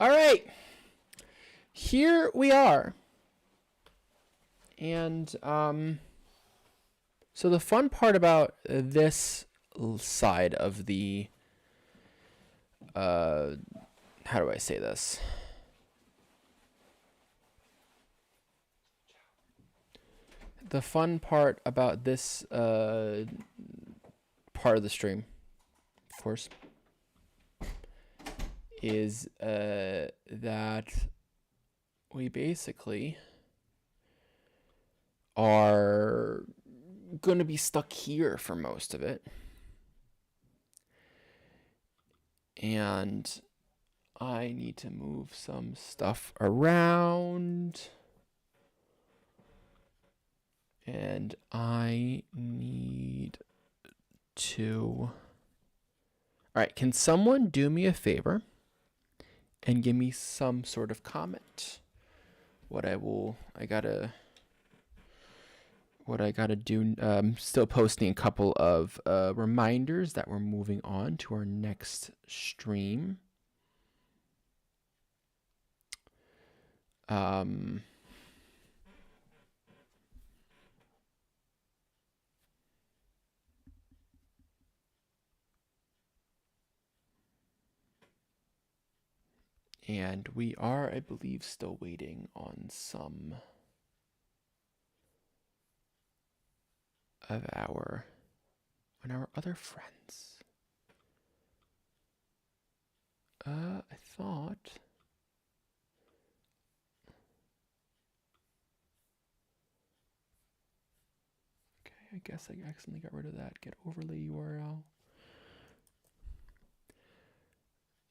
All right. Here we are. And so the fun part about this side of the how do I say this? The fun part about this part of the stream, of course, is that we basically are going to be stuck here for most of it. And I need to move some stuff around. And I need to... All right, can someone do me a favor and give me some sort of comment? What I gotta do, still posting a couple of reminders that we're moving on to our next stream. And we are, I believe, still waiting on some of our other friends. I thought... Okay, I guess I accidentally got rid of that. Get overlay URL.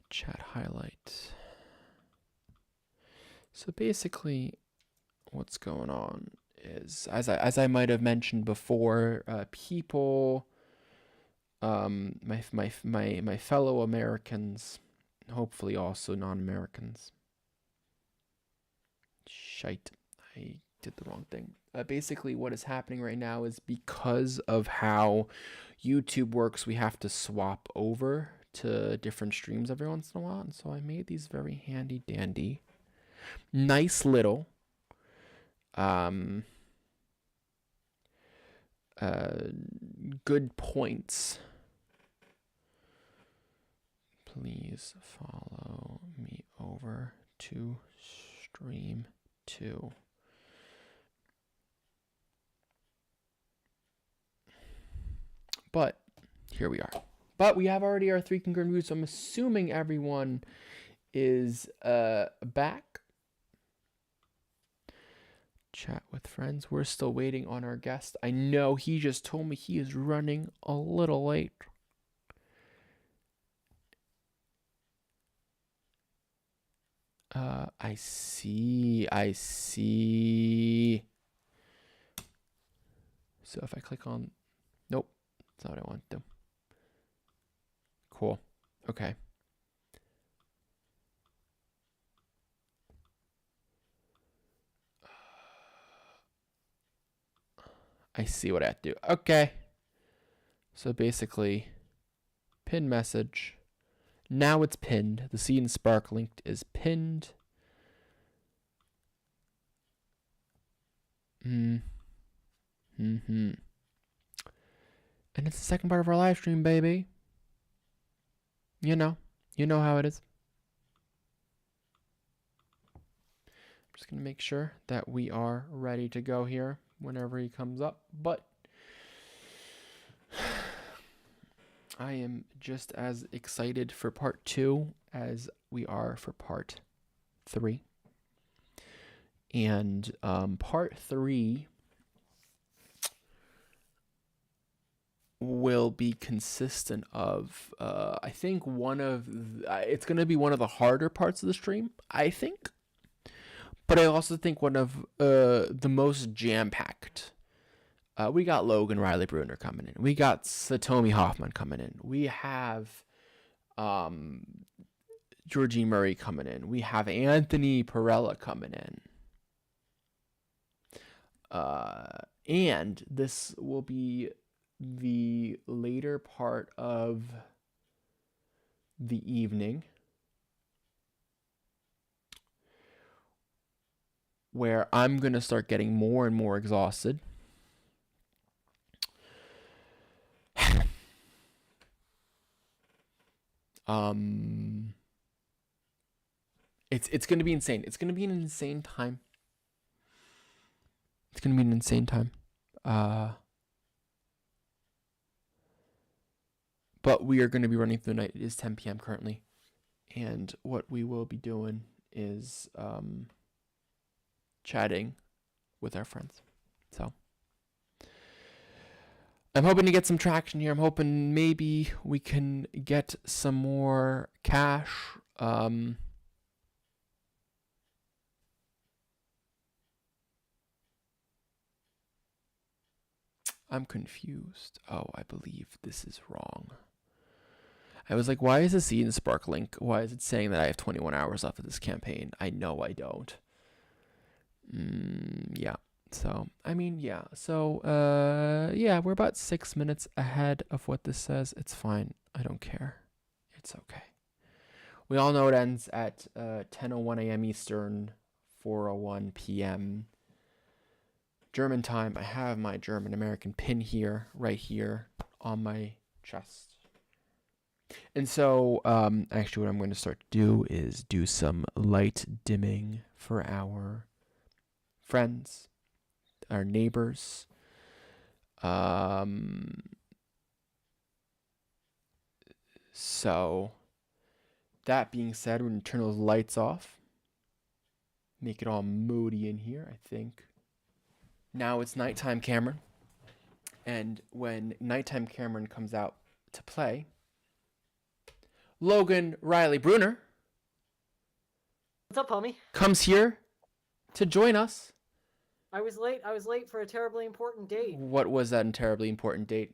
Chat highlight. So basically, what's going on is, as I might have mentioned before, people, my fellow Americans, hopefully also non-Americans. Shite, I did the wrong thing. Basically, what is happening right now is because of how YouTube works, we have to swap over to different streams every once in a while, and so I made these very handy dandy, nice little good points. Please follow me over to stream 2. But here we are. But we have already our 3 concurrent views, so I'm assuming everyone is back. Chat with friends. We're still waiting on our guest. I know he just told me he is running a little late. I see. So if I click on... Nope. That's not what I want to do. Cool. Okay. I see what I have to do. Okay. So basically, pin message. Now it's pinned. The Seed and Spark link is pinned. And it's the second part of our live stream, baby. You know how it is. I'm just going to make sure that we are ready to go here whenever he comes up. But I am just as excited for part 2 as we are for part 3. And part 3 will be consistent of, I think it's going to be one of the harder parts of the stream, I think. But I also think one of the most jam-packed. We got Logan Riley Bruner coming in. We got Satomi Hoffman coming in. We have Georgie Murray coming in. We have Anthony Perella coming in. And this will be the later part of the evening. where I'm going to start getting more and more exhausted. It's going to be insane. It's going to be an insane time. It's going to be an insane time. But we are going to be running through the night. It is 10 p.m. currently. And what we will be doing is chatting with our friends. So I'm hoping to get some traction here. I'm hoping maybe we can get some more cash. I'm confused. Oh, I believe this is wrong. I was like, why is the scene sparkling? Why is it saying that I have 21 hours left of this campaign? I know I don't. Yeah. So, I mean, yeah. So, yeah, we're about 6 minutes ahead of what this says. It's fine. I don't care. It's okay. We all know it ends at 10:01 a.m. Eastern, 4:01 p.m. German time. I have my German American pin here, right here on my chest. And so, actually what I'm going to start to do is do some light dimming for our friends, our neighbors. So, that being said, we're going to turn those lights off. Make it all moody in here, I think. Now it's nighttime Cameron. And when nighttime Cameron comes out to play, Logan Riley Bruner, what's up, homie? Comes here to join us. I was late for a terribly important date. What was that terribly important date?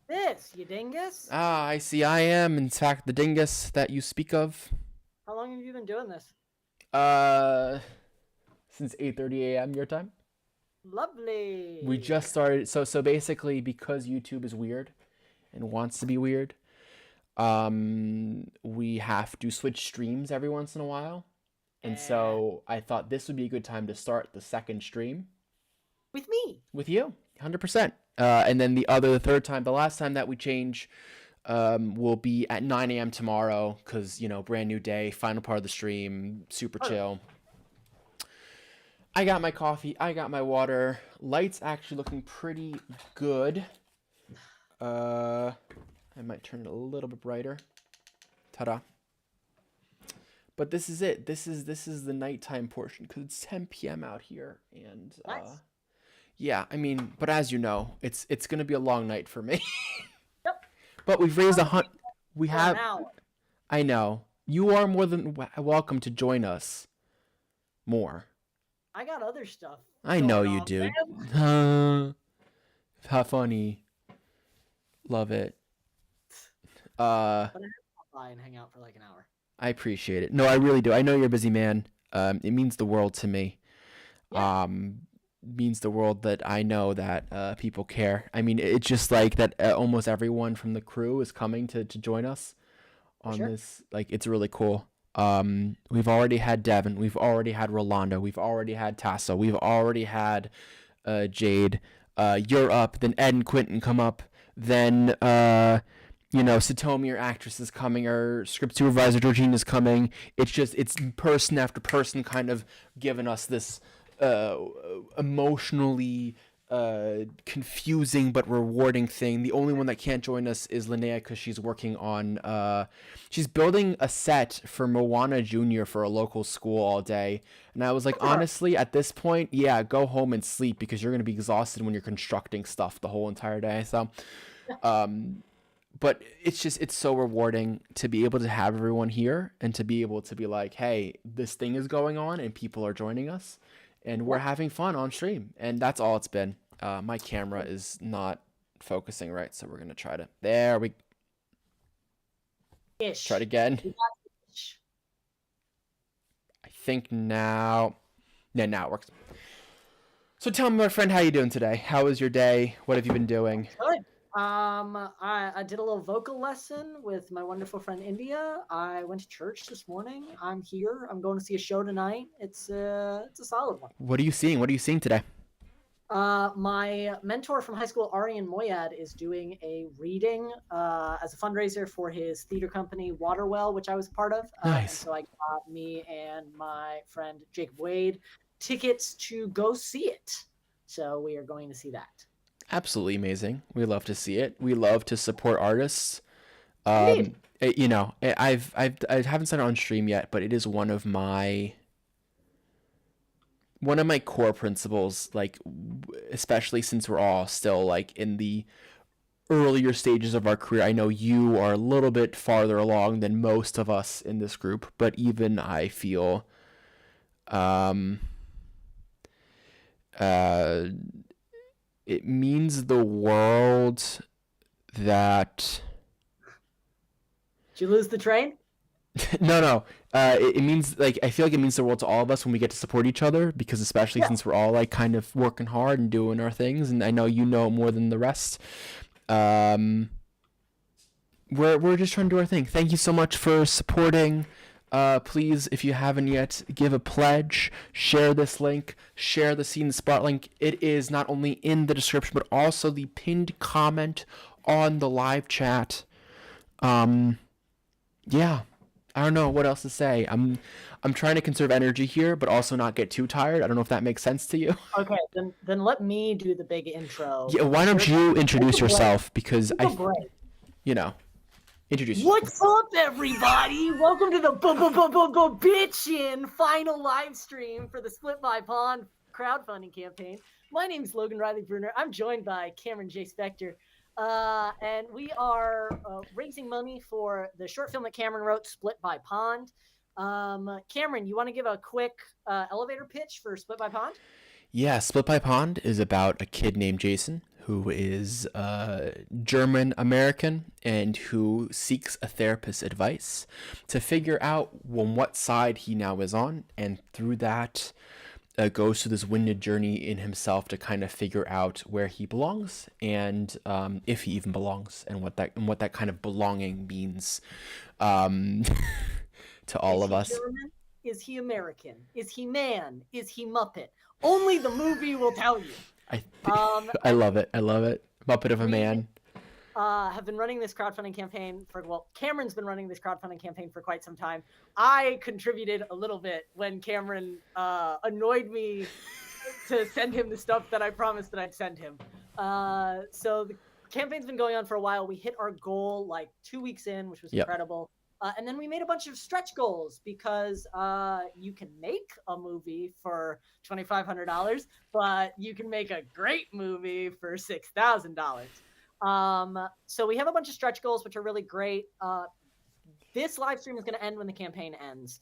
This, you dingus. Ah, I see. I am, in fact, the dingus that you speak of. How long have you been doing this? Since 8:30 a.m. your time. Lovely. We just started. So basically, because YouTube is weird and wants to be weird, we have to switch streams every once in a while. And so I thought this would be a good time to start the second stream. With me. With you, 100%. And then the last time that we change will be at 9 a.m. tomorrow because, brand new day, final part of the stream, super chill. I got my coffee. I got my water. Light's actually looking pretty good. I might turn it a little bit brighter. Ta-da. But this is it. This is the nighttime portion because it's 10 p.m. out here. And nice. Yeah, I mean, but as you know, it's going to be a long night for me. Yep. But we've raised we have. An hour. I know. You are more than welcome to join us. More. I got other stuff. I know you do. How funny. Love it. But I have to pop by and hang out for like an hour. I appreciate it. No, I really do. I know you're a busy man. It means the world to me. Yeah. Means the world that I know that people care. I mean, it's just like that almost everyone from the crew is coming to join us on this. Like, it's really cool. We've already had Devin. We've already had Rolando. We've already had Tasso. We've already had Jade. You're up. Then Ed and Quentin come up. Then, Satomi, our actress, is coming. Our script supervisor, Georgina's coming. It's person after person kind of giving us this emotionally confusing but rewarding thing. The only one that can't join us is Linnea because she's working on she's building a set for Moana Junior for a local school all day. And I was like, honestly, at this point, yeah, go home and sleep because you're gonna be exhausted when you're constructing stuff the whole entire day. So but it's so rewarding to be able to have everyone here and to be able to be like, hey, this thing is going on and people are joining us and we're having fun on stream. And that's all it's been. My camera is not focusing right, so we're gonna try to. There we. Try it again. I think now. Yeah, now it works. So tell me, my friend, how you doing today? How was your day? What have you been doing? Good. I did a little vocal lesson with my wonderful friend India. I went to church this morning. I'm here. I'm going to see a show tonight. It's a solid one. What are you seeing? What are you seeing today? My mentor from high school, Arian Moyad, is doing a reading as a fundraiser for his theater company, Waterwell, which I was a part of. And Nice. so I got me and my friend Jacob Wade tickets to go see it. So we are going to see that. Absolutely amazing. We love to see it. We love to support artists. Indeed. I haven't said it on stream yet, but it is one of my core principles, like especially since we're all still like in the earlier stages of our career. I know you are a little bit farther along than most of us in this group, but even I feel um uh it means the world that Did you lose the train? no. It means like I feel like it means the world to all of us when we get to support each other because especially Yeah. since we're all like kind of working hard and doing our things, and I know you know more than the rest. Um, we're just trying to do our thing. Thank you so much for supporting. Please, if you haven't yet, give a pledge, share this link, share the Scene Spot link. It is not only in the description, but also the pinned comment on the live chat. Um, yeah, I don't know what else to say. I'm trying to conserve energy here, but also not get too tired. I don't know if that makes sense to you. Okay, then let me do the big intro. Yeah, why don't you introduce yourself? Because Take a break. you know, introduce yourself. What's up, everybody? Welcome to the bitchin' final live stream for the Split by Pond crowdfunding campaign. My name is Logan Riley Bruner. I'm joined by Cameron J. Spector. And we are raising money for the short film that Cameron wrote, Split by Pond. Cameron, you want to give a quick elevator pitch for Split by Pond? Yeah, Split by Pond is about a kid named Jason who is German American and who seeks a therapist's advice to figure out on what side he now is on, and through that goes through this winded journey in himself to kind of figure out where he belongs and if he even belongs, and what that kind of belonging means um, to all of us. German? Is he American? Is he man? Is he Muppet? Only the movie will tell you. I love it. I love it. Muppet of a man. Have been running this crowdfunding campaign Cameron's been running this crowdfunding campaign for quite some time. I contributed a little bit when Cameron annoyed me to send him the stuff that I promised that I'd send him. So the campaign's been going on for a while. We hit our goal like 2 weeks in, which was incredible. And then we made a bunch of stretch goals because you can make a movie for $2,500, but you can make a great movie for $6,000. So we have a bunch of stretch goals, which are really great. This live stream is going to end when the campaign ends.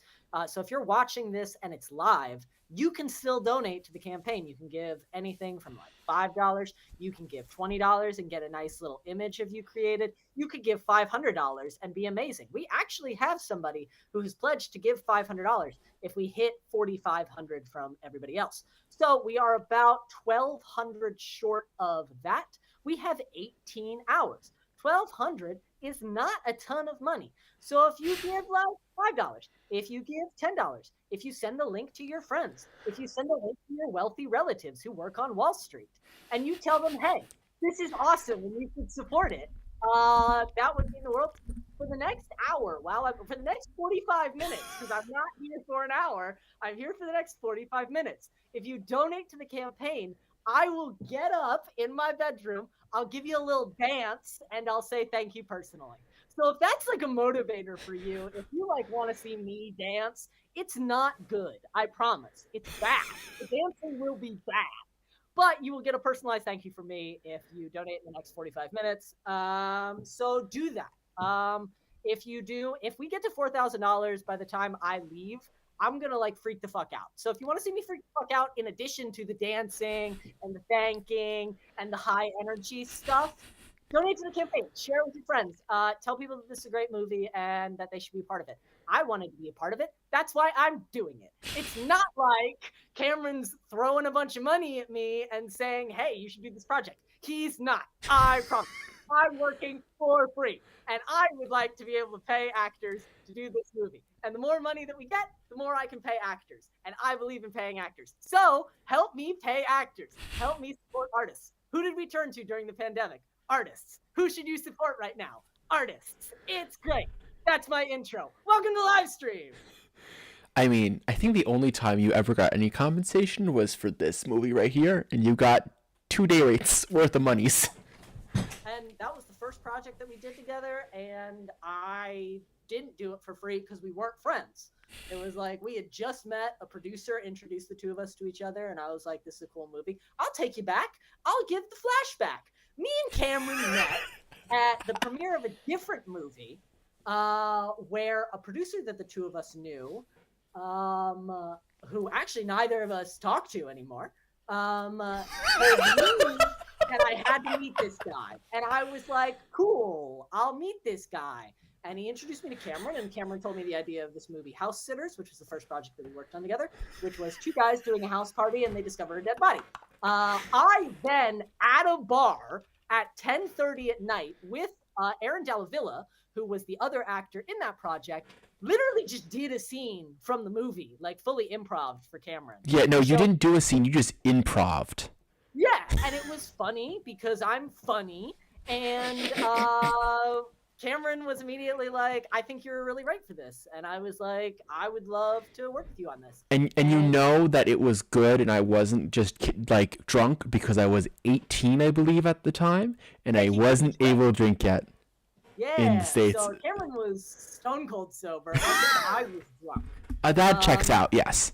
So if you're watching this and it's live, you can still donate to the campaign. You can give anything from like $5. You can give $20 and get a nice little image of you created. You could give $500 and be amazing. We actually have somebody who has pledged to give $500 if we hit 4,500 from everybody else. So we are about 1,200 short of that. We have 18 hours. 1,200 is not a ton of money. So if you give like $5, if you give $10, if you send a link to your friends, if you send a link to your wealthy relatives who work on Wall Street, and you tell them, hey, this is awesome and you should support it, that would mean the world. For the next hour, for the next 45 minutes, because I'm not here for an hour, I'm here for the next 45 minutes. If you donate to the campaign, I will get up in my bedroom, I'll give you a little dance, and I'll say thank you personally. So if that's like a motivator for you, if you like want to see me dance, it's not good. I promise. It's bad. The dancing will be bad. But you will get a personalized thank you from me if you donate in the next 45 minutes. So do that. If we get to $4,000 by the time I leave, I'm going to like freak the fuck out. So if you want to see me freak the fuck out, in addition to the dancing and the thanking and the high energy stuff, donate to the campaign, share it with your friends, tell people that this is a great movie and that they should be a part of it. I wanted to be a part of it. That's why I'm doing it. It's not like Cameron's throwing a bunch of money at me and saying, hey, you should do this project. He's not. I promise. I'm working for free, and I would like to be able to pay actors to do this movie. And the more money that we get, the more I can pay actors. And I believe in paying actors. So help me pay actors. Help me support artists. Who did we turn to during the pandemic? Artists. Who should you support right now? Artists. It's great. That's my intro. Welcome to Livestream. I mean, I think the only time you ever got any compensation was for this movie right here, and you got 2 day rates worth of monies. And that was the first project that we did together, and I didn't do it for free because we weren't friends. It was like we had just met, a producer introduced the two of us to each other, and I was like, this is a cool movie. I'll take you back. I'll give the flashback. Me and Cameron met at the premiere of a different movie where a producer that the two of us knew, who actually neither of us talk to anymore, told me and I had to meet this guy. And I was like, cool, I'll meet this guy. And he introduced me to Cameron, and Cameron told me the idea of this movie, House Sitters, which was the first project that we worked on together, which was two guys doing a house party and they discover a dead body. I then, at a bar at 10:30 at night with Aaron Dalla Villa, who was the other actor in that project, literally just did a scene from the movie, like fully improv for Cameron. Yeah, no, you So- didn't do a scene, you just improv'd. Yeah, and it was funny because I'm funny, and Cameron was immediately like, I think you're really right for this. And I was like, I would love to work with you on this. And you know that it was good, and I wasn't just like drunk because I was 18, I believe, at the time, and I wasn't able to drink yet. Yeah, in the States. So Cameron was stone cold sober. I think I was drunk. That checks out, yes.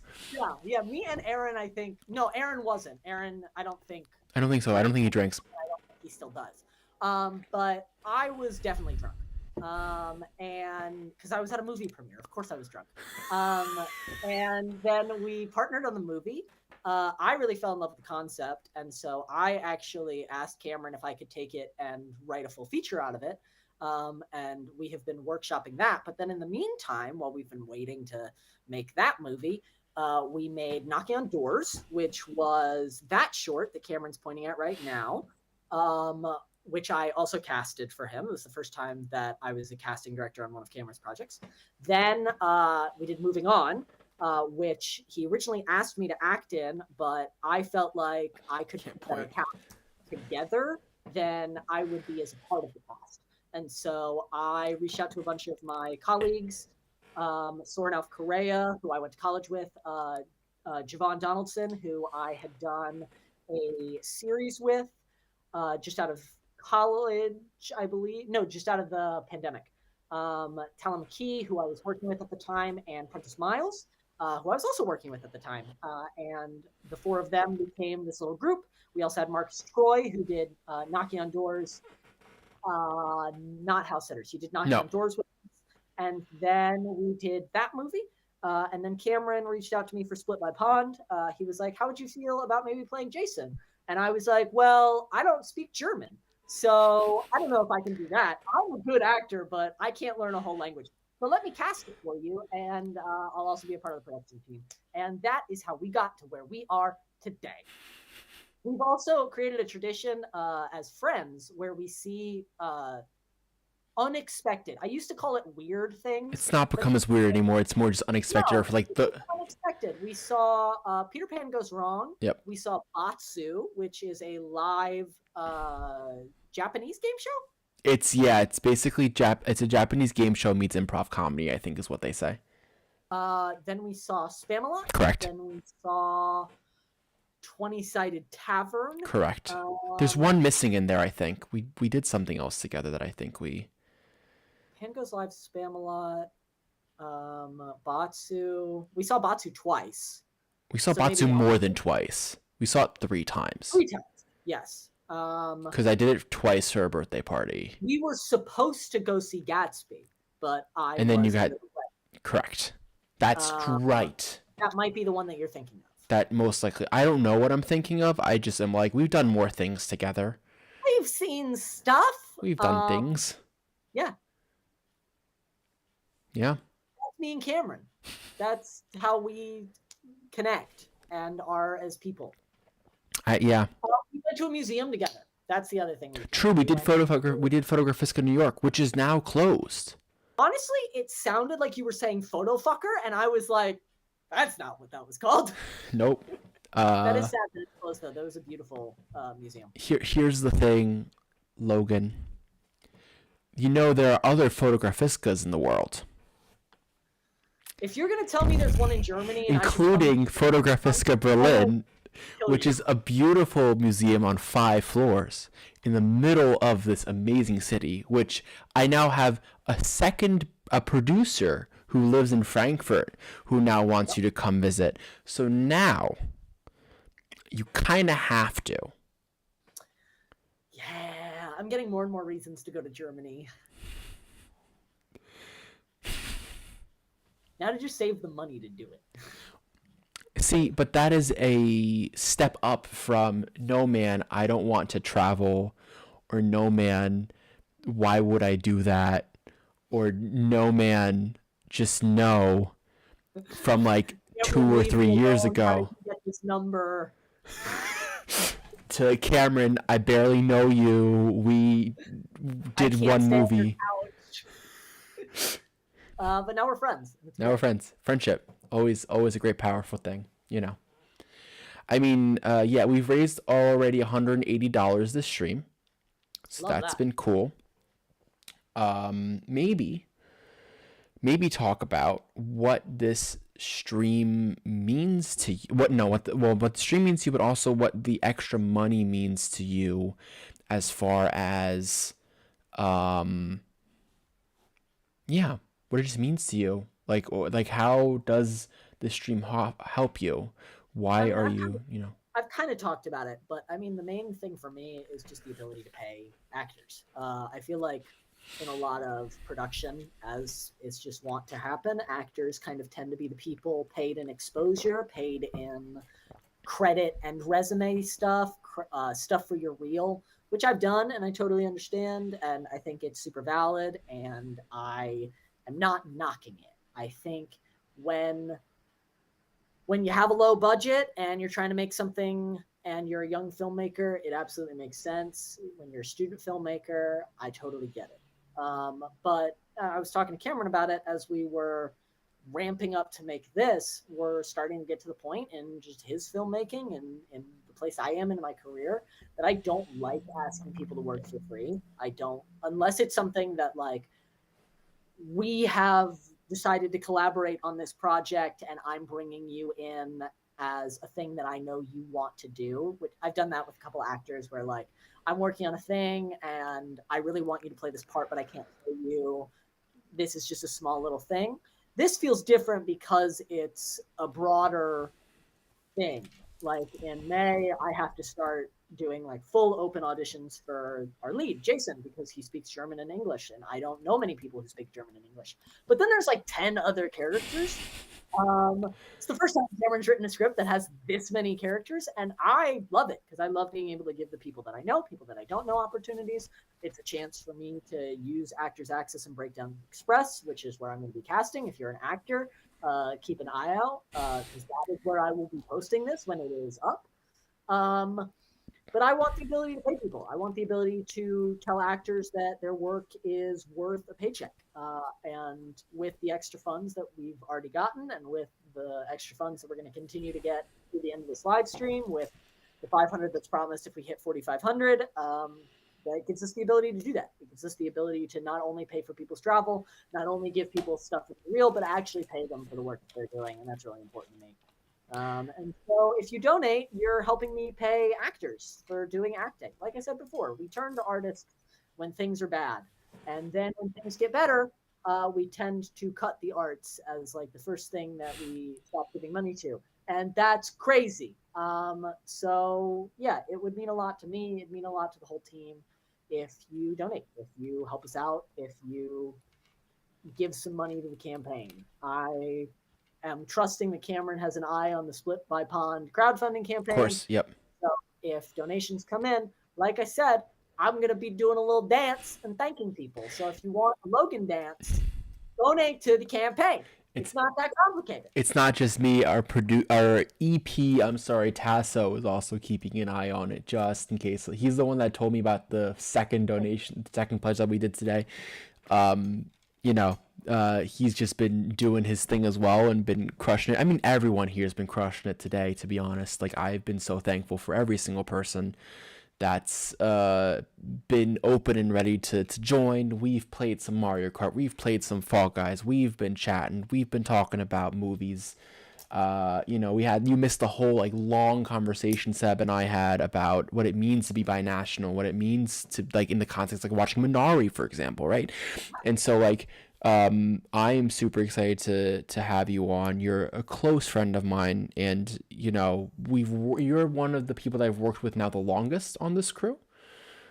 Yeah, me and Aaron, I think. No, Aaron wasn't. Aaron, I don't think I don't think so. I don't think he drinks. he still does. But I was definitely drunk. And because I was at a movie premiere, of course I was drunk. And then we partnered on the movie. I really fell in love with the concept, and so I actually asked Cameron if I could take it and write a full feature out of it. And we have been workshopping that. But then in the meantime, while we've been waiting to make that movie, we made Knocking on Doors, which was that short that Cameron's pointing at right now, which I also casted for him. It was the first time that I was a casting director on one of Cameron's projects. Then we did Moving On, which he originally asked me to act in, but I felt like I could better cast together than I would be as a part of the cast. And so I reached out to a bunch of my colleagues, Soren Alf Correa, who I went to college with, Javon Donaldson, who I had done a series with just out of college, I believe. No, just out of the pandemic. Talon McKee, who I was working with at the time, and Prentice Miles, who I was also working with at the time. And the four of them became this little group. We also had Marcus Troy, who did Knocking on Doors, not House Sitters. He did Knocking on Doors with us. And then we did that movie. And then Cameron reached out to me for Split by Pond. He was like, how would you feel about maybe playing Jason? And I was like, well, I don't speak German, so I don't know if I can do that. I'm a good actor, but I can't learn a whole language. But let me cast it for you, and I'll also be a part of the production team. And that is how we got to where we are today. We've also created a tradition as friends where we see unexpected. I used to call it weird things. It's not become as weird anymore. It's more just unexpected, or for like the unexpected. We saw Peter Pan Goes Wrong. Yep. We saw Batsu, which is a live Japanese game show. It's basically it's a Japanese game show meets improv comedy, I think is what they say. Then we saw Spamalot. Correct. Then we saw 20-Sided Tavern. Correct. There's one missing in there, I think. We did something else together that I think we... Pan Goes Live, Spamalot, Batsu. We saw Batsu twice. We saw Batsu more than twice. We saw it 3 times. 3 times, yes. Because I did it twice for a birthday party. We were supposed to go see Gatsby, but And then you got... Correct. That's right. That might be the one that you're thinking of. That most likely... I don't know what I'm thinking of. I just am like, we've done more things together. We've seen stuff. We've done things. Yeah. Yeah. That's me and Cameron. That's how we connect and are as people. Yeah. We went to a museum together. That's the other thing we did. True, we did Photographiska New York, which is now closed. Honestly, it sounded like you were saying photo fucker, and I was like, that's not what that was called. Nope. That is sad that it's closed, though. That was a beautiful museum. Here's the thing, Logan. You know there are other Photographiskas in the world. If you're going to tell me there's one in Germany... Including Photographiska Berlin, which is a beautiful museum on 5 floors in the middle of this amazing city, which I now have a producer who lives in Frankfurt who now wants you to come visit. So now you kind of have to. Yeah, I'm getting more and more reasons to go to Germany. Now to just save the money to do it. See, but that is a step up from no man, I don't want to travel, or no man, why would I do that, or no man, just no, from like 2 or 3 years ago. Get this number. To Cameron, I barely know you. We did one movie. But now we're friends. Now we're friends. Friendship, always a great, powerful thing. You know. I mean, yeah, we've raised already $180 this stream, so that's been cool. Maybe talk about what this stream means to you. What the stream means to you, but also what the extra money means to you, as far as, yeah, what it just means to you. Like how does this stream help you? Why are you, I've kind of talked about it, but I mean, the main thing for me is just the ability to pay actors. I feel like in a lot of production, as it's just want to happen, actors kind of tend to be the people paid in exposure, paid in credit and resume stuff, stuff for your reel, which I've done and I totally understand. And I think it's super valid, and I am not knocking it. I think when you have a low budget and you're trying to make something and you're a young filmmaker, it absolutely makes sense. When you're a student filmmaker, I totally get it. But I was talking to Cameron about it as we were ramping up to make this. We're starting to get to the point in just his filmmaking and in the place I am in my career that I don't like asking people to work for free. I don't, unless it's something that like we have decided to collaborate on this project and I'm bringing you in as a thing that I know you want to do. Which I've done that with a couple actors where like I'm working on a thing and I really want you to play this part, but I can't pay you. This is just a small little thing. This feels different because it's a broader thing. Like in May, I have to start doing like full open auditions for our lead, Jason, because he speaks German and English, and I don't know many people who speak German and English. But then there's like 10 other characters. It's the first time Cameron's written a script that has this many characters, and I love it because I love being able to give the people that I know, people that I don't know, opportunities. It's a chance for me to use Actors Access and Breakdown Express, which is where I'm going to be casting. If you're an actor, keep an eye out because that is where I will be posting this when it is up. But I want the ability to pay people. I want the ability to tell actors that their work is worth a paycheck. And with the extra funds that we've already gotten, and with the extra funds that we're going to continue to get through the end of this live stream, with the 500 that's promised if we hit 4,500, that gives us the ability to do that. It gives us the ability to not only pay for people's travel, not only give people stuff that's real, but actually pay them for the work that they're doing. And that's really important to me. And so if you donate, you're helping me pay actors for doing acting. Like I said before, we turn to artists when things are bad. And then when things get better, we tend to cut the arts as like the first thing that we stop giving money to. And that's crazy. So yeah, it would mean a lot to me. It'd mean a lot to the whole team if you donate, if you help us out, if you give some money to the campaign. I am trusting that Cameron has an eye on the Split by Pond crowdfunding campaign. Of course, yep. So if donations come in, like I said, I'm going to be doing a little dance and thanking people. So if you want a Logan dance, donate to the campaign. It's It's not that complicated. it's not just me. Our EP, I'm sorry, Tasso is also keeping an eye on it just in case. He's the one that told me about the second donation, the second pledge that we did today. Um, you know, he's just been doing his thing as well and been crushing it. I mean, everyone here has been crushing it today, to be honest. Like, I've been so thankful for every single person that's been open and ready to join. We've played some Mario Kart. We've played some Fall Guys. We've been chatting. We've been talking about movies. You missed the whole like long conversation Seb and I had about what it means to be binational, what it means to like in the context like watching Minari, for example, right? And so like I am super excited to have you on. You're a close friend of mine, and you're one of the people that I've worked with now the longest on this crew,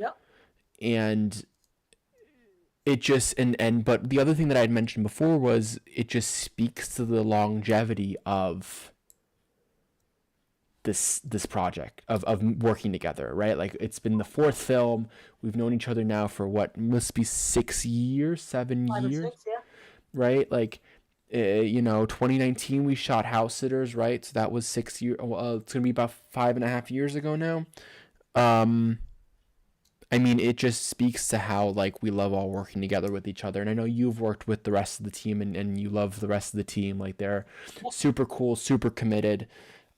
Yep. and it just and but the other thing that I had mentioned before was it just speaks to the longevity of this project of working together, right? Like it's been the fourth film. We've known each other now for what must be 6 years, 7 years, 5 or 6, yeah. right? Like 2019 we shot House Sitters, right? So that was 6 years. It's gonna be about 5.5 years ago now. Um, I mean, it just speaks to how like we love all working together with each other. And I know you've worked with the rest of the team, and you love the rest of the team. Like they're super cool, super committed.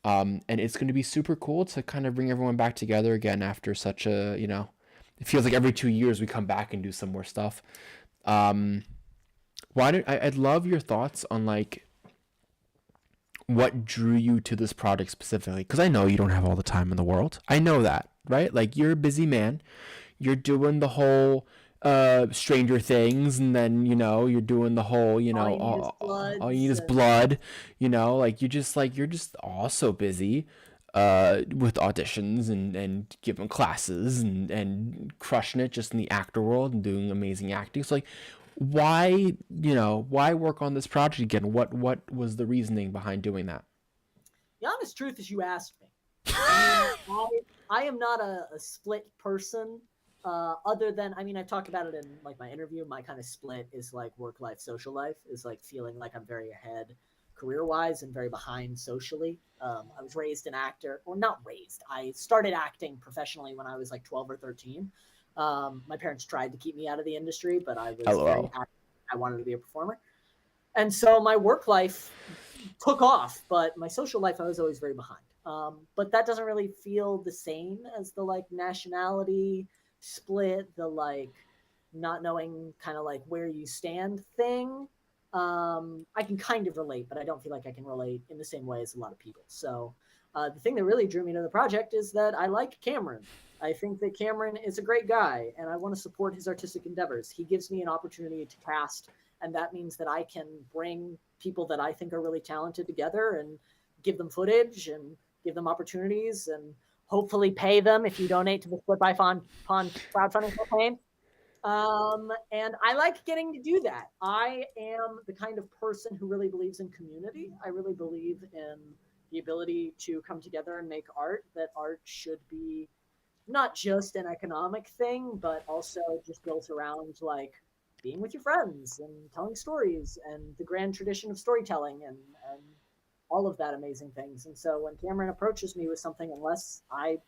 And it's going to be super cool to kind of bring everyone back together again after such it feels like every 2 years we come back and do some more stuff. Um, I'd love your thoughts on like what drew you to this project specifically, because I know you don't have all the time in the world. I know that, right? Like you're a busy man. You're doing the whole Stranger Things, and then you're doing the whole All you need is all you need bloods is and blood. Like you're just also busy with auditions and giving classes and crushing it just in the actor world and doing amazing acting. So like why work on this project again? What was the reasoning behind doing that? the honest truth is you asked me. I mean, I am not a split person. Other than, I mean, I talked about it in like my interview. My kind of split is like work life, social life, is like feeling like I'm very ahead career wise and very behind socially. I was raised an actor, or not raised. I started acting professionally when I was like 12 or 13. My parents tried to keep me out of the industry, but I was very LOL. active. I wanted to be a performer. And so my work life took off, but my social life I was always very behind. But that doesn't really feel the same as the like nationality split, the like not knowing kind of like where you stand thing. I can kind of relate, but I don't feel like I can relate in the same way as a lot of people. So the thing that really drew me to the project is that I like Cameron. I think that Cameron is a great guy, and I want to support his artistic endeavors. He gives me an opportunity to cast, and that means that I can bring people that I think are really talented together and give them footage and give them opportunities and hopefully pay them if you donate to the Split by Fawn crowdfunding campaign. And I like getting to do that. I am the kind of person who really believes in community. I really believe in the ability to come together and make art, that art should be not just an economic thing, but also just built around like being with your friends and telling stories and the grand tradition of storytelling and all of that amazing things. And so when Cameron approaches me with something, unless I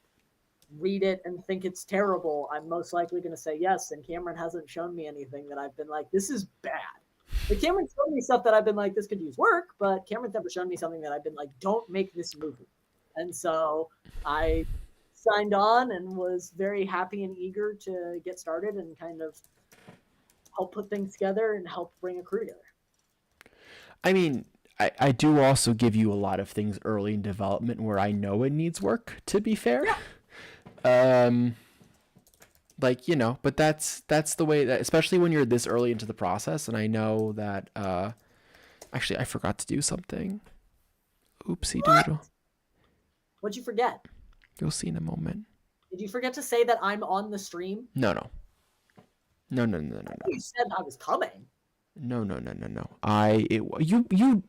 read it and think it's terrible, I'm most likely going to say yes. And Cameron hasn't shown me anything that I've been like, this is bad. But Cameron showed me stuff that I've been like, this could use work, but Cameron's never shown me something that I've been like, don't make this movie. And so I signed on and was very happy and eager to get started and kind of help put things together and help bring a crew together. I mean, I do also give you a lot of things early in development where I know it needs work, to be fair. Yeah. Like, but that's the way that, especially when you're this early into the process, and I know that actually I forgot to do something. Oopsie doodle. What'd you forget? You'll see in a moment. Did you forget to say that I'm on the stream? No. No. You said I was coming. No.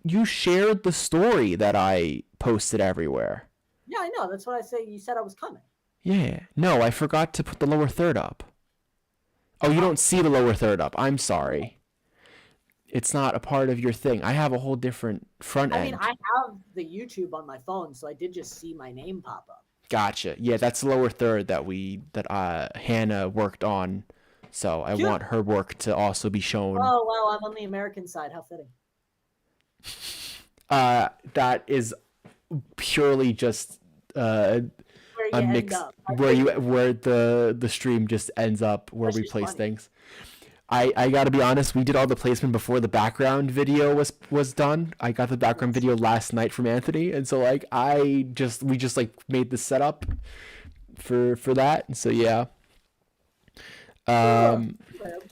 You shared the story that I posted everywhere. Yeah, I know. That's what I say. You said I was coming. Yeah. No, I forgot to put the lower third up. Oh, you don't see the lower third up. I'm sorry. It's not a part of your thing. I have a whole different front I mean, end. I have the YouTube on my phone, so I did just see my name pop up. Gotcha. Yeah, that's the lower third that Hannah worked on. So I Yeah. want her work to also be shown. Oh, well, I'm on the American side. How fitting. That is purely just Where a you end mix up. where the stream just ends up where That's we just place funny. things. I gotta be honest, we did all the placement before the background video was done. I got the background video last night from Anthony, and so like we just like made the setup for that. And so yeah. I'm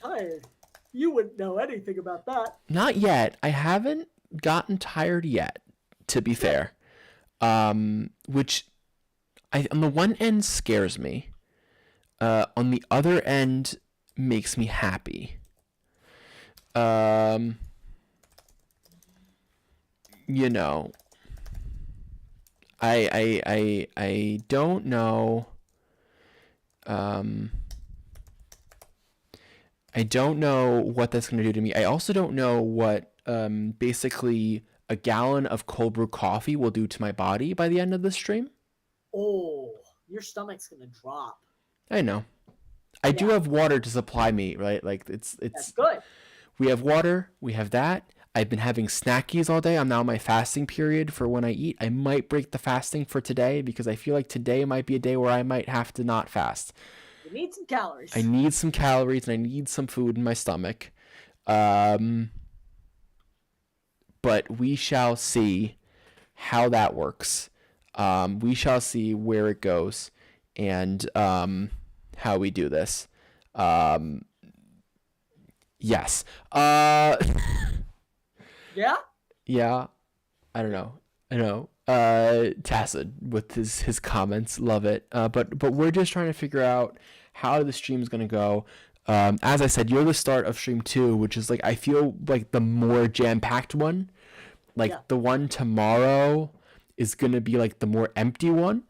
tired. You wouldn't know anything about that. Not yet. I haven't gotten tired yet, to be fair. Which on the one end scares me. On the other end makes me happy. You know, I don't know. I don't know what that's gonna do to me. I also don't know what basically a gallon of cold brew coffee will do to my body by the end of the stream. Oh, your stomach's gonna drop. I know. I do have water to supply me, right? Like That's it's good. we have water, we have that. I've been having snackies all day. I'm now in my fasting period for when I eat. I might break the fasting for today because I feel like today might be a day where I might have to not fast. You need some calories. I need some calories and I need some food in my stomach. But we shall see how that works. We shall see where it goes and how we do this. Yes. Yeah? Yeah. I don't know. I know. Tacit with his comments. Love it. But we're just trying to figure out how the stream's gonna go. As I said, you're the start of stream 2, which is like I feel like the more jam-packed one. Like the one tomorrow is gonna be like the more empty one.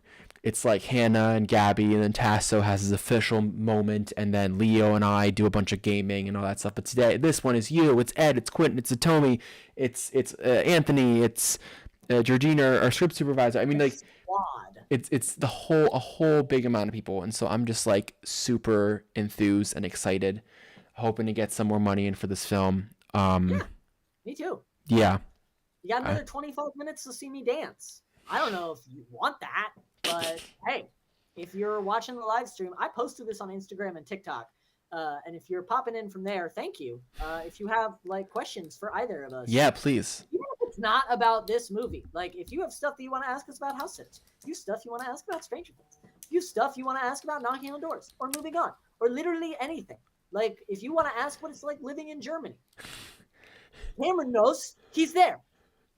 It's like Hannah and Gabby, and then Tasso has his official moment, and then Leo and I do a bunch of gaming and all that stuff. But today, this one is you, it's Ed, it's Quentin, it's Atomi, it's Anthony, it's Georgina, our script supervisor. I mean, like, it's a whole big amount of people, and so I'm just like super enthused and excited, hoping to get some more money in for this film. Me too. Yeah. You got another 25 minutes to see me dance. I don't know if you want that, but hey, if you're watching the live stream, I posted this on Instagram and TikTok. And if you're popping in from there, thank you. If you have like questions for either of us, yeah, please. Even if it's not about this movie, like if you have stuff that you want to ask us about House Sitters, you stuff you want to ask about Stranger Things, you stuff you want to ask about Knocking on Doors or Moving On or literally anything. Like if you want to ask what it's like living in Germany, Cameron knows. He's there.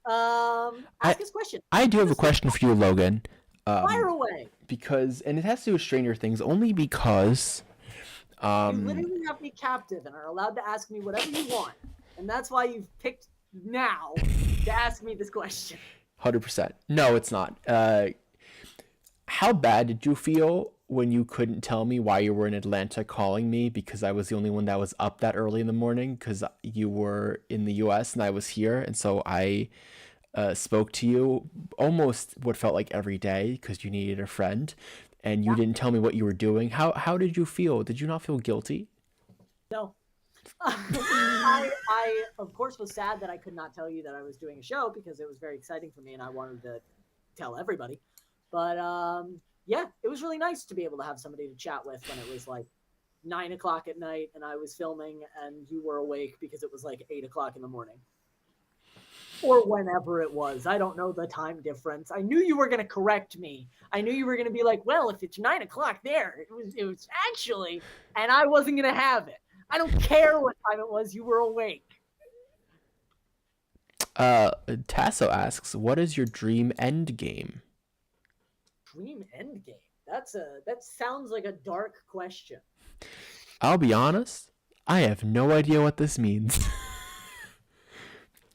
Ask his question. I do have a question for you, Logan. Fire away. Because, and it has to do with Stranger Things, only because you literally have me captive and are allowed to ask me whatever you want, and that's why you've picked now to ask me this question. 100%. No, it's not. How bad did you feel when you couldn't tell me why you were in Atlanta calling me because I was the only one that was up that early in the morning because you were in the US and I was here, and so I spoke to you almost what felt like every day because you needed a friend, and you didn't tell me what you were doing. How did you feel? Did you not feel guilty? No. I of course was sad that I could not tell you that I was doing a show because it was very exciting for me and I wanted to tell everybody. But yeah, it was really nice to be able to have somebody to chat with when it was like 9 o'clock at night and I was filming and you were awake because it was like 8 o'clock in the morning. Or whenever it was. I don't know the time difference. I knew you were going to correct me. I knew you were going to be like, well, if it's 9 o'clock there, it was actually, and I wasn't going to have it. I don't care what time it was. You were awake. Tasso asks, what is your dream end game? Dream end game? That sounds like a dark question. I'll be honest, I have no idea what this means.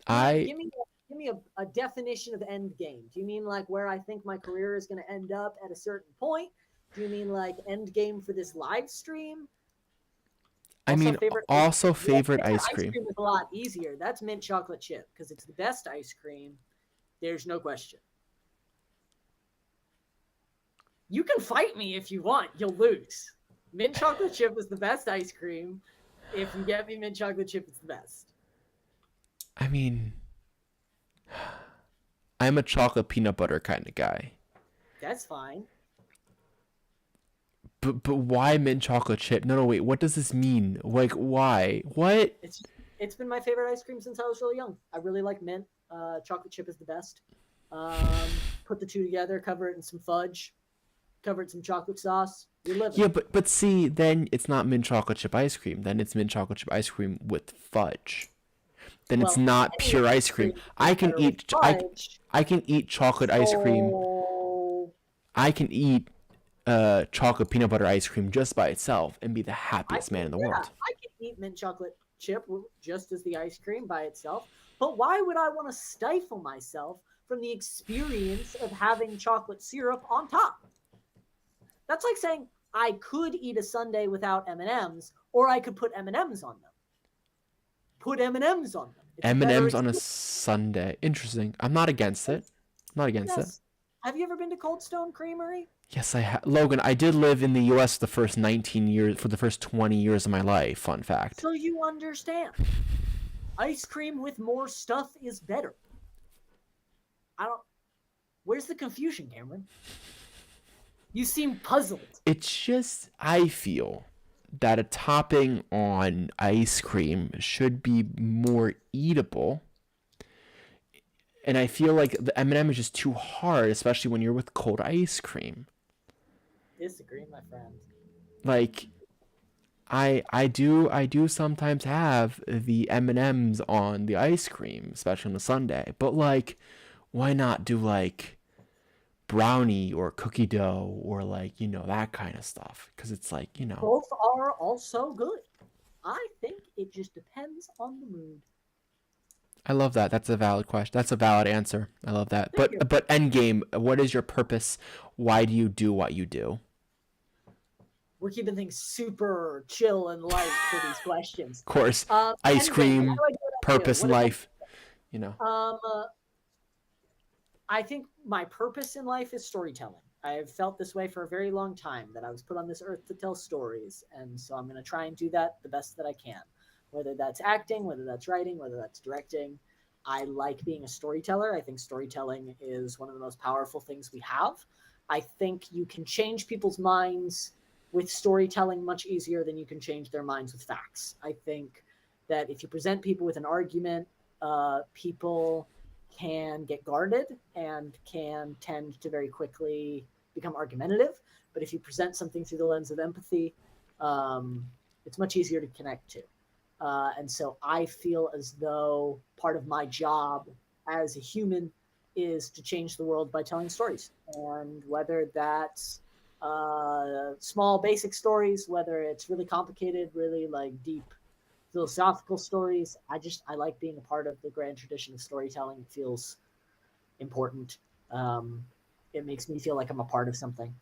Give me a definition of end game. Do you mean like where I think my career is going to end up at a certain point? Do you mean like end game for this live stream? I Also, mean, favorite ice also cream. Yeah, favorite favorite ice ice cream. cream is a lot easier. That's mint chocolate chip because it's the best ice cream. There's no question. You can fight me if you want. You'll lose. Mint chocolate chip is the best ice cream. If you get me mint chocolate chip, it's the best. I mean, I'm a chocolate peanut butter kind of guy. That's fine. But why mint chocolate chip? No, wait. What does this mean? Like, why? What? It's been my favorite ice cream since I was really young. I really like mint. Chocolate chip is the best. Put the two together, cover it in some fudge, cover it in some chocolate sauce. You're living. Yeah, but see, then it's not mint chocolate chip ice cream. Then it's mint chocolate chip ice cream with fudge. Then it's Well, not any pure ice ice cream. cream is I can better with eat fudge. I can eat chocolate ice cream. So I can eat chocolate peanut butter ice cream just by itself and be the I happiest man in the yeah, world. I can eat mint chocolate chip just as the ice cream by itself. But why would I want to stifle myself from the experience of having chocolate syrup on top? That's like saying I could eat a sundae without M&Ms, or I could put M&Ms on them. Put M&Ms on them. It's a better M&M's on a experience. Sunday. Interesting. I'm not against it. I'm not against it. Yes. Have you ever been to Cold Stone Creamery? Yes, I have. Logan, I did live in the U.S. the first 19 years, for the first 20 years of my life. Fun fact. So you understand. Ice cream with more stuff is better. I don't. Where's the confusion, Cameron? You seem puzzled. It's just, I feel that a topping on ice cream should be more eatable. And I feel like the M&M is just too hard, especially when you're with cold ice cream. Disagree, my friend. Like, I do sometimes have the M&Ms on the ice cream, especially on a Sunday. But like, why not do like brownie or cookie dough or like, that kind of stuff? Because it's like, Both are also good. I think it just depends on the mood. I love that. That's a valid question. That's a valid answer. I love that. Thank you. But Endgame, what is your purpose? Why do you do what you do? We're keeping things super chill and light for these questions. Of course, ice Endgame, cream, how do I do what I do? purpose in What is life. I think my purpose in life is storytelling. I've felt this way for a very long time, that I was put on this earth to tell stories. And so I'm going to try and do that the best that I can, whether that's acting, whether that's writing, whether that's directing. I like being a storyteller. I think storytelling is one of the most powerful things we have. I think you can change people's minds with storytelling much easier than you can change their minds with facts. I think that if you present people with an argument, people can get guarded and can tend to very quickly become argumentative. But if you present something through the lens of empathy, it's much easier to connect to. And so I feel as though part of my job as a human is to change the world by telling stories. And whether that's small, basic stories, whether it's really complicated, really like deep philosophical stories, I like being a part of the grand tradition of storytelling. It feels important. It makes me feel like I'm a part of something.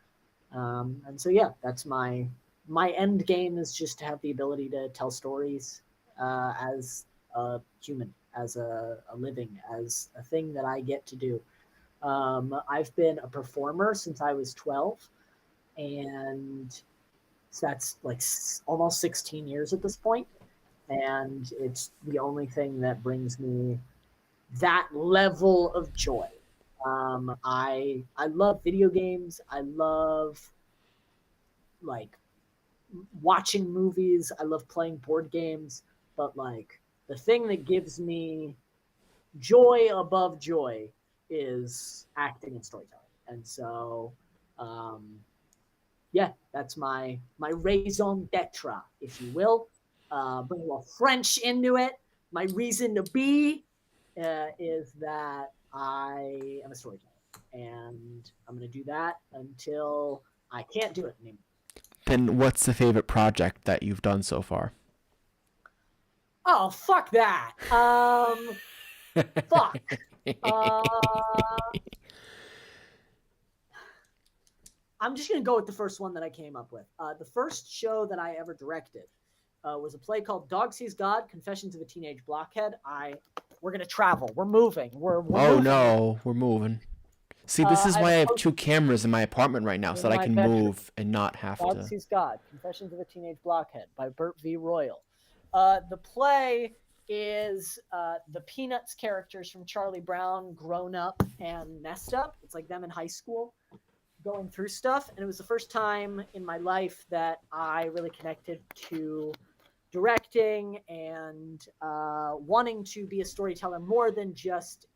And so yeah, that's my end game, is just to have the ability to tell stories as a human, as a living, as a thing that I get to do. I've been a performer since I was 12, and that's like almost 16 years at this point. And it's the only thing that brings me that level of joy. I love video games. I love like watching movies. I love playing board games. But like the thing that gives me joy above joy is acting and storytelling. And so, yeah, that's my raison d'etre, if you will. Bring a little French into it. My reason to be is that I am a storyteller, and I'm going to do that until I can't do it anymore. Then what's the favorite project that you've done so far? Oh, fuck that. Fuck. I'm just going to go with the first one that I came up with. The first show that I ever directed was a play called Dog Sees God: Confessions of a Teenage Blockhead. We're gonna travel. We're moving. We're Oh moving. no, we're moving. See, this is I why I have have 2 cameras in my apartment right now, so in that I my can bedroom. move and not have Dog to. Sees God: Confessions of a Teenage Blockhead by Burt V. Royal. The play is the Peanuts characters from Charlie Brown grown up and messed up. It's like them in high school going through stuff. And it was the first time in my life that I really connected to directing and wanting to be a storyteller more than just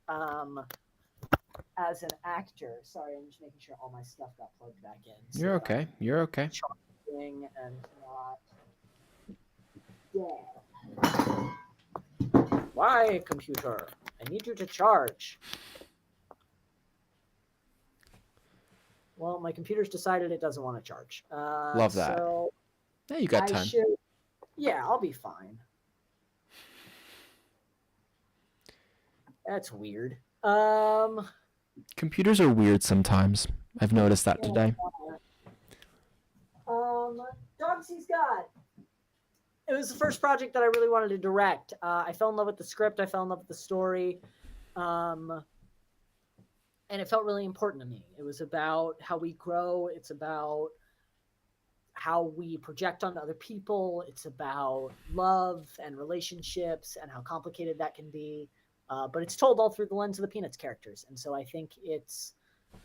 as an actor. Sorry, I'm just making sure all my stuff got plugged back in. So You're okay. You're okay. charging and not dead. Why, computer? I need you to charge. Well, my computer's decided it doesn't want to charge. Love that. So Yeah, you got time. Yeah, I'll be fine. That's weird. Computers are weird sometimes. I've noticed that today. Dog Sees God. It was the first project that I really wanted to direct. I fell in love with the script. I fell in love with the story. And it felt really important to me. It was about how we grow. It's about how we project onto other people. It's about love and relationships and how complicated that can be. But it's told all through the lens of the Peanuts characters. And so I think it's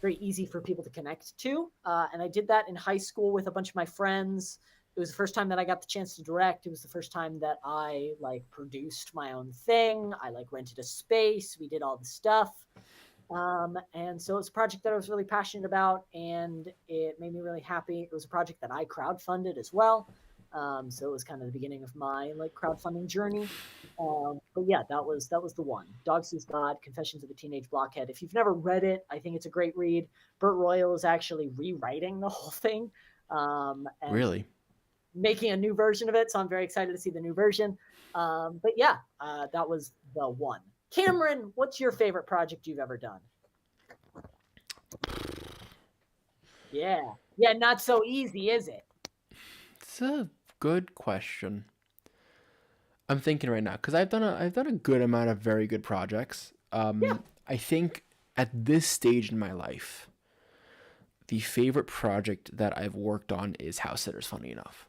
very easy for people to connect to. And I did that in high school with a bunch of my friends. It was the first time that I got the chance to direct. It was the first time that I produced my own thing. I rented a space. We did all the stuff. And so it's a project that I was really passionate about, and it made me really happy. It was a project that I crowdfunded as well. So it was kind of the beginning of my crowdfunding journey. But yeah, that was the one. Dog Sees God: Confessions of a Teenage Blockhead. If you've never read it, I think it's a great read. Burt Royal is actually rewriting the whole thing. And Really? making a new version of it. So I'm very excited to see the new version. But yeah, that was the one. Cameron, what's your favorite project you've ever done? Yeah. Yeah, not so easy, is it? It's a good question. I'm thinking right now because I've done a good amount of very good projects. Yeah. I think at this stage in my life, the favorite project that I've worked on is House Sitters. Funny enough,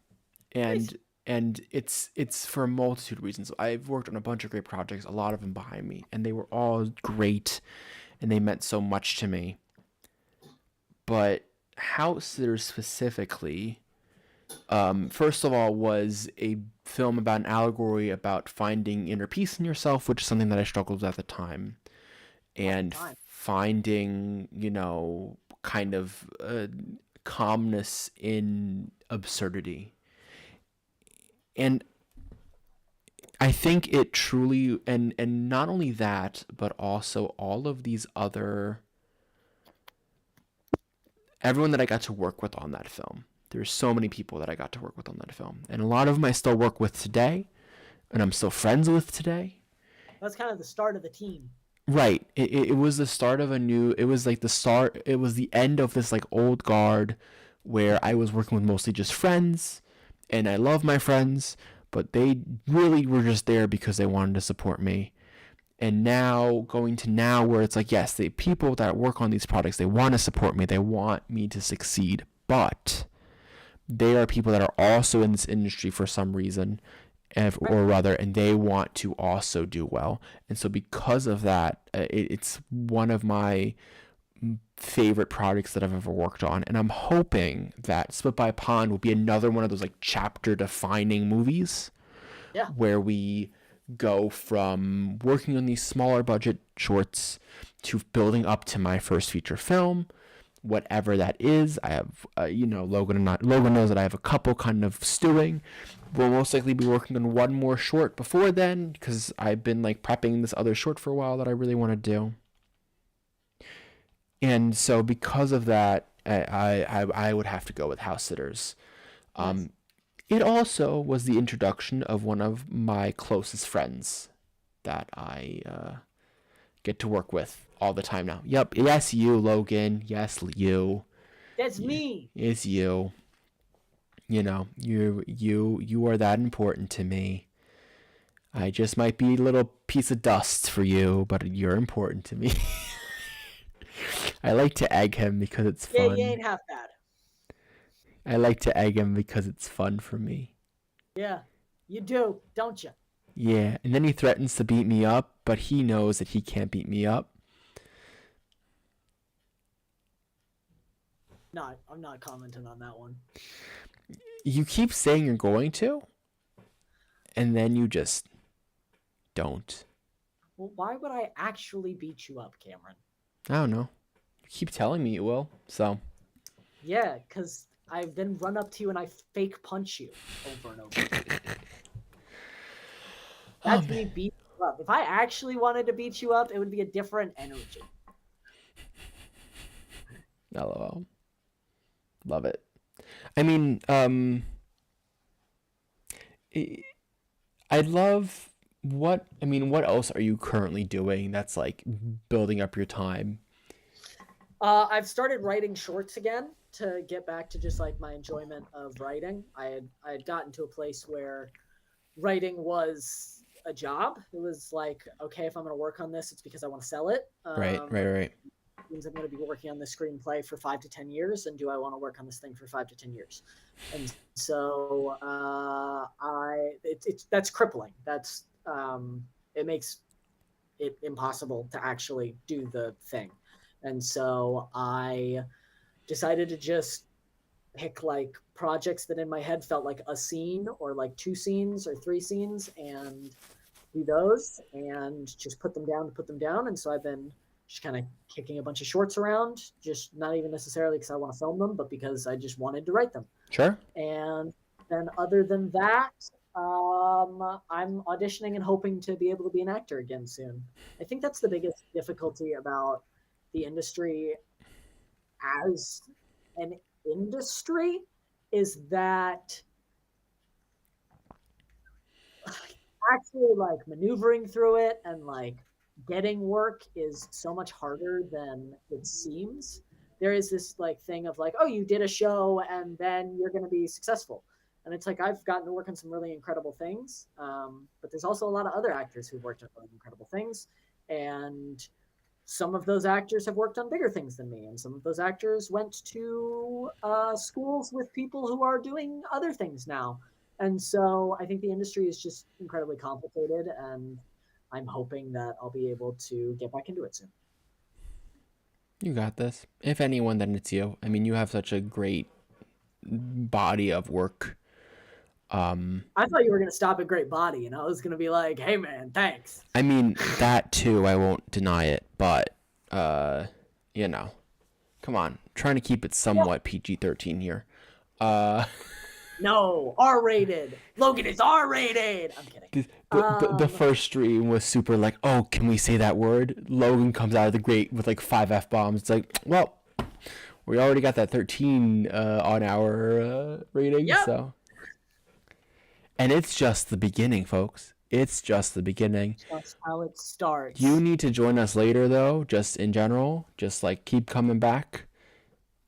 Nice. and it's for a multitude of reasons. I've worked on a bunch of great projects, a lot of them behind me, and they were all great, and they meant so much to me. But House Sitters specifically, first of all, was a film about an allegory about finding inner peace in yourself, which is something that I struggled with at the time, and finding, kind of calmness in absurdity. And I think it truly, and not only that, but also all of these other, everyone that I got to work with on that film. There's so many people that I got to work with on that film, and a lot of them I still work with today, and I'm still friends with today. That's kind of the start of the team. Right. It was the start of a new, it was like the start, it was the end of this old guard where I was working with mostly just friends, and I love my friends, but they really were just there because they wanted to support me. And now going to now where it's yes, the people that work on these products, they want to support me, they want me to succeed, but they are people that are also in this industry for some reason, or rather, and they want to also do well. And so because of that, it's one of my favorite projects that I've ever worked on. And I'm hoping that Split by a Pond will be another one of those chapter defining movies. Yeah. Where we go from working on these smaller budget shorts to building up to my first feature film, whatever that is. I have, Logan knows that I have a couple kind of stewing. We'll most likely be working on one more short before then, because I've been prepping this other short for a while that I really want to do. And so because of that, I would have to go with House Sitters. Nice. It also was the introduction of one of my closest friends that I get to work with all the time now. Yep. Yes, you, Logan. Yes, you. That's me. It's you. You know, you are that important to me. I just might be a little piece of dust for you, but you're important to me. I like to egg him because it's Yeah, you fun. ain't half bad. I like to egg him because it's fun for me. Yeah, you do, don't you? Yeah, and then he threatens to beat me up, but he knows that he can't beat me up. No, I'm not commenting on that one. You keep saying you're going to, and then you just don't. Well, why would I actually beat you up, Cameron? I don't know. You keep telling me you will, so. Yeah, because I then run up to you and I fake punch you over and over again. That's me beating you up. If I actually wanted to beat you up, it would be a different energy. LOL. Love it. I mean, I love what else are you currently doing that's like building up your time? I've started writing shorts again to get back to just like my enjoyment of writing. I had gotten to a place where writing was a job. It was like, okay, if I'm going to work on this, it's because I want to sell it. Right. Means I'm going to be working on the screenplay for 5 to 10 years, and do I want to work on this thing for 5 to 10 years? And so that's crippling. That's it makes it impossible to actually do the thing. And so I decided to just pick like projects that in my head felt like a scene or like 2 scenes or 3 scenes and do those and just put them down. And so I've been just kind of kicking a bunch of shorts around, just not even necessarily because I want to film them, but because I just wanted to write them. Sure. And then other than that, I'm auditioning and hoping to be able to be an actor again soon. I think that's the biggest difficulty about the industry as an industry is that actually like maneuvering through it and like getting work is so much harder than it seems. There is this like thing of like, oh, you did a show and then you're going to be successful. And it's like I've gotten to work on some really incredible things, but there's also a lot of other actors who've worked on really incredible things, and some of those actors have worked on bigger things than me, and some of those actors went to schools with people who are doing other things now. And so I think the industry is just incredibly complicated, and I'm hoping that I'll be able to get back into it soon. You got this. If anyone, then it's you. I mean, you have such a great body of work. I thought you were going to stop at great body, and I was going to be like, hey, man, thanks. I mean, that too, I won't deny it, but, you know, come on. Trying to keep it somewhat PG-13 here. No, R-rated. Logan is R-rated. I'm kidding. The first stream was super like, oh, can we say that word? Logan comes out of the grate with like 5 F-bombs. It's like, well, we already got that 13 on our rating, Yep. so. And it's just the beginning, folks. It's just the beginning. That's how it starts. You need to join us later, though, just in general. Just like keep coming back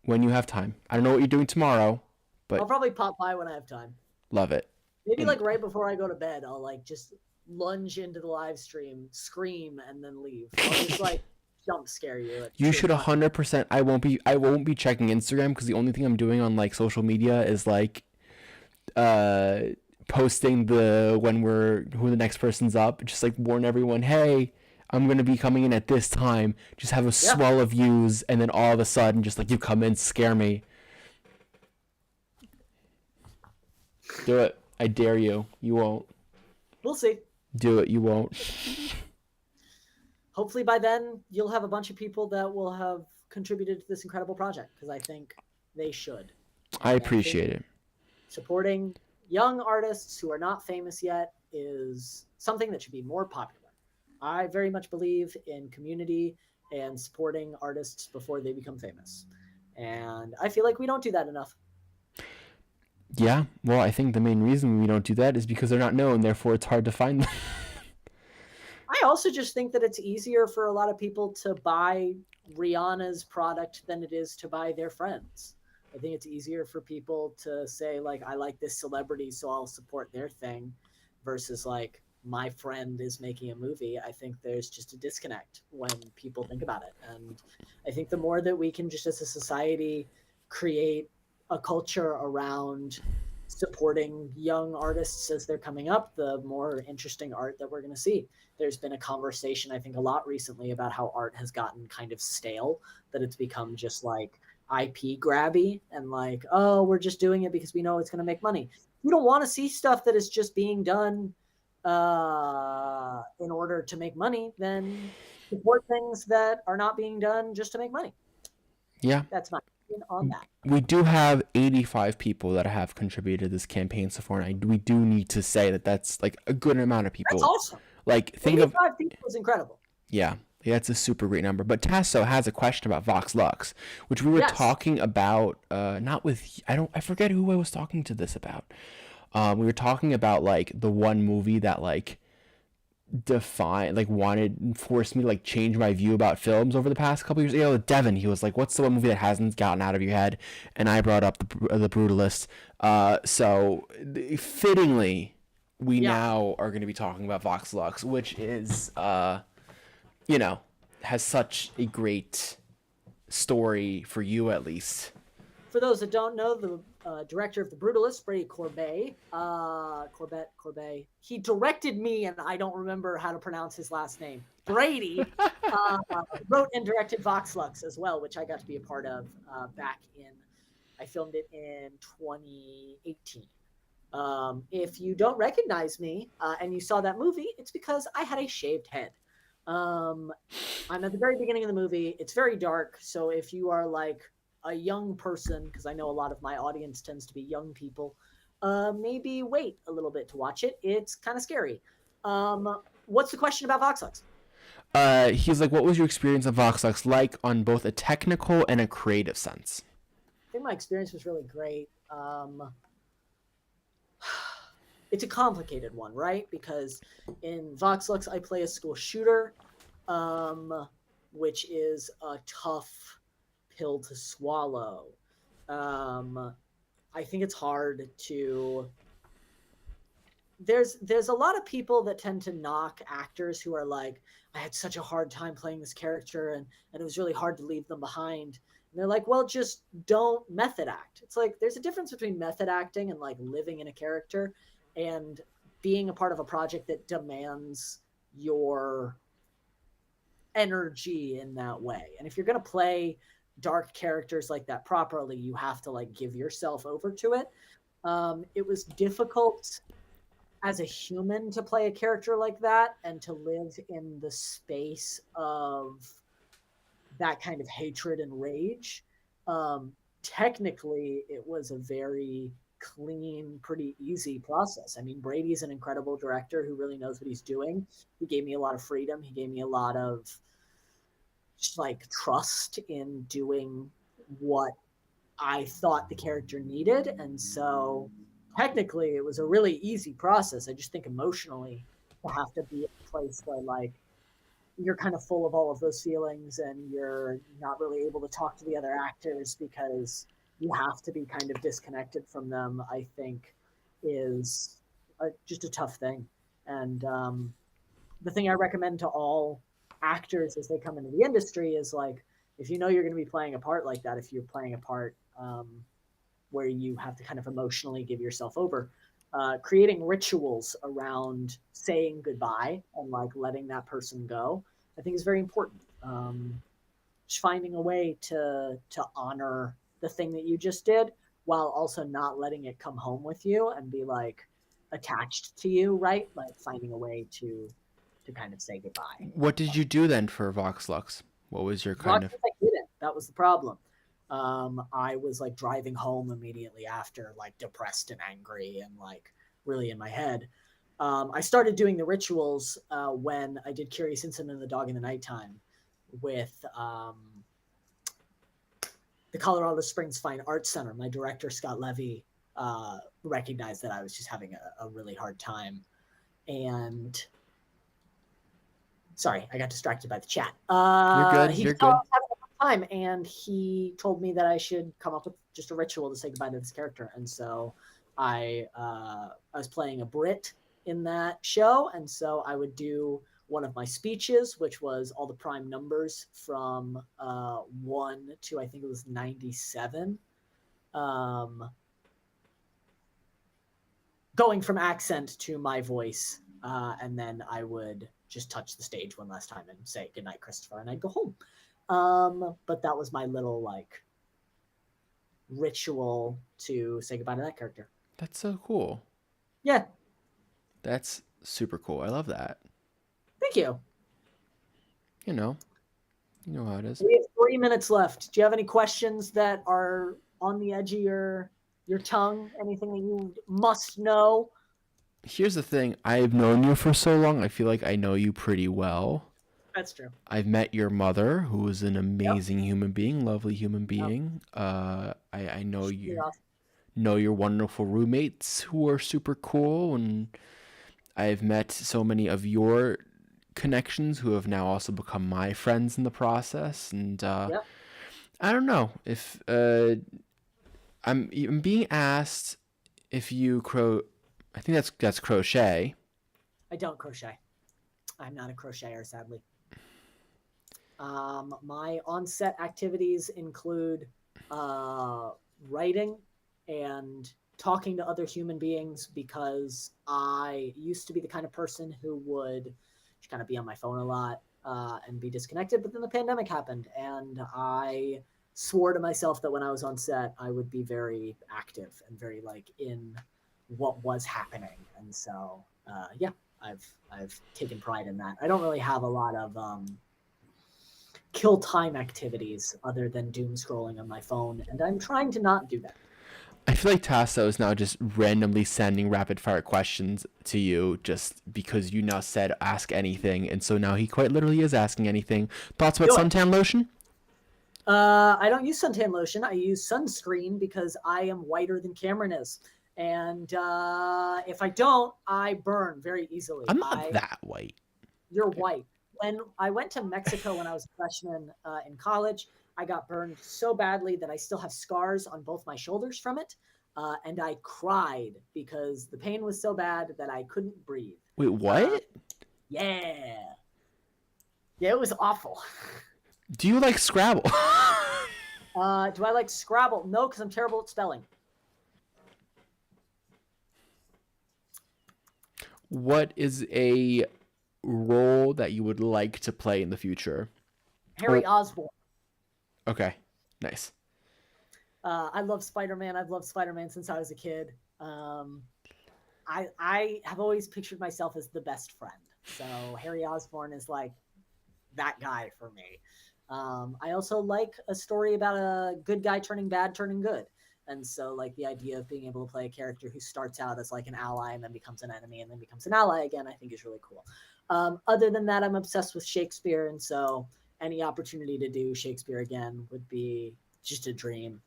when you have time. I don't know what you're doing tomorrow, but I'll probably pop by when I have time. love it. Maybe like right before I go to bed, I'll like just lunge into the live stream, scream, and then leave. I'll just like jump scare you. You should 100%. I won't be checking Instagram because the only thing I'm doing on like social media is like posting who the next person's up, just like warn everyone, hey, I'm gonna be coming in at this time, just have a swell of views, and then all of a sudden just like you come in, scare me. Do it. I dare you. You won't. We'll see. Do it. You won't. Hopefully by then you'll have a bunch of people that will have contributed to this incredible project, because I think they should. I appreciate it. Supporting young artists who are not famous yet is something that should be more popular. I very much believe in community and supporting artists before they become famous. And I feel like we don't do that enough. Yeah, well, I think the main reason we don't do that is because they're not known, therefore it's hard to find them. I also just think that it's easier for a lot of people to buy Rihanna's product than it is to buy their friends. I think it's easier for people to say like, I like this celebrity, so I'll support their thing, versus like, my friend is making a movie. I think there's just a disconnect when people think about it. And I think the more that we can just as a society create a culture around supporting young artists as they're coming up, the more interesting art that we're going to see. There's been a conversation, I think, a lot recently about how art has gotten kind of stale, that it's become just like IP grabby and like, oh, we're just doing it because we know it's going to make money. You don't want to see stuff that is just being done in order to make money, then support things that are not being done just to make money. Yeah. That's my opinion on that. We do have 85 people that have contributed to this campaign so far, and we do need to say that that's like a good amount of That's people. awesome. Like, think of, 85 people is incredible. yeah, that's a super great number. But Tasso has a question about Vox Lux, which we were Yes. talking about, not with, I forget who I was talking to this about. We were talking about like the one movie that like forced me to like change my view about films over the past couple years. You know, Devin, he was like, "What's the one movie that hasn't gotten out of your head?" And I brought up the Brutalist. So fittingly, we Yeah. now are going to be talking about Vox Lux, which is, you know, has such a great story for you at least. For those that don't know, the director of The Brutalist, Brady Corbet, he directed me, and I don't remember how to pronounce his last name. Brady uh, wrote and directed Vox Lux as well, which I got to be a part of back in, I filmed it in 2018. If you don't recognize me and you saw that movie, it's because I had a shaved head. Um, I'm at the very beginning of the movie. It's very dark. So if you are like a young person, because I know a lot of my audience tends to be young people, maybe wait a little bit to watch it. It's kind of scary. What's the question about Vox Lux? He's like, "What was your experience of Vox Lux like on both a technical and a creative sense?" I think my experience was really great. It's a complicated one, right? Because in Vox Lux, I play a school shooter, which is a tough pill to swallow. Um, I think it's hard to. There's a lot of people that tend to knock actors who are like, I had such a hard time playing this character, and it was really hard to leave them behind. And they're like, well, just don't method act. It's like there's a difference between method acting and like living in a character and being a part of a project that demands your energy in that way. And if you're going to play dark characters like that properly, you have to like give yourself over to it. It was difficult as a human to play a character like that and to live in the space of that kind of hatred and rage. Technically, it was a very clean, pretty easy process. I mean, Brady's an incredible director who really knows what he's doing. He gave me a lot of freedom. He gave me a lot of like trust in doing what I thought the character needed. And so technically it was a really easy process. I just think emotionally to have to be in a place where like you're kind of full of all of those feelings and you're not really able to talk to the other actors because you have to be kind of disconnected from them, I think is just a tough thing. And the thing I recommend to all actors as they come into the industry is like, if you know you're going to be playing a part like that, if you're playing a part where you have to kind of emotionally give yourself over, creating rituals around saying goodbye and like letting that person go, I think is very important. Just finding a way to honor the thing that you just did while also not letting it come home with you and be like attached to you, right? Like finding a way to kind of say goodbye. What did you do then for Vox Lux? What was your kind of? Rockets, I didn't. That was the problem. I was like driving home immediately after, like depressed and angry and like really in my head. I started doing the rituals when I did Curious Incident of the Dog in the Nighttime with the Colorado Springs Fine Arts Center. My director, Scott Levy, recognized that I was just having a really hard time. And sorry, I got distracted by the chat. You're good. He You're saw I good. was having a hard time, and he told me that I should come up with just a ritual to say goodbye to this character. And so I was playing a Brit in that show, and so I would do one of my speeches, which was all the prime numbers from 1 to I think it was 97. Going from accent to my voice, and then I would just touch the stage one last time and say goodnight, Christopher, and I'd go home. But that was my little like ritual to say goodbye to that character. That's so cool. Yeah. That's super cool. I love that. Thank you. You know how it is. We have 3 minutes left. Do you have any questions that are on the edge of your tongue? Anything that you must know? Here's the thing. I've known you for so long. I feel like I know you pretty well. That's true. I've met your mother, who is an amazing Yep. human being, lovely human being. I know She's you awesome. know your wonderful roommates who are super cool, and I've met so many of your connections who have now also become my friends in the process. And Yep. I don't know if I'm being asked if you I think that's crochet. I don't crochet. I'm not a crocheter, sadly. My on-set activities include writing and talking to other human beings, because I used to be the kind of person who would just kind of be on my phone a lot and be disconnected. But then the pandemic happened, and I swore to myself that when I was on set, I would be very active and very like in what was happening. And so, yeah, I've taken pride in that. I don't really have a lot of kill time activities other than doom scrolling on my phone, and I'm trying to not do that. I feel like Tasso is now just randomly sending rapid fire questions to you just because you now said ask anything, and so now he quite literally is asking anything. Thoughts about suntan lotion? I don't use suntan lotion. I use sunscreen because I am whiter than Cameron is. And if I don't, I burn very easily. I'm not that white. You're white. When I went to Mexico when I was a freshman in college, I got burned so badly that I still have scars on both my shoulders from it. And I cried because the pain was so bad that I couldn't breathe. Wait, what? Yeah. Yeah, it was awful. Do you like Scrabble? Do I like Scrabble? No, because I'm terrible at spelling. What is a role that you would like to play in the future? Harry Osborn. Okay, nice. I love Spider-Man. I've loved Spider-Man since I was a kid. I have always pictured myself as the best friend. So Harry Osborn is like that guy for me. I also like a story about a good guy turning bad, turning good. And so like the idea of being able to play a character who starts out as like an ally and then becomes an enemy and then becomes an ally again, I think is really cool. Other than that, I'm obsessed with Shakespeare. And so any opportunity to do Shakespeare again would be just a dream.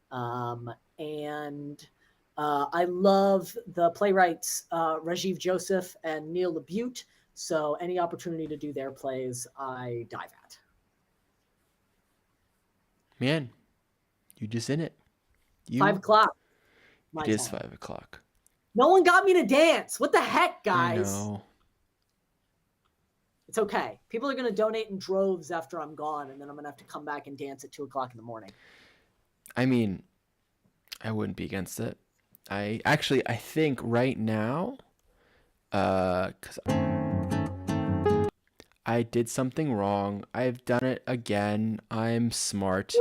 And I love the playwrights Rajiv Joseph and Neil LaBute. So any opportunity to do their plays, I dive at. Man, you just in it. 5 o'clock. It is 5 o'clock. No one got me to dance. What the heck, guys? I know. It's okay. People are going to donate in droves after I'm gone, and then I'm going to have to come back and dance at 2 o'clock in the morning. I mean, I wouldn't be against it. I think right now, because I did something wrong. I've done it again. I'm smart.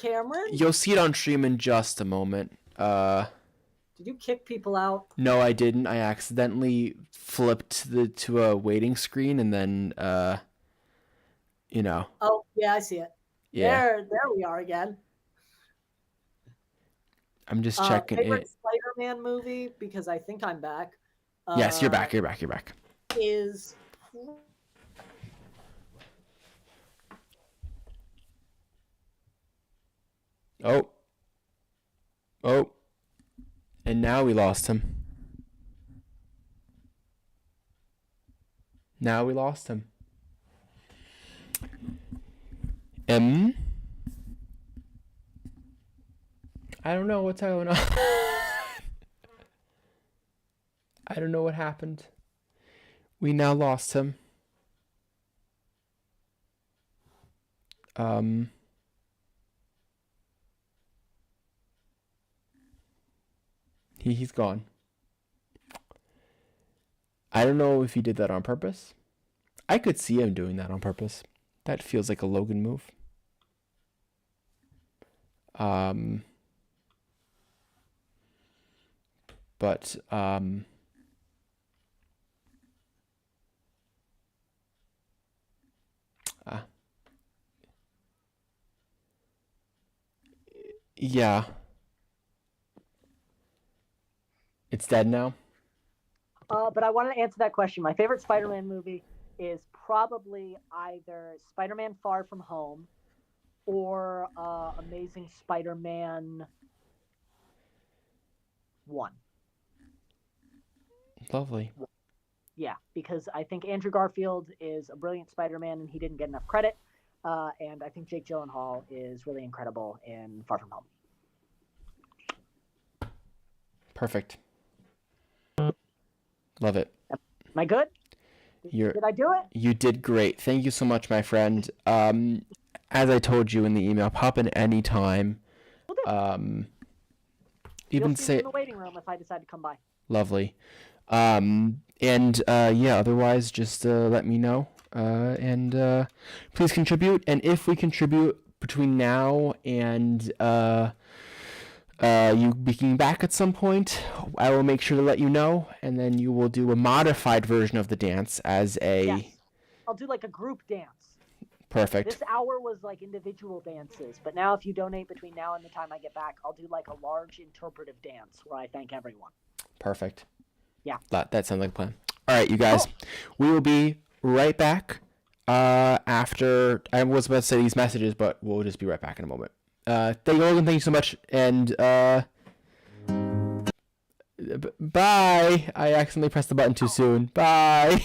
Cameron? You'll see it on stream in just a moment. Did you kick people out? No, I didn't. I accidentally flipped to a waiting screen and then, you know. Oh, yeah, I see it. Yeah. There we are again. I'm just checking favorite it. Spider-Man movie, because I think I'm back. Yes, you're back. Is Oh. And now we lost him. M. I don't know what's going on. I don't know what happened. We now lost him. He's gone. I don't know if he did that on purpose. I could see him doing that on purpose. That feels like a Logan move. But yeah. It's dead now. But I want to answer that question. My favorite Spider-Man movie is probably either Spider-Man Far From Home or Amazing Spider-Man 1. Lovely. Yeah, because I think Andrew Garfield is a brilliant Spider-Man and he didn't get enough credit. And I think Jake Gyllenhaal is really incredible in Far From Home. Perfect. Love it. Am I good? Did I do it? You did great. Thank you so much, my friend. As I told you in the email, pop in any time. You'll see me in the waiting room if I decide to come by. Lovely. Yeah, otherwise just let me know. And please contribute. And if we contribute between now and you being back at some point, I will make sure to let you know, and then you will do a modified version of the dance as a... Yes. I'll do like a group dance. Perfect. This hour was like individual dances, but now if you donate between now and the time I get back, I'll do like a large interpretive dance where I thank everyone. Perfect. Yeah. That sounds like a plan. All right, you guys. We will be right back after... I was about to say these messages, but we'll just be right back in a moment. Thank you, Logan. Thank you so much. And bye. I accidentally pressed the button too soon. Bye.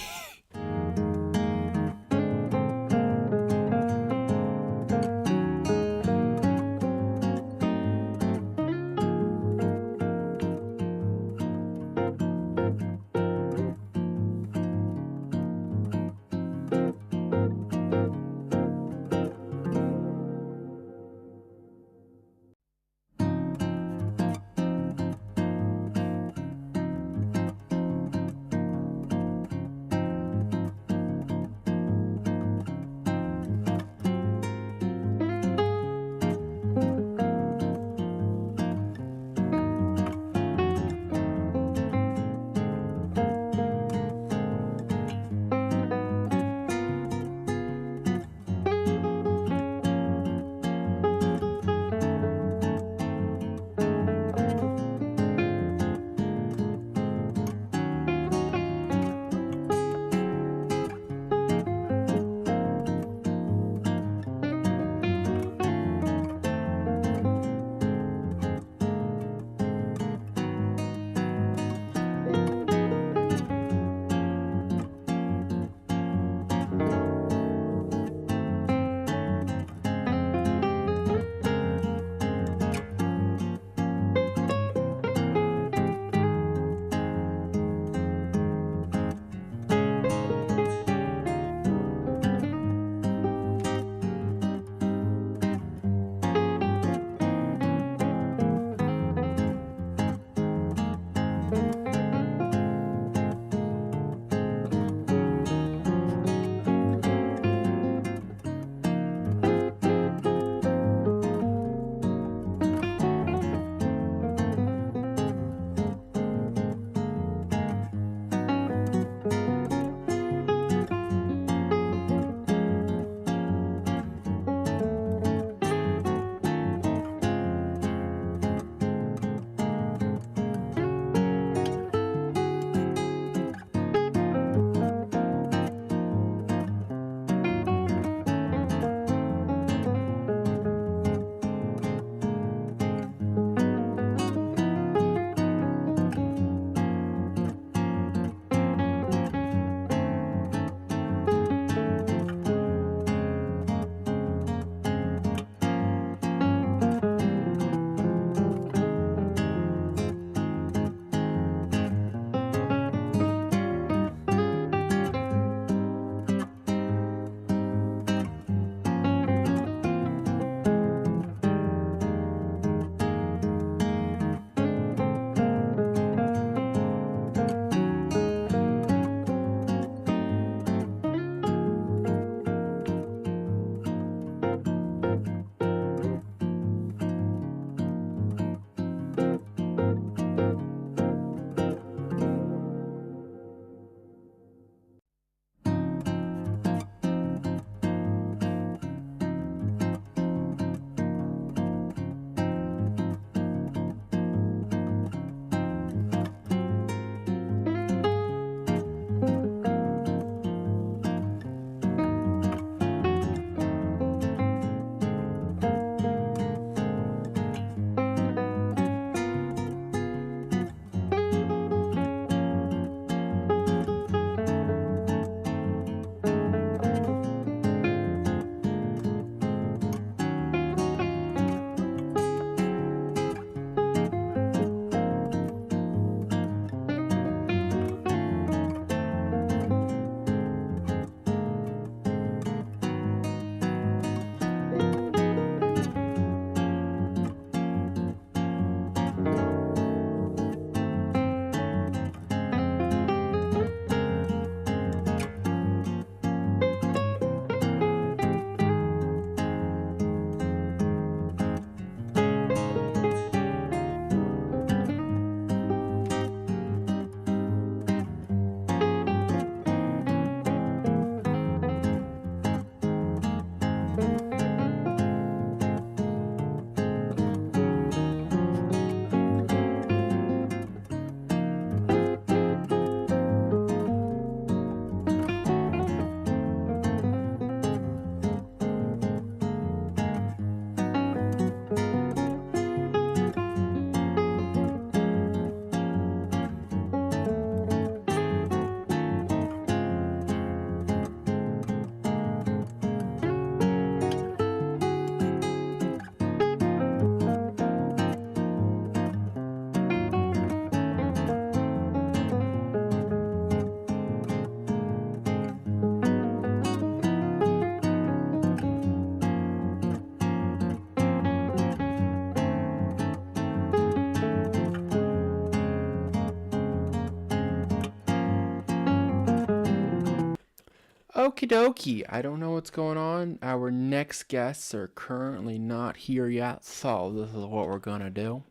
Okie dokie. I don't know what's going on. Our next guests are currently not here yet, so this is what we're gonna do.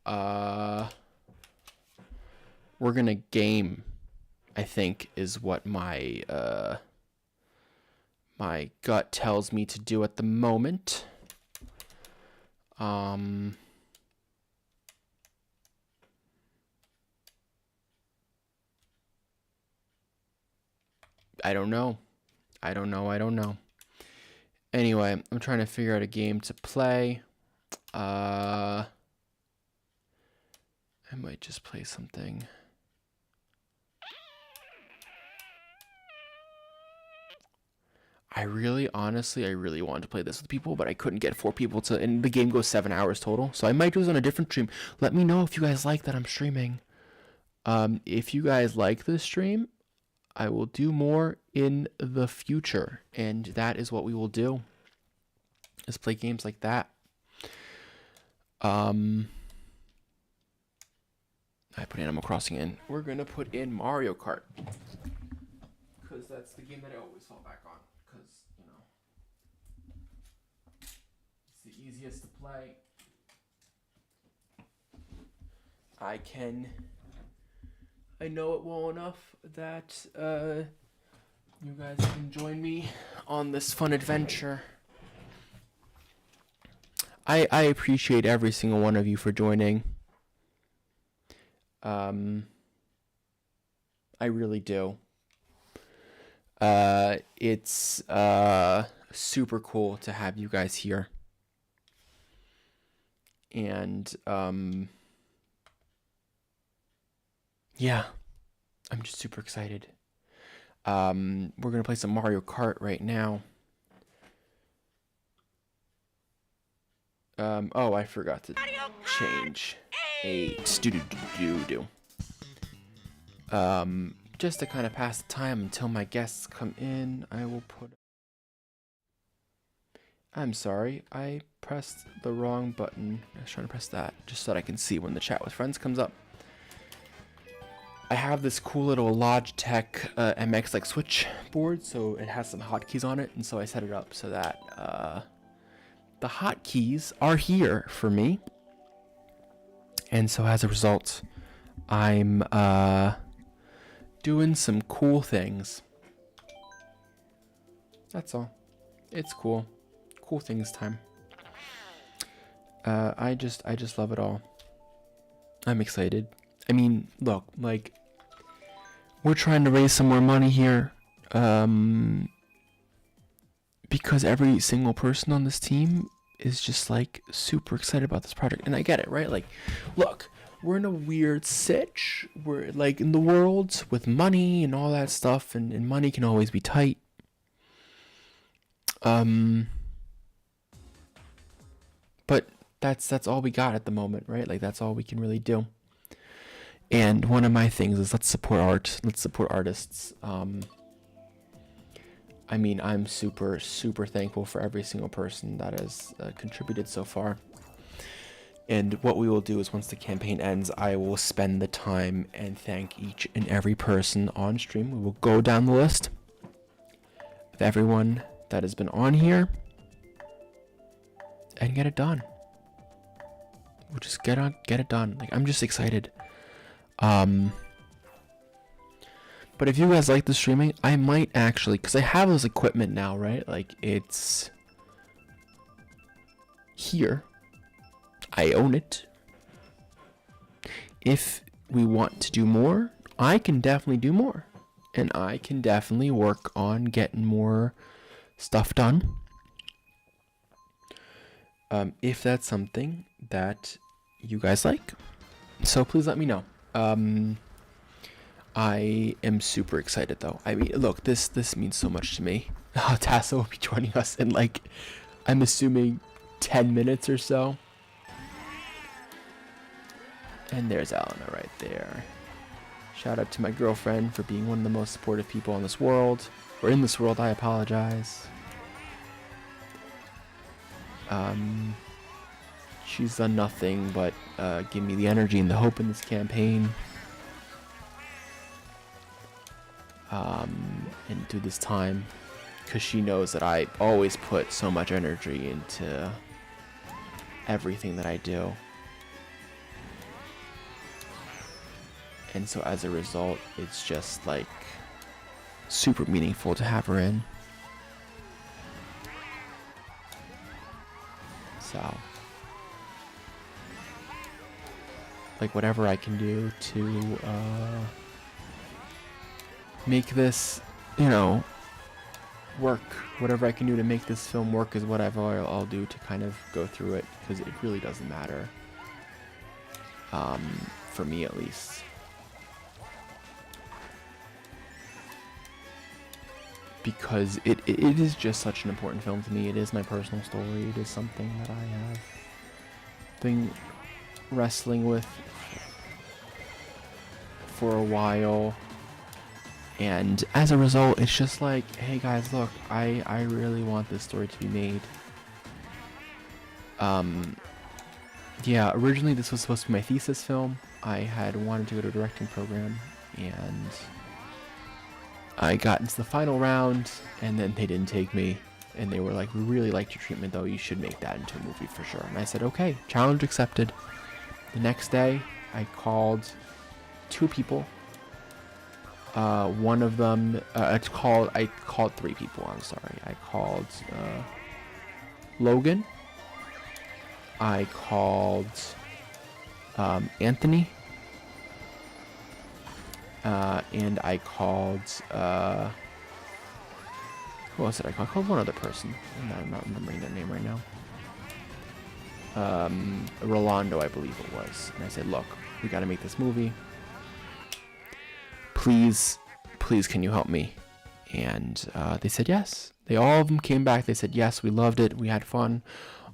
We're gonna game, I think, is what my my gut tells me to do at the moment. I don't know. I don't know. Anyway, I'm trying to figure out a game to play. I might just play something. I really wanted to play this with people, but I couldn't get 4 people to, and the game goes 7 hours total. So I might do this on a different stream. Let me know if you guys like that I'm streaming. If you guys like this stream, I will do more in the future, and that is what we will do. Is play games like that. I put Animal Crossing in. We're gonna put in Mario Kart, because that's the game that I always fall back on. Because, you know, it's the easiest to play. I know it well enough that you guys can join me on this fun adventure. I appreciate every single one of you for joining. I really do. It's super cool to have you guys here. And yeah, I'm just super excited. We're gonna play some Mario Kart right now. Oh, I forgot to change 8. Just to kind of pass the time until my guests come in, I will put... I'm sorry, I pressed the wrong button. I was trying to press that just so that I can see when the chat with friends comes up. I have this cool little Logitech MX like switchboard, so it has some hotkeys on it, and so I set it up so that the hotkeys are here for me. And so as a result, I'm doing some cool things. That's all. It's cool. Cool things time. I just love it all. I'm excited. I mean, look, like, we're trying to raise some more money here, because every single person on this team is just, like, super excited about this project. And I get it, right? Like, look, we're in a weird sitch. We're, like, in the world with money and all that stuff, and money can always be tight. But that's all we got at the moment, right? Like, that's all we can really do. And one of my things is let's support art. Let's support artists. I mean, I'm super, super thankful for every single person that has contributed so far. And what we will do is once the campaign ends, I will spend the time and thank each and every person on stream. We will go down the list of everyone that has been on here and get it done. We'll just get it done. Like, I'm just excited. But if you guys like the streaming, I might actually, because I have this equipment now, right? Like, it's here. I own it. If we want to do more, I can definitely do more. And I can definitely work on getting more stuff done. If that's something that you guys like. So please let me know. I am super excited though. I mean, look, this means so much to me. Tassa will be joining us in, like, I'm assuming 10 minutes or so. And there's Alana right there. Shout out to my girlfriend for being one of the most supportive people in this world. Or in this world, I apologize. She's done nothing but give me the energy and the hope in this campaign. and through this time, because she knows that I always put so much energy into everything that I do. And so as a result, it's just like super meaningful to have her in. So, like, whatever I can do to make this, you know, work. Whatever I can do to make this film work is whatever I'll do to kind of go through it, because it really doesn't matter. For me at least. Because it is just such an important film to me. It is my personal story. It is something that I have been wrestling with for a while. And as a result, it's just like, hey guys, look, I really want this story to be made. Yeah, originally this was supposed to be my thesis film. I had wanted to go to a directing program, and I got into the final round, and then they didn't take me, and they were like, we really liked your treatment though, you should make that into a movie for sure. And I said, okay, challenge accepted. The next day, I called 2 people. One of them, I called 3 people, I'm sorry. I called Logan. I called Anthony. And I called, who else did I call? I called one other person. I'm not remembering their name right now. Rolando, I believe it was. And I said, look, we got to make this movie. Please, can you help me? And they said yes. All of them came back. They said, yes, we loved it. We had fun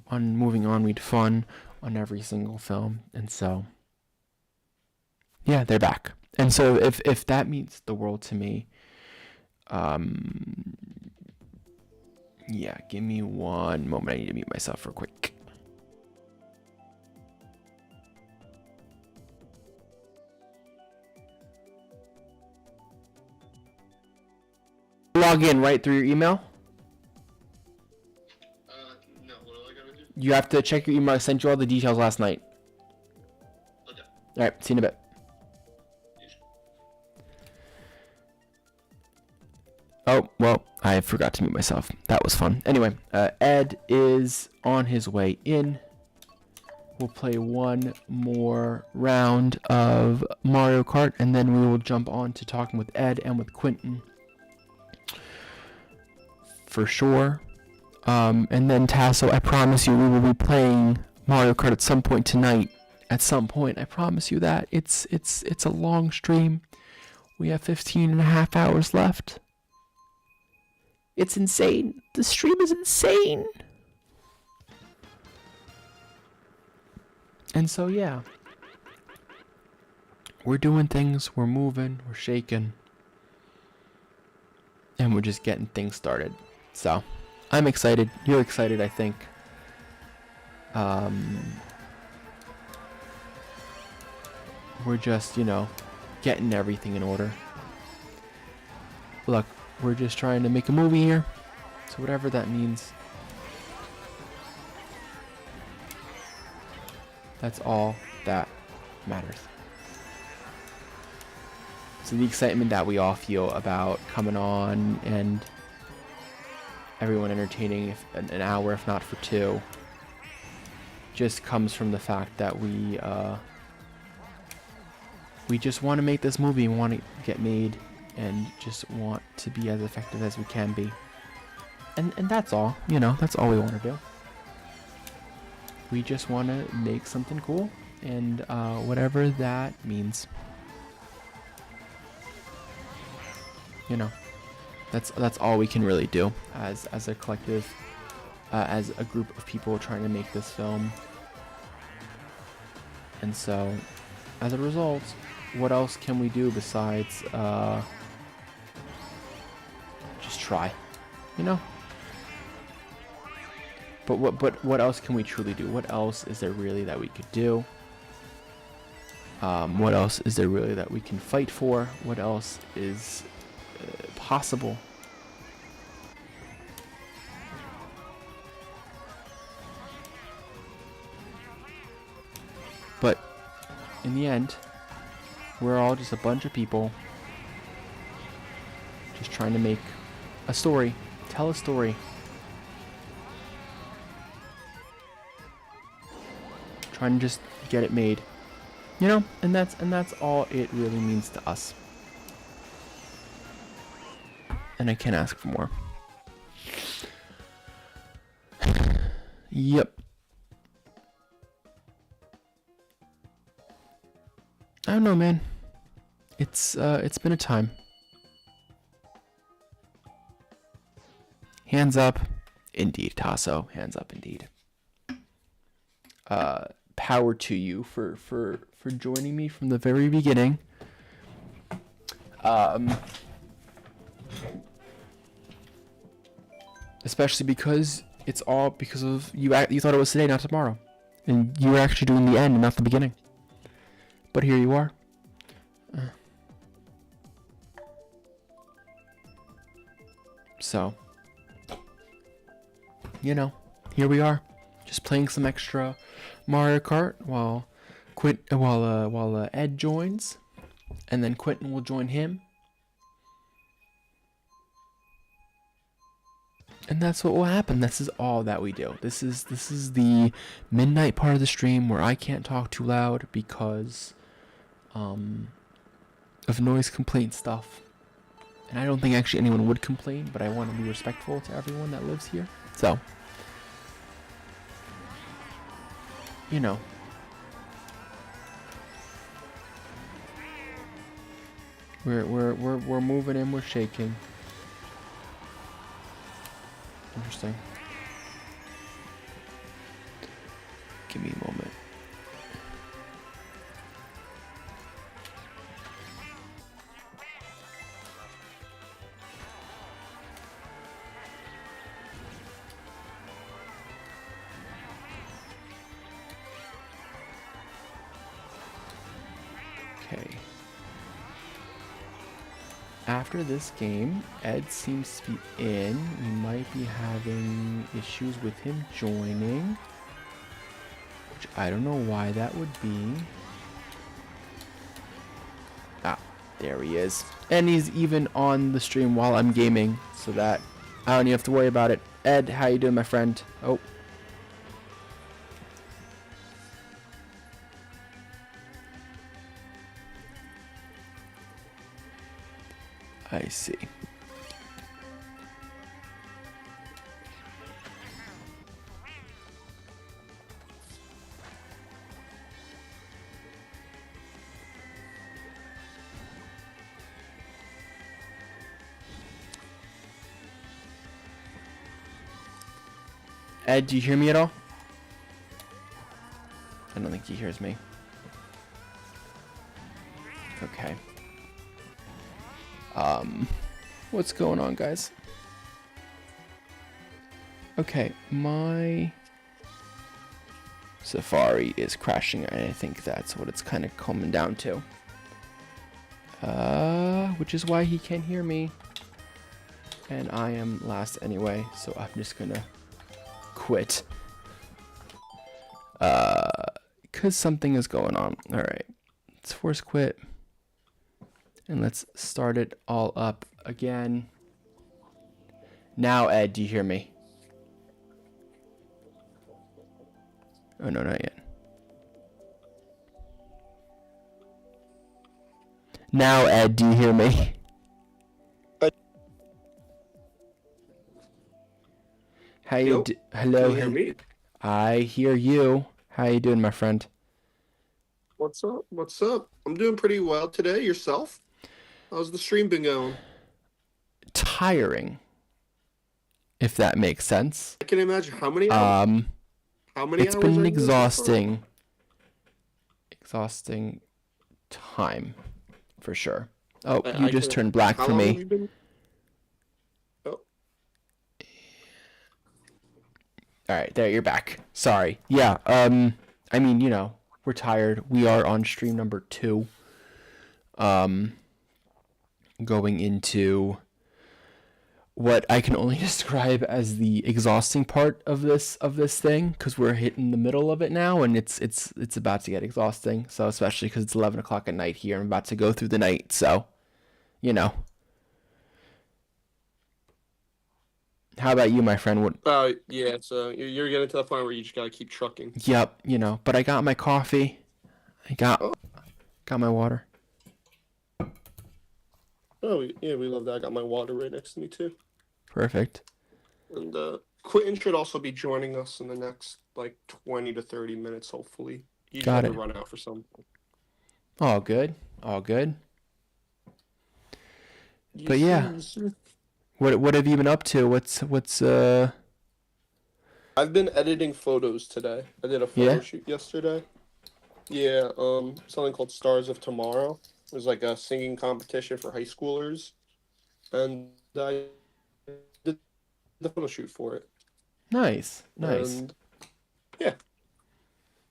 on moving on. We had fun on every single film. And so, yeah, they're back. And so if that means the world to me, yeah, give me one moment. I need to mute myself real quick. Log in right through your email. No, what do I gotta do? You have to check your email. I sent you all the details last night. Okay. All right, see you in a bit. Oh, well, I forgot to mute myself. That was fun. Anyway, Ed is on his way in. We'll play one more round of Mario Kart, and then we will jump on to talking with Ed and with Quentin. For sure. And then Tasso, I promise you we will be playing Mario Kart at some point tonight. At some point, I promise you that. It's a long stream. We have 15.5 hours left. It's insane. The stream is insane. And so, yeah. We're doing things. We're moving. We're shaking. And we're just getting things started. So, I'm excited. You're excited, I think. We're just, getting everything in order. Look, we're just trying to make a movie here. So whatever that means. That's all that matters. So the excitement that we all feel about coming on and everyone entertaining an hour, if not for 2, just comes from the fact that we just want to make this movie and want to get made and just want to be as effective as we can be. And that's all, that's all we want to do. We just want to make something cool, and whatever that means. That's all we can really do as a collective, as a group of people trying to make this film. And so, as a result, what else can we do besides just try, But what else can we truly do? What else is there really that we could do? What else is there really that we can fight for? What else is possible. But in the end, we're all just a bunch of people just trying to make a story, tell a story. Trying to just get it made. You know, and that's all it really means to us. And I can't ask for more. Yep. I don't know, man. It's been a time. Hands up. Indeed, Tasso. Hands up indeed. Power to you for joining me from the very beginning. Especially because it's all because of you. You thought it was today, not tomorrow, and you were actually doing the end, and not the beginning. But here you are. So, you know, here we are, just playing some extra Mario Kart while Ed joins, and then Quentin will join him. And that's what will happen. This is all that we do. This is the midnight part of the stream where I can't talk too loud because of noise complaint stuff. And I don't think actually anyone would complain, but I want to be respectful to everyone that lives here. So, you know. We're moving and we're shaking. Interesting. Give me a moment. Okay. After this game, Ed seems to be in. We might be having issues with him joining, which I don't know why that would be. Ah, there he is. And he's even on the stream while I'm gaming, so that I don't even have to worry about it. Ed, how you doing, my friend? Oh. I see. Ed, do you hear me at all? I don't think he hears me. Okay. What's going on, guys? Okay, my Safari is crashing, and I think that's what it's kind of coming down to. Which is why he can't hear me. And I am last anyway, so I'm just gonna quit. Cause something is going on. Alright. Let's force quit. And let's start it all up again. Now, Ed, do you hear me? Oh, no, not yet. Now, Ed, do you hear me? How you hello? Can you hear me? I hear you. How you doing, my friend? What's up? What's up? I'm doing pretty well today. Yourself? How's the stream been going? Tiring, if that makes sense. I can imagine. How many hours? How many it's hours? Been are an you exhausting time, for sure. Oh, you just turned black How for long me. have you been? Oh, All right, there, you're back. Sorry. Yeah, I mean, you know, we're tired. We are on stream number 2. going into what I can only describe as the exhausting part of this thing, because we're hitting the middle of it now, and it's about to get exhausting. So especially because it's 11 o'clock at night here, I'm about to go through the night. So, you know. How about you, my friend? What? Yeah. So you're getting to the point where you just gotta keep trucking. Yep, you know. But I got my coffee. I got my water. Oh yeah, we love that. I got my water right next to me too. Perfect. And Quentin should also be joining us in the next like 20 to 30 minutes, hopefully. He Got had it. to run out for something. All good. All good. But yeah. What have you been up to? What's I've been editing photos today. I did a photo shoot yesterday. Yeah, something called Stars of Tomorrow. It was like a singing competition for high schoolers. And I did the photo shoot for it. Nice. And yeah.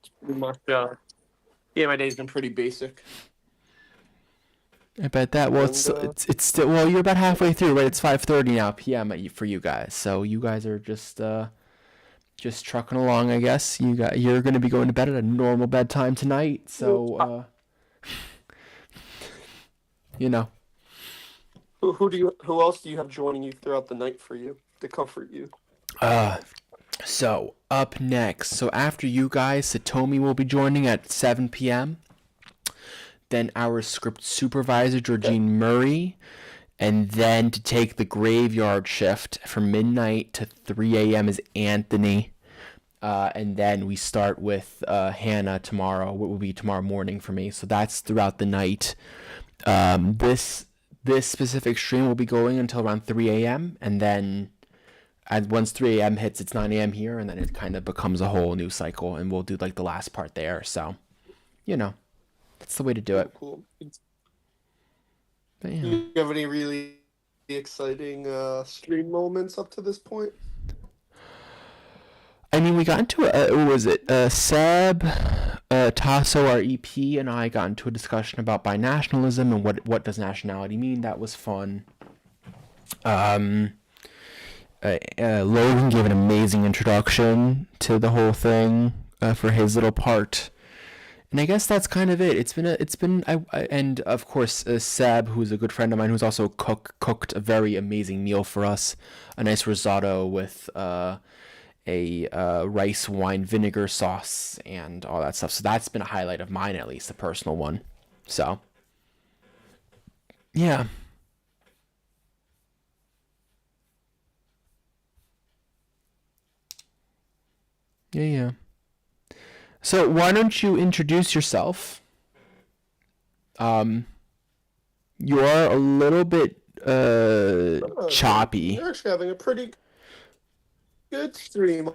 It's pretty much yeah, my day's been pretty basic. I bet that. Well, And, it's still, well, you're about halfway through, right? It's 5:30 now p.m. For you guys. So you guys are just trucking along, I guess. You're going to be going to bed at a normal bedtime tonight. So you know. Who else do you have joining you throughout the night for you to comfort you? So up next. So after you guys, Satomi will be joining at 7 p.m. Then our script supervisor, Georgine Murray. And then to take the graveyard shift from midnight to 3 a.m. is Anthony. And then we start with Hannah tomorrow. What will be tomorrow morning for me. So that's throughout the night. This specific stream will be going until around 3 a.m. And then once 3 a.m. hits, it's 9 a.m. here. And then it kind of becomes a whole new cycle. And we'll do like the last part there. So, you know, that's the way to do it. Cool. But, yeah. Do you have any really exciting stream moments up to this point? I mean, we got into what was it? Seb, Tasso, our EP, and I got into a discussion about binationalism and what does nationality mean. That was fun. Logan gave an amazing introduction to the whole thing for his little part. And I guess that's kind of it. And of course, Seb, who's a good friend of mine, who's also cooked a very amazing meal for us, a nice risotto with a rice wine vinegar sauce and all that stuff. So that's been a highlight of mine, at least a personal one. So, yeah. Yeah. So why don't you introduce yourself? You are a little bit choppy. You're actually having a pretty good stream,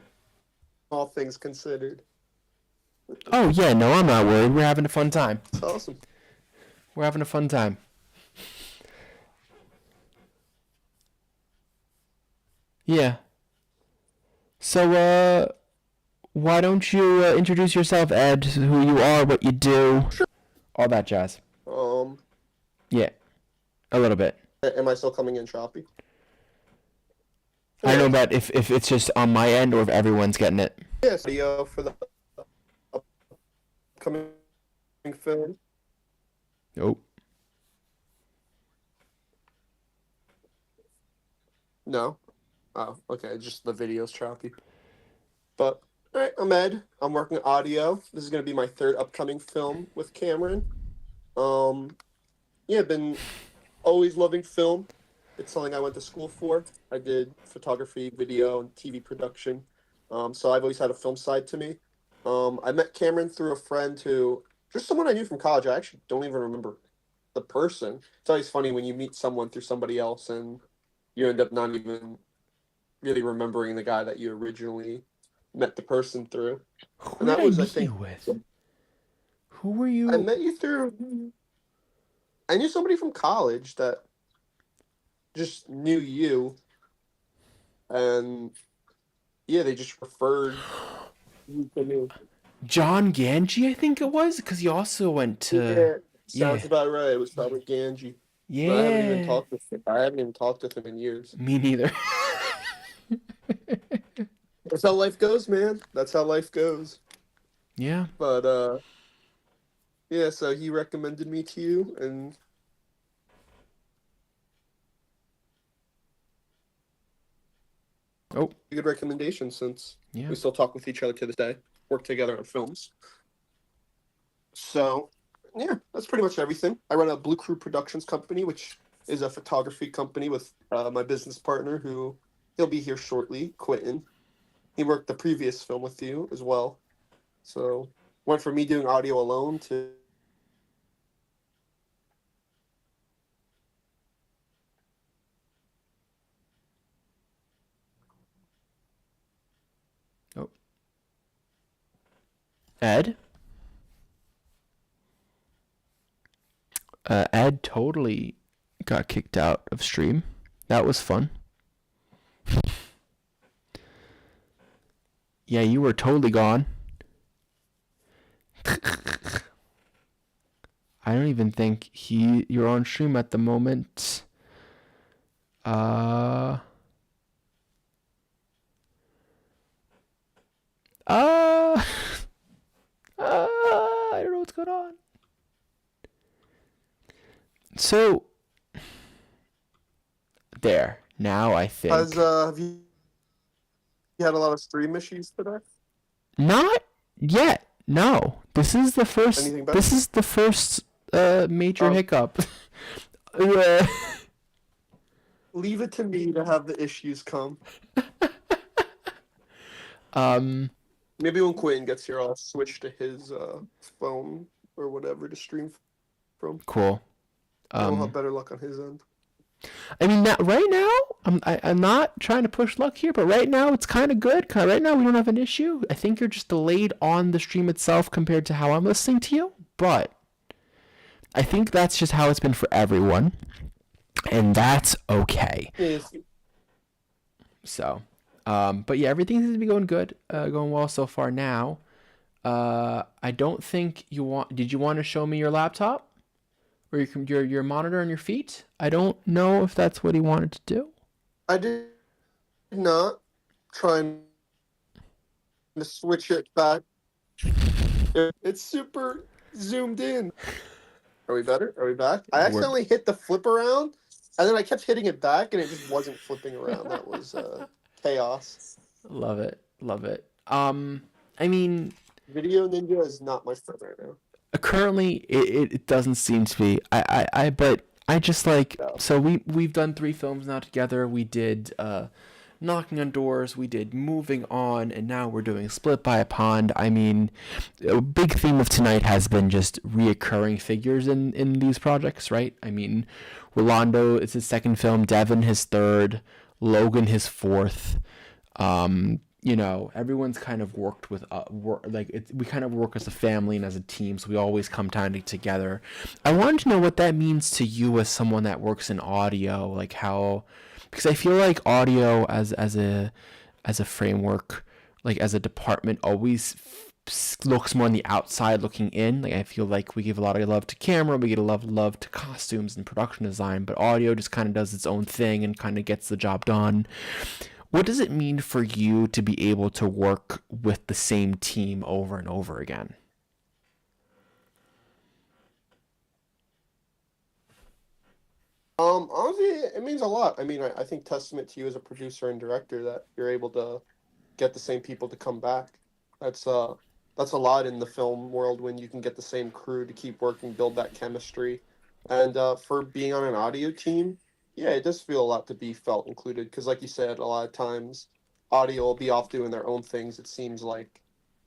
all things considered. Oh yeah, no, I'm not worried. We're having a fun time. It's awesome. We're having a fun time. Yeah. So why don't you introduce yourself, Ed, who you are, what you do, all that jazz. Yeah, a little bit. Am I still coming in choppy? I don't know about if it's just on my end or if everyone's getting it. Yes, video for the upcoming film. Nope. No? Oh, okay, just the video's choppy. But, alright, I'm Ed. I'm working audio. This is going to be my third upcoming film with Cameron. Yeah, been always loving film. It's something I went to school for. I did photography, video, and TV production. So I've always had a film side to me. I met Cameron through a friend who, just someone I knew from college. I actually don't even remember the person. It's always funny when you meet someone through somebody else and you end up not even really remembering the guy that you originally met the person through. Who And did that was, I I meet think, you with? Who were you? I met you through. I knew somebody from college that just knew you, and yeah, they just referred you to me. John Ganji, I think it was, because he also went to. Sounds yeah. about right. It was probably Ganji. Yeah. I haven't even talked with him. I haven't even talked with him in years. Me neither. That's how life goes, man. That's how life goes. Yeah. But yeah. So he recommended me to you, and Oh. a good recommendation since Yeah. we still talk with each other to this day, work together on films. So, yeah, that's pretty much everything. I run a Blue Crew Productions company, which is a photography company with my business partner, who he'll be here shortly, Quentin. He worked the previous film with you as well. So, went from me doing audio alone to Oh. Ed? Ed totally got kicked out of stream. That was fun. Yeah, you were totally gone. I don't even think you're on stream at the moment. Uh uh, I don't know what's going on. So there. Now I think have you had a lot of stream issues today? not yet. No. This is the first Anything better? major hiccup. Uh, Leave it to me to have the issues come. Maybe when Quentin gets here, I'll switch to his phone or whatever to stream from. Cool. He'll have better luck on his end. I mean, right now, I'm not trying to push luck here, but right now it's kind of good. Right now we don't have an issue. I think you're just delayed on the stream itself compared to how I'm listening to you, but I think that's just how it's been for everyone, and that's okay. Yes. So, but yeah, everything seems to be going good, going well so far now. I don't think did you want to show me your laptop? Or your monitor on your feet? I don't know if that's what he wanted to do. I did not trying to switch it back. It's super zoomed in. Are we better? Are we back? I accidentally hit the flip around, and then I kept hitting it back, and it just wasn't flipping around. That was chaos. Love it. Love it. I mean, Video Ninja is not my friend right now. Currently, it doesn't seem to be. But I just like, so we've done 3 films now together. We did Knocking on Doors, we did Moving On, and now we're doing Split by a Pond. I mean, a big theme of tonight has been just reoccurring figures in these projects, right? I mean, Rolando, it's his 2nd film, Devin his 3rd, Logan his 4th. You know, everyone's kind of worked with we kind of work as a family and as a team, so we always come together. I wanted to know what that means to you as someone that works in audio, like how, because I feel like audio as a framework, like as a department, always looks more on the outside looking in. Like I feel like we give a lot of love to camera, we give a lot of love to costumes and production design, but audio just kind of does its own thing and kind of gets the job done. What does it mean for you to be able to work with the same team over and over again? Honestly, it means a lot. I mean, I think testament to you as a producer and director that you're able to get the same people to come back. That's a lot in the film world when you can get the same crew to keep working, build that chemistry. And for being on an audio team, yeah, it does feel a lot to be felt included because, like you said, a lot of times audio will be off doing their own things. It seems like,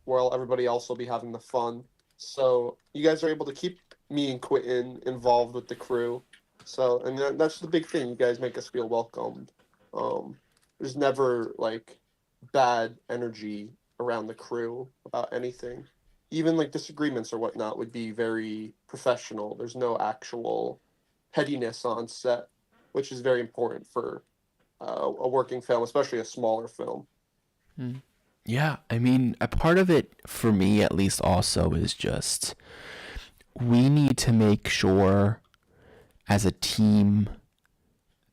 while everybody else will be having the fun. So you guys are able to keep me and Quentin involved with the crew. So, and that's the big thing. You guys make us feel welcomed. There's never like bad energy around the crew about anything. Even like disagreements or whatnot would be very professional. There's no actual pettiness on set, which is very important for a working film, especially a smaller film. Yeah, I mean, a part of it, for me at least also, is just we need to make sure as a team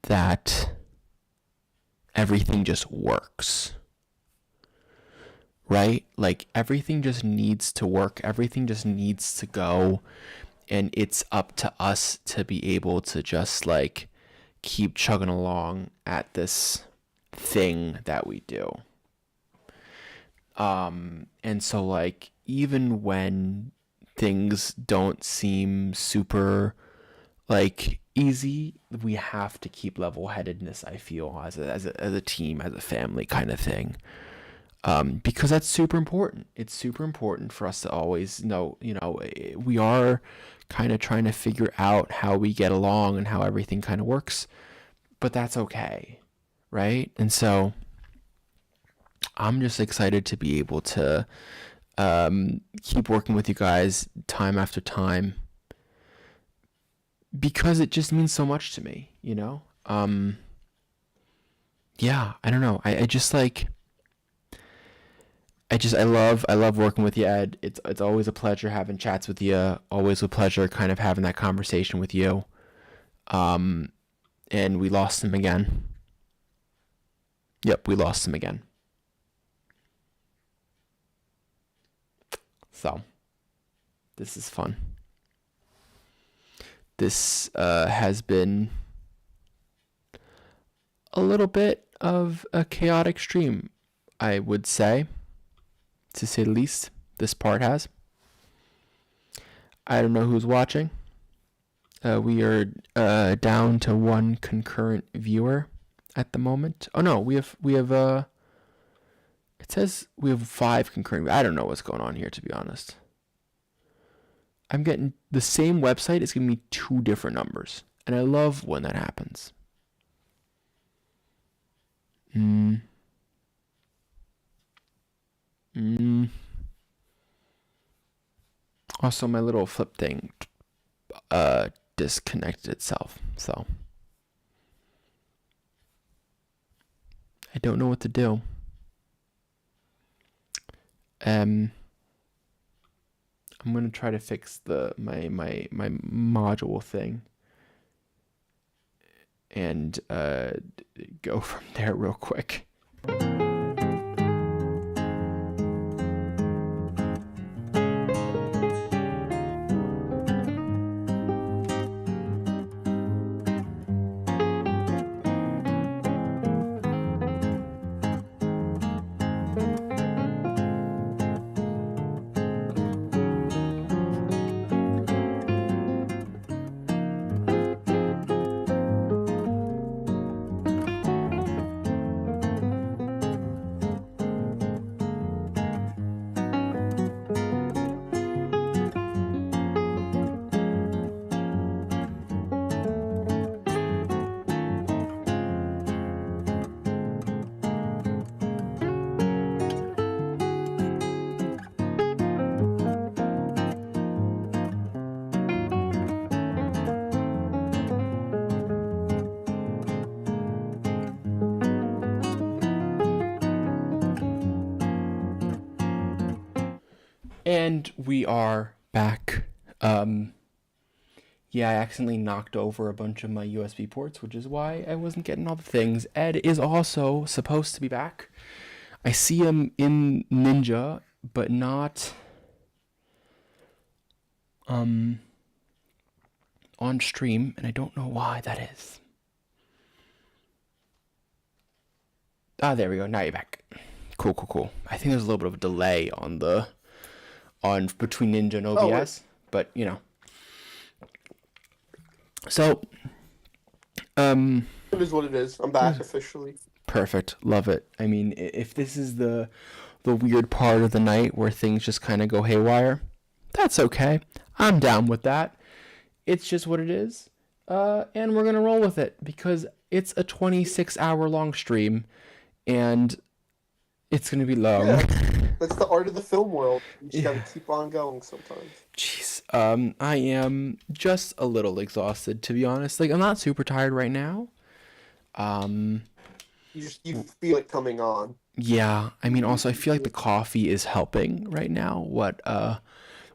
that everything just works, right? Like everything just needs to work, everything just needs to go, and it's up to us to be able to just like keep chugging along at this thing that we do. And so like even when things don't seem super like easy, we have to keep level-headedness, I feel, as a team, as a family kind of thing, because that's super important. It's super important for us to always know, we are kind of trying to figure out how we get along and how everything kind of works, but that's okay, right? And so I'm just excited to be able to keep working with you guys time after time, because it just means so much to me, yeah, I don't know. I just like, I love working with you, Ed. It's always a pleasure having chats with you. Always a pleasure kind of having that conversation with you. And we lost him again. Yep, we lost him again. So, this is fun. This has been a little bit of a chaotic stream, I would say, to say the least. This part has. I don't know who's watching. We are down to one concurrent viewer at the moment. Oh no, we have it says we have 5 concurrent. I don't know what's going on here, to be honest. I'm getting the same website is giving me 2 different numbers, and I love when that happens. Also, my little flip thing disconnected itself, so I don't know what to do. I'm gonna try to fix my module thing and go from there real quick. And we are back. Yeah, I accidentally knocked over a bunch of my USB ports, which is why I wasn't getting all the things. Ed is also supposed to be back. I see him in Ninja, but not on stream, and I don't know why that is. Ah, there we go. Now you're back. Cool. I think there's a little bit of a delay on between Ninja and OBS, but So, it is what it is. I'm back officially. Perfect. Love it. I mean, if this is the weird part of the night where things just kind of go haywire, that's okay. I'm down with that. It's just what it is. And we're going to roll with it because it's a 26-hour long stream and it's going to be long. Yeah, that's the art of the film world. You just gotta keep on going sometimes. Jeez. I am just a little exhausted, to be honest. Like, I'm not super tired right now. You feel it coming on. Yeah. I mean, also, I feel like the coffee is helping right now. What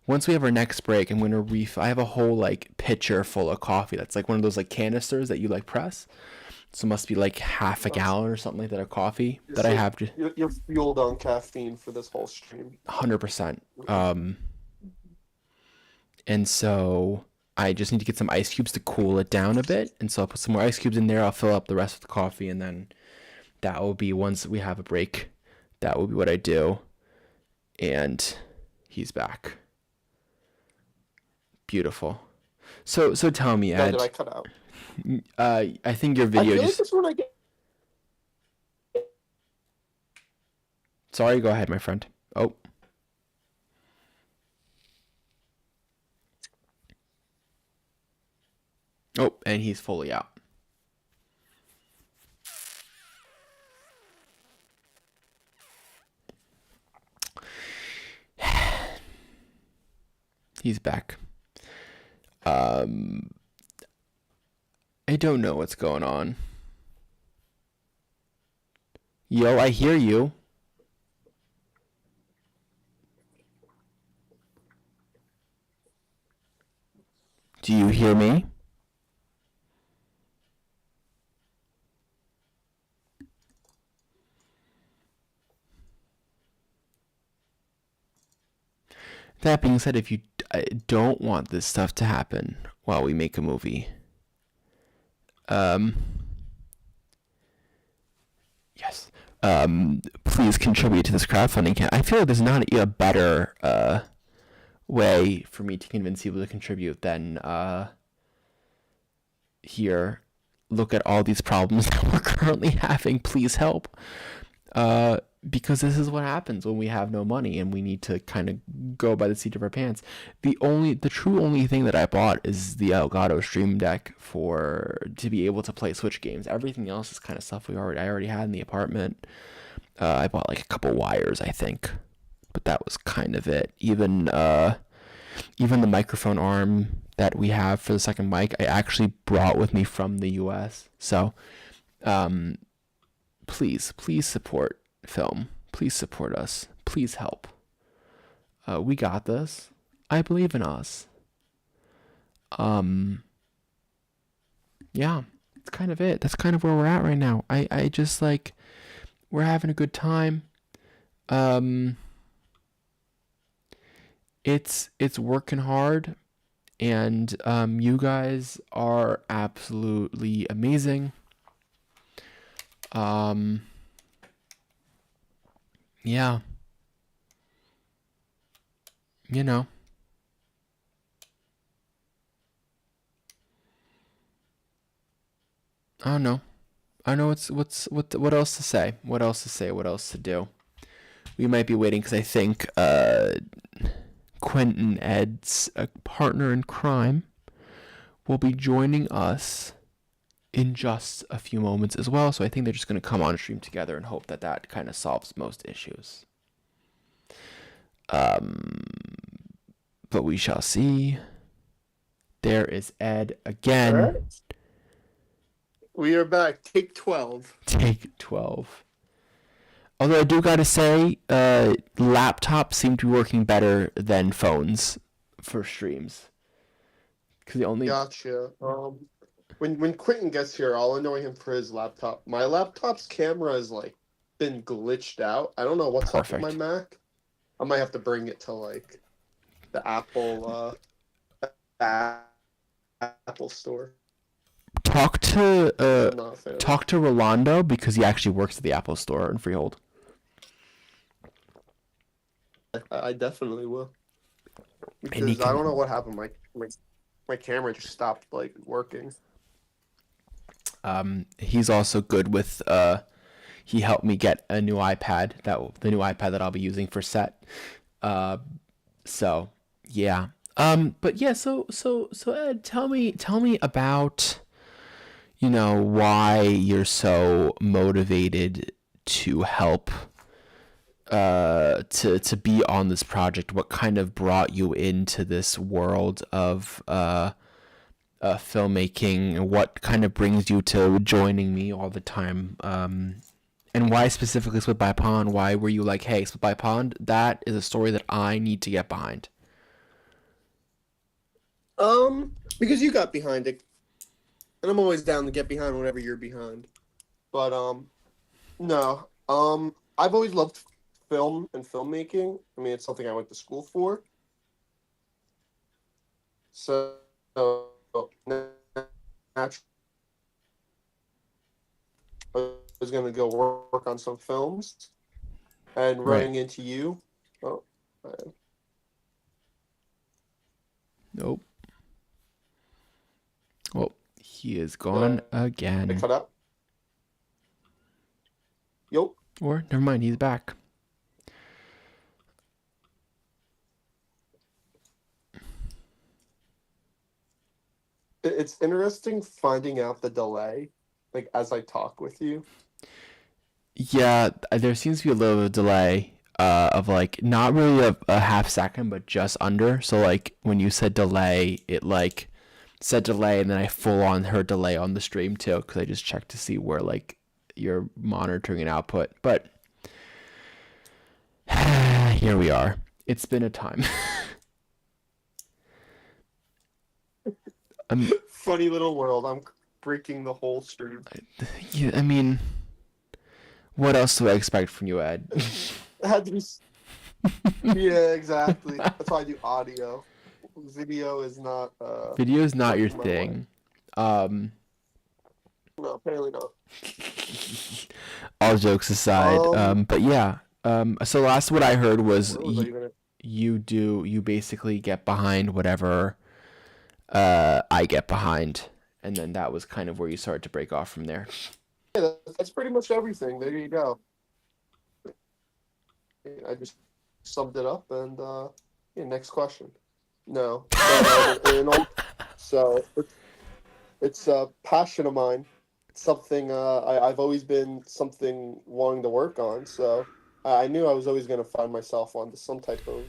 once we have our next break, I'm gonna I have a whole like pitcher full of coffee. That's like one of those like canisters that you like press. So it must be like half a gallon or something like that of coffee that I So have to you're fueled on caffeine for this whole stream. 100%. And so I just need to get some ice cubes to cool it down a bit. And so I'll put some more ice cubes in there. I'll fill up the rest of the coffee, and then that will be, once we have a break, that will be what I do. And he's back. Beautiful. So tell me, Now, Ed. did I cut out? I think your I video feel like just. this one I get. Sorry, go ahead, my friend. Oh. Oh, and he's fully out. He's back. I don't know what's going on. Yo, I hear you. Do you hear me? That being said, if you don't want this stuff to happen while we make a movie, yes, please contribute to this crowdfunding. I feel like there's not a better way for me to convince people to contribute than here. Look at all these problems that we're currently having. Please help. Because this is what happens when we have no money and we need to kind of go by the seat of our pants. The true only thing that I bought is the Elgato Stream Deck to be able to play Switch games. Everything else is kind of stuff I already had in the apartment. I bought like a couple wires, I think, but that was kind of it. Even the microphone arm that we have for the second mic, I actually brought with me from the US. So, please support film. Please support us. Please help. We got this. I believe in us. Yeah, that's kind of it. That's kind of where we're at right now. I just like, we're having a good time. It's working hard, and you guys are absolutely amazing. Yeah. You know. I don't know. I don't know what else to say. What else to say? What else to do? We might be waiting because I think Quentin, Ed's partner in crime, will be joining us in just a few moments as well. So I think they're just going to come on stream together and hope that kind of solves most issues. But we shall see. There is Ed again. All right. We are back. Take 12. Take 12. Although I do gotta say, laptops seem to be working better than phones for streams. Because the only Gotcha. When Quentin gets here, I'll annoy him for his laptop. My laptop's camera has like been glitched out. I don't know what's up with my Mac. I might have to bring it to like the Apple store. Talk to Rolando, because he actually works at the Apple store in Freehold. I definitely will. Because I don't know what happened. My camera just stopped like working. He's also good with he helped me get a new iPad, the new iPad that I'll be using for set. So yeah. But yeah, so Ed, tell me about, why you're so motivated to help to be on this project. What kind of brought you into this world of filmmaking? What kind of brings you to joining me all the time? And why specifically Split by Pond? Why were you like, hey, Split by Pond, that is a story that I need to get behind? Because you got behind it, and I'm always down to get behind whenever you're behind. But no. I've always loved film and filmmaking. I mean, it's something I went to school for. So naturally, I was going to go work on some films, and Right. running into you. Oh, Nope. Well, he is did gone I again. cut out? Yo. Or never mind, he's back. It's interesting finding out the delay, like as I talk with you. Yeah, there seems to be a little bit of delay, of like not really a half second, but just under. So like when you said delay, it like said delay, and then I full on heard delay on the stream too, because I just checked to see where like you're monitoring an output. But here we are. It's been a time. Funny little world. I'm breaking the whole stream. Yeah, I mean, what else do I expect from you, Ed? It had to be. Yeah, exactly. That's why I do audio. Video is not. Video is not your my thing. No, apparently not. All jokes aside, but yeah. So last what I heard was What was I even? you basically get behind whatever I get behind, and then that was kind of where you started to break off from there. Yeah, that's pretty much everything. There you go. I just summed it up, and yeah. Next question. No. So it's a passion of mine. It's something I've always been something wanting to work on. So I knew I was always going to find myself onto some type of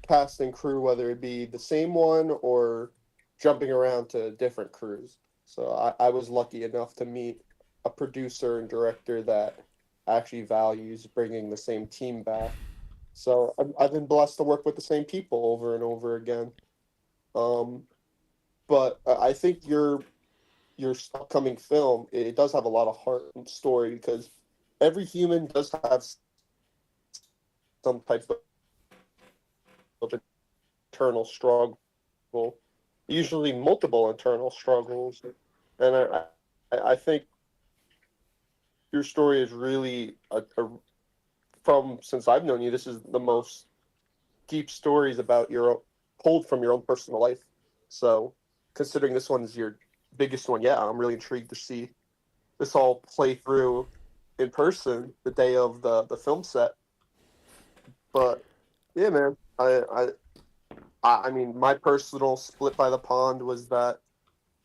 cast and crew, whether it be the same one or jumping around to different crews. So I was lucky enough to meet a producer and director that actually values bringing the same team back. So I've been blessed to work with the same people over and over again. But I think your upcoming film, it does have a lot of heart and story, because every human does have some type of internal struggle, usually multiple internal struggles, and I think your story is really from since I've known you, this is the most deep stories about pulled from your own personal life. So considering this one is your biggest one, yeah, I'm really intrigued to see this all play through in person the day of the film set. But yeah, man, I mean, my personal split by the pond was that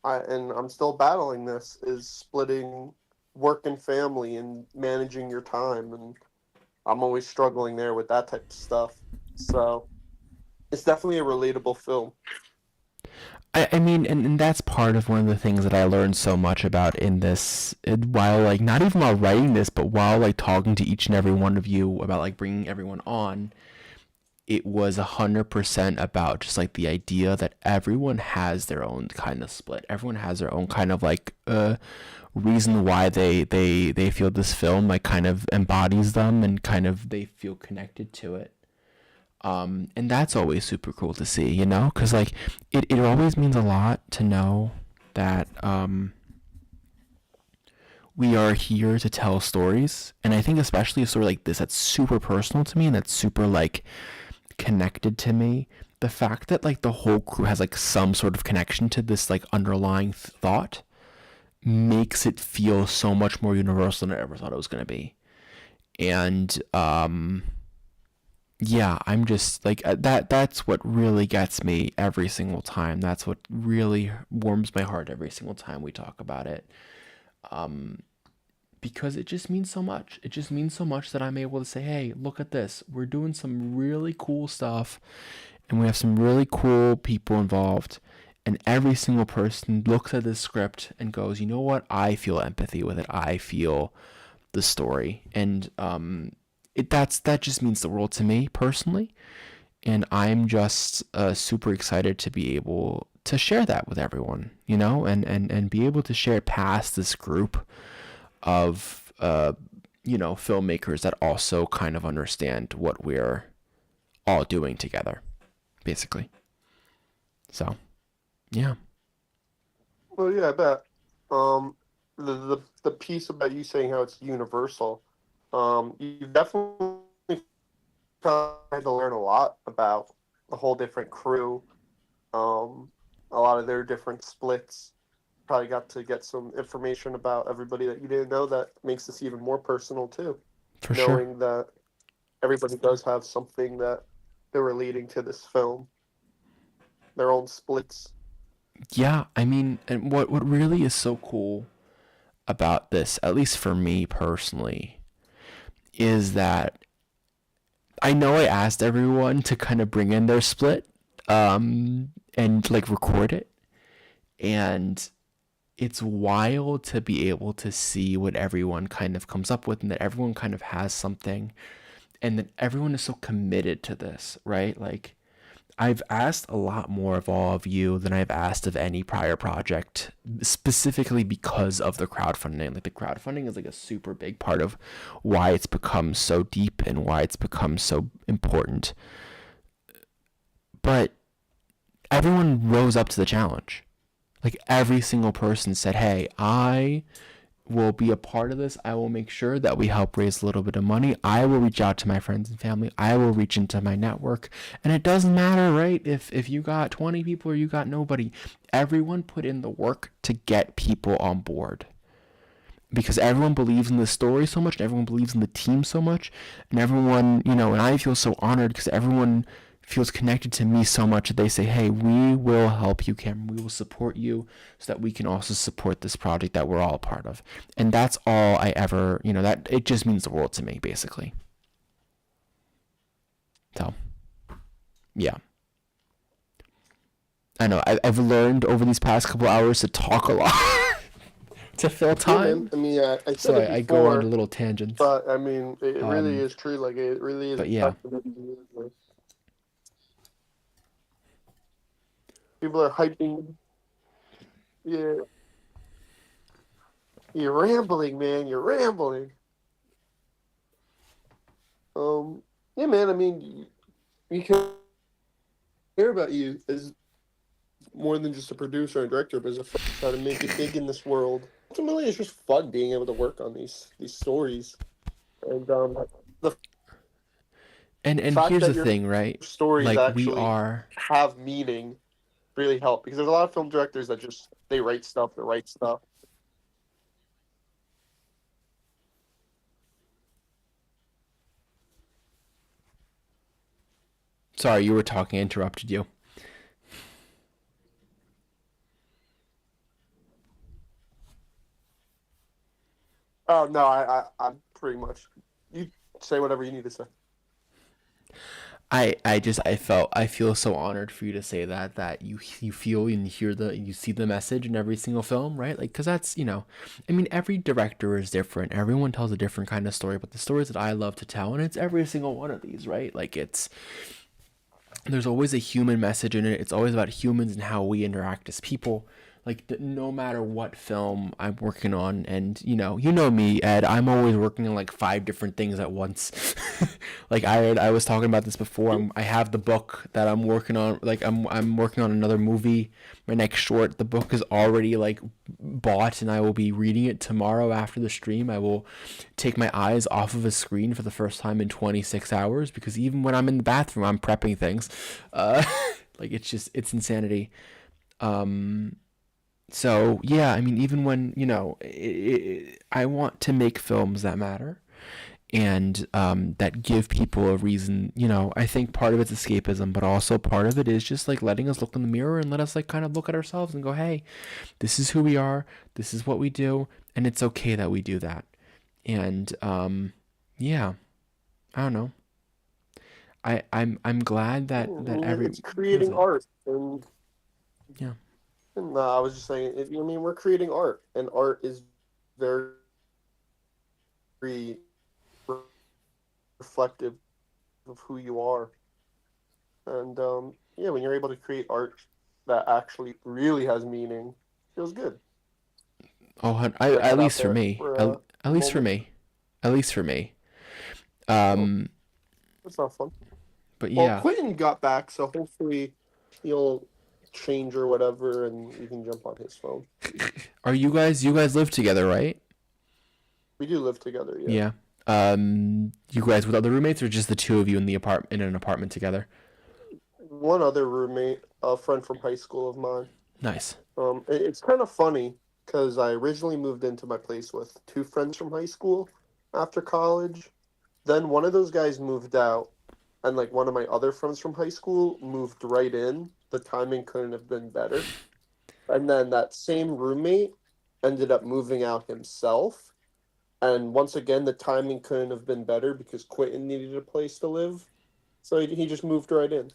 and I'm still battling this, is splitting work and family and managing your time, and I'm always struggling there with that type of stuff. So it's definitely a relatable film. I mean, and that's part of one of the things that I learned so much about in this, while like not even while writing this, but while like talking to each and every one of you about like bringing everyone on. It was 100% about just like the idea that everyone has their own kind of split. Everyone has their own kind of like reason why they feel this film like kind of embodies them, and kind of they feel connected to it. And that's always super cool to see, you know, because like it always means a lot to know that we are here to tell stories. And I think especially a story like this that's super personal to me, and that's super like connected to me, the fact that like the whole crew has like some sort of connection to this like underlying thought makes it feel so much more universal than I ever thought it was going to be. And yeah, I'm just like that's what really gets me every single time. That's what really warms my heart every single time we talk about it. Because it just means so much. It just means so much that I'm able to say, hey, look at this. We're doing some really cool stuff, and we have some really cool people involved. And every single person looks at this script and goes, you know what? I feel empathy with it. I feel the story. And that just means the world to me personally. And I'm just super excited to be able to share that with everyone, and be able to share it past this group of filmmakers that also kind of understand what we're all doing together, basically. So, yeah. Well, yeah, I bet. The piece about you saying how it's universal, you definitely had to learn a lot about the whole different crew, a lot of their different splits. Probably got to get some information about everybody that you didn't know. That makes this even more personal too, For sure. knowing that everybody does have something that they're relating to this film, their own splits. Yeah, I mean, and what really is so cool about this, at least for me personally, is that I know I asked everyone to kind of bring in their split, and like record it, and it's wild to be able to see what everyone kind of comes up with, and that everyone kind of has something, and that everyone is so committed to this, right? Like, I've asked a lot more of all of you than I've asked of any prior project, specifically because of the crowdfunding. Like, the crowdfunding is like a super big part of why it's become so deep and why it's become so important. But everyone rose up to the challenge. Like, every single person said, hey, I will be a part of this. I will make sure that we help raise a little bit of money. I will reach out to my friends and family. I will reach into my network. And it doesn't matter, right? If you got 20 people or you got nobody, everyone put in the work to get people on board. Because everyone believes in the story so much, and everyone believes in the team so much, and everyone, and I feel so honored because everyone feels connected to me so much that they say, hey, we will help you, Cameron. We will support you so that we can also support this project that we're all a part of. And that's all I ever, that it just means the world to me, basically. So, yeah. I know I've learned over these past couple hours to talk a lot to fill Yeah, time. man. I mean, I said So it I go on before, little tangents. but I mean, it really Um, is true. Like, it really is. but yeah. People are hyping. Yeah, you're rambling, man. You're rambling. Yeah, man. I mean, you can care about you as more than just a producer and director, but as a friend trying to make it big in this world. Ultimately, it's just fun being able to work on these stories, and the And fact here's that the your thing, right? stories Like, we actually are. have meaning really help, because there's a lot of film directors that just they write stuff, they write stuff. Sorry, you were talking. I interrupted you. Oh no, I'm pretty much. You say whatever you need to say. I feel so honored for you to say that you feel and you see the message in every single film, right? Like, because that's, I mean, every director is different. Everyone tells a different kind of story, but the stories that I love to tell, and it's every single one of these, right? Like, there's always a human message in it. It's always about humans and how we interact as people. Like, no matter what film I'm working on, and you know me, Ed, I'm always working on like 5 different things at once. Like, I was talking about this before. I have the book that I'm working on. Like, I'm working on another movie. My next short, the book is already like bought, and I will be reading it tomorrow after the stream. I will take my eyes off of a screen for the first time in 26 hours, because even when I'm in the bathroom, I'm prepping things. Uh, like, it's insanity. So yeah, I mean, even when I want to make films that matter, and that give people a reason. I think part of it's escapism, but also part of it is just like letting us look in the mirror and let us like kind of look at ourselves and go, hey, this is who we are, this is what we do, and it's okay that we do that. And yeah, I don't know. I'm glad that every It's what is creating it? art, and Yeah. I was just saying, I mean, we're creating art, and art is very reflective of who you are. And yeah, when you're able to create art that actually really has meaning feels good. Put at that out least for there me, for at a least for moment. me, at least for me. Oh, Um, that's not fun. but Well, yeah, Quentin got back, so hopefully he'll change or whatever, and we can jump on his phone. you guys live together, right? We do live together, yeah. Yeah. You guys with other roommates, or just the two of you in an apartment together? One other roommate, a friend from high school of mine. Nice. It's kind of funny because I originally moved into my place with two friends from high school after college. Then one of those guys moved out, and like one of my other friends from high school moved right in. The timing couldn't have been better. And then that same roommate ended up moving out himself. And once again, the timing couldn't have been better because Quentin needed a place to live. So he just moved right in.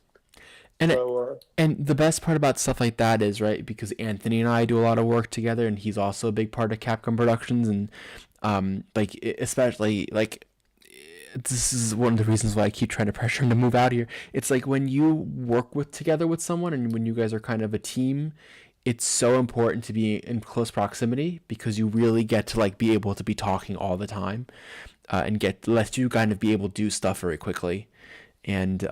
And it, So, and the best part about stuff like that is, right, because Anthony and I do a lot of work together, and he's also a big part of Capcom Productions, and especially like this is one of the reasons why I keep trying to pressure him to move out here. It's like when you work with together with someone, and when you guys are kind of a team, it's so important to be in close proximity because you really get to like be able to be talking all the time, and let you kind of be able to do stuff very quickly. And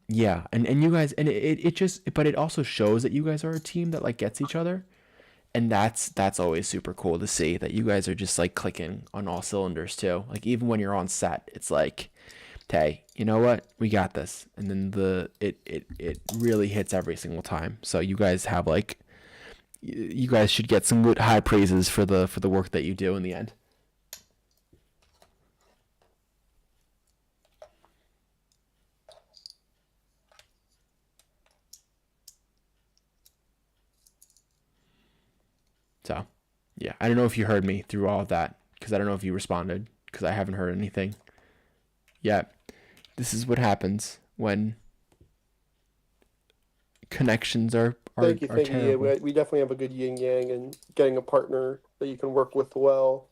yeah, and you guys, and it just, but it also shows that you guys are a team that like gets each other, and that's always super cool to see that you guys are just like clicking on all cylinders too. Like even when you're on set, it's like, hey, you know what, we got this, and then it really hits every single time. So you guys have like, you guys should get some high praises for the work that you do in the end. So, yeah, I don't know if you heard me through all of that because I don't know if you responded because I haven't heard anything yet. This is what happens when connections thank you, are thank you. Yeah, terrible. we definitely have a good yin yang, and getting a partner that you can work with well.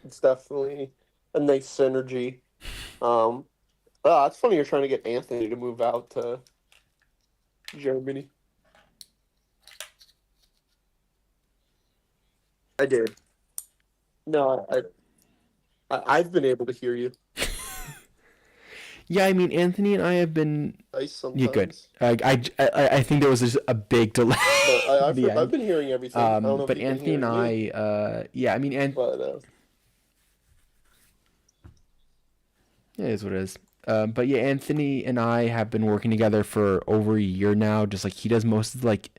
It's definitely a nice synergy. Um, it's funny you're trying to get Anthony to move out to Germany. I did. No, I've been able to hear you. Yeah, I mean Anthony and I have been. Nice Yeah, good. sometimes. I think there was just a big delay No, at the I've end. been hearing everything. I don't know if But you've been Anthony and hearing me, I, yeah, I mean, but it is what it is. But yeah, Anthony and I have been working together for over a year now. Just like he does most of like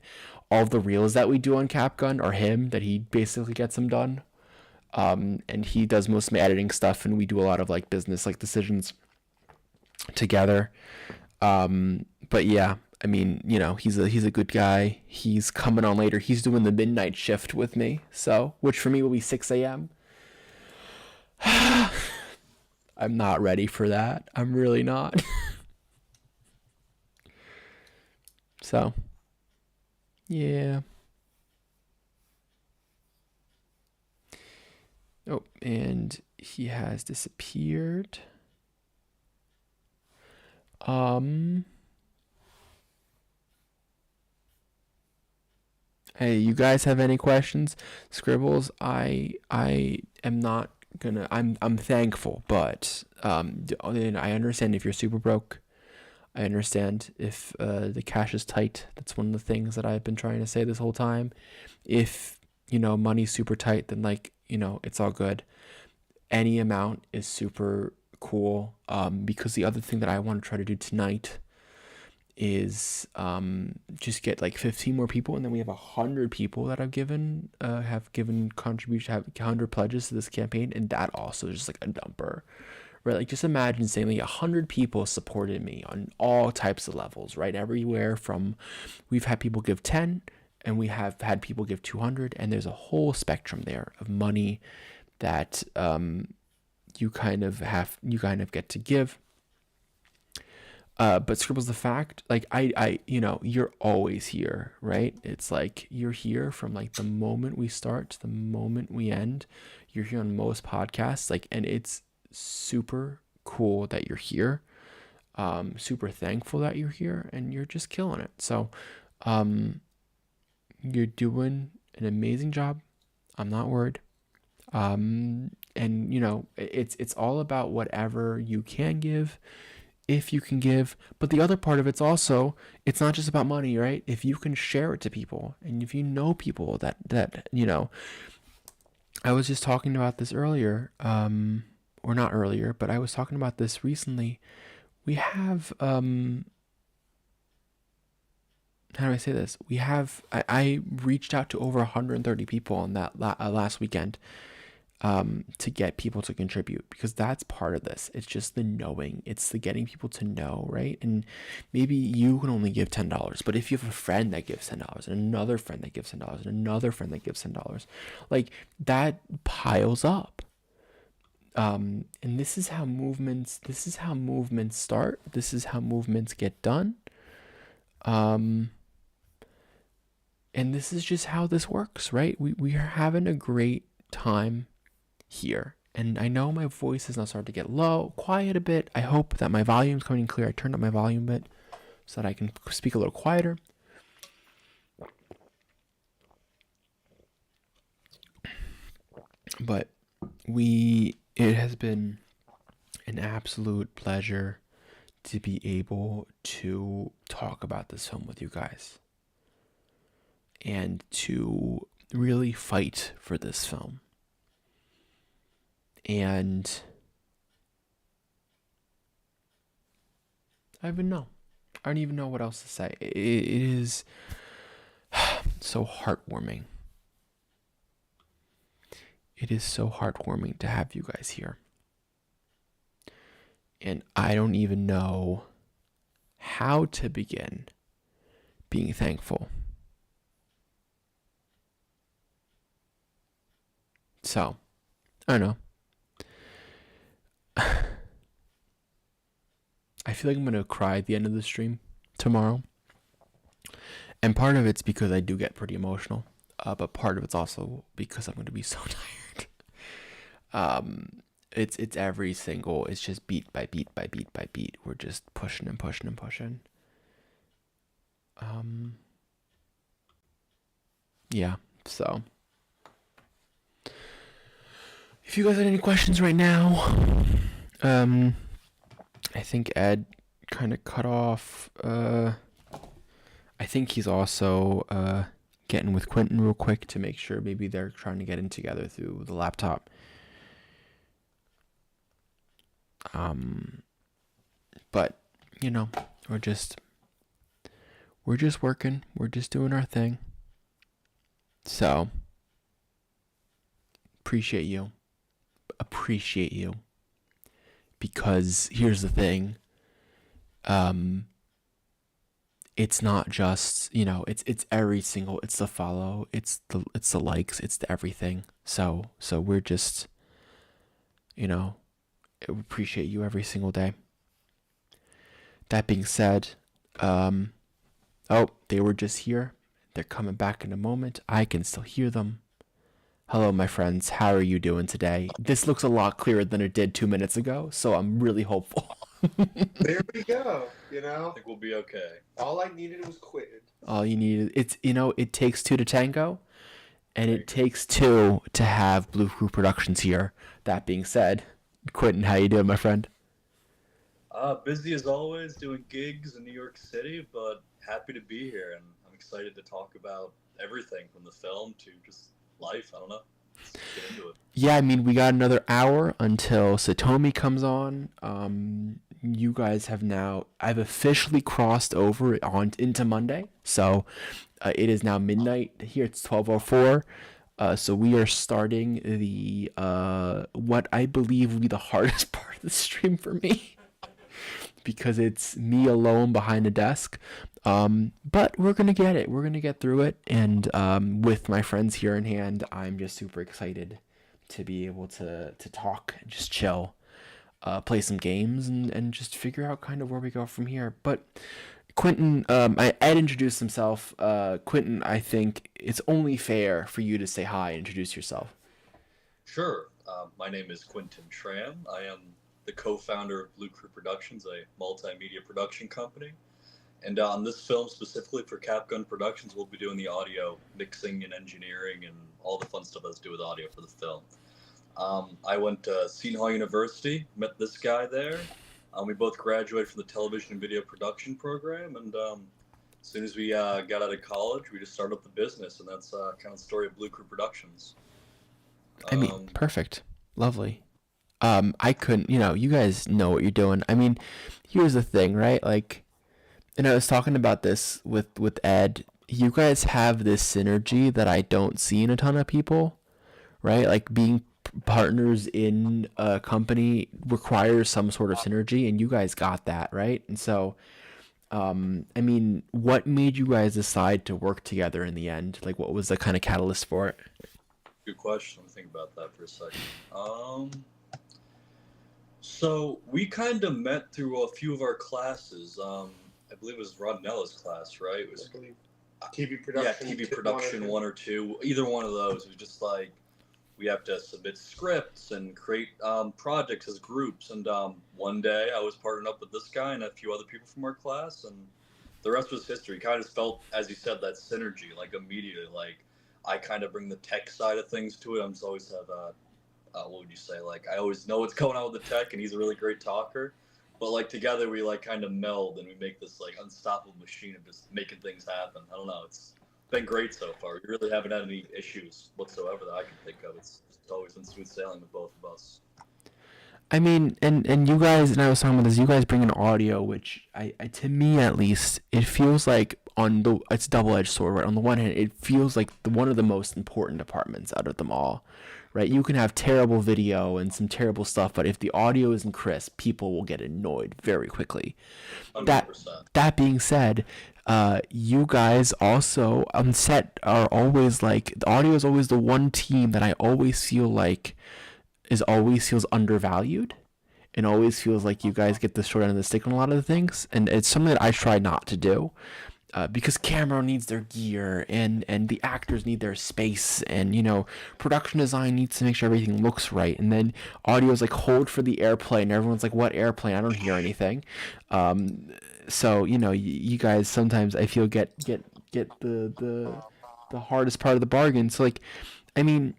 all of the reels that we do on Capgun are him. That he basically gets them done. And he does most of my editing stuff, and we do a lot of like business like decisions together. But yeah, I mean, you know, he's a good guy. He's coming on later. He's doing the midnight shift with me, so which for me will be 6 a.m. I'm not ready for that. I'm really not. So, yeah. Oh, and he has disappeared. Hey, you guys have any questions? Scribbles, I am not gonna. I'm thankful, but I understand if you're super broke. I understand if the cash is tight. That's one of the things that I've been trying to say this whole time. If money's super tight, then like it's all good. Any amount is super cool. Because the other thing that I want to try to do tonight is just get like 15 more people, and then we have 100 people that have given contribution, have 100 pledges to this campaign, and that also is just like a number, right? Like just imagine saying like 100 people supported me on all types of levels, right? Everywhere from, we've had people give 10, and we have had people give 200, and there's a whole spectrum there of money that you kind of get to give. But Scribble's the fact, like you're always here, right? It's like you're here from like the moment we start to the moment we end. You're here on most podcasts, like, and it's super cool that you're here. Super thankful that you're here, and you're just killing it. So, You're doing an amazing job. I'm not worried. And it's all about whatever you can give, if you can give. But the other part of it's also, it's not just about money, right? If you can share it to people, and if you know people that I was just talking about this earlier, or not earlier, but I was talking about this recently. We have, how do I say this? I reached out to over 130 people on that last weekend, to get people to contribute, because that's part of this. It's just the knowing, it's the getting people to know, right? And maybe you can only give $10, but if you have a friend that gives $10, and another friend that gives $10, and another friend that gives $10, like, that piles up. And this is how movements start. This is how movements get done. And this is just how this works, right? We are having a great time here. And I know my voice is now starting to get quiet a bit. I hope that my volume's coming in clear. I turned up my volume a bit so that I can speak a little quieter. But it has been an absolute pleasure to be able to talk about this film with you guys, and to really fight for this film. And I don't even know what else to say. It is so heartwarming. It is so heartwarming to have you guys here. And I don't even know how to begin being thankful. So, I don't know. I feel like I'm going to cry at the end of the stream tomorrow. And part of it's because I do get pretty emotional. But part of it's also because I'm going to be so tired. It's every single, it's just beat by beat by beat by beat. We're just pushing and pushing and pushing. Yeah, so if you guys have any questions right now, I think Ed kind of cut off. I think he's also getting with Quentin real quick to make sure maybe they're trying to get in together through the laptop. But we're just working. We're just doing our thing. So appreciate you. Because here's the thing. It's not just, it's every single, it's the follow, it's the likes, it's the everything. So we're just, appreciate you every single day. That being said, they were just here. They're coming back in a moment. I can still hear them. Hello, my friends. How are you doing today? This looks a lot clearer than it did 2 minutes ago, so I'm really hopeful. There we go. I think we'll be okay. All I needed was Quentin. All you need is, it takes two to tango, and it takes two to have Blue Crew Productions here. That being said, Quentin, how you doing, my friend? Busy as always, doing gigs in New York City, but happy to be here, and I'm excited to talk about everything from the film to just life. I don't know. Let's get into it. Yeah, I mean, we got another hour until Satomi comes on. You guys I've officially crossed over into Monday, so it is now midnight here. It's 12:04. So we are starting the what I believe will be the hardest part of the stream for me, because it's me alone behind a desk. But we're gonna get it. We're gonna get through it, and with my friends here in hand, I'm just super excited to be able to talk and just chill, play some games, and just figure out kind of where we go from here. But Quentin, Ed introduced himself. Quentin, I think it's only fair for you to say hi and introduce yourself. Sure. My name is Quentin Tran. I am the co-founder of Blue Crew Productions, a multimedia production company. And on this film specifically for Capgun Productions, we'll be doing the audio mixing and engineering and all the fun stuff that's to do with audio for the film. I went to Seton Hall University, met this guy there. We both graduated from the television and video production program, and as soon as we got out of college, we just started up the business, and that's kind of the story of Blue Crew Productions. I mean, perfect. Lovely. I couldn't, you guys know what you're doing. I mean, here's the thing, right? Like, and I was talking about this with Ed. You guys have this synergy that I don't see in a ton of people, right? Like being partners in a company requires some sort of synergy, and you guys got that, right? And so, I mean, what made you guys decide to work together in the end? Like, what was the kind of catalyst for it? Good question. Let me think about that for a second. So we kind of met through a few of our classes. I believe it was Rodnella's class, right? It was TV production. Yeah, TV production 1 or 2. Either one of those. It was just like we have to submit scripts and create projects as groups. And one day I was partnered up with this guy and a few other people from our class, and the rest was history. Kind of felt, as you said, that synergy, like immediately. Like I kind of bring the tech side of things to it. I'm just always have what would you say? Like I always know what's going on with the tech, and he's a really great talker. But like together we like kind of meld and we make this like unstoppable machine of just making things happen. I don't know. It's been great so far. We really haven't had any issues whatsoever that I can think of. It's always been smooth sailing with both of us. I mean, and you guys, and I was talking about this, you guys bring in audio, which I to me at least, it feels like it's a double-edged sword, right? On the one hand, it feels like one of the most important departments out of them all, right? You can have terrible video and some terrible stuff, but if the audio isn't crisp, people will get annoyed very quickly. 100%. That being said, you guys also on set are always like, the audio is always the one team that I always feel like always feels undervalued, and always feels like you guys get the short end of the stick on a lot of the things, and it's something that I try not to do, because camera needs their gear, and the actors need their space, and production design needs to make sure everything looks right, and then audio is like, hold for the airplane, and everyone's like, what airplane? I don't hear anything. So you guys sometimes I feel get the hardest part of the bargain. So like, I mean,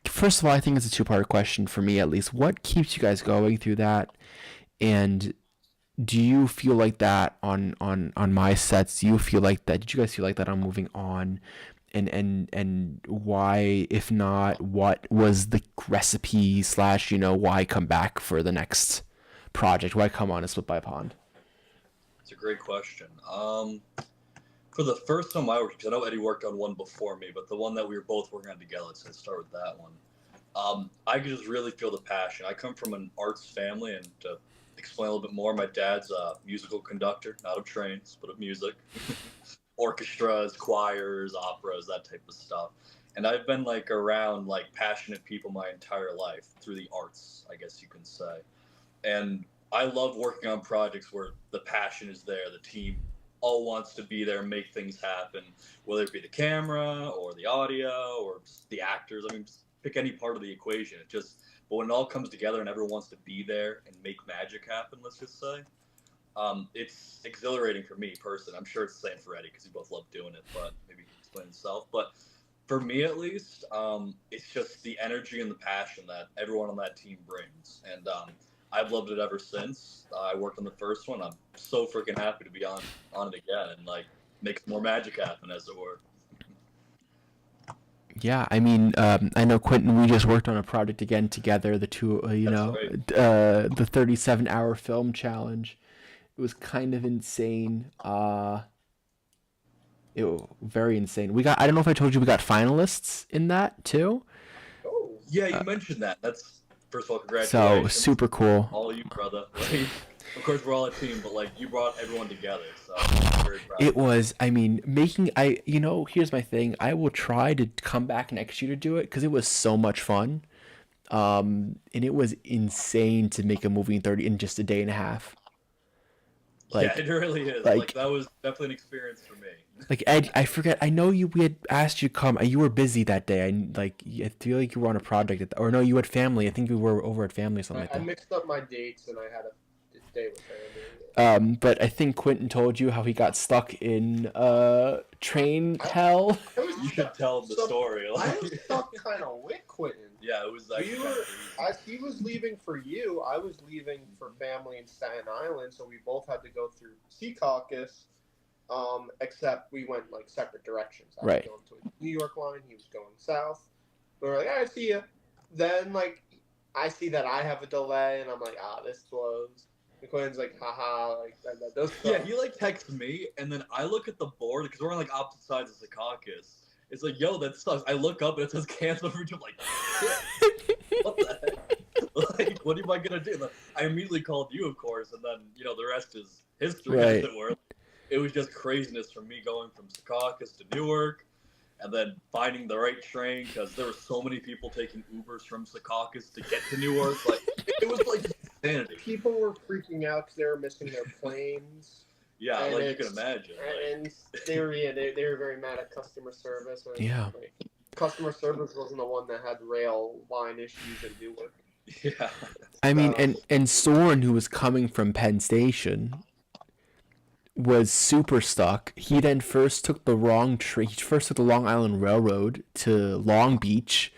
first of all, I think it's a two-part question for me at least. What keeps you guys going through that? And do you feel like that on my sets? Do you feel like that? Did you guys feel like that on Moving On? And why, if not, what was the recipe / why come back for the next project? Why come on a Split by a Pond? It's a great question. For the first time I worked, because I know Eddie worked on one before me, but the one that we were both working on together, so let's start with that one. I could just really feel the passion. I come from an arts family, and to explain a little bit more, my dad's a musical conductor, not of trains, but of music. Orchestras, choirs, operas, that type of stuff. And I've been like around like passionate people my entire life through the arts, I guess you can say. And I love working on projects where the passion is there, the team all wants to be there and make things happen, whether it be the camera or the audio or the actors. I mean, just pick any part of the equation. But when it all comes together and everyone wants to be there and make magic happen, let's just say, it's exhilarating for me personally. I'm sure it's the same for Eddie because we both love doing it, but maybe he can explain himself. But for me at least, it's just the energy and the passion that everyone on that team brings. And I've loved it ever since. I worked on the first one. I'm so freaking happy to be on it again and like make more magic happen, as it were. Yeah, I mean, I know Quentin. We just worked on a project again together. The two, Right. the 37-hour film challenge. It was kind of insane. It was very insane. I don't know if I told you we got finalists in that too. Oh, Yeah, you mentioned that. That's, first of all, So congratulations. super cool. All you, brother. Like, of course, we're all a team, but like you brought everyone together, so I'm very proud. It was, I mean, here's my thing. I will try to come back next year to do it because it was so much fun. And it was insane to make a movie in just a day and a half. Like, yeah, it really is. like- Like that was definitely an experience for me. Like, Ed, I forget. I know we had asked you to come. You were busy that day. I feel like you were on a project, or no, you had family. I think we were over at family or something like I that. mixed up my dates and I had a day with family. But I think Quentin told you how he got stuck in train hell. You should tell the story. I was stuck kind of with Quentin. Yeah, it was like He was leaving for you. I was leaving for family in Staten Island, so we both had to go through Sea Caucus. Except we went like separate directions. I was going to the New York line. He was going south. We were like, I see you. Then like I see that I have a delay, and I'm like, this blows. And Quentin's like, haha, like that does suck. Yeah, he like texts me, and then I look at the board because we're on like opposite sides of the caucus. It's like, yo, that sucks. I look up and it says cancel for you. I'm like, shit. What the heck? Like, what am I gonna do? Like, I immediately called you, of course, and then the rest is history, as it were. It was just craziness from me going from Secaucus to Newark, and then finding the right train because there were so many people taking Ubers from Secaucus to get to Newark. Like, it was like insanity. People were freaking out because they were missing their planes. Yeah, like you can imagine. And they were very mad at customer service. Yeah. Like, customer service wasn't the one that had rail line issues in Newark. Yeah. I mean, and Soren, who was coming from Penn Station, was super stuck. He then first took the wrong train. He first took the Long Island Railroad to Long Beach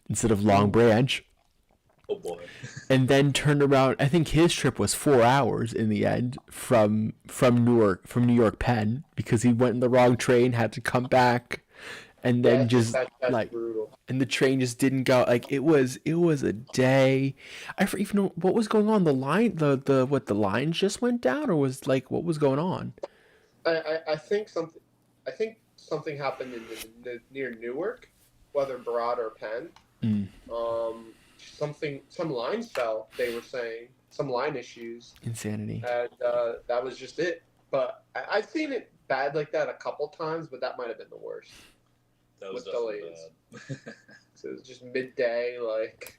instead of Long Branch. Oh boy. And then turned around. I think his trip was 4 hours in the end from New York Penn, because he went in the wrong train, had to come back, and then that's like brutal. And the train just didn't go. Like it was a day. I forget even know what was going on. The line, the lines just went down, or was like what was going on? I think something happened in near Newark, whether Broad or Penn. Some lines fell. They were saying some line issues. Insanity. And that was just it. But I've seen it bad like that a couple times, but that might have been the worst. That was delays. So it was just midday, like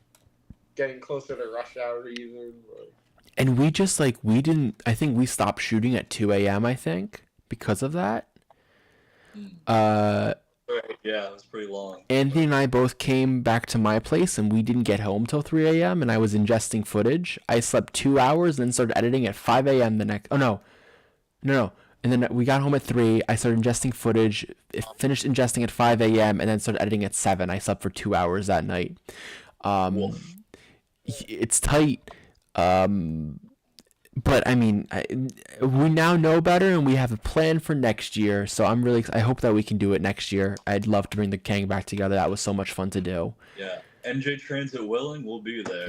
getting closer to rush hour even. Like. And we just we didn't. I think we stopped shooting at 2 a.m. I think because of that. Right, yeah, it was pretty long. Anthony and I both came back to my place, and we didn't get home till 3 a.m. And I was ingesting footage. I slept 2 hours, then started editing at 5 a.m. the next. Oh no. And then we got home at 3. I started ingesting footage, finished ingesting at 5 a.m. and then started editing at 7. I slept for 2 hours that night. It's tight. But I mean, we now know better, and we have a plan for next year. So I hope that we can do it next year. I'd love to bring the gang back together. That was so much fun to do. Yeah, NJ Transit willing, we'll be there.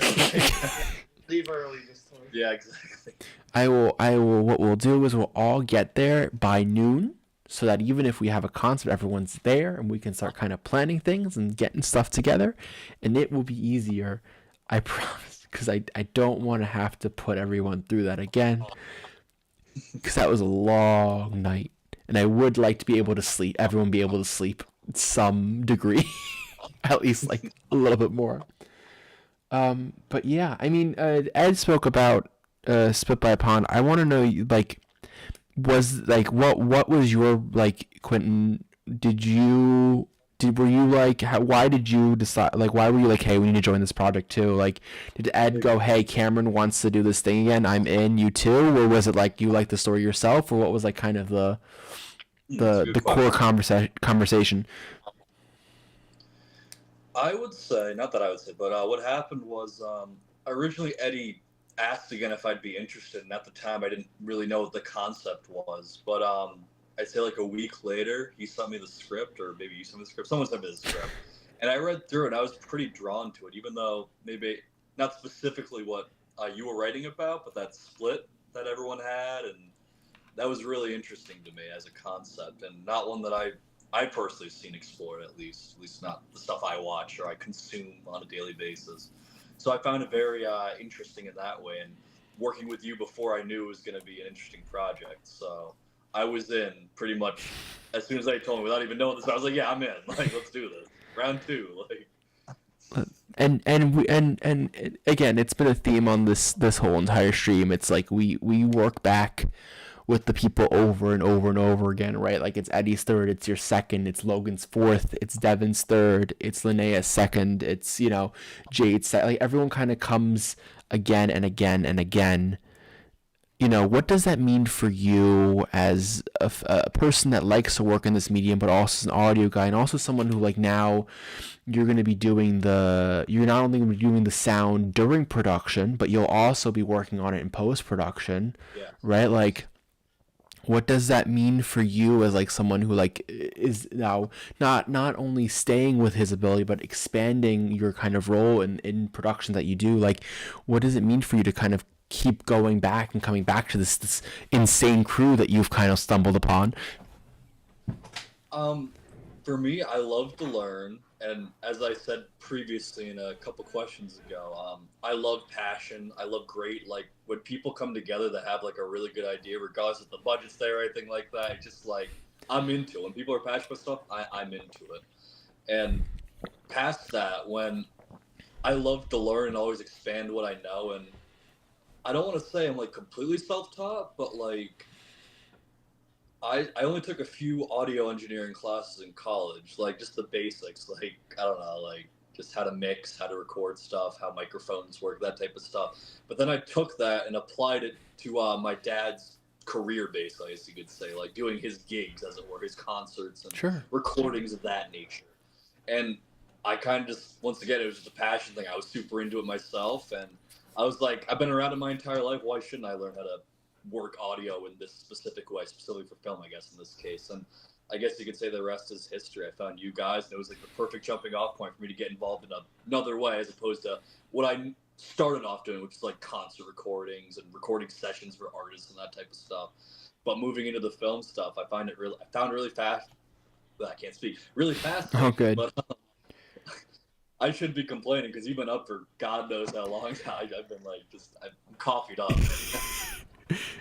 Leave early this time. Yeah, exactly. I will. What we'll do is we'll all get there by noon, so that even if we have a concert, everyone's there, and we can start kind of planning things and getting stuff together, and it will be easier. I promise. Because I don't want to have to put everyone through that again. Because that was a long night. And I would like to be able to sleep. Everyone be able to sleep some degree. At least like a little bit more. But yeah, I mean, Ed spoke about Split by a Pond. I want to know, like, what was your, like, Quentin, were you like, why did you decide, like, why were you like, hey, we need to join this project too? Like, did Ed go, hey, Cameron wants to do this thing again, I'm in, you too? Or was it like you like the story yourself? Or what was like kind of the core conversation? I would say, not that I would say, but what happened was originally Eddie asked again if I'd be interested, and at the time I didn't really know what the concept was, but I'd say like a week later, he sent me the script, or maybe you sent me the script. Someone sent me the script. And I read through it, and I was pretty drawn to it, even though maybe not specifically what you were writing about, but that split that everyone had. And that was really interesting to me as a concept, and not one that I personally have seen explored, at least not the stuff I watch or I consume on a daily basis. So I found it very interesting in that way. And working with you before I knew it was going to be an interesting project. So I was in pretty much as soon as they told me, without even knowing this. I was like, "Yeah, I'm in. Like, let's do this. Round 2." Like, and again, it's been a theme on this whole entire stream. It's like we work back with the people over and over and over again, right? Like it's Eddie's third, it's your second, it's Logan's fourth, it's Devin's third, it's Linnea's second, it's Jade's second. Like everyone kind of comes again and again and again. what does that mean for you as a person that likes to work in this medium, but also as an audio guy, and also someone who, like, now you're going to be you're not only going to be doing the sound during production, but you'll also be working on it in post-production, Yeah. right? Like, what does that mean for you as, like, someone who, like, is now not only staying with his ability, but expanding your kind of role in production that you do? Like, what does it mean for you to kind of keep going back and coming back to this insane crew that you've kind of stumbled upon? For me, I love to learn, and as I said previously in a couple questions ago, I love passion. I love great, like, when people come together that have, like, a really good idea, regardless if the budget's there or anything like that. It's just like, I'm into it. When people are passionate about stuff, I'm into it. And past that, when I love to learn and always expand what I know, and I don't want to say I'm, like, completely self-taught, but, like, I only took a few audio engineering classes in college, like, just the basics, like, I don't know, like, just how to mix, how to record stuff, how microphones work, that type of stuff. But then I took that and applied it to my dad's career base, I guess you could say, like, doing his gigs, as it were, his concerts and Sure. recordings of that nature. And I kind of just, once again, it was just a passion thing. I was super into it myself, and I was like, I've been around it my entire life. Why shouldn't I learn how to work audio in this specific way, specifically for film, I guess, in this case? And I guess you could say the rest is history. I found you guys, and it was like the perfect jumping off point for me to get involved in another way, as opposed to what I started off doing, which is like concert recordings and recording sessions for artists and that type of stuff. But moving into the film stuff, I found it really fast. I can't speak. Really fast. Oh, good. But I shouldn't be complaining, because you've been up for God knows how long. I've been like, I'm coffeeed up.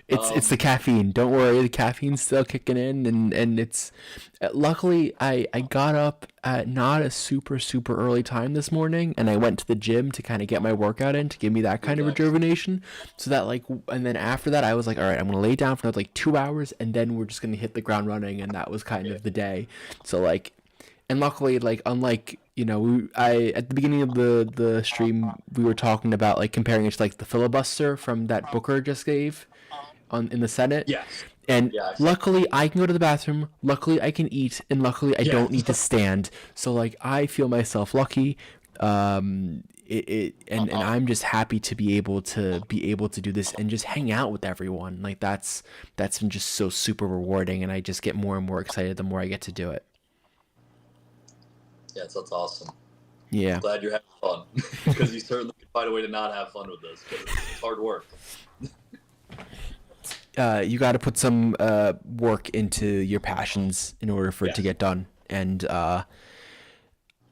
It's the caffeine. Don't worry, the caffeine's still kicking in, and it's luckily I got up at not a super early time this morning, and I went to the gym to kind of get my workout in to give me that kind of rejuvenation, so that, like, and then after that I was like, all right, I'm gonna lay down for like 2 hours, and then we're just gonna hit the ground running, and that was kind of the day. So, like, and luckily, like, unlike, I at the beginning of the stream, we were talking about, like, comparing it to, like, the filibuster from that Booker just gave in the Senate. Yes. And Yeah, luckily I can go to the bathroom, luckily I can eat, and luckily I don't need to stand. So, like, I feel myself lucky. And I'm just happy to be able to do this and just hang out with everyone. Like, that's been just so super rewarding, and I just get more and more excited the more I get to do it. Yeah, that's awesome. Yeah. I'm glad you're having fun, because you certainly can find a way to not have fun with this, because it's hard work. You got to put some work into your passions in order for it to get done. And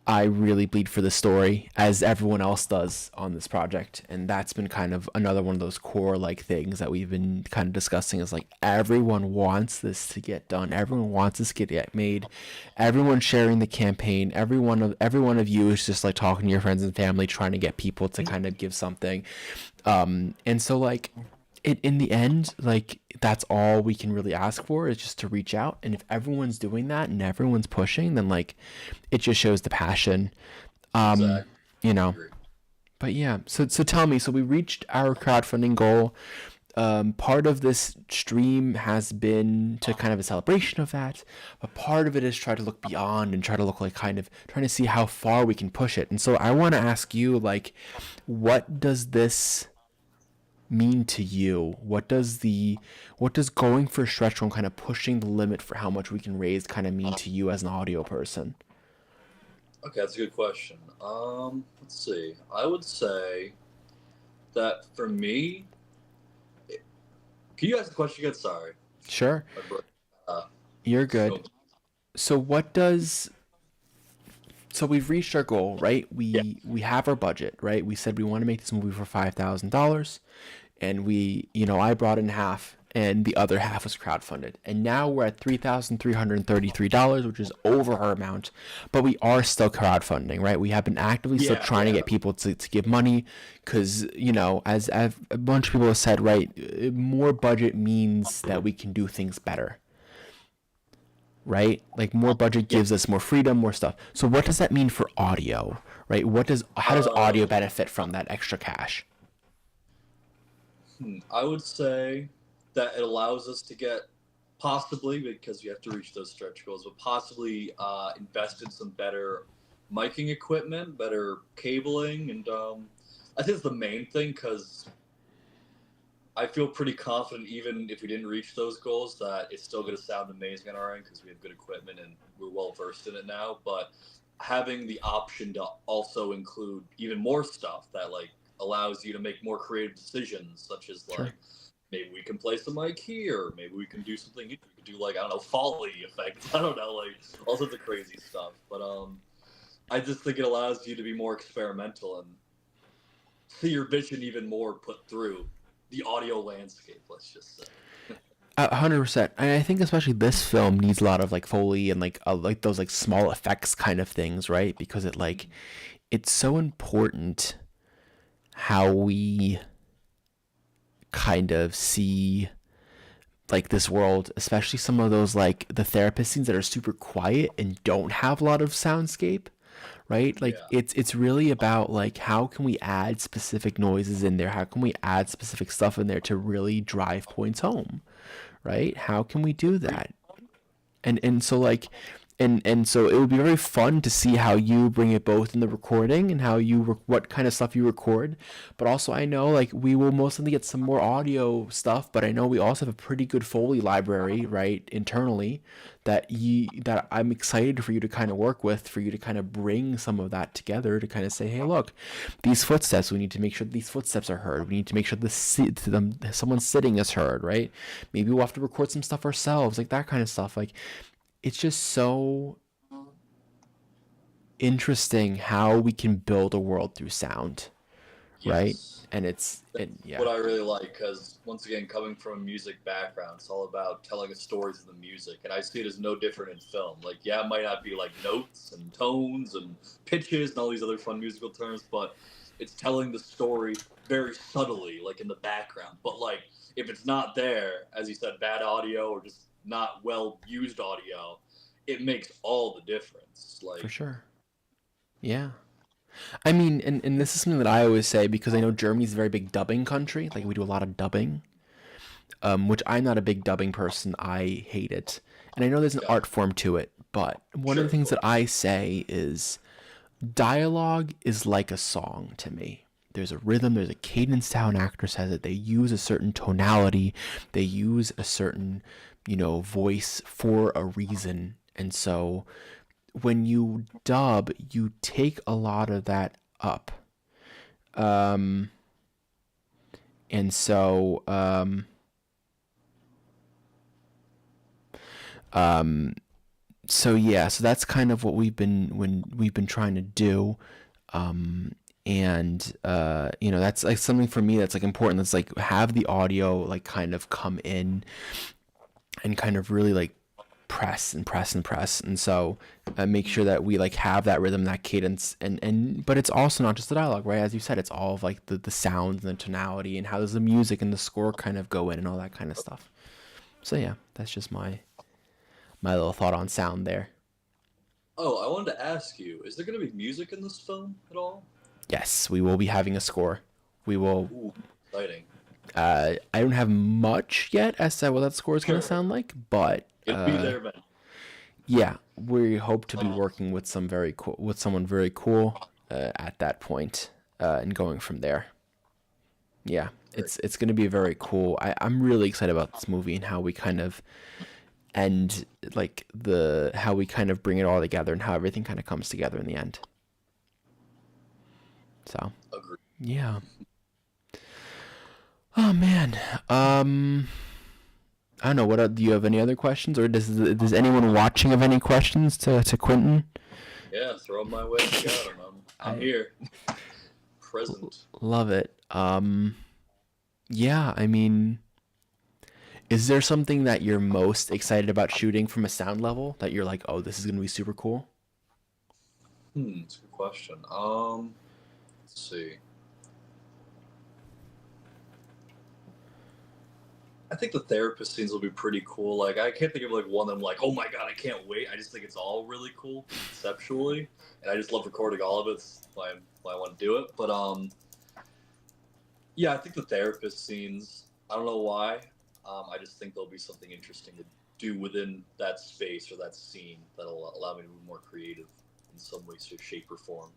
I really bleed for the story, as everyone else does on this project. And that's been kind of another one of those core, like, things that we've been kind of discussing, is, like, everyone wants this to get done. Everyone wants this to get made. Everyone sharing the campaign. Every one of you is just, like, talking to your friends and family, trying to get people to kind of give something. And so, like, in the end, like, that's all we can really ask for, is just to reach out. And if everyone's doing that and everyone's pushing, then, like, it just shows the passion. Exactly. But yeah, so tell me, so we reached our crowdfunding goal. Part of this stream has been to kind of a celebration of that, but part of it is try to look beyond and try to look, like, kind of trying to see how far we can push it. And so I want to ask you, like, what does this mean to you? What does going for a stretch goal, kind of pushing the limit for how much we can raise, kind of mean to you as an audio person? Okay, that's a good question. Let's see. I would say that for me, can you ask the question again? Sorry. Sure. You're good. So we've reached our goal, right? We have our budget, right? We said we want to make this movie for $5,000, and I brought in half, and the other half was crowdfunded. And now we're at $3,333, which is over our amount, but we are still crowdfunding, right? We have been actively still trying to get people to give money, because, as a bunch of people have said, right, more budget means that we can do things better. Right? Like, more budget gives us more freedom, more stuff. So what does that mean for audio, right? How does audio benefit from that extra cash? I would say that it allows us to get, possibly, because you have to reach those stretch goals, but possibly invest in some better miking equipment, better cabling, and I think it's the main thing, because I feel pretty confident, even if we didn't reach those goals, that it's still going to sound amazing on our end because we have good equipment and we're well versed in it now. But having the option to also include even more stuff that like allows you to make more creative decisions, such as Sure. like maybe we can place a mic here, maybe we can do something. We could do like, I don't know, Foley effects. I don't know, like all sorts of crazy stuff. But I just think it allows you to be more experimental and see your vision even more put through the audio landscape, let's just say. 100%. And I think especially this film needs a lot of like Foley and like those like small effects kind of things, right? Because it's so important how we kind of see like this world, especially some of those like the therapist scenes that are super quiet and don't have a lot of soundscape, right? Like Yeah. it's really about like how can we add specific noises in there? How can we add specific stuff in there to really drive points home, right? How can we do that? And so like and so it would be very fun to see how you bring it both in the recording and how you what kind of stuff you record, but also I know like we will mostly get some more audio stuff, but I know we also have a pretty good Foley library, right, internally, that I'm excited for you to kind of work with, for you to kind of bring some of that together to kind of say, hey, look, these footsteps, we need to make sure that these footsteps are heard. We need to make sure someone sitting is heard, right? Maybe we'll have to record some stuff ourselves, like that kind of stuff. Like it's just so interesting how we can build a world through sound, right? Yes. And yeah, What I really like, because once again, coming from a music background, it's all about telling the stories of the music, and I see it as no different in film. Like, yeah, it might not be like notes and tones and pitches and all these other fun musical terms, but it's telling the story very subtly, like in the background. But like, if it's not there, as you said, bad audio or just not well used audio, it makes all the difference. Like, for sure. Yeah. I mean, and this is something that I always say because I know Germany's a very big dubbing country. Like we do a lot of dubbing, which I'm not a big dubbing person. I hate it. And I know there's an art form to it, but one of the things that I say is dialogue is like a song to me. There's a rhythm, there's a cadence to how an actor says it. They use a certain tonality, they use a certain, voice for a reason. And so when you dub, you take a lot of that up. And so so yeah, so that's kind of what we've been trying to do. And that's like something for me that's like important. That's like have the audio like kind of come in and kind of really like press and press and press, and so make sure that we like have that rhythm, that cadence, and but it's also not just the dialogue, right? As you said, it's all of like the sounds and the tonality and how does the music and the score kind of go in and all that kind of stuff. So yeah, that's just my little thought on sound there. Oh, I wanted to ask you, is there going to be music in this film at all? Yes, we will be having a score. We will. Ooh, exciting. I don't have much yet as to what that score is going to sound like, but It'll be there, man. yeah, we hope to be working with someone very cool at that point, and going from there. Yeah, it's going to be very cool. I'm really excited about this movie and how we kind of end like how we kind of bring it all together and how everything kind of comes together in the end. So, Agreed. yeah. Oh man. I don't know. Do you have any other questions, or does anyone watching have any questions to Quentin? Yeah, throw them my way. You got 'em. I'm here, present. Love it. Yeah. I mean, is there something that you're most excited about shooting from a sound level that you're like, oh, this is gonna be super cool? That's a good question. Let's see. I think the therapist scenes will be pretty cool. Like, I can't think of like one that I'm like, oh my god, I can't wait. I just think it's all really cool conceptually, and I just love recording all of it. That's why I want to do it. But yeah, I think the therapist scenes. I don't know why. I just think there'll be something interesting to do within that space or that scene that'll allow me to be more creative in some way, shape, or form.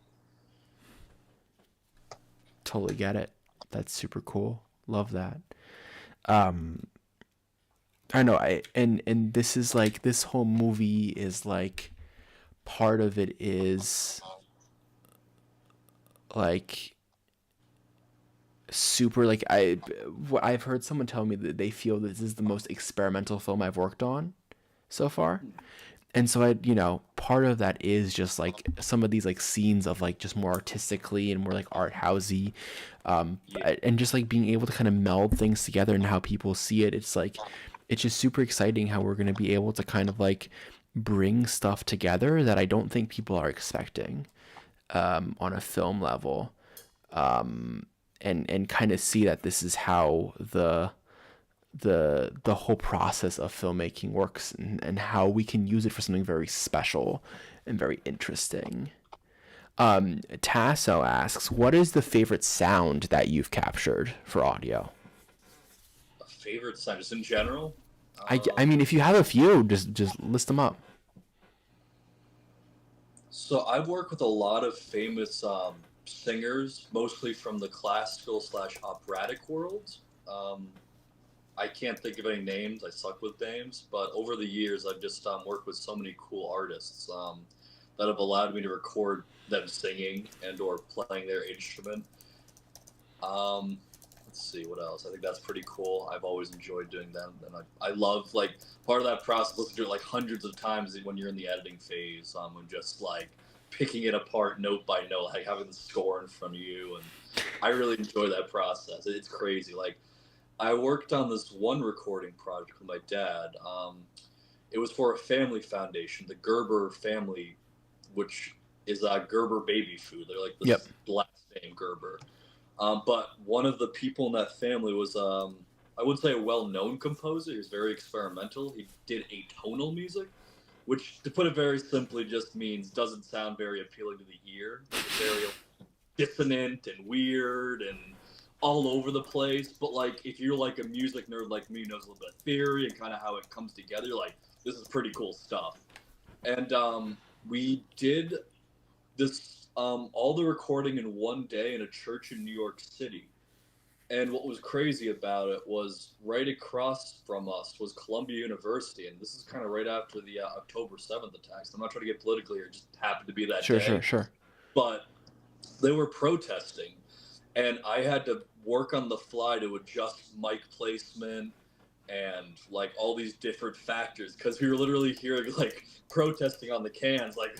Totally get it. That's super cool. Love that. Um, I know. And this is like, this whole movie is like, part of it is like super, like, I've heard someone tell me that they feel this is the most experimental film I've worked on so far. And so part of that is just like some of these like scenes of like just more artistically and more like art housey, and just like being able to kind of meld things together and how people see it. It's like, it's just super exciting how we're going to be able to kind of like bring stuff together that I don't think people are expecting, on a film level, and kind of see that this is how the whole process of filmmaking works, and how we can use it for something very special and very interesting. Tasso asks, what is the favorite sound that you've captured for audio? A favorite sound, just in general? I mean, if you have a few, just list them up. So I work with a lot of famous singers, mostly from the classical / operatic world. I can't think of any names. I suck with names. But over the years, I've just worked with so many cool artists that have allowed me to record them singing and or playing their instrument. Let's see what else. I think that's pretty cool. I've always enjoyed doing them, and I love like part of that process. Listen to it like hundreds of times when you're in the editing phase, and just like picking it apart note by note, like having the score in front of you, and I really enjoy that process. It's crazy. Like I worked on this one recording project with my dad. It was for a family foundation, the Gerber family, which is Gerber baby food. They're like this last name Gerber. But one of the people in that family was, I wouldn't say a well-known composer. He was very experimental. He did atonal music, which, to put it very simply, just means doesn't sound very appealing to the ear. It's very dissonant and weird and all over the place. But like, if you're like a music nerd like me, who knows a little bit of theory and kind of how it comes together, you're like, this is pretty cool stuff. And we did this. All the recording in one day in a church in New York City. And what was crazy about it was right across from us was Columbia University. And this is kind of right after the October 7th attacks. I'm not trying to get politically here. It just happened to be that day. Sure. But they were protesting. And I had to work on the fly to adjust mic placement and like all these different factors. Because we were literally hearing like protesting on the cans. Like,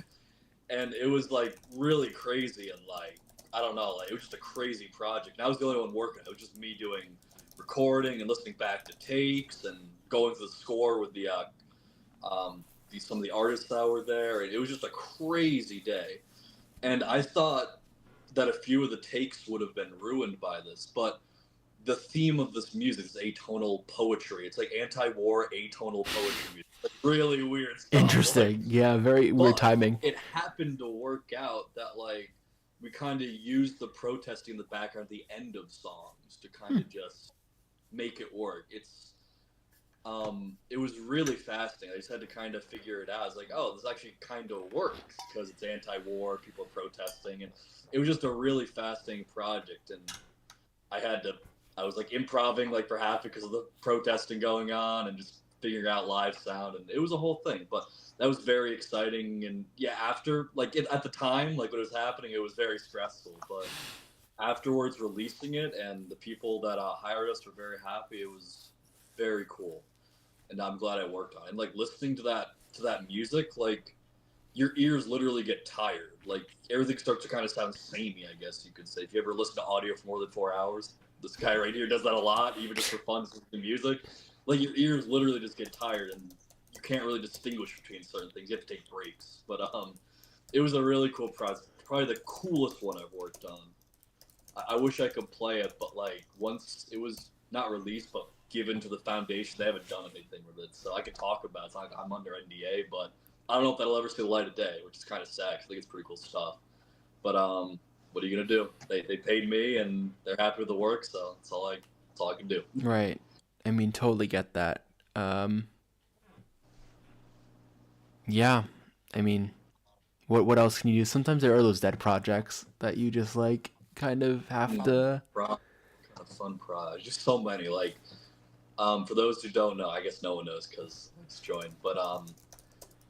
and it was like really crazy and like I don't know, like it was just a crazy project. And I was the only one working. It was just me doing recording and listening back to takes and going through the score with the some of the artists that were there. And it was just a crazy day. And I thought that a few of the takes would have been ruined by this, but the theme of this music is atonal poetry. It's like anti-war atonal poetry music. Like really weird stuff. Interesting. Yeah, very weird timing. It happened to work out that like we kind of used the protesting in the background at the end of songs to kind of just make it work. It was really fascinating. I just had to kind of figure it out. I was like, oh, this actually kind of works because it's anti-war, people are protesting, and it was just a really fascinating project. And I was like improvising like for half because of the protesting going on and just figuring out live sound, and it was a whole thing. But that was very exciting. And yeah, after like at the time, like when it was happening, it was very stressful. But afterwards, releasing it and the people that hired us were very happy. It was very cool, and I'm glad I worked on it. And like listening to that music, like your ears literally get tired. Like everything starts to kind of sound samey, I guess you could say. If you ever listen to audio for more than 4 hours, this guy right here does that a lot, even just for fun, listening to music. Like your ears literally just get tired, and you can't really distinguish between certain things. You have to take breaks. But it was a really cool project. Probably the coolest one I've worked on. I wish I could play it, but like once it was not released, but given to the foundation, they haven't done anything with it. So I could talk about it. It's like I'm under NDA, but I don't know if that'll ever see the light of day, which is kind of sad. I think it's pretty cool stuff. But what are you gonna do? They paid me, and they're happy with the work, so that's all I can do. Right. I mean, totally get that. Yeah, I mean, what else can you do? Sometimes there are those dead projects that you just like kind of have to. Kind of fun project. Just so many. Like, for those who don't know, I guess no one knows because it's joined. But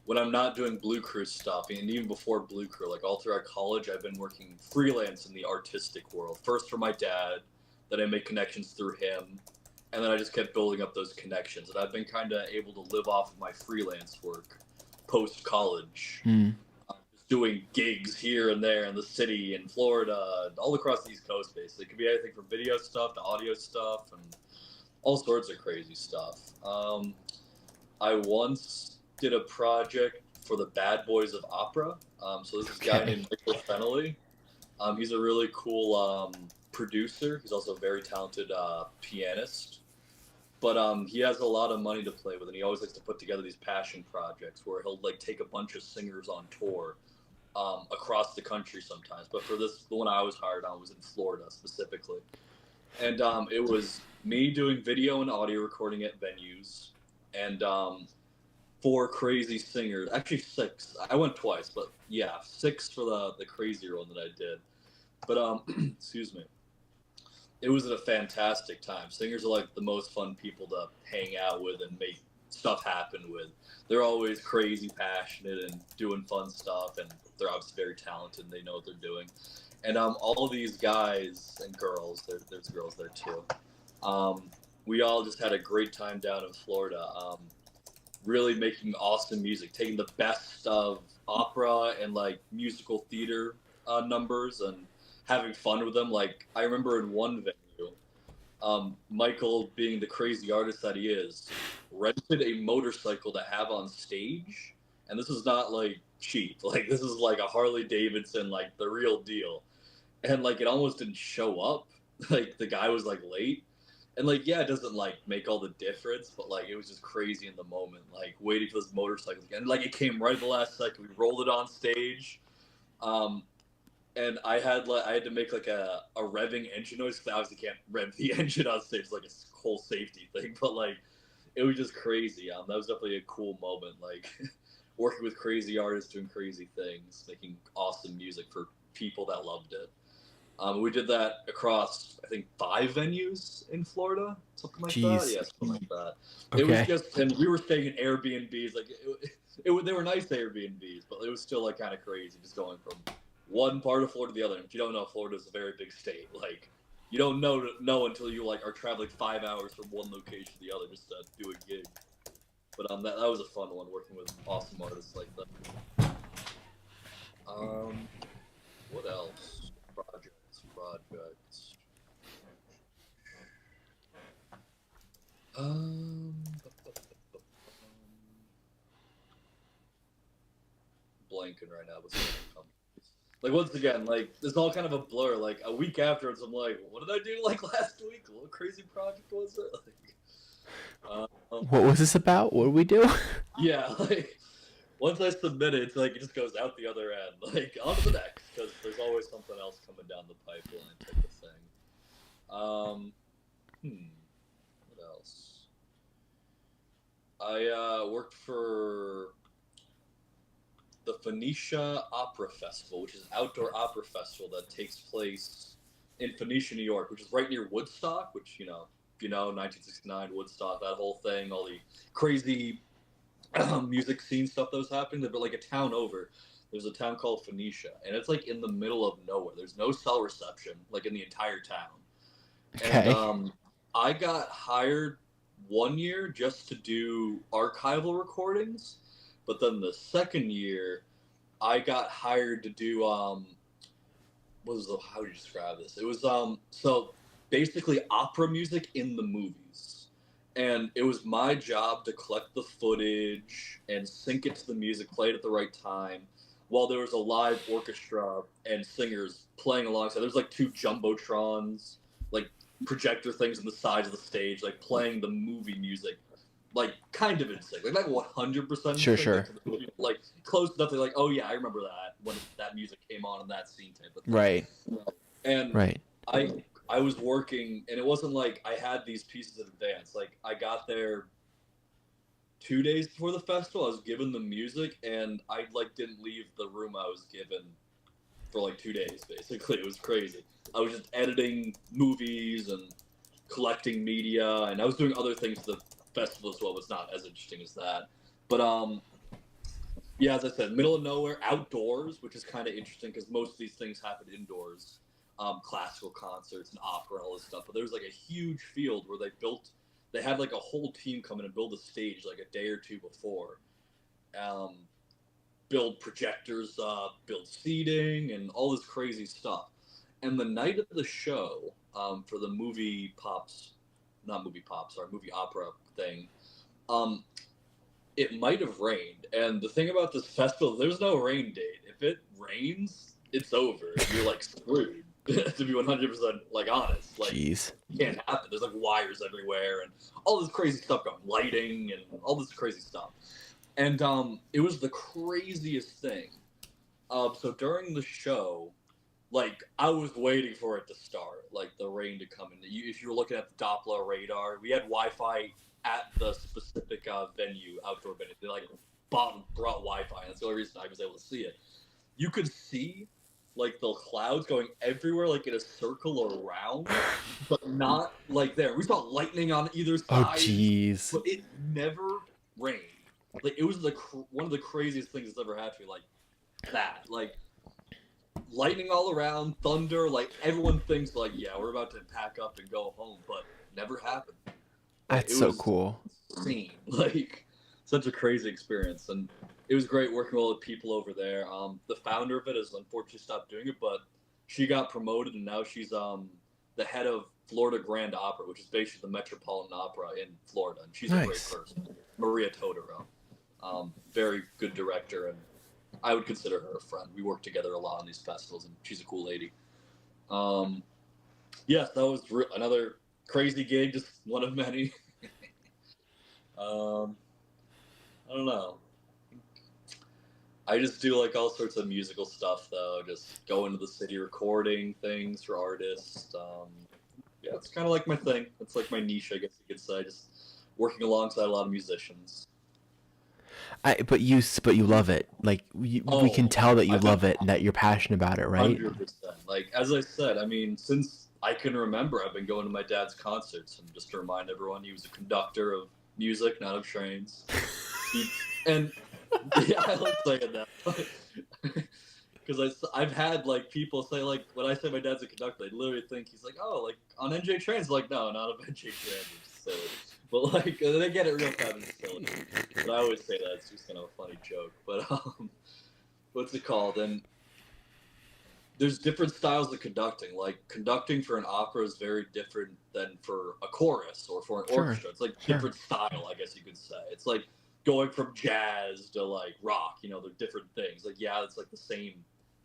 when I'm not doing Blue Crew stuff, and even before Blue Crew, like all throughout college, I've been working freelance in the artistic world. First for my dad, then I made connections through him, and then I just kept building up those connections. And I've been kind of able to live off of my freelance work post college, Hmm. just doing gigs here and there in the city, in Florida, all across the East Coast. Basically, it could be anything from video stuff to audio stuff and all sorts of crazy stuff. I once did a project for the Bad Boys of Opera. So this is a guy Okay. named Michael Fennelly. He's a really cool producer. He's also a very talented pianist. But he has a lot of money to play with, and he always likes to put together these passion projects where he'll like take a bunch of singers on tour across the country sometimes. But for this, the one I was hired on was in Florida specifically, and it was me doing video and audio recording at venues, and four crazy singers, actually six. I went twice, but yeah, six for the crazier one that I did. But excuse me. It was a fantastic time. Singers are like the most fun people to hang out with and make stuff happen with. They're always crazy passionate and doing fun stuff, and they're obviously very talented and they know what they're doing. And all of these guys and girls, there's girls there too. We all just had a great time down in Florida. Really making awesome music, taking the best of opera and like musical theater numbers and having fun with them. Like I remember in one venue, Michael, being the crazy artist that he is, rented a motorcycle to have on stage, and this is not like cheap. Like this is like a Harley Davidson, like the real deal, and like it almost didn't show up. Like the guy was like late, and like yeah, it doesn't like make all the difference, but like it was just crazy in the moment, like waiting for this motorcycle, and like it came right at the last second. We rolled it on stage. Um, and I had to make like a revving engine noise because I obviously can't rev the engine on stage. It's like a whole safety thing, but like it was just crazy. That was definitely a cool moment. Like working with crazy artists, doing crazy things, making awesome music for people that loved it. We did that across I think 5 venues in Florida, something like that. Jeez. Yeah, something like that. It was Okay. just, and we were staying in Airbnbs. Like they were nice Airbnbs, but it was still like kind of crazy just going from one part of Florida to the other. And if you don't know, Florida is a very big state. Like you don't know until you like are traveling 5 hours from one location to the other just to do a gig. But that was a fun one, working with awesome artists like that. What else? Projects. Blanking right now, but like once again, like it's all kind of a blur. Like a week afterwards, I'm like, what did I do like last week? What crazy project was it? Like, What was this about? What did we do? yeah, like once I submit it, it's like it just goes out the other end. Like on to the next, because there's always something else coming down the pipeline type of thing. What else? I worked for the Phoenicia Opera Festival, which is an outdoor opera festival that takes place in Phoenicia, New York, which is right near Woodstock, which, you know, 1969, Woodstock, that whole thing, all the crazy music scene stuff that was happening. But like a town over, there's a town called Phoenicia, and it's like in the middle of nowhere. There's no cell reception, like in the entire town. Okay. And I got hired one year just to do archival recordings, but then the second year, I got hired to do how would you describe this? It was so basically opera music in the movies, and it was my job to collect the footage and sync it to the music, play it at the right time, while there was a live orchestra and singers playing alongside. There's like 2 jumbotrons, like projector things on the sides of the stage, like playing the movie music, like kind of in sync, like 100% Sure. like close enough to like, oh yeah, I remember that when that music came on in that scene type of thing. Right. And Right. I I was working, and it wasn't like I had these pieces in advance. Like I got there 2 days before the festival. I was given the music, and I like didn't leave the room I was given for like 2 days. Basically, it was crazy. I was just editing movies and collecting media, and I was doing other things for the festival as well. It's not as interesting as that, but yeah, as I said, middle of nowhere, outdoors, which is kind of interesting because most of these things happen indoors, classical concerts and opera and all this stuff. But there was like a huge field where they had like a whole team come in and build a stage like a day or two before, um, build projectors up, build seating, and all this crazy stuff. And the night of the show, for the movie pops, not movie pops, sorry, movie opera thing, um, it might have rained. And the thing about this festival, there's no rain date. If it rains, it's over. You're like screwed. To be 100% like honest, like Jeez. it can't happen. There's like wires everywhere and all this crazy stuff going, lighting and all this crazy stuff. And it was the craziest thing. So during the show, like I was waiting for it to start, like the rain to come in. If you were looking at the Doppler radar, we had Wi-Fi at the specific venue, outdoor venue. They like brought Wi-Fi, and that's the only reason I was able to see it. You could see like the clouds going everywhere, like in a circle around, but not like there. We saw lightning on either Oh, side, jeez. but it never rained. Like it was one of the craziest things that's ever happened to me. Like that, like lightning all around, thunder. Like everyone thinks, like, yeah, we're about to pack up and go home, but never happened. Like, That's so cool. insane. Like such a crazy experience, and it was great working with all the people over there. The founder of it has unfortunately stopped doing it, but she got promoted, and now she's the head of Florida Grand Opera, which is basically the Metropolitan Opera in Florida, and she's a great Nice. person. Maria Todaro, very good director, and I would consider her a friend. We work together a lot on these festivals, and she's a cool lady. Yes, that was another crazy gig, just one of many. I don't know. I just do like all sorts of musical stuff though. Just go into the city recording things for artists. Yeah, it's kind of like my thing. It's like my niche, I guess you could say. Just working alongside a lot of musicians. But you love it. Like we can tell that you love it and that you're passionate about it, right? 100%. Like as I said, I mean, since I can remember, I've been going to my dad's concerts, and just to remind everyone, he was a conductor of music, not of trains. And yeah, I like saying that. Because I've had like people say, like, when I say my dad's a conductor, they literally think he's like, oh, like on NJ trains. Like, no, not on NJ trains. It's silly. But like they get it real time and silly. But I always say that it's just kind of a funny joke. But what's it called? And there's different styles of conducting. Like conducting for an opera is very different than for a chorus or for an orchestra. It's like different style, I guess you could say. It's like going from jazz to like rock. You know, they're different things. Like yeah, it's like the same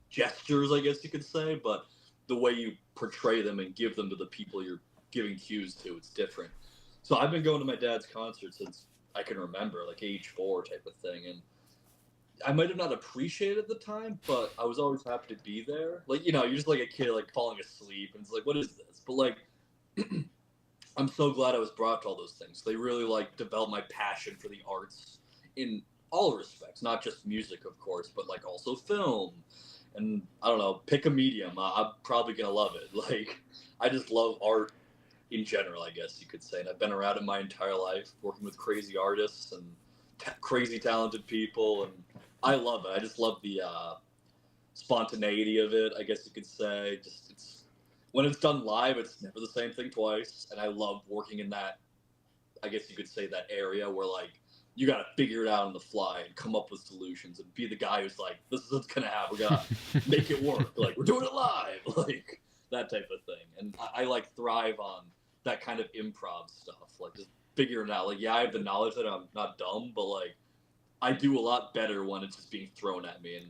gestures, I guess you could say, but the way you portray them and give them to the people you're giving cues to, it's different. So I've been going to my dad's concert since I can remember, like age 4 type of thing, and I might have not appreciated it at the time, but I was always happy to be there. Like, you know, you're just like a kid, like falling asleep, and it's like, what is this? But like, I'm so glad I was brought to all those things. They really like developed my passion for the arts in all respects, not just music, of course, but like also film. And I don't know, pick a medium. I'm probably gonna love it. Like, I just love art in general, I guess you could say. And I've been around it my entire life, working with crazy artists and crazy talented people, and I love it. I just love the spontaneity of it, I guess you could say. Just it's when it's done live, it's never the same thing twice, and I love working in that. I guess you could say that area where like you got to figure it out on the fly and come up with solutions and be the guy who's like, this is what's gonna happen. We gotta make it work. Like we're doing it live, like that type of thing. And I like thrive on that kind of improv stuff, like just figuring it out. Like yeah, I have the knowledge that I'm not dumb, but like I do a lot better when it's just being thrown at me. And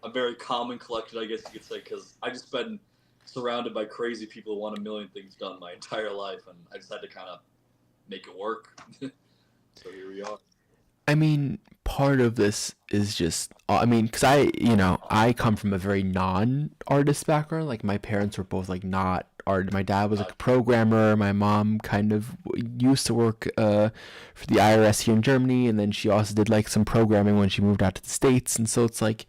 I'm very calm and collected, I guess you could say, because I just been surrounded by crazy people who want a million things done my entire life, and I just had to kind of make it work. So here we are. I mean, part of this is just, I mean, because I come from a very non-artist background. Like, my parents were both, like, not art. My dad was like a programmer. My mom kind of used to work for the IRS here in Germany, and then she also did like some programming when she moved out to the States. And so it's like,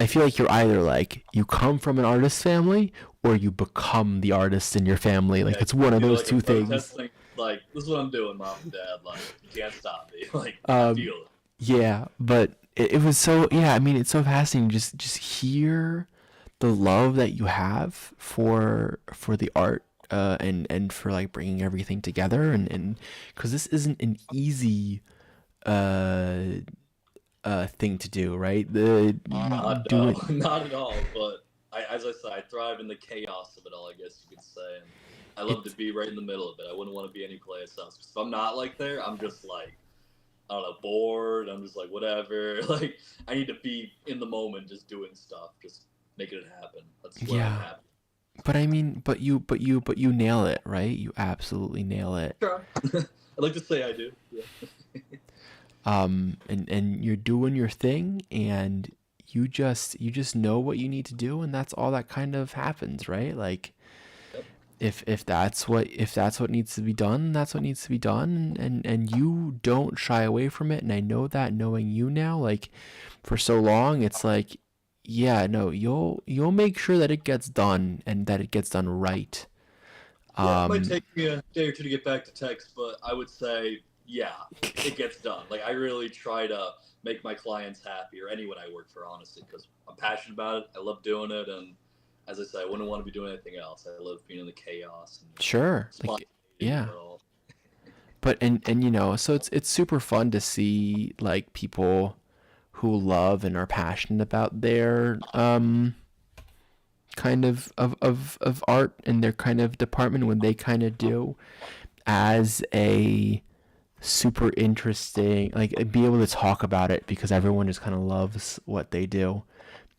I feel like you're either like you come from an artist family or you become the artist in your family. Like it's one of feel those like two a things. protesting, like, this is what I'm doing, mom and dad. Like, you can't stop me. Like, I feel it. Yeah, but it was so, yeah, I mean, it's so fascinating just hear the love that you have for the art, and for like bringing everything together, and because this isn't an easy uh thing to do, right? Not Doing, not at all. But as I said, I thrive in the chaos of it all, I guess you could say. And I love to be right in the middle of it. I wouldn't want to be any place else. 'Cause if I'm not like there, I'm just like, I don't know, bored. I'm just like, whatever. Like, I need to be in the moment, just doing stuff, just making it happen. That's where I'm Yeah. happy. But I mean, but you nail it, right? You absolutely nail it. Sure. I'd like to say I do. Yeah. And you're doing your thing, and you just know what you need to do, and that's all that kind of happens, right? Like, if that's what needs to be done, that's what needs to be done, and you don't shy away from it. And I know that, knowing you now, like, for so long, it's like, yeah, no, you'll make sure that it gets done, and that it gets done right. Yeah, it might take me a day or two to get back to text, but I would say, yeah, it gets done. Like, I really try to make my clients happy, or anyone I work for, honestly, because I'm passionate about it. I love doing it, and as I said, I wouldn't want to be doing anything else. I love being in the chaos. And Sure, like, yeah. But and you know, so it's super fun to see like people who love and are passionate about their kind of art and their kind of department, when they kind of do as a super interesting, like, be able to talk about it, because everyone just kind of loves what they do.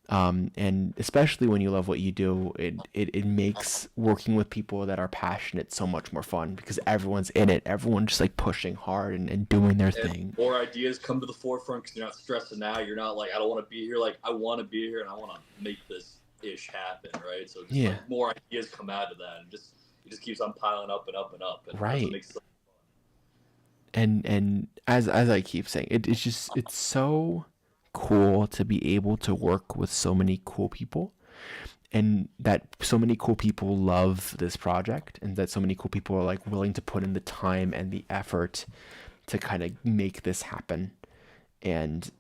And especially when you love what you do, it makes working with people that are passionate so much more fun, because everyone's in it. Everyone's just like pushing hard and doing their thing. More ideas come to the forefront because you're not stressing out. You're not like, I don't want to be here. Like, I want to be here and I want to make this ish happen, right? So just like more ideas come out of that, and it just keeps on piling up and up and up. And right. That's what makes it so fun. And as I keep saying, it's so cool to be able to work with so many cool people, and that so many cool people love this project, and that so many cool people are like willing to put in the time and the effort to kind of make this happen. And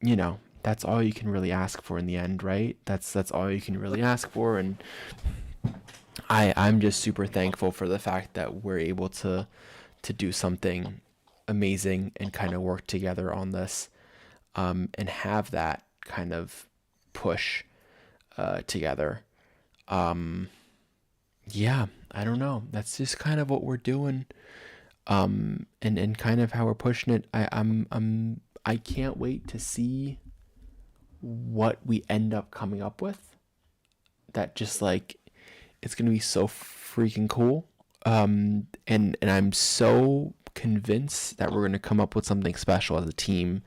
you know, that's all you can really ask for in the end, right? That's all you can really ask for. And I'm just super thankful for the fact that we're able to do something amazing and kind of work together on this, and have that kind of push together. Yeah, I don't know. That's just kind of what we're doing, and kind of how we're pushing it. I can't wait to see what we end up coming up with. That just like, it's gonna be so freaking cool. And I'm so convinced that we're gonna come up with something special as a team,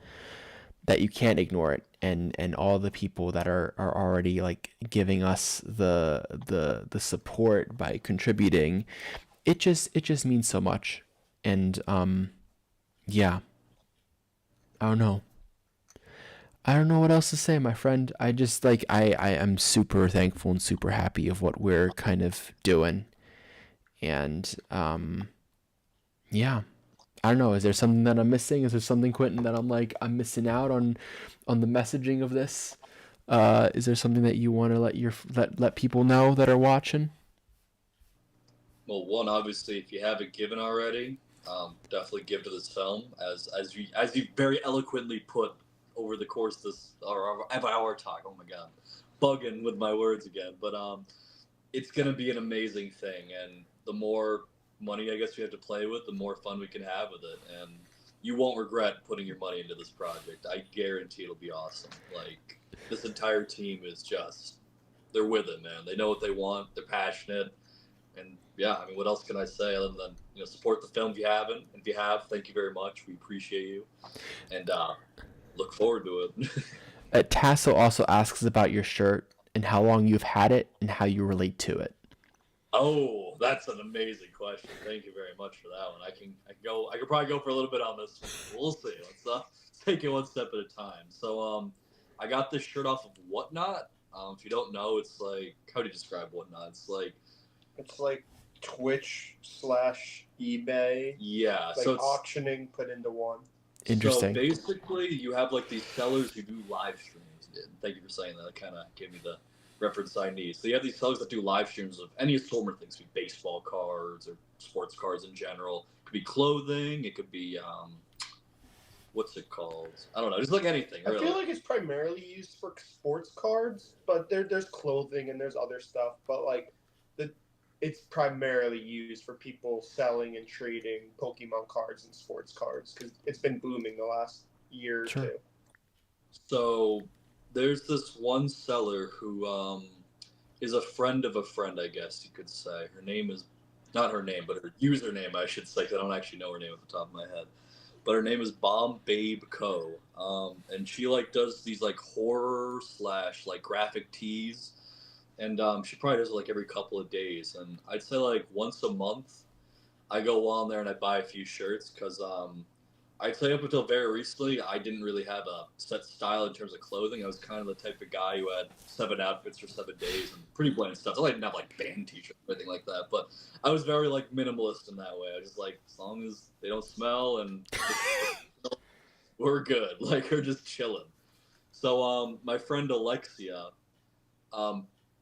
that you can't ignore it. And all the people that are already like giving us the support by contributing, it just means so much. And yeah, I don't know what else to say, my friend. I just like, I am super thankful and super happy of what we're kind of doing. And yeah, I don't know. Is there something that I'm missing? Is there something, Quentin, that I'm missing out on the messaging of this? Is there something that you want to let people know that are watching? Well, one, obviously, if you haven't given already, definitely give to this film, as you very eloquently put over the course of this our talk. Oh my God, bugging with my words again. But it's gonna be an amazing thing, and the more money I guess we have to play with, the more fun we can have with it, and you won't regret putting your money into this project. I guarantee it'll be awesome. Like, this entire team is just, they're with it, man. They know what they want. They're passionate. And yeah, I mean, what else can I say other than, support the film if you haven't. And if you have, thank you very much. We appreciate you. And look forward to it. Tasso also asks about your shirt and how long you've had it and how you relate to it. Oh, that's an amazing question. Thank you very much for that one. I can probably go for a little bit on this one. We'll see. Let's take it one step at a time. So I got this shirt off of Whatnot. If you don't know, it's like, how do you describe Whatnot? It's like Twitch slash eBay, yeah, like so it's auctioning put into one. Interesting. So basically, you have like these sellers who do live streams. Thank you for saying that. That kind of gave me the reference I need. So you have these sellers that do live streams of any assortment of things. It could be baseball cards or sports cards in general. It could be clothing. It could be what's it called? I don't know. Just like anything. I Really. feel like it's primarily used for sports cards, but there's clothing and there's other stuff. But like it's primarily used for people selling and trading Pokemon cards and sports cards because it's been booming the last year or Sure. two. So there's this one seller who is a friend of a friend, I guess you could say. Her name is not her name, but her username, I should say, 'cause I don't actually know her name off the top of my head. But her name is Bomb Babe Co. And she like does these like horror slash like graphic tees, and she probably does it like every couple of days. And I'd say like once a month, I go on there and I buy a few shirts because I'd say up until very recently, I didn't really have a set style in terms of clothing. I was kind of the type of guy who had 7 outfits for 7 days and pretty bland stuff. So I didn't have like band t-shirts or anything like that, but I was very like minimalist in that way. I was just like, as long as they don't smell and we're good. Like we're just chilling. So my friend Alexia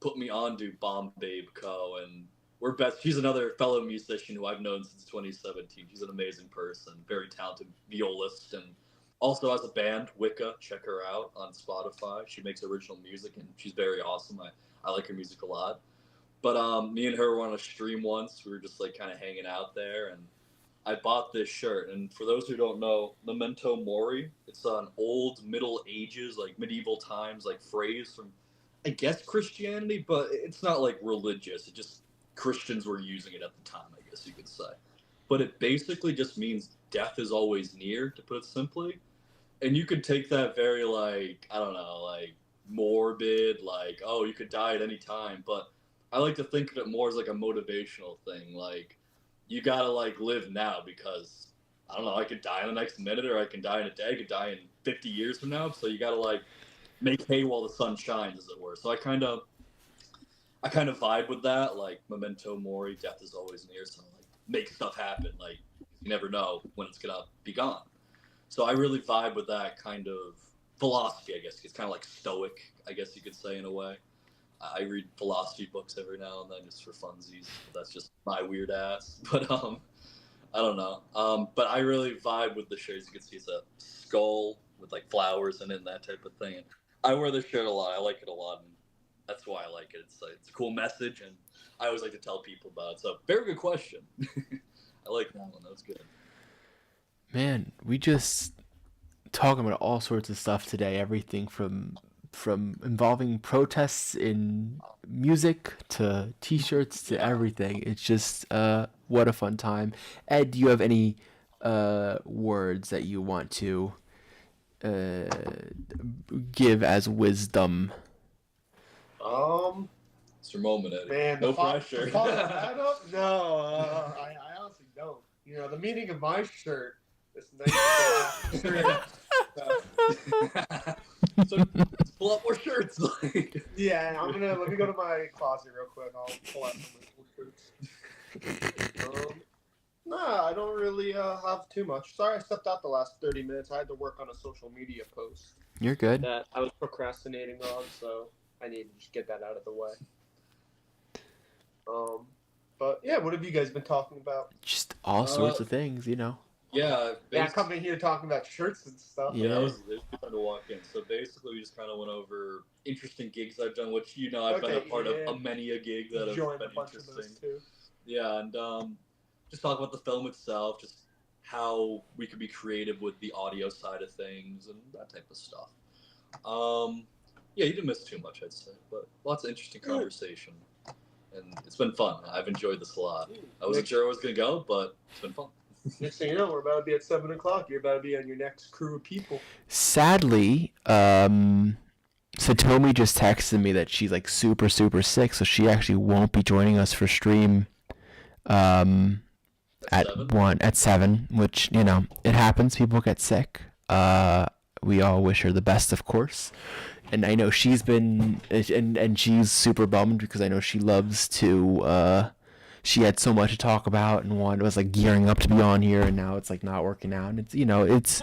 put me on to Bomb Babe Co. and we're best. She's another fellow musician who I've known since 2017. She's an amazing person, very talented violist, and also has a band, Wicca. Check her out on Spotify. She makes original music, and she's very awesome. I like her music a lot. But me and her were on a stream once. We were just like kind of hanging out there, and I bought this shirt. And for those who don't know, Memento Mori. It's an old Middle Ages, like medieval times, like phrase from, I guess, Christianity, but it's not like religious. It just Christians were using it at the time, I guess you could say. But it basically just means death is always near, to put it simply. And you could take that very like, I don't know, like morbid, like, oh, you could die at any time. But I like to think of it more as like a motivational thing. Like, you gotta like live now because I don't know, I could die in the next minute or I can die in a day, I could die in 50 years from now. So you gotta like make hay while the sun shines, as it were. So I kind of vibe with that, like Memento Mori, death is always near, so like make stuff happen. Like you never know when it's gonna be gone. So I really vibe with that kind of philosophy, I guess. It's kind of like stoic, I guess you could say in a way. I read philosophy books every now and then just for funsies. That's just my weird ass. But I don't know. But I really vibe with the shirt. As you can see, it's a skull with like flowers in it and that type of thing. And I wear this shirt a lot. I like it a lot. And that's why I like it. It's a cool message, and I always like to tell people about it. So, very good question. I like that one. That was good. Man, we just talking about all sorts of stuff today. Everything from involving protests in music to T-shirts to everything. It's just what a fun time. Ed, do you have any words that you want to give as wisdom? It's your moment, Eddie. Man, No pressure. to follow that up? No, I honestly don't. You know, the meaning of my shirt, this nice shirt. So let's pull up more shirts. Yeah, let me go to my closet real quick. I'll pull out some of my shirts. Nah, I don't really have too much. Sorry I stepped out the last 30 minutes. I had to work on a social media post You're good. that I was procrastinating on, so I need to just get that out of the way. But yeah, what have you guys been talking about? Just all sorts of things, you know. Yeah, Yeah, coming here talking about shirts and stuff. Yeah. it was fun to walk in. So basically, we just kind of went over interesting gigs I've done, which I've been a part of many a gig that have Joined been a bunch of those interesting. too. Yeah, and just talk about the film itself, just how we could be creative with the audio side of things and that type of stuff. Yeah, you didn't miss too much, I'd say, but lots of interesting conversation, and it's been fun. I've enjoyed this a lot. I wasn't sure I was gonna go, but it's been fun. Next thing you know, we're about to be at 7 o'clock. You're about to be on your next crew of people. Sadly, Satomi just texted me that she's like super super sick, so she actually won't be joining us for stream um at 7, which, you know, it happens, people get sick. We all wish her the best, of course. And I know she's been and she's super bummed because I know she loves to she had so much to talk about and was like gearing up to be on here, and now it's like not working out, and it's, you know, it's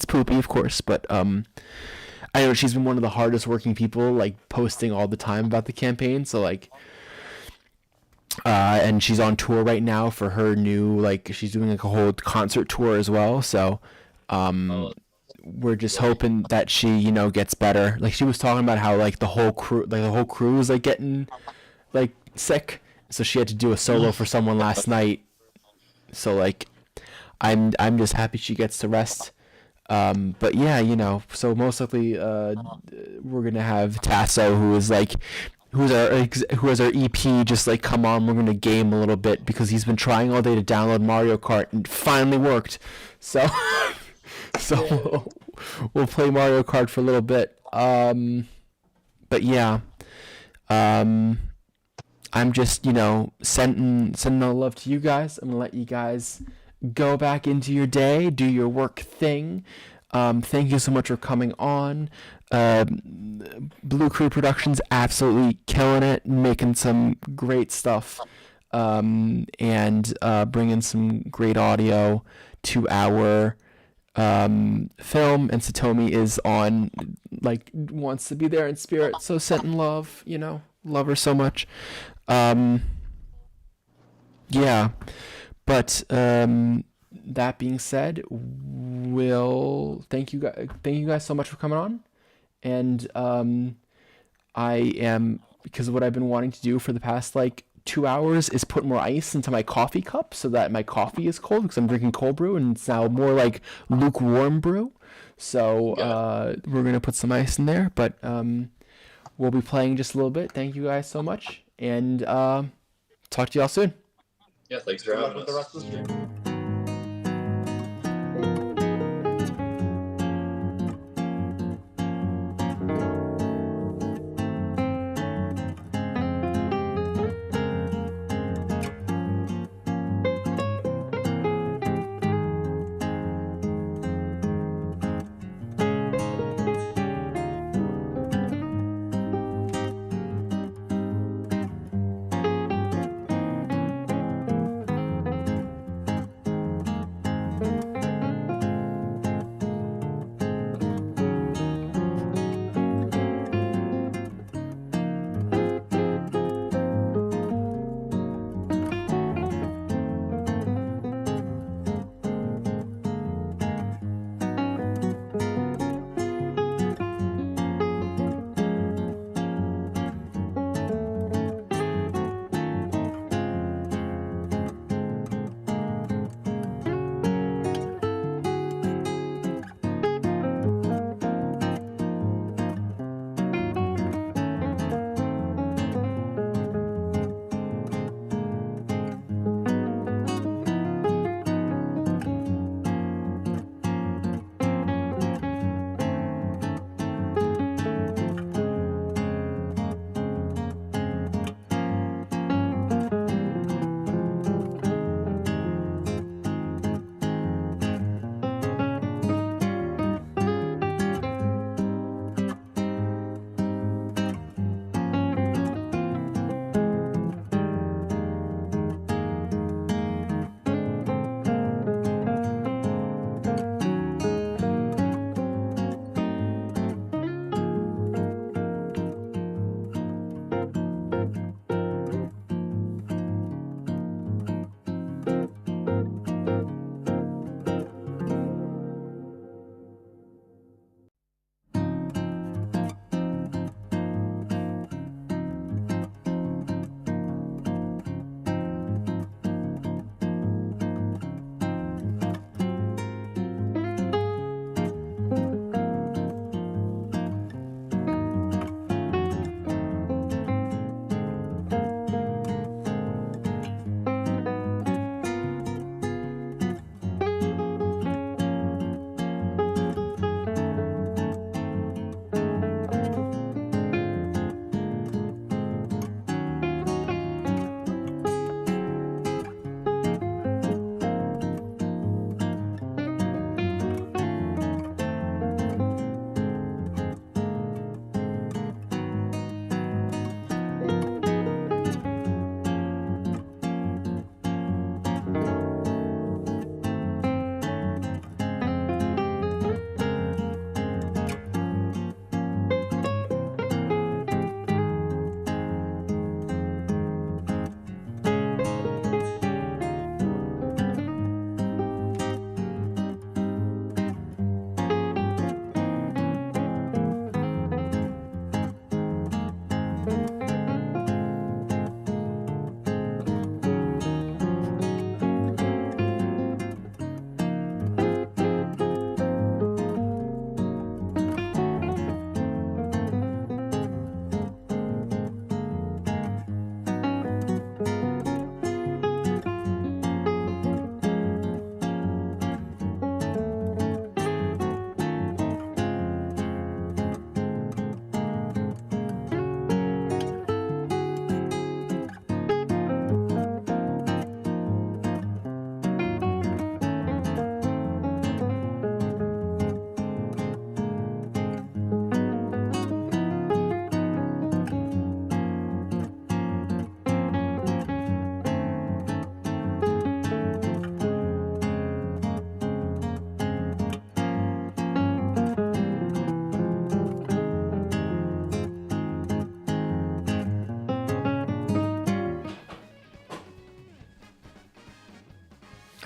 poopy, of course, but I know she's been one of the hardest working people, like posting all the time about the campaign. So like, and she's on tour right now for her new, like, she's doing like a whole concert tour as well. So, we're just hoping that she, you know, gets better. Like, she was talking about how like the whole crew is like getting like sick. So she had to do a solo for someone last night. So like, I'm just happy she gets to rest. But yeah, you know, so most likely we're gonna have Tasso, who has our EP, just like come on, we're gonna game a little bit because he's been trying all day to download Mario Kart and it finally worked. So we'll play Mario Kart for a little bit. But yeah, I'm just, you know, sending all love to you guys. I'm gonna let you guys go back into your day, do your work thing. Thank you so much for coming on. Blue Crew Productions absolutely killing it, making some great stuff, and bringing some great audio to our film. And Satomi is on, like, wants to be there in spirit, so sending love, you know, love her so much. Yeah, but that being said, we'll thank you guys so much for coming on. And I am, because of what I've been wanting to do for the past like 2 hours, is put more ice into my coffee cup so that my coffee is cold, because I'm drinking cold brew and it's now more like lukewarm brew. So we're gonna put some ice in there, but we'll be playing just a little bit. Thank you guys so much, and talk to y'all soon. Yeah, thanks for having us. The rest of the stream.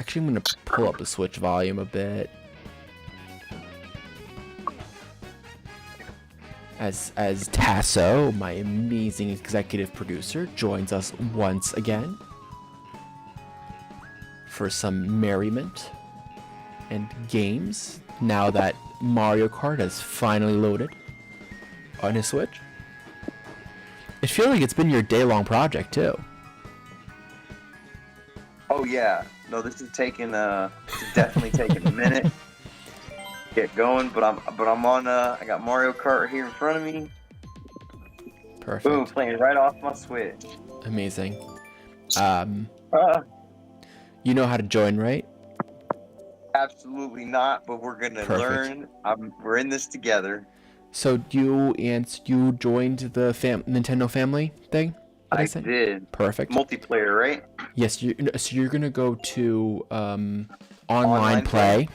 Actually, I'm gonna pull up the Switch volume a bit. As Tasso, my amazing executive producer, joins us once again for some merriment and games now that Mario Kart has finally loaded on his Switch. It feels like it's been your day-long project too. Oh yeah, no, this is definitely taking a minute. Get going, but I'm on. I got Mario Kart here in front of me. Perfect. Boom, playing right off my Switch. Amazing. Uh, You know how to join, right? Absolutely not, but we're gonna Perfect. learn. We're in this together. So you joined the Nintendo family thing? that I sent? did. Perfect. Multiplayer, right? Yes, so you're gonna go to online play.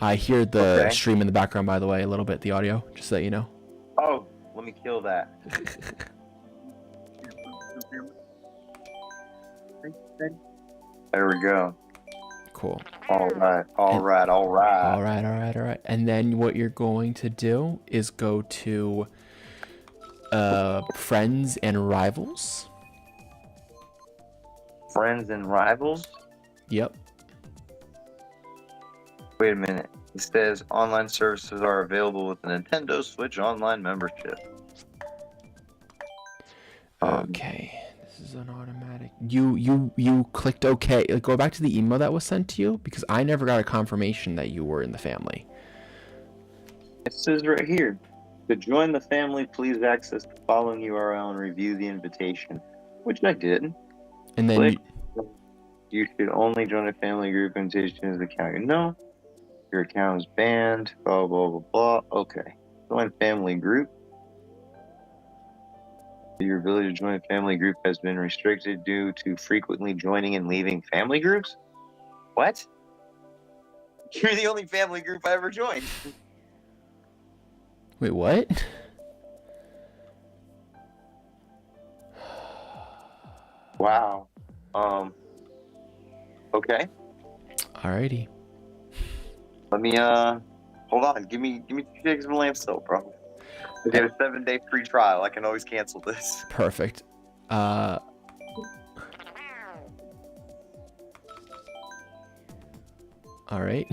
I hear the Okay. stream in the background, by the way, a little bit, the audio, just so you know. Oh, let me kill that. There we go. Cool. All right. And then what you're going to do is go to friends and rivals. Friends and rivals? Yep. Wait a minute. It says online services are available with the Nintendo Switch Online membership. Okay. This is an automatic. You clicked OK. Go back to the email that was sent to you because I never got a confirmation that you were in the family. It says right here, to join the family, please access the following URL and review the invitation, which I did. And then You should only join a family group. Invitation is account. No, your account is banned. Blah blah blah blah. Okay, join family group. Your ability to join a family group has been restricted due to frequently joining and leaving family groups. What? You're the only family group I ever joined. wait, what? Wow. Okay. Alrighty. Let me hold on. Give me 2 gigs of lamp still, bro. I get a 7-day free trial. I can always cancel this. Perfect. All right.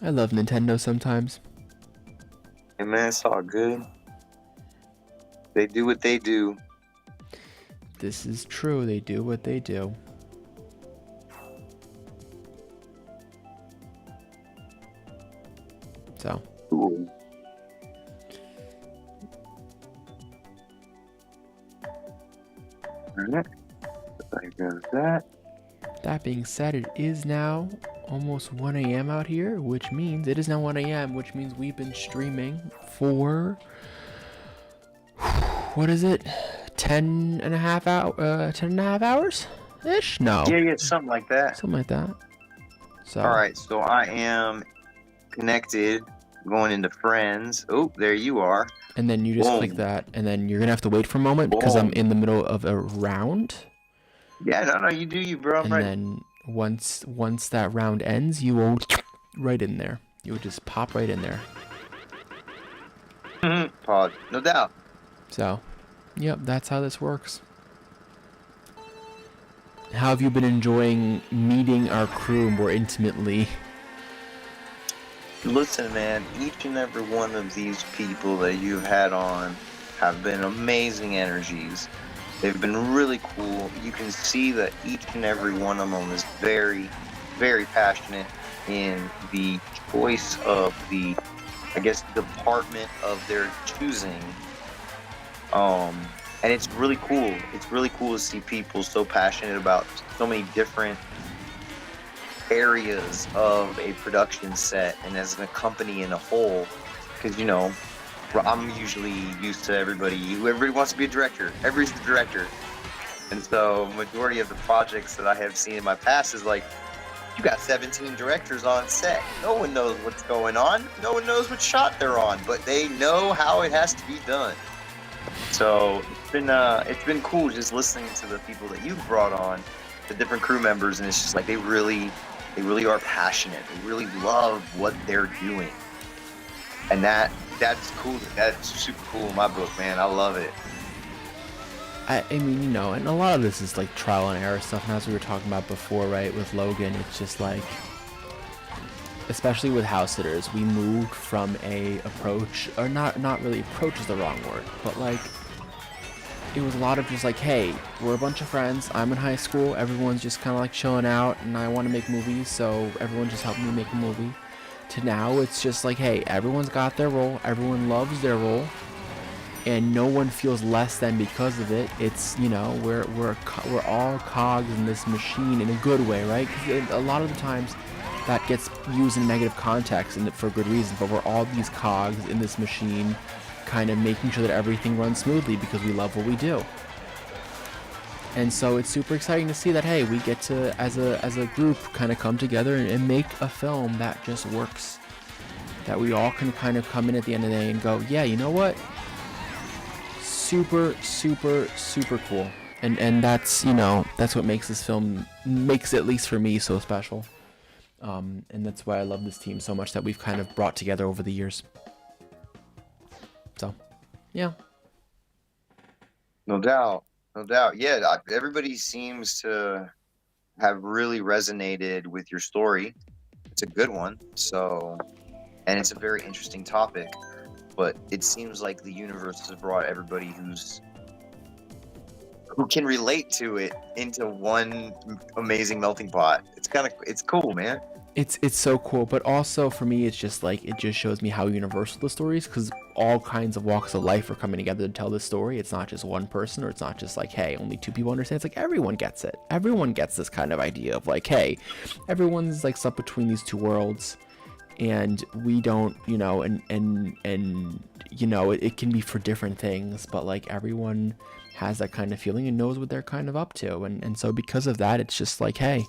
I love Nintendo sometimes. Hey man, it's all good. They do what they do. This is true. They do what they do. So. Cool. Alright. There goes that. That being said, it is now almost 1 a.m. out here, which means it is now 1 a.m., which means we've been streaming for what is it? 10 and a half hours ish? No. Yeah, something like that. Something like that. So Alright, so I am connected, going into friends. Oh, there you are. and then you just Boom. click that, and then you're gonna have to wait for a moment because I'm Boom. in the middle of a round. Yeah, no, you do you, bro. I'm And ready. then once that round ends, you will right in there. You will just pop right in there. Pause. No doubt. So, yep, that's how this works. How have you been enjoying meeting our crew more intimately? Listen, man, each and every one of these people that you've had on have been amazing energies. They've been really cool. You can see that each and every one of them is very, very passionate in the choice of the, I guess, department of their choosing. And it's really cool. It's really cool to see people so passionate about so many different areas of a production set and as a company in a whole. Because, you know, I'm usually used to everybody wants to be a director. Everybody's the director. And so majority of the projects that I have seen in my past is like, you got 17 directors on set. No one knows what's going on. No one knows what shot they're on, but they know how it has to be done. So it's been cool just listening to the people that you've brought on, the different crew members, and it's just like they really are passionate. They really love what they're doing, and that's cool. That's super cool in my book, man. I love it. I mean, you know, and a lot of this is like trial and error stuff. And as we were talking about before, right, with Logan, it's just like, especially with House Sitters, we moved from a approach, or not really approach is the wrong word, but like, it was a lot of just like, hey, we're a bunch of friends. I'm in high school. Everyone's just kind of like chilling out, and I want to make movies, so everyone just helped me make a movie. To now, it's just like, hey, everyone's got their role. Everyone loves their role. And no one feels less than because of it. It's, you know, we're all cogs in this machine in a good way, right? Because a lot of the times that gets used in negative context and for good reason, but we're all these cogs in this machine kind of making sure that everything runs smoothly because we love what we do. And so it's super exciting to see that, hey, we get to, as a group, kind of come together and make a film that just works. That we all can kind of come in at the end of the day and go, yeah, you know what? Super, super, super cool. And that's, you know, that's what makes this film, makes it, at least for me, so special. And that's why I love this team so much that we've kind of brought together over the years. So, yeah. No doubt. Yeah, everybody seems to have really resonated with your story. It's a good one. So, and it's a very interesting topic. But it seems like the universe has brought everybody who can relate to it into one amazing melting pot. It's cool, man. It's so cool, but also for me, it's just like, it just shows me how universal the story is, because all kinds of walks of life are coming together to tell this story. It's not just one person, or it's not just like, hey, only two people understand. It's like everyone gets it. Everyone gets this kind of idea of like, hey, everyone's like stuck between these two worlds. And we don't, you know, and you know, it can be for different things, but like everyone has that kind of feeling and knows what they're kind of up to. And so because of that, it's just like, hey,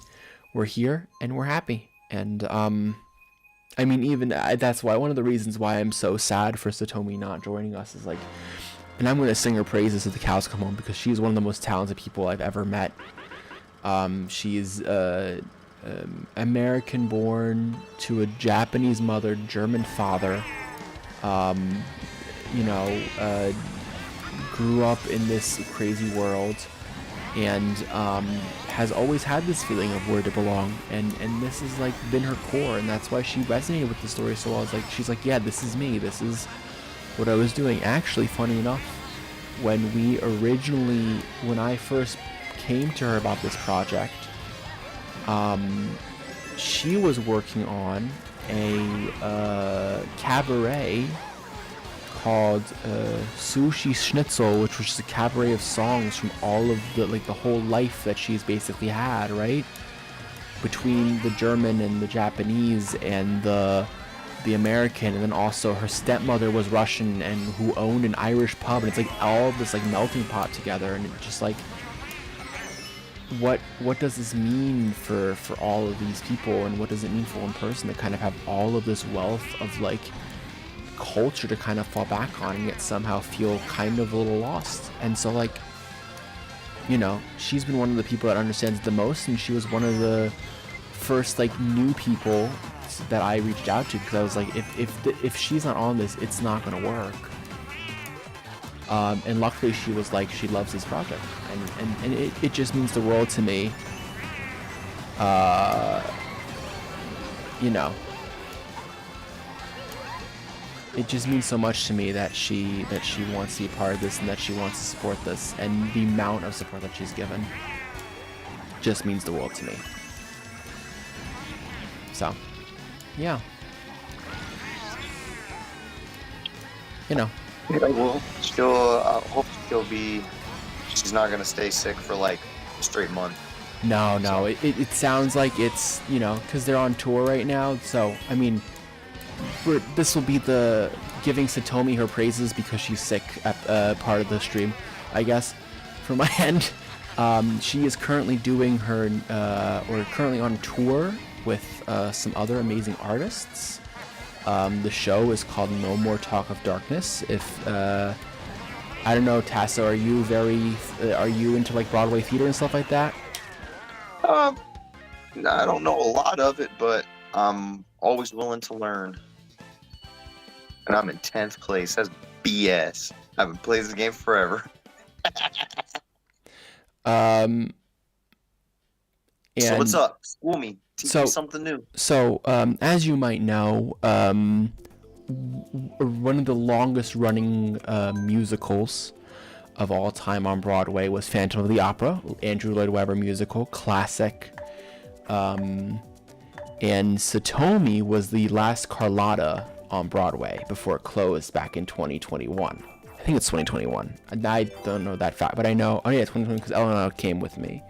we're here and we're happy. And, I mean, even that's why one of the reasons why I'm so sad for Satomi not joining us is like, and I'm going to sing her praises to the cows come home, because she's one of the most talented people I've ever met. She's, American born to a Japanese mother, German father, you know, grew up in this crazy world, and has always had this feeling of where to belong, and this has like been her core, and that's why she resonated with the story so well. It's like, she's like, yeah, this is me, this is what I was doing. Actually, funny enough, when I first came to her about this project, she was working on a cabaret called Sushi Schnitzel, which was just a cabaret of songs from all of the whole life that she's basically had, right? Between the German and the Japanese and the American, and then also her stepmother was Russian and who owned an Irish pub, and it's like all of this like melting pot together, and it's just like, what does this mean for all of these people, and what does it mean for one person to kind of have all of this wealth of like culture to kind of fall back on, and yet somehow feel kind of a little lost? And so like, you know, she's been one of the people that understands the most, and she was one of the first like new people that I reached out to, because I was like, if she's not on this, it's not gonna work. And luckily she was like, she loves this project, and it just means the world to me. You know, it just means so much to me that she wants to be part of this, and that she wants to support this, and the amount of support that she's given just means the world to me. So, yeah. You know. Yeah, well, hope she's not gonna stay sick for like a straight month. No, it sounds like it's, you know, because they're on tour right now, so, I mean, this will be the giving Satomi her praises because she's sick at part of the stream, I guess, from my end. She is currently doing her, or currently on tour with some other amazing artists. The show is called No More Talk of Darkness. If I don't know, Tasso, are you into like Broadway theater and stuff like that? I don't know a lot of it, but I'm always willing to learn. And I'm in 10th place. That's BS. I haven't played this game forever. And So what's up? School me. Teach me something new. So, as you might know, one of the longest running musicals of all time on Broadway was Phantom of the Opera, Andrew Lloyd Webber musical, classic. And Satomi was the last Carlotta on Broadway before it closed back in 2021. I think it's 2021. I don't know that fact, but I know, oh yeah, 2020, because Eleanor came with me.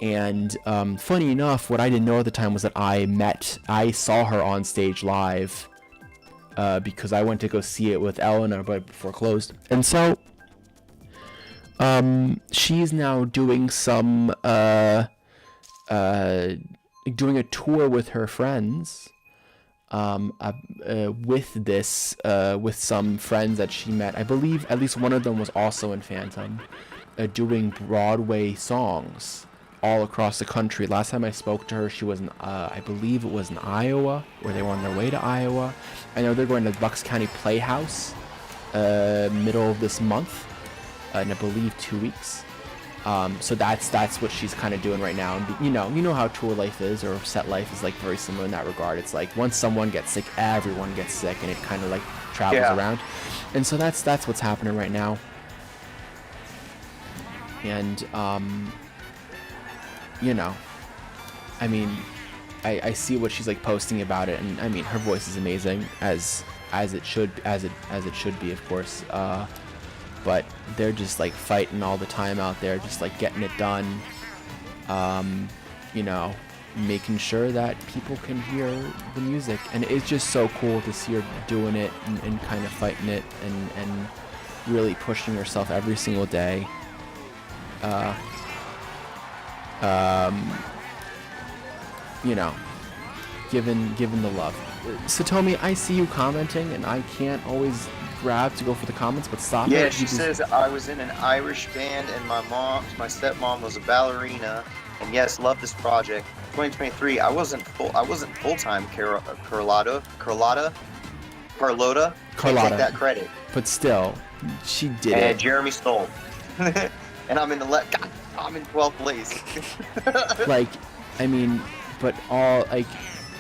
And funny enough, what I didn't know at the time was that I saw her on stage live because I went to go see it with Eleanor, but before it closed. And so she's now doing doing a tour with her friends, with some friends that she met. I believe at least one of them was also in Phantom, doing Broadway songs all across the country. Last time I spoke to her, she was in, I believe it was in Iowa, or they were on their way to Iowa. I know they're going to Bucks County Playhouse, middle of this month, in I believe 2 weeks. So that's what she's kind of doing right now. And you know how tour life is, or set life is like very similar in that regard. It's like once someone gets sick, everyone gets sick, and it kind of like travels around. And so that's what's happening right now. And I mean, I see what she's like posting about it, and I mean her voice is amazing as it should be, of course. But they're just like fighting all the time out there, just like getting it done. Making sure that people can hear the music, and it's just so cool to see her doing it and kind of fighting it and really pushing herself every single day. Given the love. Satomi, I see you commenting, and I can't always grab to go for the comments, but stop it. Yeah, she says I was in an Irish band, and my stepmom was a ballerina, and yes, love this project. 2023, I wasn't full-time Carlotta. Can't take that credit. But still, she did and it. Jeremy Stoll. And I'm in I'm in 12th place.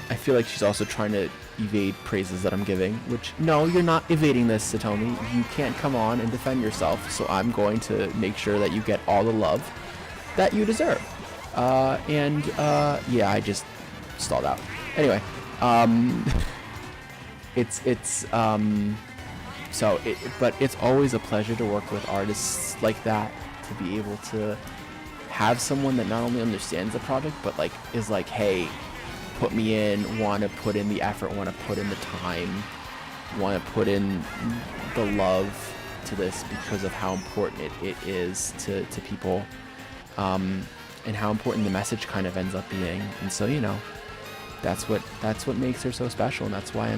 I feel like she's also trying to evade praises that I'm giving, which, no, you're not evading this, Satomi. You can't come on and defend yourself, so I'm going to make sure that you get all the love that you deserve. I just stalled out. Anyway, but it's always a pleasure to work with artists like that, to be able to have someone that not only understands the project, but like is like, hey, put me in, want to put in the effort, want to put in the time, want to put in the love to this because of how important it is to people, and how important the message kind of ends up being. And so, that's what makes her so special, and that's why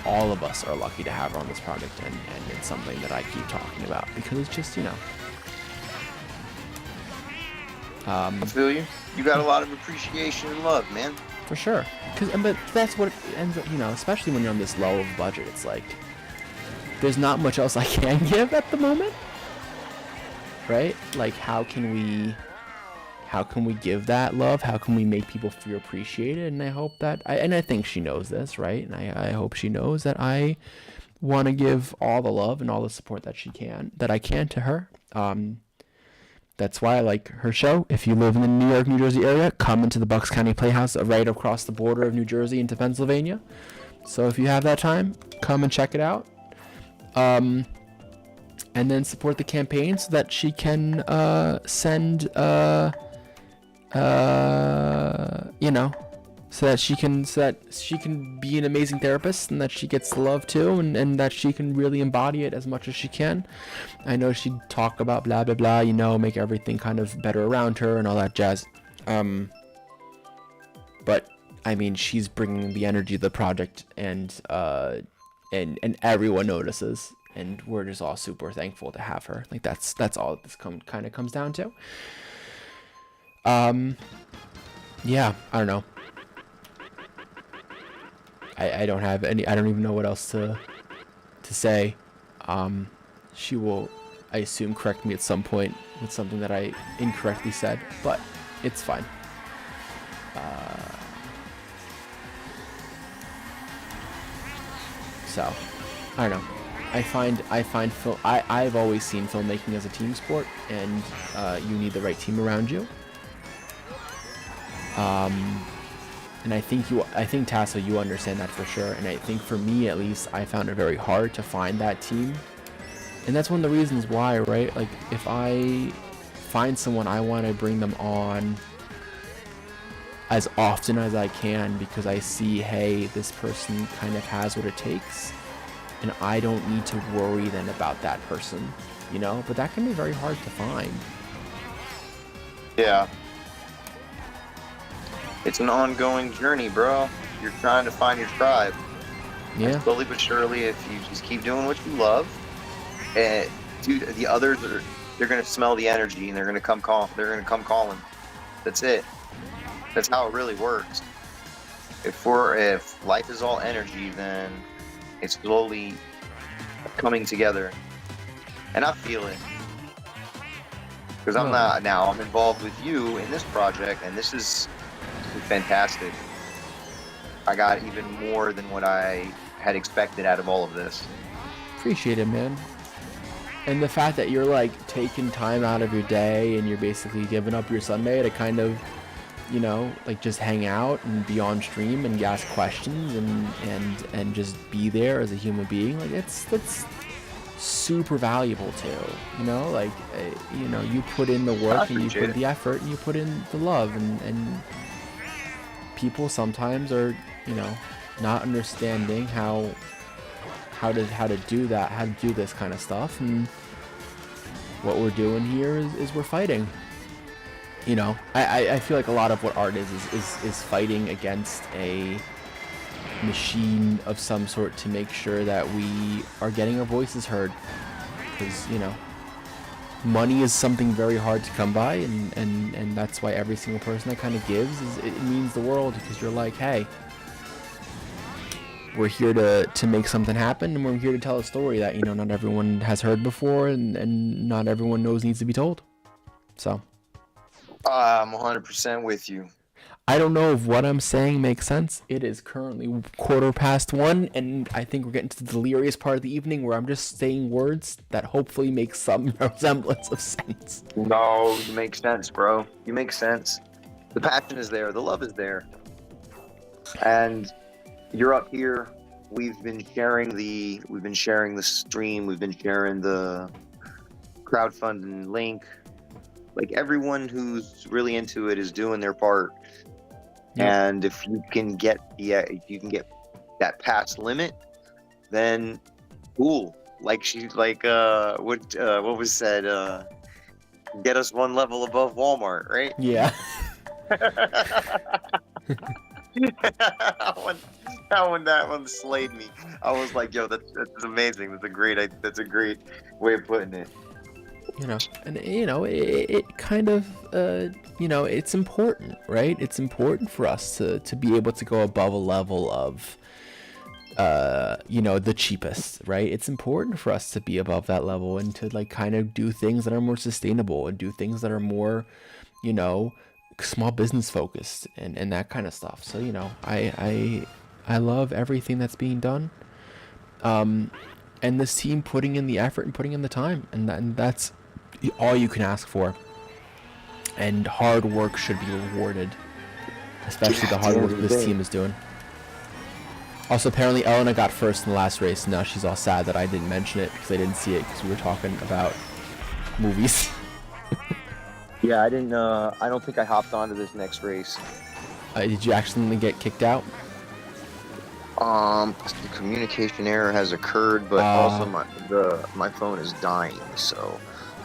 all of us are lucky to have her on this project, and it's something that I keep talking about because it's just, I feel you. You got a lot of appreciation and love, man. For sure. But that's what it ends up, especially when you're on this low of budget. It's like, there's not much else I can give at the moment. Right? Like, how can we give that love? How can we make people feel appreciated? And I hope that, I think she knows this, right? And I hope she knows that I want to give all the love and all the support that I can to her. That's why I like her show. If you live in the New York, New Jersey area, come into the Bucks County Playhouse right across the border of New Jersey into Pennsylvania. So if you have that time, come and check it out. And then support the campaign so that she can so that she can be an amazing therapist, and that she gets the love too, and that she can really embody it as much as she can. I know she'd talk about blah blah blah, you know, make everything kind of better around her and all that jazz. But I mean, she's bringing the energy of the project, and everyone notices, and we're just all super thankful to have her. Like that's all this kind of comes down to. Yeah, I don't know. I don't have any. I don't even know what else to say. She will, I assume, correct me at some point with something that I incorrectly said, but it's fine. So, I don't know. I've always seen filmmaking as a team sport, and you need the right team around you. And I think Tasso, you understand that for sure. And I think for me, at least, I found it very hard to find that team. And that's one of the reasons why, right? Like, if I find someone, I want to bring them on as often as I can, because I see, hey, this person kind of has what it takes, and I don't need to worry then about that person, you know? But that can be very hard to find. Yeah. It's an ongoing journey, bro. You're trying to find your tribe. Yeah. And slowly but surely, if you just keep doing what you love, and dude, the others they're gonna smell the energy and they're gonna come calling. That's it. That's how it really works. If life is all energy, then it's slowly coming together, and I feel it. Because I'm involved with you in this project, and this is fantastic. I got even more than what I had expected out of all of this. Appreciate it, man. And the fact that you're like taking time out of your day and you're basically giving up your Sunday to kind of, you know, like just hang out and be on stream and ask questions and just be there as a human being, like that's super valuable too. You know, like you know, you put in the work and you put the effort and you put in the love, and people sometimes are, you know, not understanding how to do that, how to do this kind of stuff. And what we're doing here is we're fighting. You know, I feel like a lot of what art is fighting against a machine of some sort to make sure that we are getting our voices heard. Because, you know, money is something very hard to come by, and that's why every single person that kind of gives, it means the world, because you're like, hey, we're here to make something happen, and we're here to tell a story that, you know, not everyone has heard before, and not everyone knows needs to be told. So I'm 100% with you. I don't know if what I'm saying makes sense. It is currently 1:15, and I think we're getting to the delirious part of the evening where I'm just saying words that hopefully make some resemblance of sense. No, you make sense, bro. You make sense. The passion is there. The love is there. And you're up here. We've been sharing the stream. We've been sharing the crowdfunding link. Like, everyone who's really into it is doing their part. Yeah. And if you can get that past limit, then cool. Like what was said, get us one level above Walmart, right? Yeah. that one slayed me. I was like, yo, that's amazing. That's a great way of putting it. You know, and you know, it kind of, you know, it's important, right? It's important for us to be able to go above a level of, you know, the cheapest, right? It's important for us to be above that level and to like kind of do things that are more sustainable and do things that are more, you know, small business focused and that kind of stuff. So, you know, I love everything that's being done. And this team putting in the effort and putting in the time, and that's all you can ask for. And hard work should be rewarded, especially the hard work this team is doing. Also, apparently Elena got first in the last race, and now she's all sad that I didn't mention it because I didn't see it because we were talking about movies. Yeah, I didn't. I don't think I hopped onto this next race. Did you accidentally get kicked out? The communication error has occurred, but also my phone is dying, so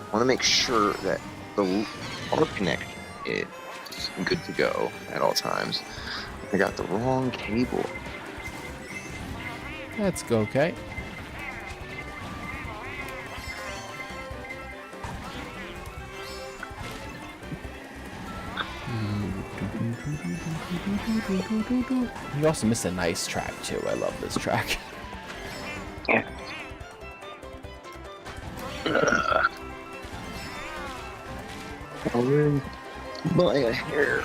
I want to make sure that our connection is good to go at all times. I got the wrong cable. Let's go, okay. You also missed a nice track too. I love this track. Yeah. My hair.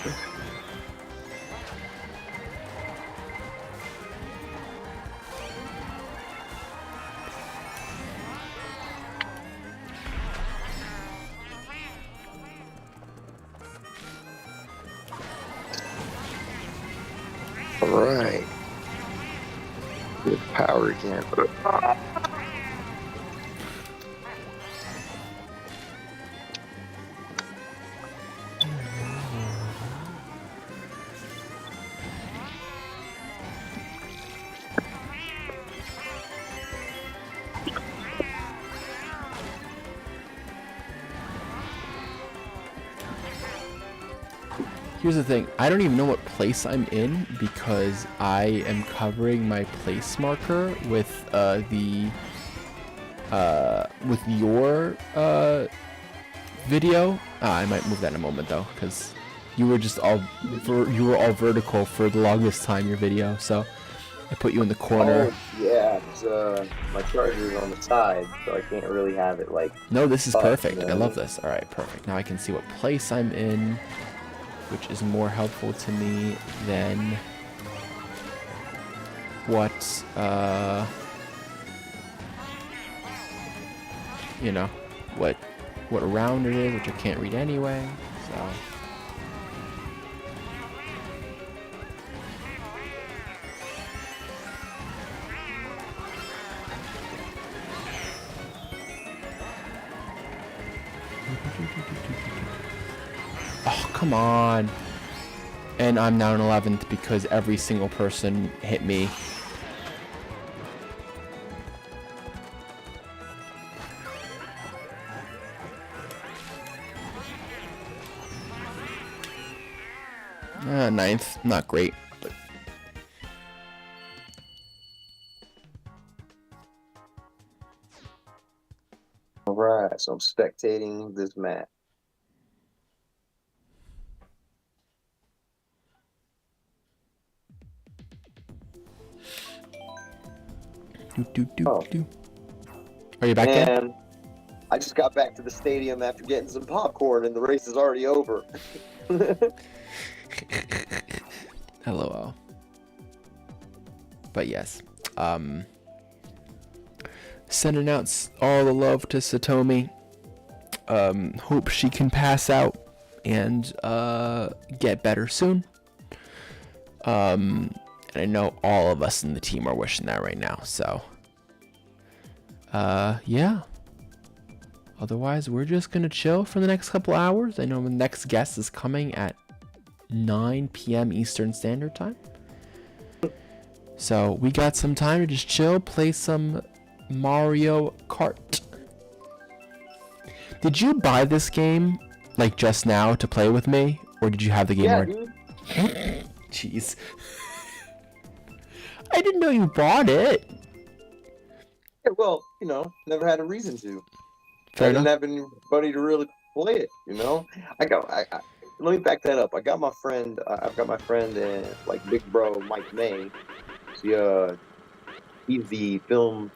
Alright. Good power again. Here's the thing, I don't even know what place I'm in because I am covering my place marker with your video. I might move that in a moment though, because you were all vertical for the longest time, your video, so I put you in the corner. Oh, yeah, because my charger is on the side, so I can't really have it like... No, this is perfect. No. I love this. Alright, perfect. Now I can see what place I'm in, which is more helpful to me than what, you know, what round it is, which I can't read anyway, so. Oh, come on. And I'm now in 11th because every single person hit me. Ninth, not great. But... Alright, so I'm spectating this match. Oh. Are you back in? And I just got back to the stadium after getting some popcorn and the race is already over. LOL. But yes, sending out all the love to Satomi. Hope she can pass out and get better soon. And I know all of us in the team are wishing that right now, so yeah. Otherwise, we're just gonna chill for the next couple hours. I know the next guest is coming at 9 p.m. Eastern Standard Time. So we got some time to just chill, play some Mario Kart. Did you buy this game like just now to play with me, or did you have the game already? Jeez. I didn't know you bought it. Yeah, well, you know, never had a reason to. Fair I didn't enough. have anybody to really play it, you know? Let me back that up. I've got my friend and like big bro Mike May. He's the film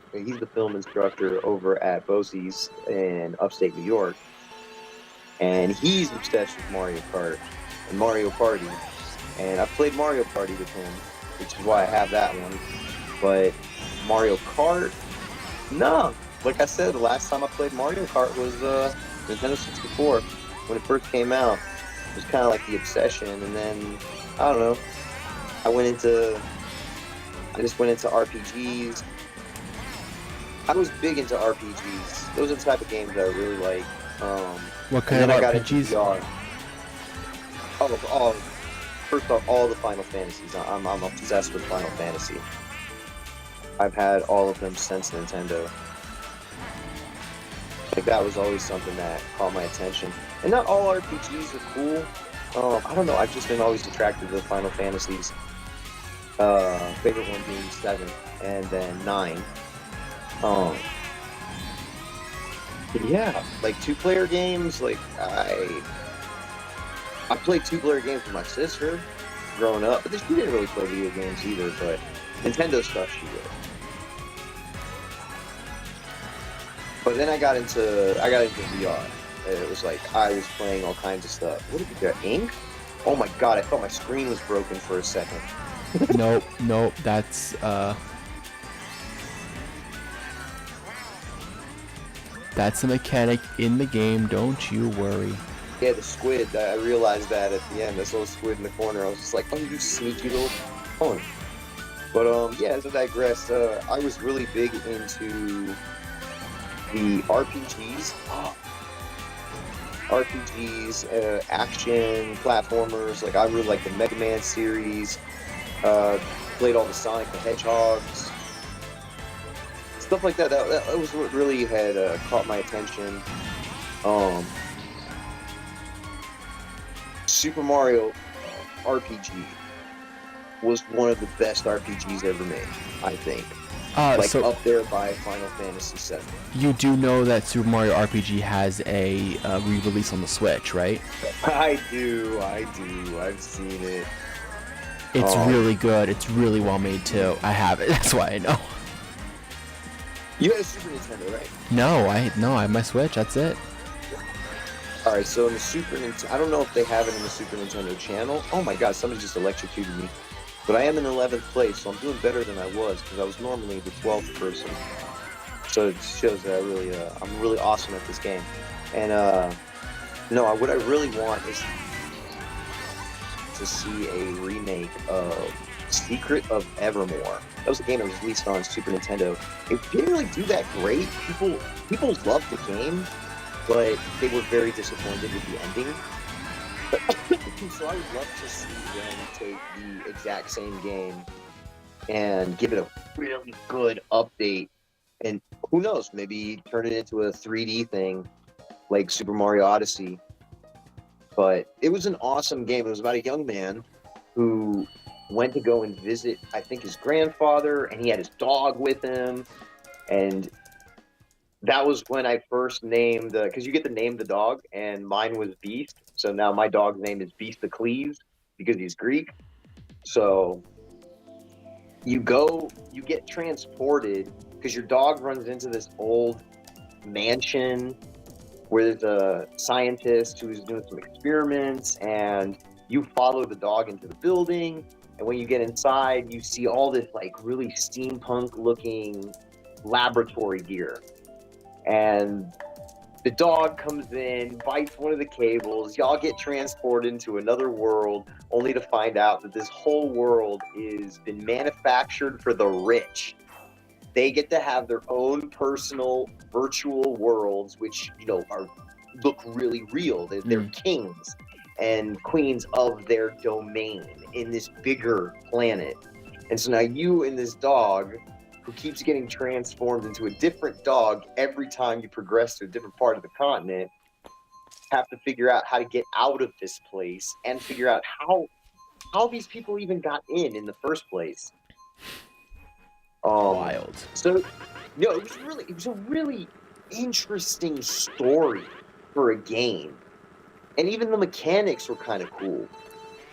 instructor over at Bosie's in upstate New York. And he's obsessed with Mario Kart and Mario Party. And I've played Mario Party with him, which is why I have that one. But Mario Kart, no. Like I said, the last time I played Mario Kart was Nintendo 64 when it first came out. It was kind of like the obsession, and then I don't know. I just went into RPGs. I was big into RPGs. Those are the type of games that I really like. What kind of I got RPGs? into VR. first off, all the Final Fantasies. I'm obsessed with Final Fantasy. I've had all of them since Nintendo. Like, that was always something that caught my attention. And not all RPGs are cool. I don't know, I've just been always attracted to the Final Fantasies. Favorite one being 7, and then 9. But yeah, like 2-player games, like I played 2-player games with my sister growing up, but she didn't really play video games either, but Nintendo stuff she did. But then I got into VR. It was like I was playing all kinds of stuff. What did you get? Ink? Oh my god, I thought my screen was broken for a second. Nope, that's a mechanic in the game, don't you worry. Yeah, the squid, I realized that at the end, this little squid in the corner, I was just like, oh, you sneaky little phone. But yeah, as I digress, I was really big into the RPGs. Action, platformers, like I really like the Mega Man series, played all the Sonic the Hedgehogs, stuff like that. That was what really had caught my attention. Super Mario RPG was one of the best RPGs ever made, I think. So up there by Final Fantasy VII. You do know that Super Mario RPG has a re-release on the Switch, right? I do. I've seen it. It's really good. It's really well made too. I have it. That's why I know. You had a Super Nintendo, right? No, I have my Switch. That's it. All right. So in the Super Nintendo, I don't know if they have it in the Super Nintendo channel. Oh my God! Somebody just electrocuted me. But I am in 11th place, so I'm doing better than I was because I was normally the 12th person. So it shows that I'm really awesome at this game. And no, what I really want is to see a remake of Secret of Evermore. That was a game that was released on Super Nintendo. It didn't really do that great. People loved the game, but they were very disappointed with the ending. So I would love to see them take the exact same game and give it a really good update. And who knows, maybe turn it into a 3D thing like Super Mario Odyssey. But it was an awesome game. It was about a young man who went to go and visit, I think, his grandfather, and he had his dog with him. And that was when I first named, because you get to name the dog, and mine was Beast. So now my dog's name is Beast the Cleves because he's Greek. So you get transported because your dog runs into this old mansion where there's a scientist who's doing some experiments, and you follow the dog into the building. And when you get inside, you see all this like really steampunk looking laboratory gear. And the dog comes in, bites one of the cables, y'all get transported into another world, only to find out that this whole world is been manufactured for the rich. They get to have their own personal virtual worlds, which, look really real. They're kings and queens of their domain in this bigger planet. And so now you and this dog, who keeps getting transformed into a different dog every time you progress to a different part of the continent, have to figure out how to get out of this place and figure out how these people even got in the first place. Wild. So, it was a really interesting story for a game. And even the mechanics were kind of cool.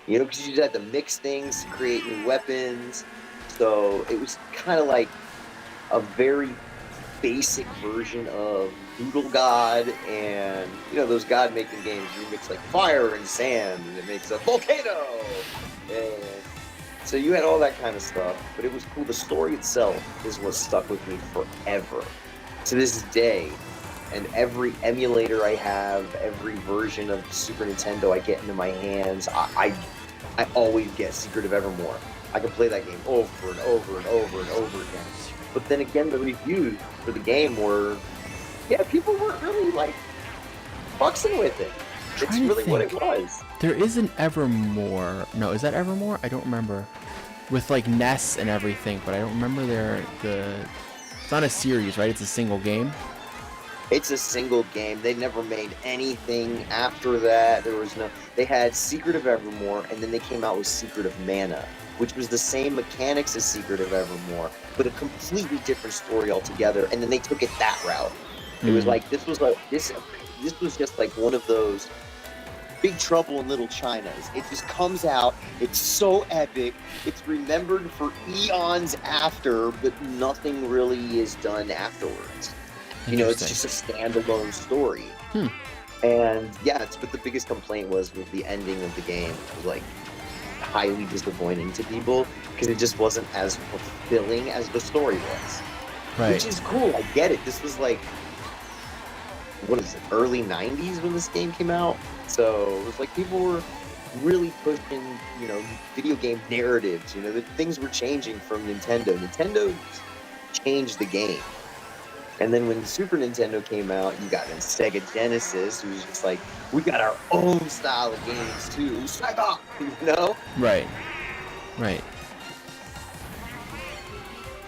Because you just had to mix things to create new weapons. So it was kind of like a very basic version of Doodle God, and those God-making games you mix like fire and sand, and it makes a volcano. And so you had all that kind of stuff, but it was cool. The story itself is what stuck with me forever, to this day. And every emulator I have, every version of Super Nintendo I get into my hands, I always get Secret of Evermore. I can play that game over and over and over and over again. But then again, the reviews for the game were, people weren't really, fuxing with it. It's trying to really what it think. was. There is an Evermore. No, is that Evermore? I don't remember. With like Ness and everything, but I don't remember it's not a series, right? It's a single game. It's a single game. They never made anything after that. They had Secret of Evermore, and then they came out with Secret of Mana, which was the same mechanics as Secret of Evermore, but a completely different story altogether. And then they took it that route. It was like this was just like one of those Big Trouble in Little Chinas. It just comes out. It's so epic. It's remembered for eons after, but nothing really is done afterwards. You know, it's just a standalone story. And yeah, but the biggest complaint was with the ending of the game. It was like highly disappointing to people because it just wasn't as fulfilling as the story was. Right. Which is cool. I get it. This was like, what is it, early 90s when this game came out? So it was like people were really pushing, you know, video game narratives. You know, that things were changing from Nintendo. Nintendo changed the game. And then when Super Nintendo came out, you got then Sega Genesis, who was just like, we got our own style of games too. Sega! You know? Right.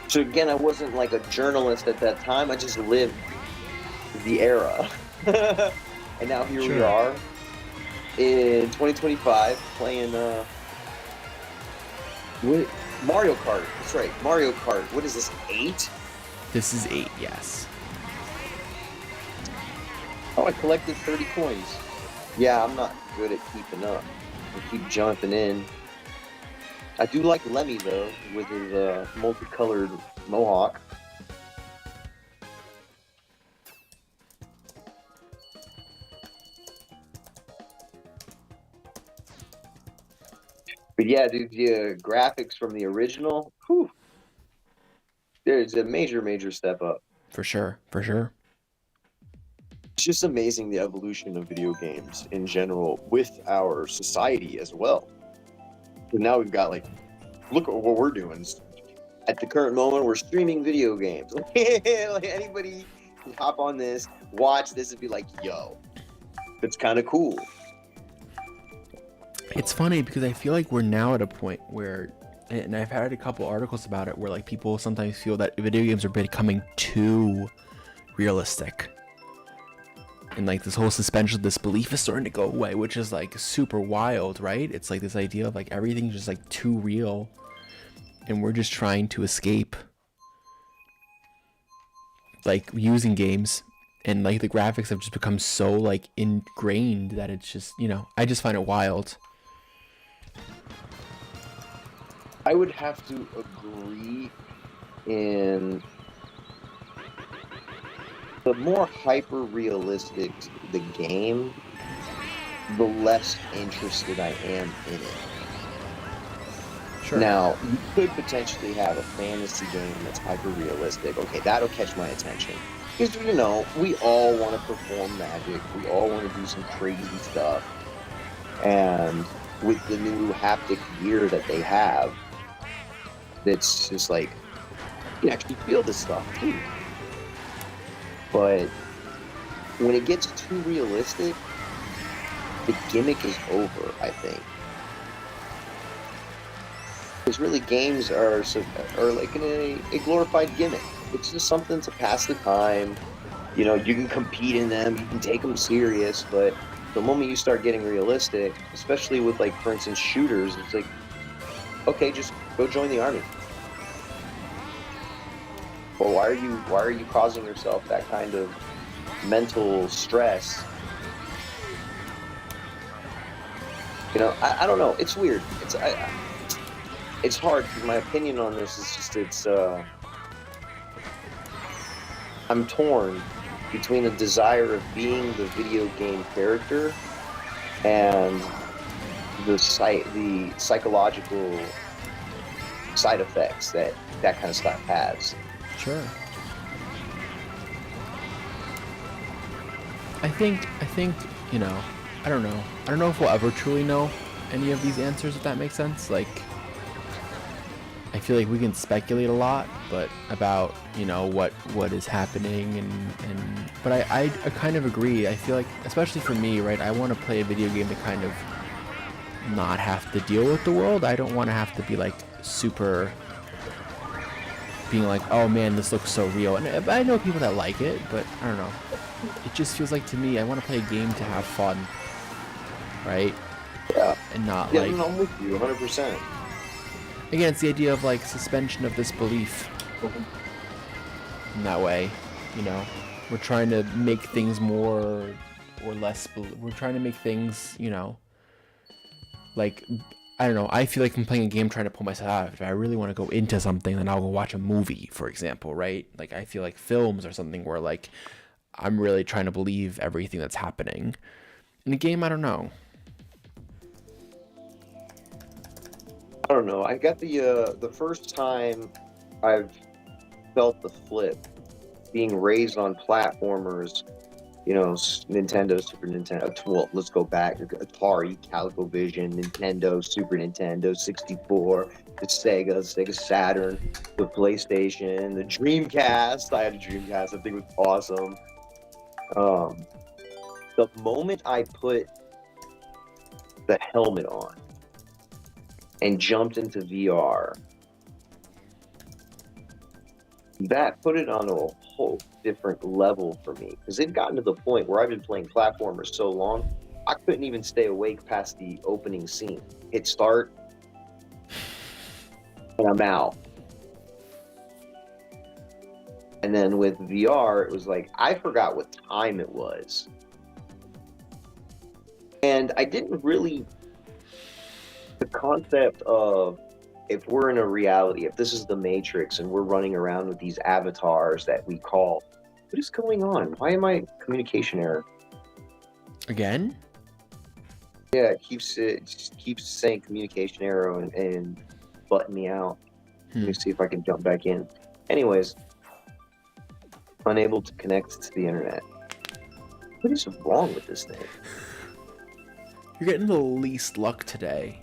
So again, I wasn't like a journalist at that time. I just lived the era. And now here we are in 2025 playing Mario Kart. That's right, Mario Kart. What is this, 8? This is 8, yes. Oh, I collected 30 coins. Yeah, I'm not good at keeping up. I keep jumping in. I do like Lemmy, though, with his multicolored mohawk. But yeah, dude, the graphics from the original, whew, there's a major step up. For sure. It's just amazing the evolution of video games in general with our society as well. But now we've got like, look at what we're doing. At the current moment, we're streaming video games. Like anybody can hop on this, watch this, and be like, yo, that's kind of cool. It's funny because I feel like we're now at a point where, and I've had a couple articles about it, where like people sometimes feel that video games are becoming too realistic. And like this whole suspension of disbelief is starting to go away, which is like super wild, right? It's like this idea of like everything's just like too real, and we're just trying to escape like using games, and like the graphics have just become so like ingrained that it's just, you know, I just find it wild. I would have to agree in the more hyper-realistic the game, the less interested I am in it. Sure. Now, you could potentially have a fantasy game that's hyper-realistic. Okay, that'll catch my attention. Because, you know, we all want to perform magic. We all want to do some crazy stuff. And with the new haptic gear that they have, that's just like, you can actually feel this stuff too. But when it gets too realistic, the gimmick is over, I think. Because really games are like a glorified gimmick. It's just something to pass the time. You know, you can compete in them, you can take them serious, but the moment you start getting realistic, especially with like, for instance, shooters, it's like, okay, just go join the army. Well, why are you causing yourself that kind of mental stress? You know, I don't know. It's weird. It's hard because my opinion on this is just I'm torn between the desire of being the video game character and the psychological side effects that kind of stuff has. Sure. I think, you know, I don't know if we'll ever truly know any of these answers, if that makes sense. Like, I feel like we can speculate a lot, but about what is happening but I kind of agree. I feel like, especially for me, right? I want to play a video game to kind of not have to deal with the world. I don't want to have to be like super being like, oh man, this looks so real. And I know people that like it, but I don't know. It just feels like to me, I want to play a game to have fun, right? Yeah. And not Yeah, like. no, I'm with you 100%. Again, it's the idea of like suspension of disbelief. In that way, we're trying to make things more or less. We're trying to make things, like, I don't know. I feel like I'm playing a game trying to pull myself out. If I really want to go into something, then I'll go watch a movie, for example, right? Like, I feel like films or something where like I'm really trying to believe everything that's happening. In a game, I don't know. I don't know. I got the first time I've felt the flip being raised on platformers, Nintendo, Super Nintendo. Well, let's go back. Atari, ColecoVision, Nintendo, Super Nintendo, 64, the Sega Saturn, the PlayStation, the Dreamcast. I had a Dreamcast. I think it was awesome. The moment I put the helmet on and jumped into VR, that put it on a whole different level for me, because it gotten to the point where I've been playing platformers so long, I couldn't even stay awake past the opening scene. Hit start, and I'm out. And then with VR, it was like, I forgot what time it was. And I didn't really, the concept of, if we're in a reality, if this is the Matrix and we're running around with these avatars that we call, what is going on? Why am I communication error? Again? Yeah, it keeps saying communication error and button me out. Let me see if I can jump back in. Anyways, unable to connect to the internet. What is wrong with this thing? You're getting the least luck today,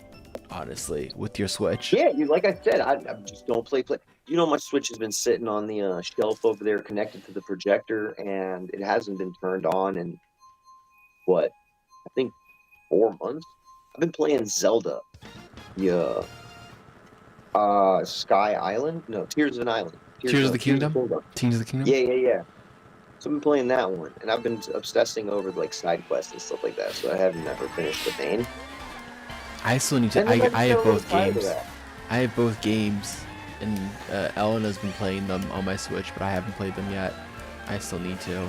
honestly, with your Switch. Yeah, like I said, I just don't play. My Switch has been sitting on the shelf over there connected to the projector, and it hasn't been turned on in, I think 4 months? I've been playing Zelda. Yeah. Sky Island? No, Tears of an Island. Tears of the Kingdom? Tears of the Kingdom? Yeah. So I've been playing that one, and I've been obsessing over like side quests and stuff like that, so I haven't never finished the main. I still need to. I have both games. I have both games, and Elena's been playing them on my Switch, but I haven't played them yet. I still need to.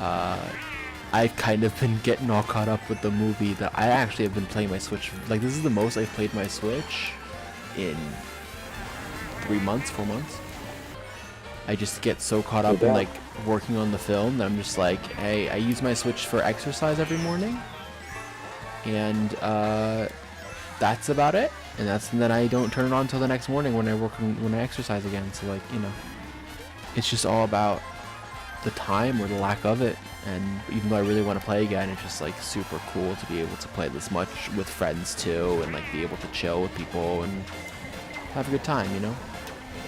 I've kind of been getting all caught up with the movie that I actually have been playing my Switch. Like, this is the most I've played my Switch in 3 months, 4 months. I just get so caught up in like working on the film that I'm just like, hey, I use my Switch for exercise every morning, and that's about it. And then I don't turn it on until the next morning when I exercise again. So like, it's just all about the time or the lack of it. And even though I really want to play again, it's just like super cool to be able to play this much with friends too, and like be able to chill with people and have a good time.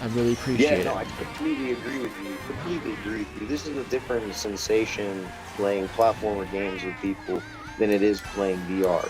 I really appreciate it. Yeah, no, I completely agree with you. This is a different sensation playing platformer games with people than it is playing VR.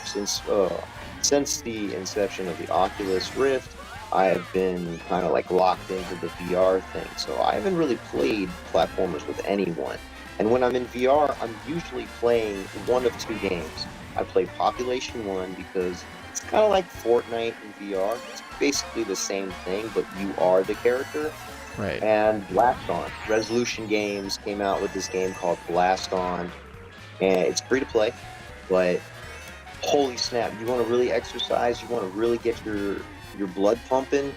Since the inception of the Oculus Rift, I have been kind of like locked into the VR thing. So I haven't really played platformers with anyone. And when I'm in VR, I'm usually playing one of two games. I play Population 1 because it's kind of like Fortnite in VR. It's basically the same thing, but you are the character. Right. And Blast On. Resolution Games came out with this game called Blast On, and it's free to play, but holy snap, you want to really exercise, you want to really get your blood pumping,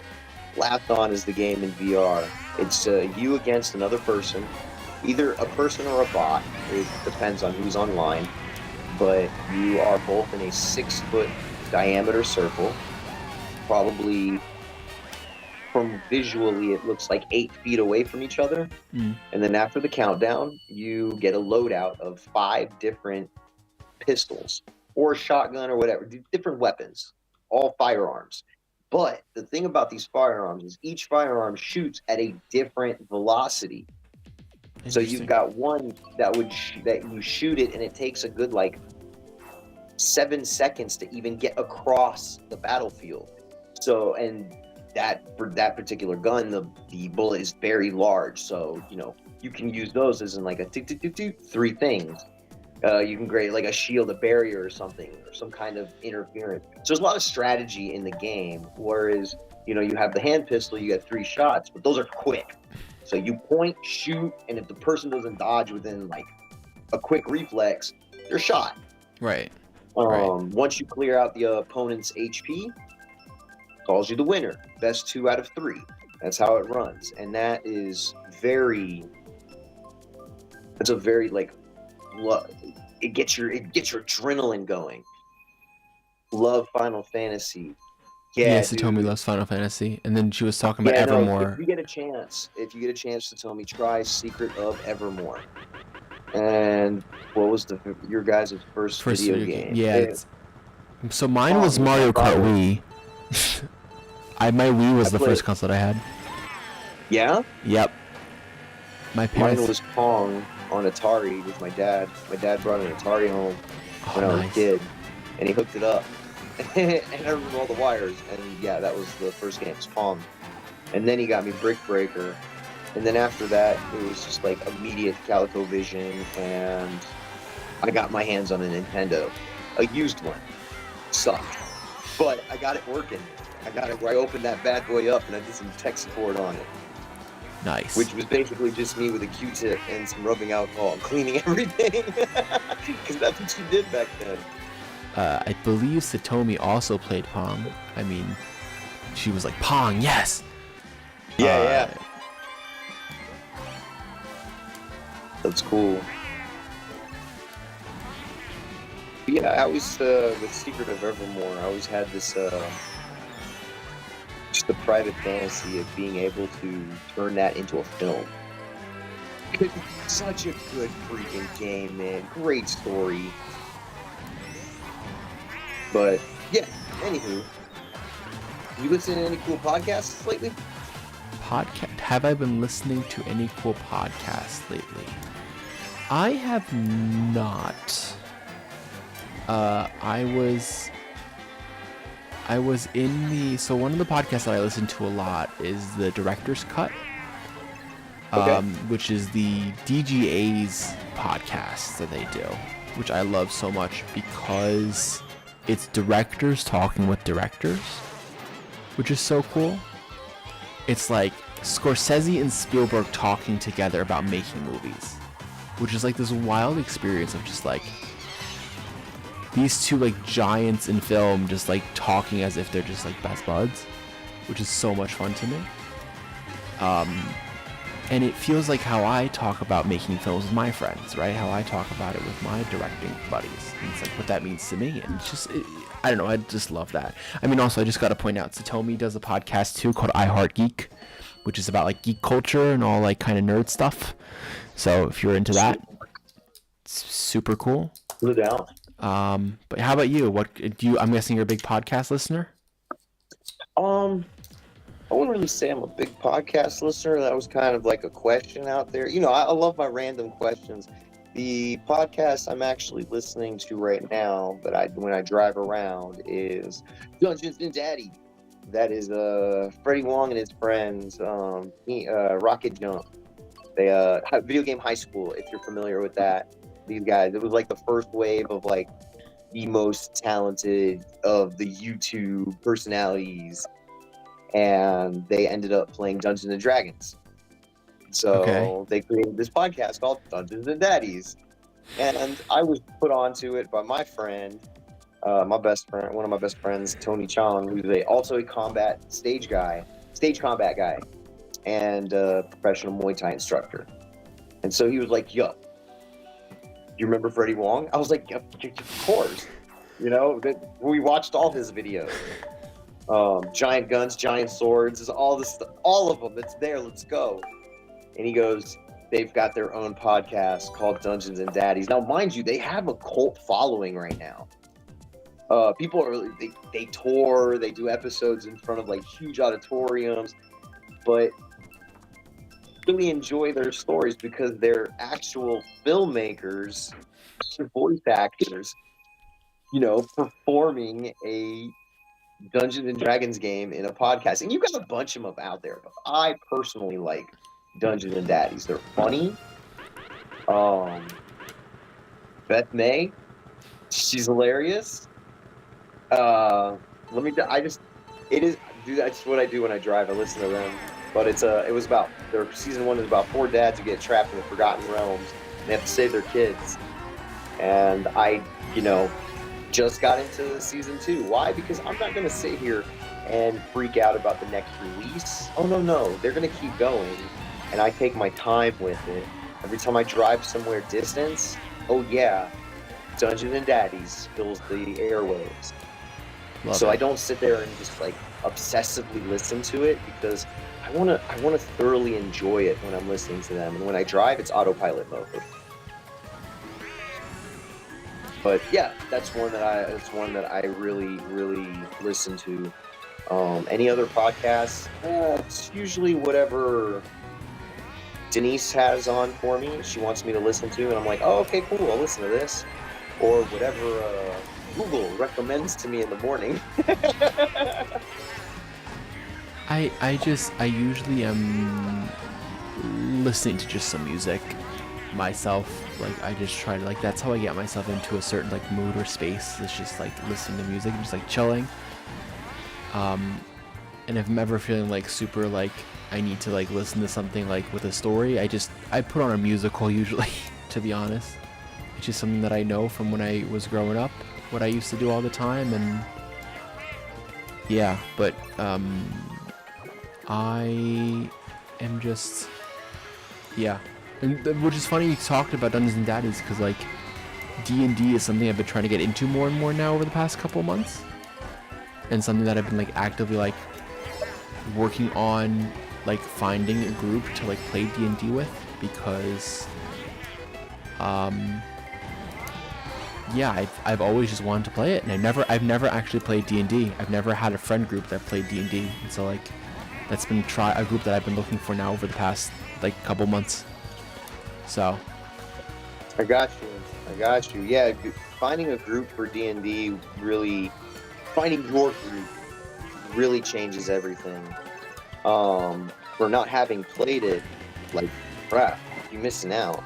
Blast On is the game in VR. It's you against another person, either a person or a bot. It depends on who's online, but you are both in a 6-foot diameter circle, probably from visually it looks like 8 feet away from each other. And then after the countdown, you get a loadout of 5 different pistols or a shotgun or whatever, different weapons, all firearms. But the thing about these firearms is each firearm shoots at a different velocity. So you've got one that that you shoot it and it takes a good like 7 seconds to even get across the battlefield. So, and that for that particular gun, the bullet is very large. So, you know, you can use those as in like a three things. You can create like a shield, a barrier or something, or some kind of interference. So there's a lot of strategy in the game. Whereas, you know, you have the hand pistol, you get 3 shots, but those are quick. So you point, shoot, and if the person doesn't dodge within like a quick reflex, you're shot. Right. Once you clear out the opponent's HP, calls you the winner. Best 2 out of 3. That's how it runs, and that is very. It's a very like, it gets your adrenaline going. Love Final Fantasy. Yeah, Satomi loves Final Fantasy, and then she was talking about Evermore. If you get a chance, Satomi, try Secret of Evermore. And what was your guys' first video game? Yeah. So mine was Mario Kart Wii. My Wii was the first console that I had. Yeah? Yep. Mine was Pong on Atari with my dad. My dad brought an Atari home when I was a kid, and he hooked it up. And I remember all the wires, and yeah, that was the first game, it was Pong. And then he got me Brick Breaker, and then after that, it was just like immediate ColecoVision, and I got my hands on a Nintendo, a used one. Sucked, but I got it working. I opened that bad boy up, and I did some tech support on it. Nice. Which was basically just me with a Q-tip and some rubbing alcohol and cleaning everything, because that's what you did back then. I believe Satomi also played Pong. I mean, she was like, Pong, yes! Yeah. That's cool. But yeah, I always, with Secret of Evermore, I always had this, just the private fantasy of being able to turn that into a film. It's such a good freaking game, man. Great story. But yeah, anywho, you listen to any cool podcasts lately? Have I been listening to any cool podcasts lately? I have not. I was in the, so one of the podcasts that I listen to a lot is the Director's Cut, which is the DGA's podcast that they do, which I love so much because it's directors talking with directors, which is so cool. It's like Scorsese and Spielberg talking together about making movies, which is like this wild experience of just like these two like giants in film just like talking as if they're just like best buds, which is so much fun to me. And it feels like how I talk about making films with my friends, right? How I talk about it with my directing buddies. And it's like what that means to me. And it's just, I don't know, I just love that. I mean, also, I just got to point out, Satomi does a podcast too called I Heart Geek, which is about like geek culture and all like kind of nerd stuff. So if you're into that, it's super cool. No doubt. But how about you? What do you? I'm guessing you're a big podcast listener. I wouldn't really say I'm a big podcast listener. That was kind of like a question out there. You know, I love my random questions. The podcast I'm actually listening to right now, that when I drive around, is Dungeons and Daddy. That is Freddie Wong and his friends, Rocket Jump. They Video Game High School, if you're familiar with that. These guys, it was like the first wave of like the most talented of the YouTube personalities, and they ended up playing Dungeons and Dragons. So they created this podcast called Dungeons and Daddies, and I was put onto it by my friend, one of my best friends, Tony Chong, who's also a stage combat guy, and a professional Muay Thai instructor. And so he was like, "Yo, you remember Freddie Wong?" I was like, "Yep, of course." You know, we watched all his videos. Giant guns, giant swords, is all this stuff, all of them. It's there. Let's go. And he goes, they've got their own podcast called Dungeons and Daddies. Now, mind you, they have a cult following right now. People are they tour, they do episodes in front of like huge auditoriums, but really enjoy their stories because they're actual filmmakers, voice actors, performing a Dungeons and Dragons game in a podcast. And you got a bunch of them out there, but I personally like Dungeons and Daddies. They're funny. Beth May, she's hilarious. It is, dude, that's what I do when I drive. I listen to them. But their season 1 is about 4 dads who get trapped in the Forgotten Realms. They have to save their kids. And I, just got into season 2. Why? Because I'm not going to sit here and freak out about the next release. Oh, no. They're going to keep going. And I take my time with it. Every time I drive somewhere distance, oh, yeah, Dungeons and Daddies fills the airwaves. I don't sit there and just like obsessively listen to it because I want to thoroughly enjoy it when I'm listening to them. And when I drive, it's autopilot mode. But yeah, that's one that I really, really listen to. Any other podcasts? It's usually whatever Denise has on for me. She wants me to listen to, and I'm like, oh, okay, cool. I'll listen to this, or whatever Google recommends to me in the morning. I usually am listening to just some music myself. Like I just try to that's how I get myself into a certain mood or space. It's just listening to music and just chilling. And if I'm ever feeling super I need to listen to something with a story, I put on a musical usually. To be honest, it's just something that I know from when I was growing up, what I used to do all the time, and yeah. But I am just and which is funny you talked about Dungeons and Daddies because D&D is something I've been trying to get into more and more now over the past couple of months, and something that I've been actively working on finding a group to play D&D with because I've always just wanted to play it, and I've never actually played D&D. I've never had a friend group that played D&D, and so that's been a group that I've been looking for now over the past couple months. So I got you. Yeah, finding a group for D&D finding your group really changes everything. For not having played it, crap, you're missing out.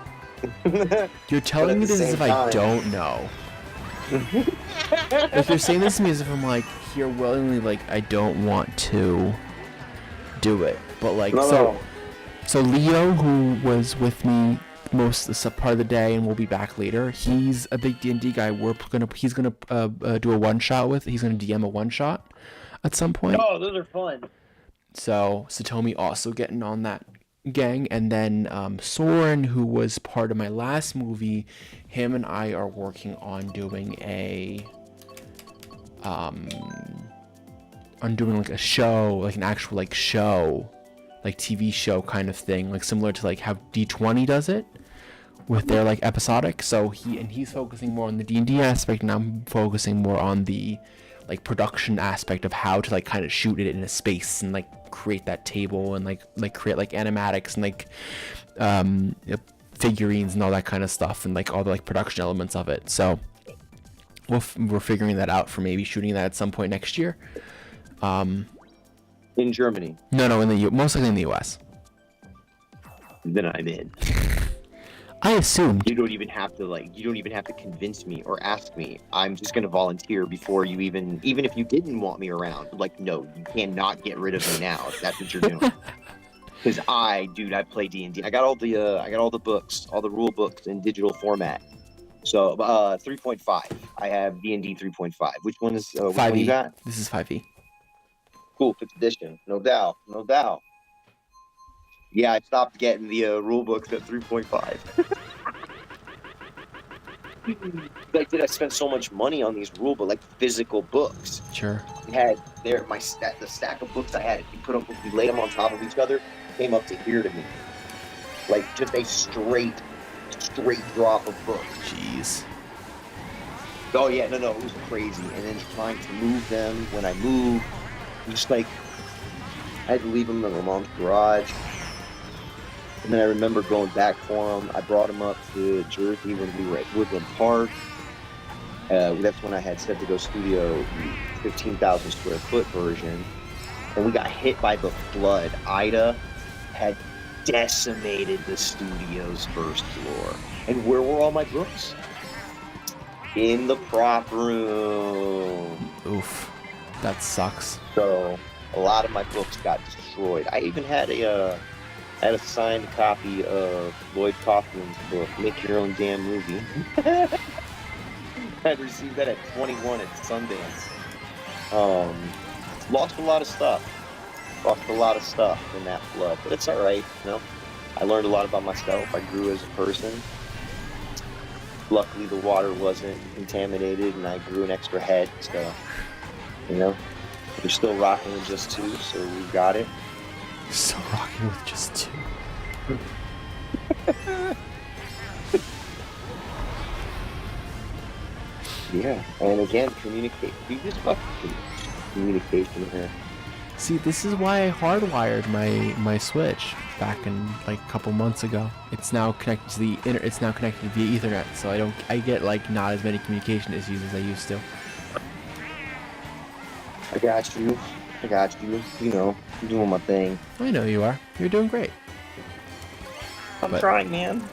You're telling me this as if I don't know. If you're saying this to me as if I'm here willingly, I don't want to do it, but so Leo, who was with me most of the part of the day and will be back later, he's a big D&D guy. He's gonna do a one shot with. He's gonna DM a one shot at some point. Oh, those are fun. So Satomi also getting on that gang, and then Soren, who was part of my last movie, him and I are working on doing a a show, an actual show, TV show kind of thing, similar to how D20 does it with their episodic. So he's focusing more on the D&D aspect, and I'm focusing more on the production aspect of how to kind of shoot it in a space and create that table and create animatics and figurines and all that kind of stuff and all the production elements of it. So we're figuring that out for maybe shooting that at some point next year. In Germany? No, most likely in the US. Then I'm in. I assumed. You don't even have to convince me or ask me. I'm just gonna volunteer before you even if you didn't want me around. No, you cannot get rid of me now if that's what you're doing. Because I play D&D. I got all the books, all the rule books in digital format. So 3.5. I have D&D 3.5. Which one is 5e? Which one you got? This is 5e. Cool, 5th edition. No doubt. Yeah, I stopped getting the rule books at 3.5. I spent so much money on these rule books, physical books. Sure. I had the stack of books I had. If you laid them on top of each other, came up to here to me. Just a straight drop of books. Jeez. Oh yeah, no, it was crazy. And then trying to move them when I moved, just like I had to leave them in my mom's garage. And then I remember going back for them. I brought them up to Jersey when we were at Woodland Park. That's when I had said to go studio the 15,000 square foot version. And we got hit by the flood. Ida had decimated the studio's first floor. And where were all my books? In the prop room. Oof, that sucks. So a lot of my books got destroyed. I even had a signed copy of Lloyd Kaufman's book, Make Your Own Damn Movie. I received that at 21 at Sundance. Lost a lot of stuff. In that flood, but it's all right. You know, I learned a lot about myself. I grew as a person. Luckily, the water wasn't contaminated, and I grew an extra head. So, you know, we're still rocking with just 2, so we got it. Still rocking with just 2. Yeah, and again, communicate. You just fucking communication here. See, this is why I hardwired my Switch back in like a couple months ago. It's now connected to the It's now connected via Ethernet, so I get like not as many communication issues as I used to. I got you. You know, I'm doing my thing. I know you are. You're doing great. I'm But- trying, man.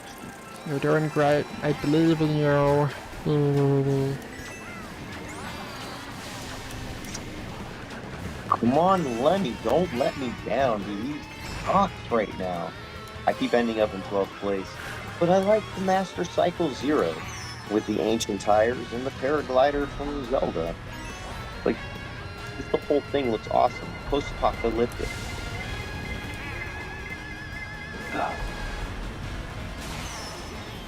You're doing great. I believe in you. Come on, Lenny, don't let me down, dude. He's fucked right now. I keep ending up in 12th place. But I like the Master Cycle Zero with the ancient tires and the paraglider from Zelda. Like, just the whole thing looks awesome. Post-apocalyptic.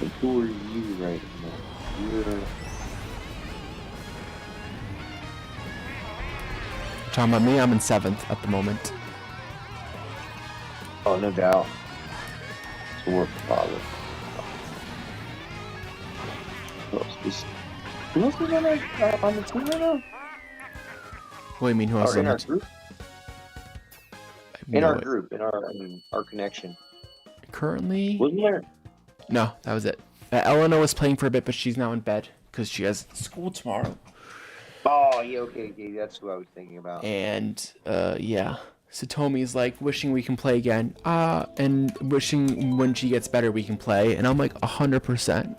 Like, who are you right now? You're... Talking about me, I'm in 7th at the moment. Oh, no doubt. It's a work of follow. Who else is on the team right now? What do you mean, who else is Or on in our it? group? No, In our group, our connection. Currently? Wasn't there? No, that was it. Eleanor was playing for a bit, but she's now in bed because she has school tomorrow. Oh, yeah, okay, that's who I was thinking about. And, yeah. Satomi's like wishing we can play again. And wishing when she gets better we can play. And I'm like 100%.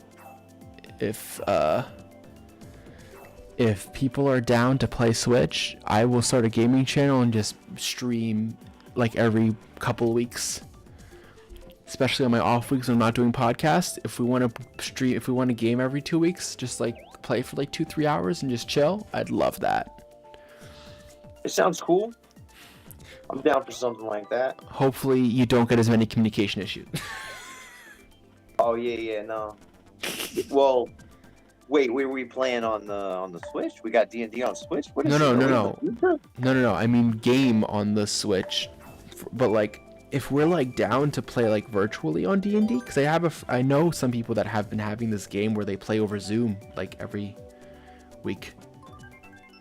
If people are down to play Switch, I will start a gaming channel and just stream like every couple of weeks. Especially on my off weeks when I'm not doing podcasts. If we want to game every 2 weeks, just like play for like 2-3 hours and just chill, I'd love that. It sounds cool. I'm down for something like that. Hopefully you don't get as many communication issues. Oh, yeah, no. Well, wait, were we playing on the Switch? We got D&D on Switch? What is No. I mean game on the Switch. But like, if we're like down to play like virtually on D&D, because I know some people that have been having this game where they play over Zoom like every week.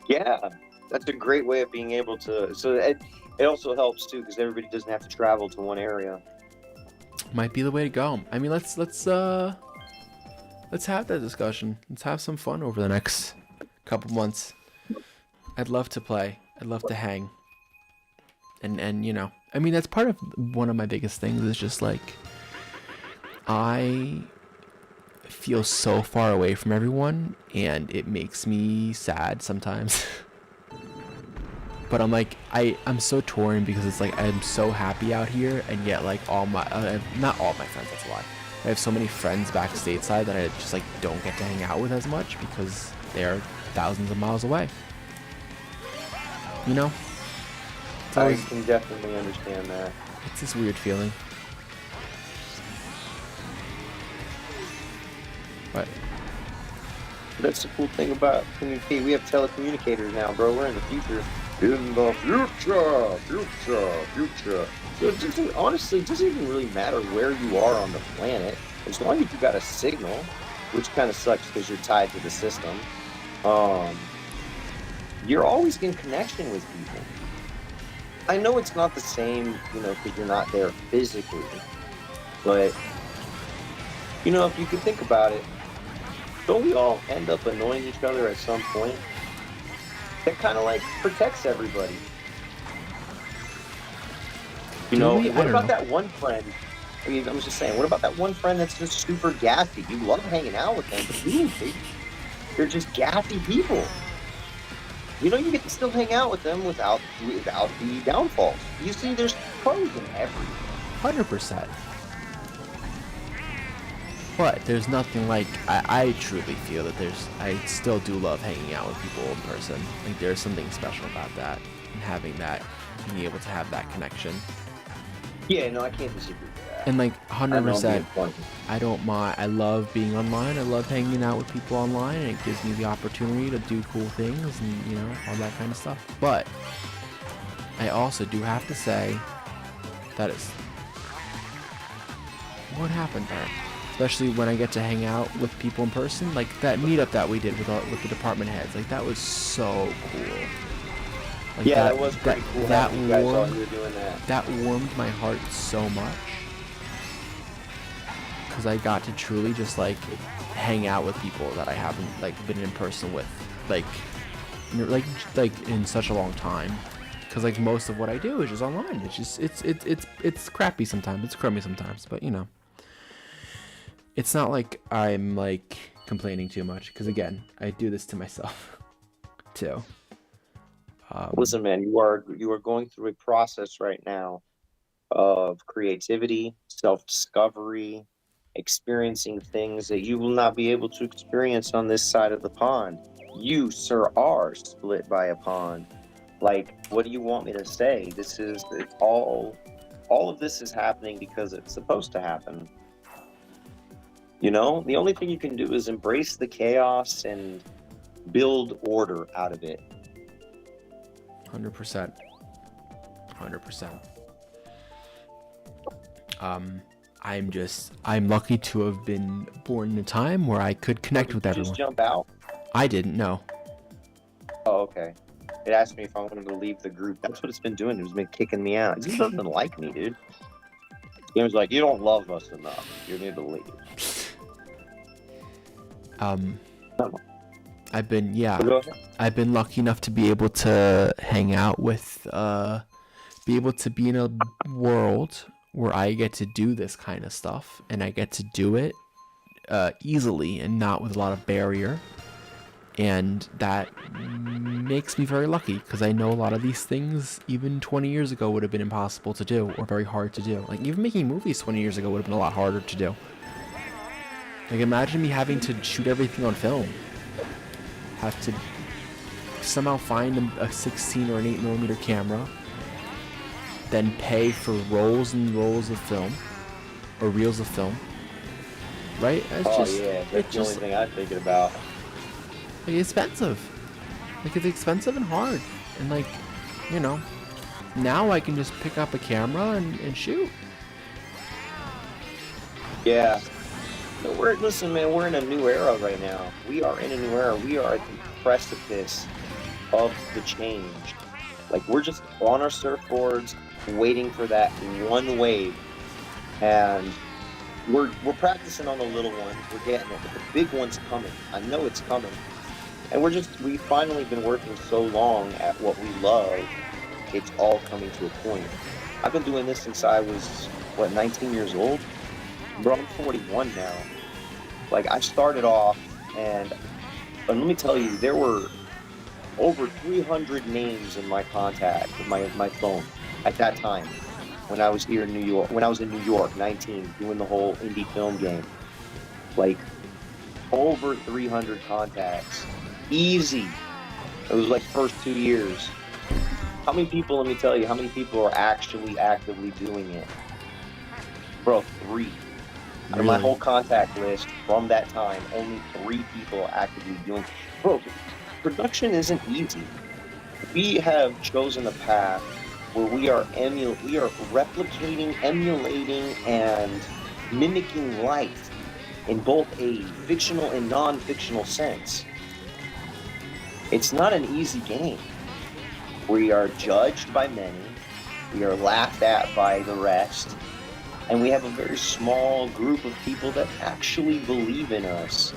Yeah, that's a great way of being able to. So it also helps too because everybody doesn't have to travel to one area. Might be the way to go. I mean, let's have that discussion. Let's have some fun over the next couple months. I'd love to play. I'd love to hang. And you know, I mean, that's part of one of my biggest things is just like I feel so far away from everyone and it makes me sad sometimes. But I'm like, I'm so torn because it's like I'm so happy out here and yet like not all my friends, that's a lie. I have so many friends back stateside that I just like don't get to hang out with as much because they're thousands of miles away. You know? I can definitely understand that. It's this weird feeling. But That's the cool thing about communicate. We have telecommunicators now, bro. We're in the future. In the future. So it doesn't, honestly, it doesn't even really matter where you are on the planet. As long as you got a signal, which kind of sucks because you're tied to the system. you're always in connection with people. I know it's not the same, because you're not there physically, but, if you could think about it, don't we all end up annoying each other at some point? That kind of like protects everybody. Do we? I What don't about know. that one friend? I mean, I was just saying, what about that one friend that's just super gassy? You love hanging out with them, but they're just gassy people. You get to still hang out with them without the downfalls. You see, there's pros in everything. 100%. But there's nothing like I truly feel that I still do love hanging out with people in person. Like there's something special about that and having that, being able to have that connection. Yeah, no, I can't disagree with that. And like I know I'm being 100%, funny. I don't mind. I love being online. I love hanging out with people online, and it gives me the opportunity to do cool things and all that kind of stuff. But I also do have to say that it's what happened there. Especially when I get to hang out with people in person, like that meetup that we did with the department heads, like that was so cool. Like Yeah, that was pretty cool. That having you guys all warmed, here doing that. that warmed my heart so much because I got to truly just like hang out with people that I haven't like been in person with, like in such a long time. Because like most of what I do is just online. It's just it's crappy sometimes. It's crummy sometimes, but it's not like I'm like complaining too much because again, I do this to myself too. Listen, man, you are going through a process right now of creativity, self-discovery, experiencing things that you will not be able to experience on this side of the pond. You, sir, are split by a pond. Like, what do you want me to say? It's all of this is happening because it's supposed to happen. The only thing you can do is embrace the chaos and build order out of it. 100%. 100%. I'm lucky to have been born in a time where I could connect with Did you everyone. just jump out? I didn't know. Oh, okay. It asked me if I wanted to leave the group. That's what it's been doing. It's been kicking me out. It just doesn't like me, dude. It was like, you don't love us enough. You need to leave. I've been Go ahead. I've been lucky enough to be able to hang out with be able to be in a world where I get to do this kind of stuff and I get to do it easily and not with a lot of barrier, and that makes me very lucky because I know a lot of these things even 20 years ago would have been impossible to do or very hard to do. Like even making movies 20 years ago would have been a lot harder to do. Like imagine me having to shoot everything on film. Have to somehow find a 16 or an 8mm camera, then pay for rolls and rolls of film or reels of film, right? Yeah, that's the only thing I'm thinking about. Like, expensive. Like it's expensive and hard, and like now I can just pick up a camera and shoot. Yeah. No, listen, man, we're in a new era right now. We are in a new era. We are at the precipice of the change. Like, we're just on our surfboards, waiting for that one wave. And we're practicing on the little ones. We're getting it. But the big one's coming. I know it's coming. And we've finally been working so long at what we love. It's all coming to a point. I've been doing this since I was, 19 years old? Bro, I'm 41 now. Like, I started off, and let me tell you, there were over 300 names in my contact, in my phone, at that time, when I was here in New York, 19, doing the whole indie film game. Like, over 300 contacts. Easy. It was like first 2 years. How many people, let me tell you, how many people are actually actively doing it? Bro, 3. Out of my whole contact list from that time, only 3 people are actively doing it. Bro, production isn't easy. We have chosen a path where we are replicating, emulating, and mimicking life in both a fictional and non-fictional sense. It's not an easy game. We are judged by many. We are laughed at by the rest. And we have a very small group of people that actually believe in us.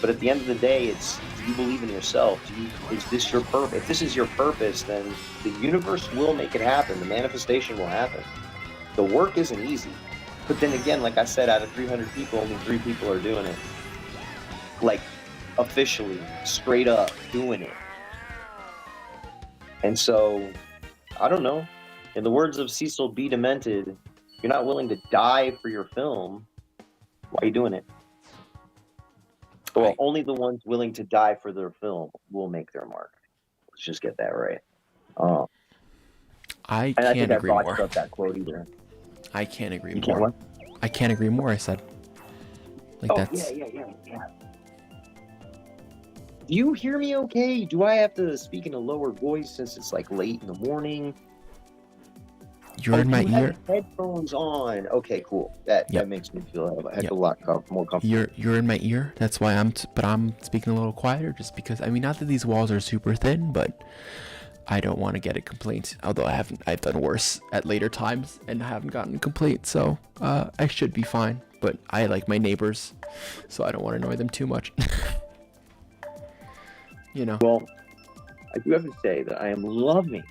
But at the end of the day, it's, do you believe in yourself? Is this your purpose? If this is your purpose, then the universe will make it happen. The manifestation will happen. The work isn't easy. But then again, like I said, out of 300 people, only 3 people are doing it. Like, officially, straight up doing it. And so, I don't know. In the words of Cecil B. Demented, if you're not willing to die for your film, why are you doing it? Well, only the ones willing to die for their film will make their mark. Let's just get that right. I And I can't think I agree more. botched up that quote either. I can't agree You can't more. what? I can't agree more. I said. Like Oh, that's. yeah. Do you hear me okay? Do I have to speak in a lower voice since it's like late in the morning? You're in my you have ear. Headphones on. Okay, cool. That makes me feel a heck of a lot more comfortable. You're in my ear. That's why but I'm speaking a little quieter, just because. I mean, not that these walls are super thin, but I don't want to get a complaint. Although I've done worse at later times and haven't gotten a complaint, so I should be fine. But I like my neighbors, so I don't want to annoy them too much. You know. Well, I do have to say that I am loving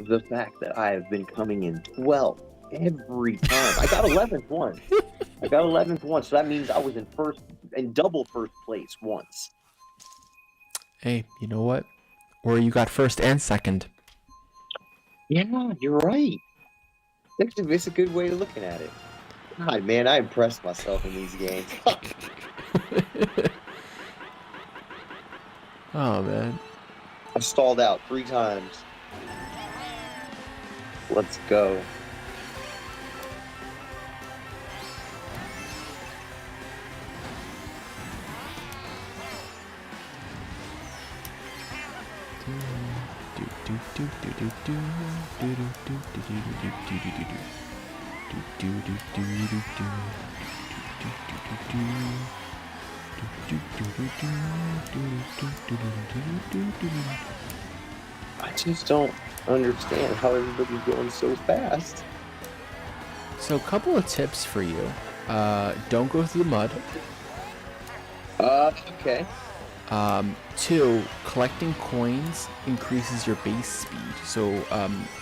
the fact that I have been coming in 12th every time. I got 11th once. So that means I was in double first place once. Hey, you know what? Or you got first and second. Yeah, you're right. That's a good way of looking at it. God, man, I impressed myself in these games. Oh, man. I stalled out 3 times. Let's go. I just don't understand how everybody's going so fast. So a couple of tips for you. Don't go through the mud. Okay. 2, collecting coins increases your base speed. So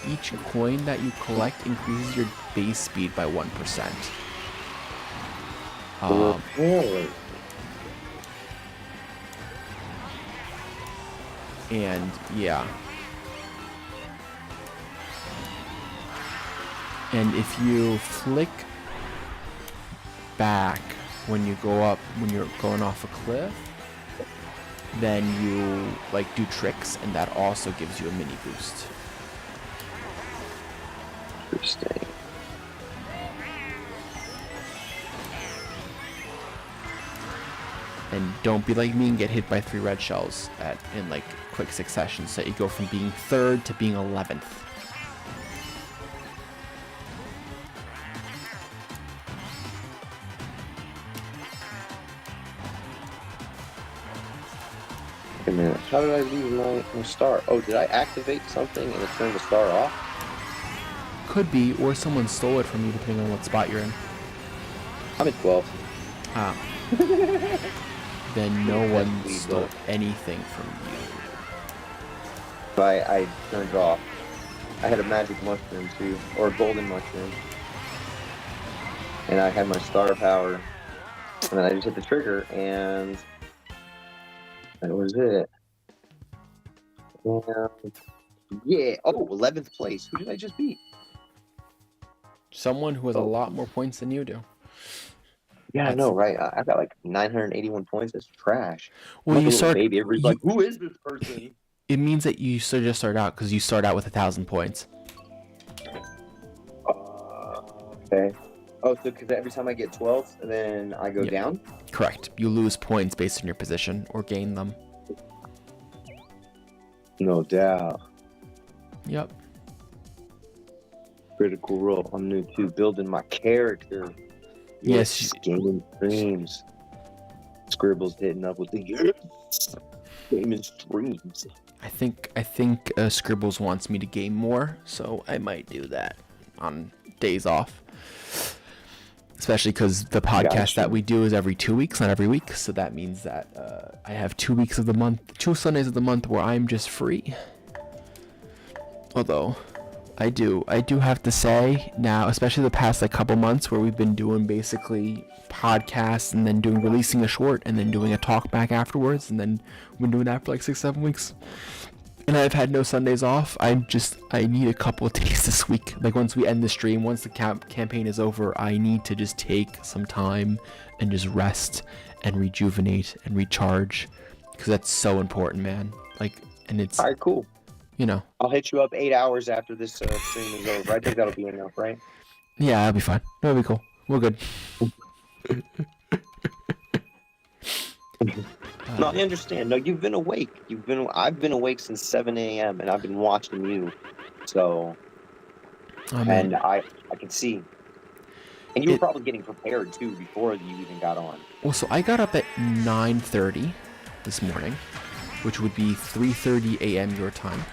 each coin that you collect increases your base speed by 1%. Really? And yeah. And if you flick back when you go up, when you're going off a cliff, then you like do tricks, and that also gives you a mini boost. Interesting. And don't be like me and get hit by 3 red shells in like quick succession, so you go from being 3rd to being 11th. Wait a minute. How did I lose my star? Oh, did I activate something and it turned the star off? Could be, or someone stole it from you depending on what spot you're in. I'm at 12. Ah. Then no one That's stole legal. anything from you. I turned it off. I had a magic mushroom too, or a golden mushroom. And I had my star power. And then I just hit the trigger and that was it. And yeah. Oh, 11th place. Who did I just beat? Someone who has a lot more points than you do. Yeah, I know, right? I got like 981 points. That's trash. Well, I'm like you a little start. baby. Everybody's like, who is this person? It means that you just start out because you start out with 1,000 points. Okay. Oh, so because every time I get 12, then I go down? Correct. You lose points based on your position or gain them. No doubt. Yep. Critical Role. I'm new too. Building my character. Yes. Gaining dreams. Scribble's hitting up with the yes. Game and streams. I think Scribbles wants me to game more, so I might do that on days off. Especially because the podcast that we do is every 2 weeks, not every week. So that means that I have 2 weeks of the month, 2 Sundays of the month where I'm just free. Although I do have to say now, especially the past like couple months where we've been doing basically podcasts and then releasing a short and then doing a talk back afterwards, and then we've been doing that for like 6-7 weeks. And I've had no Sundays off. I need a couple of days this week. Like once we end the stream, once the campaign is over, I need to just take some time and just rest and rejuvenate and recharge, because that's so important, man. Like, and it's all right, cool. You know, I'll hit you up 8 hours after this stream is over. I think that'll be enough, right? Yeah, that'll be fine. That'll be cool. We're good. No, I understand. No, you've been awake. I've been awake since 7 a.m. and I've been watching you. So, and I can see. And you were probably getting prepared too before you even got on. Well, so I got up at 9:30 this morning, which would be 3:30 a.m. your time.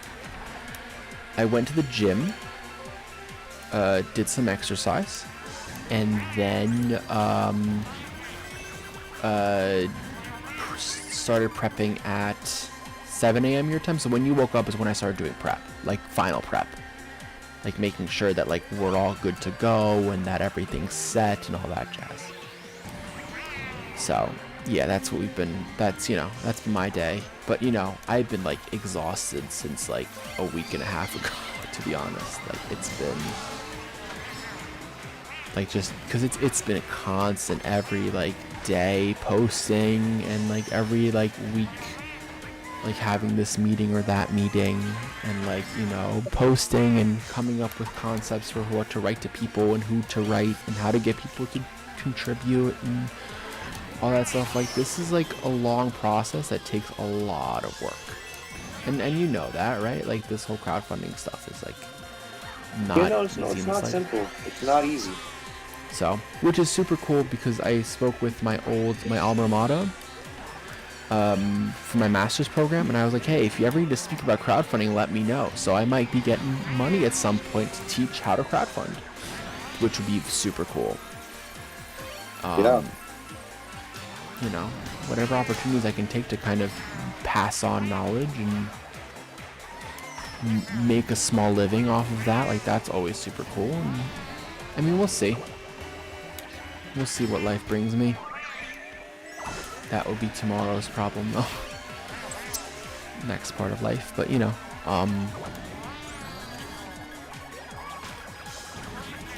I went to the gym, did some exercise, and then started prepping at 7 a.m. your time. So when you woke up is when I started doing prep, like final prep, like making sure that like we're all good to go and that everything's set and all that jazz. So yeah, that's what that's been my day. But I've been like exhausted since like a week and a half ago, to be honest. Like it's been like, just because it's been a constant every like day posting, and like every like week like having this meeting or that meeting, and like posting and coming up with concepts for what to write to people and who to write and how to get people to contribute and all that stuff. Like this is like a long process that takes a lot of work, and you know that, right? Like this whole crowdfunding stuff is like not easy. It's not simple. It's not easy. So, which is super cool, because I spoke with my alma mater for my master's program, and I was like, hey, if you ever need to speak about crowdfunding, let me know. So I might be getting money at some point to teach how to crowdfund, which would be super cool. Whatever opportunities I can take to kind of pass on knowledge and make a small living off of that, like that's always super cool. And I mean, we'll see. We'll see what life brings me. That will be tomorrow's problem, though. Next part of life, but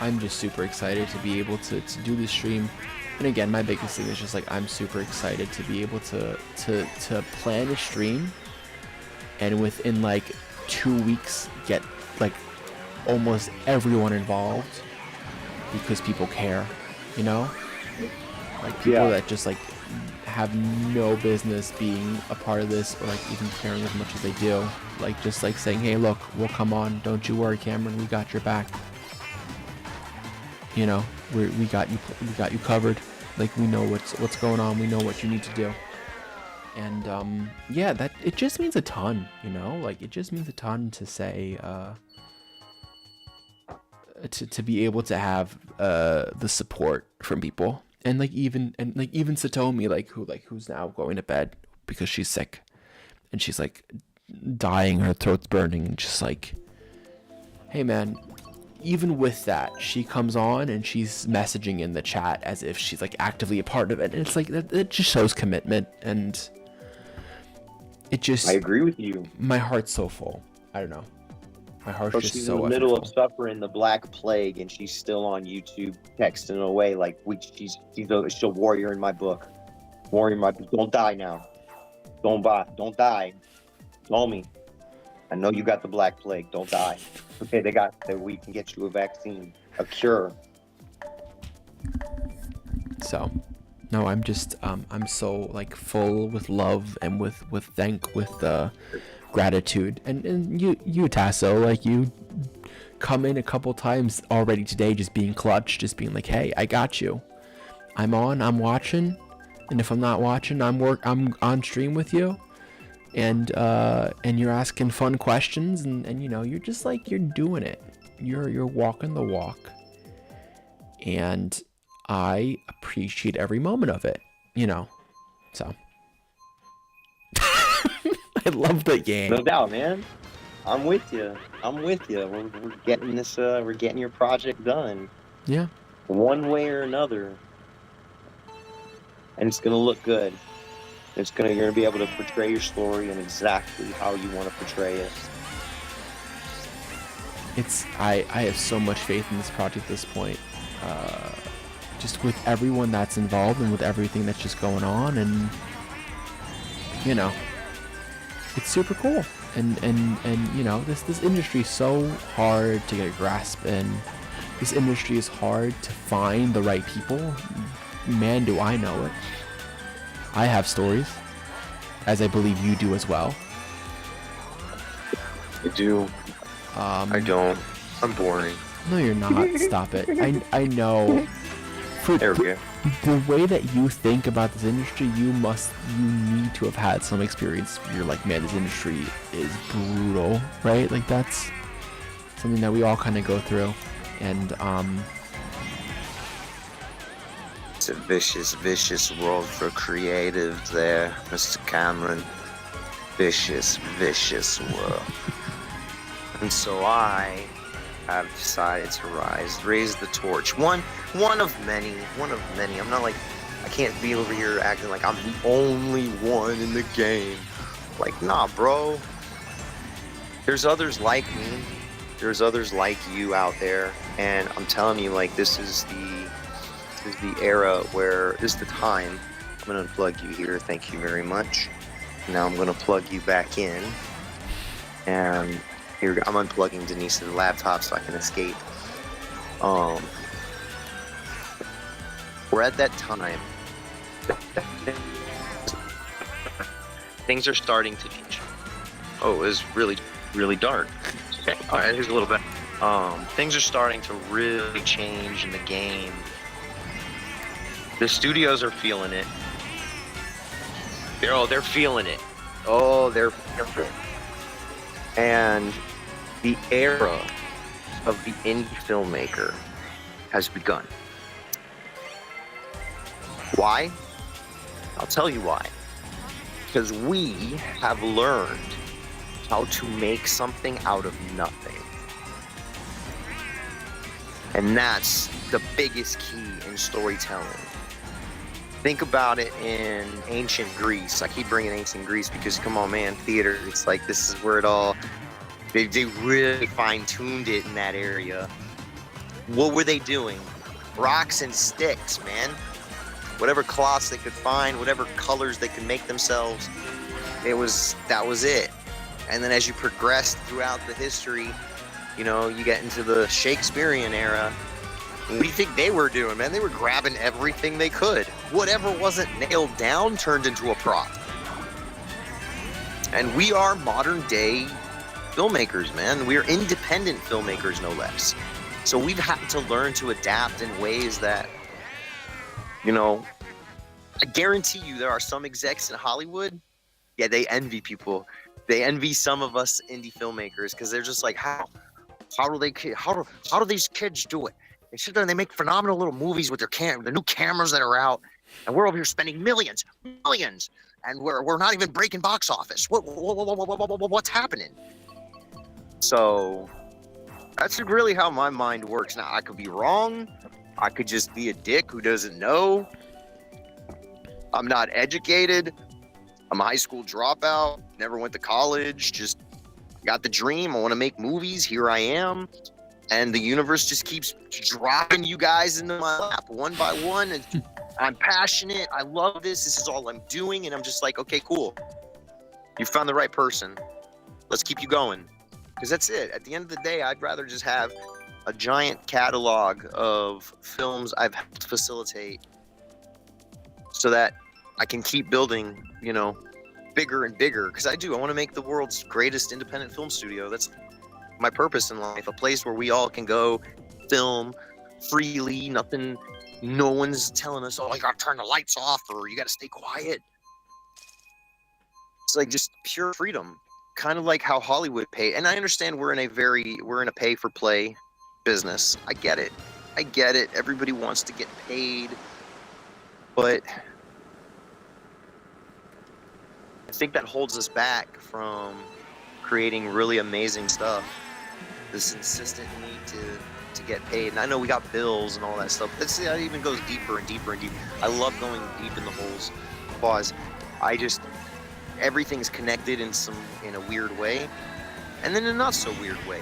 I'm just super excited to be able to do this stream. And again, my biggest thing is just like I'm super excited to be able to plan a stream, and within like 2 weeks get like almost everyone involved, because people care. Like people that just like have no business being a part of this, or like even caring as much as they do. Like just like saying, hey, look, we'll come on. Don't you worry, Cameron. We got your back. We got you covered. Like we know what's going on. We know what you need to do. And yeah, that it just means a ton. Like it just means a ton to say. To be able to have the support from people, and even Satomi, who's now going to bed because she's sick and she's like dying, her throat's burning, and just like, hey man, even with that, she comes on and she's messaging in the chat as if she's like actively a part of it, and it's like it just shows commitment, and I agree with you. My heart's so full. I don't know. My heart's just she's so in the middle full. of suffering the Black Plague, and she's still on YouTube texting away like she's a warrior in my book. Warrior in my book. Don't die now. Don't die. Tell me. I know you got the Black Plague. Don't die. Okay, we can get you a vaccine, a cure. So, no, I'm just I'm so like full with love and with gratitude, and you Tasso, like you come in a couple times already today, just being clutch, just being like, hey, I got you, I'm watching, and if I'm not watching, I'm on stream with you, and you're asking fun questions, and you know, you're just like, you're doing it. You're walking the walk. And I appreciate every moment of it, you know. So I love the game. No doubt, man. I'm with you. We're getting this. We're getting your project done. Yeah. One way or another, and it's gonna look good. You're gonna be able to portray your story and exactly how you want to portray it. I have so much faith in this project at this point. Just with everyone that's involved and with everything that's just going on, and you know, it's super cool. And you know, this industry is so hard to get a grasp in. This industry is hard to find the right people. Man, do I know it. I have stories, as I believe you do as well. I do. I don't. I'm boring. No, you're not. Stop it. I know. There we go. The way that you think about this industry, you need to have had some experience. You're like, man, this industry is brutal, right? Like, that's something that we all kind of go through. And it's a vicious, vicious world for creatives there, Mr. Cameron. Vicious, vicious world. And so I have decided to raise the torch. One of many. I'm not like, I can't be over here acting like I'm the only one in the game. Like, nah, bro. There's others like me. There's others like you out there, and I'm telling you, like, this is the era where this is the time. I'm gonna unplug you here. Thank you very much. Now I'm gonna plug you back in, and here I'm unplugging Denise's laptop so I can escape. We're at that time. Things are starting to change. Oh, it's really, really dark. Okay, all right, here's a little bit. Things are starting to really change in the game. The studios are feeling it. They're feeling it. Oh, they're feeling it. And the era of the indie filmmaker has begun. Why? I'll tell you why. Because we have learned how to make something out of nothing. And that's the biggest key in storytelling. Think about it in ancient Greece. I keep bringing ancient Greece because, come on, man, theater, it's like this is where it all, they really fine-tuned it in that area. What were they doing? Rocks and sticks, man. Whatever cloths they could find, whatever colors they could make themselves, that was it. And then as you progress throughout the history, you know, you get into the Shakespearean era. What do you think they were doing, man? They were grabbing everything they could. Whatever wasn't nailed down turned into a prop. And we are modern day filmmakers, man. We are independent filmmakers, no less. So we've had to learn to adapt in ways that, you know, I guarantee you there are some execs in Hollywood, yeah, they envy people. They envy some of us indie filmmakers because they're just like, how do these kids do it? They sit there and they make phenomenal little movies with the new cameras that are out, and we're over here spending millions, and we're not even breaking box office. What's happening? So that's really how my mind works. Now I could be wrong. I could just be a dick who doesn't know. I'm not educated. I'm a high school dropout. Never went to college. Just got the dream. I want to make movies. Here I am. And the universe just keeps dropping you guys into my lap one by one. And I'm passionate. I love this. This is all I'm doing. And I'm just like, okay, cool. You found the right person. Let's keep you going. Because that's it. At the end of the day, I'd rather just have a giant catalog of films I've helped facilitate so that I can keep building, you know, bigger and bigger. Because I want to make the world's greatest independent film studio. That's my purpose in life. A place where we all can go film freely. No one's telling us, oh, you got to turn the lights off or you got to stay quiet. It's like just pure freedom, kind of like how Hollywood pay. And I understand we're in a pay for play business. I get it. Everybody wants to get paid, but I think that holds us back from creating really amazing stuff. This insistent need to get paid. And I know we got bills and all that stuff. That even goes deeper and deeper and deeper. I love going deep in the holes. Pause. Everything's connected in a weird way, and then in a not so weird way.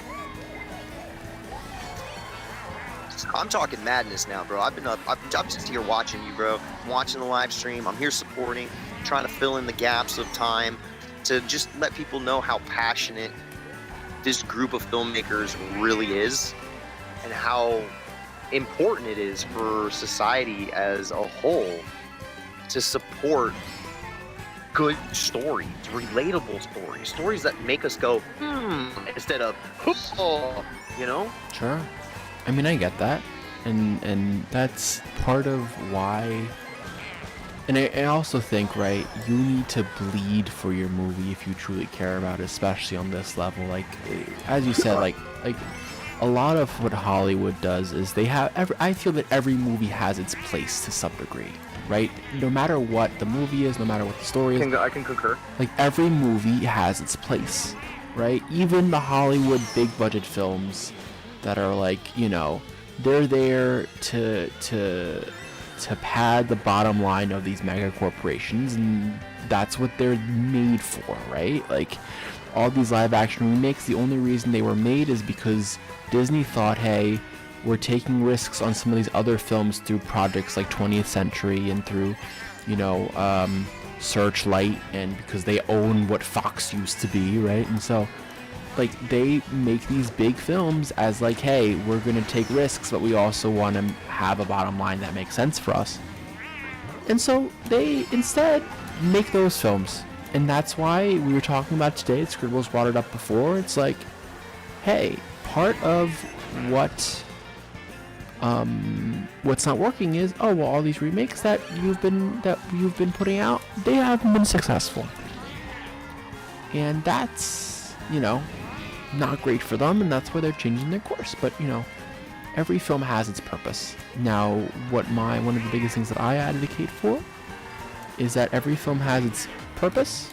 I'm talking madness now, bro. I'm just here watching you, bro. I'm watching the live stream. I'm here supporting, trying to fill in the gaps of time to just let people know how passionate this group of filmmakers really is and how important it is for society as a whole to support good stories, relatable stories that make us go, instead of, oh, you know? Sure. I mean, I get that. And that's part of why. And I also think, right, you need to bleed for your movie if you truly care about it, especially on this level. Like, as you said, like a lot of what Hollywood does is I feel that every movie has its place to some degree, right? No matter what the movie is, no matter what the story is. I can concur. Like, every movie has its place, right? Even the Hollywood big budget films that are like, they're there to pad the bottom line of these mega corporations, and that's what they're made for, right? Like, all these live action remakes, the only reason they were made is because Disney thought, hey, we're taking risks on some of these other films through projects like 20th Century and through, Searchlight, and because they own what Fox used to be, right? And so, like, they make these big films as like, hey, we're gonna take risks, but we also want to have a bottom line that makes sense for us. And so they instead make those films, and that's why we were talking about today. Scribbles brought it up before. It's like, hey, part of what's not working is, all these remakes that you've been putting out, they haven't been successful, and that's not great for them, and that's why they're changing their course. But every film has its purpose. Now, one of the biggest things that I advocate for is that every film has its purpose,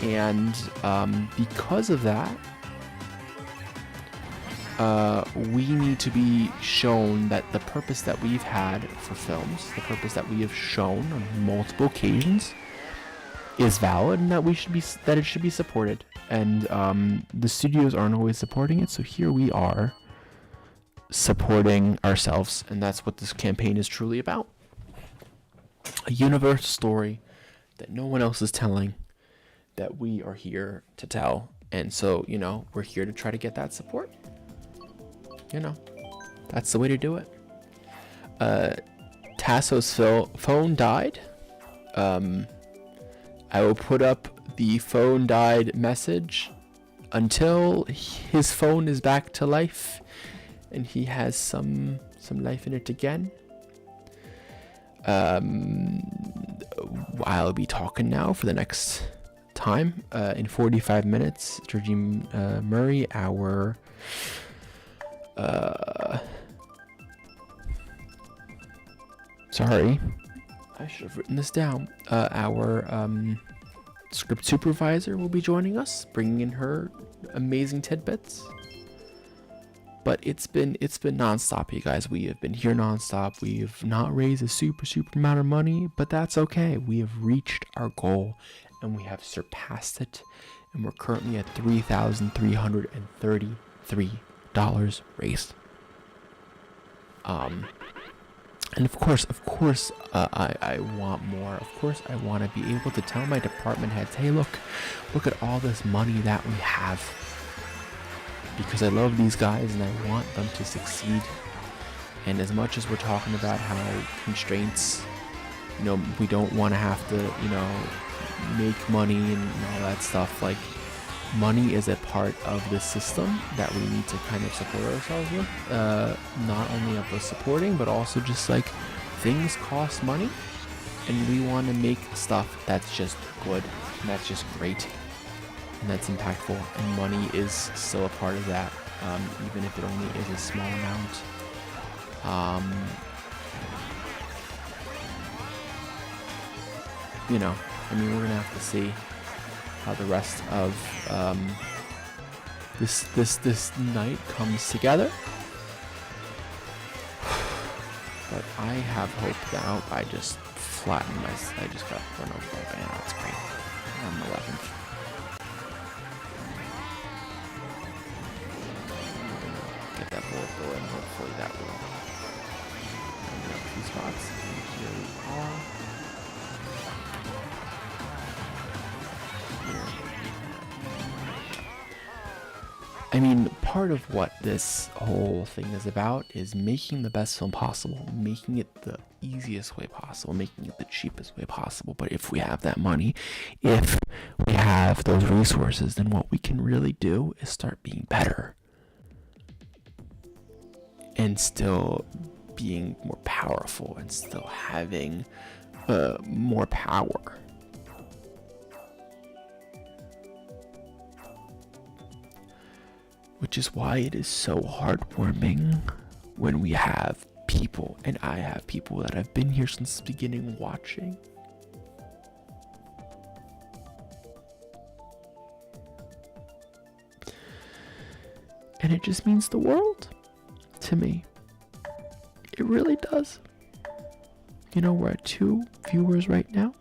and because of that, we need to be shown that the purpose that we've had for films, the purpose that we have shown on multiple occasions, is valid, and that it should be supported. And the studios aren't always supporting it, so here we are supporting ourselves, and that's what this campaign is truly about. A universal story that no one else is telling, that we are here to tell. And so, we're here to try to get that support. That's the way to do it. Tasso's phone died. I will put up the phone died message until his phone is back to life and he has some life in it again. I'll be talking now for the next time. In 45 minutes, Georgie Murray, our sorry, I should have written this down. Our script supervisor will be joining us, bringing in her amazing tidbits. But it's been nonstop, you guys. We have been here nonstop. We have not raised a super amount of money, but that's okay. We have reached our goal, and we have surpassed it, and we're currently at $3,333 raised. And of course, I want more. Of course, I want to be able to tell my department heads, hey, look at all this money that we have. Because I love these guys and I want them to succeed. And as much as we're talking about how constraints, we don't want to have to, make money and all that stuff, like, money is a part of the system that we need to kind of support ourselves with. Not only of us supporting, but also just like things cost money, and we want to make stuff that's just good. And that's just great. And that's impactful. And money is still a part of that, even if it only is a small amount. You know, I mean, we're gonna have to see how the rest of this night comes together. But I have hope that I just flattened I just got run over by a banana. It's great. I'm 11th. Get that bullet bill and hopefully that will bring up a few spots. And here we are. I mean, part of what this whole thing is about is making the best film possible, making it the easiest way possible, making it the cheapest way possible. But if we have that money, if we have those resources, then what we can really do is start being better and still being more powerful and still having more power. Which is why it is so heartwarming when we have people, and I have people that have been here since the beginning watching. And it just means the world to me. It really does. You know, we're at 2 viewers right now,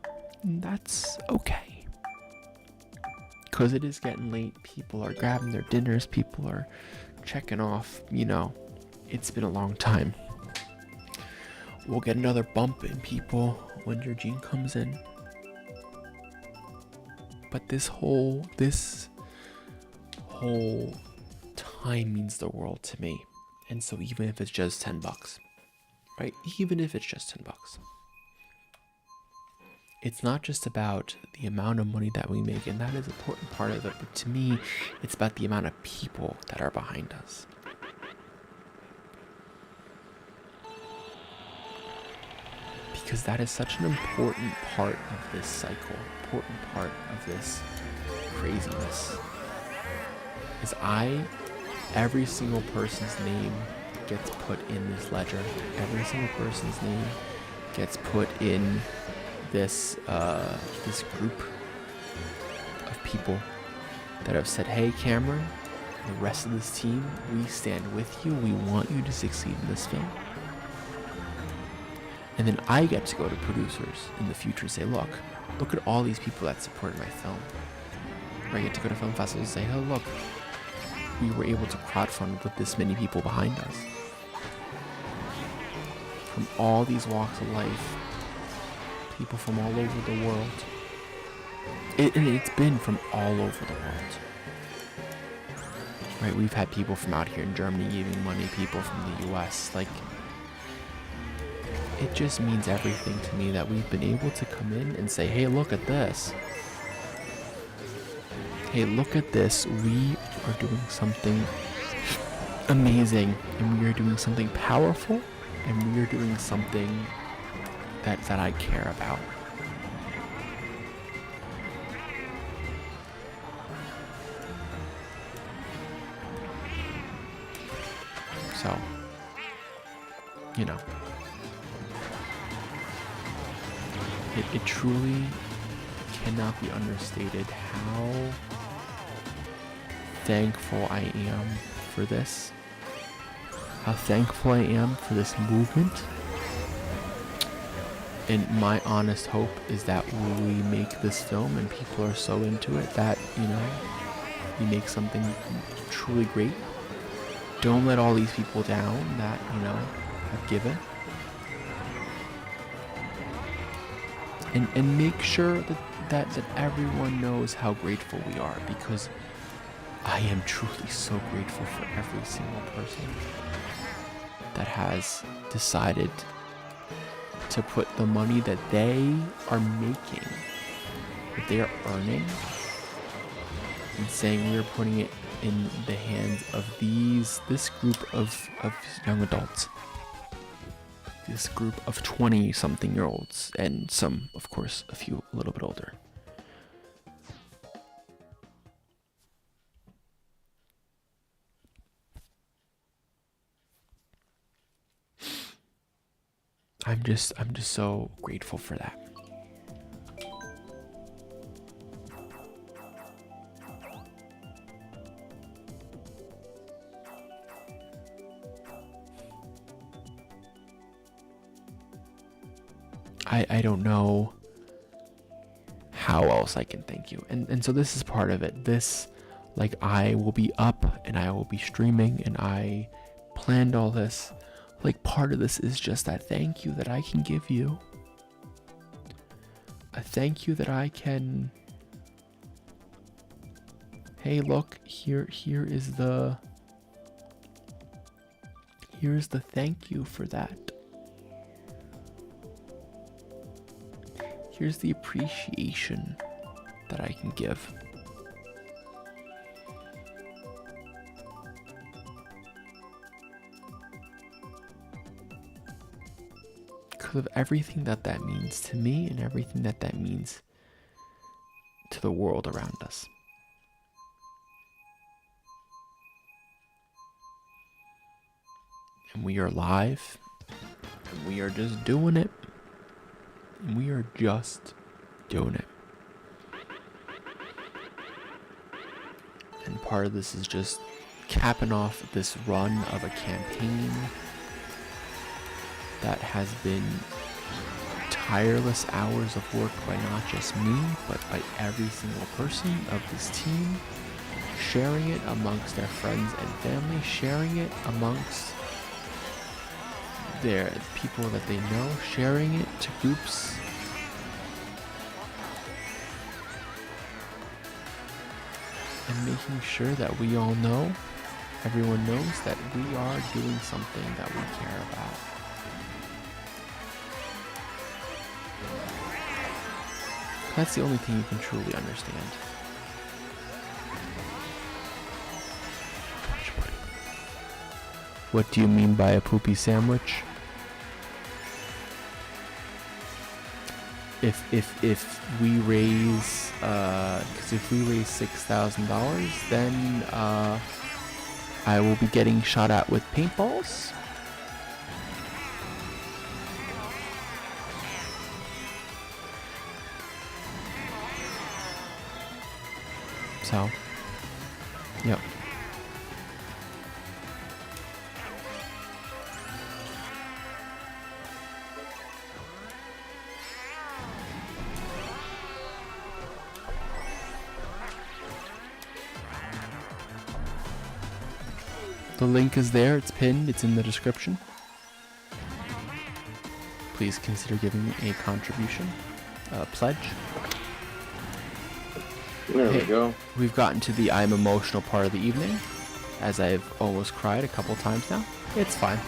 and that's okay. Because it is getting late, people are grabbing their dinners, people are checking off, you know, it's been a long time. We'll get another bump in people when your gene comes in. But this whole time means the world to me. And so even if it's just $10, right? Even if it's just $10. It's not just about the amount of money that we make, and that is an important part of it, but to me, it's about the amount of people that are behind us. Because that is such an important part of this cycle, important part of this craziness. Is every single person's name gets put in this ledger. Every single person's name gets put in this group of people that have said, hey Cameron, the rest of this team, we stand with you, we want you to succeed in this film. And then I get to go to producers in the future and say, look at all these people that supported my film. Or I get to go to film festivals and say, oh look, we were able to crowdfund with this many people behind us. From all these walks of life, people from all over the world. It's been from all over the world. Right, we've had people from out here in Germany giving money, people from the US. Like, it just means everything to me that we've been able to come in and say, hey, look at this. Hey, look at this. We are doing something amazing, and we are doing something powerful, and we are doing something that I care about. So, you know, it truly cannot be understated how thankful I am for this, how thankful I am for this movement. And my honest hope is that we make this film and people are so into it that, you know, we make something truly great. Don't let all these people down that, you know, have given. And make sure that everyone knows how grateful we are, because I am truly so grateful for every single person that has decided to put the money that they are making, that they are earning, and saying we're putting it in the hands of this group of young adults, this group of 20-something-year-olds, and some, of course, a little bit older. I'm just so grateful for that. I don't know how else I can thank you. And so this is part of it. This, like, I will be up and I will be streaming and I planned all this. Like, part of this is just that thank you that I can give you. A thank you that I can, hey, look, here's the thank you for that. Here's the appreciation that I can give. Because of everything that means to me and everything that means to the world around us. And we are live, and we are just doing it. And we are just doing it. And part of this is just capping off this run of a campaign that has been tireless hours of work by not just me, but by every single person of this team, sharing it amongst their friends and family, sharing it amongst their people that they know, sharing it to groups. And making sure that we all know, everyone knows that we are doing something that we care about. That's the only thing you can truly understand. What do you mean by a poopy sandwich? If we raise because if we raise $6,000, then I will be getting shot at with paintballs. So, yep. The link is there, it's pinned, it's in the description. Please consider giving me a contribution, pledge. There we go. We've gotten to the I'm emotional part of the evening, as I've almost cried a couple times now. It's fine.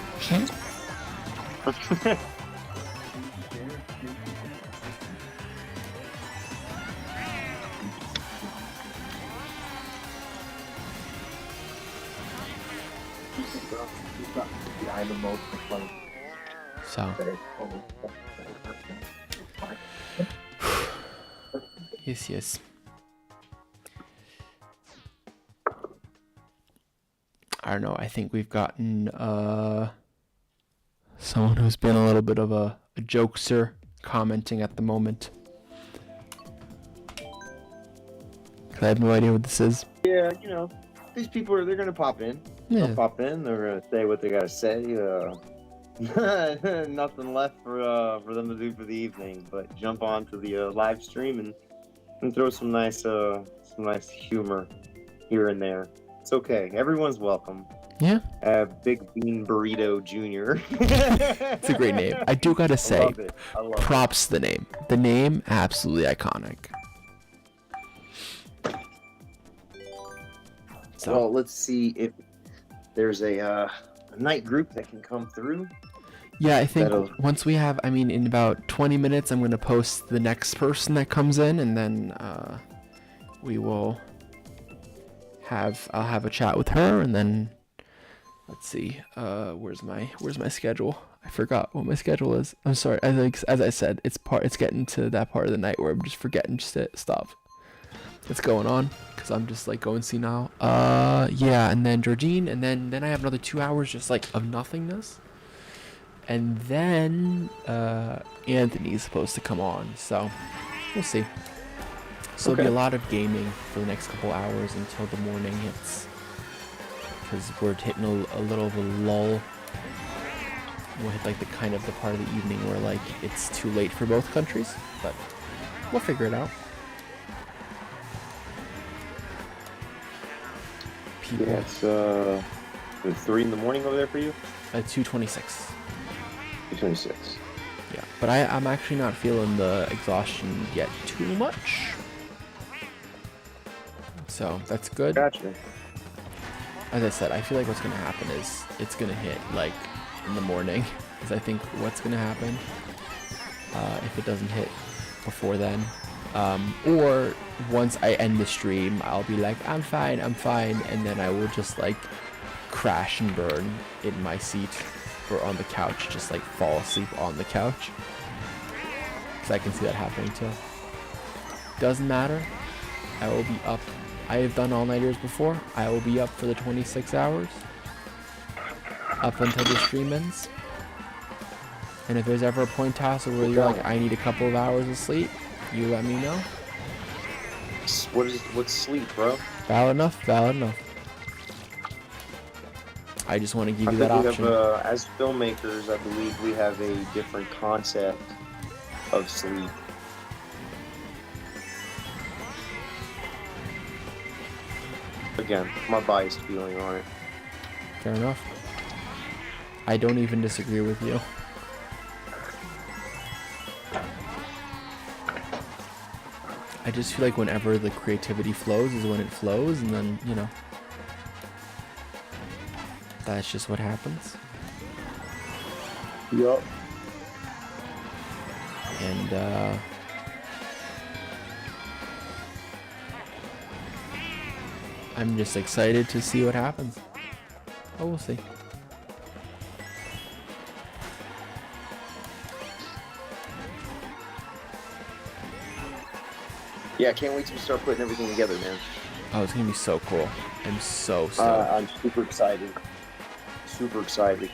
I'm emotional. So, yes. I don't know, I think we've gotten someone who's been a little bit of a jokester commenting at the moment. 'Cause I have no idea what this is. Yeah, you know, these people they're gonna pop in. Yeah. They'll pop in. They're gonna say what they gotta say. Nothing left for them to do for the evening, but jump onto the live stream and throw some nice humor here and there. It's okay. Everyone's welcome. Yeah. Big Bean Burrito Jr. It's a great name. I do gotta say, I love props to the name. The name, absolutely iconic. So, Well, let's see if there's a night group that can come through. yeah, I think that'll- once we have, in about 20 minutes, I'm going to post the next person that comes in, and then we will I'll have a chat with her, and then let's see, where's my schedule? I forgot what my schedule is. I'm sorry. As I said, it's getting to that part of the night where I'm just forgetting stuff that's going on, because I'm just like going senile. Yeah, and then Georgine, and then I have another 2 hours just like of nothingness, And then Anthony's supposed to come on, so we'll see. So there'll be a lot of gaming for the next couple hours until the morning hits, because we're hitting a little of a lull. We'll hit like the part of the evening where like it's too late for both countries, but we'll figure it out. People. Yeah, it's 3 in the morning over there for you? 2:26. 2:26. Yeah, but I'm actually not feeling the exhaustion yet too much. So that's good. Gotcha. As I said, I feel like what's going to happen is it's going to hit like in the morning. Because I think what's going to happen if it doesn't hit before then. Or once I end the stream, I'll be like, I'm fine. And then I will just like crash and burn in my seat or on the couch. Just like fall asleep on the couch. Because I can see that happening too. Doesn't matter. I will be up. I have done all-nighters before. I will be up for the 26 hours. Up until the stream ends. And if there's ever a point, Tassel, where you're like, I need a couple of hours of sleep, you let me know. What's sleep, bro? Valid enough. I just want to give you that option. As filmmakers, I believe we have a different concept of sleep. Again, my biased feeling on it. Fair enough. I don't even disagree with you. I just feel like whenever the creativity flows is when it flows, and then, you know, that's just what happens. Yup. And, I'm just excited to see what happens. Oh, we'll see. Yeah, I can't wait to start putting everything together, man. Oh, it's gonna be so cool. I'm so stoked. I'm super excited. Super excited.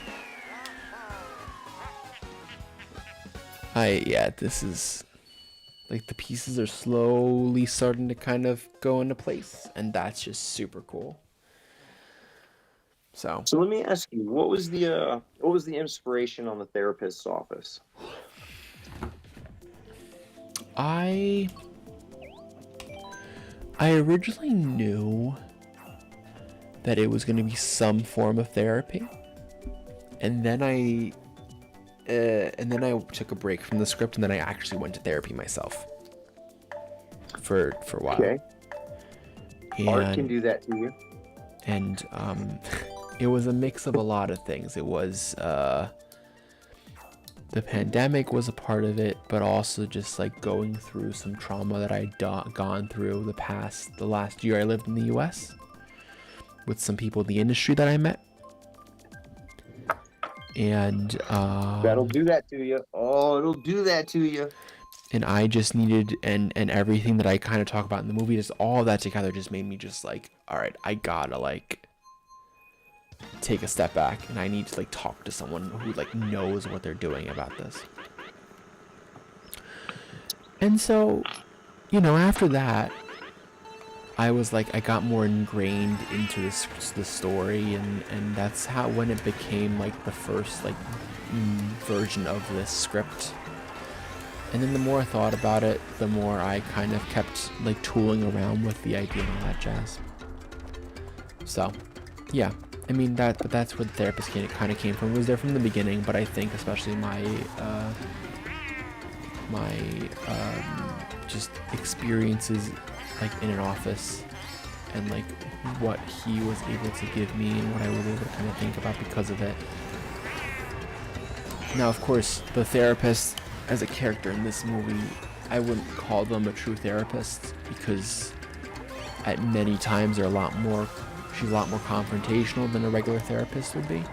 This is like the pieces are slowly starting to kind of go into place, and that's just super cool. So let me ask you, what was the inspiration on the therapist's office? I originally knew that it was going to be some form of therapy, and then I took a break from the script, and then I actually went to therapy myself for a while. Okay. And, Art can do that to you. And it was a mix of a lot of things. It was the pandemic was a part of it, but also just like going through some trauma that I'd gone through the last year I lived in the US with some people in the industry that I met. And that'll do that to you. Oh, it'll do that to you. And I just needed, and everything that I kind of talk about in the movie, just all of that together just made me just like, all right, I gotta like take a step back, and I need to like talk to someone who like knows what they're doing about this. And so, you know, after that, I was like, I got more ingrained into the story, and that's how, when it became like the first like version of this script. And then the more I thought about it, the more I kind of kept like tooling around with the idea and all that jazz. So, yeah, I mean that's where the therapist kind of came from. It was there from the beginning, but I think especially my just experiences like in an office, and like what he was able to give me and what I was able to kind of think about because of it. Now, of course, the therapist as a character in this movie, I wouldn't call them a true therapist, because at many times she's a lot more confrontational than a regular therapist would be,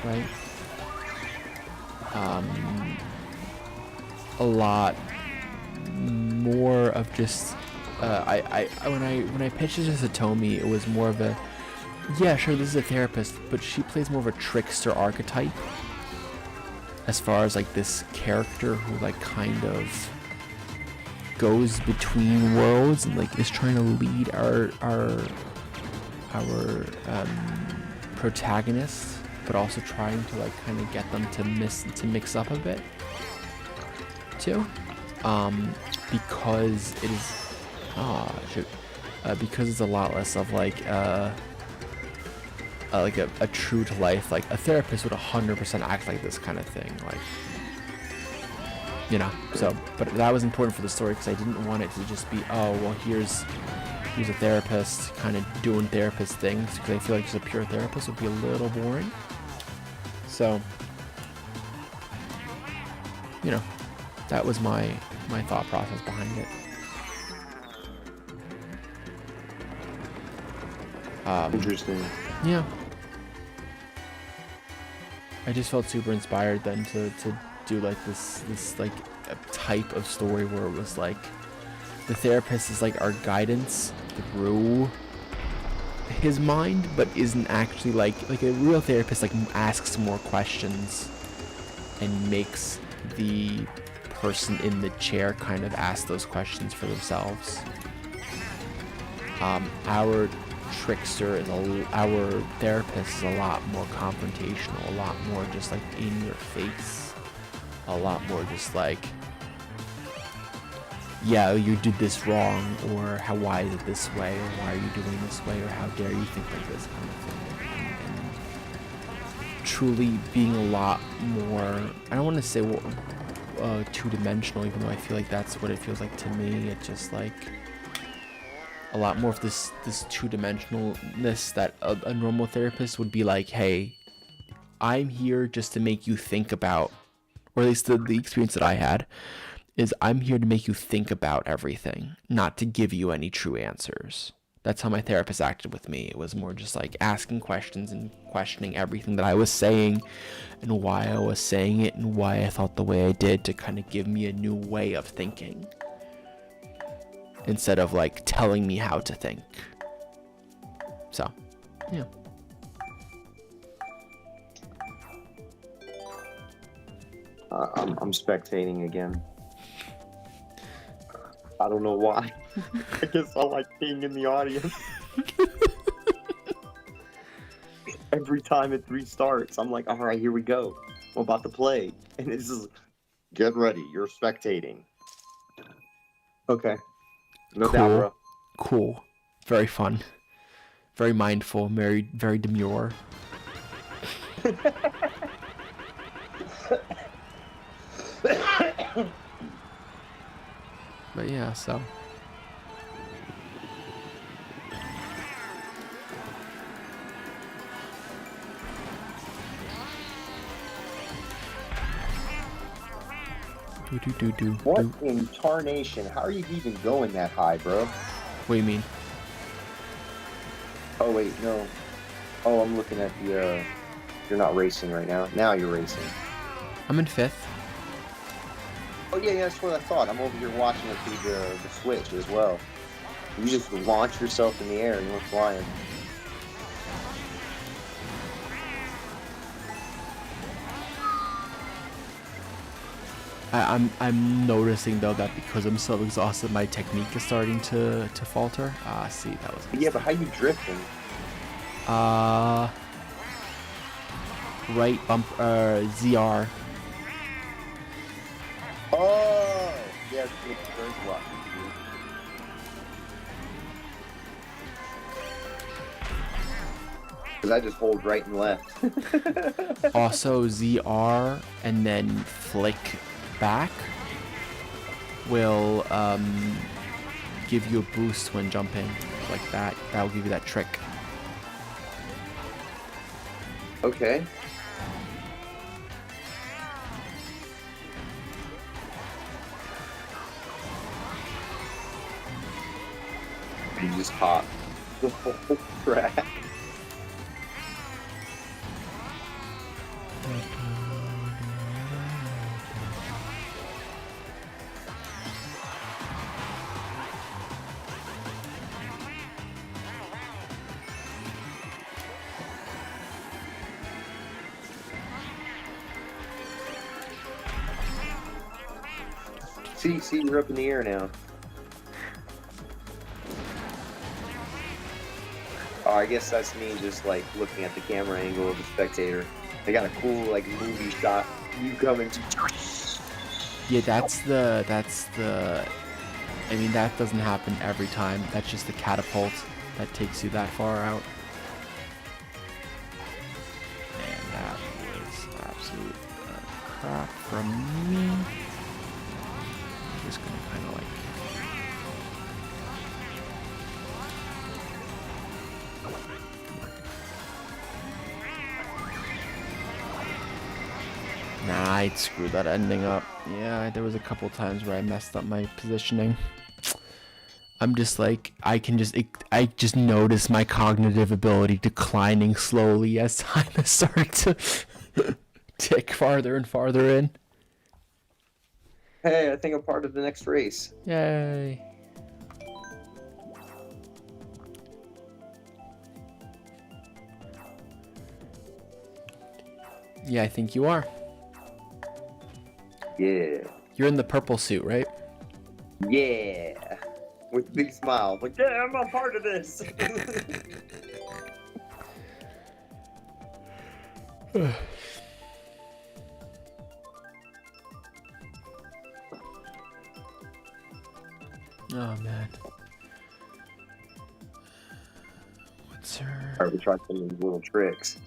right? A lot more of just when I pitched it to Tomi, it was more of a, yeah, sure, this is a therapist, but she plays more of a trickster archetype as far as like this character who like kind of goes between worlds and like is trying to lead our protagonists, but also trying to like kind of get them to mix up a bit too, because it is because it's a lot less of like a true to life, like a therapist would 100% act like this kind of thing, like, you know. So but that was important for the story because I didn't want it to just be, oh well, here's a therapist kind of doing therapist things, because I feel like just a pure therapist would be a little boring. So, you know, that was my thought process behind it. Interesting. Yeah. I just felt super inspired then to do like this like a type of story where it was like the therapist is like our guidance through his mind, but isn't actually like a real therapist like asks more questions and makes the person in the chair kind of ask those questions for themselves. Our therapist is a lot more confrontational, a lot more just like in your face, a lot more just like, yeah, you did this wrong, or why is it this way, or why are you doing this way, or how dare you think like this kind of thing. And truly being a lot more, I don't want to say two-dimensional, even though I feel like that's what it feels like to me. It's just like a lot more of this two-dimensionalness that a normal therapist would be like, hey, I'm here just to make you think about, or at least the experience that I had is, I'm here to make you think about everything, not to give you any true answers. That's how my therapist acted with me. It was more just like asking questions and questioning everything that I was saying and why I was saying it and why I thought the way I did, to kind of give me a new way of thinking, instead of like telling me how to think. So, yeah. I'm spectating again. I don't know why. I guess I like being in the audience. Every time it restarts, I'm like, all right, here we go. I'm about to play. And it's just, get ready. You're spectating. Okay. No doubt, bro. Cool. Very fun. Very mindful. Very, very demure. But yeah, so. What in tarnation? How are you even going that high, bro? What do you mean? Oh, wait, no. Oh, I'm looking at the, you're not racing right now. Now you're racing. I'm in 5th. Oh, yeah, that's what I thought. I'm over here watching it through the Switch as well. You just launch yourself in the air and you're flying. I'm noticing though that because I'm so exhausted, my technique is starting to falter. See, that was. Yeah, but how you drifting? Right bump, ZR. Oh, yeah, it's very lucky. Because I just hold right and left. Also, ZR and then flick back will give you a boost when jumping like that. That will give you that trick. Okay. You just hop the whole track. See, you're up in the air now. Oh, I guess that's me just like looking at the camera angle of the spectator. I got a cool like movie shot. You coming? Yeah, that's the. I mean, that doesn't happen every time. That's just the catapult that takes you that far out. And that was absolute crap from me. I'm just gonna kind of like. Nah, I'd screw that ending up. Yeah, there was a couple times where I messed up my positioning. I'm just like, I just notice my cognitive ability declining slowly as time is starting to tick farther and farther in. Hey, I think I'm part of the next race. Yay. Yeah, I think you are. Yeah. You're in the purple suit, right? Yeah. With a big smile. Like, yeah, I'm a part of this. Oh, man. What's her... Alright, we try some of these little tricks.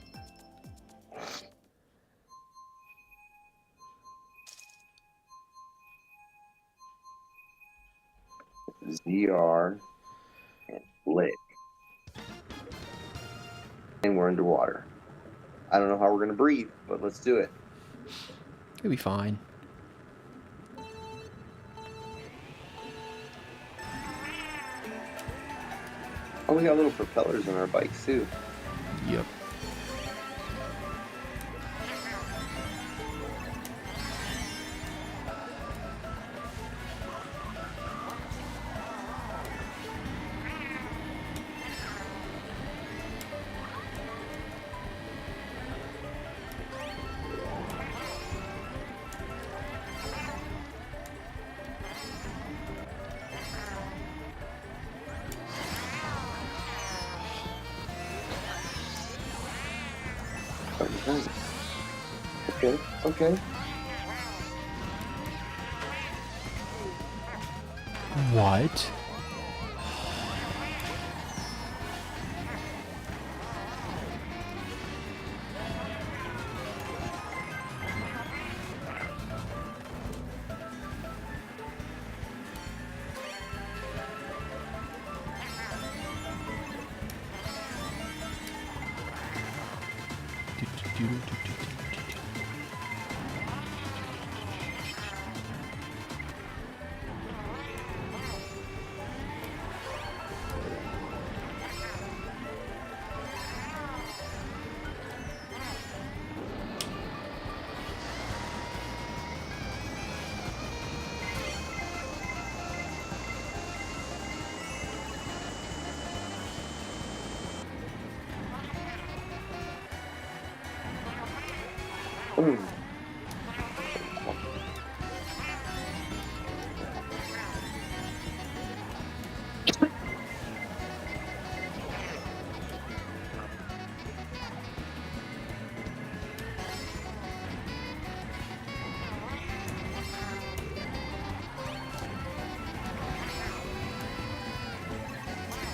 ZR and flick. And we're underwater. I don't know how we're gonna breathe, but let's do it. It'll be fine. Oh, we got little propellers on our bikes too. Yep. Okay, okay. What?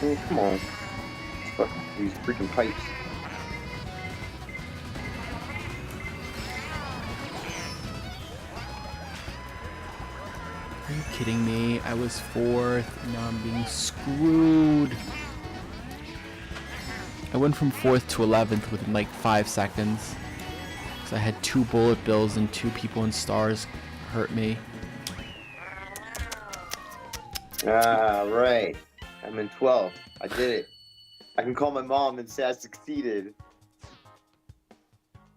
Oh, come on. Fuck these freaking pipes. Are you kidding me? I was fourth, and now I'm being screwed. I went from 4th to 11th within like 5 seconds. Because I had 2 bullet bills and 2 people in stars hurt me. Ah, right. I'm in 12th. I did it. I can call my mom and say I succeeded.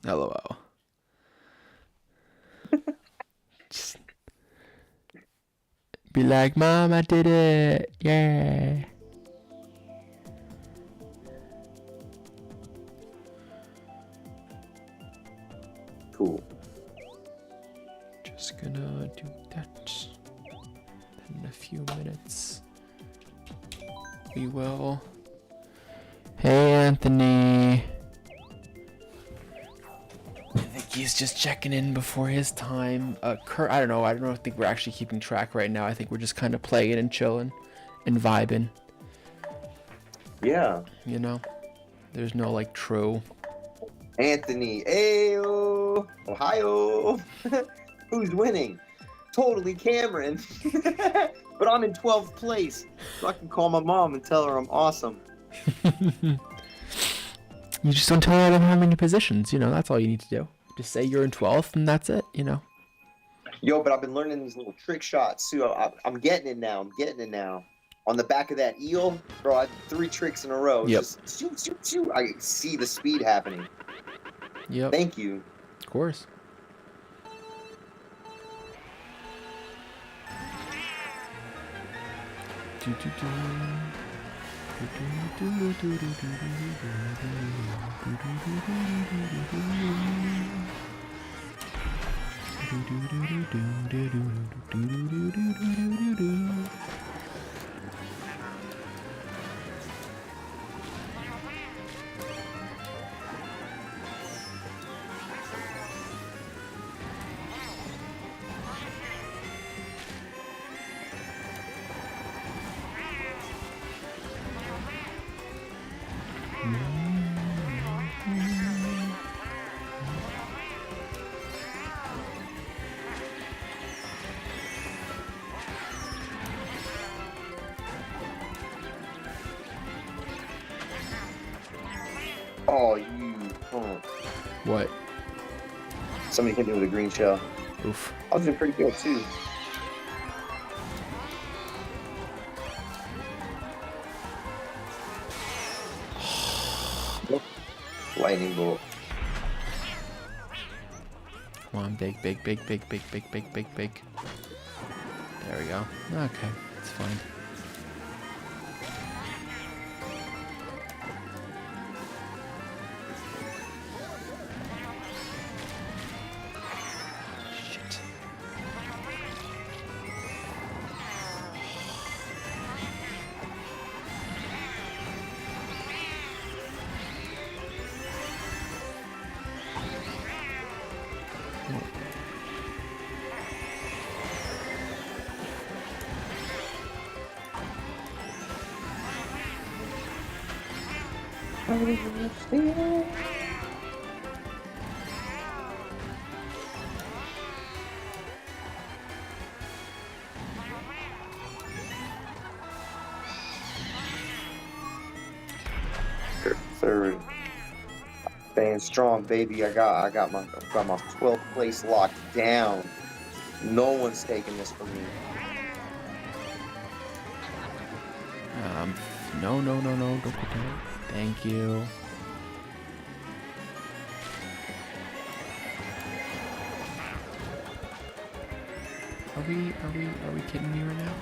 LOL. Just be like, Mom, I did it. Yeah. Cool. Just gonna do that. few minutes, we will. Hey, Anthony. I think he's just checking in before his time. Kurt, I don't know. I think we're actually keeping track right now. I think we're just kind of playing and chilling and vibing. Yeah. You know, there's no like true. Anthony, Ayo, Ohio. Who's winning? Totally Cameron. But I'm in 12th place, so I can call my mom and tell her I'm awesome. You just don't tell her I don't have many positions. You know, that's all you need to do. Just say you're in 12th, and that's it. You know. Yo, but I've been learning these little trick shots too. I'm getting it now. On the back of that eel, bro, I did 3 tricks in a row. Yep. Just shoot, shoot, shoot. I see the speed happening. Yep. Thank you. Of course. Oh, you. What? Somebody hit me with a green shell. Oof. I was doing pretty good too. Lightning bolt. Come on, big. There we go. Okay, it's fine. Shit. Third. Staying strong, baby. I got my 12th place locked down. No one's taking this from me. No, don't put that. Thank you. Are we kidding me right now?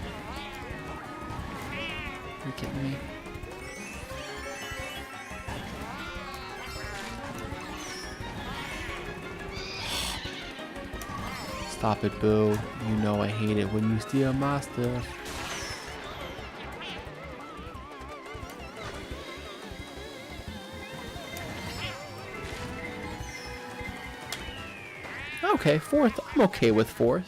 Are you kidding me? Stop it, Boo. You know I hate it when you steal my stuff. Okay, 4th. I'm okay with 4th.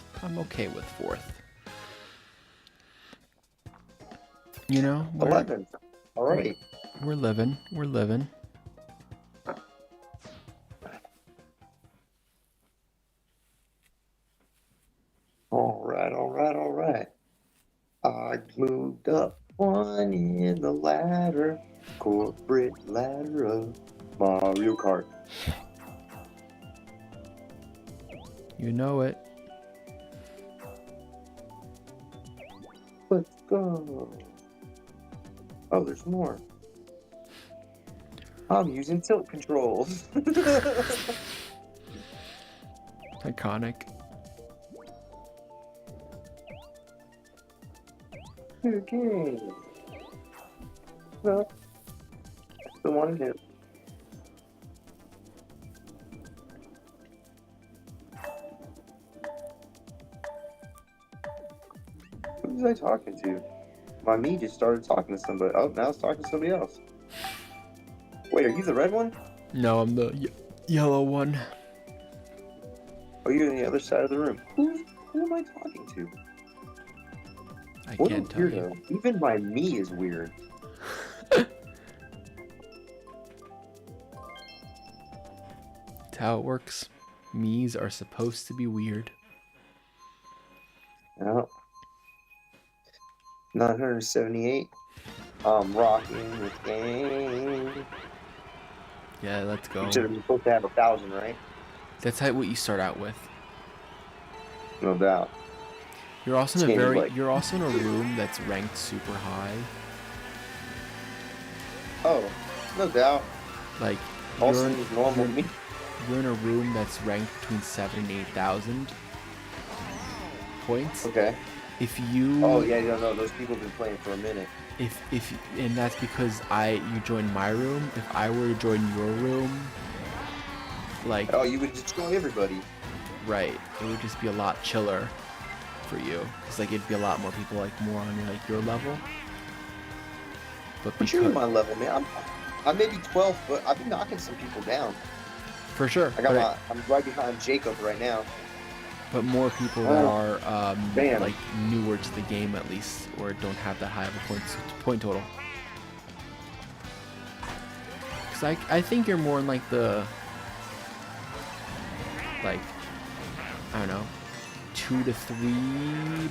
You know, 11. All right. We're living. All right. I moved up one in the ladder, corporate ladder of Mario Kart. You know it. Let's go. Oh, there's more. I'm using tilt controls. Iconic. Okay. Well, that's the one hit. was I talking to? My me just started talking to somebody. Oh, now it's talking to somebody else. Wait, are you the red one? No, I'm the yellow one. Oh, you're on the other side of the room. Who am I talking to? I What a can't tell you. weirdo. Even my me is weird. That's how it works. Me's are supposed to be weird. Yeah. 978. I'm rocking with game. Yeah, let's go. You said we're supposed to have 1,000, right? That's what you start out with. No doubt. You're also This in a game is very like- you're also in a room that's ranked super high. Oh, no doubt. Like Also, you're, is normal you're, me. you're in a room that's ranked between 7,000 and 8,000 points. Okay. If you Oh yeah, no, those people have been playing for a minute. if and that's because you joined my room. If I were to join your room, like Oh, you would destroy everybody. right, it would just be a lot chiller for you. Cause like it'd be a lot more people like more on like your level. But You're because my level, man. I'm maybe 12, but I've been knocking some people down. for sure, I'm right behind Jacob right now. but more people that are Bam. like newer to the game at least, or don't have that high of a point total. Cause I think you're more in like the like I don't know 2 to 3,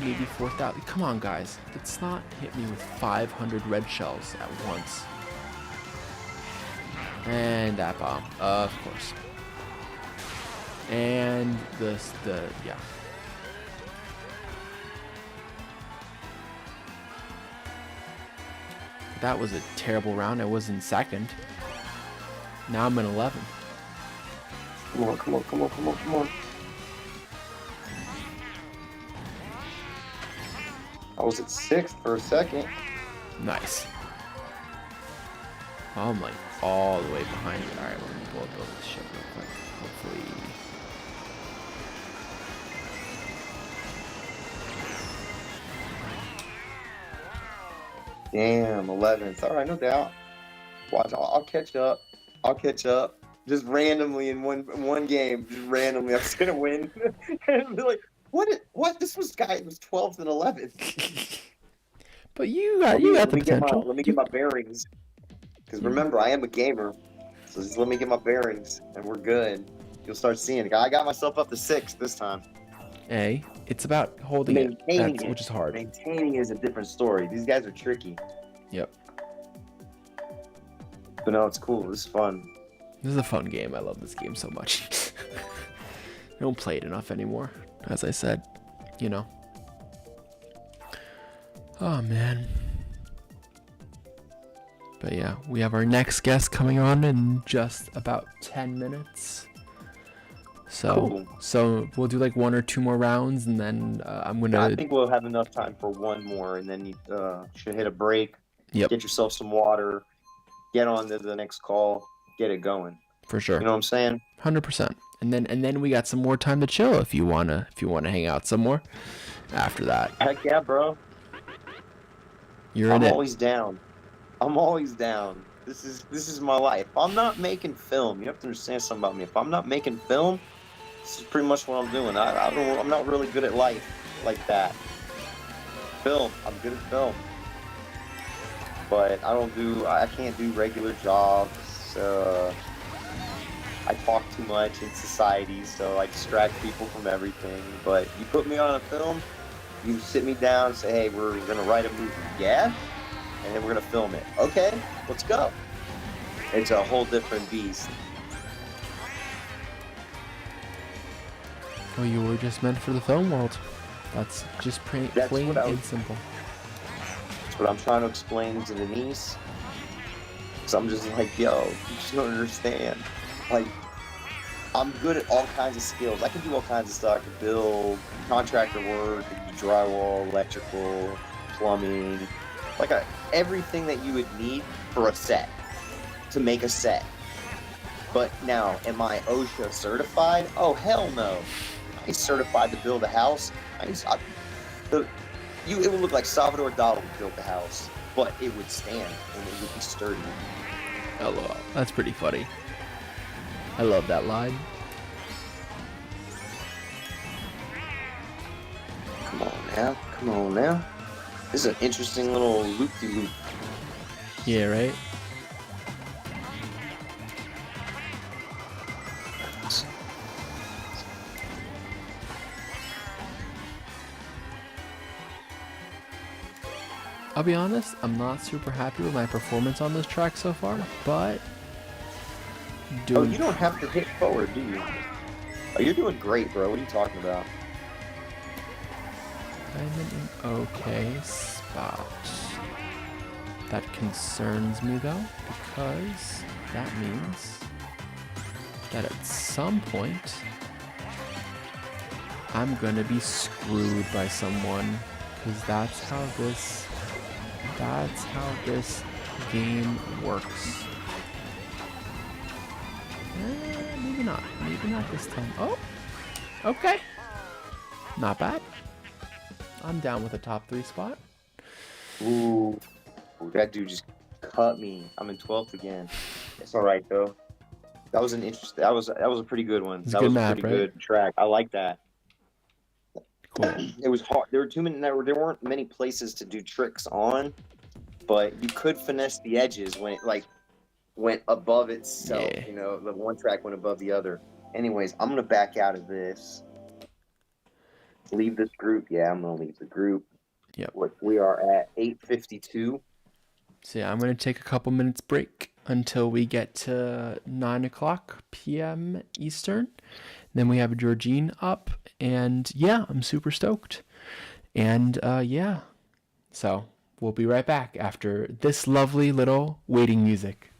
maybe 4,000. Come on, guys, let's not hit me with 500 red shells at once. And that bomb, of course. And yeah. That was a terrible round. I was in second. Now I'm in 11. Come on. I was at 6th for a second. Nice. I'm like all the way behind you. Alright, let me pull up this shit real quick. Hopefully. Damn, 11th. All right, no doubt. Watch, I'll catch up. Just randomly in one game, just randomly, I'm just gonna win. And be like, what? This guy was 12th and 11th. But you got the potential. Let me get my bearings. Because remember, I am a gamer. So just let me get my bearings, and we're good. You'll start seeing it. I got myself up to 6th this time. Hey, it's about holding it, which is hard. Maintaining is a different story. These guys are tricky. Yep. But no, it's cool. This is fun. This is a fun game. I love this game so much. I don't play it enough anymore, as I said. You know. Oh, man. But yeah, we have our next guest coming on in just about 10 minutes. So, Cool. So we'll do like 1 or 2 more rounds, and then I'm gonna. I think we'll have enough time for one more, and then you should hit a break. Yep. Get yourself some water. Get on to the next call. Get it going. For sure. You know what I'm saying? 100%. And then we got some more time to chill if you wanna hang out some more after that. Heck yeah, bro. You're I'm in it. always down. This is my life. If I'm not making film, you have to understand something about me. If I'm not making film, this is pretty much what I'm doing. I'm not really good at life like that. Film. I'm good at film. But I can't do regular jobs. I talk too much in society, so I distract people from everything. But you put me on a film, you sit me down and say, hey, we're going to write a movie. Yeah? And then we're going to film it. Okay, let's go. It's a whole different beast. Well, you were just meant for the film world. That's just plain what I was- and simple. That's what I'm trying to explain to Denise. So I'm just like, yo, you just don't understand. Like, I'm good at all kinds of skills. I can do all kinds of stuff. I can build contractor work, I can do drywall, electrical, plumbing, like everything that you would need for a set, to make a set. But now, am I OSHA certified? Oh, hell no. I ain't certified to build a house. it would look like Salvador Dali built the house, but it would stand and it would be sturdy. LOL. That's pretty funny. I love that line. Come on now, come on now. This is an interesting little loop-de-loop. Yeah, right? I'll be honest, I'm not super happy with my performance on this track so far, but Oh, you don't have to hit forward, do you? Oh, you're doing great, bro. What are you talking about? I'm in an okay spot. That concerns me though, because that means that at some point I'm gonna be screwed by someone, because that's how this game works. Maybe not this time. Oh, okay, not bad. I'm down with a top 3 spot. Ooh, that dude just cut me. I'm in 12th again. It's all right though. That was an interesting. That was a pretty good one. It's a That good was a map, pretty right? good track. I like that. Cool. It was hard. There were too many. There weren't many places to do tricks on, but you could finesse the edges when it like went above itself. Yeah. You know, the one track went above the other. Anyways, I'm gonna back out of this. Leave this group. Yeah, I'm gonna leave the group. Yep. We are at 8:52. So yeah, I'm gonna take a couple minutes break until we get to 9:00 p.m. Eastern. Then we have Georgine up, and yeah, I'm super stoked. And yeah, so we'll be right back after this lovely little waiting music.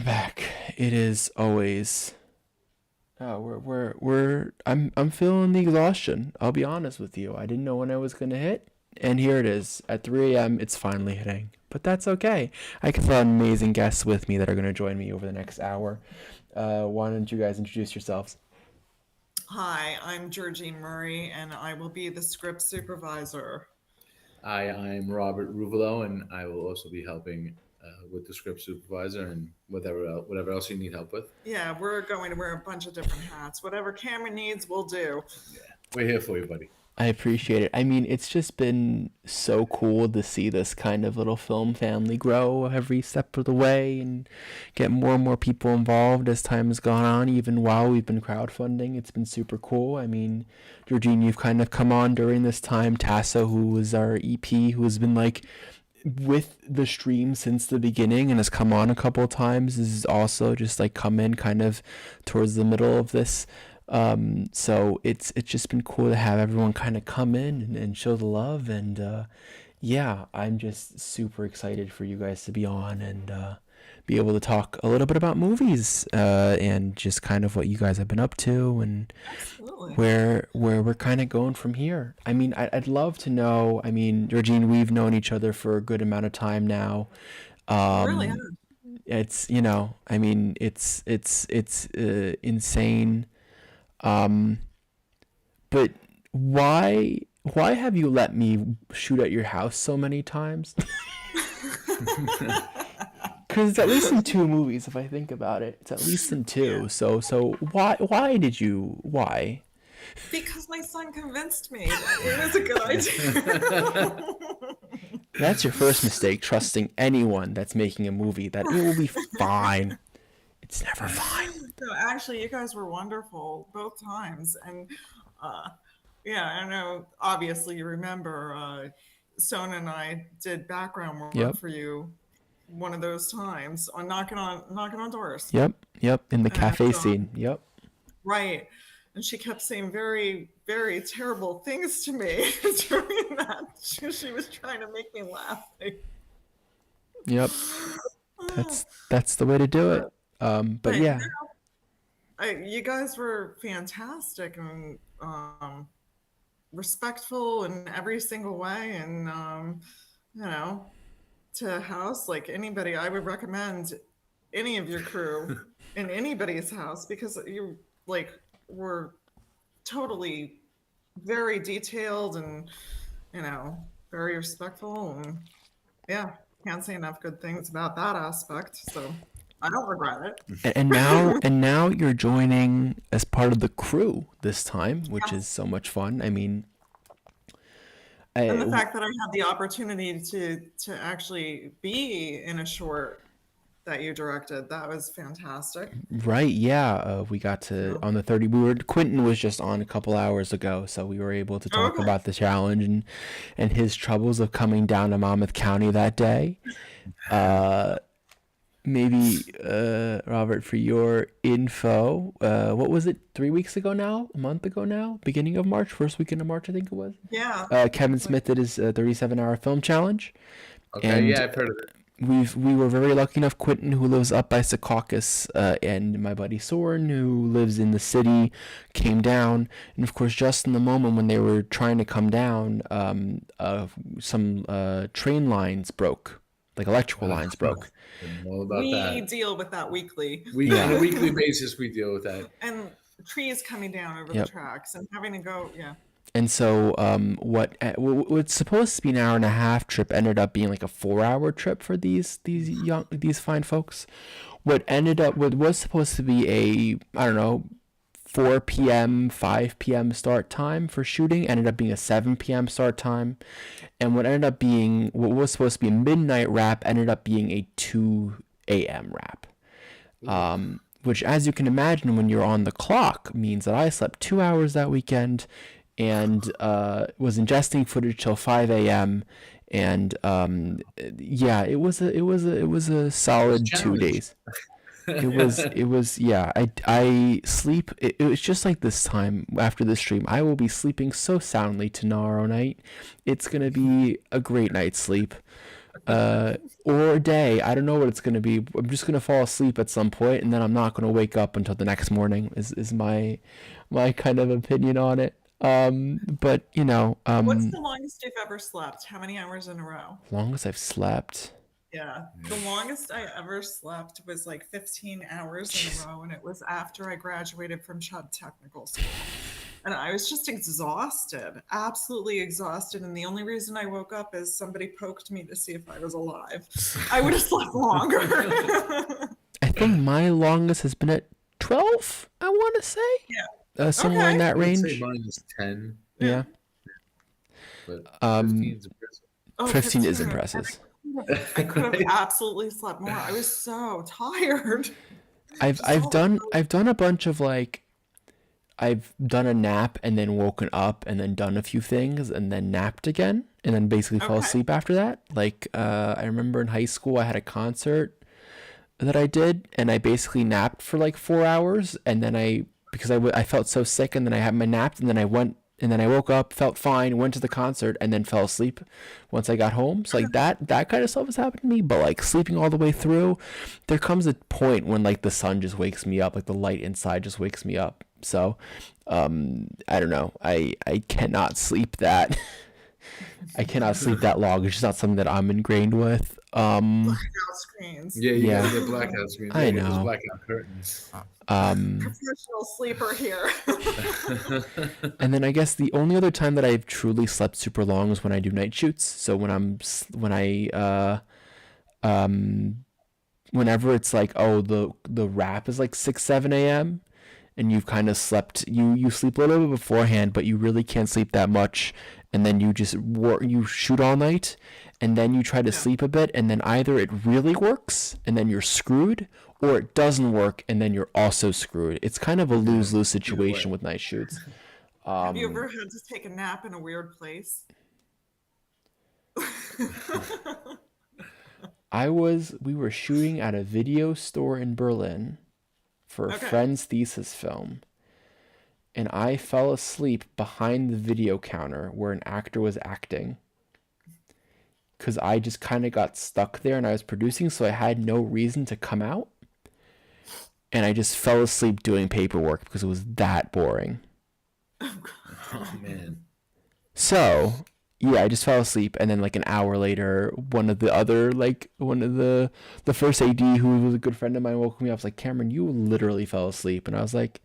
I'm back. It is always. Oh, I'm feeling the exhaustion. I'll be honest with you. I didn't know when I was gonna hit, and here it is at 3 a.m. It's finally hitting, but that's okay. I can have amazing guests with me that are gonna join me over the next hour. Why don't you guys introduce yourselves? Hi, I'm Georgine Murray, and I will be the script supervisor. Hi, I'm Robert Ruvalo, and I will also be helping with the script supervisor and whatever else you need help with. Yeah, we're going to wear a bunch of different hats. Whatever Cameron needs, we'll do. Yeah, we're here for you, buddy. I appreciate it. I mean, it's just been so cool to see this kind of little film family grow every step of the way and get more and more people involved as time has gone on, even while we've been crowdfunding. It's been super cool. I mean, Georgine, you've kind of come on during this time. Tasso, who was our EP, who has been like with the stream since the beginning and has come on a couple of times, is also just like come in kind of towards the middle of this. So it's just been cool to have everyone kind of come in and show the love, and yeah, I'm just super excited for you guys to be on and be able to talk a little bit about movies and just kind of what you guys have been up to and Absolutely. where we're kind of going from here. I mean, I'd love to know. I mean, Georgine, we've known each other for a good amount of time now. Really? It's I mean, it's insane. But why have you let me shoot at your house so many times? Because it's at least in 2 movies, if I think about it. It's at least in 2. So why did you? Why? Because my son convinced me that it was a good idea. That's your first mistake, trusting anyone that's making a movie that it will be fine. It's never fine. No, actually, you guys were wonderful both times, and yeah, I know. Obviously, you remember Sona and I did background work for you one of those times on knocking on doors. Yep. In the cafe scene. Yep. Right, and she kept saying very, very terrible things to me during that. She was trying to make me laugh. Yep. That's the way to do it. But yeah. You guys were fantastic and respectful in every single way, and to house like anybody, I would recommend any of your crew in anybody's house, because you like were totally very detailed and very respectful, and yeah, can't say enough good things about that aspect, so I don't regret it. And now you're joining as part of the crew this time, which is so much fun. I mean, and the fact that I had the opportunity to actually be in a short that you directed, that was fantastic. Right? Yeah, we got to on the 30. Quentin was just on a couple hours ago, so we were able to talk about the challenge and his troubles of coming down to Monmouth County that day. Maybe, Robert, for your info, what was it, 3 weeks ago now? A month ago now? Beginning of March? First weekend of March, I think it was? Yeah. Kevin Smith did his 37-hour film challenge. Okay, and yeah, I've heard of it. We were very lucky enough, Quentin, who lives up by Secaucus, and my buddy Soren, who lives in the city, came down. And, of course, just in the moment when they were trying to come down, some train lines broke. Like electrical lines broke. All about we deal with that weekly. On a weekly basis, we deal with that. And trees coming down over the tracks and having to go, And so what's supposed to be an hour and a half trip ended up being like a 4-hour trip for these fine folks. What was supposed to be a 4 p.m., 5 p.m. start time for shooting ended up being a 7 p.m. start time. And what was supposed to be a midnight wrap ended up being a 2 a.m. wrap. Which, as you can imagine, when you're on the clock, means that I slept 2 hours that weekend and was ingesting footage till 5 a.m. And yeah, it was a solid 2 days. It was yeah. I sleep. It was just like this time after the stream. I will be sleeping so soundly tomorrow night. It's gonna be a great night's sleep. or a day. I don't know what it's gonna be. I'm just gonna fall asleep at some point, and then I'm not gonna wake up until the next morning. Is my kind of opinion on it. But What's the longest you've ever slept? How many hours in a row? longest I've slept. Yeah, the longest I ever slept was like 15 hours in a row, and it was after I graduated from Chubb Technical School. And I was just exhausted, absolutely exhausted. And the only reason I woke up is somebody poked me to see if I was alive. I would have slept longer. I think my longest has been at 12. I want to say. Yeah. Somewhere in Okay. that I would say range. mine is 10, Yeah. but Um, 15 is impressive. Oh, 15 is 15. impressive. I could have absolutely slept more. I was so tired. I've done a bunch of like, I've done a nap and then woken up and then done a few things and then napped again and then basically fell Okay. asleep after that. Like I remember in high school I had a concert that I did and I basically napped for like 4 hours and then because I felt so sick and then I had my nap and then I went and then I woke up, felt fine, went to the concert and then fell asleep once I got home. So like that kind of stuff has happened to me, but like sleeping all the way through, there comes a point when like the sun just wakes me up, like the light inside just wakes me up. So I don't know. I cannot sleep that I cannot sleep that long. It's just not something that I'm ingrained with. Blackout screens. Yeah, you Yeah. gotta get blackout screens. I Yeah, get those know. blackout curtains. Professional sleeper here. And then I guess the only other time that I've truly slept super long is when I do night shoots. So whenever it's like, oh, the wrap is like 6-7 a.m. and you've kind of slept, you sleep a little bit beforehand, but you really can't sleep that much, and then you just you shoot all night, and then you try to sleep a bit, and then either it really works and then you're screwed, or it doesn't work and then you're also screwed. It's kind of a lose-lose situation with night shoots. Have you ever had to take a nap in a weird place? We were shooting at a video store in Berlin for a friend's thesis film, and I fell asleep behind the video counter where an actor was acting because I just kind of got stuck there and I was producing, so I had no reason to come out, and I just fell asleep doing paperwork because it was that boring. Oh man. So yeah, I just fell asleep, and then like an hour later, one of the first AD, who was a good friend of mine, woke me up. I was like, Cameron, you literally fell asleep, and I was like,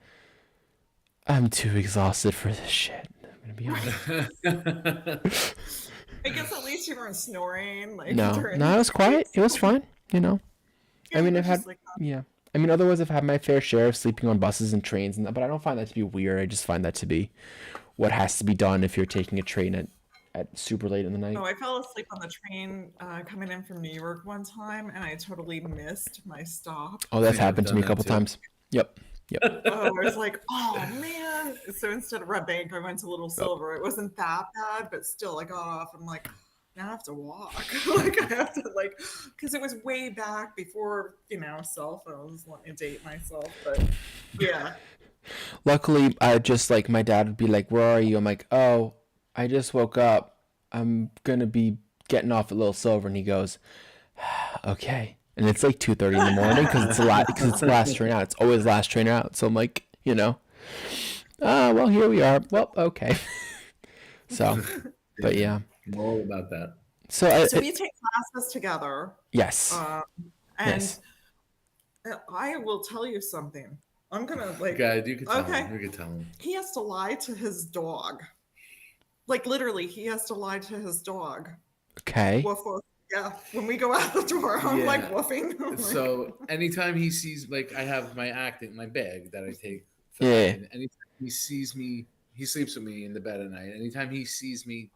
I'm too exhausted for this shit. I'm gonna be honest. I guess at least you weren't snoring. Like, No, during it was quiet. It was fine. I mean, you're I've had just like, I mean, otherwise I've had my fair share of sleeping on buses and trains, but I don't find that to be weird. I just find that to be what has to be done if you're taking a train at super late in the night. Oh, I fell asleep on the train coming in from New York one time, and I totally missed my stop. Oh, that's Yeah, I've happened to me a done that couple too. times. Yep. Oh, I was like, oh man. So instead of Red Bank, I went to Little Silver. It wasn't that bad, but still, I got off. I'm like, now I have to walk. Like, I have to, like, because it was way back before, cell phones. Let me date myself. But yeah. Luckily, I just like my dad would be like, "Where are you?" I'm like, "Oh, I just woke up. I'm gonna be getting off at Little Silver," and he goes, "Okay." And it's like 2:30 in the morning because it's the last train out. It's always last train out. So I'm like, well, here we are. Well, okay. So, but yeah. I'm all about that. So we take classes together. Yes. And Yes. I will tell you something. I'm gonna like. God, you can tell Okay. him. You can tell him. He has to lie to his dog. Like literally, he has to lie to his dog. Okay. Woof woof. Yeah. When we go out the door, I'm like woofing. I'm like- So anytime he sees, like, I have my bag that I take. Yeah. And anytime he sees me, he sleeps with me in the bed at night. Anytime he sees me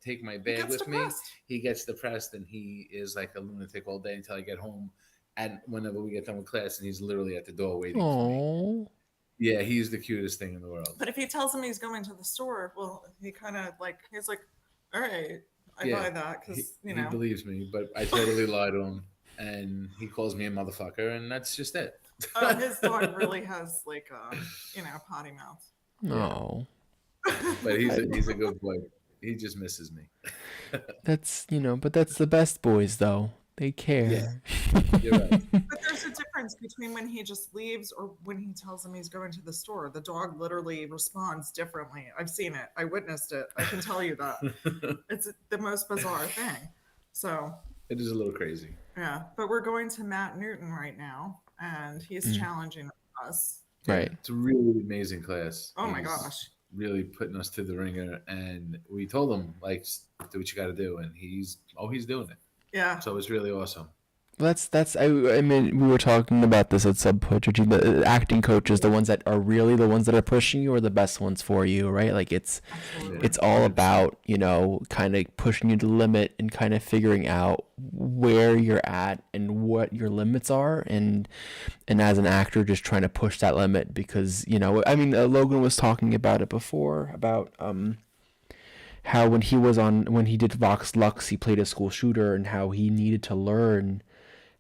take my bag gets with me, depressed. he gets depressed and he is like a lunatic all day until I get home. And whenever we get done with class, and he's literally at the door waiting for me. Oh. Yeah, he's the cutest thing in the world. But if he tells him he's going to the store, well, he kind of like he's like, all right, I buy that because he believes me, but I totally lie to him, and he calls me a motherfucker, and that's just it. His dog really has like potty mouth. No. But he's a good boy. He just misses me. That's, but that's the best boys, though. They care. You're right. But there's a difference between when he just leaves or when he tells him he's going to the store. The dog literally responds differently. I've seen it. I witnessed it. I can tell you that. It's the most bizarre thing. So It is a little crazy. yeah, but we're going to Matt Newton right now, and he's challenging us. Right. It's a really amazing class. Oh my He's gosh. really putting us through the ringer, and we told him like, do what you got to do, and he's doing it. Yeah. So it's really awesome. That's I mean, we were talking about this at Sub Coach. The acting coaches, the ones that are really the ones that are pushing you, are the best ones for you, right? Like it's all about, kind of pushing you to the limit and kind of figuring out where you're at and what your limits are, and as an actor, just trying to push that limit because Logan was talking about it before about how when he did Vox Lux, he played a school shooter, and how he needed to learn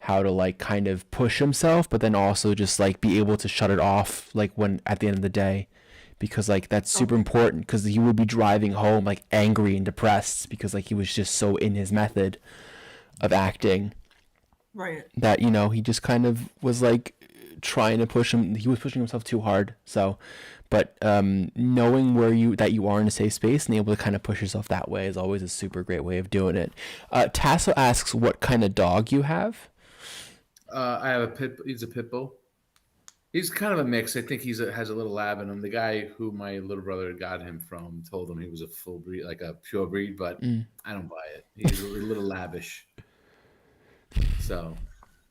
how to like kind of push himself, but then also just like be able to shut it off like when at the end of the day, because like that's super important, because he would be driving home like angry and depressed because like he was just so in his method of acting, Right. that he just kind of was like trying to he was pushing himself too hard. So but knowing that you are in a safe space and able to kind of push yourself that way is always a super great way of doing it. Tasso asks what kind of dog you have. I have a pit. He's a pit bull. He's kind of a mix. I think has a little lab in him. The guy who my little brother got him from told him he was a full breed, like a pure breed, but I don't buy it. He's a little lavish. So,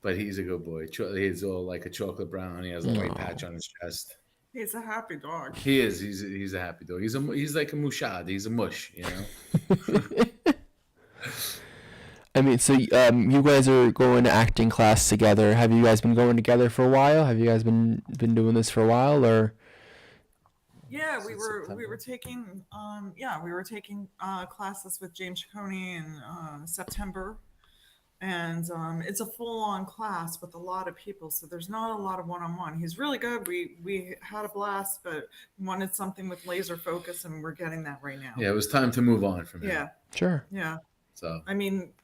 but he's a good boy. He's all like a chocolate brown. He has a white patch on his chest. He's a happy dog. He is. He's a happy dog. He's like a mushad. He's a mush. I mean, so you guys are going to acting class together. Have you guys been going together for a while? Have you guys been doing this for a while, or? Yeah, we were taking classes with James Ciccone in September, and it's a full-on class with a lot of people, so there's not a lot of one-on-one. He's really good. We had a blast, but wanted something with laser focus, and we're getting that right now. Yeah, it was time to move on from him. Yeah. Sure. Yeah. So I mean,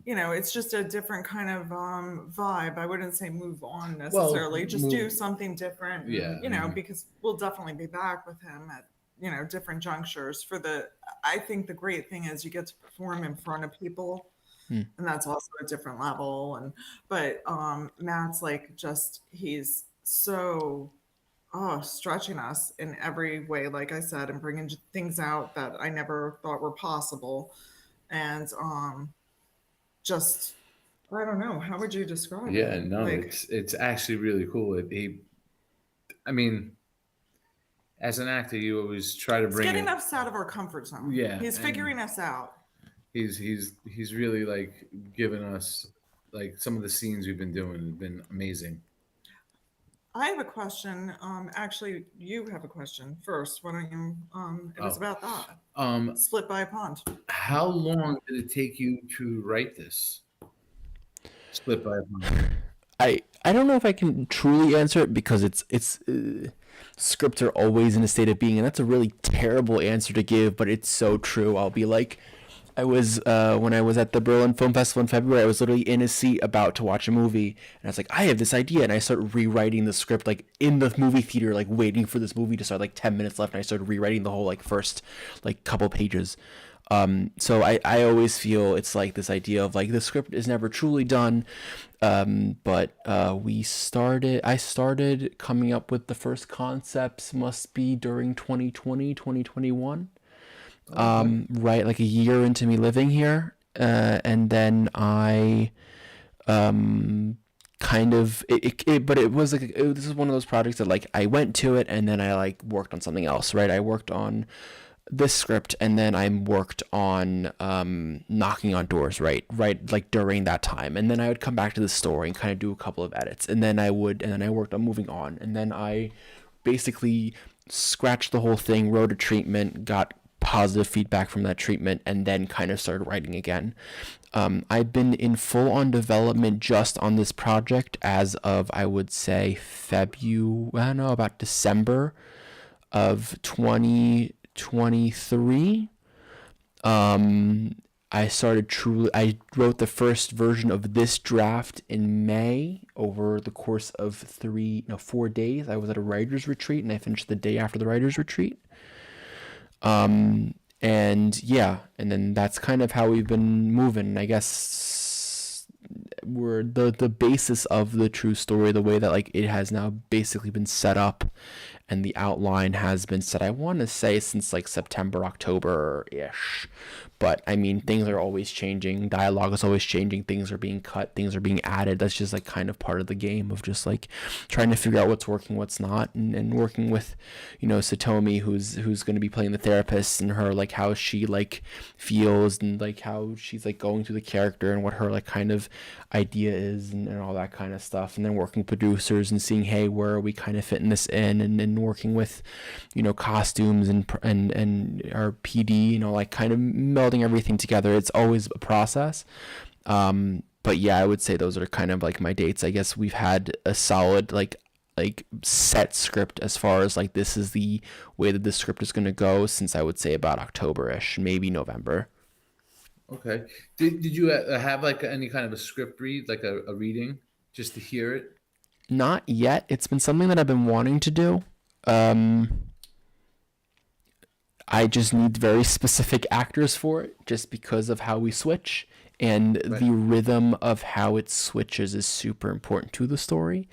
it's just a different kind of vibe. I wouldn't say move on necessarily, just do something different. Yeah. Because we'll definitely be back with him at, different junctures I think the great thing is you get to perform in front of people, and that's also a different level. But Matt's like, he's so, stretching us in every way, like I said, and bringing things out that I never thought were possible. And, I don't know. How would you describe it? Yeah, no, it's actually really cool. I mean, as an actor, you always try to bring getting us out of our comfort zone. Yeah, he's figuring us out. He's really like giving us like some of the scenes we've been doing have been amazing. I have a question. Actually, you have a question first. Why don't you? It was about that. Split by a Pond. How long did it take you to write this? Split by a Pond. I don't know if I can truly answer it, because it's scripts are always in a state of being, and that's a really terrible answer to give, but it's so true. I'll be like, I was when I was at the Berlin Film Festival in February, I was literally in a seat about to watch a movie, and I was like, I have this idea, and I started rewriting the script like in the movie theater, like waiting for this movie to start, like 10 minutes left, and I started rewriting the whole like first like couple pages. So I always feel it's like this idea of like the script is never truly done, but I started coming up with the first concepts must be during 2020, 2021. Right, like a year into me living here, and then I kind of but it was like this is one of those projects that like I went to it and then I like worked on something else, right? I worked on this script and then I worked on knocking on doors, right like during that time, and then I would come back to the story and kind of do a couple of edits, and then I worked on moving on, and then I basically scratched the whole thing, wrote a treatment, got positive feedback from that treatment, and then kind of started writing again. I've been in full-on development just on this project as of, I would say, about December of 2023. I wrote the first version of this draft in May over the course of 4 days. I was at a writer's retreat and I finished the day after the writer's retreat. And yeah, and then that's kind of how we've been moving. I guess we're the basis of the true story, the way that like it has now basically been set up and the outline has been set, I want to say since like September, October-ish. But I mean, things are always changing. Dialogue is always changing. Things are being cut. Things are being added. That's just like kind of part of the game of just like trying to figure out what's working, what's not, and working with, Satomi, who's going to be playing the therapist, and her like how she like feels and like how she's like going through the character and what her like kind of idea is and all that kind of stuff. And then working with producers and seeing, hey, where are we kind of fitting this in, and working with, costumes and our PD, like kind of melding everything together. It's always a process. But yeah, I would say those are kind of like my dates. I guess we've had a solid like set script as far as like this is the way that the script is going to go since I would say about October-ish, maybe November. Okay. Did you have like any kind of a script read, like a reading, just to hear it? Not yet. It's been something that I've been wanting to do. I just need very specific actors for it, just because of how we switch, and Right. the rhythm of how it switches is super important to the story.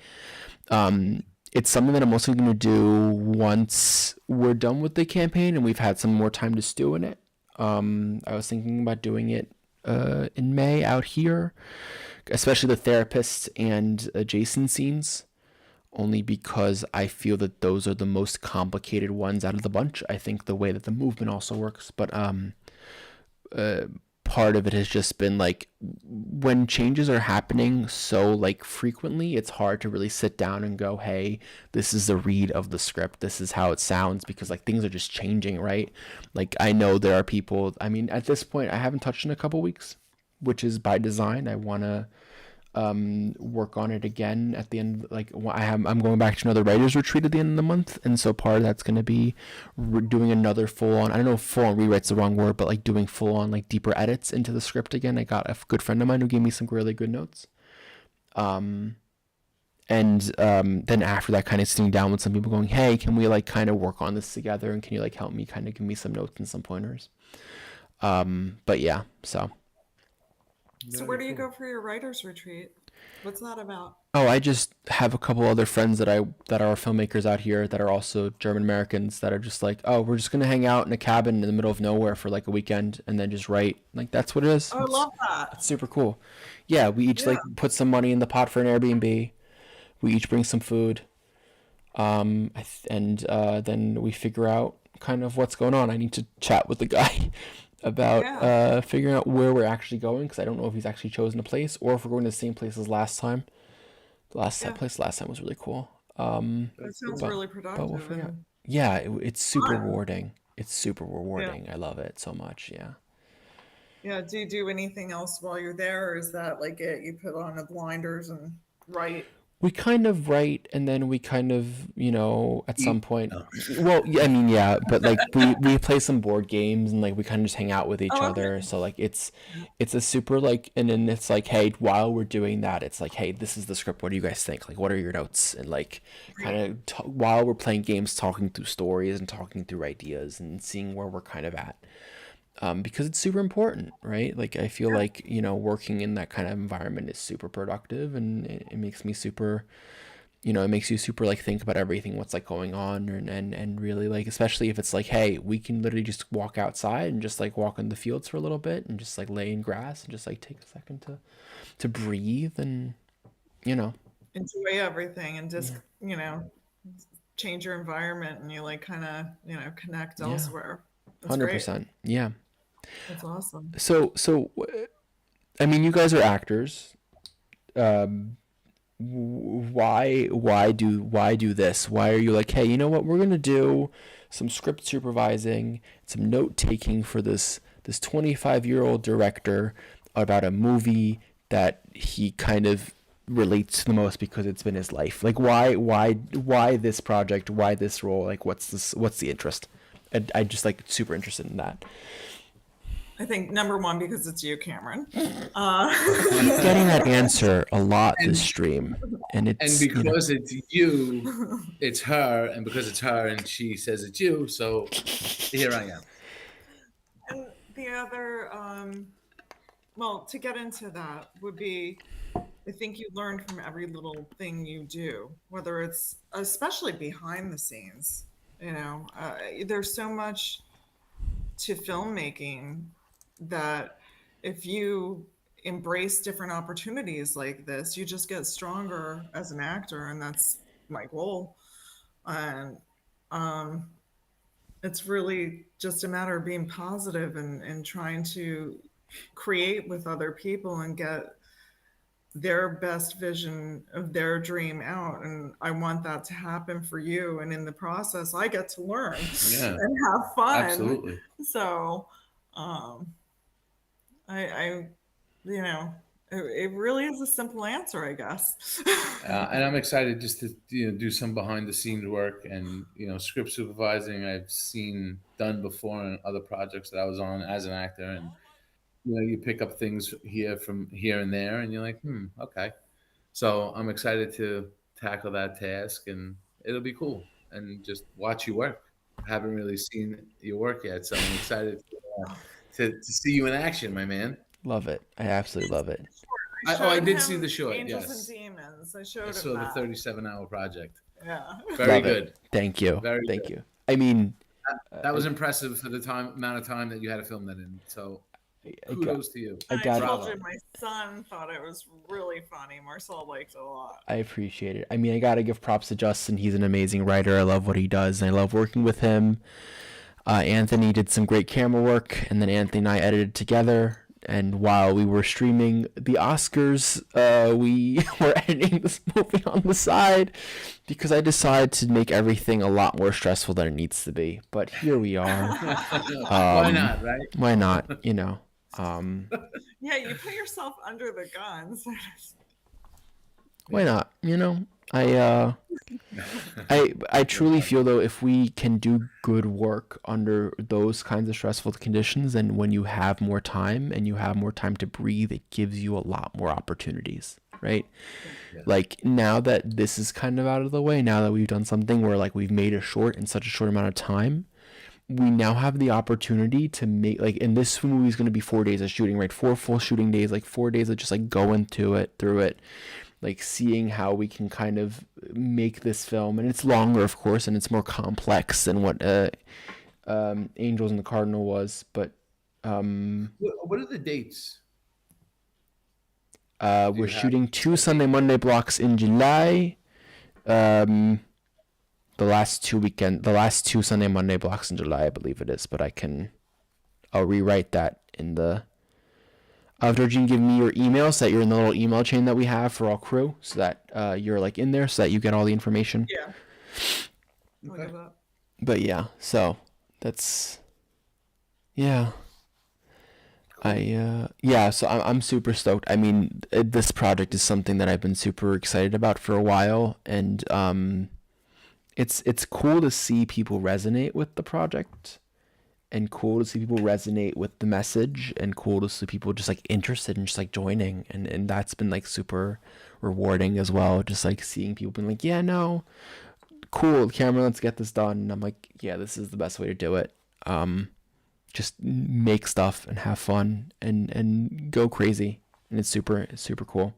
It's something that I'm also going to do once we're done with the campaign and we've had some more time to stew in it. I was thinking about doing it in May out here, especially the therapist and Jason scenes, only because I feel that those are the most complicated ones out of the bunch. I think the way that the movement also works, but part of it has just been like when changes are happening so like frequently, it's hard to really sit down and go, hey, this is the read of the script, this is how it sounds, because like things are just changing, right? Like I know there are people, I mean, at this point I haven't touched in a couple weeks, which is by design. I want to work on it again at the end. Like I'm going back to another writer's retreat at the end of the month, and so part of that's going to be doing another full on, I don't know if full on rewrite's the wrong word, but like doing full on like deeper edits into the script again. I got a good friend of mine who gave me some really good notes, and then after that, kind of sitting down with some people going, hey, can we like kind of work on this together, and can you like help me kind of give me some notes and some pointers. But yeah, so where do you go for your writer's retreat? What's that about? Oh, I just have a couple other friends that are filmmakers out here that are also German Americans that are just like, oh, we're just gonna hang out in a cabin in the middle of nowhere for like a weekend and then just write. Like that's what it is. Oh, I love that. It's super cool. Yeah, we each like put some money in the pot for an Airbnb. We each bring some food, and then we figure out kind of what's going on. I need to chat with the guy about figuring out where we're actually going, because I don't know if he's actually chosen a place or if we're going to the same place as last time. That place last time was really cool. That sounds really productive. But we'll figure out. Yeah, it's super rewarding. It's super rewarding. I love it so much. Yeah. Yeah. Do you do anything else while you're there, or is that like it? You put on the blinders and write? We kind of write, and then we kind of, at some point, well, I mean, yeah, but like we play some board games and like we kind of just hang out with each other. So like it's a super like, and then it's like, hey, while we're doing that, it's like, hey, this is the script. What do you guys think? Like, what are your notes? And like kind of while we're playing games, talking through stories and talking through ideas and seeing where we're kind of at. Because it's super important, right? Like I feel like, working in that kind of environment is super productive, and it makes me super, it makes you super like think about everything, what's like going on, and really like, especially if it's like, hey, we can literally just walk outside and just like walk in the fields for a little bit and just like lay in grass and just like take a second to breathe and, enjoy everything and just, change your environment, and you like kind of, connect elsewhere. That's 100%. great. Yeah. That's awesome. So, I mean, you guys are actors. Why do this? Why are you like, hey, you know what? We're gonna do some script supervising, some note taking for this 25-year-old director about a movie that he kind of relates to the most because it's been his life. Like, why this project? Why this role? Like, what's the interest? I just like super interested in that. I think number one, because it's you, Cameron. Keep getting that answer a lot this stream, and it's because it's you, it's her, and because it's her, and she says it's you, so here I am. And the other, well, to get into that would be, I think you learn from every little thing you do, whether it's especially behind the scenes. You know, there's so much to filmmaking that if you embrace different opportunities like this, you just get stronger as an actor, and that's my goal. And it's really just a matter of being positive and trying to create with other people and get their best vision of their dream out. And I want that to happen for you, and in the process I get to learn and have fun. Absolutely. So I you know, it really is a simple answer, I guess. And I'm excited just to do some behind the scenes work, and script supervising I've seen done before in other projects that I was on as an actor, and you pick up things from here and there, and you're like, okay. So I'm excited to tackle that task, and it'll be cool, and just watch you work. I haven't really seen your work yet, so I'm excited to see you in action, my man. Love it. I absolutely love it. I did see the short. Angels Yes. and Demons. I saw the 37-hour project. Yeah. Very love good. It. Thank you. Thank you. I mean, that was impressive for the amount of time that you had to film that in. So kudos to you. I told you my son thought it was really funny. Marcel liked it a lot. I appreciate it. I mean, I got to give props to Justin. He's an amazing writer. I love what he does, and I love working with him. Anthony did some great camera work, and then Anthony and I edited together. And while we were streaming the Oscars, we were editing this movie on the side because I decided to make everything a lot more stressful than it needs to be. But here we are. Why not, right? Why not? Yeah, you put yourself under the gun. Why not? I truly feel, though, if we can do good work under those kinds of stressful conditions, and when you have more time and you have more time to breathe, it gives you a lot more opportunities, right? Yeah. Like, now that this is kind of out of the way, now that we've done something where like we've made a short in such a short amount of time, we now have the opportunity to make, like, and this movie is going to be 4 days of shooting, right? 4 full shooting days, like 4 days of just like going through it, like seeing how we can kind of make this film. And it's longer, of course, and it's more complex than what Angels and the Cardinal was. But what are the dates? We're shooting 2 Sunday Monday blocks in July. The last 2 Sunday Monday blocks in July, I believe it is. But I'll rewrite that in the. Georgine, give me your email so that you're in the little email chain that we have for all crew, so that you're like in there, so that you get all the information. Yeah. Okay. But yeah, so that's so I'm super stoked. I mean, this project is something that I've been super excited about for a while, and it's cool to see people resonate with the project. And cool to see people resonate with the message, and cool to see people just like interested and just like joining, and that's been like super rewarding as well. Just like seeing people being like, yeah, no, cool, Cameron, let's get this done. And I'm like, yeah, this is the best way to do it. Just make stuff and have fun and go crazy, and it's super cool.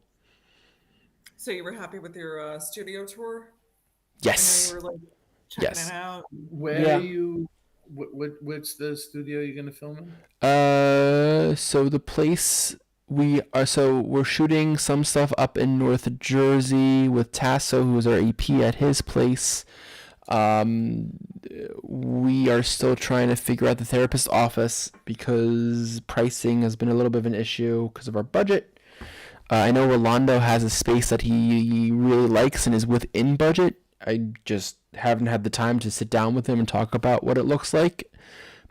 So you were happy with your studio tour? Yes. You were like checking it out. Where are you? What's the studio you're gonna film in? So the place we're shooting some stuff up in North Jersey with Tasso, who is our EP, at his place. We are still trying to figure out the therapist's office because pricing has been a little bit of an issue because of our budget. I know Rolando has a space that he really likes and is within budget. I just haven't had the time to sit down with him and talk about what it looks like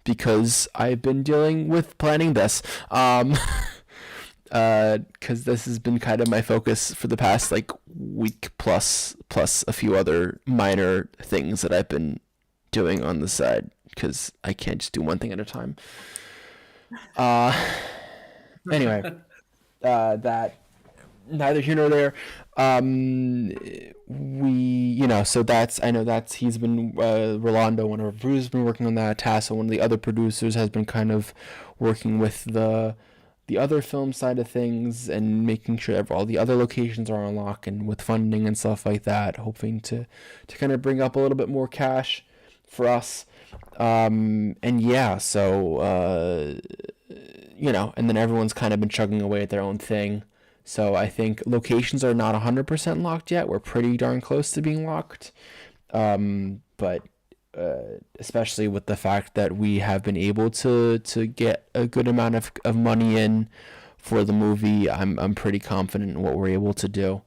because I've been dealing with planning this. Because this has been kind of my focus for the past like week plus a few other minor things that I've been doing on the side because I can't just do one thing at a time. Anyway, that neither here nor there. So that's I know that's he's been Rolando, one of our producers, has been working on that. Tasso, one of the other producers, has been kind of working with the other film side of things and making sure all the other locations are on lock and with funding and stuff like that, hoping to kind of bring up a little bit more cash for us. And yeah, so and then everyone's kind of been chugging away at their own thing. So I think locations are not 100% locked yet. We're pretty darn close to being locked. But especially with the fact that we have been able to get a good amount of money in for the movie, I'm pretty confident in what we're able to do.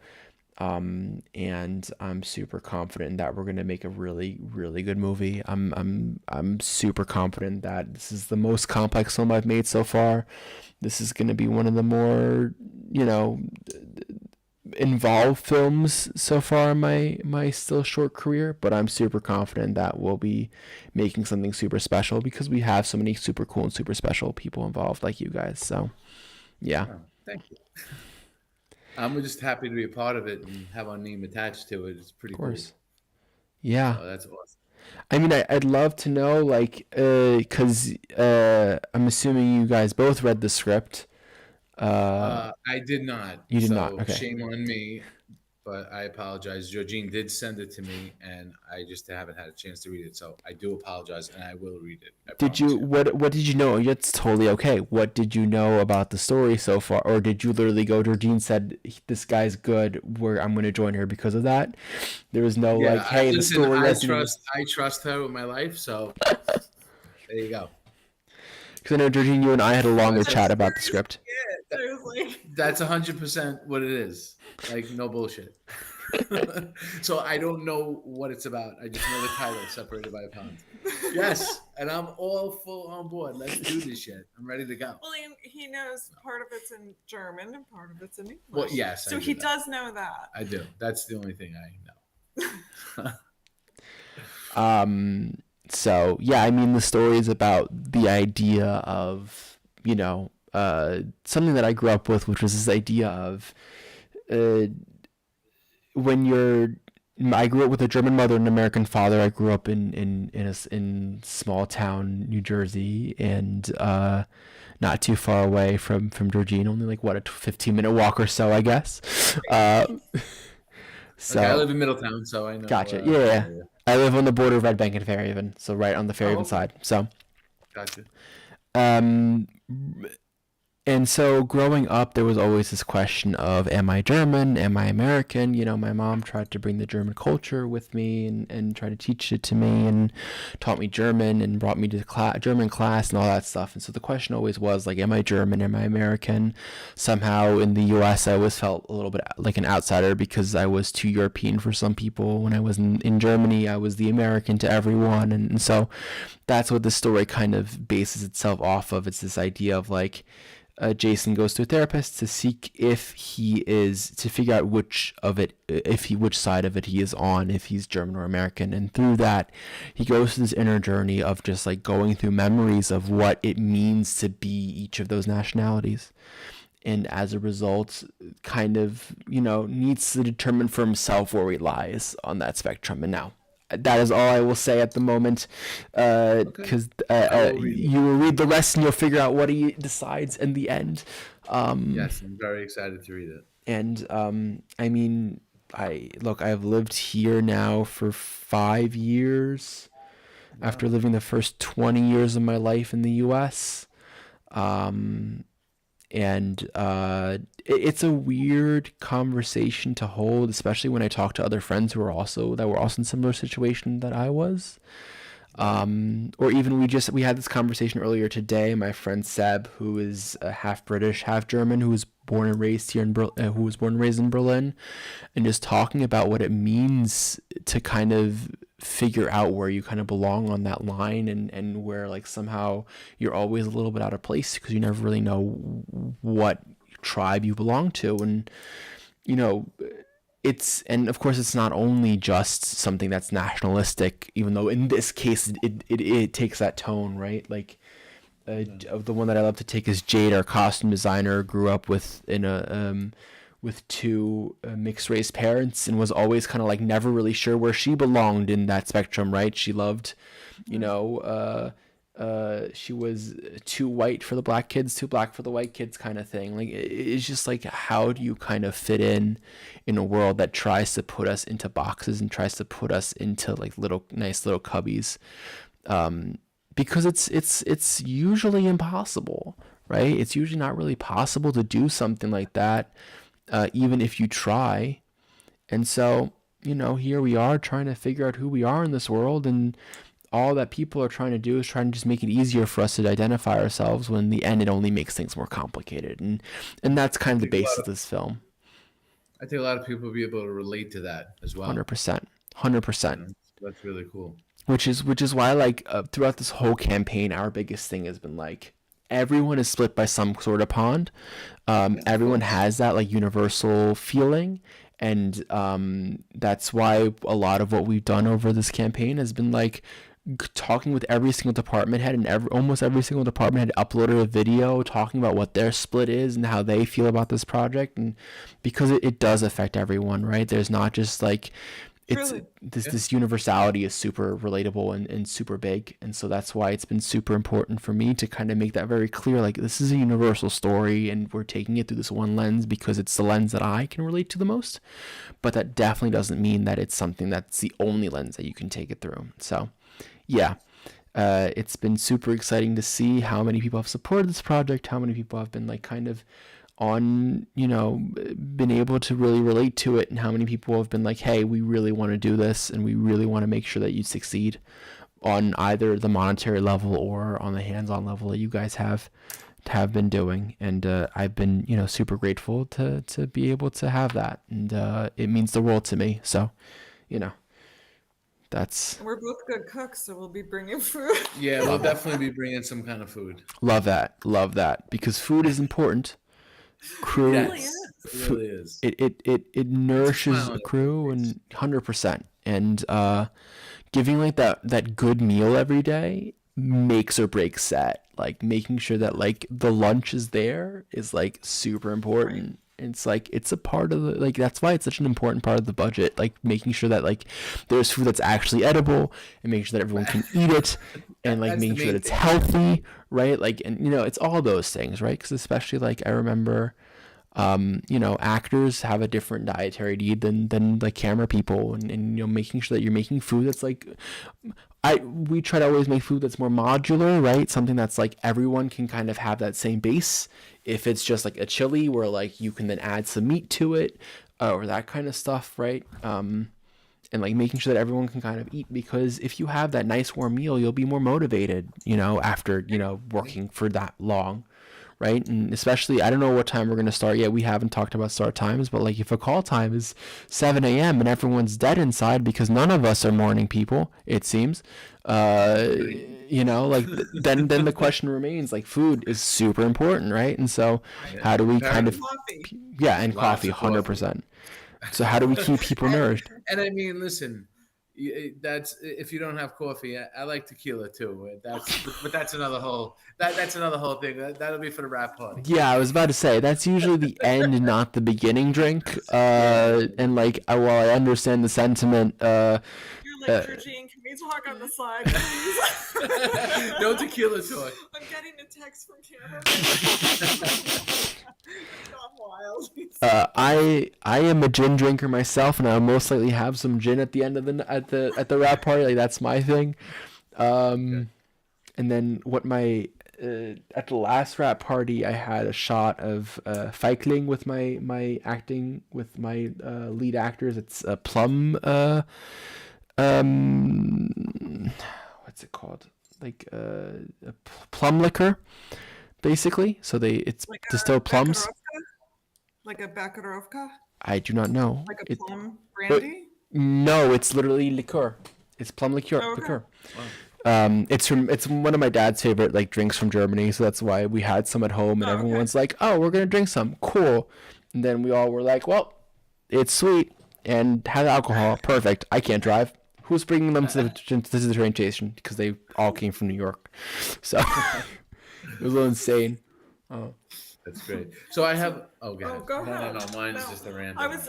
And I'm super confident that we're gonna make a really, really good movie. I'm super confident that this is the most complex film I've made so far. This is gonna be one of the more, involved films so far in my still short career. But I'm super confident that we'll be making something super special because we have so many super cool and super special people involved, like you guys. So, yeah. Oh, thank you. I'm just happy to be a part of it and have our name attached to it. It's pretty Of course. cool. Yeah. So that's awesome. I mean, I'd love to know, because I'm assuming you guys both read the script. I did not. You did not. Okay. Shame on me, but I apologize. Georgine did send it to me, and I just haven't had a chance to read it. So I do apologize, and I will read it. Did you? What did you know? It's totally okay. What did you know about the story so far, or did you literally go? Georgine said this guy's good. I'm going to join her because of that. There was no hey, the story. I trust her with my life. So there you go. Because I know Georgine, you and I had a longer chat about the script. That's 100% what it is. Like, no bullshit. So I don't know what it's about. I just know the title, Separated by a Pond. Yes, and I'm all full on board. Let's do this shit. I'm ready to go. Well, he knows part of it's in German and part of it's in English. Well, yes. So he does know that. I do. That's the only thing I know. So, yeah, I mean, the story is about the idea of, something that I grew up with, which was this idea of I grew up with a German mother and an American father. I grew up in small town New Jersey, and not too far away from Georgine, only like a 15-minute walk or so, I guess. So I live in Middletown, so I know. Gotcha. Yeah. I live on the border of Red Bank and Fairhaven, so right on the Fairhaven side. So. Gotcha. And so growing up, there was always this question of, am I German? Am I American? My mom tried to bring the German culture with me and try to teach it to me and taught me German and brought me to German class and all that stuff. And so the question always was, am I German? Am I American? Somehow in the U.S., I always felt a little bit like an outsider because I was too European for some people. When I was in Germany, I was the American to everyone. And so that's what the story kind of bases itself off of. It's this idea of Jason goes to a therapist to seek to figure out which side of it he is on, if he's German or American. And through that, he goes through this inner journey of just going through memories of what it means to be each of those nationalities. And as a result, kind of, needs to determine for himself where he lies on that spectrum. And now, that is all I will say at the moment, because you will read the rest and you'll figure out what he decides in the end. Yes, I'm very excited to read it. And I mean, I've lived here now for 5 years, after living the first 20 years of my life in the U.S. And it's a weird conversation to hold, especially when I talk to other friends who were also in similar situation that I was. Or even we had this conversation earlier today. My friend Seb, who is half British, half German, who was born and raised here in Berlin, and just talking about what it means to kind of figure out where you kind of belong on that line, and where somehow you're always a little bit out of place because you never really know what tribe you belong to. And and of course it's not only just something that's nationalistic, even though in this case it takes that tone, right? the one that I love to take is Jade, our costume designer, grew up with with two mixed race parents and was always kind of like never really sure where she belonged in that spectrum, right? She loved, you know, she was too white for the black kids, too black for the white kids kind of thing. Like it's just like, how do you kind of fit in a world that tries to put us into boxes and tries to put us into like nice little cubbies? Because it's usually impossible, right? It's usually not really possible to do something like that, even if you try. And so, you know, here we are trying to figure out who we are in this world, and all that people are trying to do is trying to just make it easier for us to identify ourselves, when in the end it only makes things more complicated. And that's kind of the basis of this film. I think a lot of people will be able to relate to that as well. 100%. That's really cool. Which is why, like, throughout this whole campaign, our biggest thing has been like, everyone is split by some sort of pond. Everyone has that like universal feeling, and that's why a lot of what we've done over this campaign has been like talking with every single department head, and almost every single department head uploaded a video talking about what their split is and how they feel about this project. And because it does affect everyone, right? There's not just like, it's this universality is super relatable and super big. And so that's why it's been super important for me to kind of make that very clear. Like, this is a universal story, and we're taking it through this one lens because it's the lens that I can relate to the most. But that definitely doesn't mean that it's something that's the only lens that you can take it through. So yeah, it's been super exciting to see how many people have supported this project, how many people have been like kind of on, you know, been able to really relate to it, and how many people have been like, hey, we really want to do this, and we really want to make sure that you succeed on either the monetary level or on the hands-on level that you guys have been doing. And I've been, you know, super grateful to be able to have that, and it means the world to me. So, you know, we're both good cooks, so we'll be bringing food. Yeah, we'll definitely be bringing some kind of food. Love that, because food is important. Crew, yes, it really is. It nourishes a crew, and 100%. And giving like that good meal every day makes or breaks set. Like, making sure that like the lunch is there is like super important. It's like, it's a part of the, like, that's why it's such an important part of the budget. Like, making sure that like there's food that's actually edible, and making sure that everyone can eat it, and like making sure that it's healthy, right? Like, and you know, it's all those things, right? Because especially like I remember, you know, actors have a different dietary need than like camera people, and you know, making sure that you're making food that's like, we try to always make food that's more modular, right? Something that's like everyone can kind of have that same base. If it's just like a chili where like you can then add some meat to it, or that kind of stuff, right? And like making sure that everyone can kind of eat, because if you have that nice warm meal, you'll be more motivated, you know, after, you know, working for that long, right? And especially, I don't know what time we're going to start yet. We haven't talked about start times, but like if a call time is 7 a.m. and everyone's dead inside, because none of us are morning people, it seems, you know, like then the question remains, like, food is super important, right? And so how do we kind of, yeah, and coffee, 100%. So how do we keep people nourished? And I mean, listen, that's, if you don't have coffee, I like tequila too. But that's another whole that's another whole thing. That'll be for the wrap party. Yeah, I was about to say that's usually the end, not the beginning drink. And like, while I understand the sentiment, You're like, Georgine, can we talk on the side, please? No tequila talk. I'm getting a text from Cameron. Wild. I am a gin drinker myself, and I'll most likely have some gin at the end of the wrap party. Like, that's my thing. And then what at the last wrap party, I had a shot of Feigling with my acting with my lead actors. It's a plum. What's it called? Like a plum liquor, basically. So it's like distilled plums. Like a Bakarovka? I do not know. Like a plum brandy? No, it's literally liqueur. It's plum liqueur. Oh, okay. Liqueur. Wow. It's one of my dad's favorite like drinks from Germany, so that's why we had some at home, and everyone's like, "Oh, we're gonna drink some, cool." And then we all were like, "Well, it's sweet and has alcohol, perfect. I can't drive. Who's bringing them to the train station?" Because they all came from New York, so. It was a little insane. Oh. That's great. So I have. Oh, go Oh, ahead. go No, ahead. Mine is No, just a random.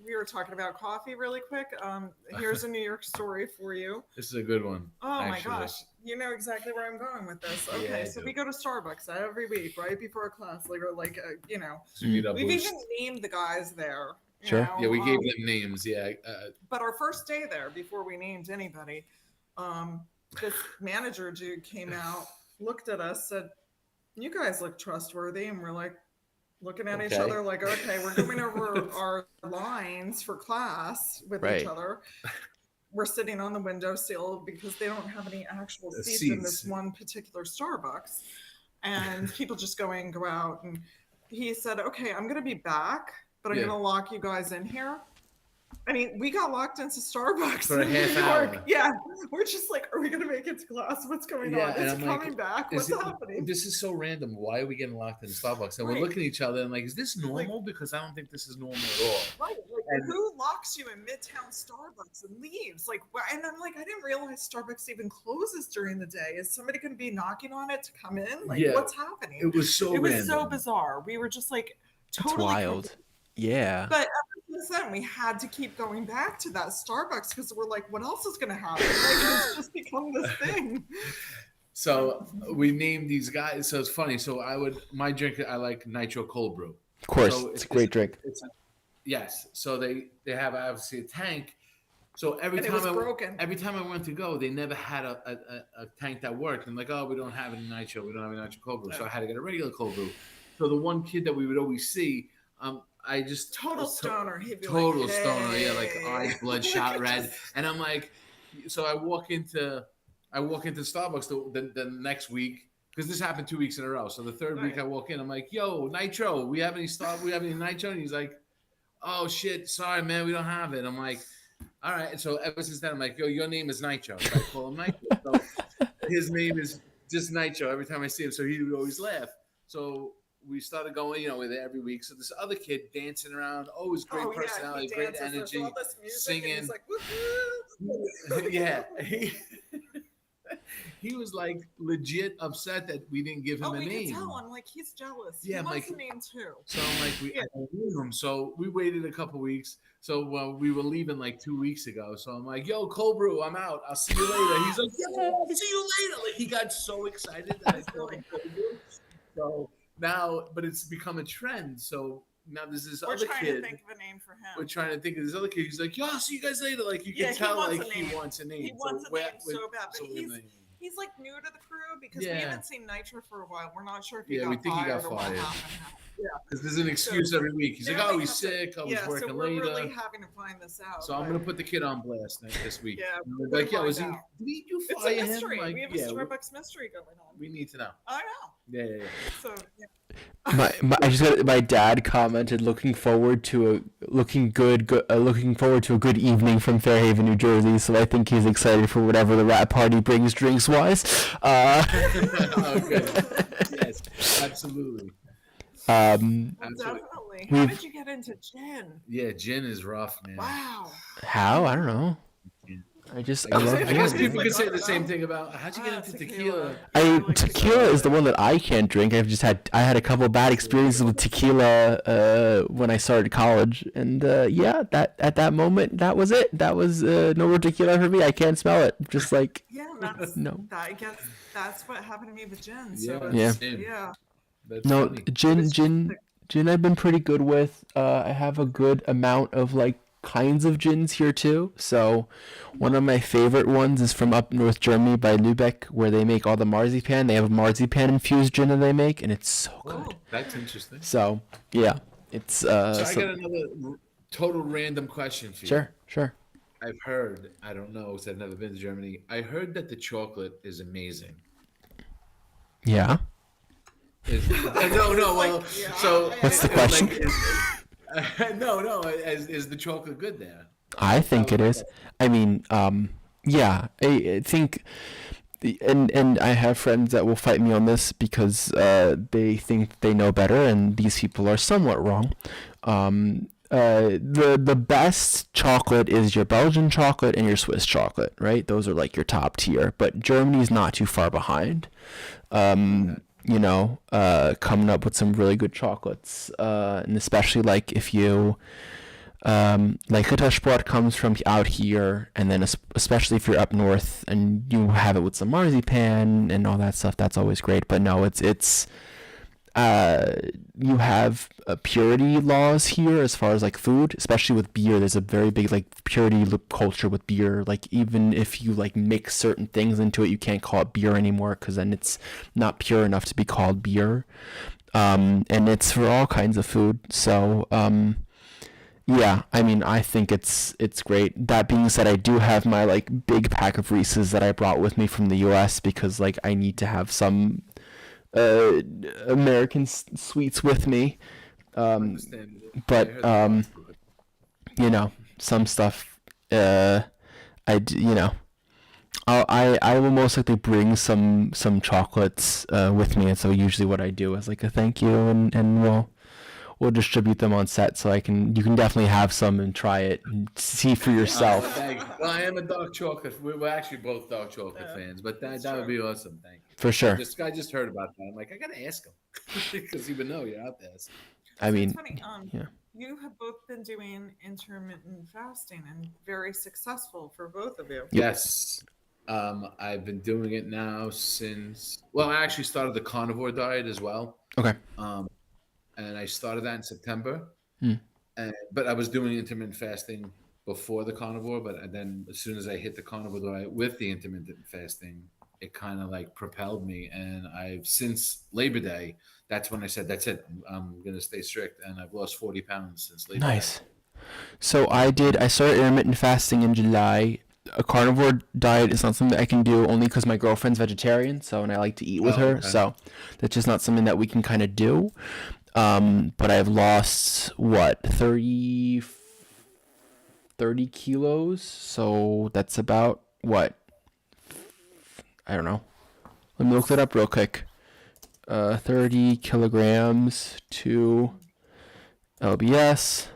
We were talking about coffee really quick. Here's a New York story for you. This is a good one. Oh actually. my gosh. You know exactly where I'm going with this. Okay, Yeah, so we go to Starbucks every week, right before class, you know. So we We've even named the guys there. Sure. Yeah, we gave them names. Yeah. But our first day there, before we named anybody, this manager dude came out, looked at us, said, "You guys look trustworthy," and we're like, looking at each other like, okay, we're going over our lines for class with each other. We're sitting on the windowsill because they don't have any actual seats in this one particular Starbucks. And people just go in, go out. And he said, okay, I'm going to be back, but I'm going to lock you guys in here. I mean, we got locked into Starbucks for a half hour. Yeah, we're just like, are we going to make it to class? What's going on? Is it coming back? What's happening? This is so random. Why are we getting locked in Starbucks? And we're looking at each other and like, is this normal? Because I don't think this is normal at all. Right. Like, who locks you in Midtown Starbucks and leaves? Like, and I'm like, I didn't realize Starbucks even closes during the day. Is somebody going to be knocking on it to come in? Like, what's happening? It was so random. It was so bizarre. We were just like, totally. It's wild. Yeah. But ever since then, we had to keep going back to that Starbucks because we're like, what else is going to happen? Like, it's just become this thing. So we named these guys. So it's funny. So my drink, I like nitro cold brew. Of course, so it's a great drink. Yes. So they have obviously a tank. So every time I went to go, they never had a tank that worked. And like, oh, we don't have any nitro. We don't have any nitro cold brew. So I had to get a regular cold brew. So the one kid that we would always see, I just total stoner. He'd be total like, hey. Stoner, yeah, like eyes bloodshot red. And I'm like, so I walk into Starbucks the next week because this happened 2 weeks in a row. So the third week I walk in, I'm like, yo, nitro, we have any nitro? And he's like, oh shit, sorry man, we don't have it. I'm like, all right. And so ever since then, I'm like, yo, your name is Nitro. So I call him Nitro. So his name is just Nitro every time I see him. So he would always laugh. So we started going, with it every week. So this other kid dancing around, always great personality, great energy, all this music, singing. And he's like, yeah. He was like legit upset that we didn't give him a name. We can tell. I'm like, he's jealous. Yeah, he wants a name too. So I'm like, I knew him. So we waited a couple weeks. So we were leaving like 2 weeks ago. So I'm like, yo, cold brew, I'm out. I'll see you later. He's like, yeah, see you later. Like he got so excited that I told him cold brew. So now, but it's become a trend. So now there's this other kid. We're trying to think of a name for him. We're trying to think of this other kid. He's like, yo, I'll see you guys later. Like you can tell, like he wants a name. He wants a name so bad, but he's like new to the crew because we haven't seen Nitro for a while. We're not sure if he got fired. Yeah, we think he got fired. Yeah, because there's an excuse every week. He's like, oh, he's sick. I was working later. We're really having to find this out. So I'm gonna put the kid on blast this week. Yeah, like, was he? Did you fire him? It's a mystery. Like, we have a Starbucks mystery going on. We need to know. I know. Yeah. So. I just got my dad commented looking forward to a good evening from Fairhaven, New Jersey. So I think he's excited for whatever the rat party brings drinks wise. Okay. Yes, absolutely. Definitely. How did you get into gin? Yeah, gin is rough, man. Wow. How? I don't know. I love I guess people could say the same thing about how'd you get into tequila? Tequila is the one that I can't drink. I had a couple of bad experiences with tequila when I started college, and at that moment that was it. That was no more tequila for me. I can't smell it. Just like no. That's what happened to me with gin. So yeah. That's funny. Gin. I've been pretty good with. I have a good amount of like kinds of gins here too. So one of my favorite ones is from up North Germany by Lübeck, where they make all the marzipan. They have a marzipan infused gin that they make, and it's so good. That's interesting. So yeah, it's so I got another total random question for you. Sure. I've heard, I don't know because I've never been to Germany, I heard that the chocolate is amazing. Yeah. Well, so what's the question? No. Is the chocolate good there? I think it is. I mean, yeah. I think, and I have friends that will fight me on this because they think they know better, and these people are somewhat wrong. The best chocolate is your Belgian chocolate and your Swiss chocolate, right? Those are like your top tier. But Germany's not too far behind. coming up with some really good chocolates, and especially like if you like Rittersport comes from out here, and then especially if you're up north and you have it with some marzipan and all that stuff, that's always great. But no, it's you have purity laws here as far as like food, especially with beer. There's a very big like purity culture with beer. Like even if you like mix certain things into it, you can't call it beer anymore because then it's not pure enough to be called beer. And it's for all kinds of food. So yeah, I mean, I think it's great. That being said, I do have my like big pack of Reese's that I brought with me from the U.S. because like I need to have some American sweets with me. But some stuff I will most likely bring some chocolates with me, and so usually what I do is like a thank you, and we'll distribute them on set, so you can definitely have some and try it and see for yourself. Thank you. Well, I am a dark chocolate. We're actually both dark chocolate fans, but that would be awesome. Thank you. For sure. I just heard about that. I'm like, I gotta ask him because he would know you're out there. So. I mean, it's funny. Yeah. You have both been doing intermittent fasting and very successful for both of you. Yes. I've been doing it now since. Well, I actually started the carnivore diet as well. Okay. And I started that in September. Hmm. But I was doing intermittent fasting before the carnivore. But then as soon as I hit the carnivore diet with the intermittent fasting, it kind of like propelled me. And I've since Labor Day, that's when I said, that's it. I'm going to stay strict. And I've lost 40 pounds since Labor Day. Nice. So I started intermittent fasting in July. A carnivore diet is not something that I can do only because my girlfriend's vegetarian, and I like to eat with her. Okay. So that's just not something that we can kind of do. But I've lost 30 kilos. So that's about what? I don't know. Let me look that up real quick. 30 kilograms to LBS.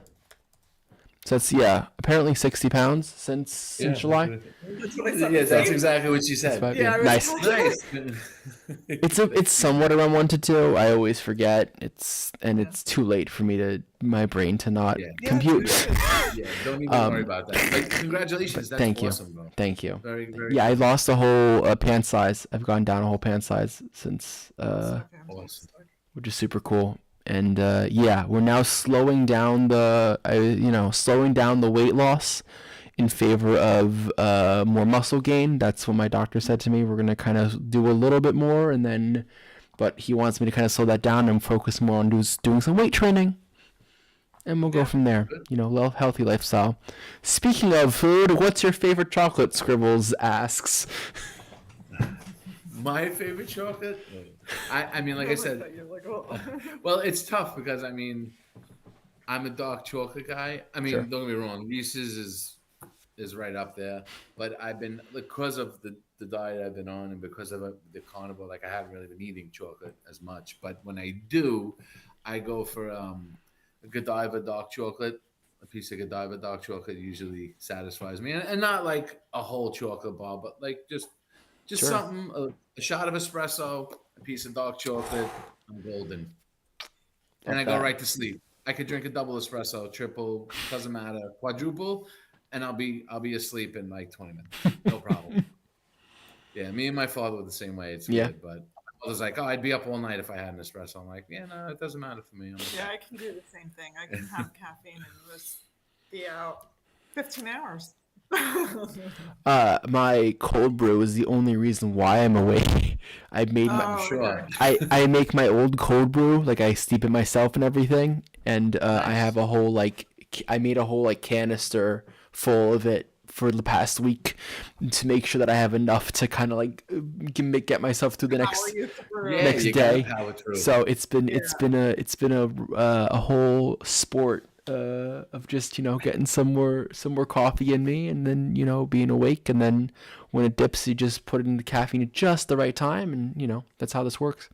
So that's, apparently 60 pounds since July. That's exactly what she said. Nice. It's somewhat around 1 to 2. I always forget. It's too late for my brain to not compute. Don't even worry about that. But congratulations. That's awesome, bro. Thank you. Very, very I lost a whole pant size. I've gone down a whole pant size since, awesome. Which is super cool. And we're now slowing down the weight loss in favor of more muscle gain. That's what my doctor said to me. We're gonna kind of do a little bit more, but he wants me to kind of slow that down and focus more on doing some weight training, and we'll go from there. Healthy lifestyle. Speaking of food, what's your favorite chocolate? Scribbles asks. My favorite chocolate? I mean, like I said, well, it's tough because, I mean, I'm a dark chocolate guy. I mean, Don't get me wrong, Reese's is right up there. But I've been, because of the diet I've been on and because of the carnivore, I haven't really been eating chocolate as much. But when I do, I go for a Godiva dark chocolate. A piece of Godiva dark chocolate usually satisfies me. And not like a whole chocolate bar, but just something, a shot of espresso, a piece of dark chocolate, I'm golden. And I go right to sleep. I could drink a double espresso, triple, doesn't matter, quadruple, and I'll be asleep in like 20 minutes. No problem. Yeah, me and my father were the same way. It's good, but I was like, I'd be up all night if I had an espresso. I'm like, no, it doesn't matter for me. I can do the same thing. I can have caffeine and just be out 15 hours. My cold brew is the only reason why I'm awake. I made I make my old cold brew, I steep it myself and everything, and I have a whole I made a whole canister full of it for the past week to make sure that I have enough to kind of get myself through the next day. So it's been a whole sport of just getting some more coffee in me, and then being awake, and then when it dips you just put it in the caffeine at just the right time, and that's how this works.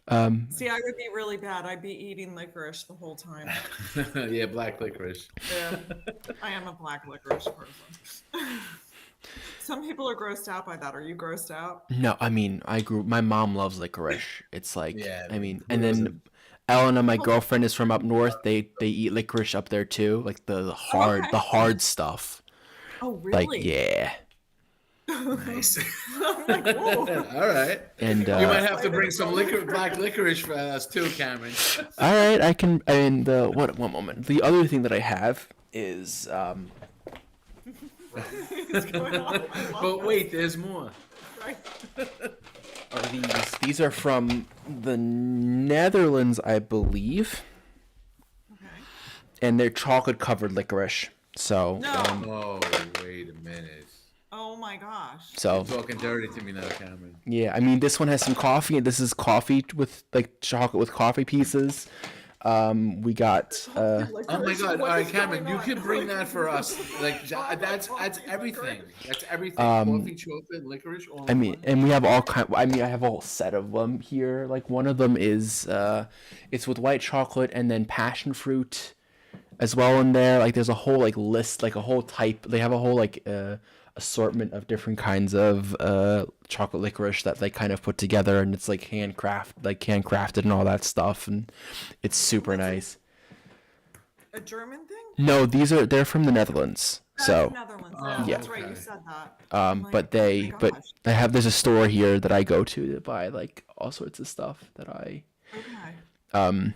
See, I would be really bad. I'd be eating licorice the whole time. Yeah, black licorice. Yeah, I am a black licorice person. Some people are grossed out by that. Are you grossed out? No, I mean, my mom loves licorice. It's like, Yeah, I mean, who and then doesn't? Elena, my girlfriend, is from up north. They eat licorice up there too, like the hard okay. the hard stuff. Oh, Like, really? yeah. Nice. I'm like, whoa. All right. And You might have to bring some black licorice for us too, Cameron. all right, I can. And what? One moment. The other thing that I have is What's going on? I love But this. wait, there's more. Right. are these. These are from the Netherlands, I believe, Okay. and they're chocolate covered licorice. So No. Oh, wait a minute. Oh my gosh. so You're talking dirty to me now, Cameron. yeah, I mean, this one has some coffee, and this is coffee with like chocolate with coffee pieces. We got Oh my God! All What right, is Cameron, going you on? can bring that for us. Like that's everything. That's everything. Coffee, chocolate, licorice. All I in mean, one? and we have all kind. I mean, I have a whole set of them here. Like one of them is it's with white chocolate and then passion fruit as well in there. Like there's a whole like list, like a whole type. They have a whole like assortment of different kinds of chocolate licorice that they kind of put together, and it's like handcrafted and all that stuff, and it's super nice. A German thing? No, they're from the Netherlands. That's So Netherlands. Oh, That's right. You okay. said that. but there's a store here that I go to buy like all sorts of stuff that I Okay.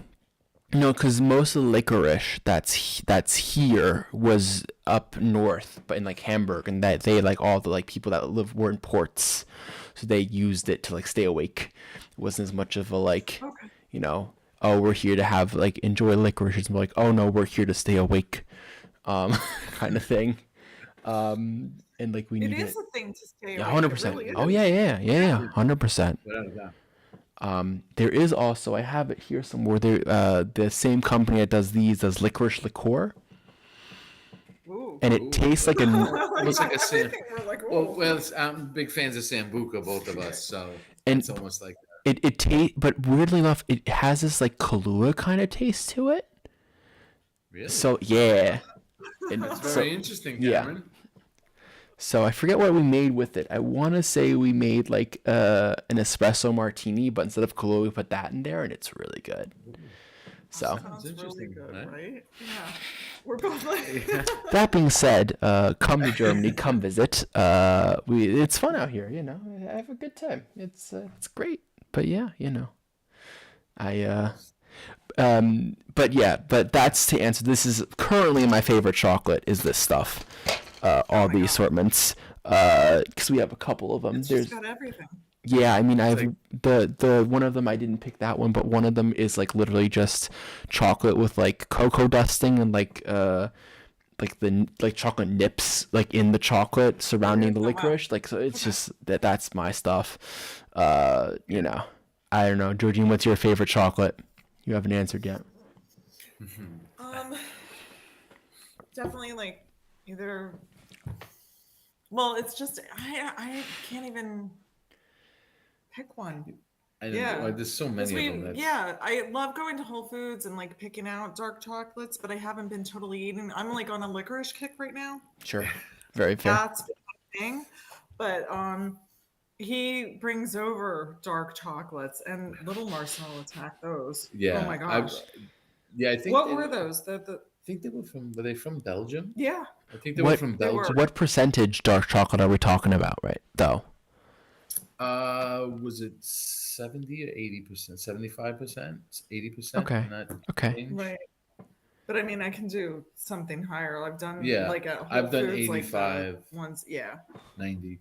no, because most of the licorice that's here was up north, but in like Hamburg, and that they like all the like people that were in ports, so they used it to like stay awake. It wasn't as much of a like, Okay. you know, oh, we're here to have like enjoy licorice. It's more like, oh no, we're here to stay awake, kind of thing. And like we It need is it. a thing to stay Yeah, awake. 100%. It really Oh is. yeah, 100%. Without a doubt. There is also, I have it here somewhere. There, the same company that does these does licorice liqueur, Ooh. and it tastes like a. Looks like a Sam. Everything we're like, Well, ooh. I'm big fans of Sambuca, both of us. So And- it's almost like But weirdly enough, it has this like Kahlua kind of taste to it. really. So yeah, and That's so, very interesting, yeah. Cameron. so I forget what we made with it. I want to say we made like an espresso martini, but instead of Kahlua, we put that in there, and it's really good. So Sounds really interesting, good, right? right? Yeah. We're both like, that being said, come to Germany, come visit. It's fun out here, you know. I have a good time. It's great. But yeah, you know, but that's to answer. This is currently my favorite chocolate. Is this stuff? All the assortments. Because we have a couple of them. it's There's just got everything. yeah, I mean, I've like- the one of them I didn't pick that one, but one of them is like literally just chocolate with like cocoa dusting and like chocolate nips like in the chocolate surrounding the Oh, wow. licorice. Like so, it's just that's my stuff. You know, I don't know, Georgine, what's your favorite chocolate? You haven't answered yet. Definitely like either. Well, it's just I can't even pick one. I don't Yeah. know. There's so 'Cause many of them. That's, yeah, I love going to Whole Foods and like picking out dark chocolates, but I haven't been totally eating. I'm like on a licorice kick right now. Sure, very fair. That's my thing. But he brings over dark chocolates, and little Marcel attacked those. Yeah. Oh my gosh. I think. What they- were those? I think they were from. Were they from Belgium? Yeah. I think they were What- from They were. Belgium. What percentage dark chocolate are we talking about, right? Though. Was it 70 or 80%? 75%? 80%? Okay. In that Okay. range? Right. But I mean, I can do something higher. I've done Yeah, like at Whole I've done Foods, like the 85. ones. Yeah. 90.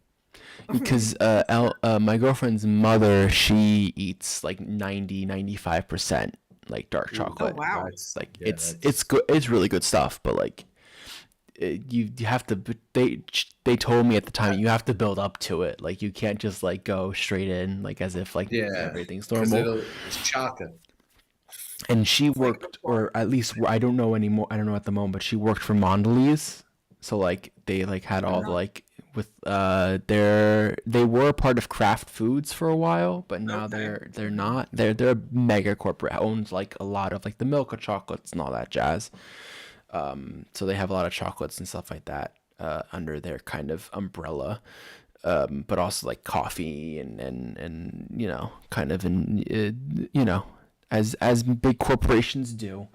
Because my girlfriend's mother, she eats like 95% like dark chocolate. Oh, wow. It's like Yeah, it's good. It's really good stuff, but like you have to. They told me at the time you have to build up to it. Like you can't just like go straight in like as if like Yeah. everything's 'Cause normal. it's chocolate. And she worked, or at least I don't know anymore. I don't know at the moment, but she worked for Mondelez. So like they like had all the like with they were a part of Kraft Foods for a while, but now Okay. they're not. They're a mega corporate, owns like a lot of like the Milka chocolates and all that jazz. So they have a lot of chocolates and stuff like that. under their kind of umbrella. But also like coffee and you know, kind of you know, as big corporations do,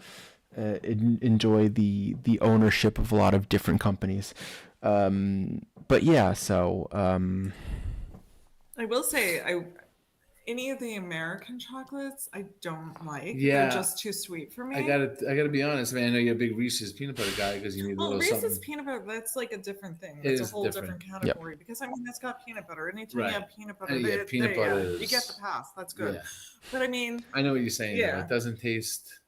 enjoy the ownership of a lot of different companies. But yeah, so I will say, any of the American chocolates I don't like. Yeah. They're just too sweet for me. I gotta be honest, man. I know you're a big Reese's peanut butter guy because you need a Well, little Reese's something. peanut butter, that's like a different thing. It That's a is whole different. different category because I mean it's got peanut butter. Anytime Right. you have peanut butter, Yeah, peanut butter you get the is- pass. That's good. Yeah. But I mean, I know what you're saying. Yeah. Yeah. It doesn't taste.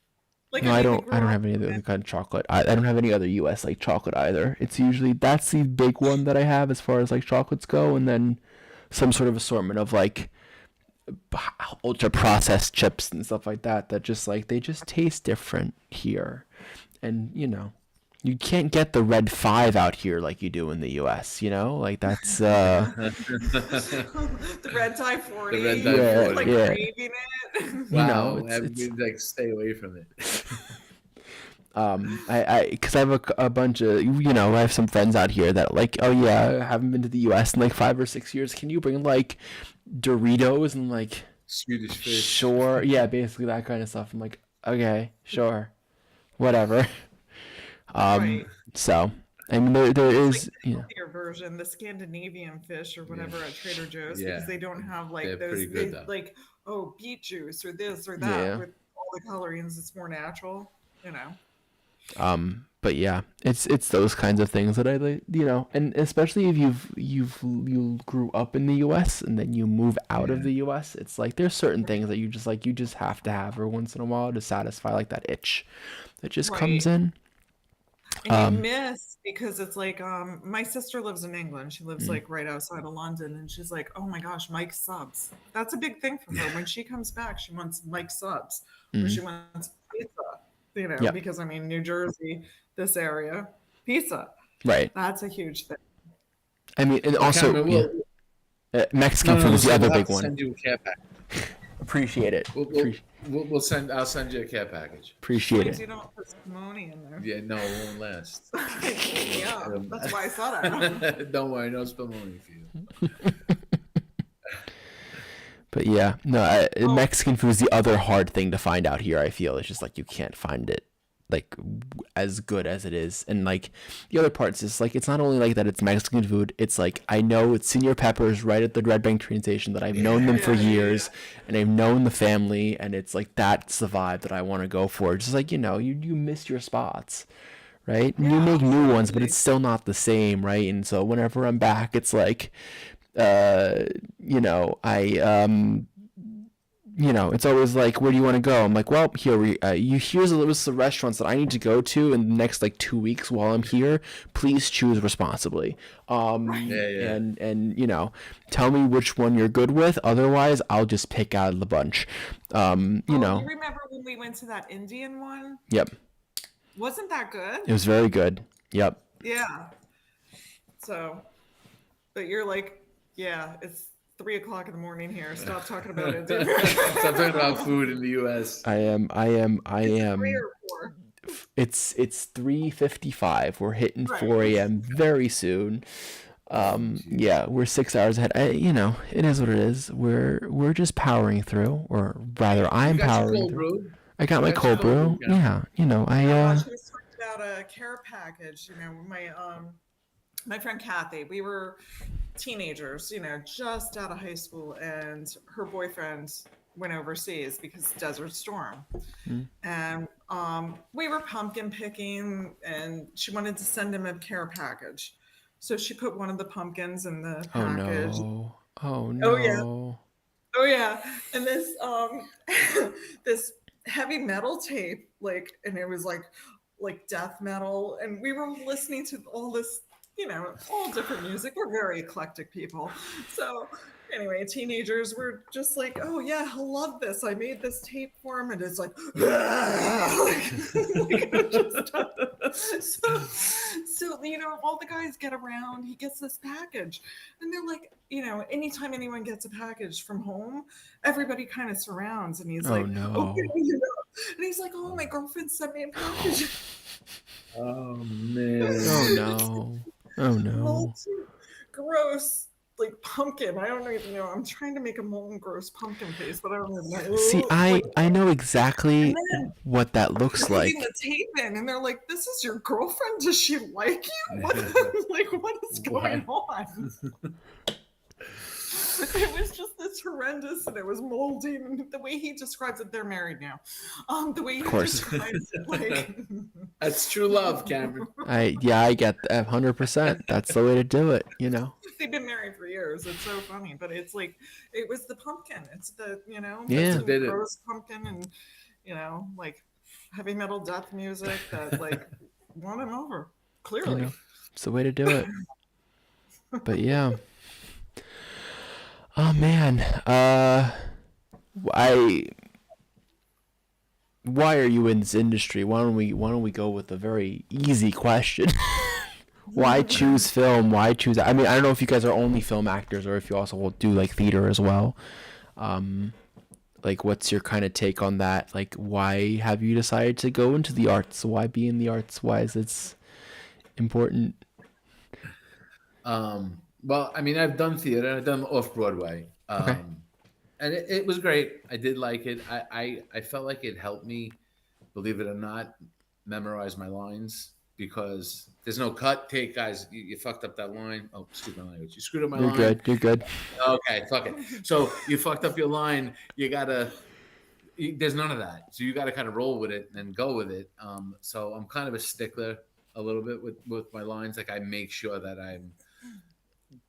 like no, I I mean, we don't grew up have any other with- kind of chocolate. I don't have any other U.S. like chocolate either. It's usually that's the big one that I have as far as like chocolates go, and then some sort of assortment of like ultra processed chips and stuff like that just like they just taste different here. And you know, you can't get the red 5 out here like you do in the US, you know, like that's the red tie 40. The red tie Yeah, 40. like yeah. craving it. You know, Wow, it's- everybody like stay away from it. I because I have a bunch of, you know, I have some friends out here that like, oh yeah, I haven't been to the US in like 5 or 6 years. Can you bring like Doritos and like Swedish fish. sure, yeah, basically that kind of stuff. I'm like, okay, sure, whatever. Right. So I mean, there is, Like the you know, healthier version, the Scandinavian fish or whatever at Trader Joe's, Yeah. because they don't have like They're those pretty good, though. like beet juice or this or that Yeah. with all the colorings. It's more natural, you know. but yeah, it's those kinds of things that I like, you know, and especially if you grew up in the US and then you move out of Yeah. the US, it's like there's certain things that you just have to have every once in a while to satisfy like that itch that just comes Right. in. And you miss because it's like my sister lives in England. She Mm. lives like right outside of London, and she's like, "Oh my gosh, Mike's subs." That's a big thing for her. When she comes back, she wants Mike's subs, or she wants pizza. You know, Yep. because I mean, New Jersey, this area, pizza. Right. That's a huge thing. I mean, and also Cameron, Mexican food is the other big one. Send you a care package. Appreciate it. We'll send. I'll send you a care package. Appreciate Means it. you don't put spumoni in there. Yeah, no, it won't last. Yeah, that's why I saw that. Don't worry, no spumoni for you. But yeah, no, Mexican food is the other hard thing to find out here. I feel it's just like you can't find it like as good as it is, and like the other parts is like it's not only like that it's Mexican food. It's like I know it's Senor Pepper's right at the Red Bank train station that I've known them for years, and I've known the family, and it's like that's the vibe that I want to go for. Just like you know, you miss your spots, right? And you make new ones, but it's still not the same, right? And so whenever I'm back, it's like. You know, you know, it's always like, where do you want to go? I'm like, well, here's a list of restaurants that I need to go to in the next like 2 weeks while I'm here. Please choose responsibly. And you know, tell me which one you're good with. Otherwise, I'll just pick out of the bunch. You know. You remember when we went to that Indian one? Yep. Wasn't that good? It was very good. Yep. Yeah. So, but you're like, yeah, it's 3 o'clock in the morning here. Stop talking about it. Stop talking about food in the U.S. I am. 3 or 4. It's 3:55. We're hitting Right. 4 a.m. very soon. Yeah, we're 6 hours ahead. You know, it is what it is. We're just powering through, or rather, I'm You got your powering cold through. brew? I got my You got your cold brew. brew? Yeah, you know, She was talking about a care package. You know, my friend Kathy, we were teenagers, you know, just out of high school, and her boyfriend went overseas because Desert Storm. And we were pumpkin picking, and she wanted to send him a care package. So she put one of the pumpkins in the package. Oh no. Oh, yeah. Oh yeah, and this this heavy metal tape, like, and it was like death metal, and we were listening to all this, you know, all different music. We're very eclectic people. So anyway, teenagers were just like, oh yeah, he'll love this. I made this tape for him, and it's like, so you know, all the guys get around, he gets this package, and they're like, you know, anytime anyone gets a package from home, everybody kind of surrounds, and he's like, no. okay, you know, and he's like, oh, my girlfriend sent me a package. Oh man. Oh no. Oh no. moldy, gross, like pumpkin. I don't even know. I'm trying to make a molten, gross pumpkin face, but I don't even know. See, I know exactly And then what that looks they're putting like. the tape in, and they're like, "This is your girlfriend? Does she like you? What, like, what is going on?" It was just this horrendous, and it was moldy. And the way he describes it, they're married now. The way he course. describes it, like That's true love, Cameron. I get that 100%. That's the way to do it, you know. they've been married for years. It's so funny, but it's like it was the pumpkin. It's the Yeah. the gross pumpkin, and like heavy metal death music that like won him over. Clearly, You know, it's the way to do it. But yeah. Oh man. Why are you in this industry? Why don't we go with a very easy question? Why choose film? Why choose? I mean, I don't know if you guys are only film actors or if you also will do like theater as well. Like, what's your kind of take on that? Like, why have you decided to go into the arts? Why be in the arts? Why is it important? Well, I mean, I've done theater. I've done off Broadway, Okay. and it was great. I did like it. I felt like it helped me, believe it or not, memorize my lines because there's no cut take, guys. You fucked up that line. Oh, excuse my language. You screwed up my You're line. good. You're good. Okay, fuck it. So you fucked up your line. There's none of that. So you got to kind of roll with it and go with it. So I'm kind of a stickler a little bit with my lines. Like I make sure that I'm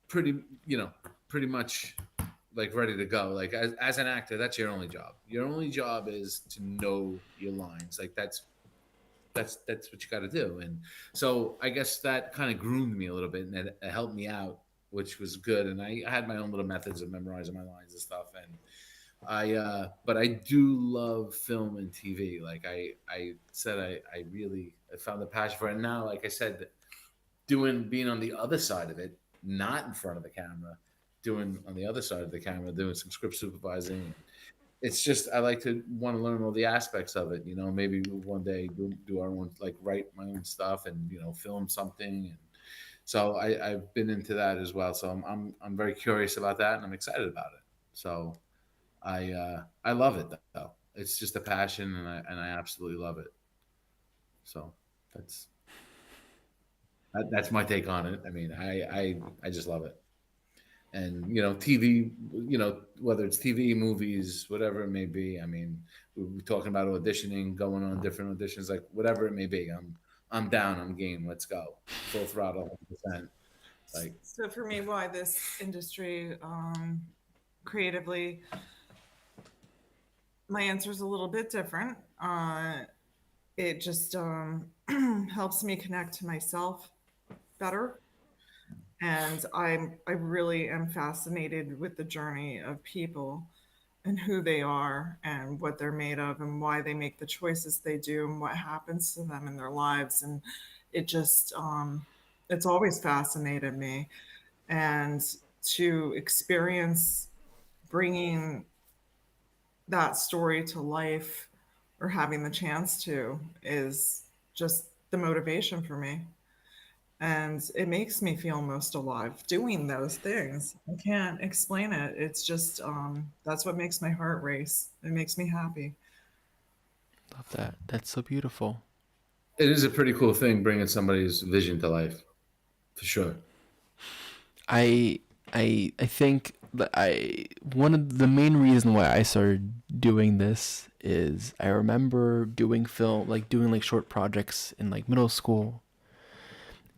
pretty much like ready to go. Like as an actor, that's your only job. Your only job is to know your lines. Like that's what you got to do. And so I guess that kind of groomed me a little bit and it helped me out, which was good. And I had my own little methods of memorizing my lines and stuff. And but I do love film and TV. Like I said, I really found the passion for it. And now, like I said, being on the other side of it, not in front of the camera, doing on the other side of the camera, doing some script supervising. It's just I like to want to learn all the aspects of it. Maybe one day do our own, like write my own stuff and film something. And so I've been into that as well. So I'm very curious about that and I'm excited about it. So I love it though. It's just a passion and I absolutely love it. So that's my take on it. I mean, I just love it. And TV, whether it's TV, movies, whatever it may be. I mean, we're talking about auditioning, going on different auditions, like whatever it may be. I'm down. I'm game. Let's go. Full throttle, 100%. Like so for me, why this industry, creatively, my answer is a little bit different. It just helps me connect to myself better. And I really am fascinated with the journey of people and who they are and what they're made of and why they make the choices they do and what happens to them in their lives. And it just, it's always fascinated me. And to experience bringing that story to life or having the chance to is just the motivation for me. And it makes me feel most alive doing those things. I can't explain it. It's just that's what makes my heart race. It makes me happy. Love that. That's so beautiful. it is a pretty cool thing bringing somebody's vision to life, for sure. I think that one of the main reason why I started doing this is I remember doing film, like doing like short projects in like middle school,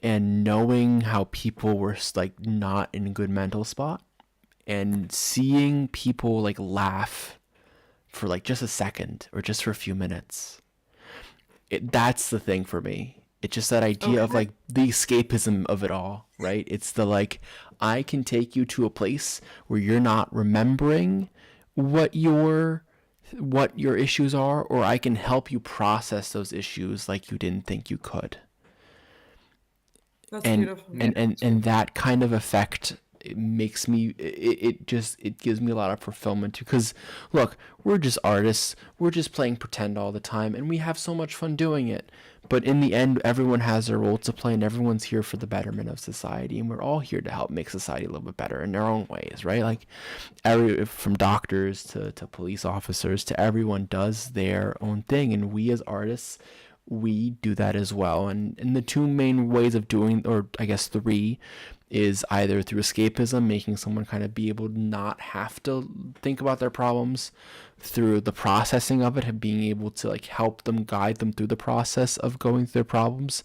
and knowing how people were like not in a good mental spot, and seeing people like laugh for like just a second or just for a few minutes. That's the thing for me. It's just that idea of like the escapism of it all, right? It's the like, I can take you to a place where you're not remembering what your issues are, or I can help you process those issues like you didn't think you could. That's And beautiful. and that kind of effect it makes me it gives me a lot of fulfillment too, because look, we're just artists, we're just playing pretend all the time, and we have so much fun doing it. But in the end, everyone has their role to play, and everyone's here for the betterment of society, and we're all here to help make society a little bit better in their own ways, right? Like from doctors to police officers to everyone does their own thing, and we as artists, we do that as well. And the two main ways of doing, or I guess three, is either through escapism, making someone kind of be able to not have to think about their problems, through the processing of it, and being able to like help them, guide them through the process of going through their problems,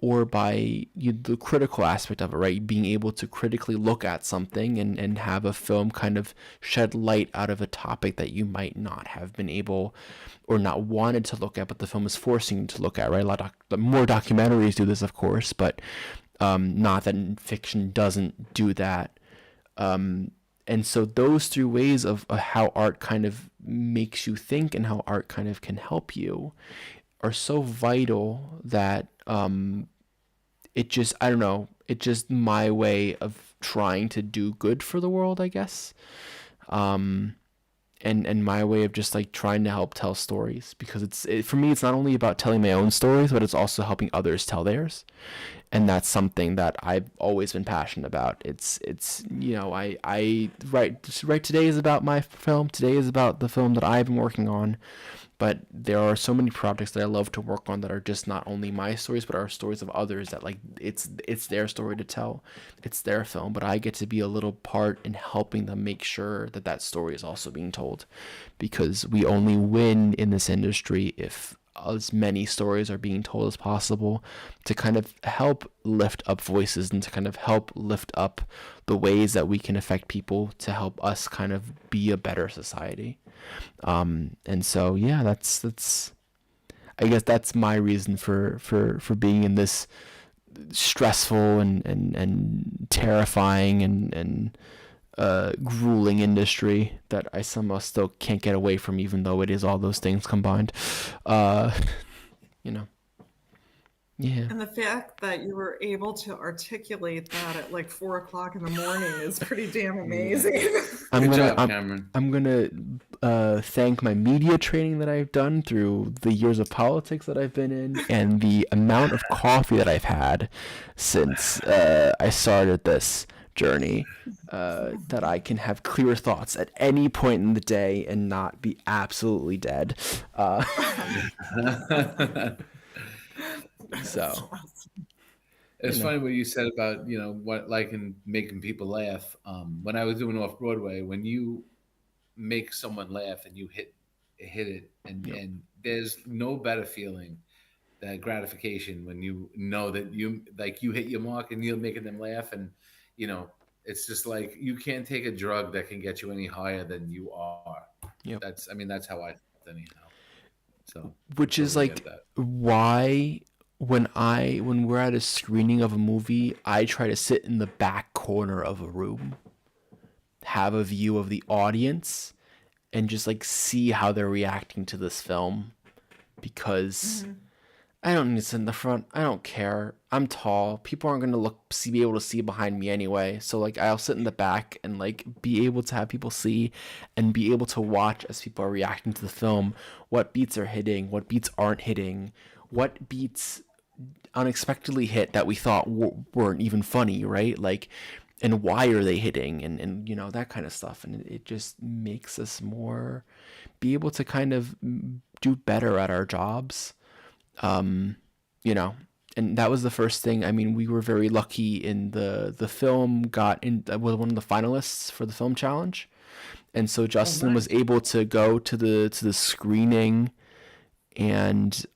or by the critical aspect of it, right? Being able to critically look at something and have a film kind of shed light out of a topic that you might not have been able or not wanted to look at, but the film is forcing you to look at, right? A lot of more documentaries do this, of course, but not that fiction doesn't do that. And so those three ways of how art kind of makes you think and how art kind of can help you are so vital that it just, I don't know, it's just my way of trying to do good for the world, I guess. And my way of just like trying to help tell stories, because for me, it's not only about telling my own stories, but it's also helping others tell theirs. And that's something that I've always been passionate about. It's I write today is about my film. Today is about the film that I've been working on. But there are so many projects that I love to work on that are just not only my stories, but are stories of others that like it's their story to tell. It's their film, but I get to be a little part in helping them make sure that that story is also being told, because we only win in this industry if as many stories are being told as possible, to kind of help lift up voices and to kind of help lift up the ways that we can affect people to help us kind of be a better society. And so, yeah, that's I guess that's my reason for being in this stressful and terrifying and grueling industry that I somehow still can't get away from, even though it is all those things combined. Yeah. And the fact that you were able to articulate that at like 4:00 in the morning is pretty damn amazing. I'm Good gonna job, Cameron. I'm gonna thank my media training that I've done through the years of politics that I've been in, and the amount of coffee that I've had since I started this journey, that I can have clear thoughts at any point in the day and not be absolutely dead. So It's funny what you said about what like in making people laugh. When I was doing off Broadway, when you make someone laugh and you hit it, and there's no better feeling that gratification when you know that you hit your mark and you're making them laugh, and it's just like you can't take a drug that can get you any higher than you are. Yep. That's how I felt anyhow. So which is like why when we're at a screening of a movie, I try to sit in the back corner of a room, have a view of the audience, and just like see how they're reacting to this film, because I don't need to sit in the front. I don't care. I'm tall. People aren't gonna be able to see behind me anyway. So like I'll sit in the back and like be able to have people see and be able to watch as people are reacting to the film, what beats are hitting, what beats aren't hitting, what beats unexpectedly hit that we thought weren't even funny, right? Like, and why are they hitting, and that kind of stuff. And it just makes us more be able to kind of do better at our jobs. And that was the first thing. I mean, we were very lucky in the film was one of the finalists for the film challenge. And so Justin was able to go to the screening and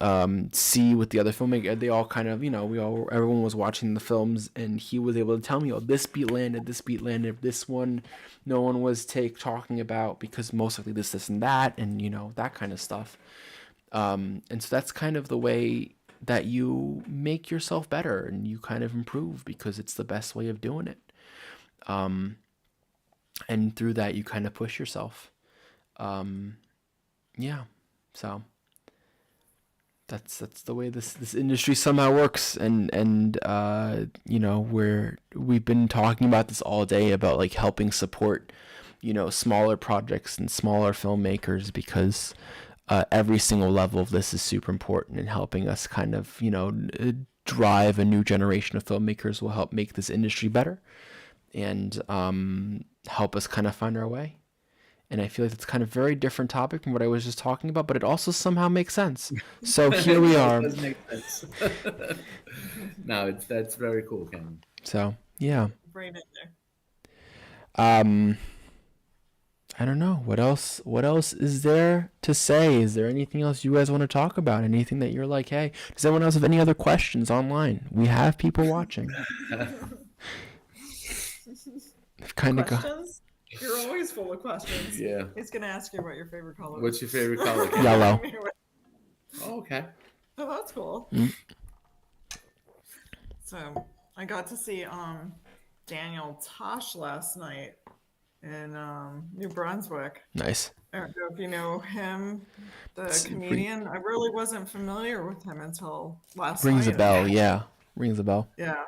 see with the other filmmaker. They all kind of, everyone was watching the films, and he was able to tell me, oh, this beat landed, this one no one was talking about because most likely this and that, and that kind of stuff. And so that's kind of the way that you make yourself better and you kind of improve, because it's the best way of doing it. And through that, you kind of push yourself. Yeah. So That's the way this industry somehow works, and you know, we've been talking about this all day about like helping support, you know, smaller projects and smaller filmmakers, because every single level of this is super important in helping us kind of, you know, drive a new generation of filmmakers, will help make this industry better, and help us kind of find our way. And I feel like it's kind of very different topic from what I was just talking about, but it also somehow makes sense. So here we are. It does make sense. No, that's very cool, Ken. So yeah. Right in there. I don't know what else. What else is there to say? Is there anything else you guys want to talk about? Anything that you're like, hey, does anyone else have any other questions online? We have people watching. Kind of Questions? You're always full of questions. Yeah. He's gonna ask you what your favorite color is. What's your favorite color, Ken? Yellow. Oh, okay. Oh, that's cool. Mm. So I got to see Daniel Tosh last night in New Brunswick. Nice. I don't know if you know him, the It's comedian. I really wasn't familiar with him until last Rings night. a bell. Yeah, rings a bell. Yeah,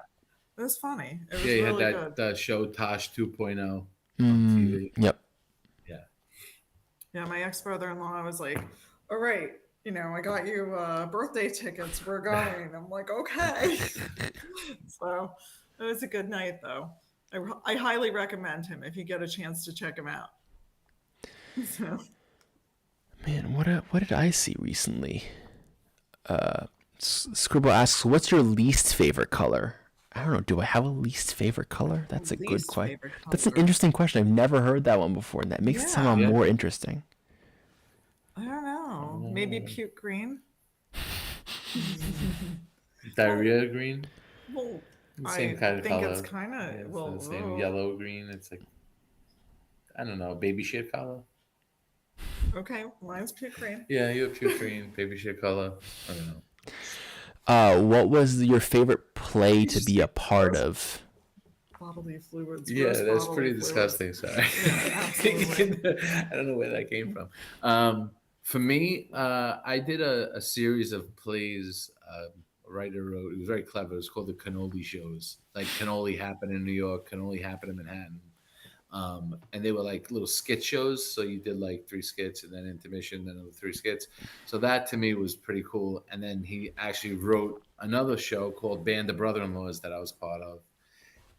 it was funny. It was Yeah, you really had that good. show Tosh 2.0 on TV. Yep. Yeah, my ex-brother-in-law was like, all right, you know, I got you birthday tickets. We're going. I'm like, okay. So it was a good night, though. I highly recommend him if you get a chance to check him out. So, Man, what did I see recently? Scribble asks, "What's your least favorite color?" I don't know. Do I have a least favorite color? That's a good least question. favorite That's an color. interesting question. I've never heard that one before, and that makes it sound Yeah. more interesting. I don't know. Maybe puke green? Diarrhea green. Well, Same I kind of think color. it's kind of, Yeah, it's well, the same oh. yellow green. It's like, I don't know, baby shit color. Okay, mine's puke green. Yeah, you have puke green, baby shit color. I don't know. What was your favorite play to be a part of? Bodily fluids. Yeah, gross that's bodily pretty fluids. disgusting. Sorry. Yeah, absolutely. I don't know where that came from. For me, I did a series of plays. A writer wrote. It was very clever. It was called the Cannoli Shows. Like Cannoli happened in New York, Cannoli happened in Manhattan. And they were like little skit shows. So you did like 3 skits and then intermission, then another 3 skits. So that to me was pretty cool. And then he actually wrote another show called Band of Brother-in-Laws that I was part of.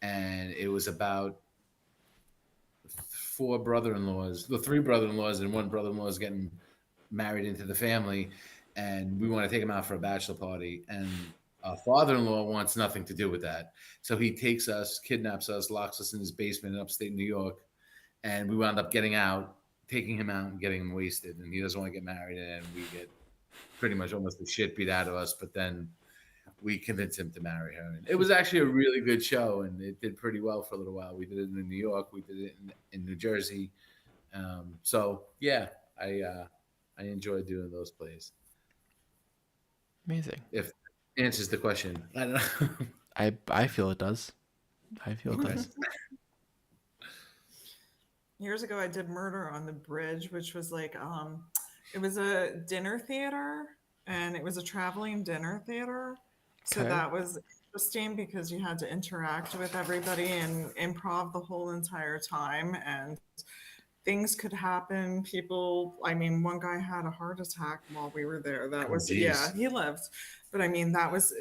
And it was about 4 brother-in-laws, the 3 brother-in-laws, and 1 brother-in-law is getting married into the family. And we want to take him out for a bachelor party. And our father-in-law wants nothing to do with that. So he takes us, kidnaps us, locks us in his basement in upstate New York. And we wound up getting out, taking him out and getting him wasted. And he doesn't want to get married. And we get pretty much almost the shit beat out of us. But then we convinced him to marry her. And it was actually a really good show. And it did pretty well for a little while. We did it in New York. We did it in New Jersey. So, yeah, I enjoyed doing those plays. Amazing. If answers the question. I don't know. I feel it does. I feel it does. Years ago, I did Murder on the Bridge, which was like, it was a dinner theater, and it was a traveling dinner theater. So Okay. that was interesting because you had to interact with everybody and improv the whole entire time, and things could happen. People, I mean, one guy had a heart attack while we were there. That was, geez. yeah, he lived. But I mean, that was,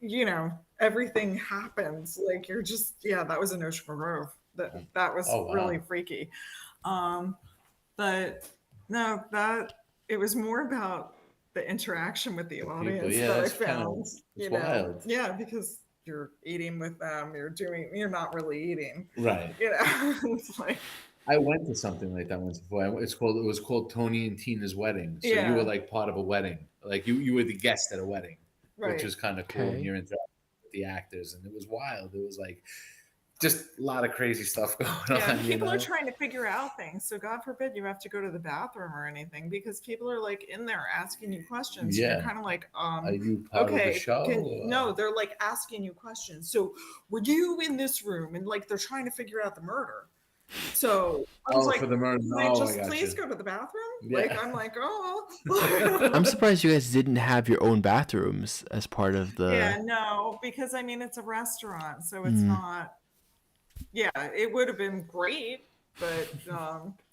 you know, everything happens. Like you're just, yeah, that was in Ocean Grove. That was Oh, wow. really freaky. But no, it was more about the interaction with the audience yeah, that I that's kind of- found. it's You know, wild. yeah, because you're eating with them, you're not really eating. Right. You know, it's like, I went to something like that once before. It was called Tony and Tina's Wedding. So Yeah. you were like part of a wedding. Like you were the guest at a wedding, right. which was kind of cool. Okay. And you're interacting with the actors, and it was wild. It was like just a lot of crazy stuff going Yeah, on. people you know? are trying to figure out things. So God forbid you have to go to the bathroom or anything because people are like in there asking you questions. Yeah. You're kind of like, Are you part of okay, the show? no, they're like asking you questions. So were you in this room? And like they're trying to figure out the murder. So I was like, for the murder. like, Oh, just I got please you. go to the bathroom. Yeah. Like, I'm like, oh. I'm surprised you guys didn't have your own bathrooms as part of the. Yeah, no, because I mean, it's a restaurant, so it's Mm. not. Yeah, it would have been great, but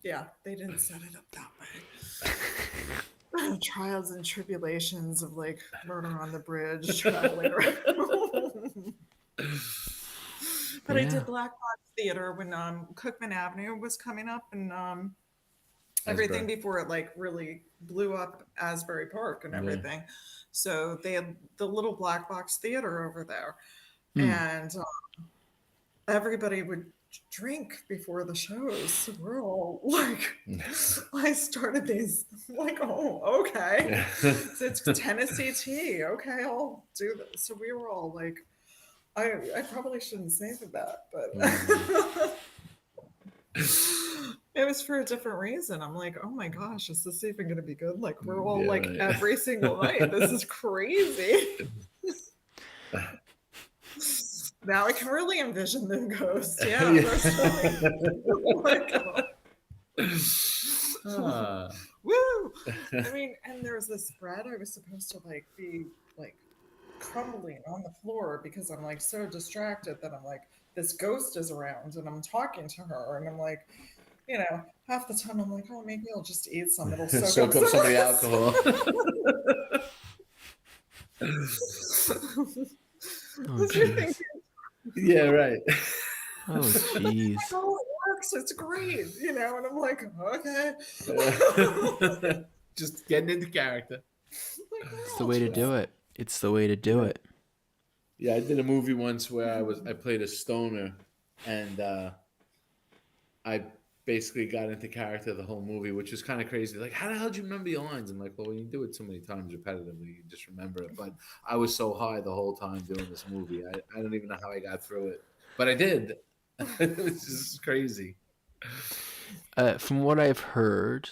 yeah, they didn't set it up that way. Trials and tribulations of like Murder on the Bridge, traveling around. But I Yeah. did Black Box Theater when Cookman Avenue was coming up, and everything Asbury. before it like really blew up Asbury Park and Yeah. everything. So they had the little Black Box Theater over there, Mm. and everybody would drink before the shows. So we're all like, I started these like, oh, okay. So it's Tennessee tea. Okay, I'll do this. So we were all like, I probably shouldn't say that, but it was for a different reason. I'm like, oh my gosh, is this even going to be good? Like, we're all Yeah, like right. every single night. This is crazy. Now I can really envision the ghost. Yeah, that's totally. Woo! I mean, and there was this bread I was supposed to like be like crumbling on the floor because I'm like so distracted that I'm like, this ghost is around and I'm talking to her and I'm like, you know, half the time I'm like, oh, maybe I'll just eat some. It'll soak up some of the alcohol. Oh, jeez. Yeah, right. Oh, jeez. Oh, it works. It's great, you know. And I'm like, okay. Just getting into character. It's the way to do it. It's the way to do it. Yeah, I did a movie once where I played a stoner, and I basically got into character the whole movie, which was kind of crazy. Like, how the hell do you remember your lines? I'm like, well, when you do it so many times repetitively, you just remember it. But I was so high the whole time doing this movie. I don't even know how I got through it, but I did. It was just crazy. From what I've heard,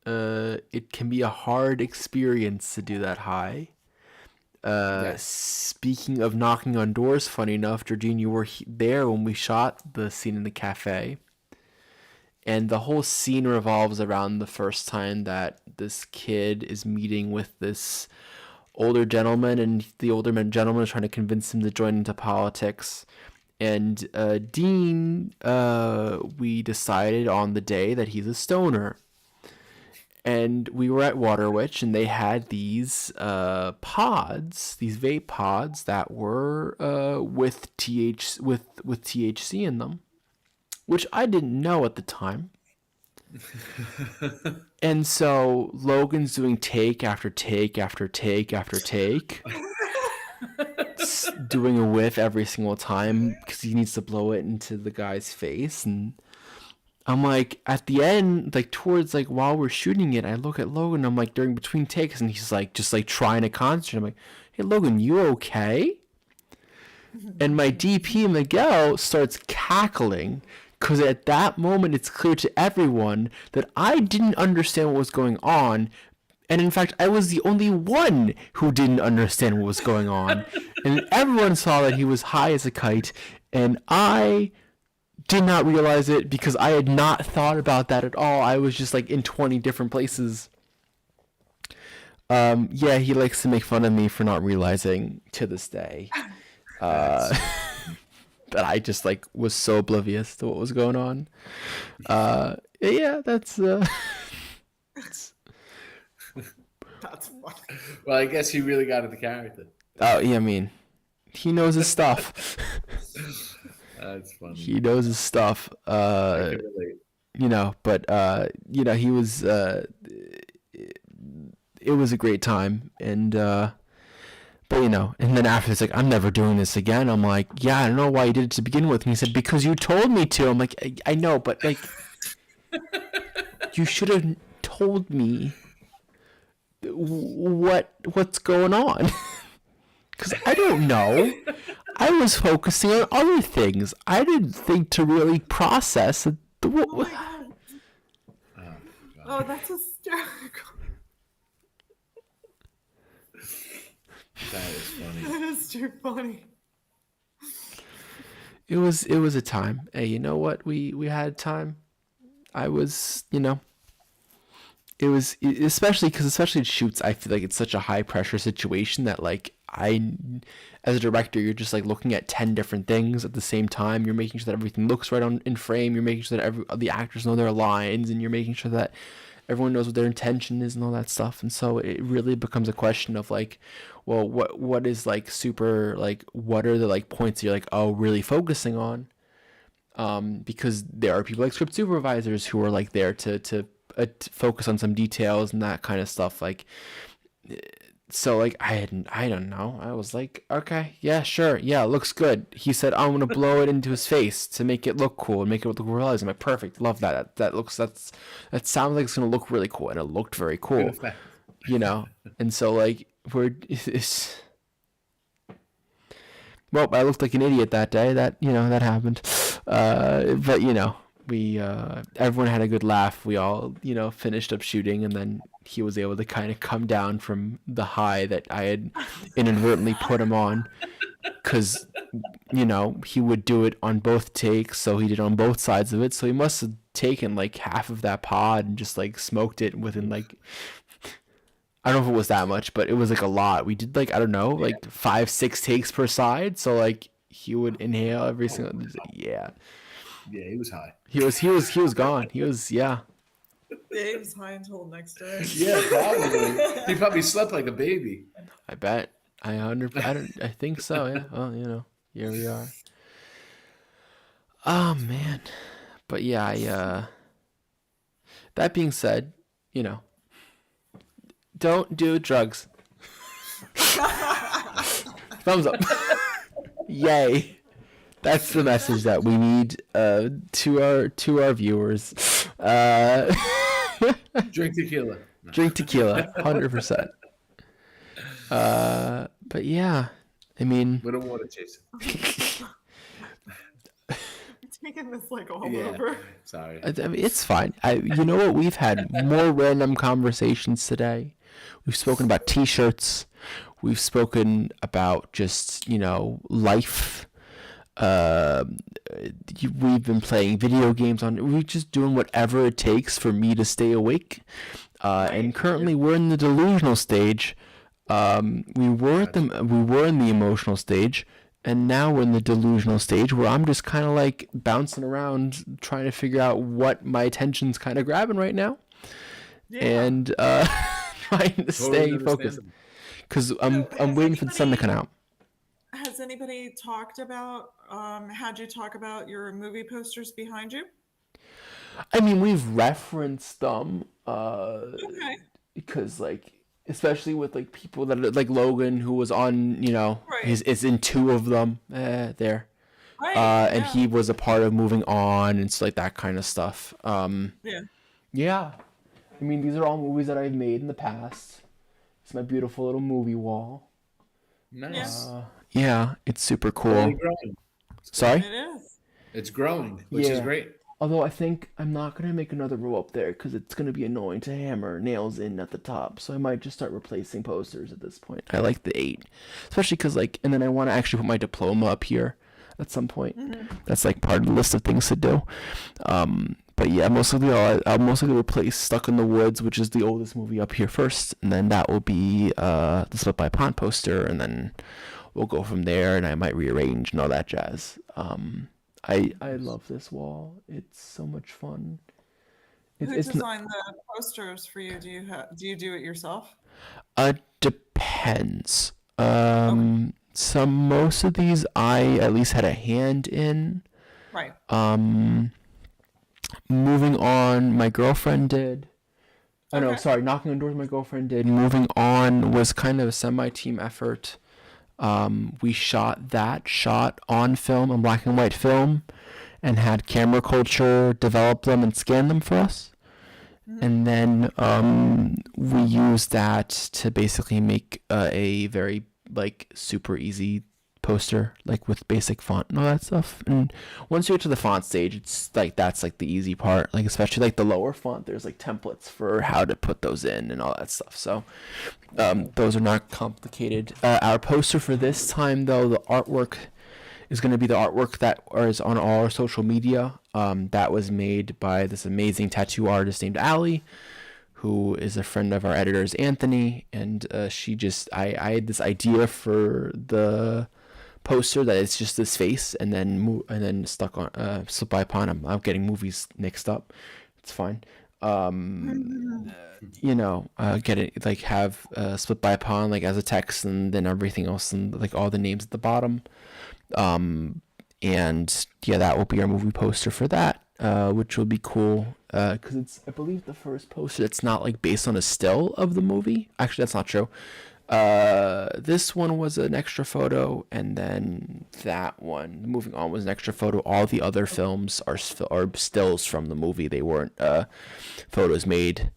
it can be a hard experience to do that high. Yes. Speaking of knocking on doors, funny enough, Georgine, you were there when we shot the scene in the cafe. And the whole scene revolves around the first time that this kid is meeting with this older gentleman, and the older gentleman is trying to convince him to join into politics. And Dean, we decided on the day that he's a stoner. And we were at Waterwitch, and they had these pods, these vape pods that were with THC in them, which I didn't know at the time. And so Logan's doing take after take after take after take, doing a whiff every single time because he needs to blow it into the guy's face. And I'm like, at the end, like towards like while we're shooting it, I look at Logan. I'm like, during between takes, and he's like just like trying to concentrate. I'm like, hey Logan, you okay? And my DP Miguel starts cackling because at that moment it's clear to everyone that I didn't understand what was going on. And in fact, I was the only one who didn't understand what was going on. And everyone saw that he was high as a kite. And I did not realize it because I had not thought about that at all. I was just like in 20 different places. Yeah, he likes to make fun of me for not realizing to this day. That I just like was so oblivious to what was going on. Yeah, that's That's funny. Well, I guess he really got into character. oh yeah, I mean, he knows his stuff. That's funny. He knows his stuff. I can relate. You know, but you know, he was it was a great time. And but you know, and then after it's like, I'm never doing this again. I'm like, yeah, I don't know why you did it to begin with. And he said, because you told me to. I'm like, I know, but like you should have told me what's going on. Because I don't know. I was focusing on other things. I didn't think to really process it. Oh my god. Oh, that's hysterical. That is funny. That is too funny. it was a time. Hey, you know what? We had time. I was, it was especially in shoots. I feel like it's such a high pressure situation that like as a director, you're just like looking at 10 different things at the same time. You're making sure that everything looks right in frame. You're making sure that the actors know their lines, and you're making sure that everyone knows what their intention is and all that stuff. And so it really becomes a question of like, well, what is like super, like what are the like points you're like, oh, really focusing on? Because there are people like script supervisors who are like there to focus on some details and that kind of stuff. Like, so like I don't know. I was like, okay, yeah, sure, yeah, looks good. He said, I'm gonna blow it into his face to make it look cool and make it look realistic. I'm like, perfect, love that. That sounds like it's gonna look really cool, and it looked very cool, And so like well, I looked like an idiot that day. That that happened. But we everyone had a good laugh. We all finished up shooting, and then he was able to kind of come down from the high that I had inadvertently put him on, because he would do it on both takes, so he did on both sides of it. So he must have taken like half of that pod and just like smoked it within like, I don't know if it was that much, but it was like a lot. We did like, I don't know, like 5-6 takes per side. So like he would inhale every single. Yeah, he was high. He was gone. He was He was high until the next day. Yeah, probably. He probably slept like a baby. I bet. I think so. Yeah. Well, here we are. Oh man, but yeah, that being said, don't do drugs. Thumbs up. Yay. That's the message that we need to our viewers. Drink tequila. Drink tequila, 100%. But yeah, I mean, we don't want to chase it. Taking this like all over. Sorry. I mean, it's fine. You know what? We've had more random conversations today. We've spoken about T-shirts. We've spoken about just life. We've been playing video games we're just doing whatever it takes for me to stay awake. And currently we're in the delusional stage. We were in the emotional stage, and now we're in the delusional stage where I'm just kind of like bouncing around trying to figure out what my attention's kind of grabbing right now. Yeah. And trying to stay focused, because I'm waiting for the sun to come out. Has anybody talked about had you talk about your movie posters behind you? I mean, we've referenced them Okay. because like, especially with like people that like Logan, who was on Right. is in 2 of them there. Right. And he was a part of Moving On and like that kind of stuff. Yeah. I mean, these are all movies that I've made in the past. It's my beautiful little movie wall. Nice. Yeah, it's super cool. Really growing. Sorry? It is. It's growing, which is great. Although I think I'm not going to make another row up there because it's going to be annoying to hammer nails in at the top. So I might just start replacing posters at this point. I like the 8. Especially because and then I want to actually put my diploma up here at some point. Mm-hmm. That's like part of the list of things to do. But yeah, I'll mostly replace Stuck in the Woods, which is the oldest movie, up here first. And then that will be the Split by Pond poster. And then we'll go from there, and I might rearrange and all that jazz. I love this wall. It's so much fun. Who designed the posters for you? Do you do it yourself? Depends. Most of these I at least had a hand in. Right. Moving On, my girlfriend did. Oh no, sorry, Knocking on Doors, my girlfriend did. Moving On was kind of a semi-team effort. We shot on film, on black and white film, and had Camera Culture develop them and scan them for us. Mm-hmm. And then we used that to basically make a very like super easy poster, like with basic font and all that stuff. And once you get to the font stage, it's like that's like the easy part, like especially like the lower font, there's like templates for how to put those in and all that stuff. So those are not complicated. Our poster for this time, though, the artwork is going to be the artwork that is on all our social media. That was made by this amazing tattoo artist named Allie, who is a friend of our editor's Anthony, and I had this idea for the poster that it's just this face and then stuck on slip by upon him. I'm getting movies mixed up. It's fine. Get it, like have split by upon like as a text, and then everything else and like all the names at the bottom. And yeah, that will be our movie poster for that, which will be cool, because it's, I believe, the first poster that's not like based on a still of the movie. Actually, that's not true. This one was an extra photo, and then that one, moving on, was an extra photo. All the other films are stills from the movie. They weren't photos made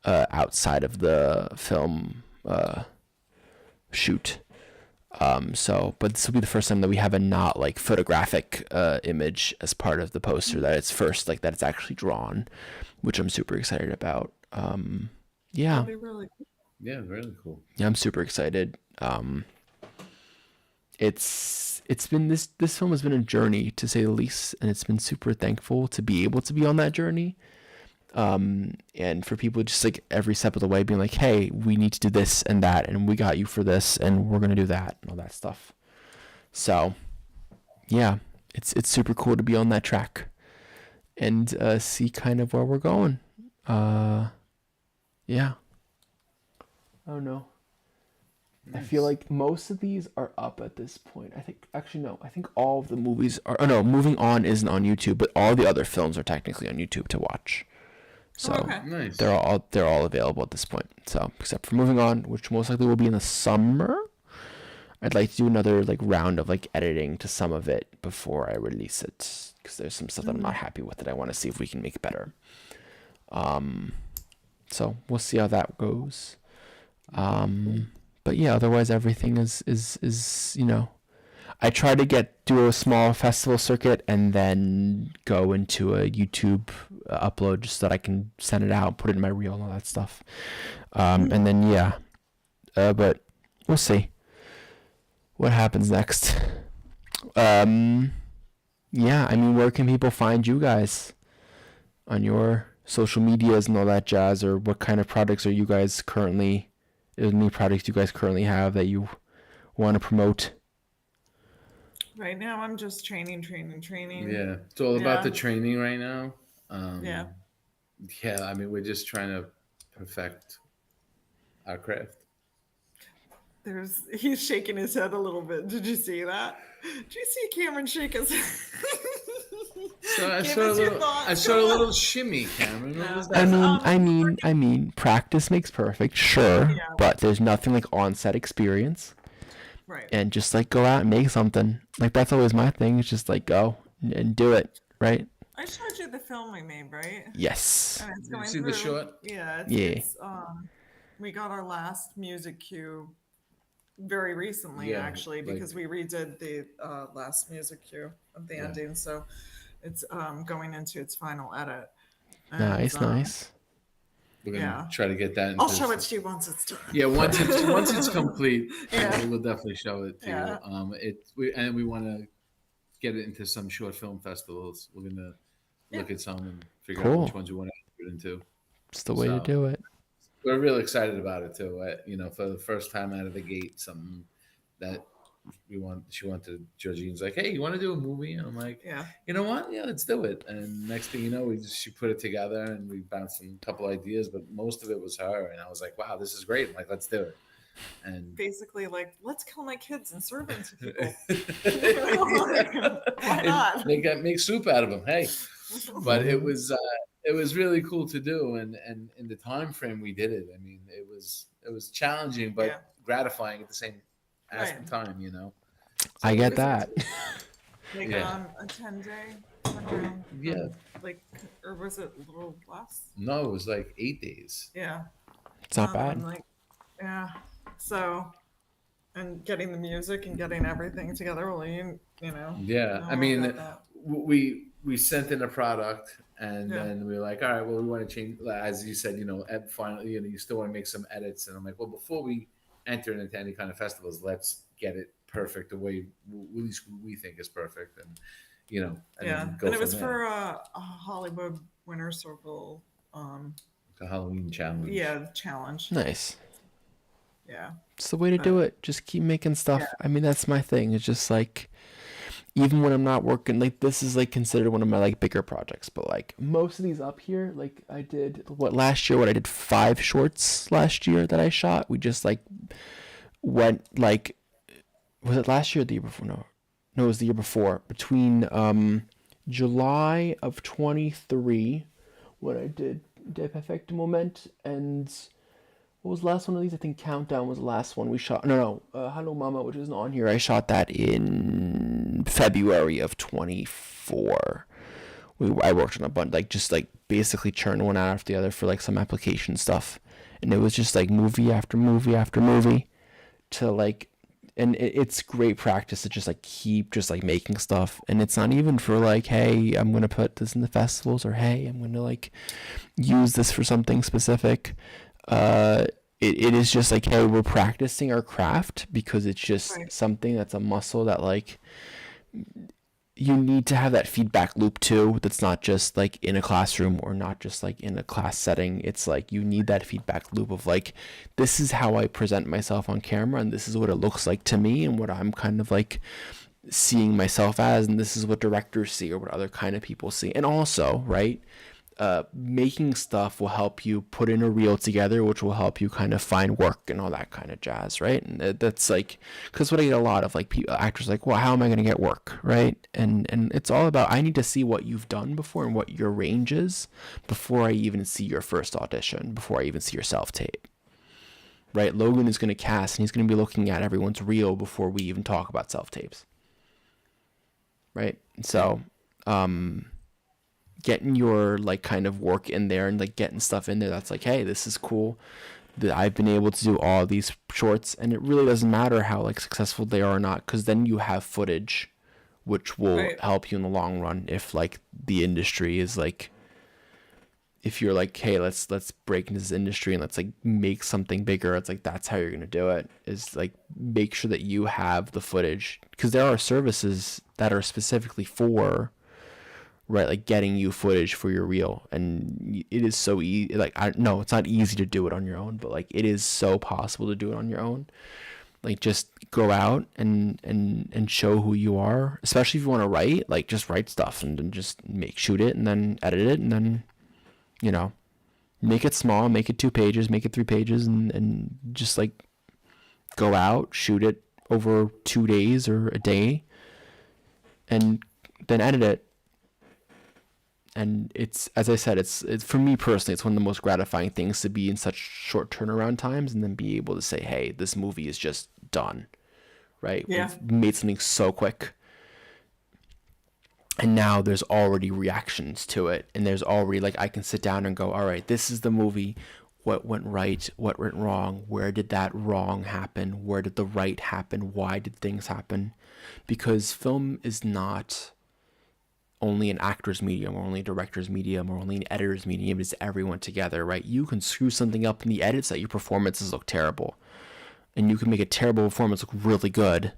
outside of the film shoot. But this will be the first time that we have a not like photographic image as part of the poster, that it's first like that it's actually drawn, which I'm super excited about. Yeah. That'd be really cool. Yeah, really cool. Yeah, I'm super excited. It's been this film has been a journey, to say the least, and it's been super thankful to be able to be on that journey. And for people just like every step of the way being like, hey, we need to do this and that, and we got you for this, and we're gonna do that, and all that stuff. So yeah, it's super cool to be on that track and see kind of where we're going. Yeah. I don't know. Nice. I feel like most of these are up at this point. I think all of the movies are. Oh no, Moving On isn't on YouTube, but all the other films are technically on YouTube to watch. So Nice. they're all available at this point. So except for Moving On, which most likely will be in the summer. I'd like to do another like round of like editing to some of it before I release it, because there's some stuff that I'm not happy with that I want to see if we can make better. So we'll see how that goes. But yeah, otherwise everything is I try to do a small festival circuit and then go into a YouTube upload just so that I can send it out, put it in my reel and all that stuff. And then yeah, but we'll see what happens next. Yeah, I mean, where can people find you guys on your social medias and all that jazz, or what kind of products are you guys currently? New products you guys currently have that you want to promote? Right now, I'm just training. Yeah, it's all about the training right now. Yeah. Yeah, I mean, we're just trying to perfect our craft. He's shaking his head a little bit. Did you see that? Did you see Cameron shake his head? So I saw a little shimmy, Cameron. What was that? I mean, practice makes perfect, sure, but there's nothing like on-set experience. Right. And just like go out and make something. Like that's always my thing. It's just like go and do it, right? I showed you the film we made, right? Yes. And it's Did you going see through. the short? Yeah. It's, we got our last music cue very recently, actually, because we redid the last music cue of the ending, so it's going into its final edit. And, nice. We're gonna try to get that. I'll show it to you once it's done. Yeah, once it's complete, we'll definitely show it to you. We want to get it into some short film festivals. We're gonna look at some and figure out which ones we want to put it into. It's the way to do it. We're really excited about it too. For the first time out of the gate, something that she wanted. Georgine's like, hey, you want to do a movie? And I'm like, you know what? Yeah, let's do it. And next thing you know, she put it together and we bounced a couple ideas, but most of it was her. And I was like, wow, this is great. I'm like, let's do it. And basically, like, let's kill my kids and serve them to people. Why not? Make soup out of them. Hey, but it was really cool to do, and in the time frame we did it. I mean, it was challenging but gratifying at the same time. So I get that. Like a 10-day. Yeah. Like, or was it a little less? No, it was like 8 days. Yeah. It's not bad. So, and getting the music and getting everything together, well, you know. Yeah, I mean, we sent in a product, and then we were like, all right, well, we want to change, as you said, finally, you still want to make some edits, and I'm like, well, before we enter into any kind of festivals, let's get it perfect the way at least we think is perfect, and and Yeah, then go and it from was there. for a Hollywood Winter Circle. The Halloween challenge. Yeah, challenge. Nice. Yeah, It's the way to do it. Just keep making stuff. I mean, that's my thing. It's just like, even when I'm not working, like this is like considered one of my like bigger projects, but like most of these up here, like I did last year, I did 5 shorts last year that I shot. We just like went like, was it last year or the year before? No, it was the year before. Between July of 23, when I did De Perfecto Moment, and what was the last one of these? I think Countdown was the last one we shot. No, Hello Mama, which isn't on here. I shot that in February of 24. I worked on a bunch, like just like basically churned one out after the other for like some application stuff, and it was just like movie after movie after movie, to like, and it's great practice to just like keep just like making stuff, and it's not even for like, hey, I'm gonna put this in the festivals, or hey, I'm gonna like use this for something specific. It is just like, hey, we're practicing our craft, because it's just something that's a muscle that like you need to have that feedback loop too, that's not just like in a classroom or not just like in a class setting. It's like you need that feedback loop of like, this is how I present myself on camera, and this is what it looks like to me, and what I'm kind of like seeing myself as, and this is what directors see or what other kind of people see. And also, right, making stuff will help you put in a reel together, which will help you kind of find work and all that kind of jazz, right? And that's like, because what I get a lot of like people, actors like, well, how am I going to get work, right? And it's all about, I need to see what you've done before and what your range is before I even see your first audition, before I even see your self-tape, right? Logan is going to cast, and he's going to be looking at everyone's reel before we even talk about self-tapes, right? So getting your like kind of work in there, and like getting stuff in there that's like, hey, this is cool that I've been able to do all these shorts, and it really doesn't matter how like successful they are or not, because then you have footage which will help you in the long run. If like the industry is like, if you're like, hey, let's break into this industry and let's like make something bigger, it's like, that's how you're gonna do it, is like make sure that you have the footage, because there are services that are specifically for, right, like getting you footage for your reel. And it is so easy, like, I know it's not easy to do it on your own, but like it is so possible to do it on your own. Like just go out and show who you are, especially if you want to write, like just write stuff and then just shoot it and then edit it, and then make it small, make it 2 pages, make it 3 pages, and just like go out, shoot it over 2 days or a day, and then edit it. And it's, as I said, it's for me personally, it's one of the most gratifying things to be in such short turnaround times, and then be able to say, hey, this movie is just done, right? Yeah. We've made something so quick, and now there's already reactions to it, and there's already like, I can sit down and go, all right, this is the movie, what went right, what went wrong, where did that wrong happen, where did the right happen, why did things happen? Because film is not only an actor's medium, or only a director's medium, or only an editor's medium. It's everyone together, right? You can screw something up in the edits that your performances look terrible, and you can make a terrible performance look really good,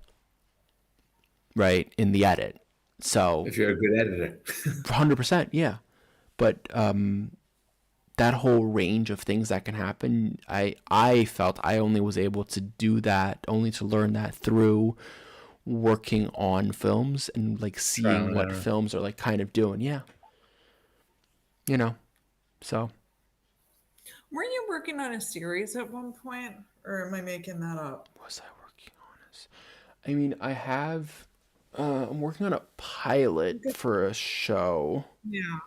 right, in the edit. So if you're a good editor, 100%, yeah. But that whole range of things that can happen, I felt I only was able to do that, only to learn that through working on films and like seeing what films are like kind of doing. Yeah. So. Weren't you working on a series at one point, or am I making that up? Was I working on this? I mean, I have, I'm working on a pilot for a show. Yeah.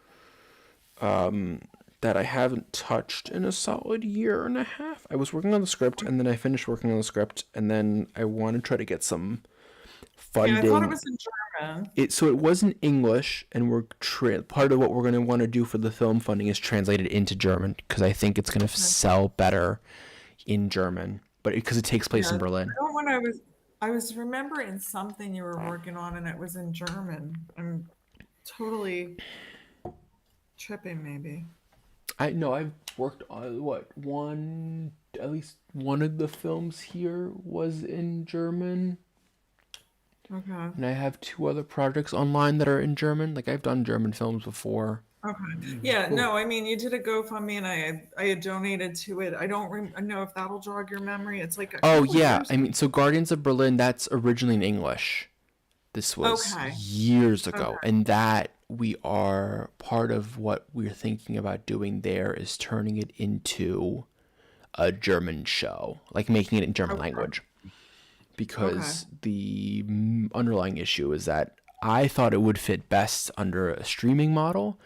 That I haven't touched in a solid year and a half. I was working on the script, and then I finished working on the script, and then I want to try to get some funding. Yeah, I thought it was in German. So it was in English, and we're part of what we're going to want to do for the film funding is translate it into German, because I think it's going to sell better in German, but because it takes place in Berlin. I was remembering something you were working on, and it was in German. I'm totally tripping, maybe. I've worked on at least one of the films here was in German. Okay. And I have 2 other projects online that are in German. Like I've done German films before. Okay. Yeah. Cool. No, I mean, you did a GoFundMe, and I had donated to it. I don't know if that'll jog your memory. It's like a Oh couple yeah, years I mean, so Guardians of Berlin, that's originally in English. This was Okay. years ago, Okay. and that we are part of what we're thinking about doing there is turning it into a German show, like making it in German Okay. language. Because the underlying issue is that I thought it would fit best under a streaming model.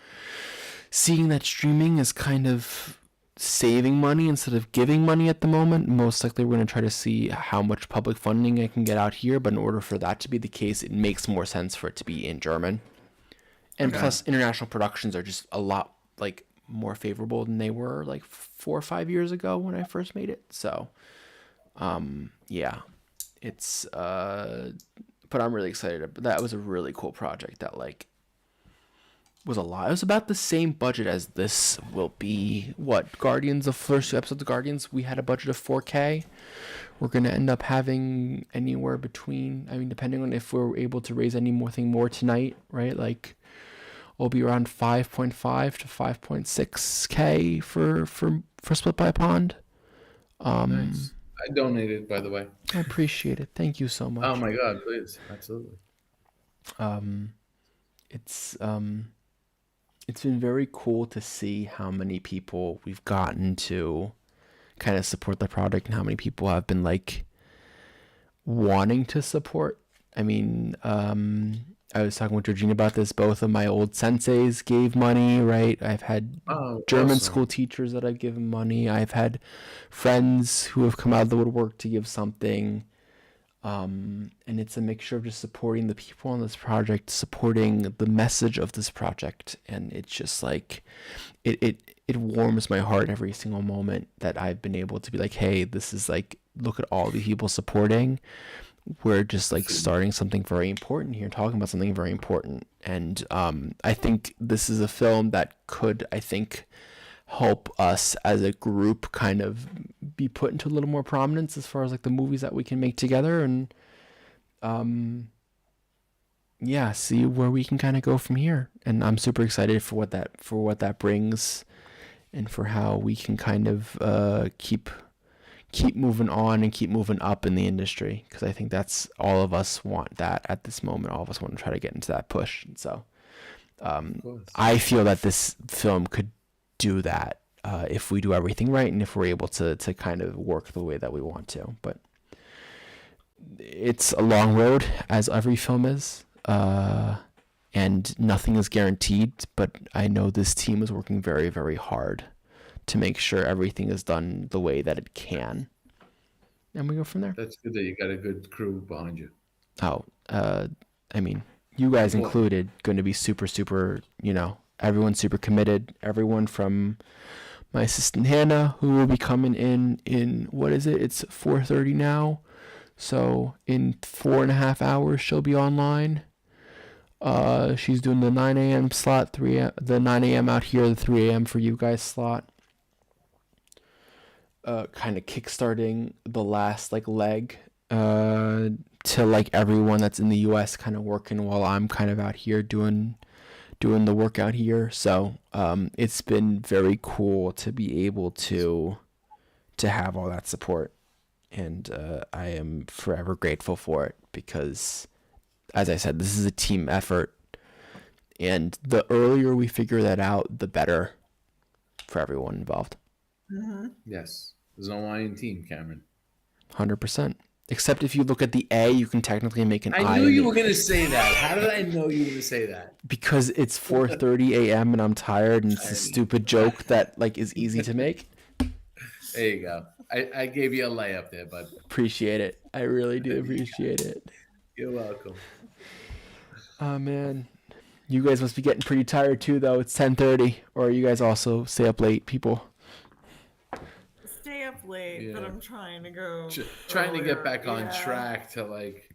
Seeing that streaming is kind of saving money instead of giving money at the moment, most likely we're going to try to see how much public funding I can get out here. But in order for that to be the case, it makes more sense for it to be in German. And Okay. plus, international productions are just a lot like more favorable than they were like 4 or 5 years ago when I first made it. So, yeah, it's but I'm really excited. That was a really cool project that like was a lot. It was about the same budget as this will be. What, Guardians, the first 2 episodes of Guardians, we had a budget of 4K. We're gonna end up having anywhere between, I mean, depending on if we're able to raise anything more tonight, right? Like, it'll be around 5.5 to 5.6K for Split by a Pond. Nice. I donated, by the way. I appreciate it. Thank you so much. Oh my God, please, absolutely. It's been very cool to see how many people we've gotten to kind of support the product and how many people have been like wanting to support. I mean, I was talking with Georgina about this. Both of my old senseis gave money, right? I've had German awesome. school teachers that I've given money. I've had friends who have come out of the woodwork to give something. And it's a mixture of just supporting the people on this project, supporting the message of this project. And it's just like, it warms my heart every single moment that I've been able to be like, hey, this is like, look at all the people supporting. We're just like starting something very important here, talking about something very important. And I think this is a film that could, I think, help us as a group kind of be put into a little more prominence as far as like the movies that we can make together, and yeah, see where we can kind of go from here. And I'm super excited for what that brings, and for how we can kind of keep moving on and keep moving up in the industry, because I think that's all of us want that at this moment. All of us want to try to get into that push. And so I feel that this film could do that if we do everything right, and if we're able to kind of work the way that we want to. But it's a long road, as every film is, and nothing is guaranteed. But I know this team is working very, very hard to make sure everything is done the way that it can, and we go from there. That's good that you got a good crew behind you. Oh, I mean, you guys included, going to be super, super, everyone's super committed. Everyone from my assistant Hannah, who will be coming in what is it? It's 4:30 now. So in 4.5 hours, she'll be online. She's doing the 9 a.m. slot, the 9 a.m. out here, the 3 a.m. for you guys slot. Kind of kickstarting the last like leg to like everyone that's in the U.S. kind of working while I'm kind of out here doing the work out here. So it's been very cool to be able to have all that support, and I am forever grateful for it, because as I said, this is a team effort, and the earlier we figure that out, the better for everyone involved. Mm-hmm. Yes, there's no I in team, Cameron. 100%. Except if you look at the A, you can technically make an I. I knew you were going to say that. How did I know you were going to say that? Because it's 4:30 a.m. and I'm tired, and it's a stupid joke that like is easy to make. There you go. I gave you a layup there, bud. Appreciate it. I really do appreciate it. You're welcome. Oh man, you guys must be getting pretty tired too, though. It's 10:30, or you guys also stay up late, people? Stay up late, but I'm trying to go. Trying to get earlier. back on track to like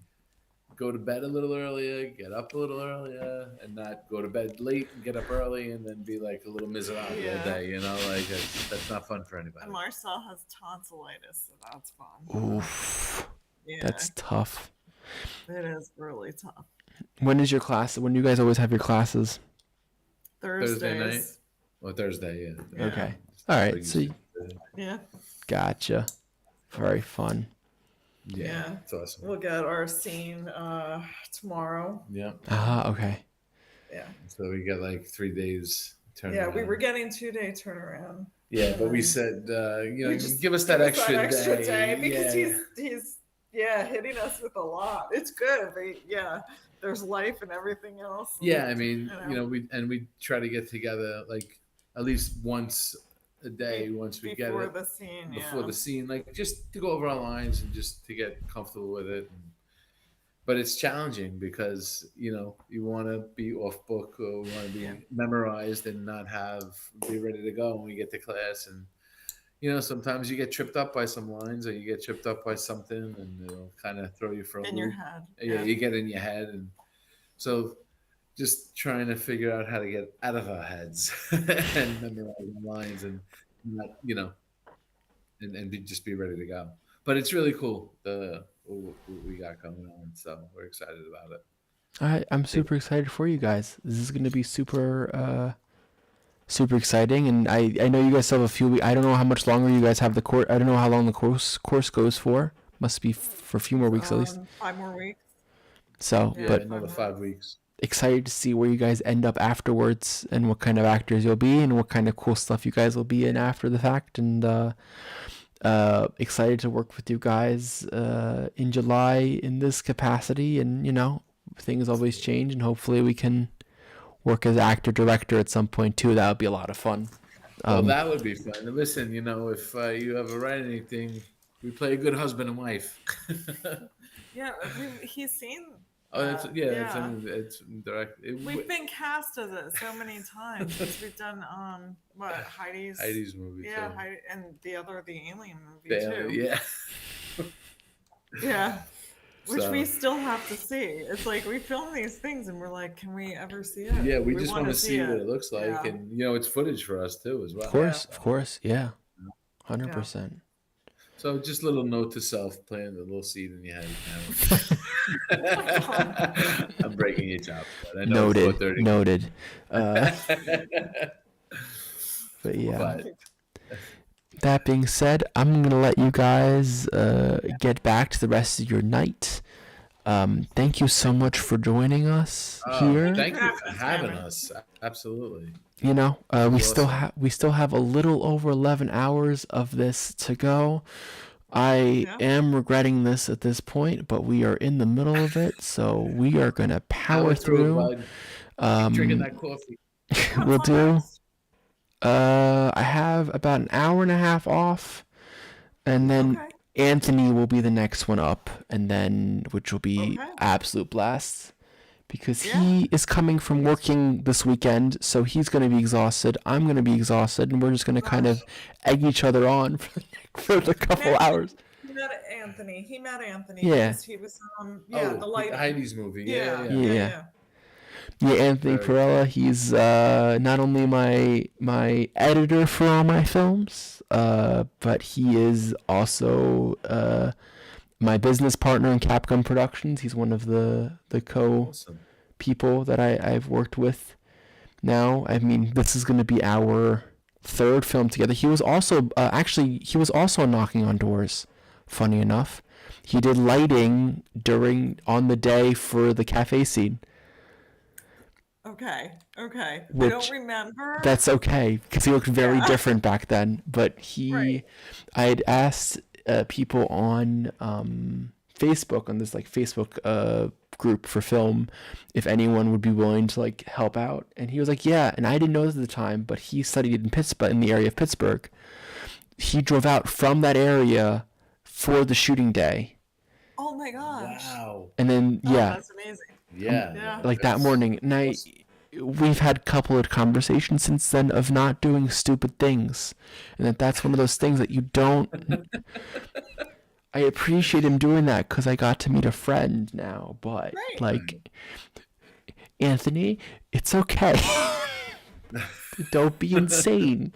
go to bed a little earlier, get up a little earlier, and not go to bed late and get up early and then be like a little miserable all day. Like that's not fun for anybody. And Marcel has tonsillitis, so that's fun. Oof. Yeah. That's tough. It is really tough. When is your class? When do you guys always have your classes? Thursday night? Thursdays. Well, Thursday, yeah. Okay. All right. So Yeah. gotcha. Very fun. Yeah. It's awesome. We'll get our scene tomorrow. Yeah. Okay. Yeah. So we get like 3 days turnaround. Yeah, we were getting 2-day turnaround. Yeah, but we said, Just give us that extra day because yeah. he's hitting us with a lot. It's good. There's life and everything else. Yeah, I mean, we try to get together like at least once a day once we get it before the scene. Before the scene, like just to go over our lines and just to get comfortable with it. But it's challenging because you want to be off book or we want to be memorized and not be ready to go when we get to class. And sometimes you get tripped up by some lines or you get tripped up by something, and it'll kind of throw you for a loop. In your head. Yeah, you get in your head, and so just trying to figure out how to get out of our heads and memorize the lines and not, and just be ready to go. But it's really cool what we got going on, so we're excited about it. I'm super excited for you guys. This is going to be super exciting, and I know you guys still have a few weeks. I don't know how much longer you guys have the course. I don't know how long the course goes for. Must be for a few more weeks at least. 5 more weeks. So, Yeah, but another 5 weeks. Excited to see where you guys end up afterwards and what kind of actors you'll be and what kind of cool stuff you guys will be in after the fact, and excited to work with you guys in July in this capacity, and things always change, and hopefully we can work as actor director at some point too. That would be a lot of fun. Well, that would be fun. And listen, if you ever write anything, we play a good husband and wife. Yeah, he's seen. It's direct. We've been cast as it so many times. We've done Heidi's movie. Yeah, too. Heidi, and the Alien movie too. Yeah. Yeah. Which we still have to see. It's like we film these things and we're like, can we ever see it? Yeah, we just want to see what it it looks like, Yeah. and it's footage for us too as well. Of course, yeah, 100%. So just a little note to self: plant a little seed in your head. I'm breaking your job. But I know Noted. But yeah. But, that being said, I'm gonna let you guys get back to the rest of your night. Thank you so much for joining us here. Thank you for having us. Absolutely. We still have a little over 11 hours of this to go. I am regretting this at this point, but we are in the middle of it, so we are gonna power through. Keep drinking that coffee. We'll do. I have about an hour and a half off, and then Anthony will be the next one up, and then which will be absolute blast because he is coming from working this weekend, so he's going to be exhausted. I'm going to be exhausted, and we're just going to kind of egg each other on for a couple hours. He met Anthony. Yeah. He was the light. Heidi's movie. Yeah, Anthony Perella. He's not only my editor for all my films, but he is also my business partner in Capcom Productions. He's one of the people that I've worked with now. I mean, this is going to be our third film together. He was also on Knocking on Doors. Funny enough, he did lighting on the day for the cafe scene. Okay. I Which, don't remember. That's okay because he looked very different back then. But I had asked people on Facebook, on this Facebook group for film, if anyone would be willing to help out, and he was like, yeah. And I didn't know this at the time, but he studied in Pittsburgh, in the area of Pittsburgh. He drove out from that area for the shooting day. Oh my gosh! Wow. And then that's amazing. Yeah. That morning, and we've had a couple of conversations since then of not doing stupid things, and that's one of those things that you don't. I appreciate him doing that because I got to meet a friend now, but Anthony, it's okay. Don't be insane.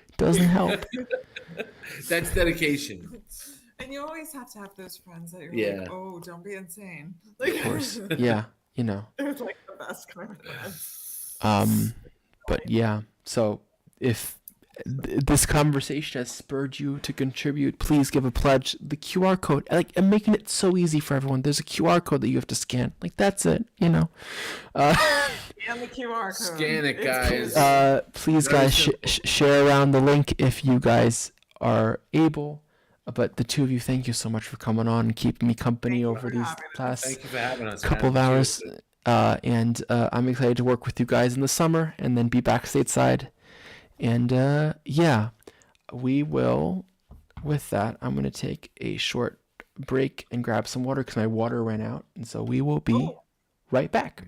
It doesn't help. That's dedication. And you always have to have those friends that you're Yeah. like, oh, don't be insane. Like, Of course. Yeah, you know. They're like the best kind of friends. But yeah, so if this conversation has spurred you to contribute, please give a pledge. The QR code, like, I'm making it so easy for everyone. There's a QR code that you have to scan. Like, that's it, you know. And the QR code. Scan it, It's guys. Please, Very guys, simple. share around the link if you guys are able. But the two of you, thank you so much for coming on and keeping me company Thank you over for these having us. last Thank you for having us. couple of man. hours. And I'm excited to work with you guys in the summer and then be back stateside. And yeah, we will. With that, I'm going to take a short break and grab some water because my water ran out. And so we will be right back.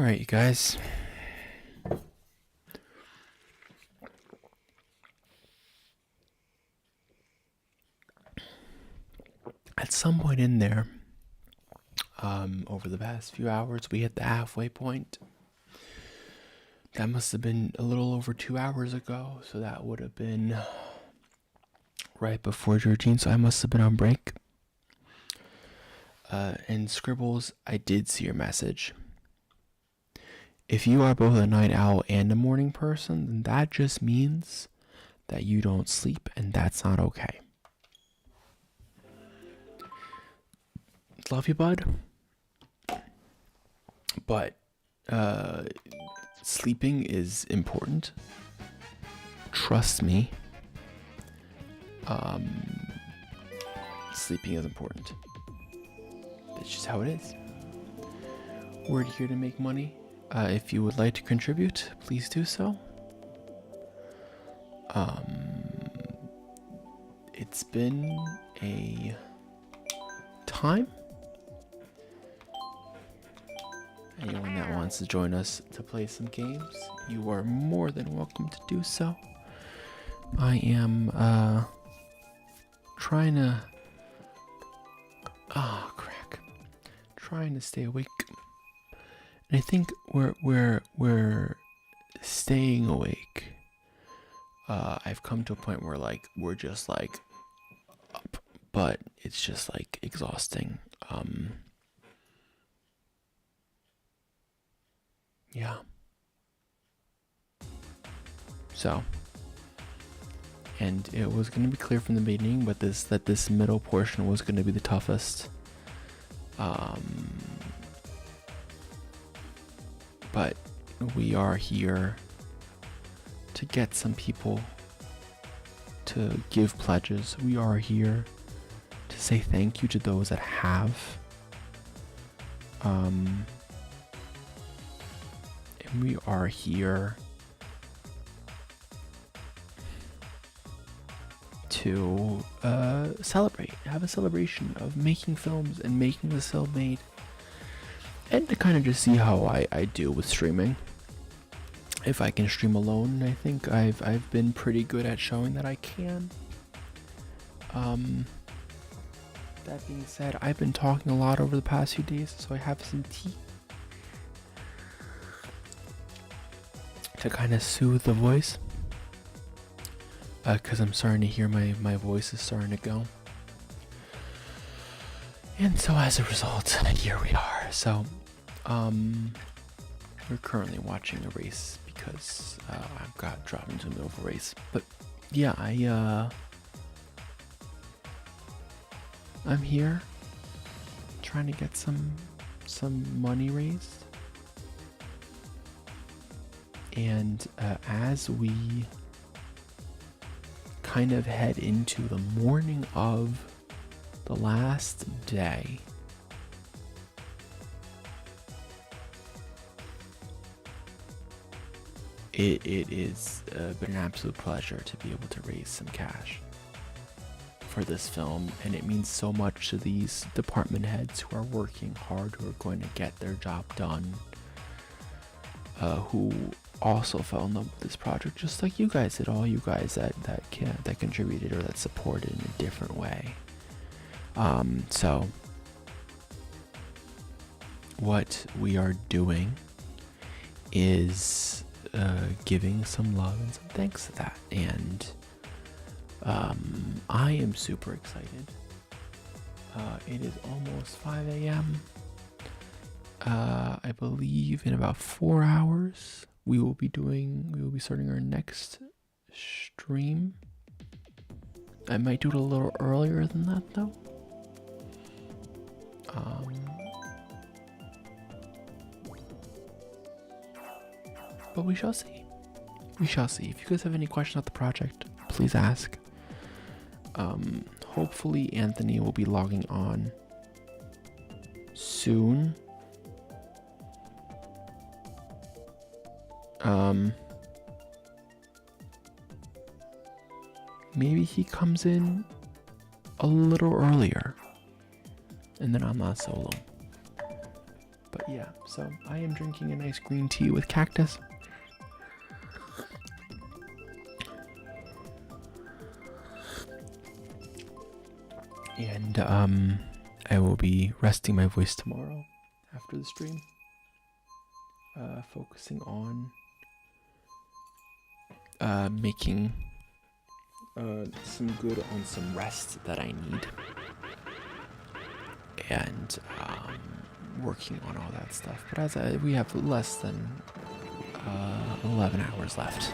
right, you guys. At some point in there, over the past few hours, we hit the halfway point. That must have been a little over 2 hours ago, so that would have been right before Georgine, so I must have been on break. And Scribbles, I did see your message. If you are both a night owl and a morning person, then that just means that you don't sleep, and that's not okay. Love you, bud. But sleeping is important. Trust me. Sleeping is important. That's just how it is. We're here to make money. If you would like to contribute, please do so. It's been a time. Anyone that wants to join us to play some games, you are more than welcome to do so. I am trying to trying to stay awake. And I think we're staying awake. I've come to a point where like we're just like up, but it's just like exhausting. Yeah. So, and it was going to be clear from the beginning, but this middle portion was going to be the toughest. But we are here to get some people to give pledges. We are here to say thank you to those that have. And we are here to celebrate, have a celebration of making films and making this film made, and to kind of just see how I do with streaming. If I can stream alone, I think I've been pretty good at showing that I can. That being said, I've been talking a lot over the past few days, so I have some tea to kind of soothe the voice, because I'm starting to hear my voice is starting to go. And so as a result, here we are. So, we're currently watching a race because I've got dropped into the middle of a race. But yeah, I'm here trying to get some money raised. And as we kind of head into the morning of the last day, it is been an absolute pleasure to be able to raise some cash for this film, and it means so much to these department heads who are working hard, who are going to get their job done, who also fell in love with this project just like you guys did, all you guys that contributed or that supported in a different way. So what we are doing is giving some love and some thanks to that, and I am super excited. It is almost 5 a.m. I believe in about 4 hours we will be starting our next stream. I might do it a little earlier than that though. But we shall see. We shall see. If you guys have any questions about the project, please ask. Hopefully Anthony will be logging on soon. Maybe he comes in a little earlier, and then I'm not solo. But yeah, so I am drinking a nice green tea with cactus. And I will be resting my voice tomorrow after the stream. Focusing on making some good on some rest that I need. And working on all that stuff. But as we have less than 11 hours left.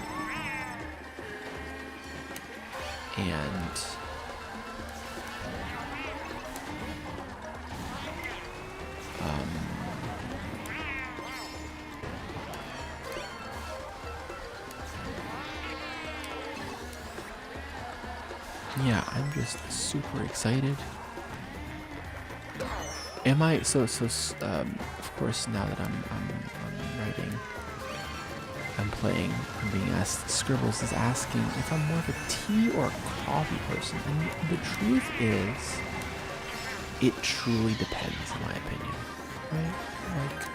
And yeah, I'm just super excited. Am I so of course now that I'm writing, I'm playing, I'm being asked, Scribbles is asking if I'm more of a tea or a coffee person, and the truth is it truly depends in my opinion, right? Like,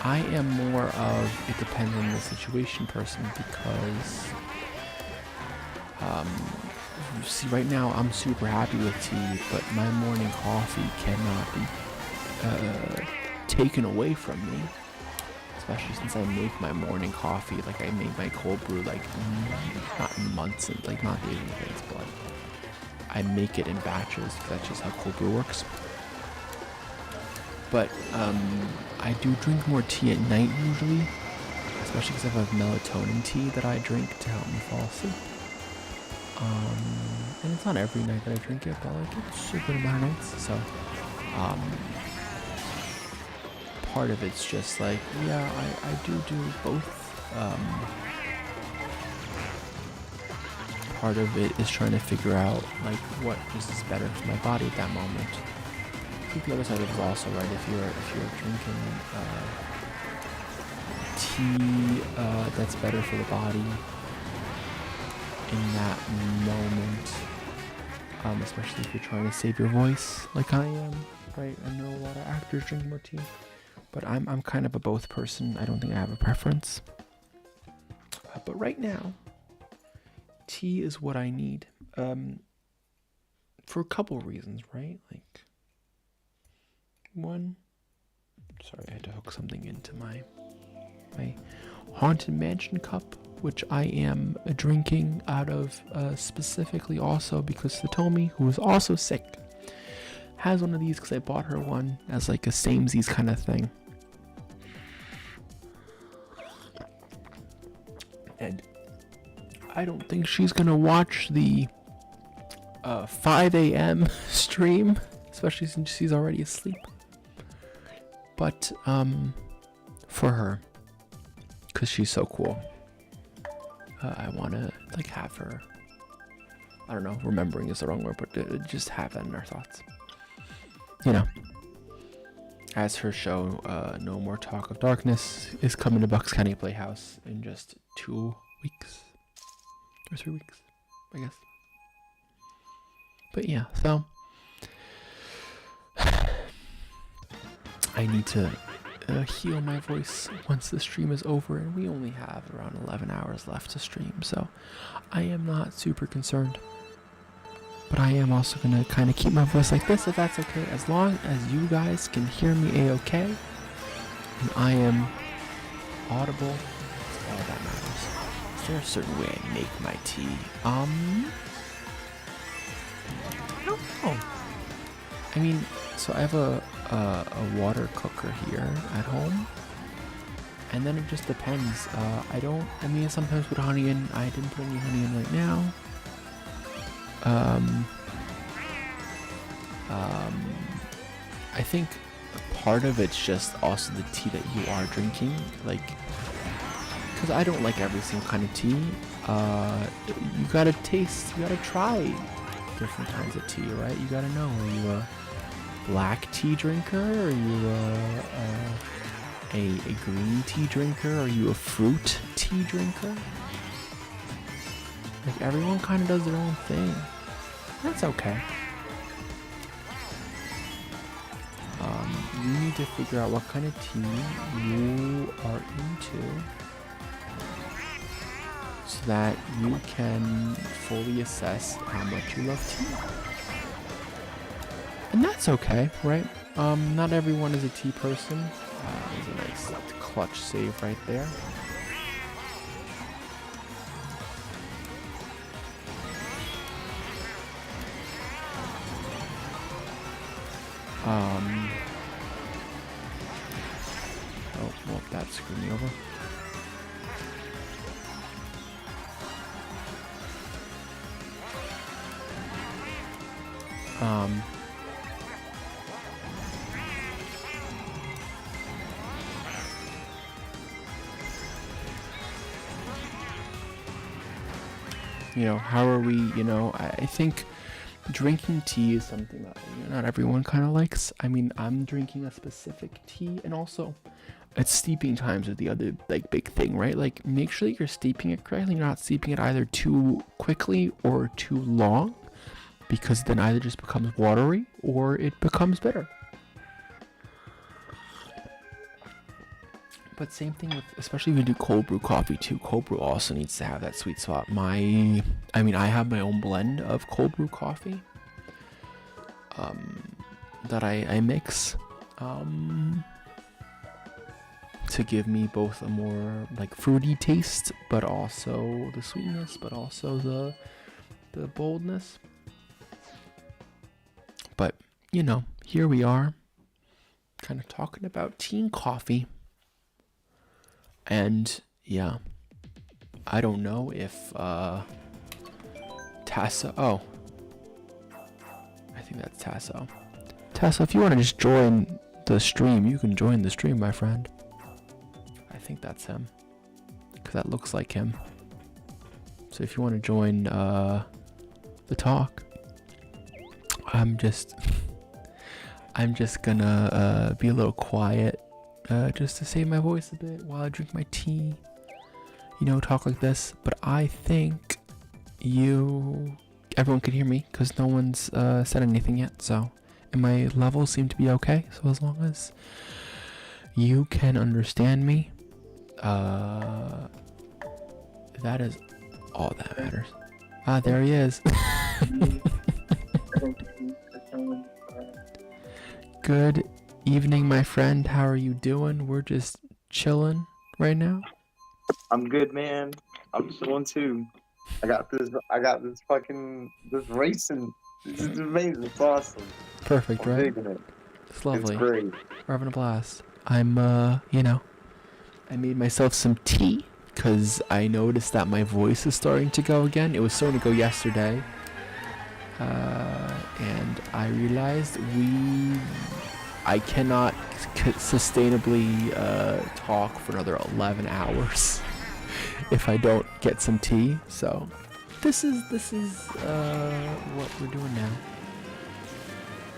I am more of it depends on the situation person, because see, right now I'm super happy with tea, but my morning coffee cannot be taken away from me, especially since I make my morning coffee, like I make my cold brew like not months and like not days in advance, but I make it in batches because that's just how cold brew works. But I do drink more tea at night usually, especially because I have melatonin tea that I drink to help me fall asleep. And it's not every night that I drink it, but like it's a good amount of nights. So part of it's just like, yeah, I do both. Part of it is trying to figure out like what is better for my body at that moment. I think the other side of it is also right. If you're drinking tea that's better for the body in that moment, especially if you're trying to save your voice like I am, right? I know a lot of actors drink more tea, but I'm kind of a both person. I don't think I have a preference. But right now, tea is what I need, for a couple reasons, right? Like, one, sorry, I had to hook something into my Haunted Mansion cup, which I am drinking out of specifically also because Satomi, who is also sick, has one of these because I bought her one as like a samesies kind of thing. And I don't think she's gonna watch the 5 a.m. stream, especially since she's already asleep. But for her, because she's so cool, I want to like have her, I don't know, remembering is the wrong word, but just have that in our thoughts, you know, as her show No More Talk of Darkness is coming to Bucks County Playhouse in just 2 weeks or 3 weeks, I guess. But yeah, so I need to heal my voice once the stream is over, and we only have around 11 hours left to stream, so I am not super concerned. But I am also going to kind of keep my voice like this, if that's okay, as long as you guys can hear me a-okay, and I am audible. That's all that matters. Is there a certain way I make my tea? I don't know. I mean, so I have a water cooker here at home, and then it just depends. I mean, sometimes put honey in. I didn't put any honey in right now. I think part of it's just also the tea that you are drinking, like, because I don't like every single kind of tea. You gotta taste, you gotta try different kinds of tea, right? You gotta know, are you a black tea drinker? Are you a green tea drinker? Are you a fruit tea drinker? Like, everyone kind of does their own thing. That's okay. you need to figure out what kind of tea you are into so that you can fully assess how much you love tea. And that's okay, right? Not everyone is a tea person. There's a nice clutch save right there. Oh, well, that screwed me over. You know, how are we, you know, I think drinking tea is something that not everyone kind of likes. I mean, I'm drinking a specific tea, and also it's steeping times are the other like big thing, right? Like, make sure that you're steeping it correctly. You're not steeping it either too quickly or too long, because then either just becomes watery or it becomes bitter. But same thing with, especially if you do cold brew coffee too. Cold brew also needs to have that sweet spot. I have my own blend of cold brew coffee that I mix to give me both a more like fruity taste, but also the sweetness, but also the boldness. But, you know, here we are kind of talking about tea and coffee. And yeah, I don't know if Tasso. Oh, I think that's Tasso. Tasso, if you want to just join the stream, you can join the stream, my friend. I think that's him, because that looks like him. So if you want to join the talk, I'm just gonna be a little quiet. Just to save my voice a bit while I drink my tea, you know, talk like this. But I think everyone could hear me because no one's said anything yet. So, and my levels seem to be okay. So as long as you can understand me, that is all that matters. Ah, there he is. Good evening, my friend. How are you doing? We're just chilling right now. I'm good, man. I'm chilling too. I got this fucking racing. This is amazing. It's awesome. Perfect, I'm right? digging it. It's lovely. It's great. We're having a blast. I'm, you know, I made myself some tea because I noticed that my voice is starting to go again. It was starting to go yesterday. And I realized I cannot sustainably talk for another 11 hours if I don't get some tea. So this is what we're doing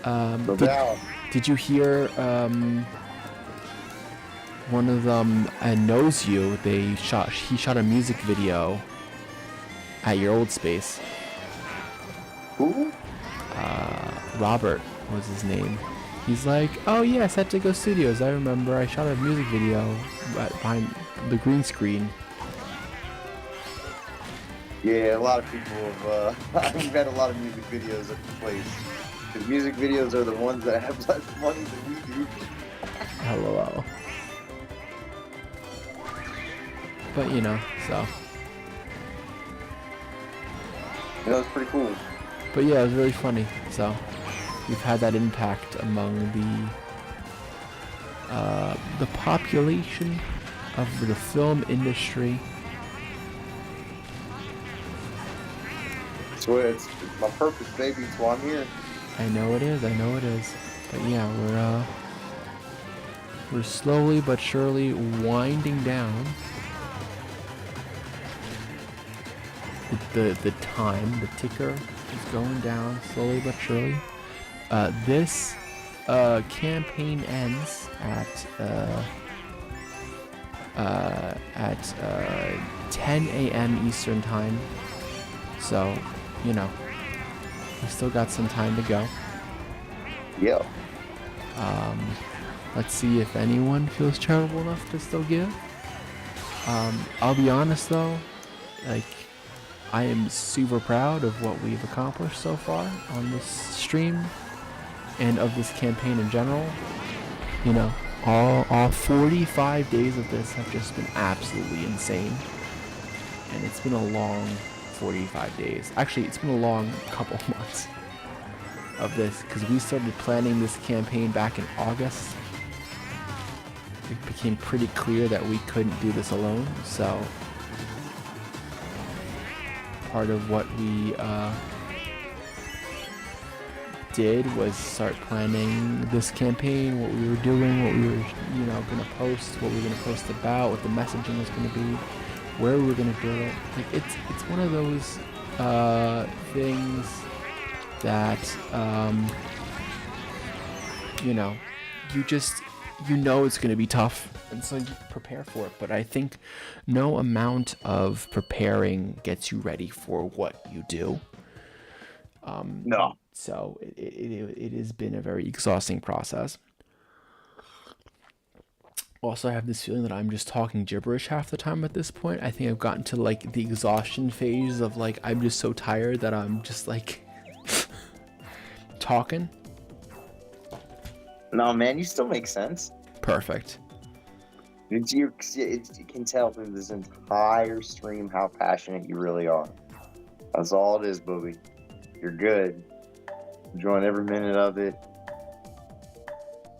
now. Did you hear one of them knows you? He shot a music video at your old space. Who? Robert was his name. He's like, oh yeah, Set to Go Studios. I remember I shot a music video behind the green screen. Yeah, a lot of people have. We've had a lot of music videos at the place. Because music videos are the ones that have less money than we do. LOL. But you know, so. You know, it's pretty cool. But yeah, it was really funny. So we've had that impact among the population of the film industry. So it's my purpose, baby. It's why I'm here. I know it is. But yeah, we're slowly but surely winding down. The time, the ticker is going down slowly but surely. This campaign ends at 10 a.m. Eastern time. So, you know, we still got some time to go. Yeah. Let's see if anyone feels charitable enough to still give. I'll be honest though, like, I am super proud of what we've accomplished so far on this stream and of this campaign in general. You know, all 45 days of this have just been absolutely insane. And it's been a long 45 days. Actually, it's been a long couple months of this, because we started planning this campaign back in August. It became pretty clear that we couldn't do this alone, so part of what we did was start planning this campaign, what we were doing, what we were, you know, going to post, what we were going to post about, what the messaging was going to be, where we were going to do it. Like, it's one of those things that you know, you know it's going to be tough, and so you prepare for it. But I think no amount of preparing gets you ready for what you do. No. So it has been a very exhausting process. Also, I have this feeling that I'm just talking gibberish half the time at this point. I think I've gotten to like the exhaustion phase of like, I'm just so tired that I'm just like talking. No, man, you still make sense. Perfect. You can tell through this entire stream how passionate you really are. That's all it is, Booby. You're good. Enjoying every minute of it.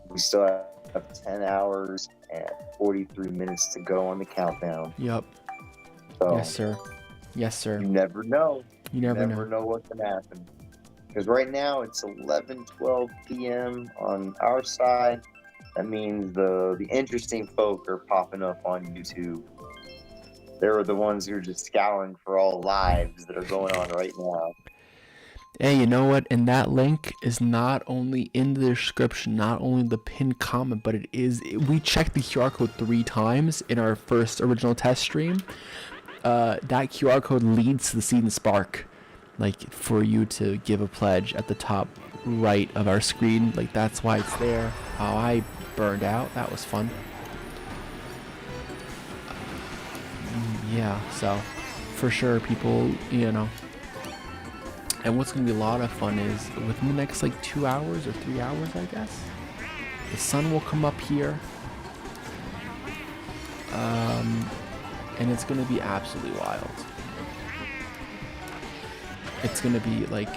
We still have 10 hours and 43 minutes to go on the countdown. Yep. So Yes, sir. Yes, sir. you never know. You never know. What can happen. Because right now it's 11:12 p.m. on our side. That means the interesting folk are popping up on YouTube. They're the ones who are just scouring for all lives that are going on right now. Hey, you know what? And that link is not only in the description, not only the pinned comment, but we checked the QR code 3 times in our first original test stream. That QR code leads to the Seed and Spark, like, for you to give a pledge at the top right of our screen. Like, that's why it's there. Oh, I burned out. That was fun. Yeah, so for sure, people, you know. And what's going to be a lot of fun is within the next like 2 hours or 3 hours, I guess, the sun will come up here. And it's going to be absolutely wild. It's going to be like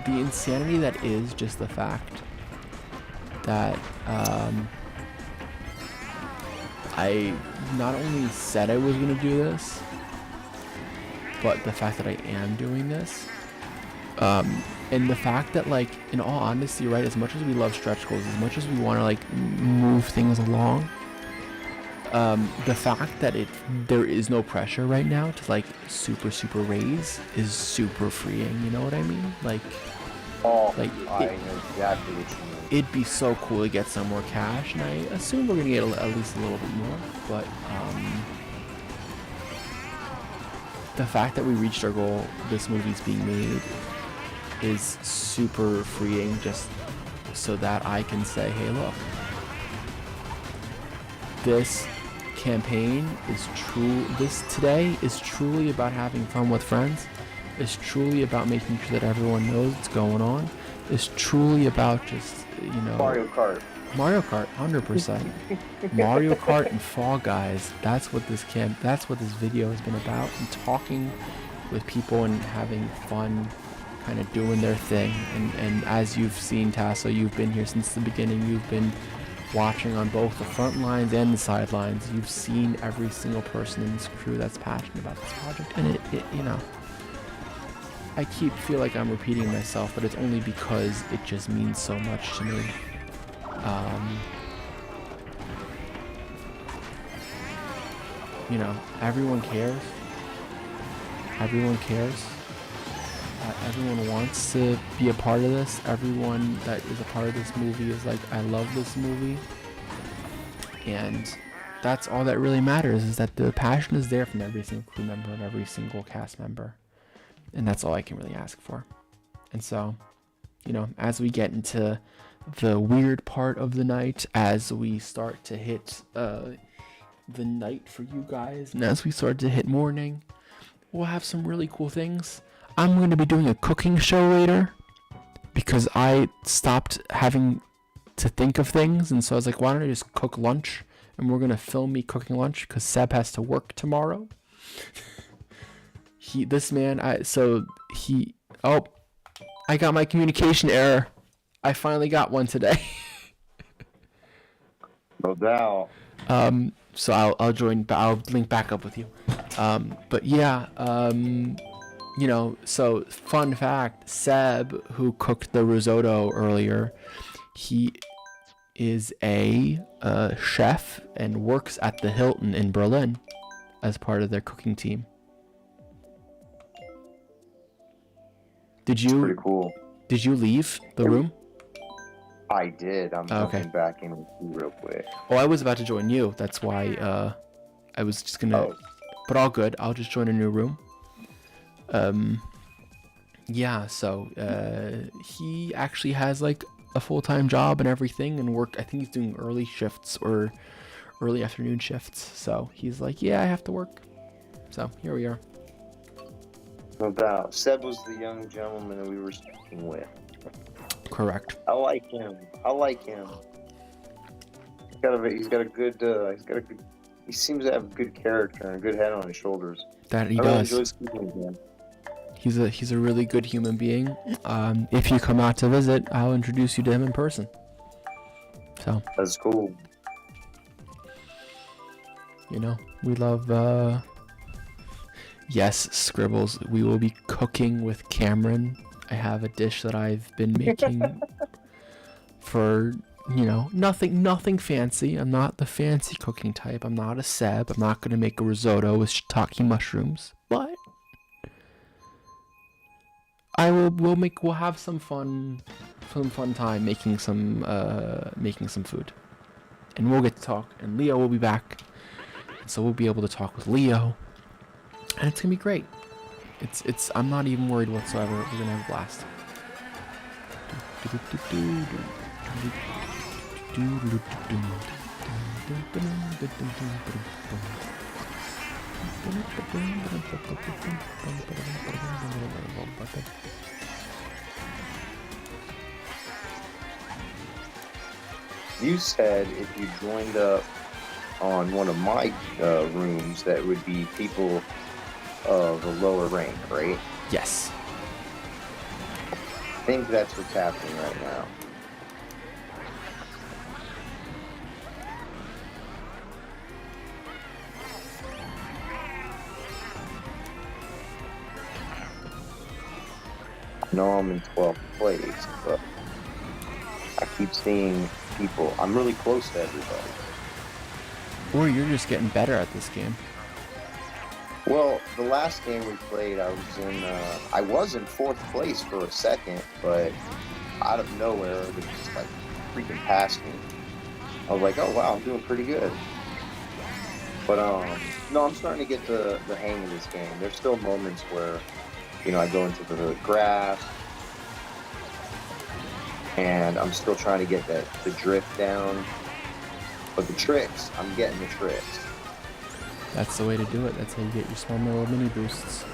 the insanity that is just the fact that I not only said I was going to do this, but the fact that I am doing this. And the fact that, like, in all honesty, right, as much as we love stretch goals, as much as we want to like move things along, the fact that there is no pressure right now to like super raise is super freeing. You know what I mean? Like, I know exactly what you mean. It'd be so cool to get some more cash, and I assume we're gonna get at least a little bit more. But the fact that we reached our goal, this movie's being made, is super freeing, just so that I can say, hey, look, this campaign is true. Today is truly about having fun with friends. It's truly about making sure that everyone knows what's going on. It's truly about just, you know, Mario Kart, 100%. Mario Kart and Fall Guys. That's what this video has been about. And talking with people and having fun, kind of doing their thing. And as you've seen, Tasso, you've been here since the beginning. You've been watching on both the front lines and the sidelines. You've seen every single person in this crew that's passionate about this project. And it you know, I feel like I'm repeating myself, but it's only because it just means so much to me. You know, everyone cares. Everyone cares. Everyone wants to be a part of this. Everyone that is a part of this movie is like, I love this movie. And that's all that really matters, is that the passion is there from every single crew member and every single cast member. And that's all I can really ask for. And so, you know, as we get into the weird part of the night as we start to hit the night for you guys, and as we start to hit morning, we'll have some really cool things. I'm going to be doing a cooking show later because I stopped having to think of things, and so I was like, why don't I just cook lunch? And we're going to film me cooking lunch because Seb has to work tomorrow. I got my communication error. I finally got one today. No doubt. So I'll link back up with you. But yeah, you know, so fun fact, Seb, who cooked the risotto earlier, he is a chef and works at the Hilton in Berlin as part of their cooking team. Pretty cool. Did you leave the room? I did. I'm jumping back in with you real quick. Oh, I was about to join you. That's why I was just gonna. Oh. But all good. I'll just join a new room. Yeah. So he actually has like a full-time job and everything, and work. I think he's doing early shifts or early afternoon shifts. So he's like, yeah, I have to work. So here we are. No doubt. Seb was the young gentleman that we were speaking with. Correct. I like him. He seems to have a good character and a good head on his shoulders. That he I really does. enjoy speaking with him. He's a really good human being. If you come out to visit, I'll introduce you to him in person. So that's cool. You know, we love. Yes, Scribbles. We will be cooking with Cameron. I have a dish that I've been making for, you know, nothing fancy. I'm not the fancy cooking type. I'm not a Seb. I'm not gonna make a risotto with shiitake mushrooms. But we'll have some fun time making some food. And we'll get to talk, and Leo will be back. So we'll be able to talk with Leo. And it's gonna be great. I'm not even worried whatsoever. We're gonna have a blast. You said if you joined up on one of my rooms, that would be people of a lower rank, right? Yes. I think that's what's happening right now. I know I'm in 12th place, but I keep seeing people. I'm really close to everybody. Or you're just getting better at this game. Well, the last game we played, I was in 4th place for a second, but out of nowhere, it just like freaking passed me. I was like, oh wow, I'm doing pretty good. But no, I'm starting to get the hang of this game. There's still moments where, you know, I go into the grass, and I'm still trying to get the drift down. But the tricks, I'm getting the tricks. That's the way to do it. That's how you get your small little mini boosts.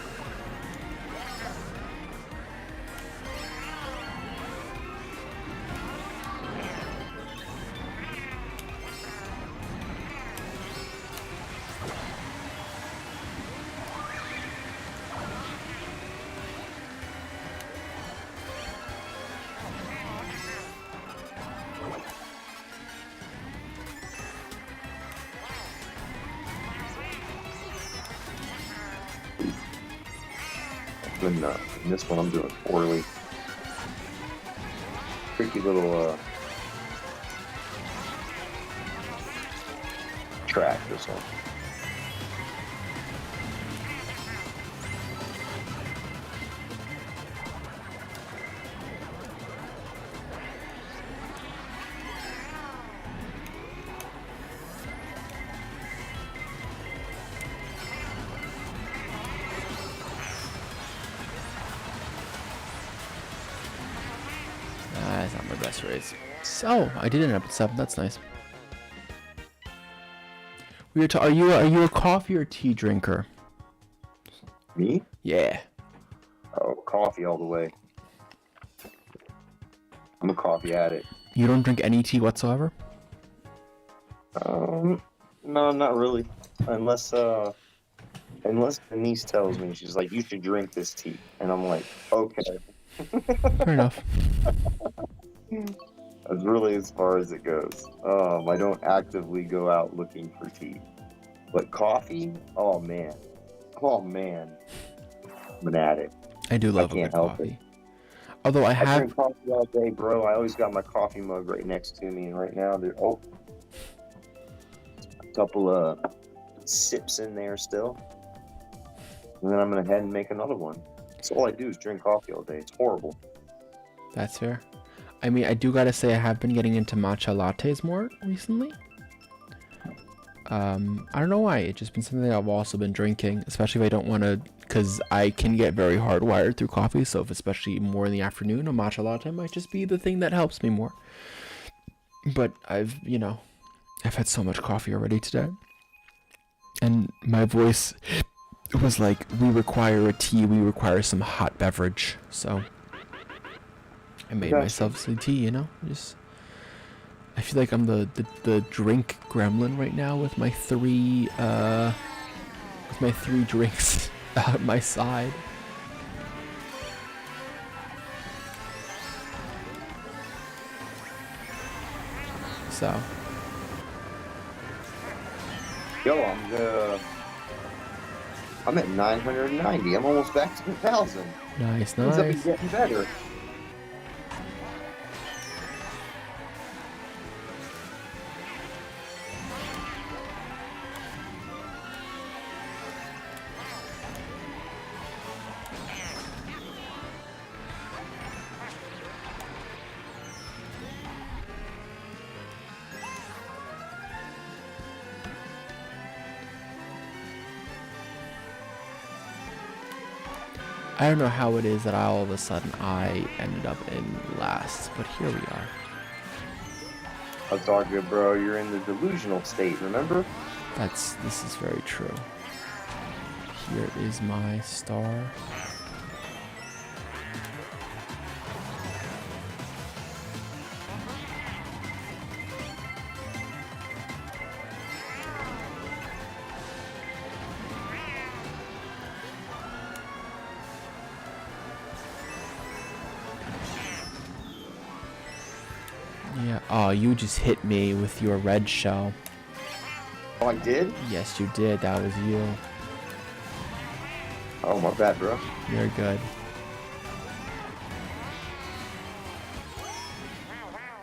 In this one, I'm doing poorly. Tricky little track, this one. That's not my bad. best raise. So I did end up at 7. That's nice. Are you a coffee or tea drinker? Me? Yeah. Oh, coffee all the way. I'm a coffee addict. You don't drink any tea whatsoever? No, not really. Unless Denise tells me, she's like, you should drink this tea. And I'm like, okay. Fair enough. That's really as far as it goes. I don't actively go out looking for tea. But coffee? Oh, man. I'm an addict. I do love a good coffee. Although I drink coffee all day, bro. I always got my coffee mug right next to me. And right now, there's a couple of sips in there still. And then I'm going to head and make another one. That's all I do is drink coffee all day. It's horrible. That's fair. I mean, I do gotta say I have been getting into matcha lattes more recently. I don't know why. It's just been something that I've also been drinking, especially if I don't want to, because I can get very hardwired through coffee. So if especially more in the afternoon, a matcha latte might just be the thing that helps me more. But I've had so much coffee already today. And my voice was like, we require a tea, we require some hot beverage. So I made myself some tea, I feel like I'm the drink gremlin right now with my three drinks at my side. So yo, I'm at 990. I'm almost back to 1,000. Nice. Things have been getting better. I don't know how it is that all of a sudden I ended up in last, but here we are. That's all good, bro. You're in the delusional state, remember? This is very true. Here is my star. Yeah. Oh, you just hit me with your red shell. Oh, I did? Yes, you did. That was you. Oh, my bad, bro. You're good.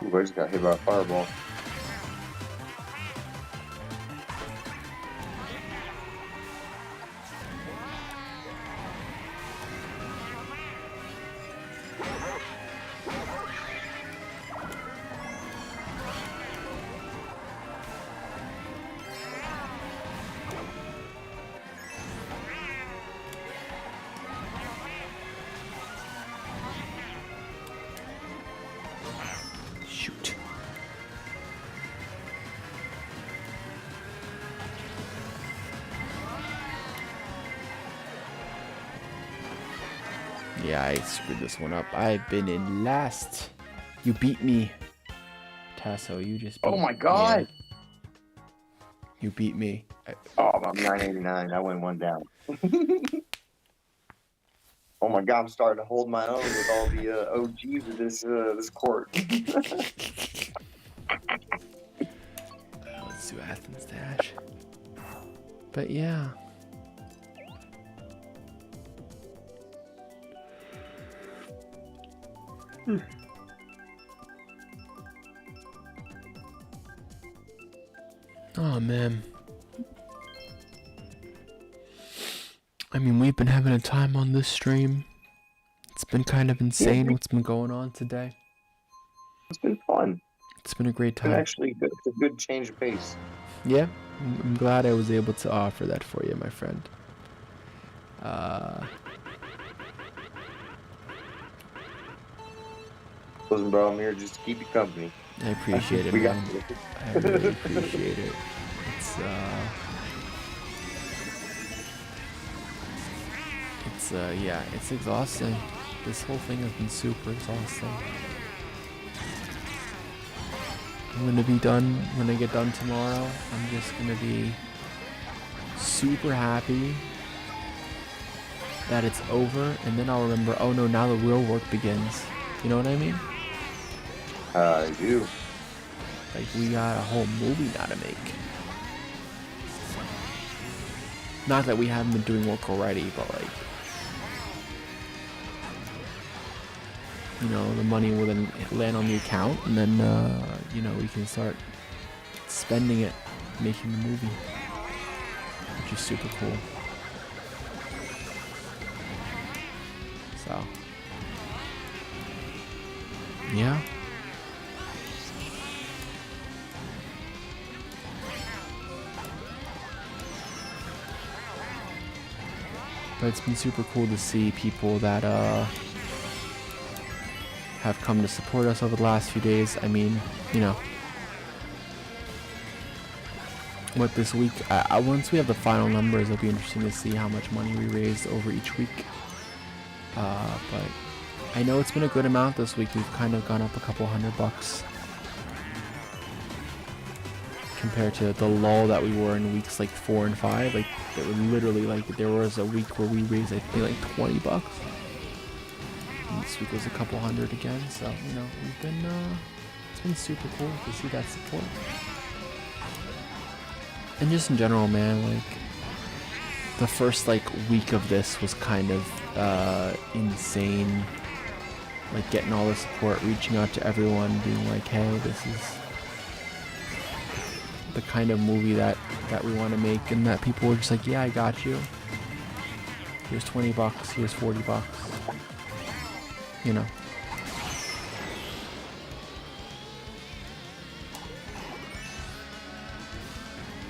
Ooh, I just got hit by a fireball. Shoot. Yeah, I screwed this one up. I've been in last. You beat me. Tasso, you just beat Oh my god! Yeah. You beat me. Oh, I'm 989. I went one down. Oh my god, I'm starting to hold my own with all the OGs of this court. Let's do Athens Dash. But yeah. Oh man. I mean, we've been having a time on this stream. It's been kind of insane what's been going on today. It's been fun. It's been a great It's been time. actually good. It's a good change of pace. Yeah, I'm glad I was able to offer that for you, my friend. Listen, bro, I'm here just to keep you company. I appreciate it, We got man. you. I really appreciate it. It's yeah, it's exhausting. This whole thing has been super exhausting. I'm gonna be done when I get done tomorrow. I'm just gonna be super happy that it's over, and then I'll remember, oh no, now the real work begins. You know what I mean? I do. Like, we got a whole movie now to make. Not that we haven't been doing work already, but like, you know, the money will then land on the account, and then, you know, we can start spending it, making the movie, which is super cool. So, yeah. But it's been super cool to see people that, have come to support us over the last few days. I mean, you know, what this week, once we have the final numbers, it'll be interesting to see how much money we raised over each week. But I know it's been a good amount this week. We've kind of gone up a couple $100 compared to the lull that we were in weeks like 4 and 5. Like, they were literally like, there was a week where we raised, I think, like $20. And this week was a couple hundred again. So, you know, we've been, it's been super cool to see that support. And just in general, man, like, the first like week of this was kind of insane. Like, getting all the support, reaching out to everyone, being like, hey, this is the kind of movie that we want to make, and that people were just like, yeah, I got you. Here's $20, here's $40. You know.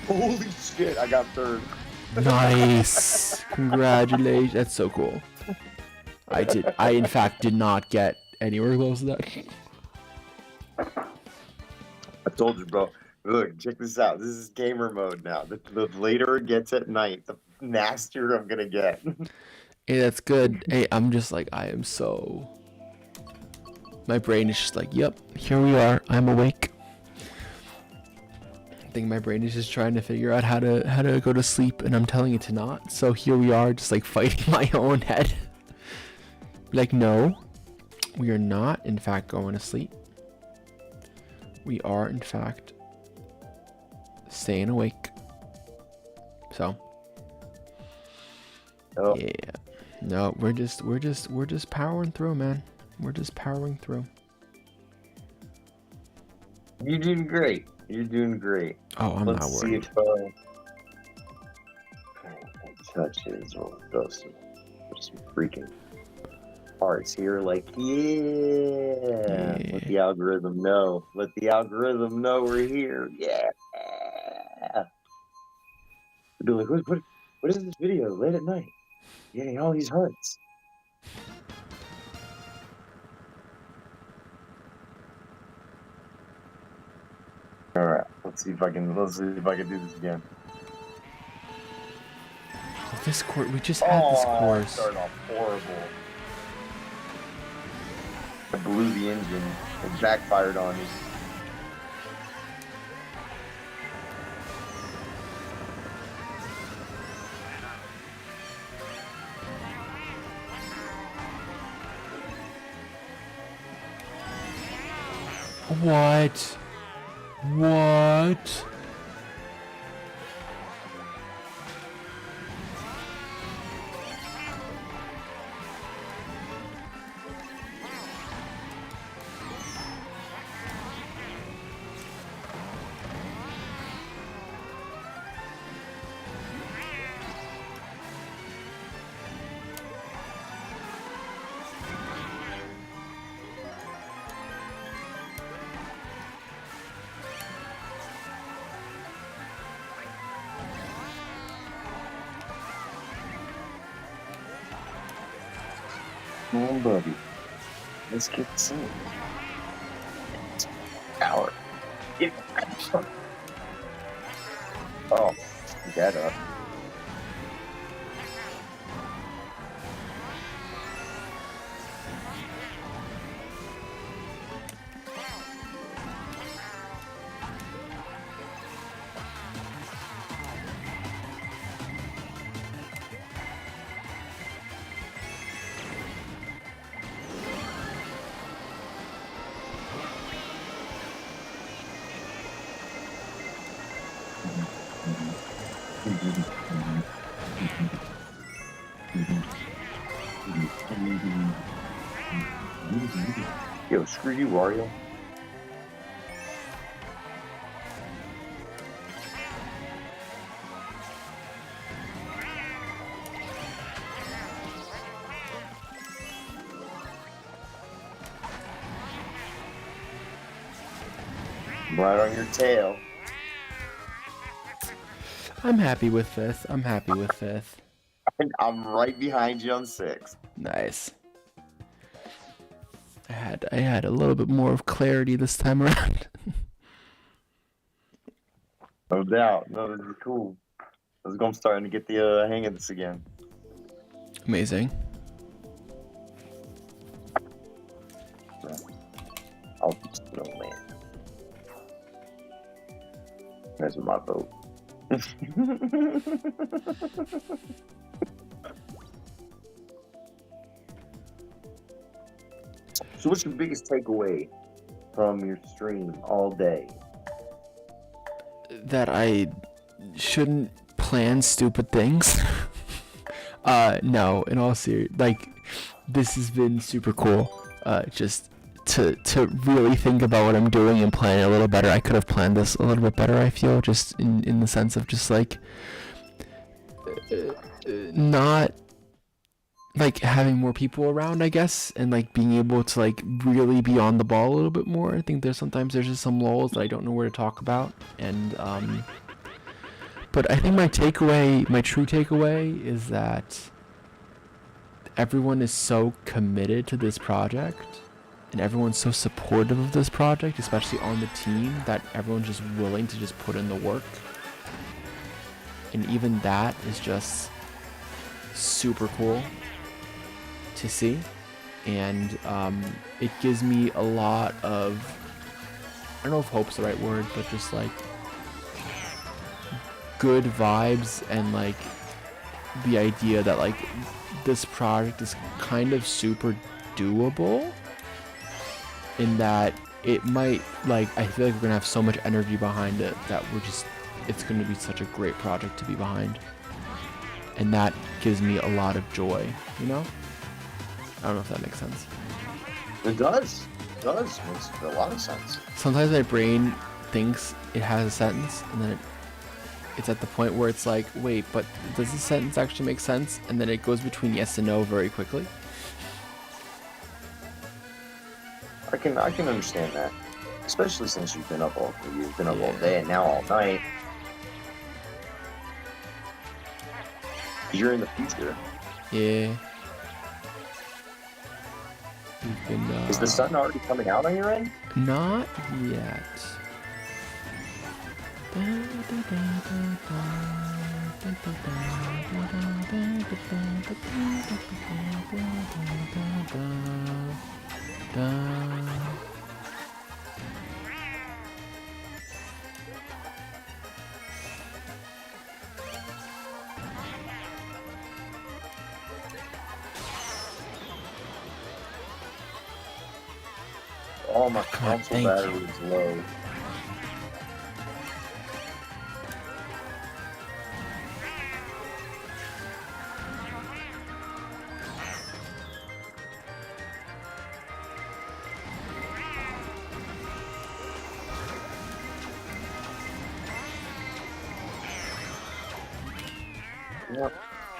Holy shit, I got third. Nice. Congratulations. That's so cool. I in fact did not get anywhere close to that. I told you, bro. Look, check this out. This is gamer mode now. The later it gets at night, the nastier I'm gonna get. Hey, that's good. Hey, I'm just like, I am so... My brain is just like, yep, here we are. I'm awake. I think my brain is just trying to figure out how to go to sleep, and I'm telling it to not. So here we are, just like fighting my own head. Like, no, we are not, in fact, going to sleep. We are, in fact, staying awake. So, Oh. yeah, no, we're just powering through, man. We're just powering through. You're doing great. You're doing great. Oh, I'm Let's not see worried. if touches or does some freaking parts here. Like, yeah. Let the algorithm know. Let the algorithm know we're here. Yeah. They're like, what is this video late at night? Getting all these hearts. All right, let's see if I can do this again. This course, we just had this course. Started off horrible. I blew the engine. It backfired on us. What? What? Come on, buddy. Let's get some. Oh, get up. Yo, screw you, Wario. Right on your tail. I'm happy with fifth. I'm happy with fifth. And I'm right behind you on 6th. Nice. I had a little bit more of clarity this time around. No doubt. No, this is cool. I'm starting to get the hang of this again. Amazing. I'll be snowman. That's my vote. So what's your biggest takeaway from your stream all day? That I shouldn't plan stupid things. No, in all like, this has been super cool. Just to really think about what I'm doing and plan it a little better. I could have planned this a little bit better, I feel, just in the sense of just like not like having more people around, I guess, and like being able to like really be on the ball a little bit more. I think there's just some lulls that I don't know where to talk about, and but I think my true takeaway is that everyone is so committed to this project and everyone's so supportive of this project, especially on the team, that everyone's just willing to just put in the work. And even that is just super cool to see. And it gives me a lot of, I don't know if hope's the right word, but just like good vibes, and like the idea that like this project is kind of super doable, in that it might, like, I feel like we're gonna have so much energy behind it that it's gonna be such a great project to be behind, and that gives me a lot of joy, you know? I don't know if that makes sense. It does. It does. It makes a lot of sense. Sometimes my brain thinks it has a sentence, and then it's at the point where it's like, wait, but does the sentence actually make sense? And then it goes between yes and no very quickly. I can understand that, especially since you've been up all day and now all night. You're in the future. Yeah. Is the sun already coming out on your end? Not yet. Oh, my console battery is low.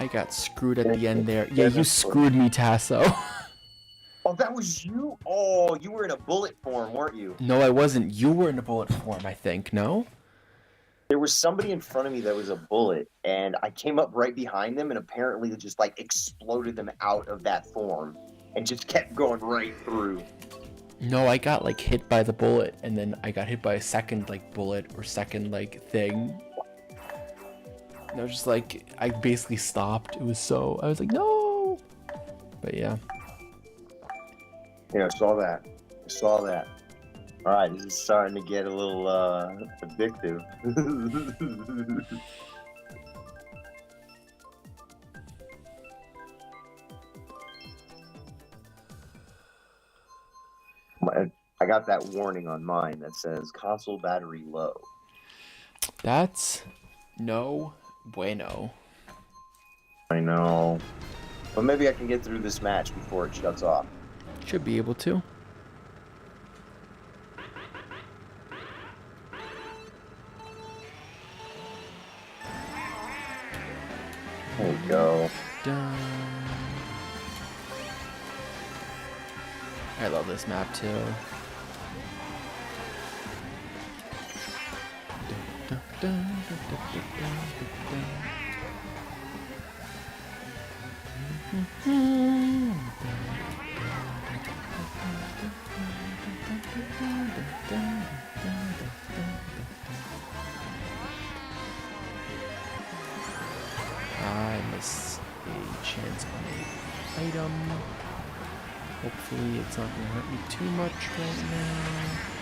I got screwed at the end there. Yeah, you screwed me, Tasso. Oh, that was you? Oh, you were in a bullet form, weren't you? No, I wasn't. You were in a bullet form, I think. No? There was somebody in front of me that was a bullet, and I came up right behind them and apparently just like exploded them out of that form and just kept going right through. No, I got like hit by the bullet, and then I got hit by a second like bullet or second like thing. And I was just like, I basically stopped. It was so, I was like, no. But yeah. Yeah, I saw that. All right, this is starting to get a little addictive. I got that warning on mine that says console battery low. That's no bueno. I know. But maybe I can get through this match before it shuts off. Should be able to. There we go. Dun. I love this map too. Dun, dun, dun, dun, dun, dun, dun, I miss a chance on a item. Hopefully it's not going to hurt me too much right now.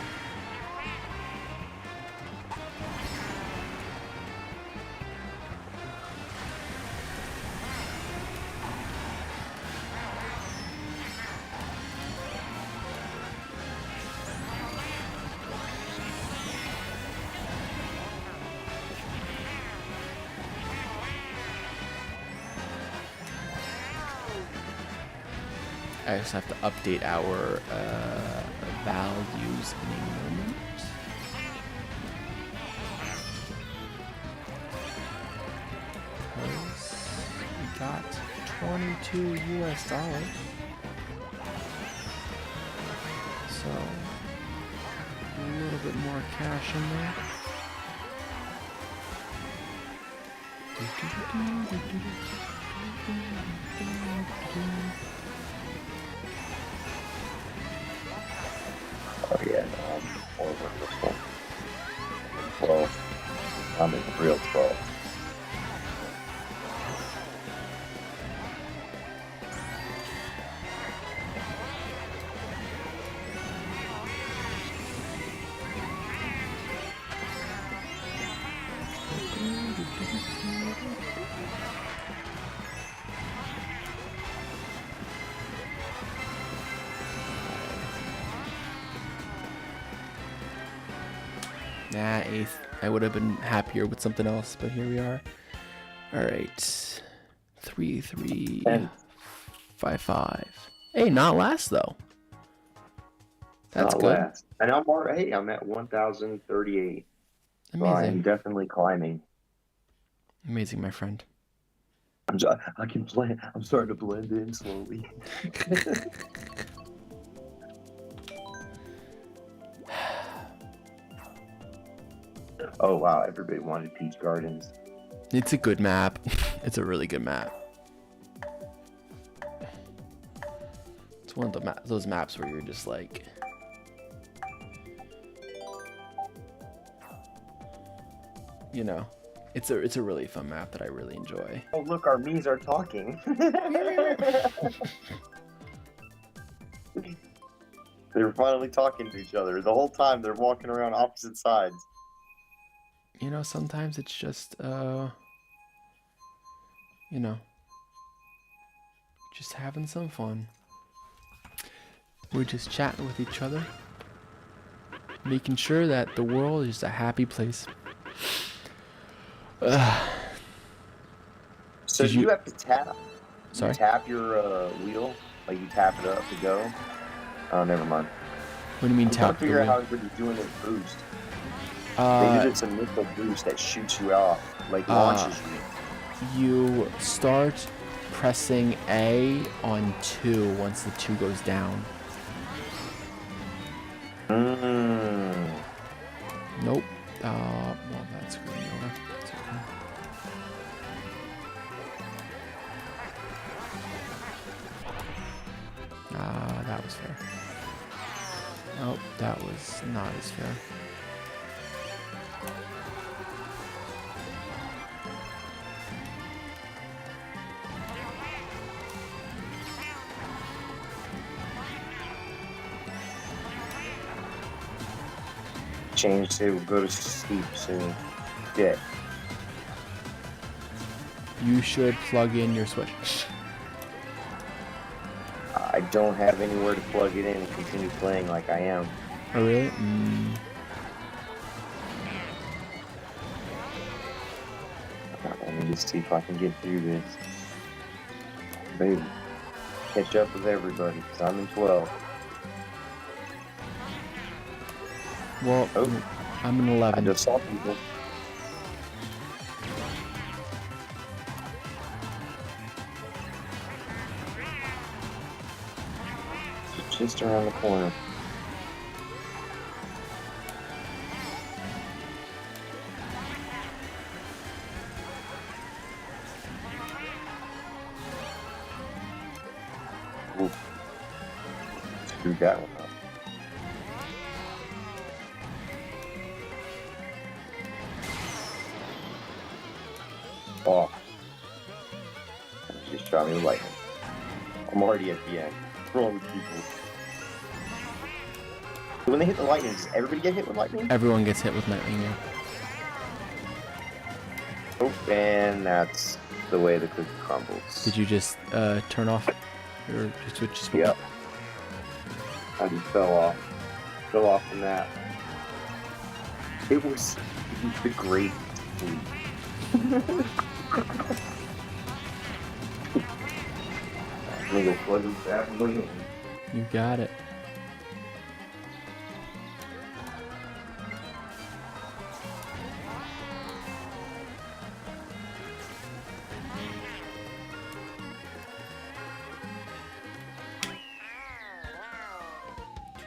I just have to update our values in a moment. Because we got 22 US dollars. So a little bit more cash in there. Oh yeah, no, I'm more wonderful. 12. I'm in real 12. Nah, 8th. I would have been happier with something else, but here we are. Alright. 3, 3, 5, 5. Hey, not last though. That's Not good. last. And I'm already, I'm at 1,038. So I'm Amazing. definitely climbing. Amazing, my friend. I can blend. I'm starting to blend in slowly. Oh wow! Everybody wanted Peach Gardens. It's a good map. It's a really good map. It's one of the those maps where you're just like, you know, it's a really fun map that I really enjoy. Oh look, our Miis are talking. They were finally talking to each other. The whole time they're walking around opposite sides. You know, sometimes it's just you know, just having some fun. We're just chatting with each other, making sure that the world is a happy place. So Did you you- have to tap. Sorry? You tap your wheel, like you tap it up to go. Oh, never mind. What do you mean I'm trying tap to the figure out how wheel? everybody's doing it boost. Maybe it's a missile boost that shoots you off, like launches you. You start pressing A on 2 once the 2 goes down. Mm. Nope. Well, that's screwing me over. It's okay. That was fair. Oh, that was not as fair. Change to go to sleep soon. Yeah. You should plug in your Switch. I don't have anywhere to plug it in and continue playing like I am. Oh, really? Let me just see if I can get through this. Baby, catch up with everybody, because I'm in 12. Well, Oh. I'm in I 11. just saw people. Just around the corner. Ooh. Screwed that one up. Oh. Just shot me with lightning. I'm already at the end. What's wrong with people? When they hit the lightning, does everybody get hit with lightning? Everyone gets hit with lightning, yeah. Oh, and that's the way the cookie crumbles. Did you just turn off your Switch? Yep. I just fell off. Fell off from that. It was the great sleep. I'm gonna go plug this back in. You got it.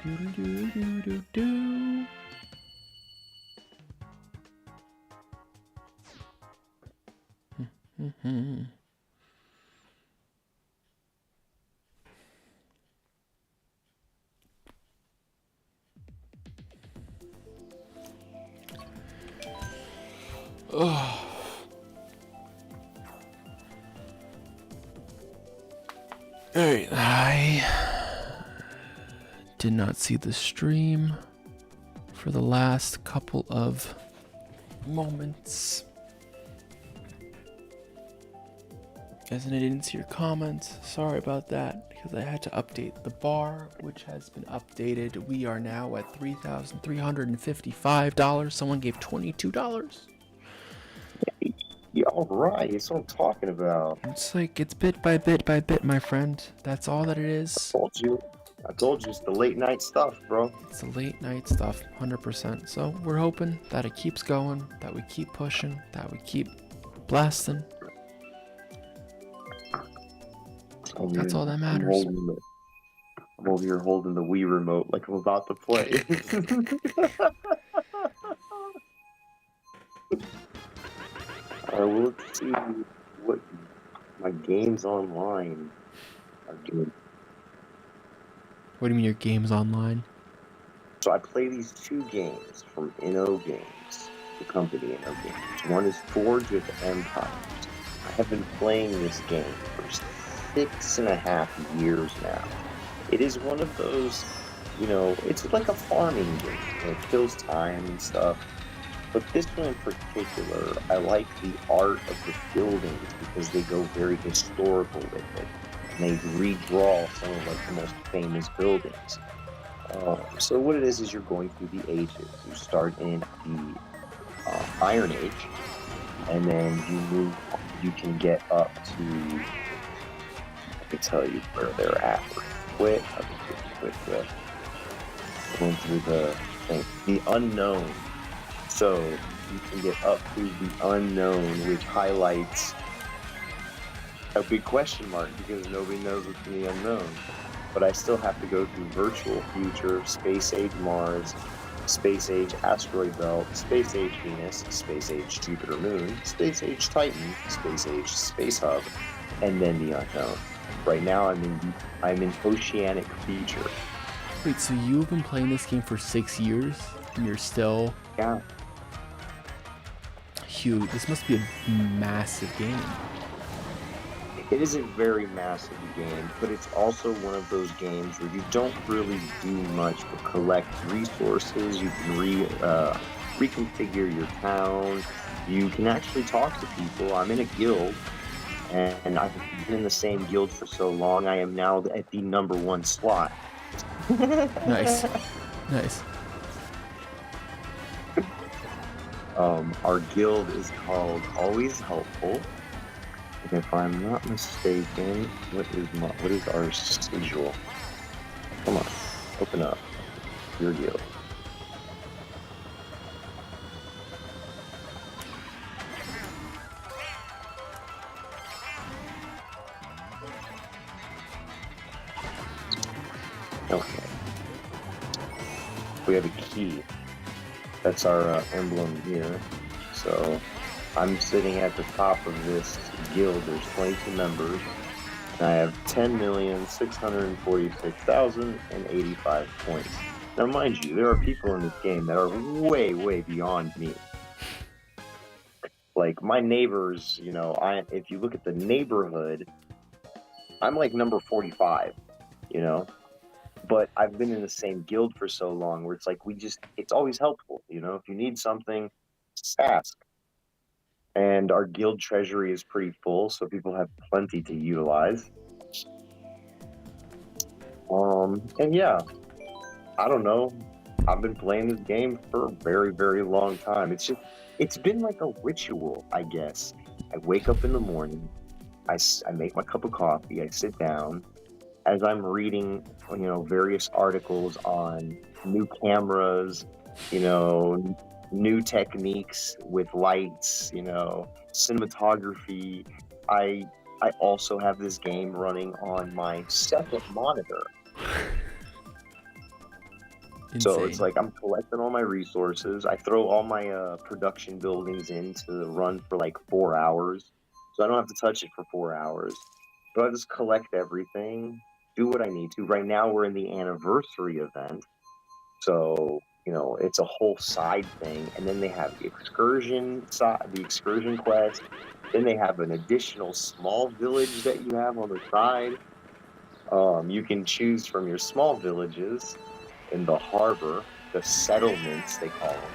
Do-do-do-do-do-do. Oh. Alright, I did not see the stream for the last couple of moments. As in, I didn't see your comments. Sorry about that, because I had to update the bar, which has been updated. We are now at $3,355. Someone gave $22. Yeah, alright, that's what I'm talking about. It's like, it's bit by bit by bit, my friend. That's all that it is. I told you, it's the late night stuff, bro. It's the late night stuff, 100%. So we're hoping that it keeps going, that we keep pushing, that we keep blasting. That's all that matters. I'm over here holding the Wii remote like I'm about to play. Alright, well, let's see what my games online are doing. What do you mean your games online? So I play these two games from Inno Games, the company Inno Games. One is Forge with Empires. I have been playing this game for 6.5 years now. It is one of those, it's like a farming game. It kills time and stuff. But this one in particular, I like the art of the buildings because they go very historical with it. And they redraw some of the most famous buildings. So what it is you're going through the ages. You start in the Iron Age, and then you can get up to, I can tell you where they're at. Going through the thing. The unknown. So you can get up to the unknown, which highlights a big question mark because nobody knows what's in the unknown. But I still have to go through virtual future, space age Mars, space age asteroid belt, space age Venus, space age Jupiter moon, space age Titan, space age space hub, and then the unknown. Right now I'm in oceanic future. Wait, so you've been playing this game for 6 years, and you're still Yeah. huge. This must be a massive game. It is a very massive game, but it's also one of those games where you don't really do much but collect resources. You can reconfigure your town. You can actually talk to people. I'm in a guild, and I've been in the same guild for so long. I am now at the #1 slot. Nice. Nice. Our guild is called Always Helpful. And if I'm not mistaken, what is our sigil? Come on, open up your guild. Okay. We have a key. That's our emblem here. So I'm sitting at the top of this guild. There's 22 members. And I have 10,646,085 points. Now, mind you, there are people in this game that are way, way beyond me. Like my neighbors, you know, if you look at the neighborhood, I'm like number 45, you know. But I've been in the same guild for so long where it's like it's always helpful, you know. If you need something, just ask. And our guild treasury is pretty full, so people have plenty to utilize. And yeah, I don't know. I've been playing this game for a very, very long time. It's been like a ritual, I guess. I wake up in the morning, I make my cup of coffee, I sit down. As I'm reading, you know, various articles on new cameras, you know, new techniques with lights, you know, cinematography. I also have this game running on my second monitor. So it's like I'm collecting all my resources. I throw all my production buildings in to run for like 4 hours. So I don't have to touch it for 4 hours. So I just collect everything, do what I need to. Right now we're in the anniversary event. So, you know, it's a whole side thing. And then they have the excursion quest. Then they have an additional small village that you have on the side. You can choose from your small villages in the harbor, the settlements they call them.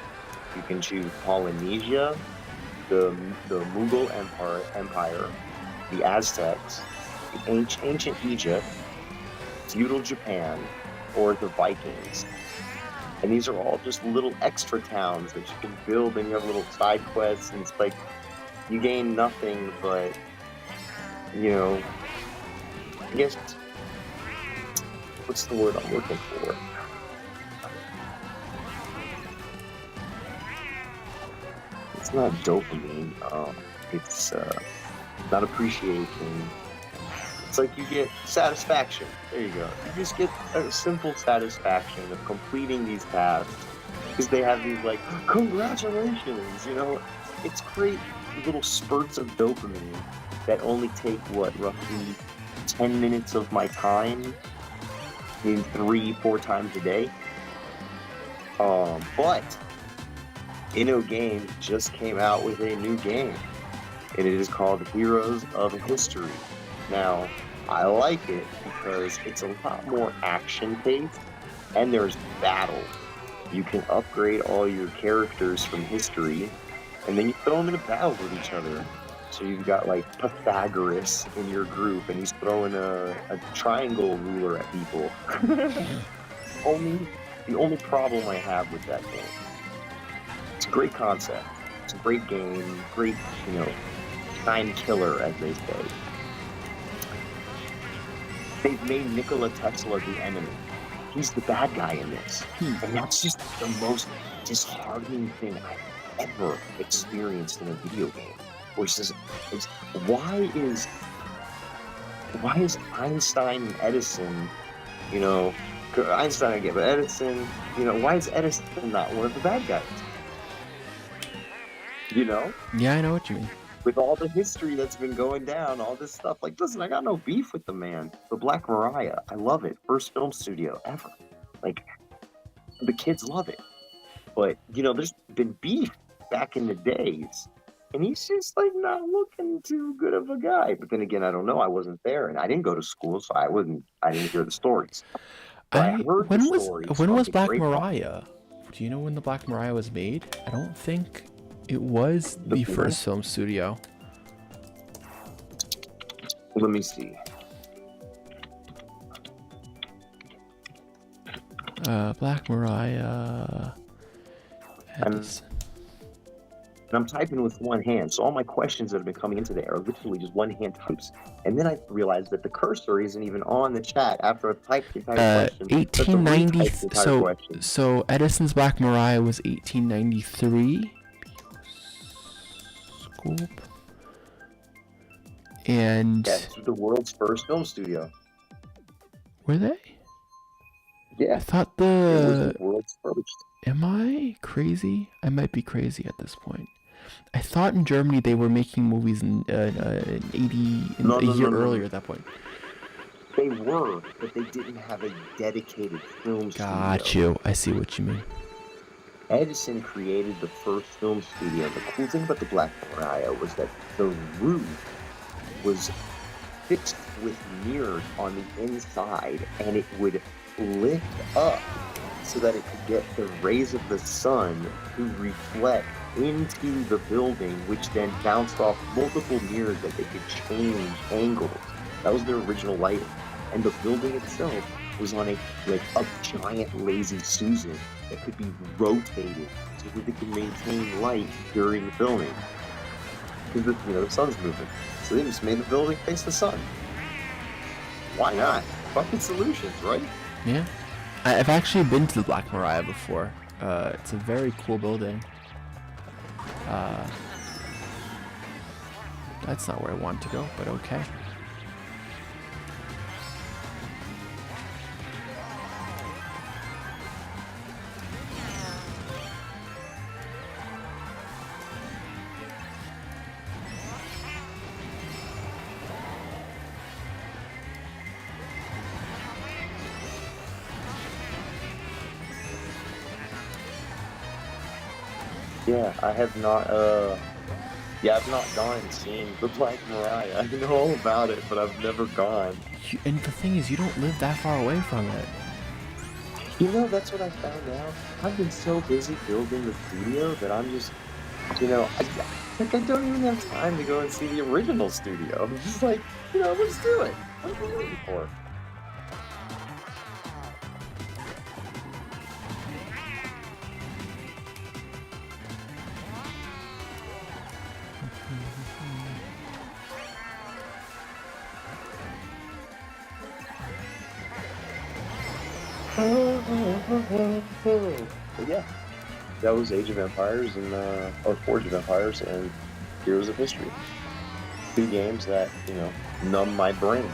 You can choose Polynesia, the Mughal Empire, the Aztecs, the ancient Egypt, feudal Japan, or the Vikings. And these are all just little extra towns that you can build, and you have little side quests, and it's like you gain nothing but, you know, I guess, what's the word I'm looking for? It's not dopamine, it's not appreciation. It's like you get satisfaction. There you go. You just get a simple satisfaction of completing these tasks because they have these like, congratulations, you know. It's great little spurts of dopamine that only take roughly 10 minutes of my time in 3-4 times a day. But InnoGames just came out with a new game, and it is called Heroes of History. Now, I like it because it's a lot more action-paced, and there's battles. You can upgrade all your characters from history, and then you throw them in a battle with each other. So you've got, like, Pythagoras in your group, and he's throwing a triangle ruler at people. The only problem I have with that game, it's a great concept. It's a great game, great, you know, time killer, as they say. They've made Nikola Tesla the enemy. He's the bad guy in this. And that's just the most disheartening thing I've ever experienced in a video game. Which is why is Einstein and Edison, you know, Einstein I get, but Edison, you know, why is Edison not one of the bad guys? You know? Yeah, I know what you mean. With all the history that's been going down, all this stuff. Like, listen, I got no beef with the man. The Black Mariah, I love it. First film studio ever. Like, the kids love it. But, you know, there's been beef back in the days. And he's just, like, not looking too good of a guy. But then again, I don't know. I wasn't there. And I didn't go to school, so I didn't hear the stories. But I heard the stories when on was the Black grapevine. Mariah? Do you know when the Black Mariah was made? I don't think it was the first film studio. Let me see. Black Mariah. And I'm typing with one hand, so all my questions that have been coming into there are literally just one hand types. And then I realized that the cursor isn't even on the chat after I've typed the entire question. 1890. So Edison's Black Mariah was 1893. Scoop. And yeah, it's the world's first film studio. Were they? Yeah. I thought it was the world's first. Am I crazy? I might be crazy at this point. I thought in Germany they were making movies in a year earlier at that point. They were, but they didn't have a dedicated film studio. Got you. I see what you mean. Edison created the first film studio. The cool thing about the Black Mariah was that the roof was fixed with mirrors on the inside, and it would lift up so that it could get the rays of the sun to reflect into the building, which then bounced off multiple mirrors that they could change angles. That was their original lighting. And the building itself was on a giant lazy Susan that could be rotated so that it could maintain light during filming. Because the sun's moving. So they just made the building face the sun. Why not? Fucking solutions, right? Yeah. I've actually been to the Black Mariah before. It's a very cool building. That's not where I want to go, but okay. Yeah, I've not gone and seen the Black Mariah. I know all about it, but I've never gone. And the thing is, you don't live that far away from it. You know, that's what I found out. I've been so busy building the studio that I'm just, I don't even have time to go and see the original studio. I'm just like, let's do it. What are we waiting for? But yeah, that was Age of Empires or Forge of Empires and Heroes of History. 2 games that, numb my brain.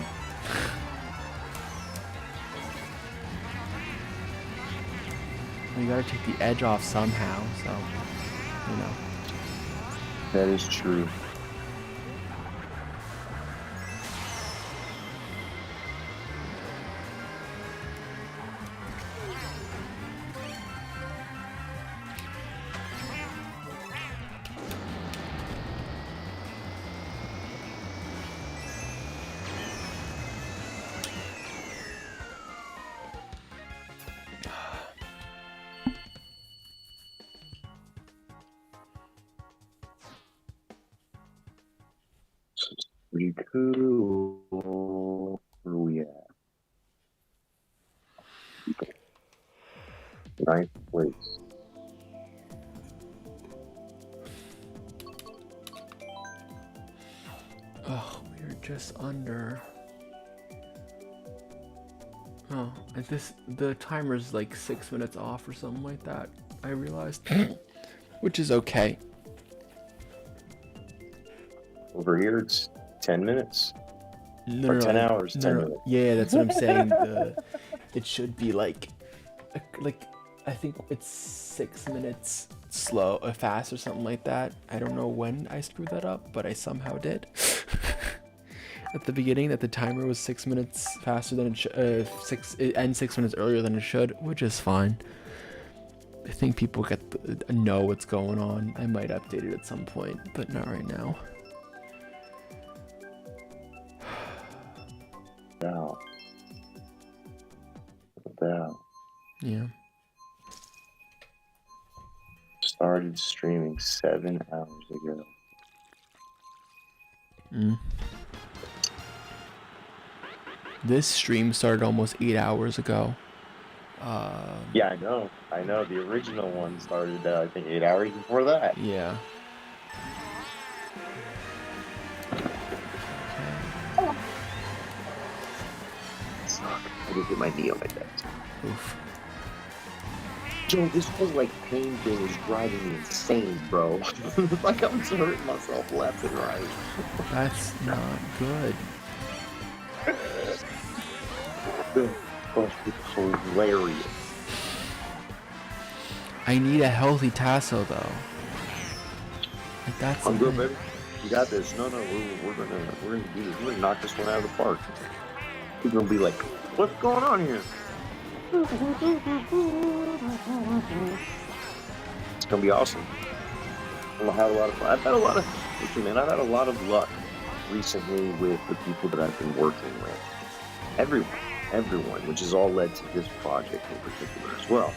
You gotta take the edge off somehow, so, That is true. Pretty cool. Where are we at? 9th place. Oh, we're just under. Oh, the timer's like 6 minutes off or something like that. I realized, which is okay. Over here, it's 10 minutes. No, or 10 hours, 10 minutes. Yeah, that's what I'm saying. It should be like I think it's 6 minutes slow or fast or something like that. I don't know when I screwed that up, but I somehow did. at the beginning that the timer was 6 minutes faster than it ends 6 minutes earlier than it should, which is fine. I think people know what's going on. I might update it at some point, but not right now. Wow. Wow. Yeah. Started streaming 7 hours ago. This stream started almost 8 hours ago. Yeah, I know. The original one started, I think, 8 hours before that. Yeah. I just hit my knee on my desk. Oof. Joe, this whole pain thing is driving me insane, bro. Like I'm hurting myself left and right. That's not good. Gosh, it's hilarious. I need a healthy Tasso though. That's I'm good, baby. You got this. No, we're gonna do this. We're gonna knock this one out of the park. We're gonna be like, what's going on here? It's gonna be awesome. I've had a lot of fun. I've had a lot of luck recently with the people that I've been working with. Everyone, which has all led to this project in particular as well.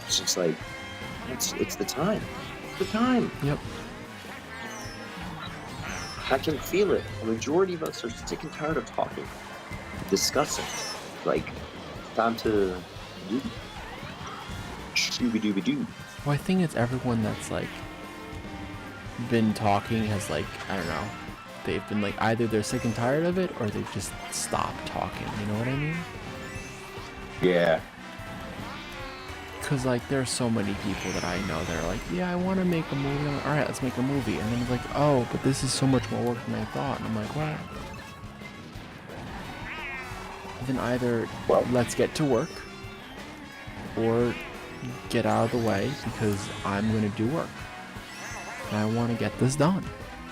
It's just like, it's the time. It's the time. Yep. I can feel it. The majority of us are sick and tired of talking, discussing. Time to do. Shooby-dooby-doo. Well, I think it's everyone that's been talking has I don't know. They've been either they're sick and tired of it or they've just stopped talking. You know what I mean? Yeah. Because there's so many people that I know that are yeah, I want to make a movie. I'm all right, let's make a movie. And then it's oh, but this is so much more work than I thought. And I'm what? Then either let's get to work or get out of the way because I'm going to do work. And I want to get this done,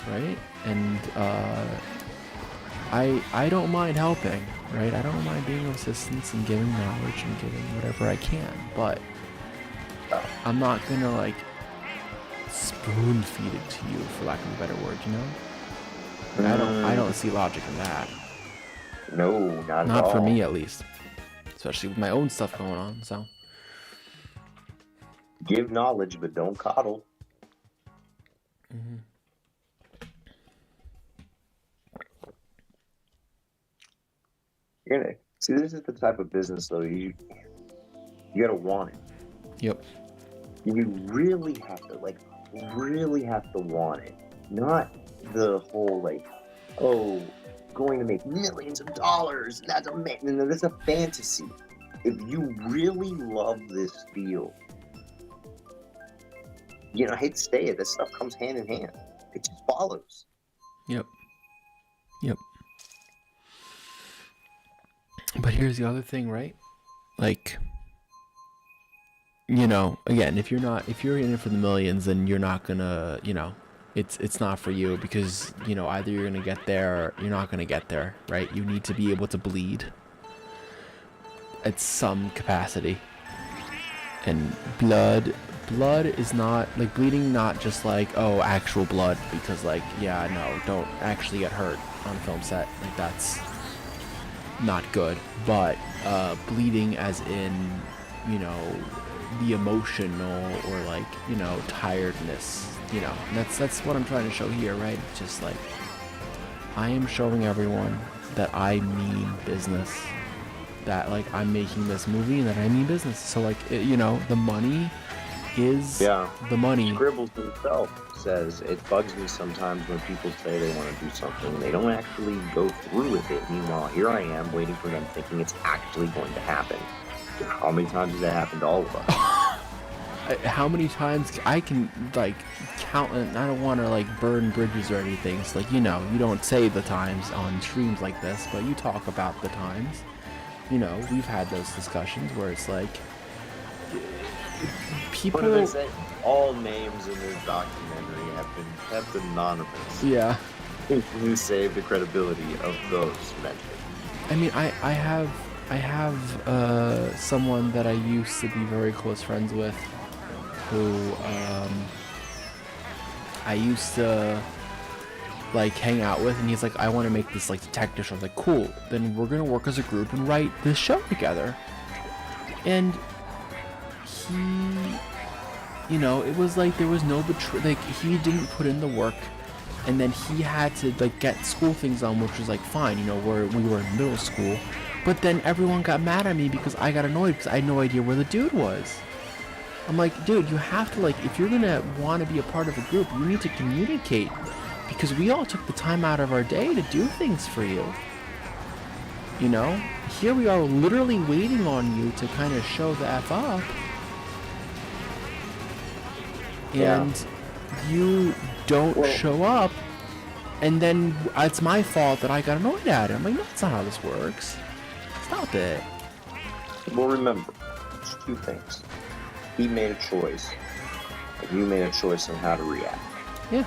right? And I don't mind helping, right? I don't mind being of assistance and giving knowledge and giving whatever I can, but I'm not going to spoon feed it to you, for lack of a better word, you know? I don't see logic in that. No, not at all. Not for me, at least. Especially with my own stuff going on, so. Give knowledge, but don't coddle. Mm-hmm. You're gonna see. This is the type of business, though. You gotta want it. Yep. You really have to, want it. Not the whole, going to make millions of dollars. That's a fantasy. If you really love this field, I hate to say it, this stuff comes hand in hand. It just follows. Yep. But here's the other thing, right? Again, if you're in it for the millions, then you're not gonna, it's not for you because, either you're gonna get there or you're not gonna get there, right? You need to be able to bleed at some capacity. And blood is not, bleeding not just actual blood, because don't actually get hurt on a film set. That's not good. But bleeding as in, the emotional or tiredness, and that's what I'm trying to show here, right? It's just I am showing everyone that I mean business, that I'm making this movie and that I mean business. So the money is the money. Scribbles himself says it bugs me sometimes when people say they want to do something and they don't actually go through with it. Meanwhile, here I am waiting for them, thinking it's actually going to happen. How many times has that happened to all of us? How many times I can count, and I don't want to burn bridges or anything. So you don't say the times on streams like this, but you talk about the times. We've had those discussions where it's people. What do they say? All names in this documentary have been kept anonymous. Yeah. You save the credibility of those mentioned. I mean, I have someone that I used to be very close friends with, who I used to like hang out with, and he's like, I want to make this like detective show. I was like, cool, then we're gonna work as a group and write this show together. And he, you know, it was like there was no like he didn't put in the work, and then he had to like get school things on, which was like fine, you know, we were in middle school. But then everyone got mad at me because I got annoyed because I had no idea where the dude was. I'm like, dude, you have to, like, if you're gonna want to be a part of a group, you need to communicate, because we all took the time out of our day to do things for you. You know, here we are literally waiting on you to kind of show the F up. And you don't show up, and then it's my fault that I got annoyed at it. I'm like, no, that's not how this works. Stop it. Well, remember, there's two things. He made a choice, and you made a choice on how to react. Yeah.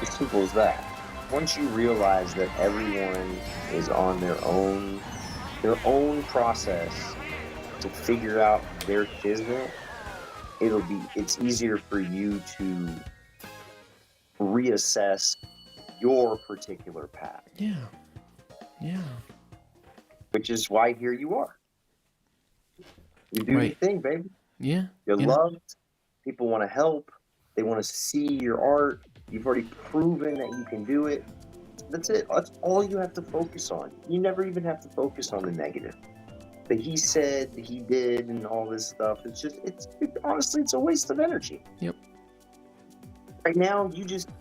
As simple as that. Once you realize that everyone is on their own process to figure out their kismet, it's easier for you to reassess your particular path. Yeah. Yeah. Which is why here you are. You do your thing, baby. Yeah. You're loved. People want to help. They want to see your art. You've already proven that you can do it. That's it. That's all you have to focus on. You never even have to focus on the negative. That he said, that he did, and all this stuff. It's just, honestly, it's a waste of energy. Yep. Right now,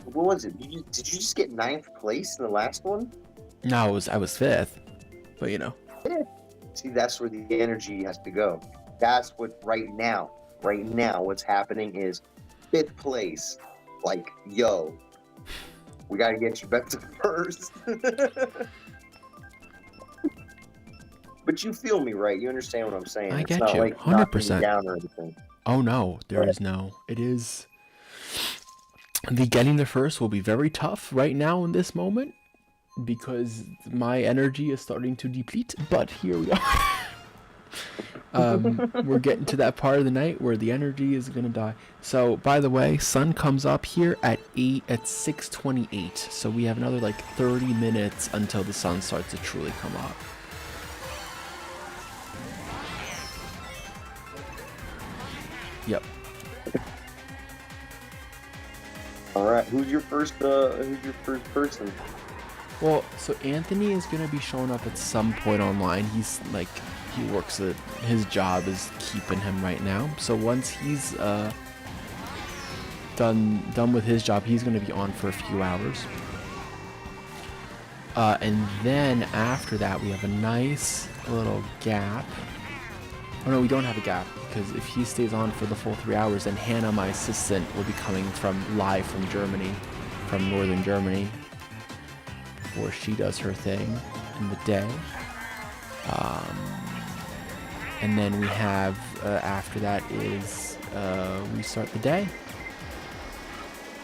what was it? Did you just get 9th place in the last one? No, I was 5th, but you know. Yeah. See, that's where the energy has to go. That's what right now, what's happening is 5th place. Like, yo, we got to get you back to 1st. But you feel me, right? You understand what I'm saying? I It's get not you, like 100%. down or anything. Oh no, there is no. It is. The getting the 1st will be very tough right now in this moment, because my energy is starting to deplete. But here we are. We're getting to that part of the night where the energy is gonna die. So, by the way, sun comes up here at 6:28. So we have another like 30 minutes until the sun starts to truly come up. Yep. All right, who's your first person? Well, so Anthony is gonna be showing up at some point online. He's like, he works at, his job is keeping him right now. So once he's done with his job, he's gonna be on for a few hours. And then after that, we have a nice little gap. Oh no, we don't have a gap, because if he stays on for the full 3 hours, then Hannah, my assistant, will be coming live from Germany, from northern Germany, where she does her thing in the day. And then we have, after that is, we start the day.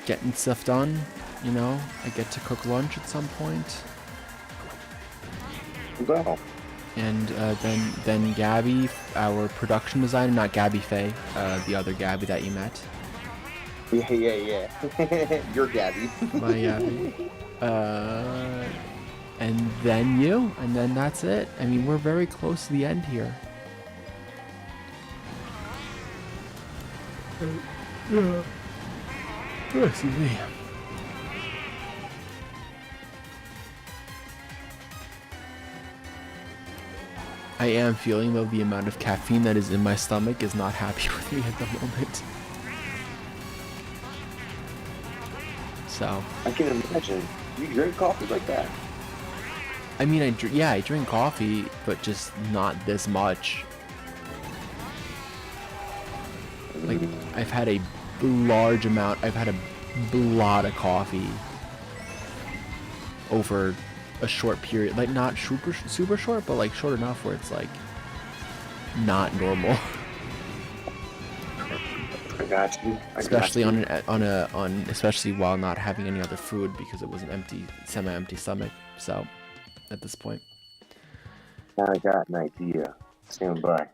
Getting stuff done, you know, I get to cook lunch at some point. Wow. And then Gabby, our production designer, not Gabby Faye, the other Gabby that you met. Yeah. You're Gabby. My Gabby. And then you, and then that's it. I mean, we're very close to the end here. Yeah. Excuse me. I am feeling, though, the amount of caffeine that is in my stomach is not happy with me at the moment. So. I can imagine. You drink coffee like that? I mean, I drink coffee, but just not this much. Like, I've had a large amount, I've had a lot of coffee over a short period, like not super short, but like short enough where it's like not normal. I got you. Especially especially while not having any other food because it was an semi-empty stomach. So, at this point, I got an idea. Stand by.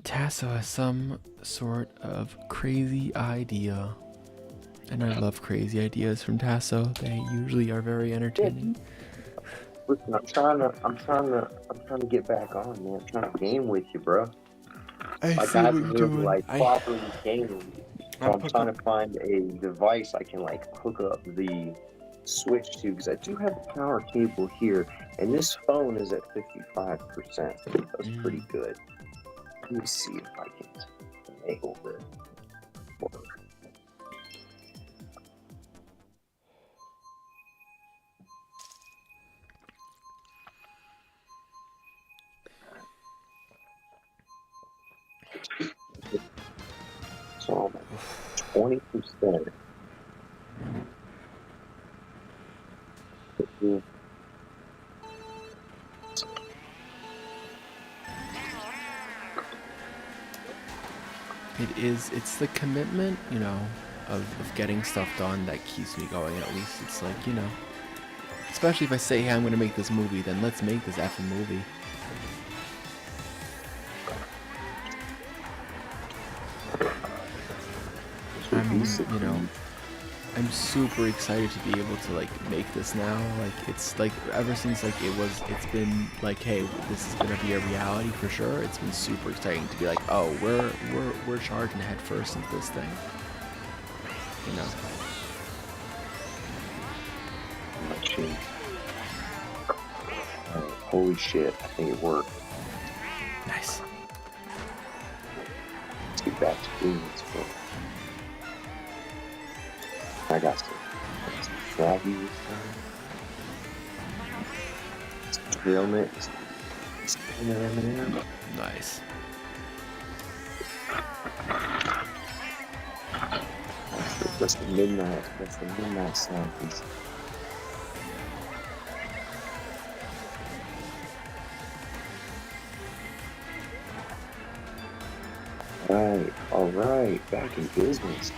Tasso has some sort of crazy idea, and I love crazy ideas from Tasso. They usually are very entertaining. Listen, I'm trying to get back on, man. I'm trying to game with you, bro. I Like see I what haven't you're really doing. like properly gamed with you. So I'm trying to find a device I can like hook up the switch to, because I do have a power cable here, and this phone is at 55%. That's pretty good. Let me see if I can enable this work. So I'm at 20%. It's the commitment, of getting stuff done that keeps me going. At least it's like, especially if I say, hey, I'm going to make this movie, then let's make this effing movie. I'm super excited to be able to like make this now. Like it's like ever since like it's been like, hey, this is gonna be a reality for sure. It's been super exciting to be like, oh, we're charging head first into this thing. Holy shit! I think it worked. Nice. Let's get back to doing this. I got some froggy this time. Some trail mix. Nice. That's the midnight sound piece. All right, back in business.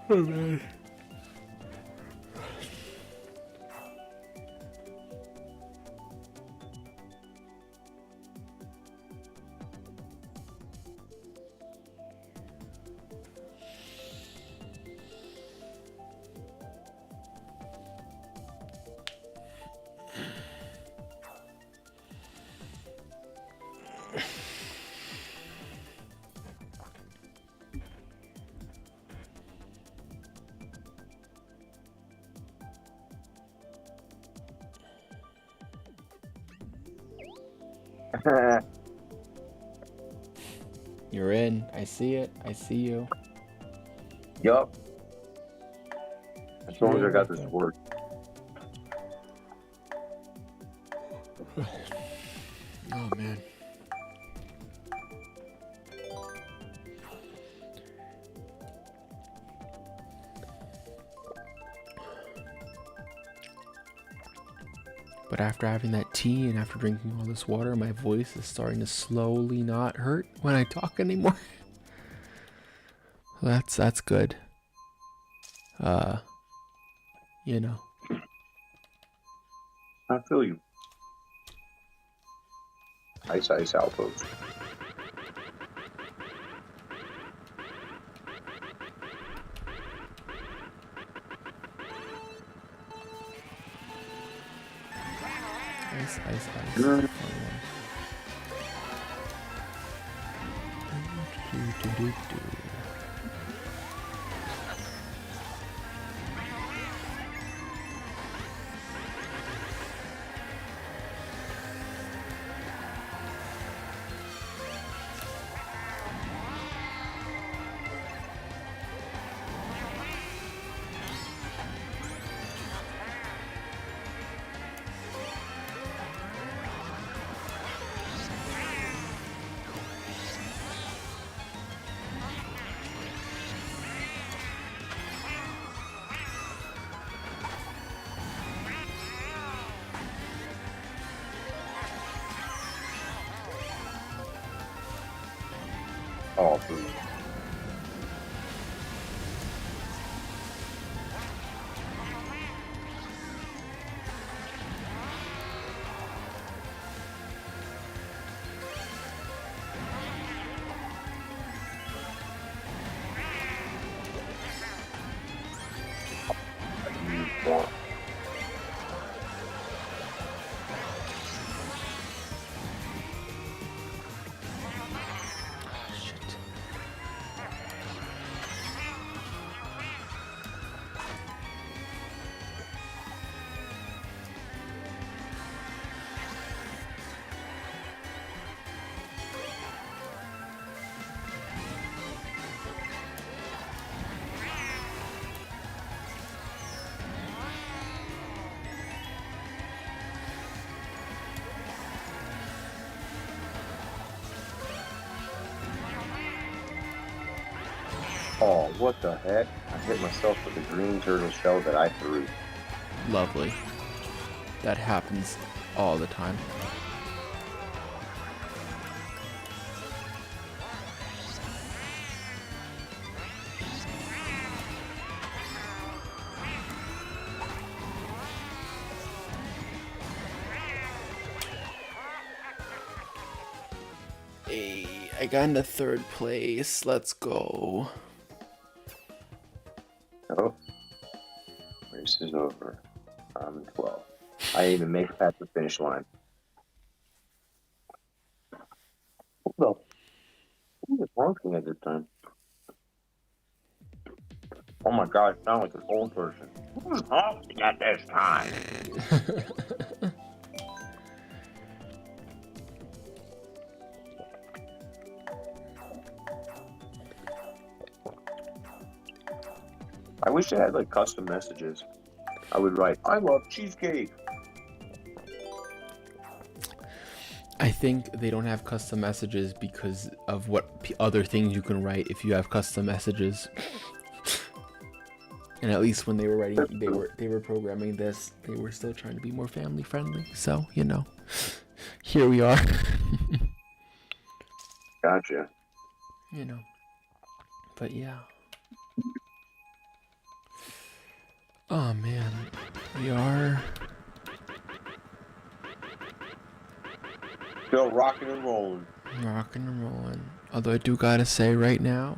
Oh man. Yup. You're in. I see it. I see you. Yup. As long as I got this work. Oh man. But after having that tea and after drinking all this water, my voice is starting to slowly not hurt when I talk anymore. That's good. You know. I feel you. Ice outpost. Ice. Mm. Oh, food. Shit. Oh, what the heck? I hit myself with a green turtle shell that I threw. Lovely. That happens all the time. Hey, I got into third place. Let's go. Oh. Race is over. I'm 12. I didn't even make it past the finish line. Well, who was honking at this time? Oh my god, I sound like an old person. Who's honking at this time? I wish they had like custom messages. I would write, I love cheesecake. I think they don't have custom messages because of what other things you can write if you have custom messages. And at least when they were writing, they were programming this, they were still trying to be more family friendly. So, you know, here we are. Gotcha. You know, but yeah. Oh man, we are Still rocking and rolling. rocking and rolling. Although I do gotta say right now,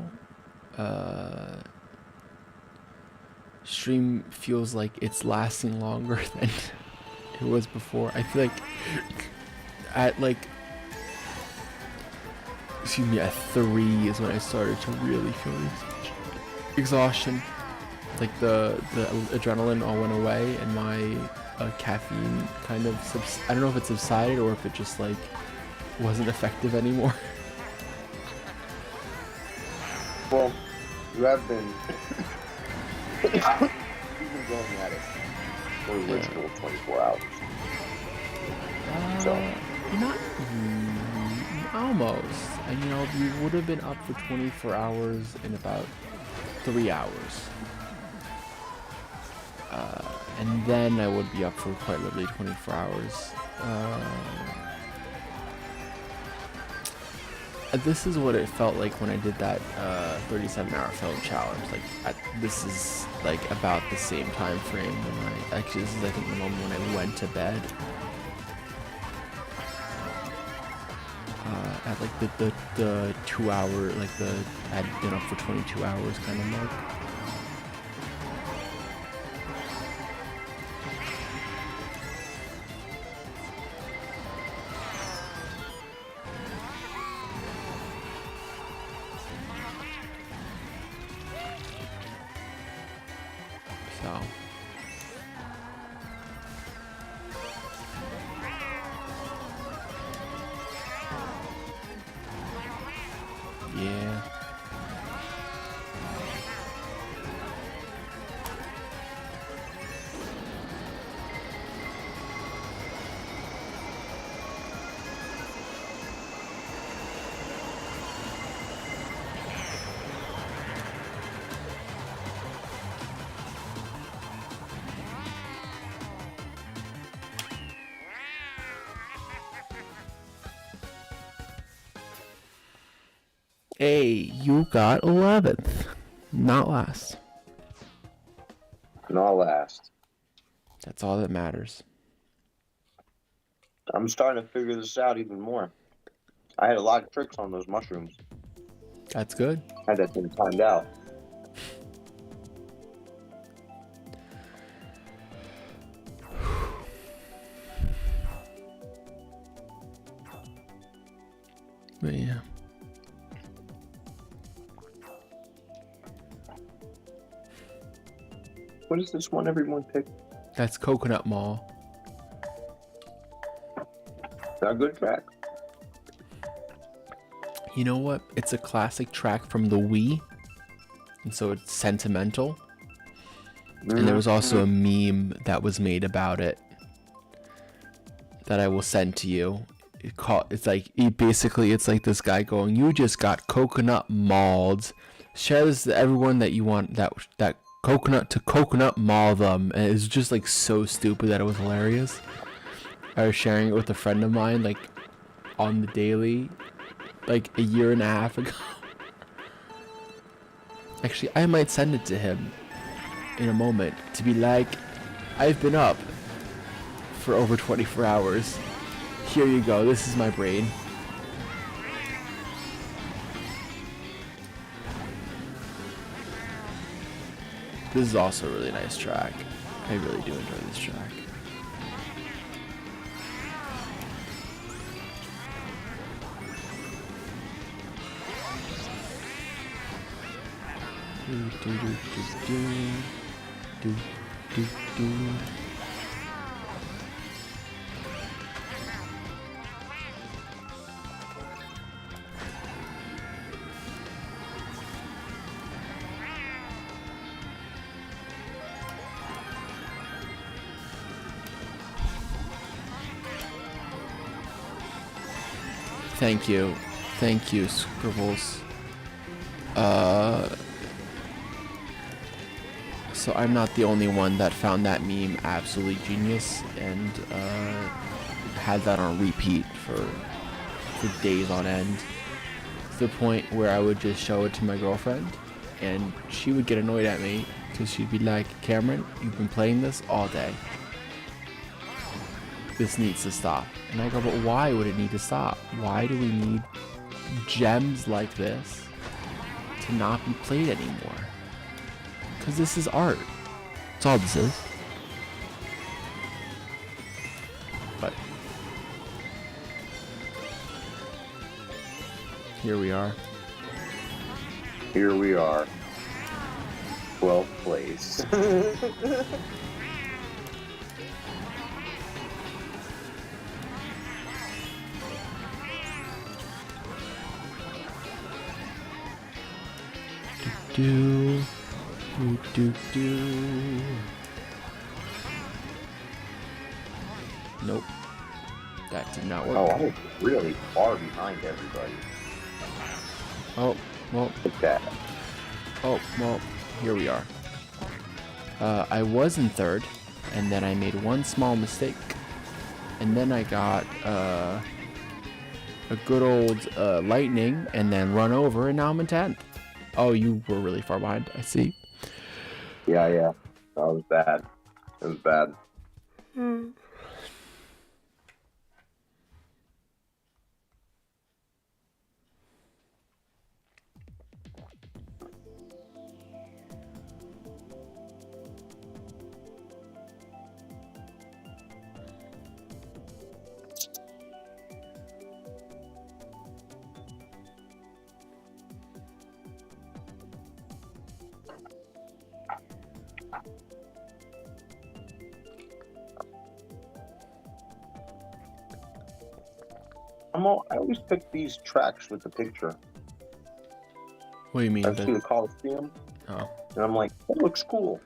stream feels like it's lasting longer than it was before. I feel like at like, excuse me, at 3 is when I started to really feel exhaustion. Like the adrenaline all went away and my caffeine kind of I don't know if it subsided or if it just like wasn't effective anymore. Well, you have been you've been going at it for the original 24 hours. So Not almost. And you know, you would have been up for 24 hours in about 3 hours. And then I would be up for quite literally 24 hours. This is what it felt like when I did that 37-hour film challenge. Like, this is like about the same time frame when actually this is I think the moment when I went to bed. At like the 2 hour, like I'd been up for 22 hours kind of mark. So. Yeah. Hey, you got 11th. Not last. Not last. That's all that matters. I'm starting to figure this out even more. I had a lot of tricks on those mushrooms. That's good. I had that thing timed out. But yeah. What is this one everyone picked? That's Coconut Mall. Is that a good track? You know what? It's a classic track from the Wii. And so it's sentimental. And there was also a meme that was made about it that I will send to you. It's like this guy going, "You just got coconut mauled. Share this to everyone that you want that coconut to coconut maul them." And it's just like so stupid that it was hilarious. I was sharing it with a friend of mine like on the daily like a year and a half ago. Actually, I might send it to him in a moment to be like, "I've been up for over 24 hours. Here you go. This is my brain." This is also a really nice track. I really do enjoy this track. Thank you, Scribbles. So I'm not the only one that found that meme absolutely genius and had that on repeat for days on end. To the point where I would just show it to my girlfriend and she would get annoyed at me because she'd be like, "Cameron, you've been playing this all day. This needs to stop." And I go, "But why would it need to stop? Why do we need gems like this to not be played anymore? Because this is art. That's all this is." But here we are. Here we are. 12th place. Do, do, do. Nope. That did not work. Oh, I was really far behind everybody. Oh, well, Look at that. oh, well, here we are. I was in third, and then I made one small mistake. And then I got a good old lightning, and then run over, and now I'm in 10th. Oh, you were really far behind, I see. Yeah. That was bad. It was bad. I always pick these tracks with the picture. What do you mean? I see the Coliseum, Oh. and I'm like, that looks cool.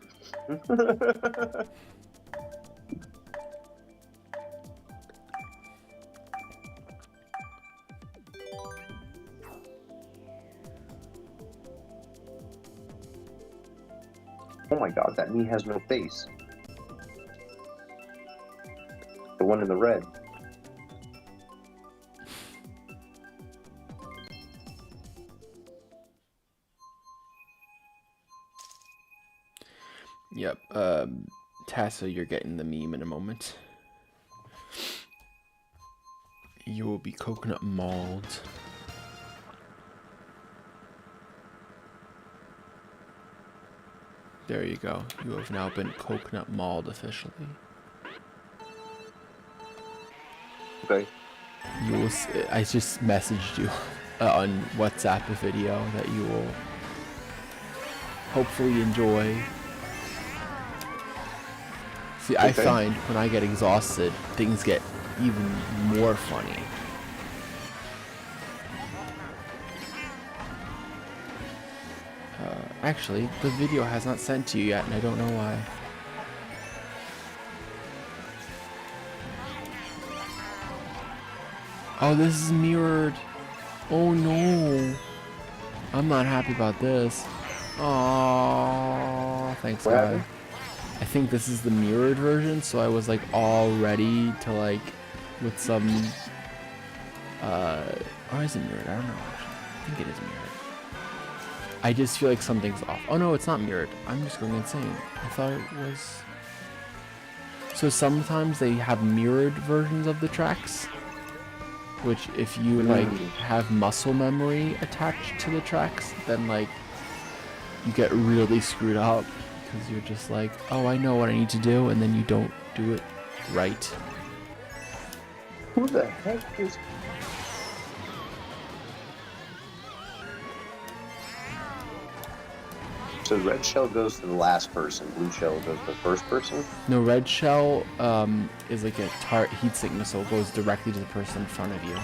Oh my god, that knee has no face. The one in the red. Yep. Tassa, you're getting the meme in a moment. You will be coconut mauled. There you go. You have now been coconut mauled officially. Okay. You will. I just messaged you on WhatsApp a video that you will hopefully enjoy. See, I find when I get exhausted, things get even more funny. Actually, the video has not sent to you yet, and I don't know why. Oh, this is mirrored. Oh no. I'm not happy about this. Oh, thanks, What guy. happened? I think this is the mirrored version, so I was like all ready to like with some or is it mirrored? I don't know actually. I think it is mirrored. I just feel like something's off. Oh no, it's not mirrored. I'm just going insane. I thought it was. So sometimes they have mirrored versions of the tracks, which if you like have muscle memory attached to the tracks, then like you get really screwed up because you're just like, oh, I know what I need to do, and then you don't do it right. Who the heck is... So red shell goes to the last person, blue shell goes to the first person? No, red shell is like a heat sink missile, goes directly to the person in front of you.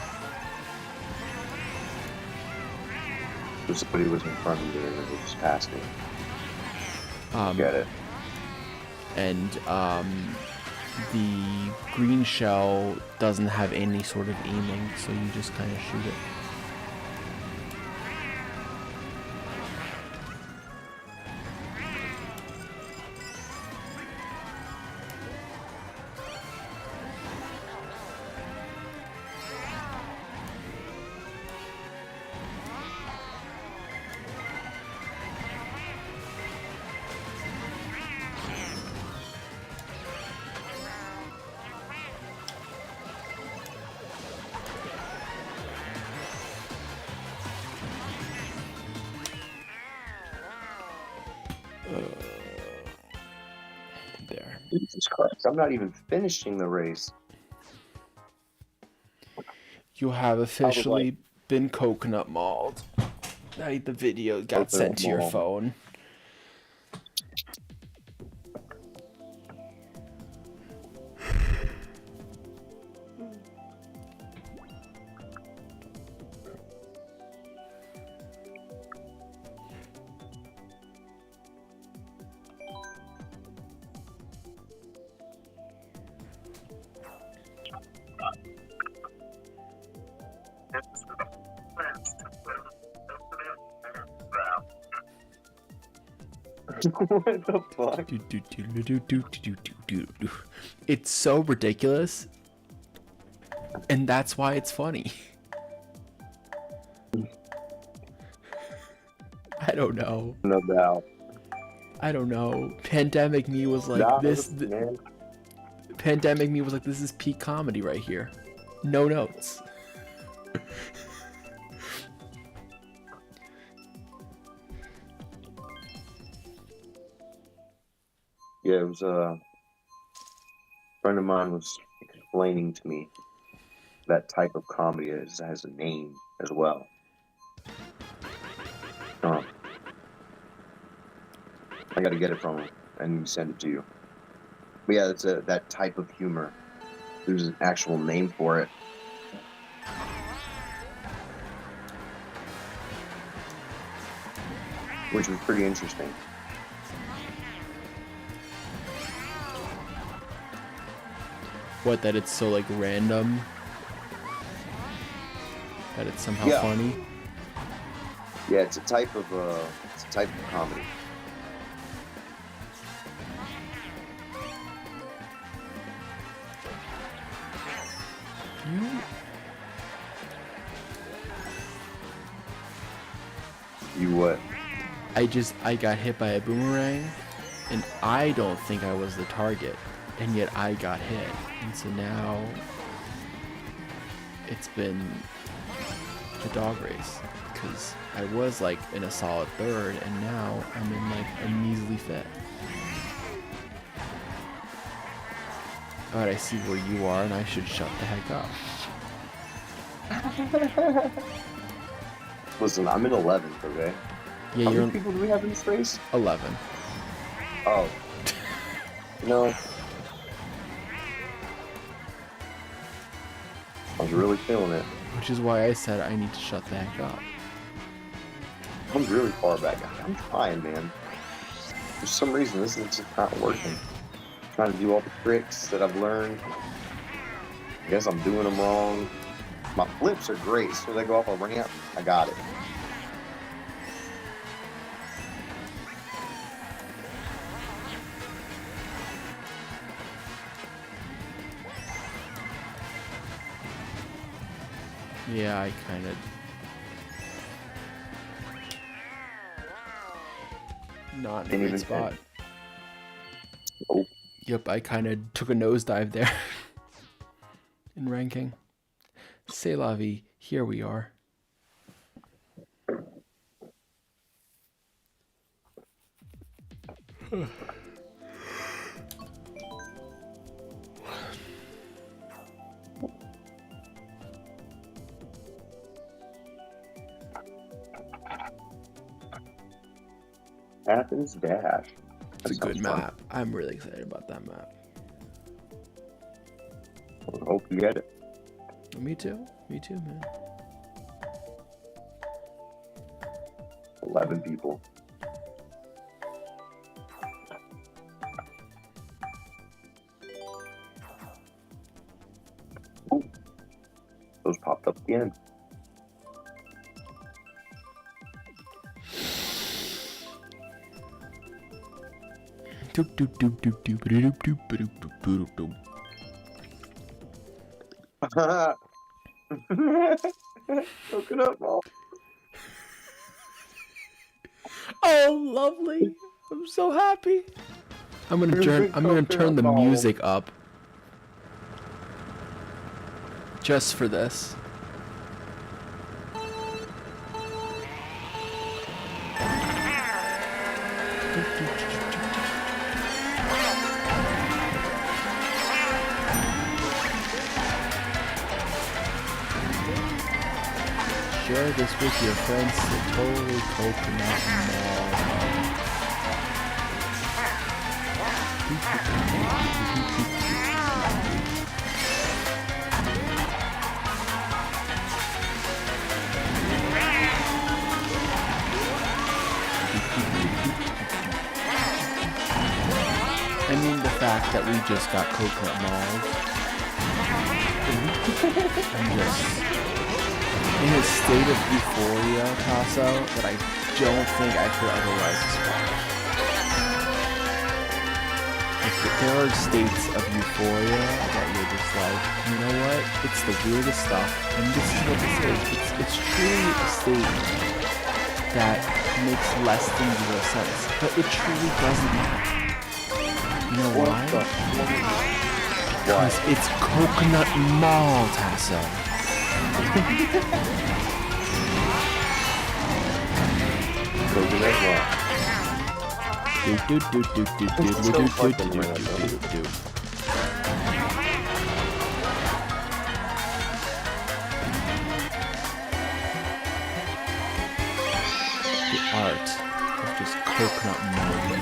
So somebody was in front of me and then they just passed me. Get it. And the green shell doesn't have any sort of aiming, so you just kind of shoot it. There. Jesus Christ, I'm not even finishing the race. You have officially been coconut mauled. The video got sent to your phone. What the fuck? It's so ridiculous, and that's why it's funny. I don't know. No doubt. I don't know. Pandemic me was like Nah, this. man. Pandemic me was like, this is peak comedy right here. No notes. Yeah, it was a friend of mine was explaining to me that type of comedy has a name as well. I got to get it from him and send it to you. But yeah, it's that type of humor. There's an actual name for it. Which was pretty interesting. What, that it's so like random? That it's somehow Yeah. funny? Yeah, it's a type of comedy. You what? I got hit by a boomerang, and I don't think I was the target, and yet I got hit. And so now it's been a dog race, because I was like in a solid third, and now I'm in like a measly fifth. Alright, I see where you are, and I should shut the heck up. Listen, I'm in 11th, okay? Yeah, How you're many people do we have in this race? 11. Oh. No. I was really feeling it. Which is why I said I need to shut the heck up. I'm really far back. I'm trying, man. For some reason, this is just not working. I'm trying to do all the tricks that I've learned. I guess I'm doing them wrong. My flips are great. So they go off a ramp, I got it. Yeah, I kind of... Not in Didn't a even good spot. Oh. Yep, I kind of took a nosedive there. In ranking. C'est la vie. Here we are. Athens Dash. It's a That good sounds fun. map. I'm really excited about that map. I hope you get it. Me too. Me too, man. 11 people. Ooh. Those popped up again. Doop doop doop doop doop doop doop doop doop doop. Look it up, Paul. Oh, lovely! I'm so happy. I'm gonna turn the music up just for this. Share this with your friends. The Totally Coconut Mall. I mean, the fact that we just got Coconut Mall. I'm just in a state of euphoria, Tasso, that I don't think I could otherwise describe. Like, there are states of euphoria that you're just like, you know what? It's the weirdest stuff, and this is what this is. It's truly a state that makes less than zero sense, but it truly doesn't matter. You know why? Because it's coconut mall, Tasso. Coconut mall. The art of just coconut melon.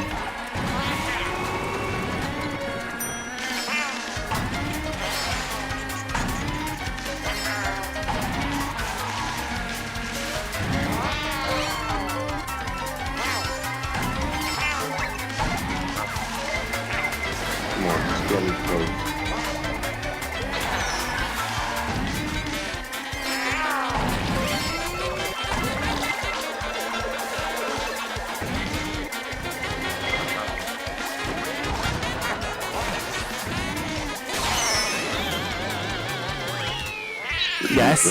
Come on, just get it close. Yes,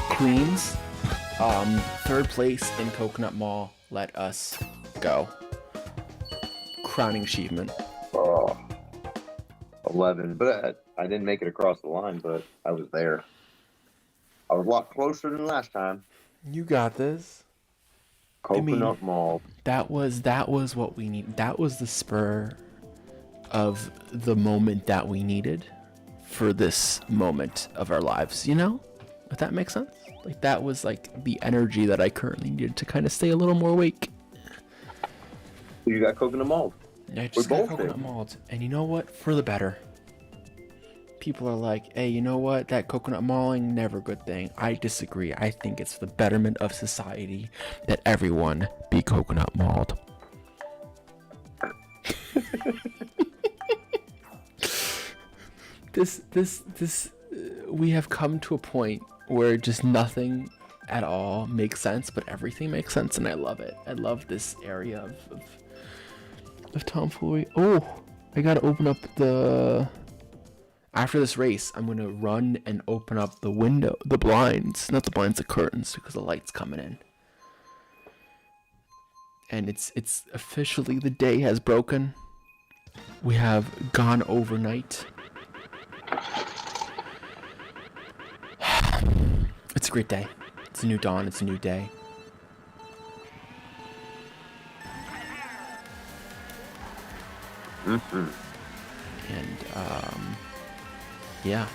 Queens. Third place in Coconut Mall. Let us go. Crowning achievement. Oh, 11. But I didn't make it across the line, but I was there. I was a lot closer than last time. You got this. Coconut Mall. That was what we need. That was the spur of the moment that we needed for this moment of our lives, you know? If that makes sense? Like, that was like the energy that I currently needed to kind of stay a little more awake. You got Coconut Mall. I just got coconut malt, and you know what? For the better. People are like, hey, you know what? That coconut malling, never a good thing. I disagree. I think it's for the betterment of society that everyone be coconut mauled. We have come to a point where just nothing at all makes sense, but everything makes sense, and I love it. I love this area of tomfoolery. Oh, I gotta open up the... After this race, I'm gonna run and open up the window, the blinds, not the blinds, the curtains, because the light's coming in. And it's officially, the day has broken. We have gone overnight. It's a great day. It's a new dawn. It's a new day. Mm-hmm. And, yeah.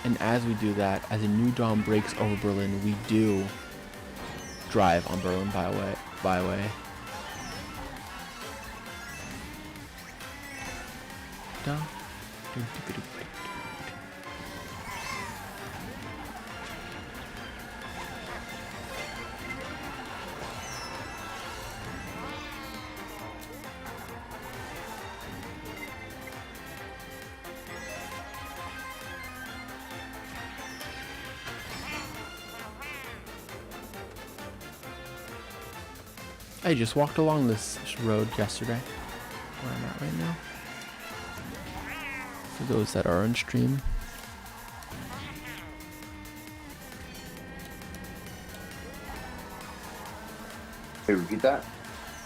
And as we do that, as a new dawn breaks over Berlin, we do drive on Berlin Byway. Dun, dun, dun, dun, dun. I just walked along this road yesterday, where I'm at right now. For those that are on stream. Hey, repeat that?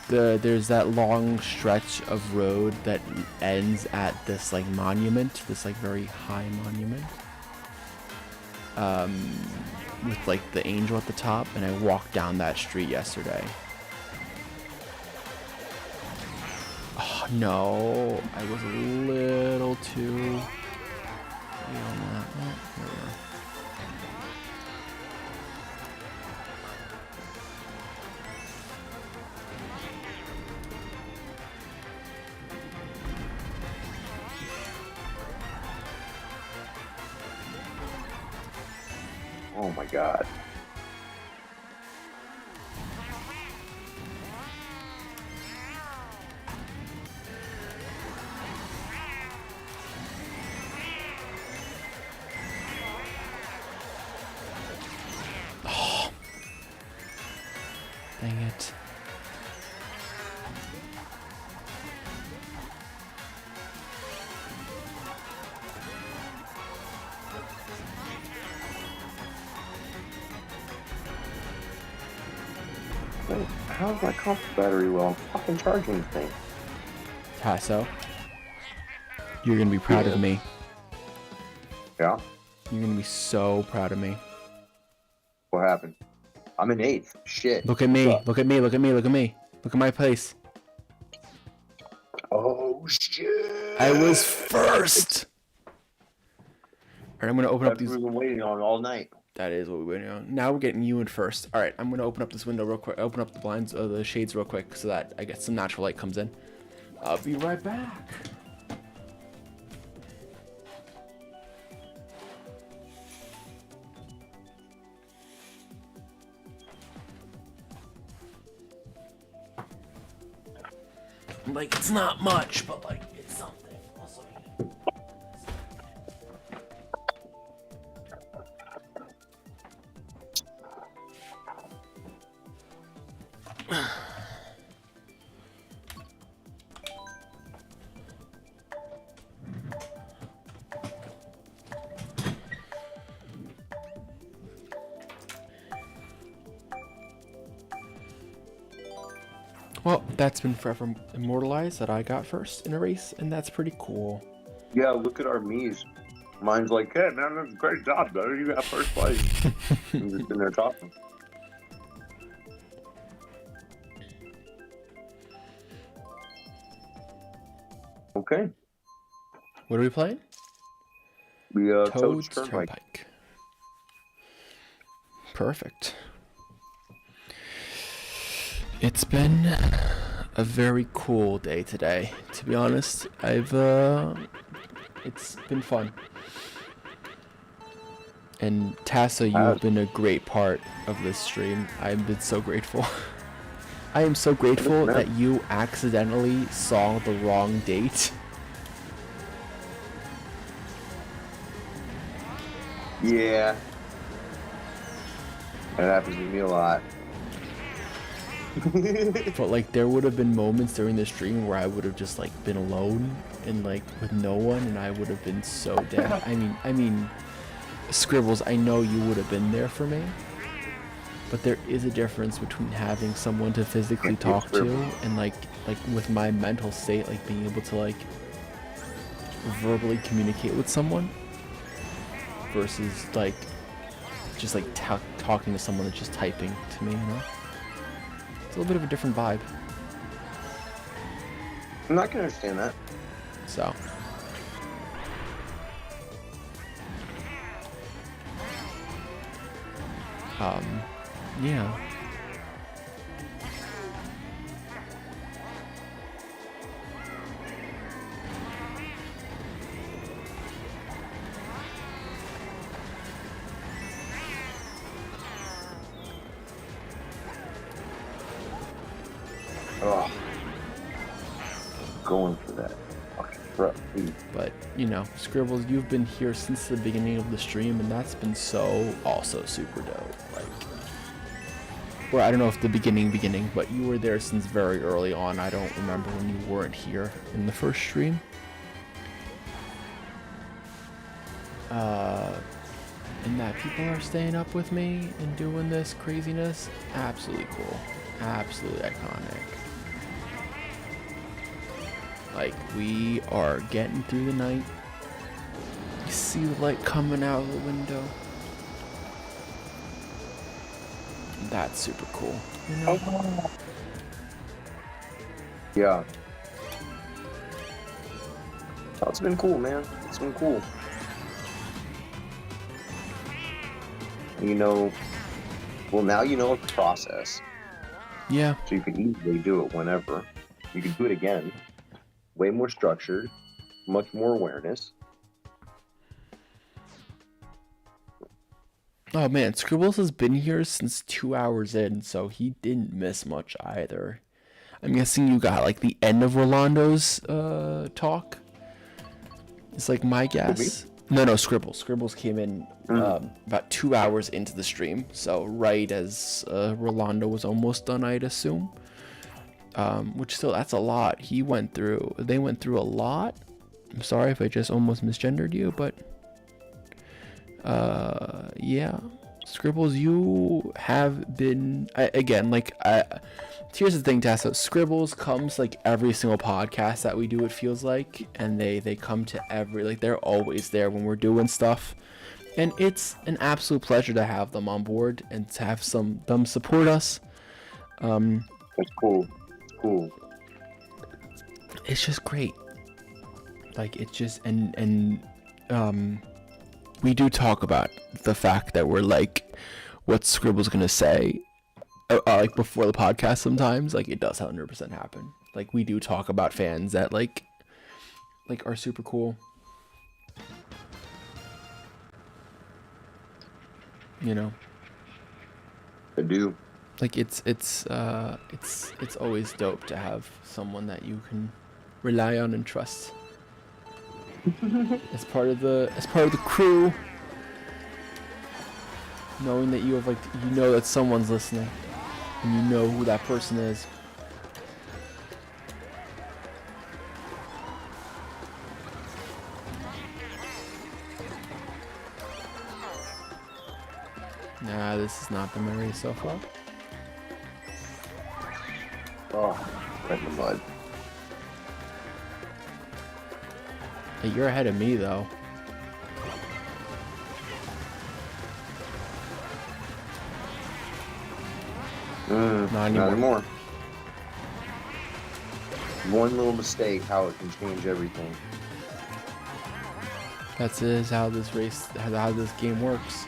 There's that long stretch of road that ends at this like monument, this like very high monument. With like the angel at the top, and I walked down that street yesterday. Oh no, I was a little too late on that. Oh, here we are. Oh my god. how's my comp battery low? I'm fucking charging the thing. Tasso, you're gonna be proud of me. Yeah? You're gonna be so proud of me. What happened? I'm in 8th. Shit. Look at me. What's up? Look at me. Look at me. Look at me. Look at my place. Oh, shit. I was first. All right, I'm gonna open up That's these. what we've been waiting on all night. That is what we're waiting on. Now we're getting you in first. All right, I'm gonna open up this window real quick. Open up the blinds, the shades real quick, so that I get some natural light comes in. I'll be right back. Like, it's not much, but like, it's something. Also, well, that's been forever immortalized that I got first in a race, and that's pretty cool. Yeah, look at our Mii's. Mine's like, hey, man, that's a great job, brother. You got first place. I'm just in there talking. Okay. What are we playing? The Toad's Toad's Turnpike. Perfect. It's been a very cool day today, to be honest. It's been fun. And Tassa, you have been a great part of this stream. I've been so grateful. I am so grateful that you accidentally saw the wrong date. Yeah. That happens to me a lot. But like, there would have been moments during the stream where I would have just like been alone and like with no one, and I would have been so dead. I mean, Scribbles, I know you would have been there for me, but there is a difference between having someone to physically talk to and like with my mental state, like being able to like verbally communicate with someone versus like just like talking to someone that's just typing to me, you know? It's a little bit of a different vibe. I can understand that. So. Yeah. Oh. Going for that. Fucking truck, please. But, you know, Scribbles, you've been here since the beginning of the stream, and that's been so also super dope. Like, well, I don't know if the beginning, but you were there since very early on. I don't remember when you weren't here in the first stream. And that people are staying up with me and doing this craziness, absolutely cool. Absolutely iconic. Like, we are getting through the night. You see the light coming out of the window. That's super cool, you know? Yeah. Oh, it's been cool, man. It's been cool. You know, well, now you know the process. Yeah. So you can easily do it whenever. You can do it again. Way more structured, much more awareness. Oh man, Scribbles has been here since 2 hours in, so he didn't miss much either. I'm guessing you got like the end of Rolando's talk. It's like my guess. No, Scribbles. Scribbles came in about 2 hours into the stream, so right as Rolando was almost done, I'd assume. Which still, that's a lot. They went through a lot. I'm sorry if I just almost misgendered you, but yeah. Scribbles, you have been again like here's the thing, Tessa. Scribbles comes like every single podcast that we do, it feels like, and they come to every, like, they're always there when we're doing stuff, and it's an absolute pleasure to have them on board and to have them support us. It's cool. It's cool. It's just great. Like, it's just and we do talk about the fact that we're like, what Scribble's gonna say, like before the podcast. Sometimes, like, it does 100% happen. Like, we do talk about fans that like are super cool. You know. I do. Like, it's always dope to have someone that you can rely on and trust. as part of the crew, knowing that you have, like, you know that someone's listening and you know who that person is. Nah, this has not been my race so far. Oh, right in the mud. Hey, you're ahead of me, though. Not anymore. Not anymore. One little mistake, how it can change everything. That's how this race, how this game works.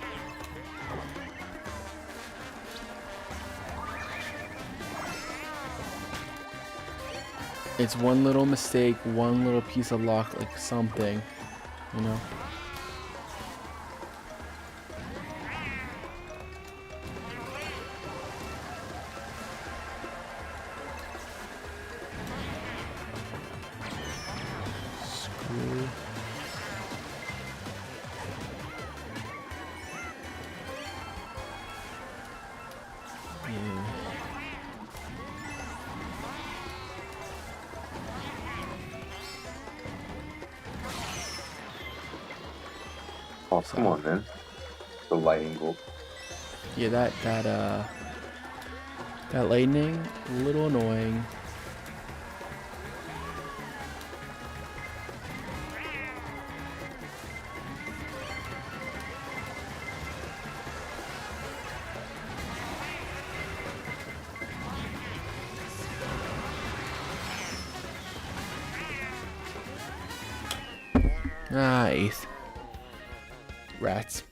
It's one little mistake, one little piece of luck, like something, you know? Screw. Yeah. Oh, come on, man. The lighting goal. Yeah, that lightning, a little annoying. Nice. Rats.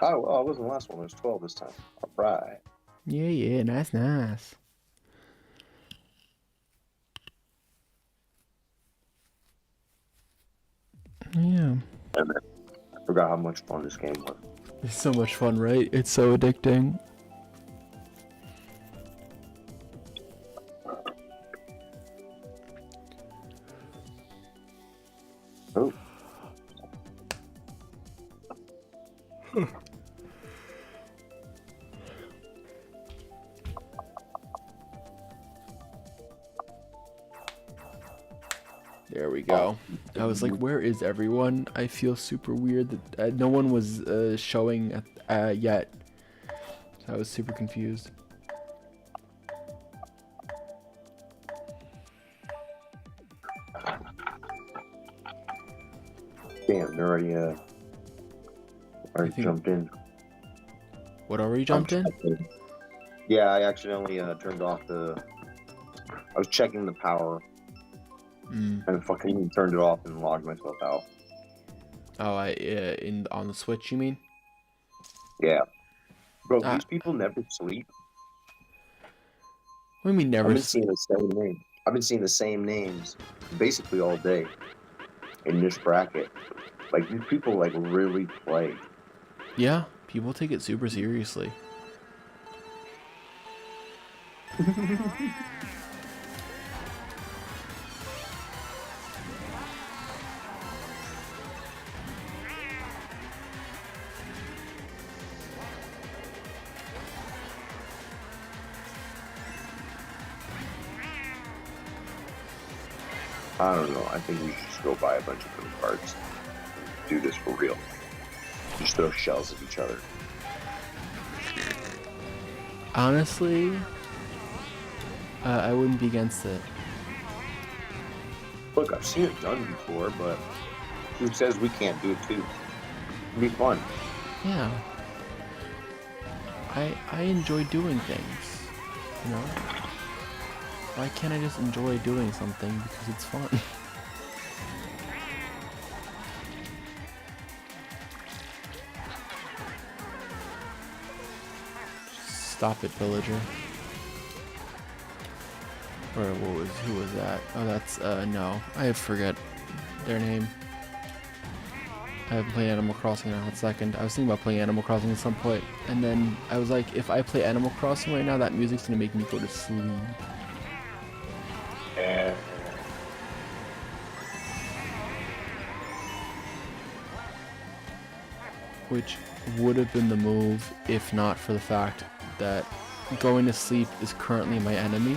Oh, well, it wasn't the last one. It was 12 this time. All right. Yeah, nice. Yeah. I forgot how much fun this game was. It's so much fun, right? It's so addicting. Oh. There we go. I was like, where is everyone? I feel super weird that no one was showing yet. So I was super confused. Damn, they already jumped in. What, already jumped in? Yeah, I accidentally turned off the... I was checking the power. And fucking turned it off and logged myself out. Oh, on the Switch, you mean? Yeah. Bro, these people never sleep. What do you mean never? I've been seeing the same name. I've been seeing the same names basically all day in this bracket. Like, these people, like, really play. Yeah, people take it super seriously. I don't know. I think we should just go buy a bunch of them cards. Do this for real. Just throw shells at each other. Honestly, I wouldn't be against it. Look, I've seen it done before, but who says we can't do it too? It'd be fun. Yeah. I enjoy doing things, you know? Why can't I just enjoy doing something because it's fun? Stop it, villager. Or who was that? Oh, that's, no. I forget their name. I haven't played Animal Crossing in a hot second. I was thinking about playing Animal Crossing at some point, and then I was like, if I play Animal Crossing right now, that music's gonna make me go to sleep. Which would have been the move if not for the fact that going to sleep is currently my enemy.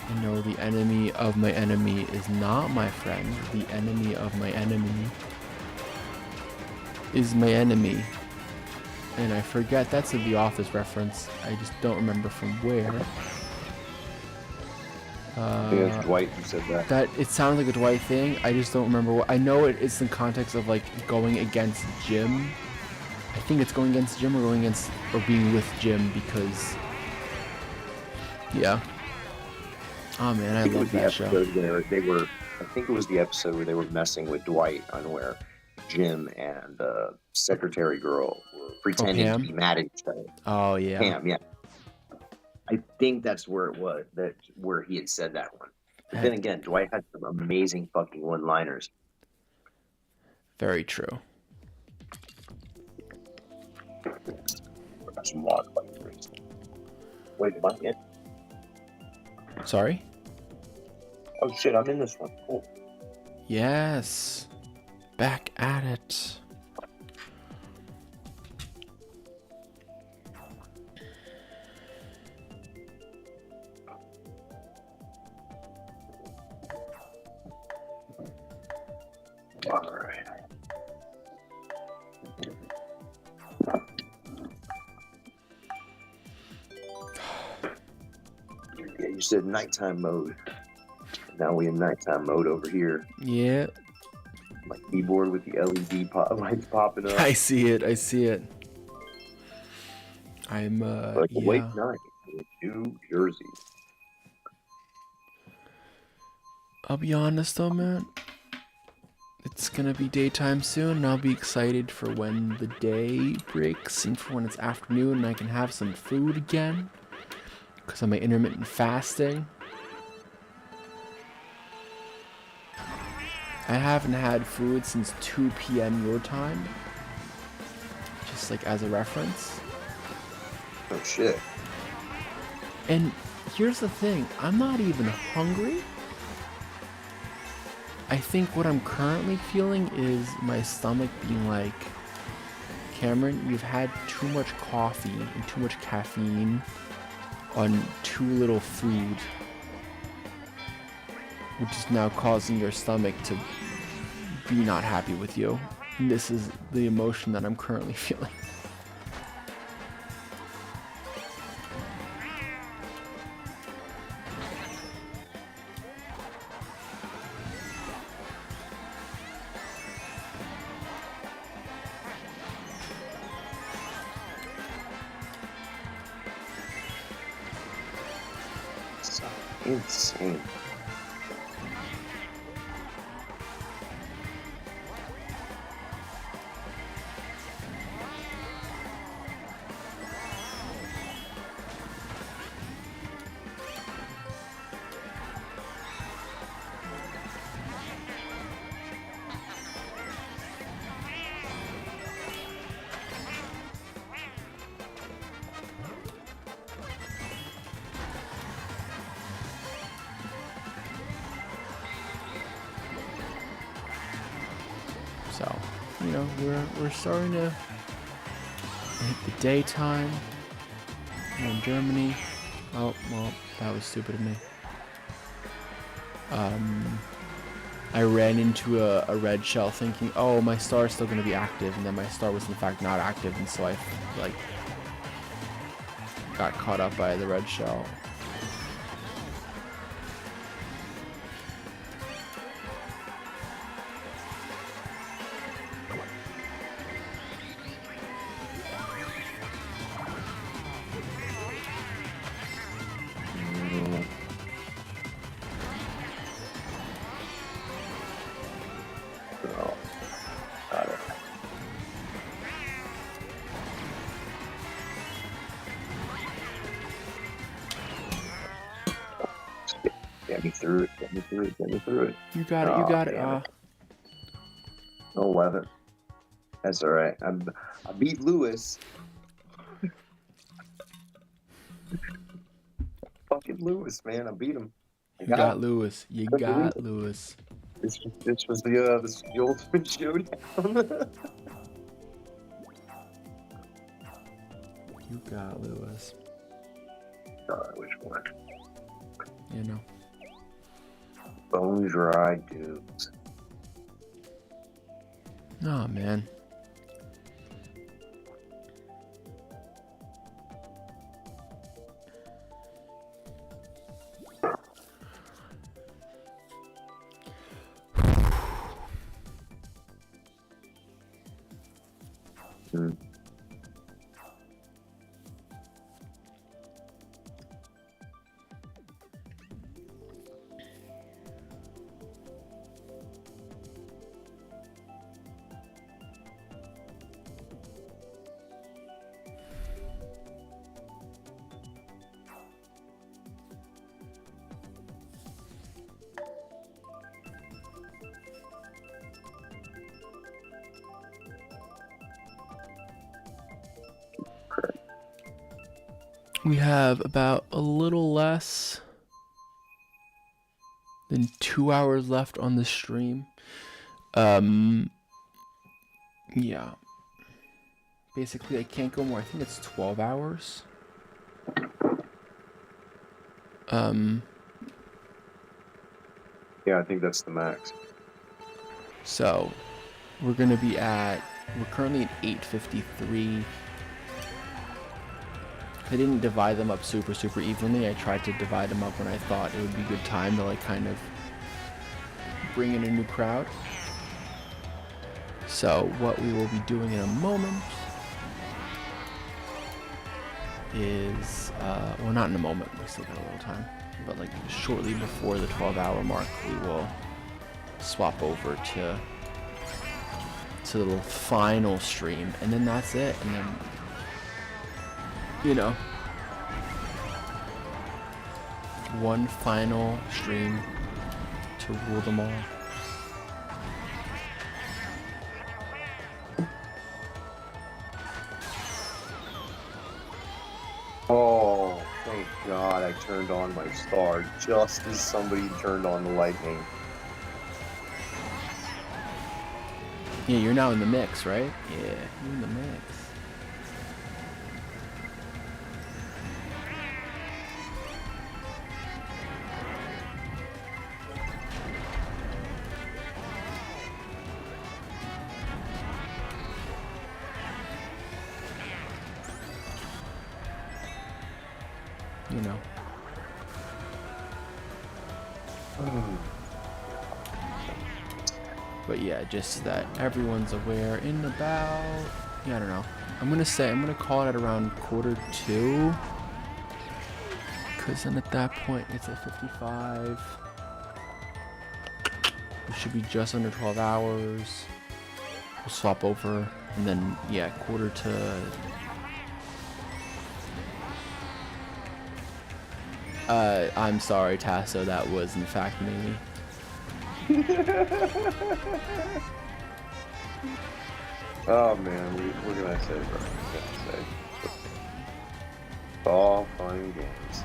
I know the enemy of my enemy is not my friend. The enemy of my enemy is my enemy. And I forget that's a The Office reference. I just don't remember from where. I think it's Dwight who said that. That it sounds like a Dwight thing. I just don't remember what. I know it's in context of like going against Jim. I think it's going against Jim or going against or being with Jim because. Yeah. Oh man, I love that show. Where they were, I think it was the episode where they were messing with Dwight on where Jim and secretary girl were pretending to be mad at each other. Oh yeah. Pam, yeah. I think that's where it was, where he had said that one. But then again, Dwight had some amazing fucking one-liners. Very true. Some water. Wait, am I in? Sorry? Oh shit, I'm in this one. Cool. Yes. Back at it. Alright. Yeah, you said nighttime mode. Now we in nighttime mode over here. Yeah. My keyboard with the LED lights popping up. I see it. I see it. I'm like yeah. late night in New Jersey. I'll be honest though, man. It's gonna be daytime soon, and I'll be excited for when the day breaks and for when it's afternoon and I can have some food again. Because of my intermittent fasting. I haven't had food since 2 p.m. your time. Just like as a reference. Oh shit. And here's the thing, I'm not even hungry. I think what I'm currently feeling is my stomach being like, Cameron, you've had too much coffee and too much caffeine on too little food, which is now causing your stomach to be not happy with you. And this is the emotion that I'm currently feeling. Insane. So, you know, we're starting to hit the daytime. We're in Germany. Oh, well, that was stupid of me. I ran into a red shell thinking, oh, my star is still going to be active, and then my star was in fact not active, and so I, like, got caught up by the red shell. Get me through it. Get me through it. Get me through it. You got it. You got it. 11. That's all right. I beat Lewis. Fucking Lewis, man. I beat him. You got Lewis. You got Lewis. This was the ultimate showdown. You got Lewis. Which one? You know. Bone dry dudes. Oh man. We have about a little less than 2 hours left on the stream. Yeah. Basically, I can't go more. I think it's 12 hours. Yeah, I think that's the max. So, we're currently at 8:53. I didn't divide them up super evenly. I tried to divide them up when I thought it would be a good time to like kind of bring in a new crowd. So what we will be doing in a moment is, well, not in a moment, we still got a little time, but like shortly before the 12-hour mark, we will swap over to the little final stream, and then that's it, and then, you know, one final stream to rule them all. Oh, thank God I turned on my star just as somebody turned on the lightning. Yeah, you're now in the mix, right? Yeah, you're in the mix. You know. But yeah, just that everyone's aware in about, yeah, I don't know. I'm gonna call it at around 1:45. Cause then at that point it's at 55. We should be just under 12 hours. We'll swap over and then yeah, 1:45. I'm sorry, Tasso, that was in fact me. Oh man, what can I say, bro? What can I say? It's all fun and games.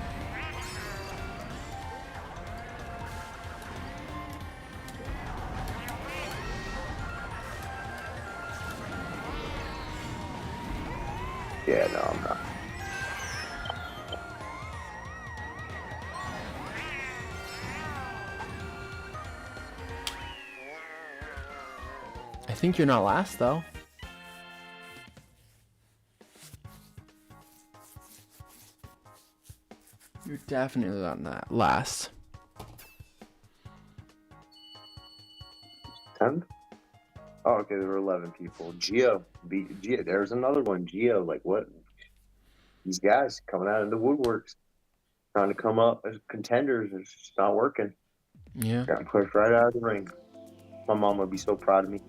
Yeah, no, I'm not. think you're not last though. You're definitely not last. 10? Oh, okay, there were 11 people. Geo. There's another one. Geo, like what? These guys coming out of the woodworks, trying to come up as contenders. It's just not working. Yeah. Got pushed right out of the ring. My mom would be so proud of me.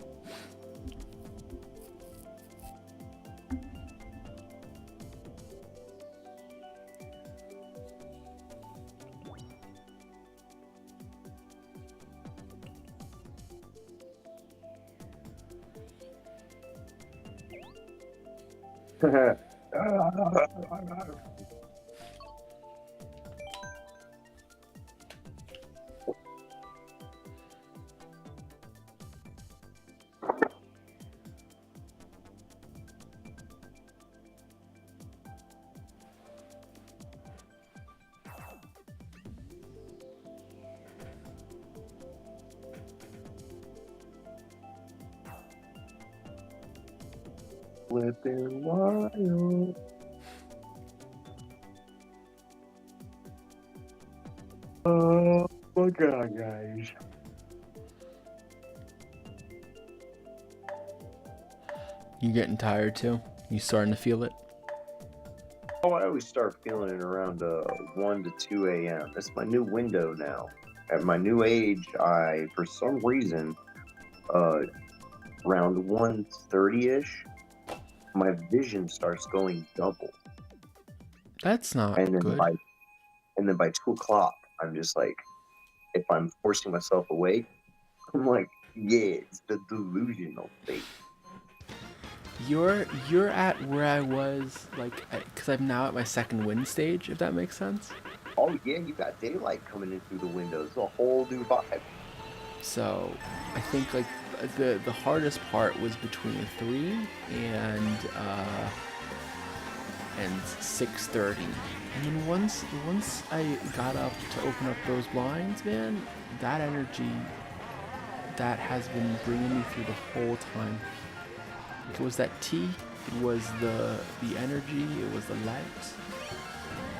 Flipping wild. Oh my god, guys. You getting tired too? You starting to feel it? Oh, I always start feeling it around 1 to 2 a.m. It's my new window now. At my new age, for some reason, around 1:30ish, my vision starts going double. That's not And then good. by 2 o'clock, I'm just like, if I'm forcing myself awake, I'm like, yeah, it's the delusional state. You're at where I was, like, because I'm now at my second wind stage, if that makes sense. Oh yeah, you got daylight coming in through the windows. It's a whole new vibe. So I think like the hardest part was between 3 and 6:30, and then once I got up to open up those blinds, man, that energy that has been bringing me through the whole time. It was that tea, it was the energy, it was the lights,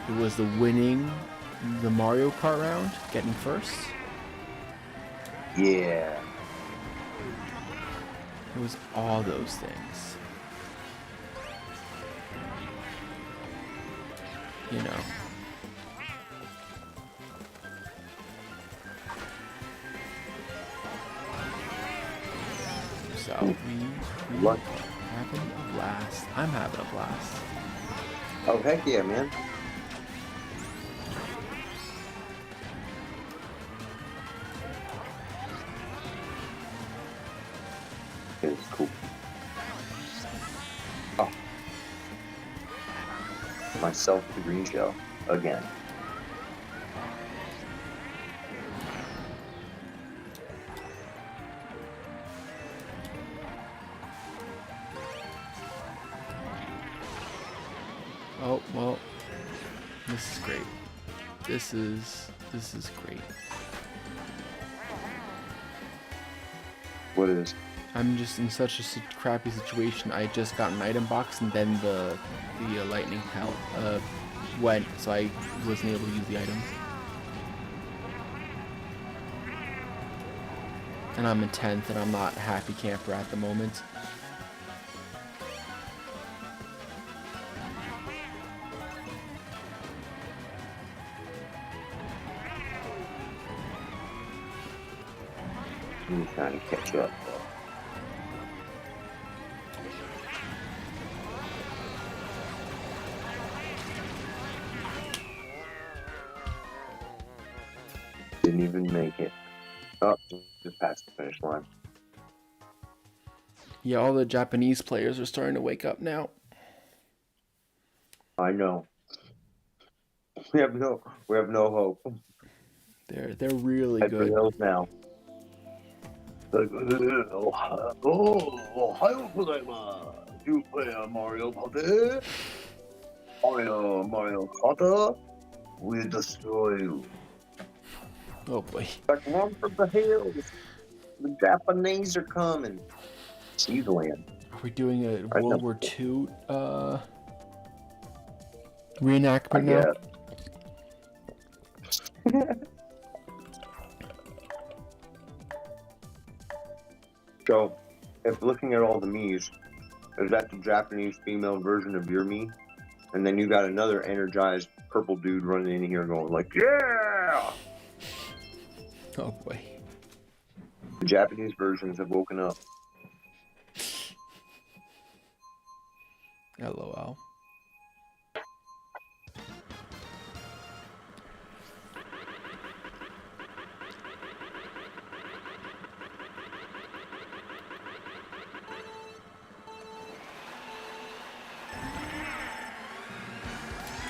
it was the winning the Mario Kart round, getting first. Yeah. It was all those things. You know. So we What? having a blast. I'm having a blast. Oh heck yeah, man. It's cool. Oh. Myself the green shell again. Oh well, this is great. This is great. What is? I'm just in such a crappy situation. I just got an item box and then the lightning hell went, so I wasn't able to use the items. And I'm in 10th, and I'm not a happy camper at the moment. I'm trying to catch up. Didn't even make it. Oh, just past the finish line. Yeah, all the Japanese players are starting to wake up now. I know. We have no hope. They're really Head for the good. hills now. You play Mario Party? Mario Kart? We destroy you. Oh boy. Like, run for the hills. The Japanese are coming. Sealand. Are we doing a I World know. War II I reenactment now? guess. So, if looking at all the Miis, is that the Japanese female version of your Mii? And then you got another energized purple dude running in here going like, yeah! Oh boy. The Japanese versions have woken up. LOL.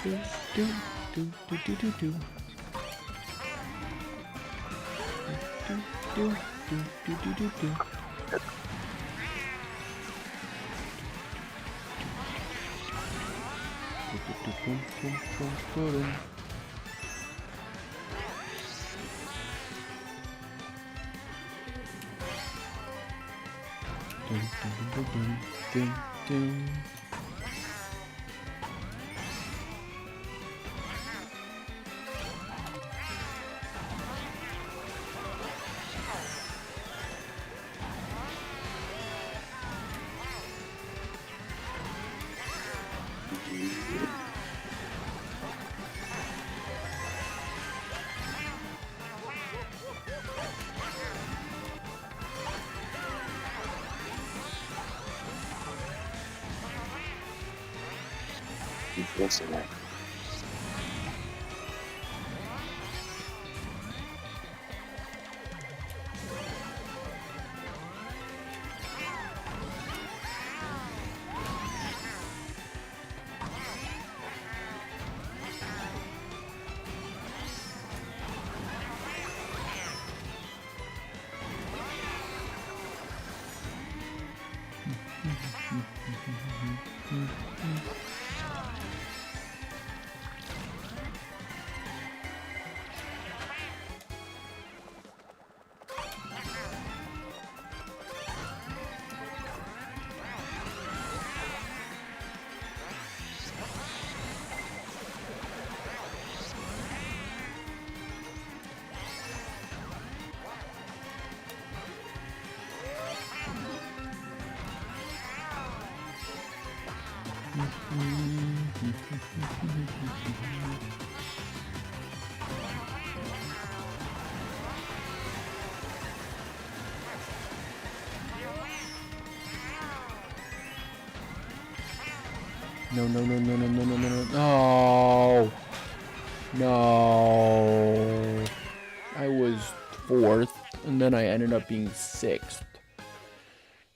Do, do, do, do, do, do, do. Do, do, do, do, do, do, do. Boom, boom, boom, boom. Dun, dun, dun, dun, dun, dun. Listen, man. No, no, no, no, no, no, no, no, no. No. No. I was 4th, and then I ended up being 6th.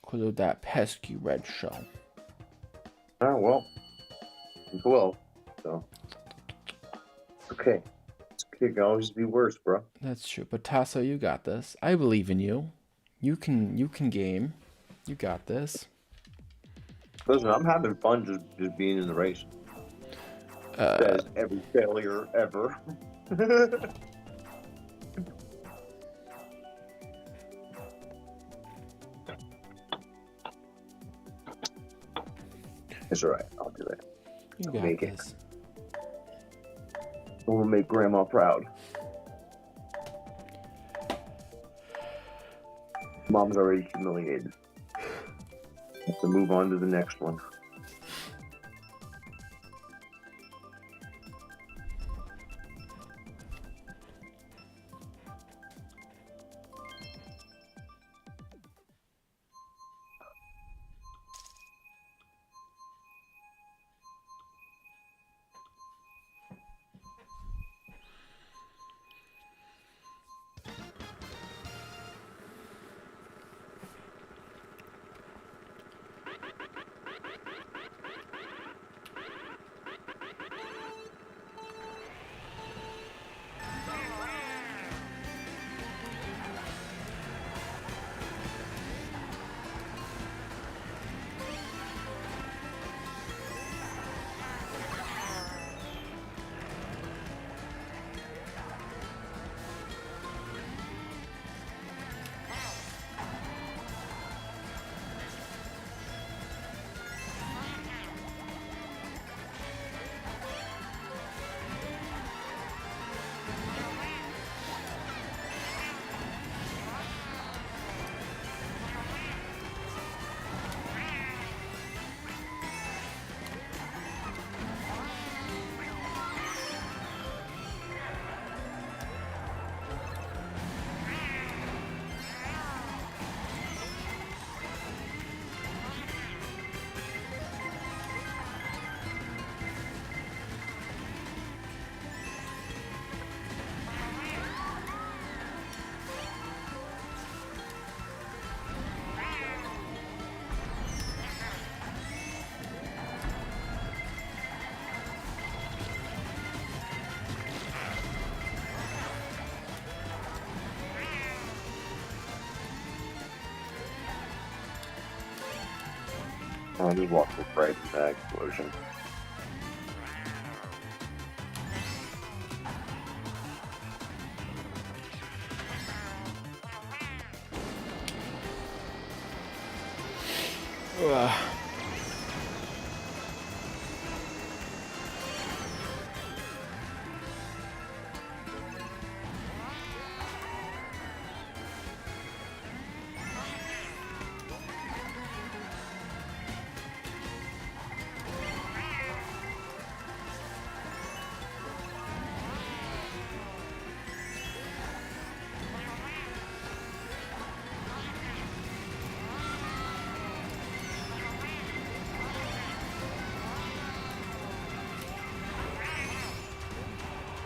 Because of that pesky red shell. Oh, well. 12. So. Okay. This kid can always be worse, bro. That's true. But Tasso, you got this. I believe in you. You can game. You got this. Listen, I'm having fun just being in the race. Says every failure ever. It's alright, I'll do it. You I'll got make this. It will make Grandma proud. Mom's already humiliated. Have to move on to the next one. Oh, he walked right into that explosion. Ugh.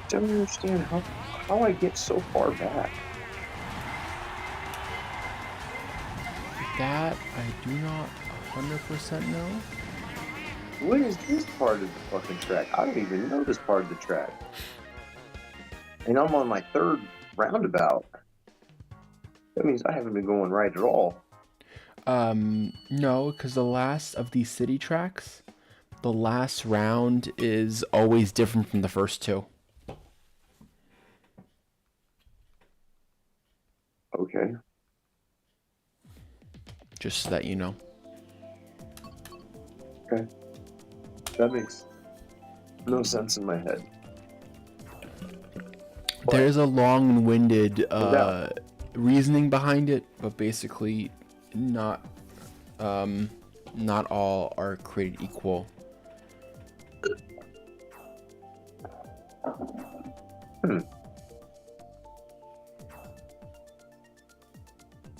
Don't understand how I get so far back. That I do not 100% know. What is this part of the fucking track? I don't even know this part of the track. And I'm on my third roundabout. That means I haven't been going right at all. No, because the last of these city tracks, the last round is always different from the first two. Okay. Just so that you know. Okay. That makes no sense in my head. There is a long and winded reasoning behind it, but basically not all are created equal.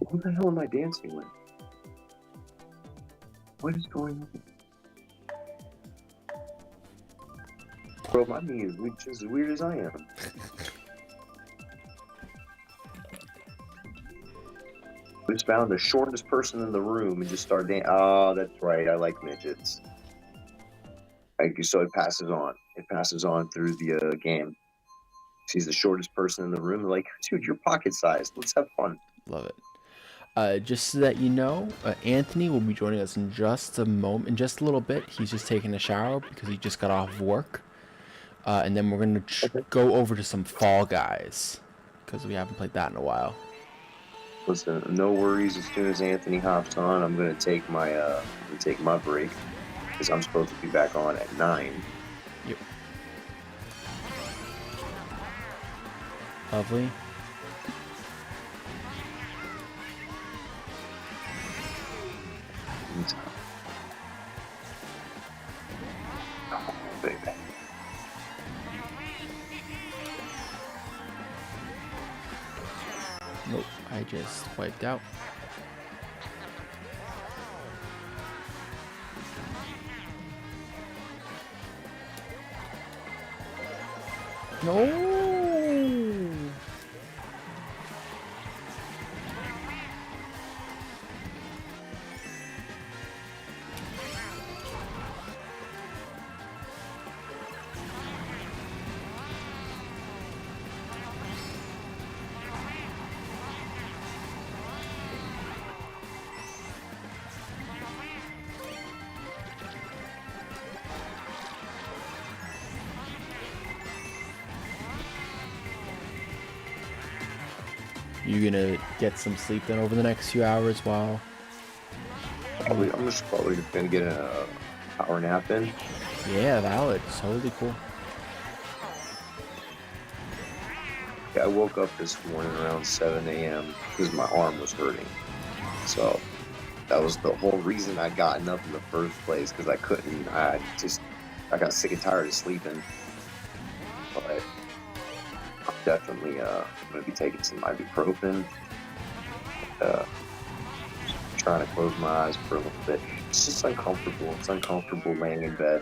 What the hell am I dancing with? What is going on? Bro, my knee is just as weird as I am. We just found the shortest person in the room and just started dancing. Oh, that's right. I like midgets. So it passes on. It passes on through the game. She's the shortest person in the room. Like, dude, you're pocket sized. Let's have fun. Love it. Just so that you know, Anthony will be joining us in just a moment, in just a little bit. He's just taking a shower because he just got off work. And then we're going to go over to some Fall Guys because we haven't played that in a while. Listen, no worries. As soon as Anthony hops on, I'm gonna take my break because I'm supposed to be back on at 9. Yep. Lovely. Oh, baby. Nope, I just wiped out. No. You gonna get some sleep then over the next few hours while? I'm just probably gonna get an hour nap in. Yeah, valid. Totally cool. Yeah, I woke up this morning around 7 a.m. because my arm was hurting. So that was the whole reason I gotten up in the first place, because I couldn't. I got sick and tired of sleeping. But I'm definitely gonna be taking some ibuprofen. Trying to close my eyes for a little bit. It's just uncomfortable. It's uncomfortable laying in bed.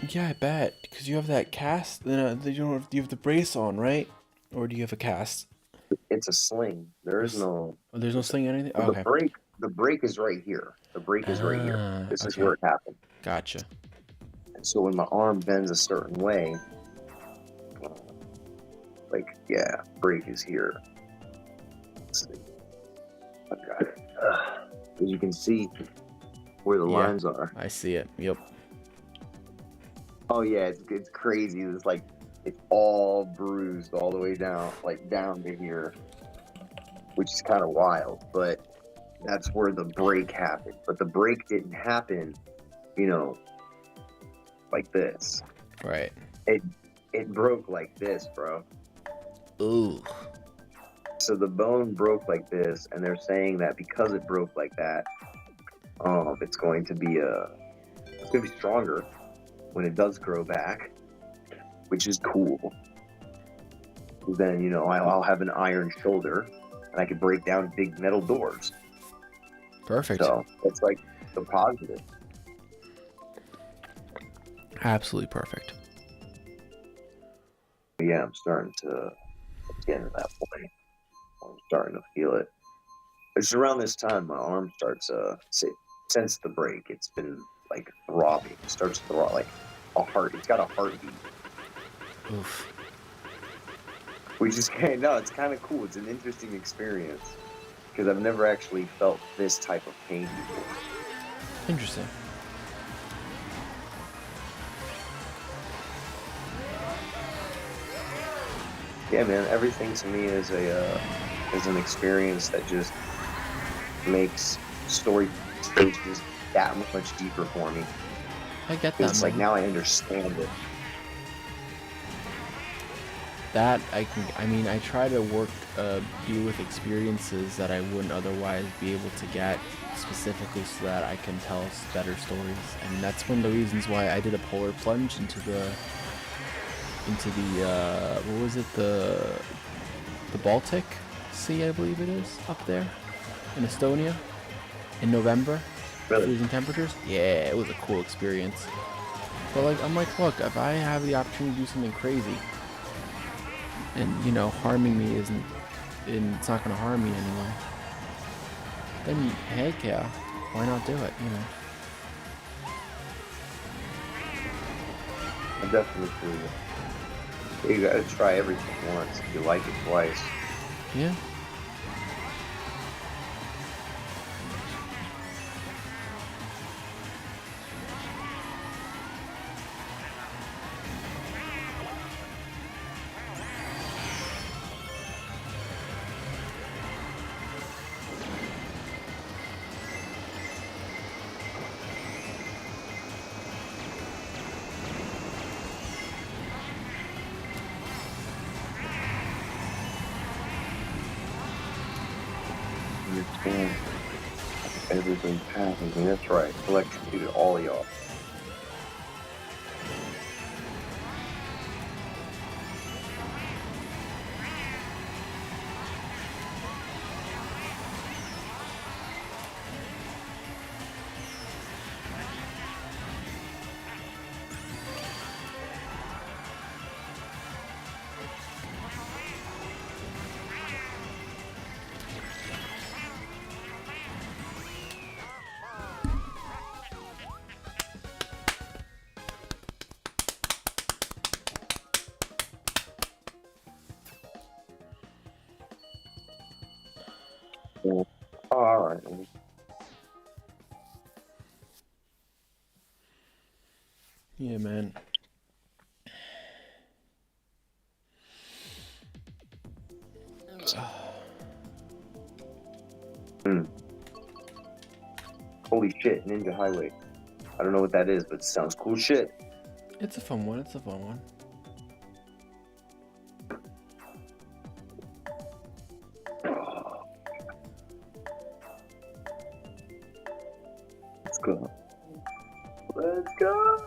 Yeah, I bet, because you have that cast. You have the brace on, right? Or do you have a cast? It's a sling. There is no. Oh, there's no sling or anything. Well, Okay. The break is right here. The break is right here. This is okay. where it happened. Gotcha. And so when my arm bends a certain way, break is here. Let's see. I got it. as you can see where the Yeah. lines are. I see it. Yep. Oh yeah, it's crazy. It's like it's all bruised all the way down, like down to here, which is kind of wild. But that's where the break happened. But the break didn't happen, you know, like this. Right. It broke like this, bro. Ooh. So the bone broke like this, and they're saying that because it broke like that, it's going to be stronger when it does grow back, which is cool. Then, you know, I'll have an iron shoulder, and I can break down big metal doors. Perfect. So it's like the positive. Absolutely perfect. But yeah, I'm starting to get to that point. I'm starting to feel it. It's around this time my arm starts since the break. It's been like throbbing. It starts to throb like a heart. It's got a heartbeat. Oof. Which is no, it's kind of cool. It's an interesting experience because I've never actually felt this type of pain before. Interesting. Yeah, man. Everything to me is an experience that just makes story just that much deeper for me. I get that. It's like now I understand it. That I try to be with experiences that I wouldn't otherwise be able to get, specifically so that I can tell better stories. And that's one of the reasons why I did a polar plunge into the what was it, the Baltic Sea, I believe it is, up there in Estonia in November. Really? Freezing temperatures. Yeah, it was a cool experience. But like, I'm like, look, if I have the opportunity to do something crazy, and you know, harming me isn't, and it's not going to harm me anyway, then heck yeah, why not do it? You know. I definitely feel you. You gotta try everything once. If you like it twice. Yeah. Understand everything happens, and that's right. Electrocuted all of y'all. Yeah. Oh, all right. Yeah, man. Holy shit, Ninja Highway. I don't know what that is, but it sounds cool shit. It's a fun one. It's a fun one. Let's go. Let's go.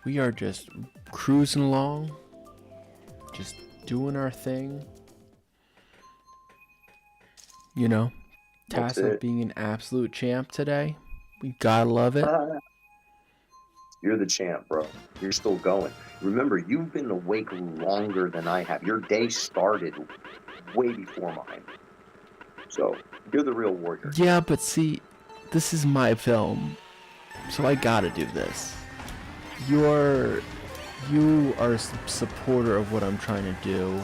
We are just cruising along, just doing our thing. You know, That's Tassa it. being an absolute champ today. We gotta love it. You're the champ, bro. You're still going. Remember, you've been awake longer than I have. Your day started way before mine. So You're the real warrior. Yeah, but see, this is my film, so I gotta do this. You are a supporter of what I'm trying to do,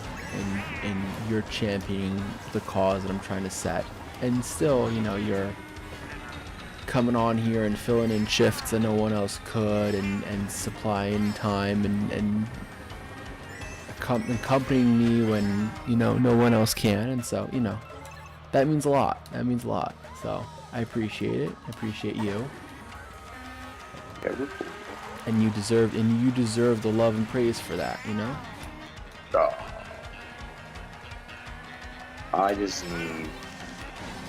and you're championing the cause that I'm trying to set. And still, you know, you're coming on here and filling in shifts that no one else could, and supplying time and accompanying me when, you know, no one else can. And so, you know, that means a lot. That means a lot. So I appreciate it. I appreciate you. Yeah, we're cool. And you deserve the love and praise for that, you know? Oh. I just need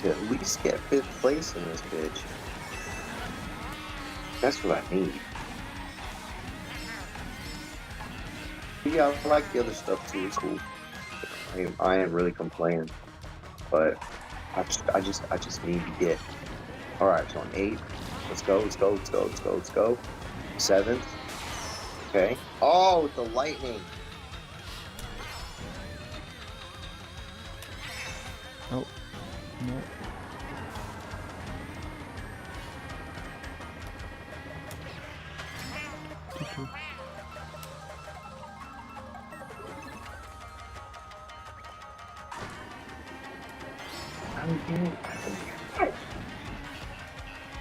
to at least get 5th place in this bitch. That's what I need. Yeah, I like the other stuff too. It's cool. I ain't really complaining, but I just need to get. All right, so on 8. Let's go. 7th. Okay. Oh, with the lightning. Oh, no.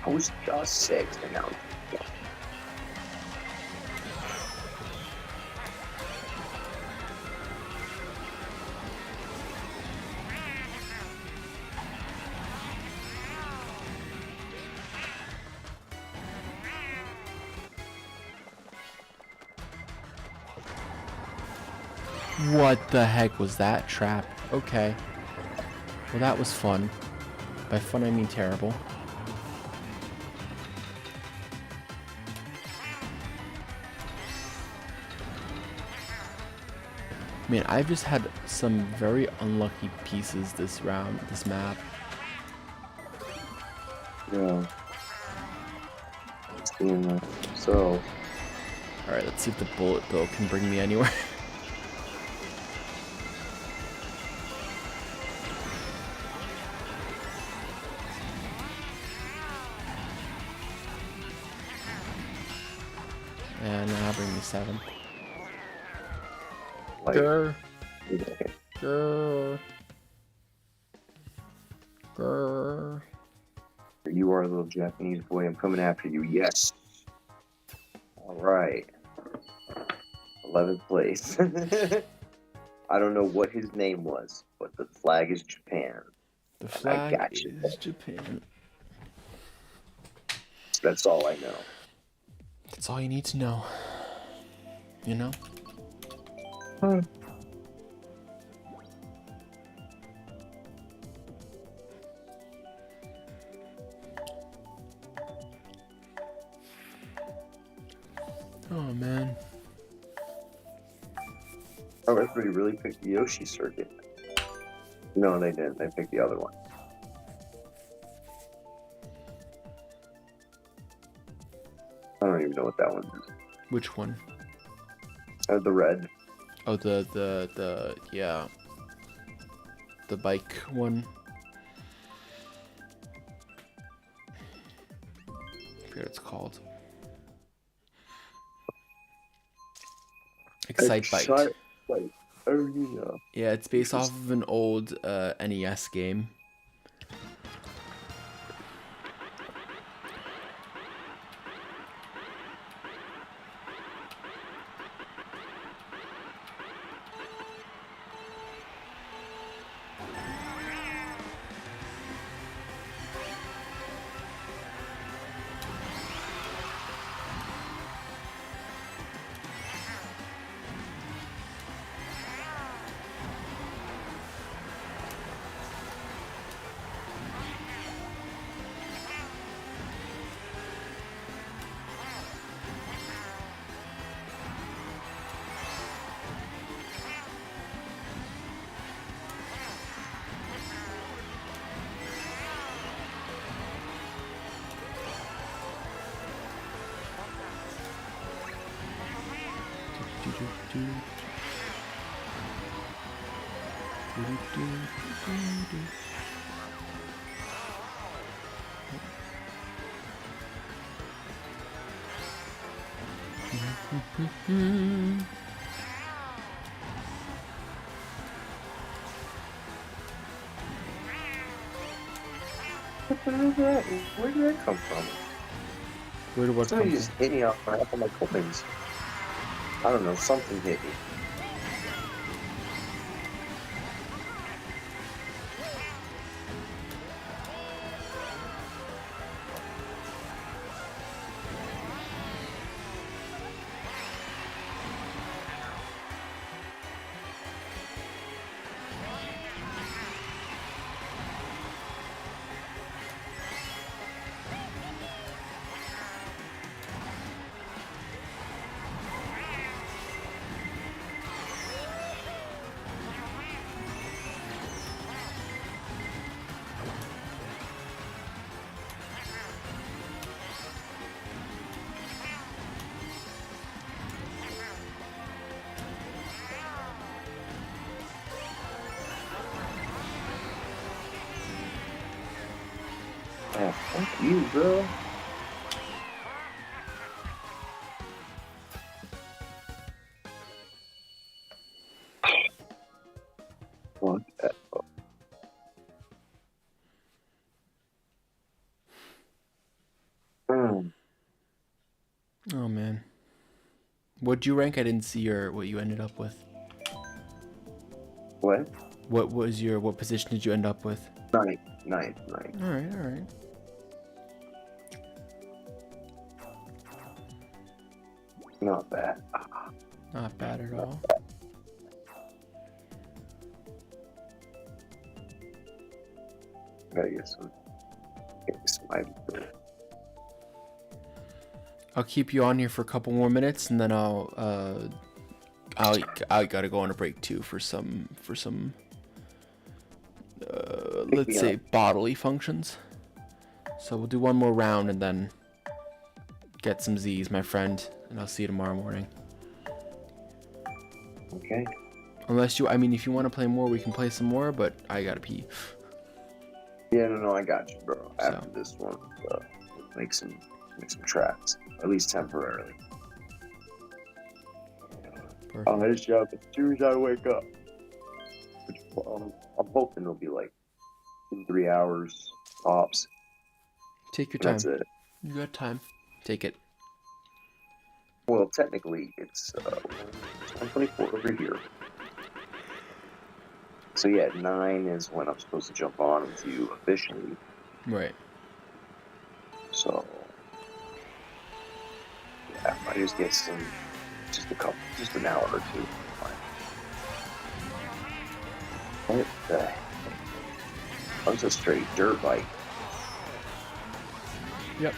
I was just 6 and now. What the heck was that trap? Okay. Well, that was fun. By fun, I mean terrible. Man, I've just had some very unlucky pieces this round, this map. Yeah. Seeing that. So. Alright, let's see if the bullet bill can bring me anywhere. And now bring me 7. Like, Grr. Grr. Grr. you are a little Japanese boy. I'm coming after you. Yes. All right. 11th place. I don't know what his name was, but the flag is Japan. The flag got you. is Japan. That's all I know. That's all you need to know. You know? Oh, man. Oh, everybody really picked the Yoshi circuit. No, they didn't. They picked the other one. I don't even know what that one is. Which one? The red. Oh, yeah. The bike one. I forget what it's called. Excitebike. Excitebike. Oh, yeah. Yeah, it's based off of an old NES game. Where did that come from? Where did what come Somebody from? just hit me off my coins. I don't know, something hit me. Yeah, fuck you, bro. Fuck that. Oh man. What'd you rank? I didn't see what you ended up with. What? What position did you end up with? Ninth. Alright. Not bad. Not bad at all. Gotta get some items. I'll keep you on here for a couple more minutes, and then I gotta go on a break too for some let's say bodily functions. So we'll do one more round and then get some Z's, my friend, and I'll see you tomorrow morning. Okay. Unless if you want to play more, we can play some more, but I gotta pee. Yeah, no, I got you, bro. After this one, make some tracks, at least temporarily. Perfect. I'll hit you up as soon as I wake up. Which, I'm hoping it'll be like 3 hours tops. Take your time. That's it. You got time. Take it. Well, technically, it's 124 over here. So yeah, 9 is when I'm supposed to jump on with you officially. Right. So yeah, I just get just an hour or two. What the heck? That was a straight dirt bike. Yep.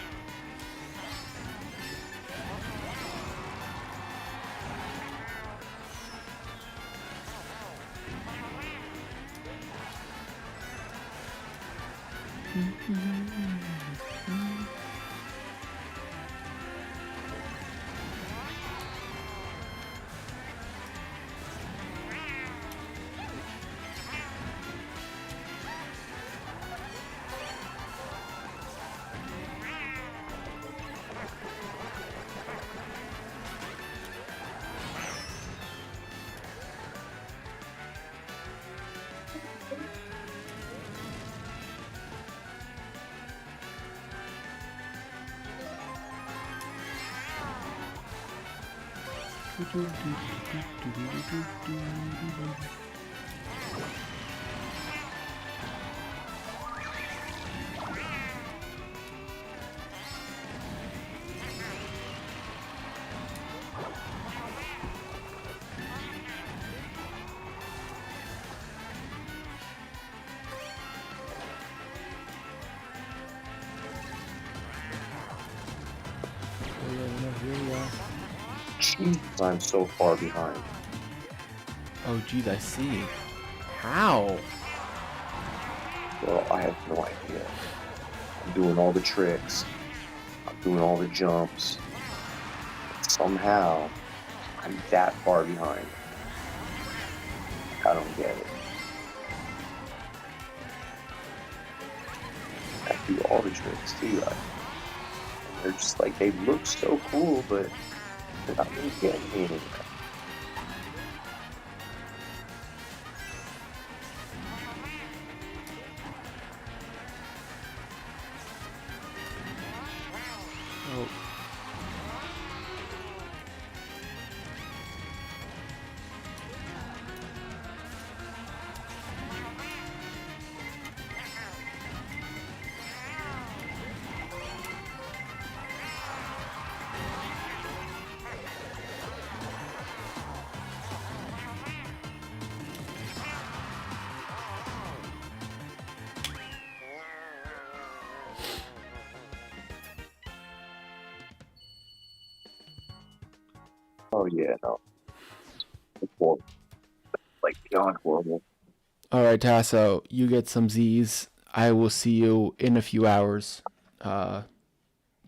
Jeez, I'm so far behind. Oh, geez, I see. How? Well, I have no idea. I'm doing all the tricks. I'm doing all the jumps. Somehow, I'm that far behind. I don't get it. I do all the tricks too. They're just like, they look so cool, but Not really getting me anywhere. Oh. Oh yeah, no. It's horrible. Like beyond horrible. All right, Tasso, you get some Z's. I will see you in a few hours.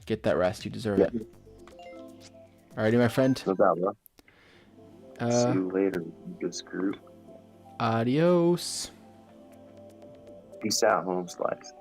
Get that rest. You deserve it. Alrighty, my friend. No doubt, bro. See Uh, you later, this group. adios. Peace out, home slice.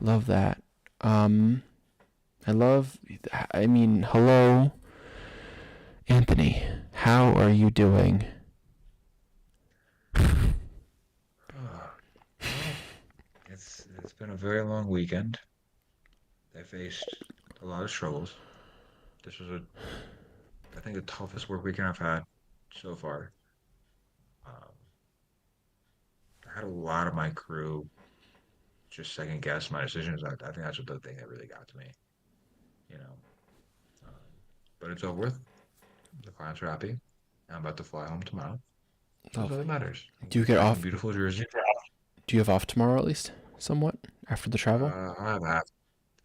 Love that. Hello, Anthony. How are you doing? It's been a very long weekend. I faced a lot of struggles. This was I think the toughest work weekend I've had so far. Um, I had a lot of my crew just second guess my decisions. I think that's what the thing that really got to me, you know. Um, but it's over with. The clients are happy. I'm about to fly home tomorrow. That's all that matters. Do you get off? Beautiful Jersey. Do you have off tomorrow at least, somewhat, after the travel? I have a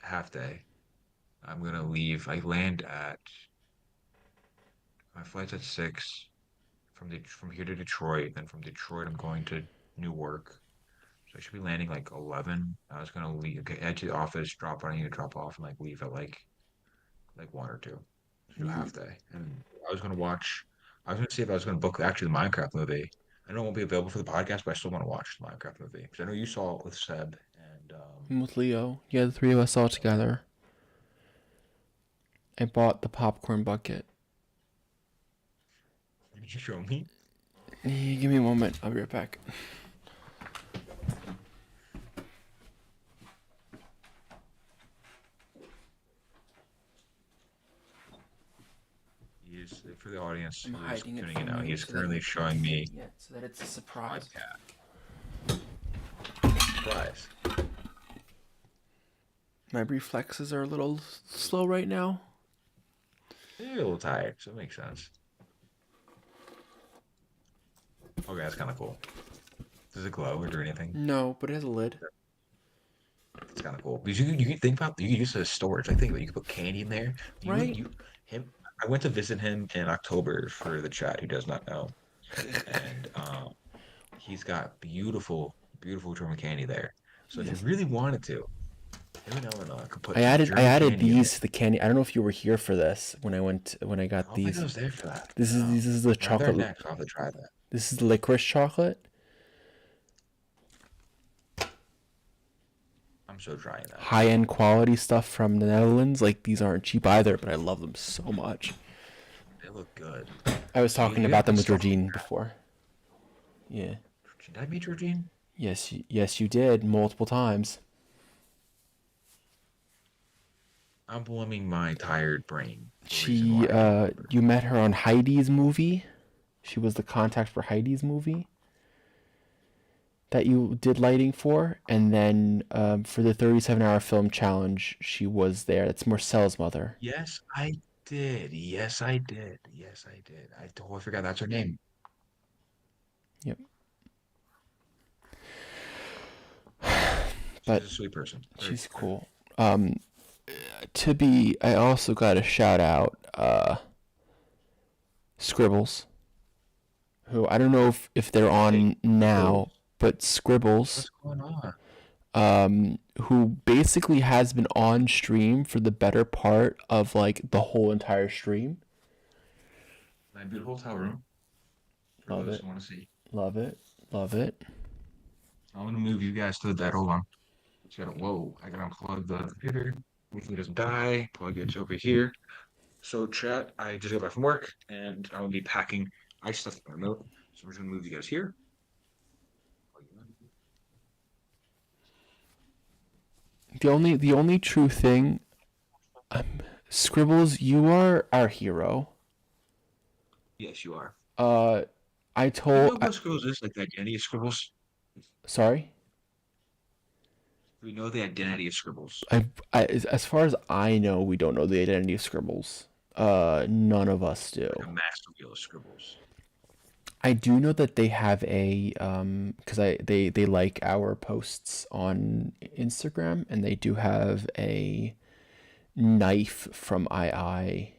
half day. I'm gonna leave. I land at my flight's at 6 from here to Detroit. Then from Detroit, I'm going to Newark. So I should be landing like 11. I was gonna leave, okay, head to the office, drop what I need to drop off, and like leave at like 1 or 2. So half day. And I was gonna watch. I was gonna see if I was gonna book actually the Minecraft movie. I know it won't be available for the podcast, but I still want to watch the Minecraft movie because I know you saw it with Seb and I'm with Leo. Yeah, the three of us all together. I bought the popcorn bucket. Can you show me? Give me a moment. I'll be right back. He's for the audience I'm who's hiding it tuning from in now. you He's so that currently you can showing me see it, so that it's a surprise. Surprise. My reflexes are a little slow right now. You're a little tired, so it makes sense. Okay, that's kind of cool. Does it glow or do anything? No, but it has a lid. It's kind of cool. Because you can think about, you can use it as storage. I think that you can put candy in there. Right. I went to visit him in October for the chat who does not know. And he's got beautiful, beautiful German candy there. So if you really wanted to, him and Eleanor could put I added candy in these to the candy. I don't know if you were here for this when I got these. I was there for that. This is the chocolate. Next, I'll have to try that. This is licorice chocolate. I'm so trying that. High-end quality stuff from the Netherlands. Like, these aren't cheap either, but I love them so much. They look good. I was talking about them with Georgine before. Yeah. Did I meet Georgine? Yes, you did multiple times. I'm blaming my tired brain. You met her on Heidi's movie. She was the contact for Heidi's movie that you did lighting for, and then for the 37-hour film challenge, she was there. That's Marcel's mother. Yes, I did. Yes, I did. I totally forgot that's her name. Yep. She's a sweet person. She's cool. I also got a shout out Scribbles, who I don't know if they're on now, but Scribbles, what's going on? Who basically has been on stream for the better part of like the whole entire stream. My beautiful hotel room. For Love those it. who want to see. Love it. I'm gonna move you guys to the bed. Hold on. Whoa, I gotta unplug the computer. Hopefully it doesn't die. Plug it over here. So chat, I just got back from work and I'll be packing ice stuff in my remote. So we're just gonna move you guys here. The only true thing, Scribbles, you are our hero. Yes, you are. I You told. know what Scribbles is? Like the identity of Scribbles? Sorry. We know the identity of Scribbles. As far as I know, we don't know the identity of Scribbles. None of us do. Like a master wheel of Scribbles. I do know that they have a because they like our posts on Instagram, and they do have a knife from II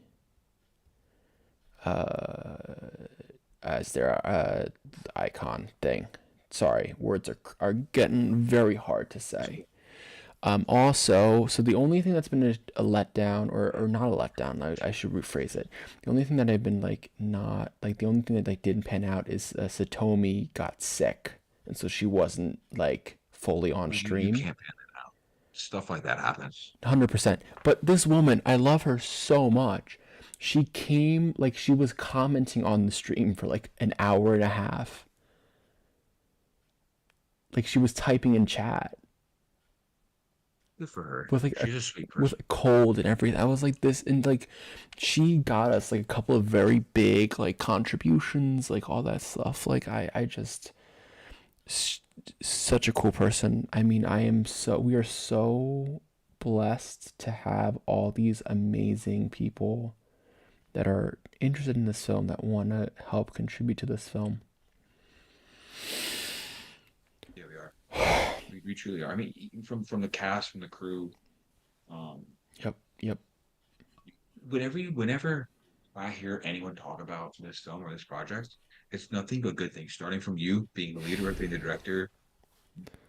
as their icon thing. Sorry, words are getting very hard to say. Also, so the only thing that's been a letdown, or not a letdown, I should rephrase it. The only thing that I've been the only thing that like didn't pan out is Satomi got sick, and so she wasn't like fully on stream. You can't pan that out. stuff like that happens. 100%. But this woman, I love her so much. She came, like, she was commenting on the stream for like an hour and a half. Like, she was typing in chat Good for her. with like She's a sweet with person. a cold and everything. I was like this, and like she got us like a couple of very big like contributions, like all that stuff. Like I just such a cool person. I mean, we are so blessed to have all these amazing people that are interested in this film, that want to help contribute to this film. Yeah, we are. We truly are. I mean, from the cast, from the crew. Yep. Whenever I hear anyone talk about this film or this project, it's nothing but good things. Starting from you being the leader, being the director,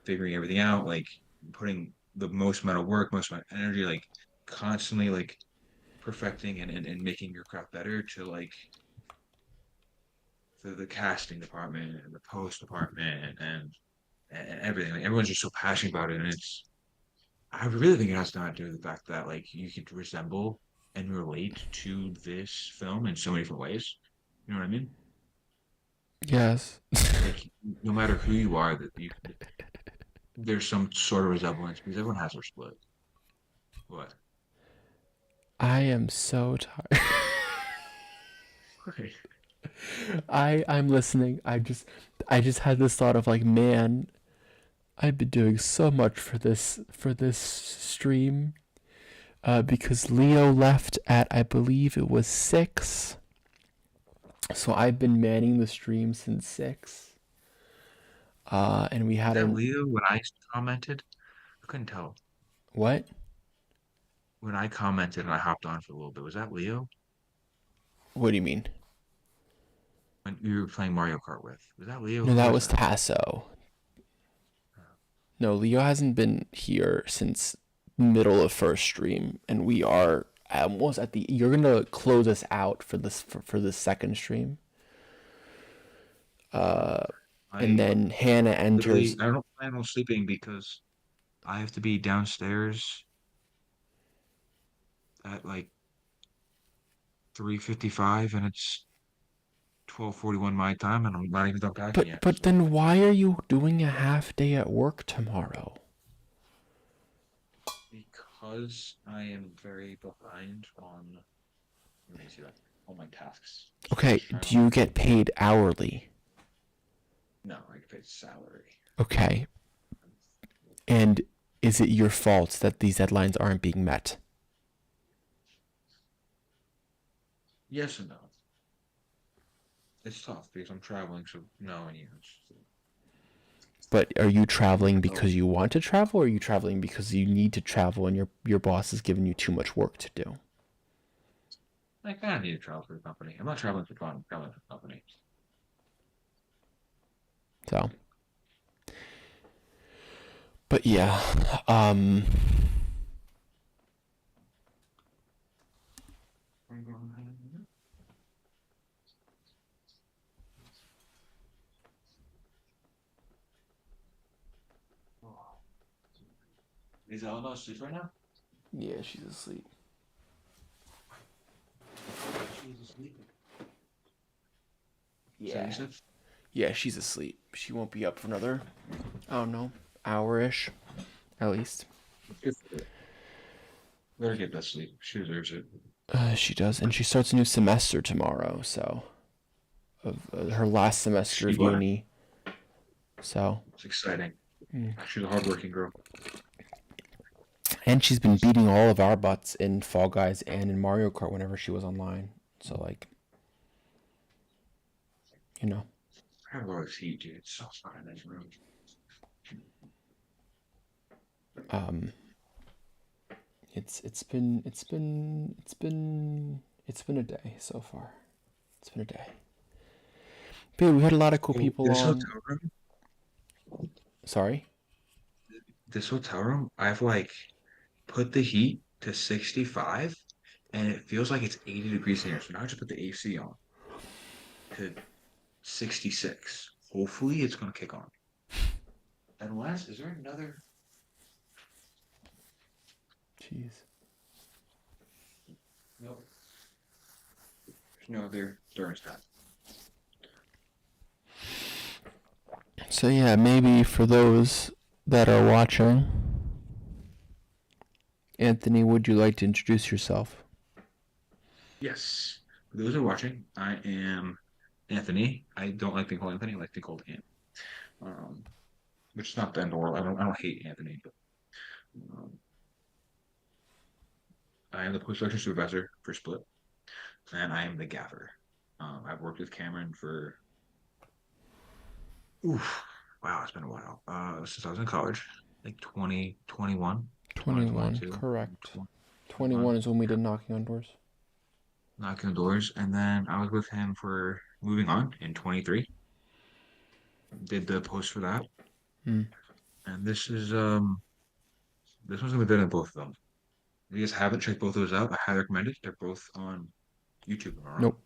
figuring everything out, like putting the most amount of work, most amount of energy, like constantly like perfecting and making your craft better, to like the casting department and the post department and everything. Like everyone's just so passionate about it, and I really think it has to do with the fact that like you could resemble and relate to this film in so many different ways. You know what I mean? Yes. Like no matter who you are, there's some sort of resemblance because everyone has their split. What? I am so tired. Okay. I'm listening. I just had this thought of like, man, I've been doing so much for this stream, because Leo left at, I believe it was 6. So I've been manning the stream since 6. And we had Is that Leo when I commented? I couldn't tell. What? When I commented and I hopped on for a little bit, was that Leo? What do you mean? When you were playing Mario Kart with, was that Leo? No, that was Tasso. No, Leo hasn't been here since middle of first stream, and we are almost at the. You're gonna close us out for this for this second stream. And then Hannah enters. I don't plan on sleeping because I have to be downstairs at like 3:55, and it's 12:41 my time, and I'm not even done packing yet. But then why are you doing a half day at work tomorrow? Because I am very behind on. Let me see that. All my tasks. Okay, do you get paid hourly? No, I get paid salary. Okay. And is it your fault that these deadlines aren't being met? Yes and no. It's tough because I'm traveling, so no and yes. But are you traveling because you want to travel, or are you traveling because you need to travel and your boss has given you too much work to do? I kind of need to travel for the company. I'm not traveling for fun. I'm traveling for the company. So. But yeah, Is Eleanor asleep right now? Yeah, she's asleep. She's asleep. Yeah. Yeah, she's asleep. She won't be up for another, I don't know, hour-ish, at least. Let her get that sleep. She deserves it. She does, and she starts a new semester tomorrow, so of her last semester of uni. So it's exciting. She's a hardworking girl. And she's been beating all of our butts in Fall Guys and in Mario Kart whenever she was online. So like, you know. I have all this heat, dude. It's so hot in this room. It's been a day so far. It's been a day. But yeah, we had a lot of cool people this on. Hotel room, Sorry? this hotel room, I've like put the heat to 65 and it feels like it's 80 degrees in here. So now I just put the AC on to 66. Hopefully it's gonna kick on. Unless, is there another? Jeez. Nope. There's no other thermostat. So yeah, maybe for those that are watching, Anthony, would you like to introduce yourself? Yes. For those who are watching, I am Anthony. I don't like being called Anthony. I like being called Ant. Um, which is not the end of the world. I don't hate Anthony, but um, I am the post-production supervisor for Split, and I am the gaffer. I've worked with Cameron for oof, wow, it's been a while. Since I was in college, like 2021, 21, 2022, correct. 21, 21 is when we did Knocking on Doors. knocking on doors, and then I was with him for moving on in 23. Did the post for that, Hmm. and this one's gonna be better than both of them. If you guys haven't checked both of those out, I highly recommend it. They're both on YouTube. Am I wrong? Nope.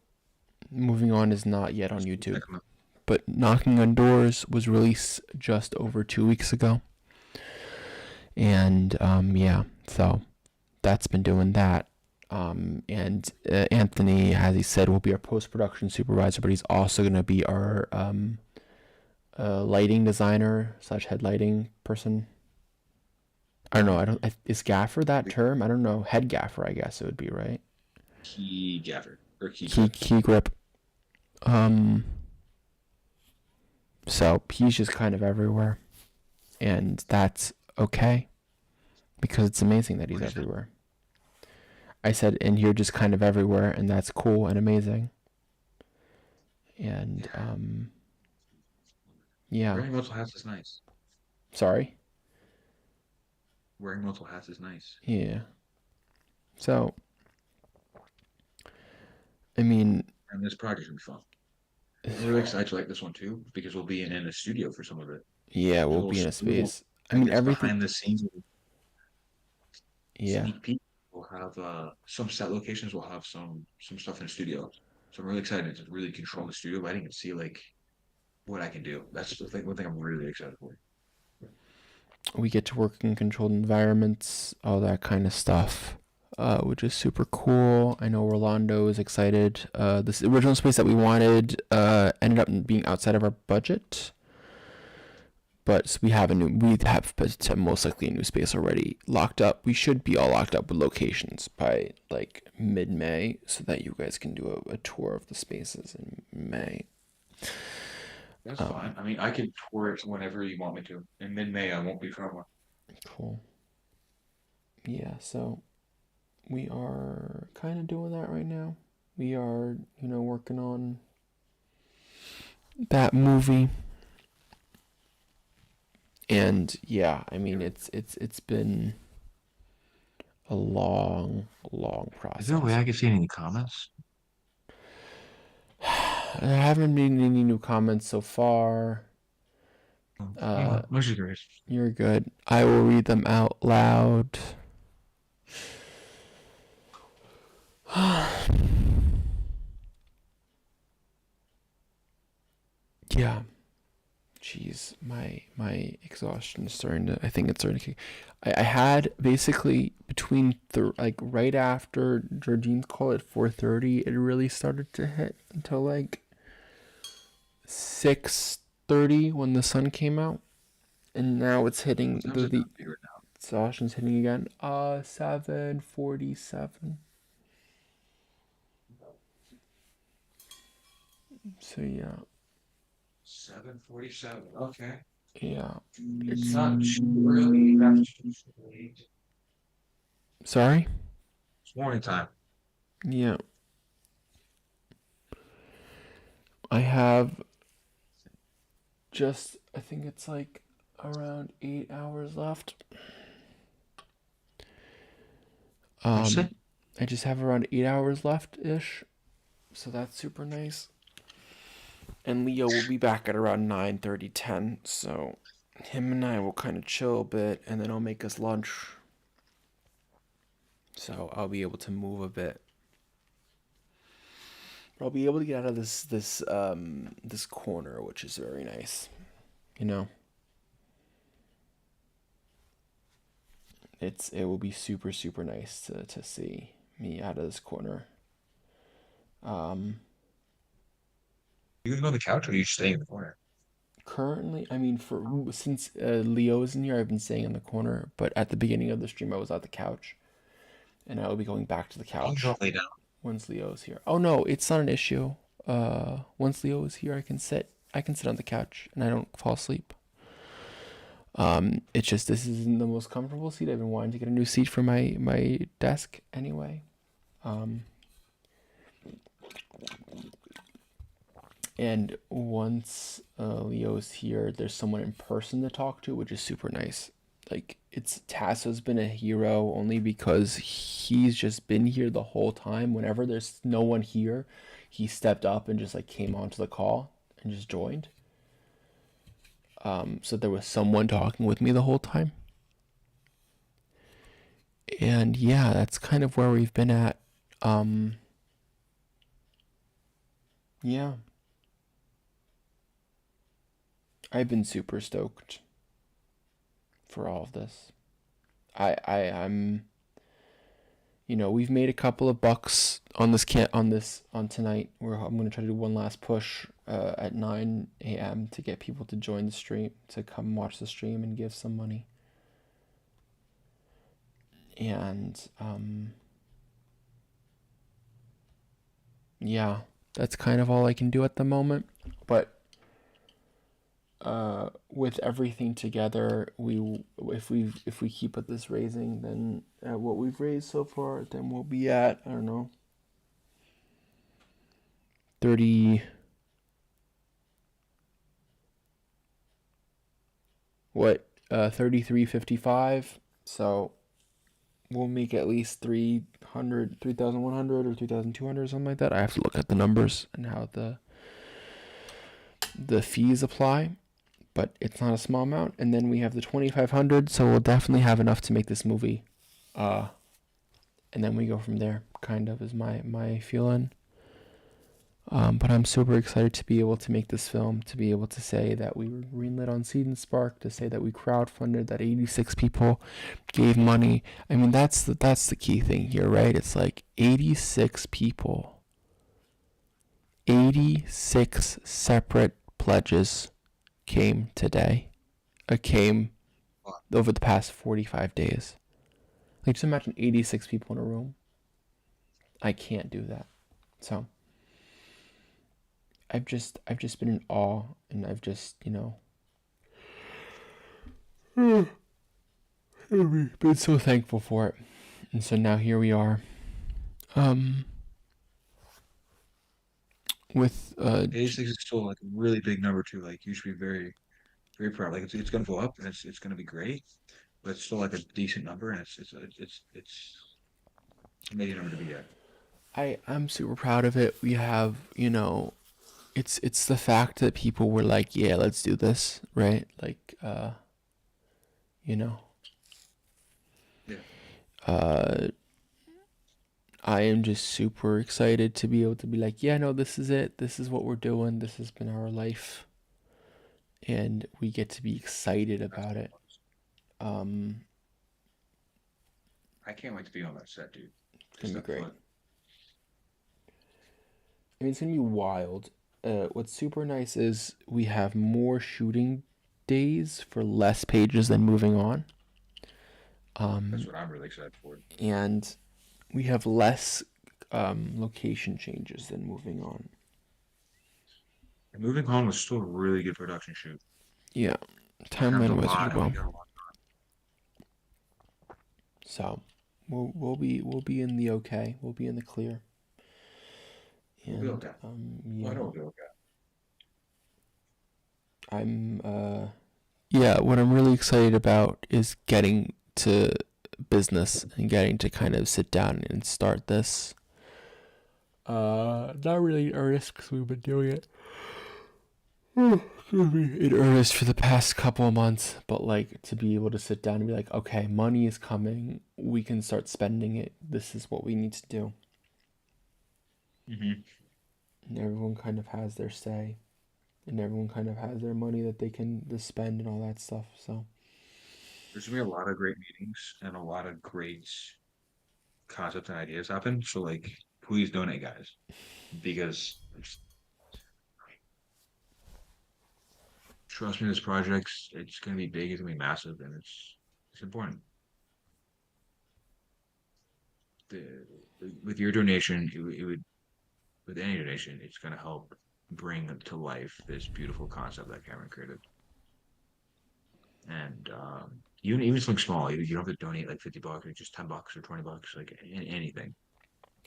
Moving On is not yet on Check YouTube, 'em out. but Knocking on Doors was released just over 2 weeks ago. And yeah, so that's been doing that. And Anthony, as he said, will be our post-production supervisor, but he's also going to be our lighting designer / head lighting person. I don't know. Is gaffer that term? I don't know. Head gaffer, I guess it would be, right? Key gaffer or key Key grip. So he's just kind of everywhere, and that's okay, because it's amazing that he's everywhere. I said, and you're just kind of everywhere, and that's cool and amazing. And yeah. Wearing multiple hats is nice. Sorry. Wearing multiple hats is nice. Yeah. So, I mean, and this project will be fun. I'm really excited to like this one too, because we'll be in a studio for some of it. Yeah, we'll be in a space. I mean, everything behind the scenes. Yeah. Sneak peek. We'll have some set locations. We'll have some stuff in the studio. So I'm really excited to really control the studio lighting and see like what I can do. That's the thing. One thing I'm really excited for. We get to work in controlled environments, all that kind of stuff, which is super cool. I know Orlando is excited. This original space that we wanted ended up being outside of our budget, but we have most likely a new space already locked up. We should be all locked up with locations by like mid-May, so that you guys can do a tour of the spaces in May. That's fine. I mean, I can tour it whenever you want me to. In mid-May, I won't be from. Cool. Yeah, so we are kind of doing that right now. We are, working on that movie. And yeah, I mean, it's been a long process. Is there a way I can see any comments? There haven't been any new comments so far. You're good. I will read them out loud. Yeah. Jeez, my exhaustion is starting to. I think it's starting to kick. I had basically between right after Georgine's call at 4:30, it really started to hit until like 6:30 when the sun came out, and now it's hitting the exhaustion's hitting again. 7:47. So yeah. 7:47. Okay. Yeah. It's not too early. That's too late. Sorry? It's morning time. Yeah. I have I think it's like around 8 hours left. I just have around 8 hours left-ish. So that's super nice. And Leo will be back at around 9:30, 10. So him and I will kind of chill a bit, and then I'll make us lunch. So I'll be able to move a bit. I'll be able to get out of this corner, which is very nice. it will be super super nice to see me out of this corner. Um, You gonna go on the couch or are you staying in the corner? Currently, I mean, since Leo is in here, I've been staying in the corner. But at the beginning of the stream, I was at the couch, and I will be going back to the I'll go couch lay down. once Leo is here. Oh no, it's not an issue. Once Leo is here, I can sit. I can sit on the couch, and I don't fall asleep. It's just this isn't the most comfortable seat. I've been wanting to get a new seat for my desk anyway. And once Leo's here, there's someone in person to talk to, which is super nice. Like, it's Tasso's been a hero only because he's just been here the whole time. Whenever there's no one here, he stepped up and just like came onto the call and just joined. So there was someone talking with me the whole time. And yeah, that's kind of where we've been at. Yeah. I've been super stoked for all of this. I'm we've made a couple of bucks on tonight. I'm gonna try to do one last push at 9 a.m. to get people to join the stream, to come watch the stream and give some money. And yeah, that's kind of all I can do at the moment. But with everything together, if we keep at this raising, then at what we've raised so far, then we'll be at, I don't know, 33.55. So we'll make at least 3,100 or 3,200 something like that. I have to look at the numbers and how the fees apply. But it's not a small amount. And then we have the 2,500, so we'll definitely have enough to make this movie. And then we go from there, kind of, is my feeling. But I'm super excited to be able to make this film, to be able to say that we were greenlit on Seed and Spark, to say that we crowdfunded, that 86 people gave money. I mean, that's the key thing here, right? It's like 86 people, 86 separate pledges came today. Came over the past 45 days. Like, just imagine 86 people in a room. I can't do that. So I've just been in awe, and I've just, been so thankful for it. And so now here we are. With 86 is still like a really big number too. Like you should be very, very proud. Like it's gonna go up and it's gonna be great, but it's still like a decent number and it's an amazing number to be at. I'm super proud of it. We have, it's the fact that people were like, yeah, let's do this, right? Like, Yeah. I am just super excited to be able to be like, yeah, no, this is it. This is what we're doing. This has been our life. And we get to be excited about it. I can't wait to be on that set, dude. It's going to be great. Fun. I mean, it's going to be wild. What's super nice is we have more shooting days for less pages than moving on. That's what I'm really excited for. And we have less location changes than moving on. And moving on was still a really good production shoot. Yeah, timeline was as well. So we'll be in the okay. We'll be in the clear. And, we'll be okay. Yeah. Why don't we be okay? What I'm really excited about is getting to business and getting to kind of sit down and start this. Not really in earnest because we've been doing it in earnest for the past couple of months, but like to be able to sit down and be like, okay, money is coming, we can start spending it, this is what we need to do. Mm-hmm. And everyone kind of has their say, and everyone kind of has their money that they can spend and all that stuff. So there's gonna be a lot of great meetings and a lot of great concepts and ideas happen. So like, please donate, guys, because trust me, this project's it's gonna be big, it's gonna be massive, and it's important. The, with your donation, it would with any donation, it's gonna help bring to life this beautiful concept that Cameron created. And even something small, you don't have to donate like $50 or just $10 or $20, like anything.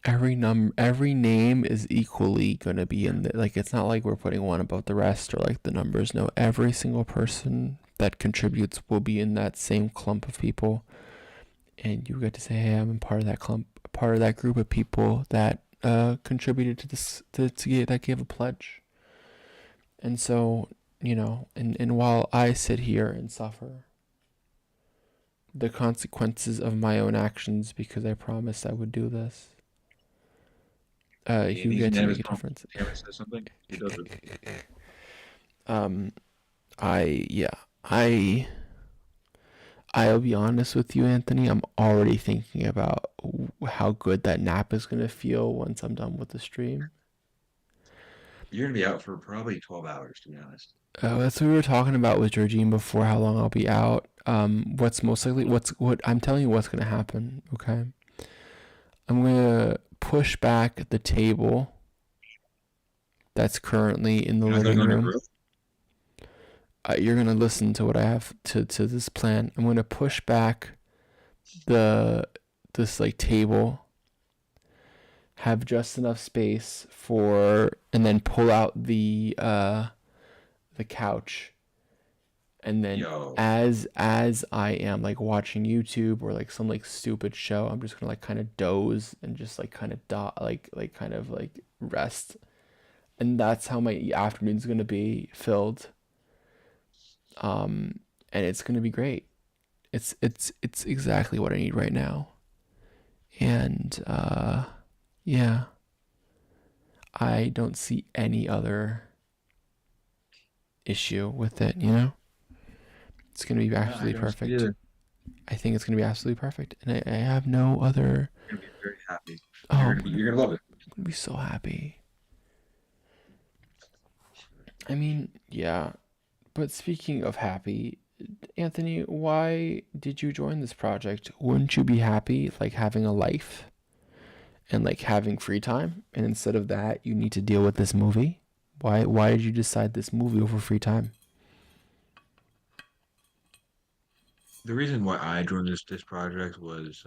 Every name is equally gonna be Yeah. in the, like, it's not like we're putting one above the rest or like the numbers. No, every single person that contributes will be in that same clump of people, and you get to say, hey, I'm a part of that clump, part of that group of people that contributed to this, that gave a pledge. And so, and while I sit here and suffer the consequences of my own actions because I promised I would do this, you get to make a difference. Cameron says something, he does it. Um, I I'll be honest with you, Anthony. I'm already thinking about how good that nap is gonna feel once I'm done with the stream. You're gonna be out for probably 12 hours, to be honest. That's what we were talking about with Georgine before. How long I'll be out. What's most likely? What I'm telling you what's gonna happen. Okay. I'm gonna push back the table that's currently in the You're not living gonna go in room. your room? You're gonna listen to what I have to this plan. I'm gonna push back this like table, have just enough space for, and then pull out the couch, and then Yo. as I am like watching YouTube or like some like stupid show, I'm just gonna like kind of doze and just like kind of like kind of like rest, and that's how my afternoon's gonna be filled. And it's gonna be great. It's exactly what I need right now. And yeah, I don't see any other issue with it, It's gonna be absolutely perfect. I think it's gonna be absolutely perfect, and I have no other. You're gonna be very happy. Oh, You're gonna love it. I'm gonna be so happy. I mean, yeah. But speaking of happy, Anthony, why did you join this project? Wouldn't you be happy like having a life and like having free time? And instead of that, you need to deal with this movie? Why did you decide this movie over free time? The reason why I joined this project was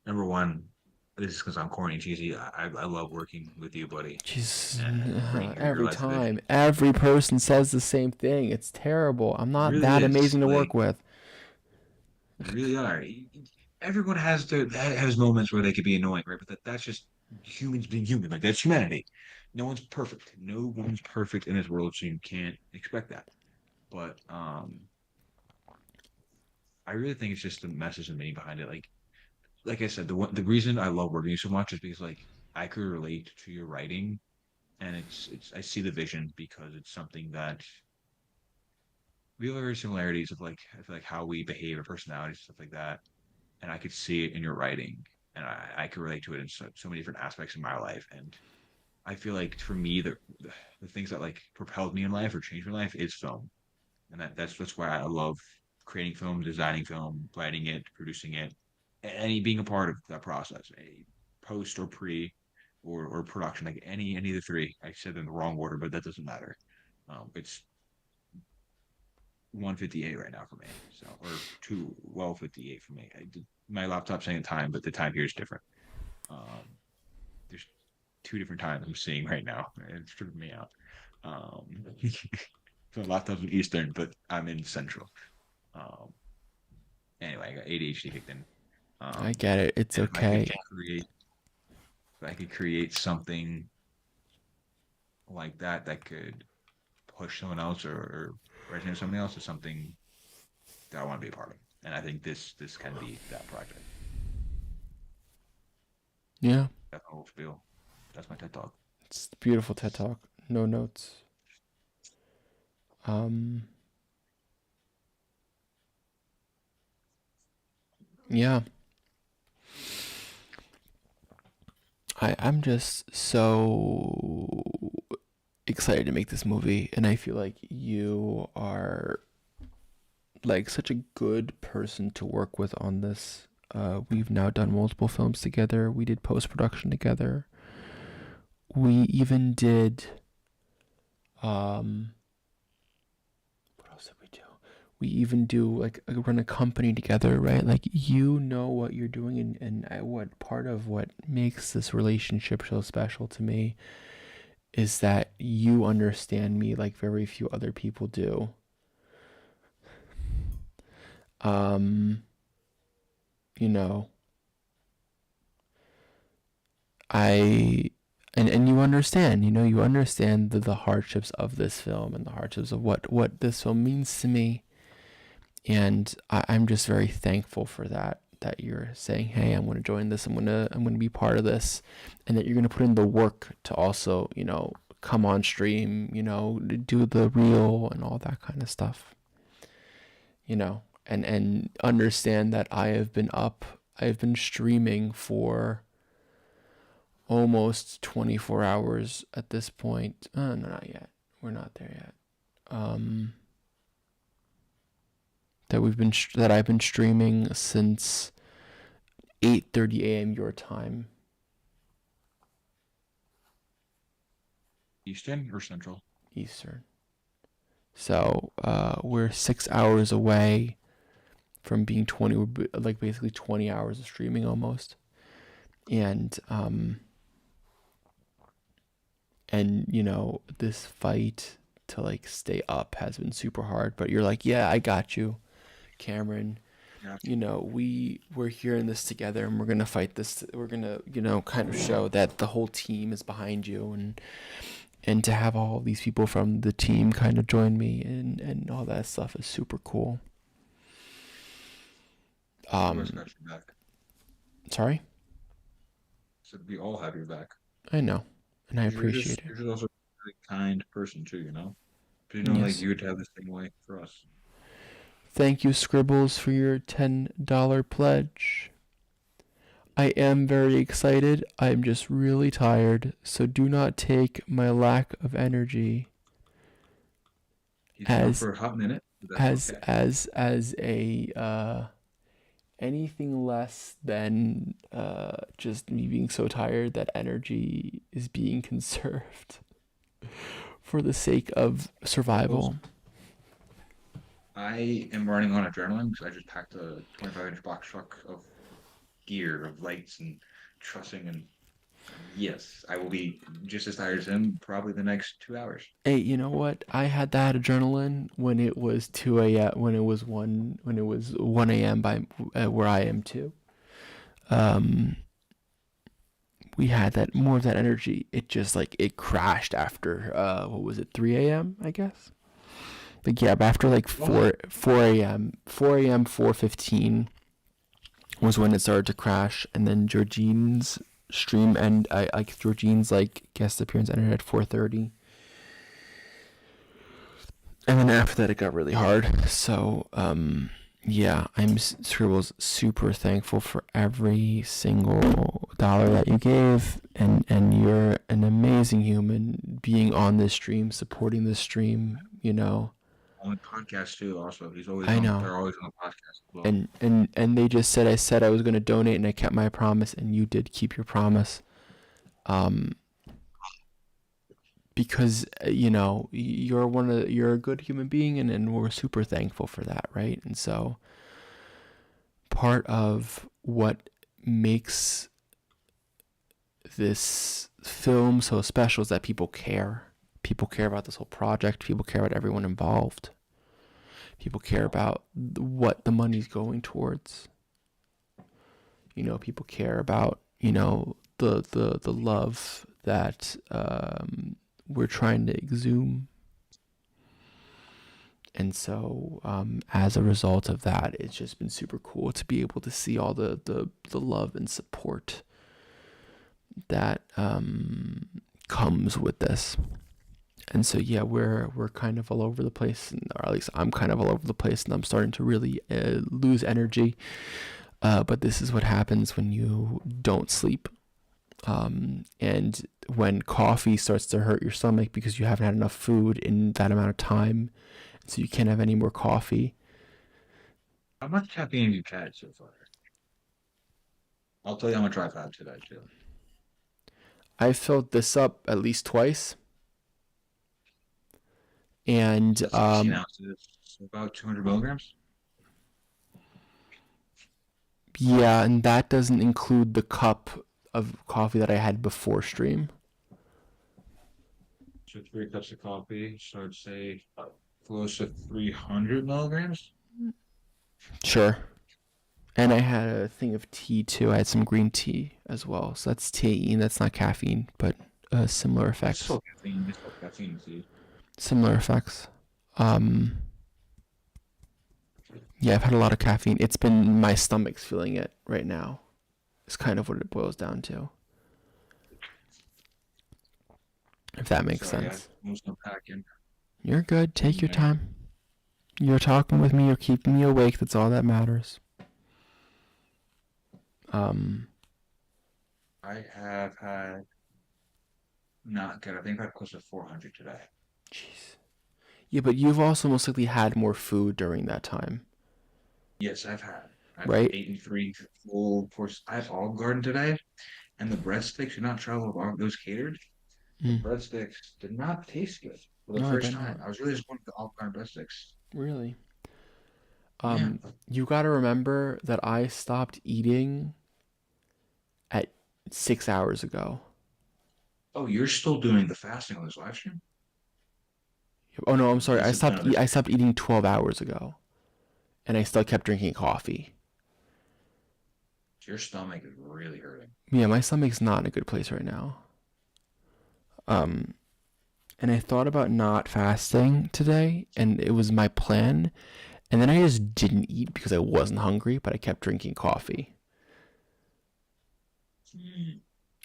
number one, this is because I'm corny and cheesy. I love working with you, buddy. Jeez, bringing your every life vision. time, every person says the same thing. It's terrible. I'm not really that is, amazing to like- work with. You really are. Everyone has moments where they could be annoying, right? But that's just humans being human. Like that's humanity. No one's perfect. No one's perfect in this world, so you can't expect that. But I really think it's just the message and meaning behind it. Like I said, the reason I love working with you so much is because like I could relate to your writing, and it's I see the vision because it's something that we have very similarities of like I feel like how we behave, our personalities, stuff like that, and I could see it in your writing, and I could relate to it in so many different aspects of my life, and I feel like for me the things that like propelled me in life or changed my life is film, and that's why I love creating film, designing film, writing it, producing it, and being a part of that process, a post or pre or production, like any of the three. I said them in the wrong order, but that doesn't matter. It's 1:58 right now for me, so or 2:58 for me. My laptop's saying time, but the time here is different. There's two different times I'm seeing right now, and it's tripping me out. So the laptop's in Eastern, but I'm in Central. Anyway, I got ADHD kicked in. I get it. It's okay. If I could create something like that could push someone else or resonate with something else, is something that I want to be a part of. And I think this can be that project. Yeah. That's my whole spiel. That's my TED Talk. It's a beautiful TED Talk. No notes. Yeah. I'm just so excited to make this movie, and I feel like you are like such a good person to work with on this. We've now done multiple films together. We did post-production together. We even did what else did we do? We even do like run a company together, right? Like you know what you're doing, and what part of what makes this relationship so special to me is that you understand me like very few other people do. You know, I and you understand, you understand the hardships of this film and the hardships of what this film means to me. And I'm just very thankful for that you're saying, hey, I'm going to join this. I'm going to be part of this, and that you're going to put in the work to also, come on stream, do the reel and all that kind of stuff, and understand that I've been streaming for almost 24 hours at this point. No, not yet. We're not there yet. That I've been streaming since 8:30 a.m. your time. Eastern or Central? Eastern. So we're 6 hours away from being 20, like basically 20 hours of streaming almost. And this fight to like stay up has been super hard, but you're like, yeah, I got you, Cameron. Yeah. We're here in this together, and we're gonna fight this. We're gonna kind of show that the whole team is behind you, and to have all these people from the team kind of join me and all that stuff is super cool. Always got your back. Sorry? So we all have your back. I know, and I You're appreciate You're it. just also a really kind person too, But like Yes. you would have the same way for us. Thank you, Scribbles, for your $10 pledge. I am very excited. I'm just really tired, so do not take my lack of energy He's gone as for a hot minute. But that's okay. as a anything less than just me being so tired that energy is being conserved for the sake of survival. I am running on adrenaline because I just packed a 25-inch box truck of gear, of lights and trussing, and yes, I will be just as tired as him probably the next 2 hours. Hey, you know what? I had that adrenaline when it was 2 a.m. when it was 1 a.m. by where I am too. We had that more of that energy. It just like it crashed after what was it, 3 a.m. I guess. Like yeah, but after like 4 a.m. 4:15 was when it started to crash, and then Georgine's stream and Georgine's like guest appearance ended at 4:30. And then after that, it got really hard. So, yeah, I'm Scribbles super thankful for every single dollar that you gave, and you're an amazing human being on this stream, supporting this stream. On the podcast too. Also, he's always. I know. They're always on the podcast as well. And they just said I was gonna donate, and I kept my promise, and you did keep your promise. Because you're a good human being, and we're super thankful for that, right? And so part of what makes this film so special is that people care about this whole project, people care about everyone involved, people care about what the money's going towards, people care about the love that we're trying to exhume. And so as a result of that, it's just been super cool to be able to see all the love and support that comes with this. And so yeah, we're kind of all over the place, or at least I'm kind of all over the place, and I'm starting to really lose energy. But this is what happens when you don't sleep. And when coffee starts to hurt your stomach because you haven't had enough food in that amount of time, so you can't have any more coffee. How much caffeine have you had so far? I'll tell you how much I've had today too. I filled this up at least twice. And 16 ounces, so about 200 milligrams. yeah, and that doesn't include the cup of coffee that I had before stream. So 3 cups of coffee, so I'd say close to 300 milligrams. Sure. And I had a thing of tea too. I had some green tea as well. So that's teaine. That's not caffeine, but similar It's effects. still caffeine. It's still caffeine tea. Similar effects. Yeah, I've had a lot of caffeine. It's been my stomach's feeling it right now. It's kind of what it boils down to. If that makes Sorry, sense. I was unpacking. You're good. Take your Yeah. time. You're talking with me. You're keeping me awake. That's all that matters. I have had not good. I think I've had close to 400 today. Jeez. Yeah, but you've also most likely had more food during that time. Yes, I've had. I've Right. eaten 3 full portions. I had Olive Garden today, and the breadsticks did not travel with those catered. The breadsticks did not taste good for the No, I first bet time. not. I was really disappointed with the Olive Garden breadsticks. Really? Yeah. You got to remember that I stopped eating at 6 hours ago. Oh, you're still doing the fasting on this live stream? Oh no, I'm sorry. This is kind of I stopped eating 12 hours ago, and I still kept drinking coffee. Your stomach is really hurting. Yeah, my stomach's not in a good place right now. And I thought about not fasting today, and it was my plan, and then I just didn't eat because I wasn't hungry, but I kept drinking coffee.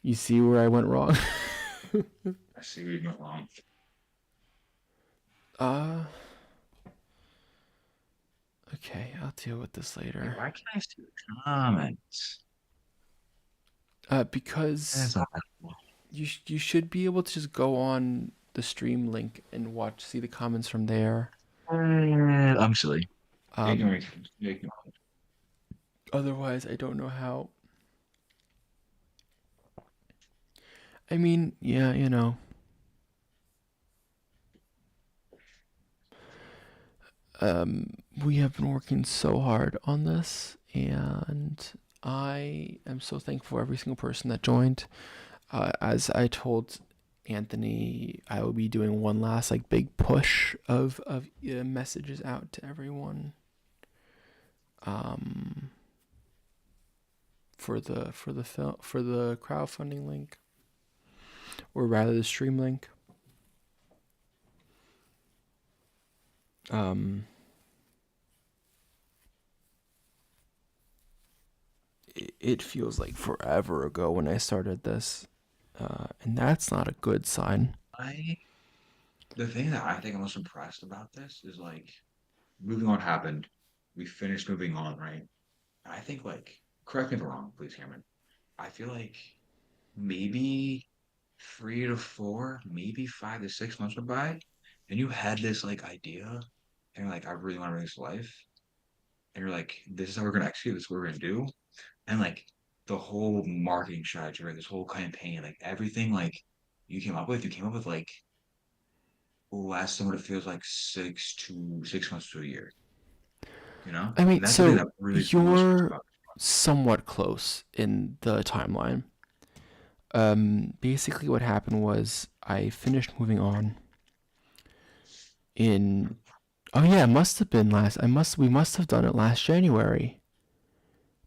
You see where I went wrong? I see where you went wrong. Okay, I'll deal with this later. Why can't I see the comments? Because you should be able to just go on the stream link and see the comments from there. I'm silly. Otherwise, I don't know how. I mean, yeah, you know. We have been working so hard on this, and I am so thankful for every single person that joined. As I told Anthony, I will be doing one last big push of messages out to everyone. For the crowdfunding link, or rather the stream link. It feels like forever ago when I started this, and that's not a good sign. The thing that I think I'm most impressed about this is moving on happened. We finished moving on, right? And I think correct me if I'm wrong, please, Cameron. I feel like maybe 3 to 4, maybe 5 to 6 months went by, and you had this idea, and you're like, I really want to bring this to life, and you're like, this is how we're gonna execute. This is what we're gonna do, and the whole marketing strategy, right? This whole campaign, everything, you came up with less than what it feels like 6 months to a year. You know? I mean, And that's the thing so that really cool you're about somewhat close in the timeline. Basically what happened was I finished moving on in, oh yeah, it must have been we must have done it last January.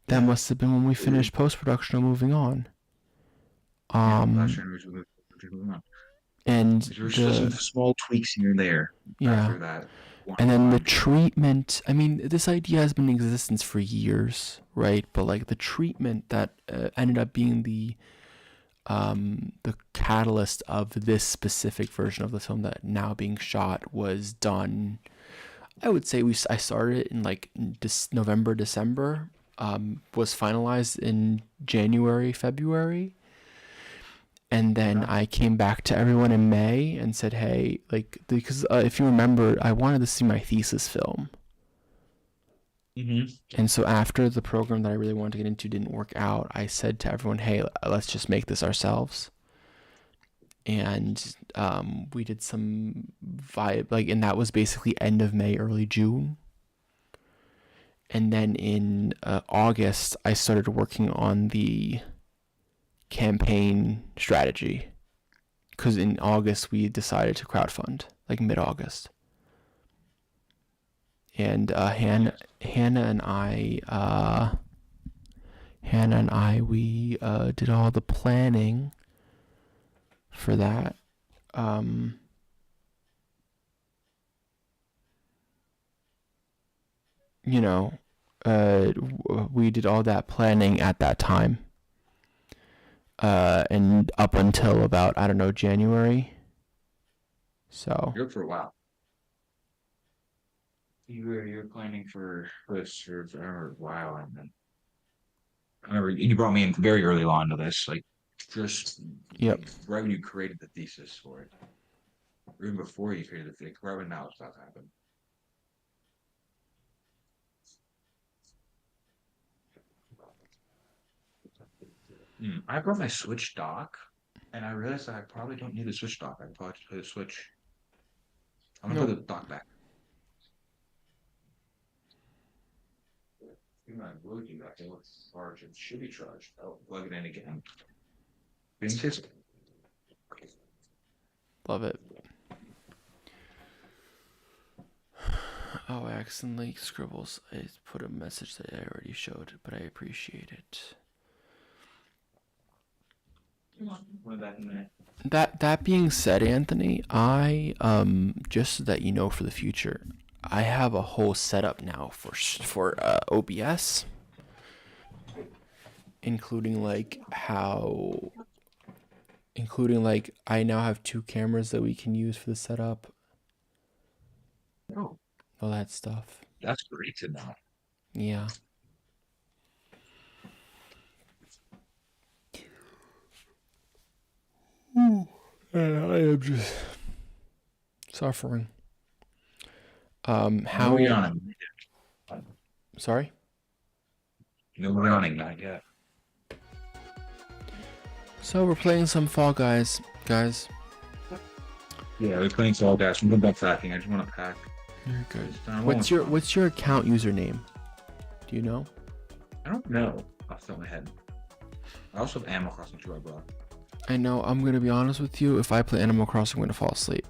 That must have been when we finished post-production of moving on. last year was moving on. And There was just some small tweaks here and there after that. And then the treatment, I mean, this idea has been in existence for years, right? But the treatment that ended up being the catalyst of this specific version of the film that now being shot was done. I would say I started it in November, December, was finalized in January, February. And then I came back to everyone in May and said, hey, like, because if you remember, I wanted to see my thesis film. And so after the program that I really wanted to get into didn't work out, I said to everyone, hey, let's just make this ourselves. And we did some vibe, like, and that was basically end of May, early June. And then in August, I started working on the campaign strategy, because in August we decided to crowdfund, like mid-August. And Hannah and I, we did all the planning for that. You know, we did all that planning at that time. And up until about, I don't know, January. So You're up for a while. You were planning for this for a while, and then I remember you brought me in very early on to this, like just right when you created the thesis for it, or even before you created the thesis, right when now it's about to happen. I brought my Switch dock, and I realized that I probably don't need a Switch dock. I probably just play the Switch. I'm gonna put the dock back. You might will do that. It looks large. It should be charged. I'll plug it in again. Love it. Oh, I accidentally scribbles. I put a message that I already showed, but I appreciate it. That being said, Anthony, I just so that you know for the future, I have a whole setup now for OBS, including like I now have 2 cameras that we can use for the setup. Oh, all that stuff. That's great to know. Yeah. And I am just suffering. How? Sorry? No yawning, not yet. So we're playing some Fall Guys, guys. Yeah, we're playing Fall Guys. I'm going back packing. I just want to pack. You're good. What's your account username? Do you know? I don't know off the top of my head. I also have Animal Crossing 2 I brought. I know. I'm gonna be honest with you. If I play Animal Crossing, I'm gonna fall asleep.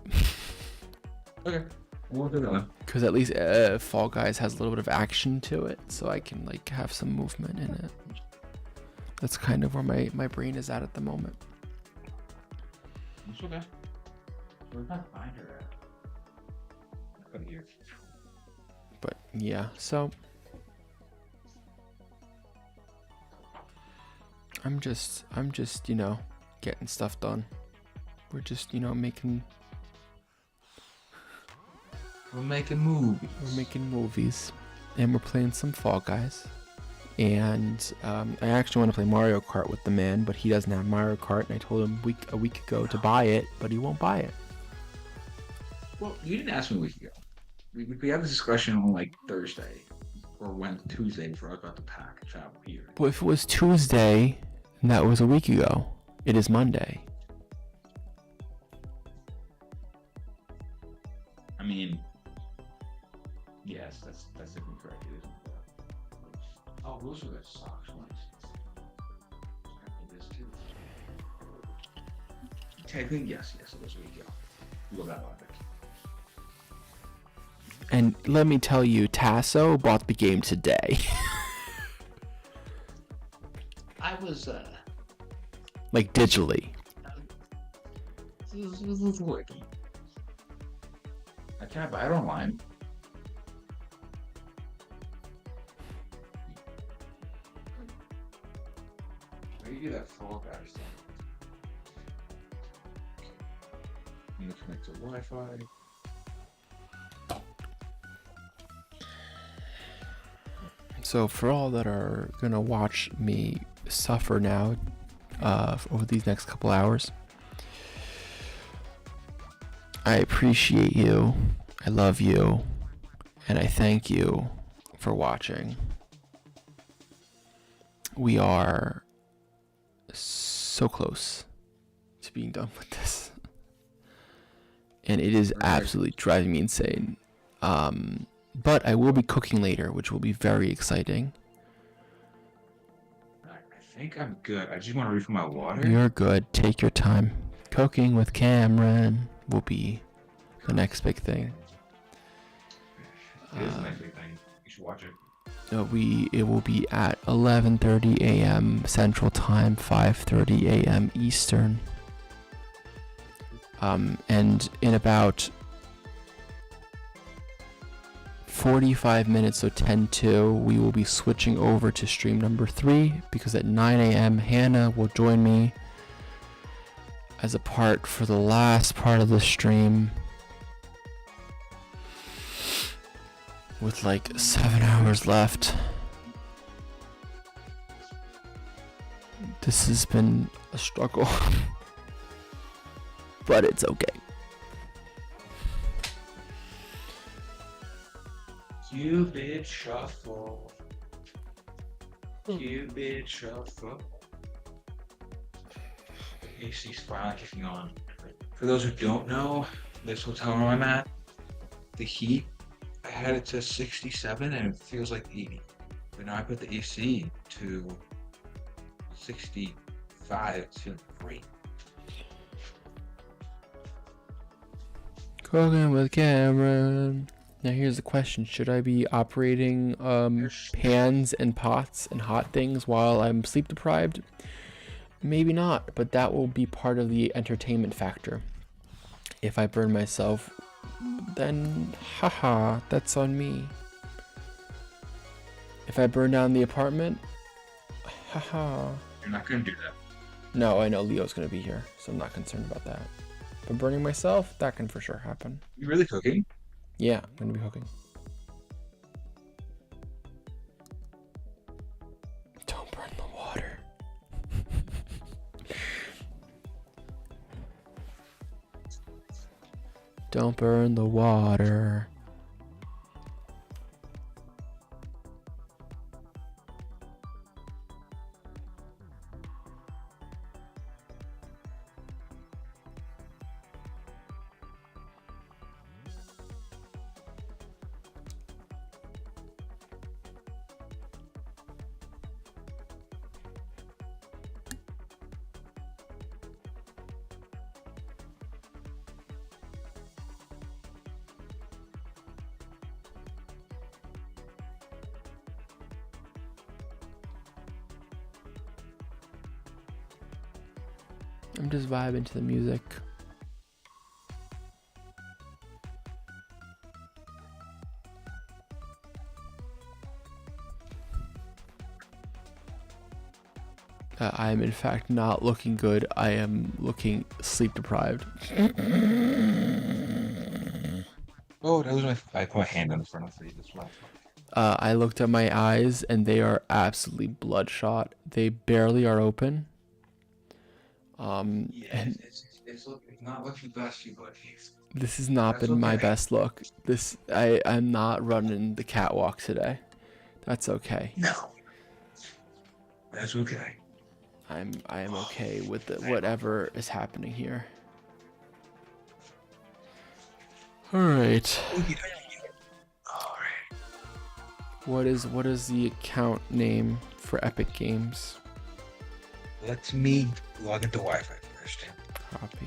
Okay. We'll do that one. Because at least Fall Guys has a little bit of action to it, so I can like have some movement in it. That's kind of where my brain is at the moment. It's okay. We're not find her at. Come here. But yeah, so I'm just getting stuff done. We're just making. We're making movies. We're making movies, and we're playing some Fall Guys. And I actually want to play Mario Kart with the man, but he doesn't have Mario Kart, and I told him a week ago to buy it, but he won't buy it. Well, you didn't ask me a week ago. We had this discussion on like Thursday, or Tuesday before I was about to pack and travel here. Well, if it was Tuesday, and that was a week ago. It is Monday. I mean, yes, that's definitely correct. It is. Oh, those are the socks ones. This too. Technically, yes, it was a week ago. We'll go back on it. And let me tell you, Tasso bought the game today. I was, like digitally. This was working. I can't buy it online. Where do you do that Fall Guys thing? You need to connect to Wi-Fi. So for all that are gonna watch me suffer now, over these next couple hours, I appreciate you, I love you, and I thank you for watching. We are so close to being done with this, and it is absolutely driving me insane. But I will be cooking later, which will be very exciting. I think I'm good. I just want to refill my water. You're good. Take your time. Cooking with Cameron will be the next big thing. It is the next big thing. You should watch it. It will be at 11:30 a.m. Central Time, 5:30 a.m. Eastern. And in about 45 minutes, so 10:02, we will be switching over to stream number 3, because at 9 a.m. Hannah will join me as a part for the last part of the stream, with like 7 hours left. This has been a struggle, but it's okay. Cupid shuffle. Cupid shuffle. AC's finally kicking on. For those who don't know, this hotel room I'm at, the heat, I had it to 67 and it feels like 80. But now I put the AC to 65. It's feeling great. Cooking with Cameron. Now here's the question: should I be operating pans and pots and hot things while I'm sleep deprived? Maybe not, but that will be part of the entertainment factor. If I burn myself, then haha, that's on me. If I burn down the apartment, haha. You're not gonna do that. No, I know Leo's gonna be here, so I'm not concerned about that. But burning myself, that can for sure happen. You really cooking? Yeah, I'm gonna be cooking. Don't burn the water. Don't burn the water. I'm just vibing to the music. I am in fact not looking good. I am looking sleep deprived. Oh, that was I put my hand on the front of the face. That's why. I looked at my eyes and they are absolutely bloodshot. They barely are open. And It's not looking best for you, but this has not been my best look. I'm not running the catwalk today. That's okay. No. That's okay. I am okay with whatever is happening here. All right. What is the account name for Epic Games? Let me log into Wi-Fi first. Copy.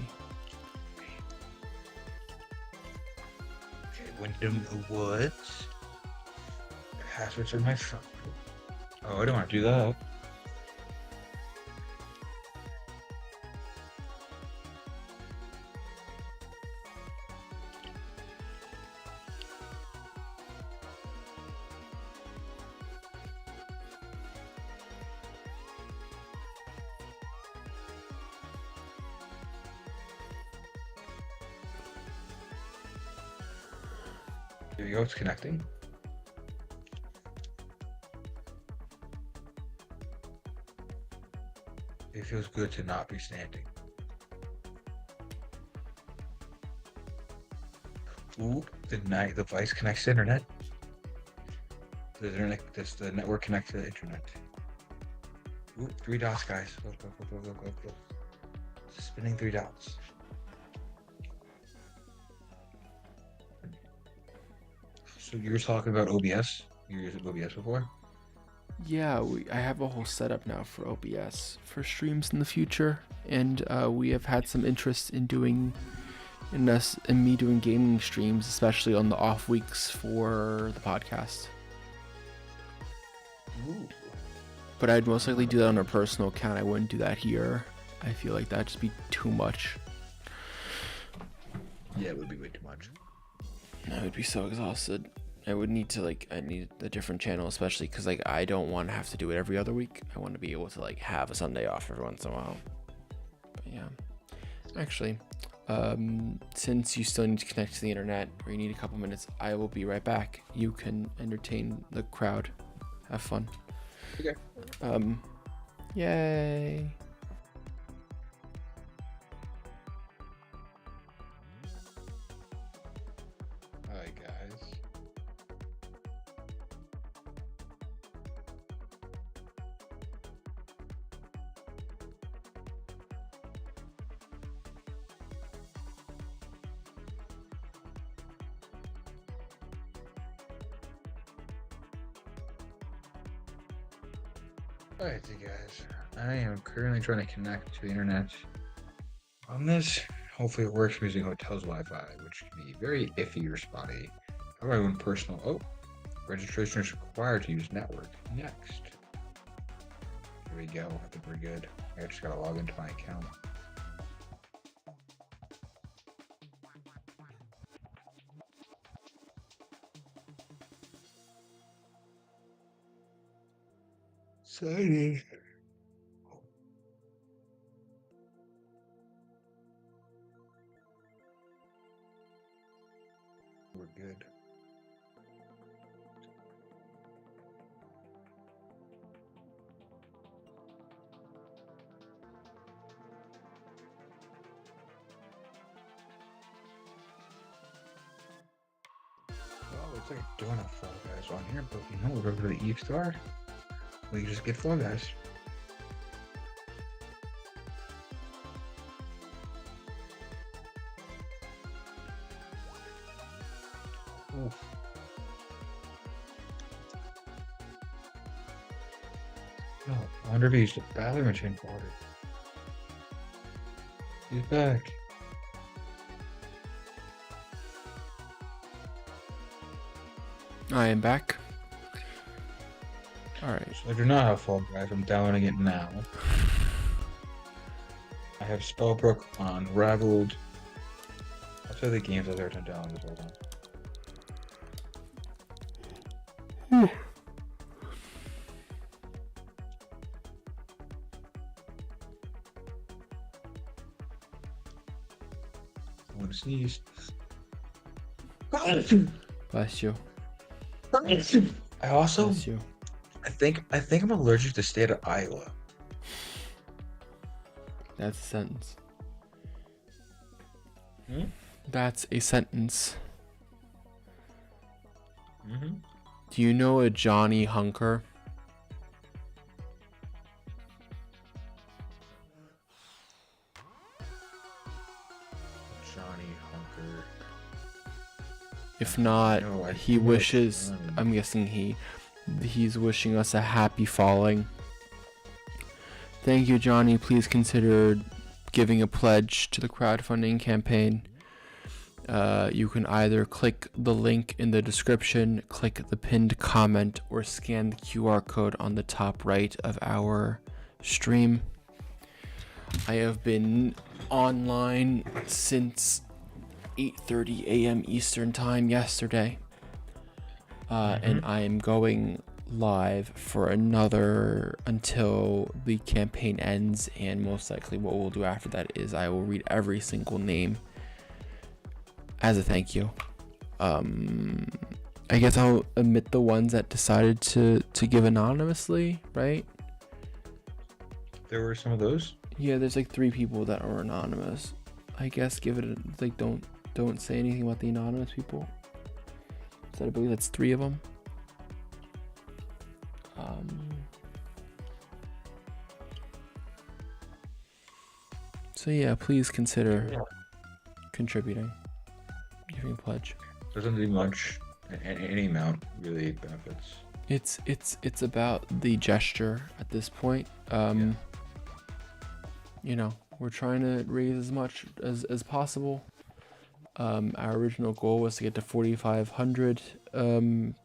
Okay, Wyndham Woods. Passwords on my phone. Oh, I don't want to do that. There you go, it's connecting. feels good to not be standing. Ooh, the device connects to internet. The network connects to the internet. Ooh, 3 dots, guys. Go, go, go, go, go, go, go. Spinning 3 dots. So you were talking about OBS? You used OBS before? Yeah, I have a whole setup now for OBS for streams in the future, and we have had some interest in me doing gaming streams, especially on the off weeks for the podcast. Ooh. But I'd most likely do that on a personal account. I wouldn't do that here. I feel like that'd just be too much. Yeah, it would be way too much. I would be so exhausted. I need a different channel, especially because I don't want to have to do it every other week. I want to be able to have a Sunday off every once in a while. But yeah, actually, since you still need to connect to the internet or you need a couple minutes, I will be right back. You can entertain the crowd. Have fun. Okay. Yay. Hi, guys. Alright, you guys. I am currently trying to connect to the internet on this. Hopefully it works using Hotel's Wi-Fi, which can be very iffy or spotty. How about my own personal? Oh, registration is required to use network. Next. Here we go. I think we're good. I just gotta log into my account. Sign in. We're good. Well, looks like doing a Fall Guys on here, but you know, we'll go to the Eve Star. We can just get Fall Guys. Oof. Oh, I wonder if he used the bathroom and changed water. He's back. I am back. Alright. So I do not have Fall Guys. I'm downloading it now. I have Spellbrook Unraveled. That's all the games out there to download as well. I want to sneeze. Bless you. I also, Bless you. I think I'm allergic to state of Iowa. That's a sentence. Hmm? That's a sentence. Mm-hmm. Do you know a Johnny Hunker? Johnny Hunker. If not, No, I he do know wishes. Johnny. I'm guessing he's wishing us a happy falling. Thank you, Johnny. Please consider giving a pledge to the crowdfunding campaign. You can either click the link in the description, click the pinned comment, or scan the QR code on the top right of our stream. I have been online since 8:30 a.m. Eastern Time yesterday. And I am going live for another until the campaign ends, and most likely what we'll do after that is I will read every single name as a thank you. I guess I'll omit the ones that decided to give anonymously, right? there were some of those. Yeah, there's like 3 people that are anonymous. I guess give it a, like don't say anything about the anonymous people. So I believe that's 3 of them. So yeah, please consider contributing, giving a pledge. Doesn't do much. Any amount really benefits. It's about the gesture at this point. You know, we're trying to raise as much as possible. Our original goal was to get to 4,500.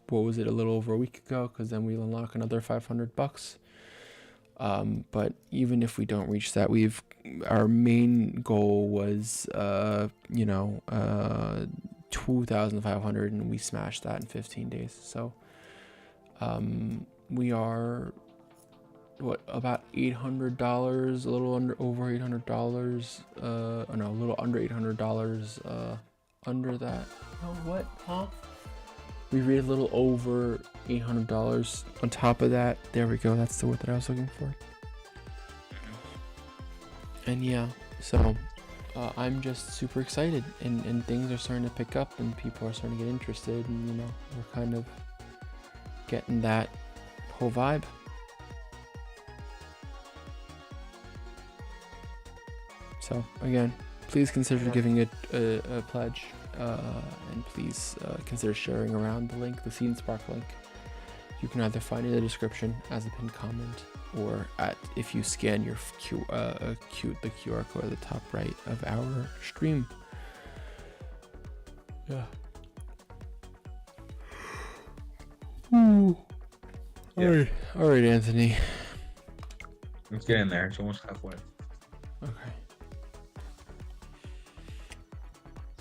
What was it, a little over a week ago? Because then we'll unlock another $500. But even if we don't reach that, our main goal was 2,500, and we smashed that in 15 days. So we are about $800, a little over $800. No, a little under $800. Under that. Oh, what? Huh? We read a little over $800 on top of that. There we go. That's the word that I was looking for. And yeah, so I'm just super excited, and things are starting to pick up, and people are starting to get interested, and we're kind of getting that whole vibe. So again, please consider giving it a pledge, and please consider sharing around the link, the Seed Spark link. You can either find it in the description as a pinned comment, or if you scan your the QR code at the top right of our stream. Yeah. Ooh. Yeah. All right, Anthony. Let's get in there. It's almost halfway. Okay.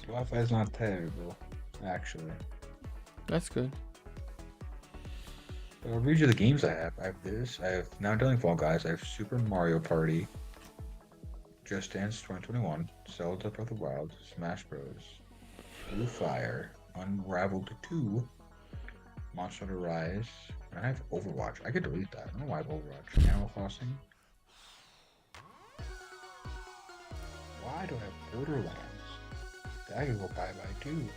Wi-Fi's not terrible, actually. That's good. I'll read you the games I have. I have this. I have Now Dealing Fall Guys. I have Super Mario Party, Just Dance 2021, Zelda Breath of the Wild, Smash Bros, Blue Fire, Unraveled 2, Monster Hunter Rise, and I have Overwatch. I could delete that. I don't know why I have Overwatch. Animal Crossing. Why do I have Borderlands? I could go bye-bye too.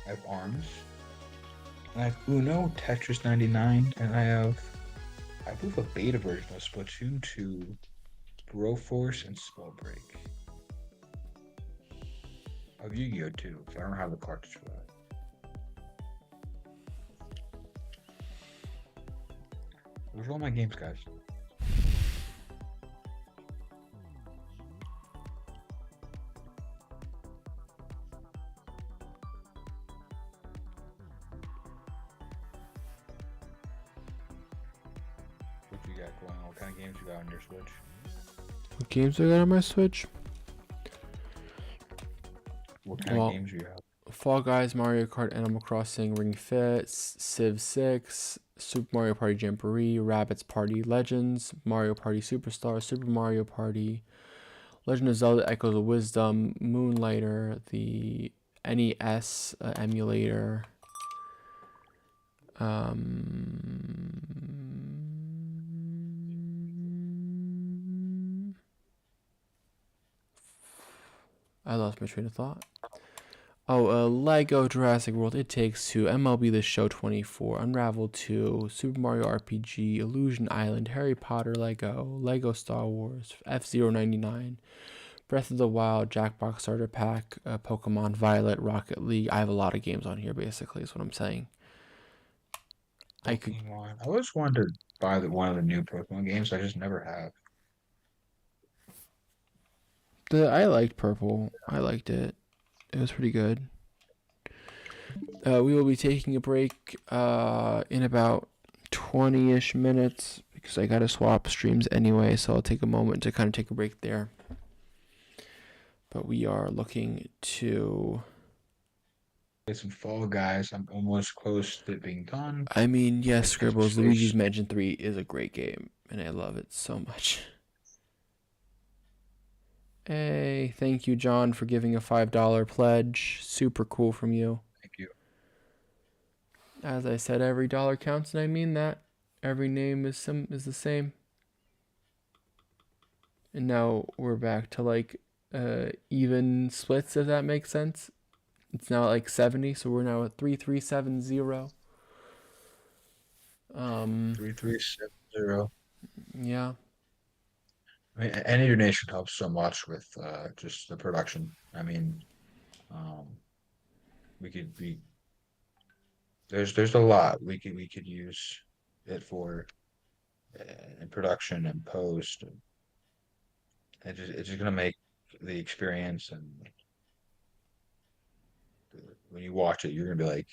I have ARMS. And I have Uno, Tetris 99, and I believe a beta version of Splatoon 2, Broforce, and Spellbreak. I have Yu-Gi-Oh! Too, so I don't have the cartridge for that. Those are all my games, guys. What you got going on? What kind of games you got on your Switch? What games I got on my Switch? What kind of games you have? Fall Guys, Mario Kart, Animal Crossing, Ring Fit, Civ 6, Super Mario Party Jamboree, Rabbids Party Legends, Mario Party Superstar, Super Mario Party, Legend of Zelda Echoes of Wisdom, Moonlighter, the NES emulator, I lost my train of thought. Lego Jurassic World, It Takes Two, MLB The Show 24, Unravel 2, Super Mario RPG, Illusion Island, Harry Potter Lego Star Wars, F-Zero 99, Breath of the Wild, Jackbox Starter Pack, Pokemon Violet, Rocket League. I have a lot of games on here, basically, is what I'm saying. I always wanted to buy one of the new Pokemon games. I just never have. I liked Purple. I liked it. It was pretty good. We will be taking a break in about 20-ish minutes because I gotta swap streams anyway, so I'll take a moment to kind of take a break there. But we are looking to Get some Fall Guys. I'm almost close to it being done. I mean, yes, Scribbles, Luigi's Mansion 3 is a great game, and I love it so much. Hey, thank you, John, for giving a $5 pledge. Super cool from you. Thank you. As I said, every dollar counts, and I mean that. Every name is the same. And now we're back to like even splits, if that makes sense. It's now like 70, so we're now at 3370. 3370. Yeah. I mean, any donation helps so much with just the production. I mean, um, we could be there's a lot we could use it for in production and post. And it's just gonna make the experience and when you watch it, you're gonna be like,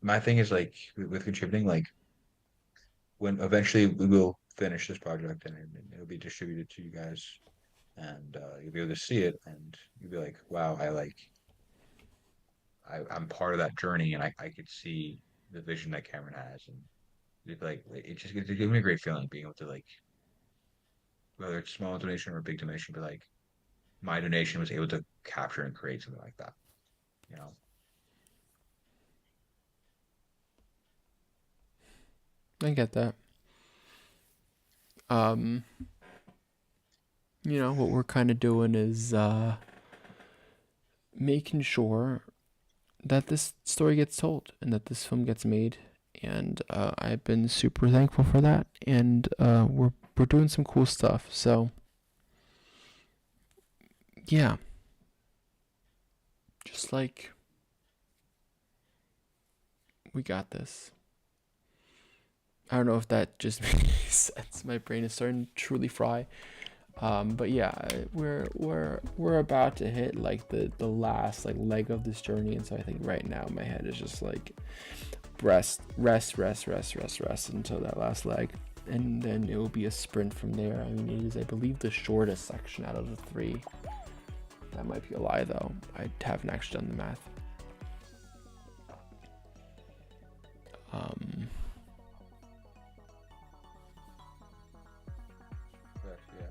my thing is like with contributing, like when eventually we will finish this project and it'll be distributed to you guys and you'll be able to see it and you'll be like, wow, I'm part of that journey and I could see the vision that Cameron has and it's like it gives me a great feeling being able to like whether it's small donation or a big donation, but like my donation was able to capture and create something like that, you know. I get that. What we're kind of doing is making sure that this story gets told and that this film gets made, and I've been super thankful for that. And we're doing some cool stuff. So yeah, just like we got this. I don't know if that just makes sense. My brain is starting to truly fry. But yeah, we're about to hit like the last like leg of this journey, and so I think right now my head is just like rest until that last leg, and then it will be a sprint from there. I mean, it is, I believe, the shortest section out of the 3. That might be a lie though. I haven't actually done the math. Yeah.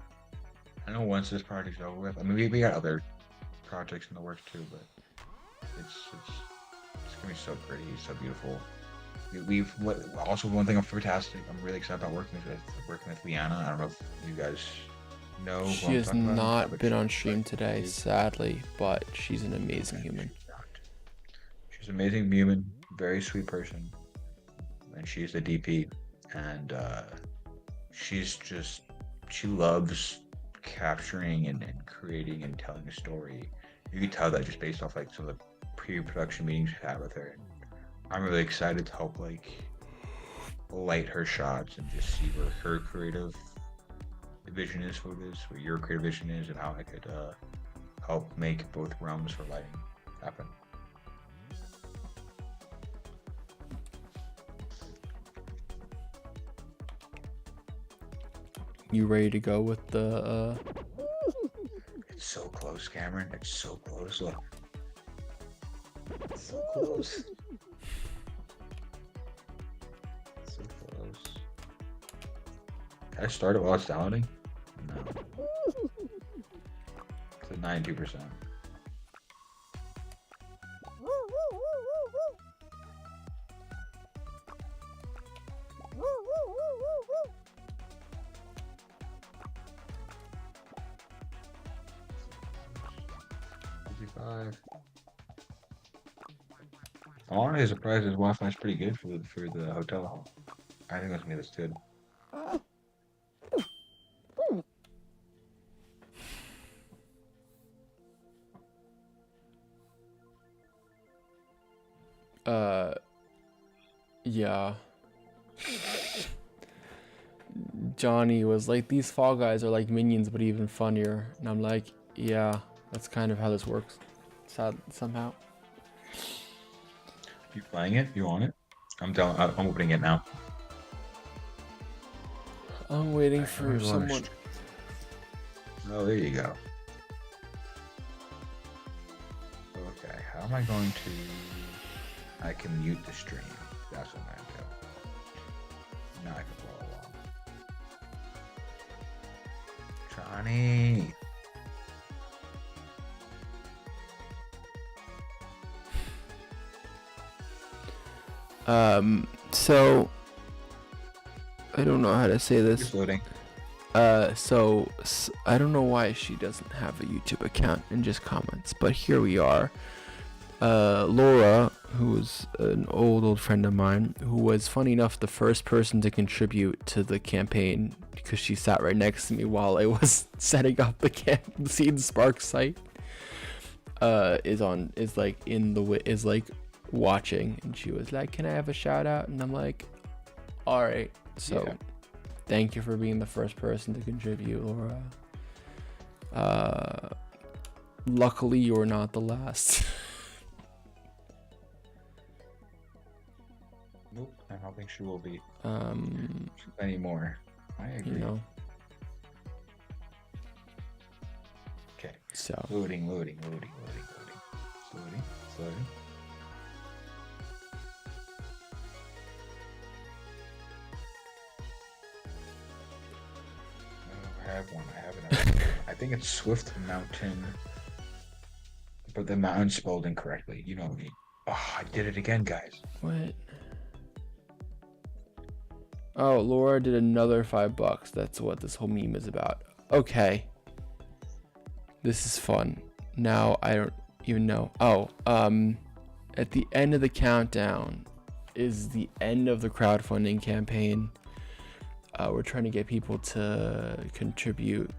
I know once this project's over with, I mean, we got other projects in the works too, but it's gonna be so pretty, so beautiful. Also one thing I'm fantastic. I'm really excited about working with Liana. I don't know if you guys know. Who She I'm has talking about, not but been on she's, stream like, today, sadly, but she's an amazing human. She's an amazing human, very sweet person, and she's the DP, and she loves capturing and creating and telling a story. You can tell that just based off like some of the pre-production meetings we had with her. I'm really excited to help like light her shots and just see where her creative vision is for this, where your creative vision is, and how I could help make both realms for lighting happen. You ready to go with the It's so close, Cameron. It's so close. Look. It's so close. So close. Can I start it while it's downloading? No. It's at 92%. I'm honestly surprised his Wi-Fi is pretty good for the hotel. I think that's me. That's good. yeah. Johnny was like, these Fall Guys are like Minions, but even funnier. And I'm like, yeah, that's kind of how this works. Sad somehow. You playing it? You on it? I'm opening it now. I'm waiting for someone. Oh, there you go. Okay, how am I going to... I can mute the stream. That's what I'm going to do. Now I can follow along. Johnny! So I don't know how to say this. Just loading. So I don't know why she doesn't have a YouTube account and just comments, but here we are. Laura, who was an old friend of mine, who was funny enough the first person to contribute to the campaign because she sat right next to me while I was setting up the Seed Spark site. Is watching, and she was like, "Can I have a shout out?" And I'm like, "All right." So, Yeah. Thank you for being the first person to contribute, Laura. Luckily, you're not the last. Nope, I don't think she will be anymore. I agree. You know. Okay. So. Loading. Slowly. I have one. I think it's Swift Mountain, but the mountain's spelled incorrectly. You know me. Oh, I did it again, guys. What? Oh, Laura did another $5. That's what this whole meme is about. Okay. This is fun. Now I don't even know. Oh, at the end of the countdown is the end of the crowdfunding campaign. We're trying to get people to contribute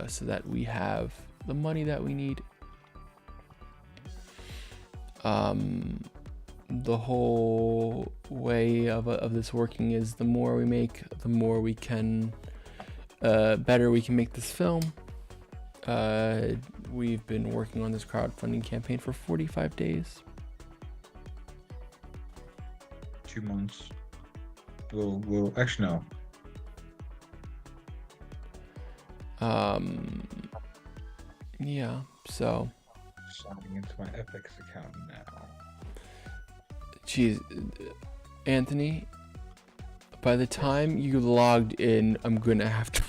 so that we have the money that we need. The whole way of this working is the more we make, the more we can, better we can make this film. We've been working on this crowdfunding campaign for 45 days. 2 months. We'll actually no. Yeah, so. Signing into my FX account now. Jeez, Anthony, by the time you logged in, I'm gonna have to.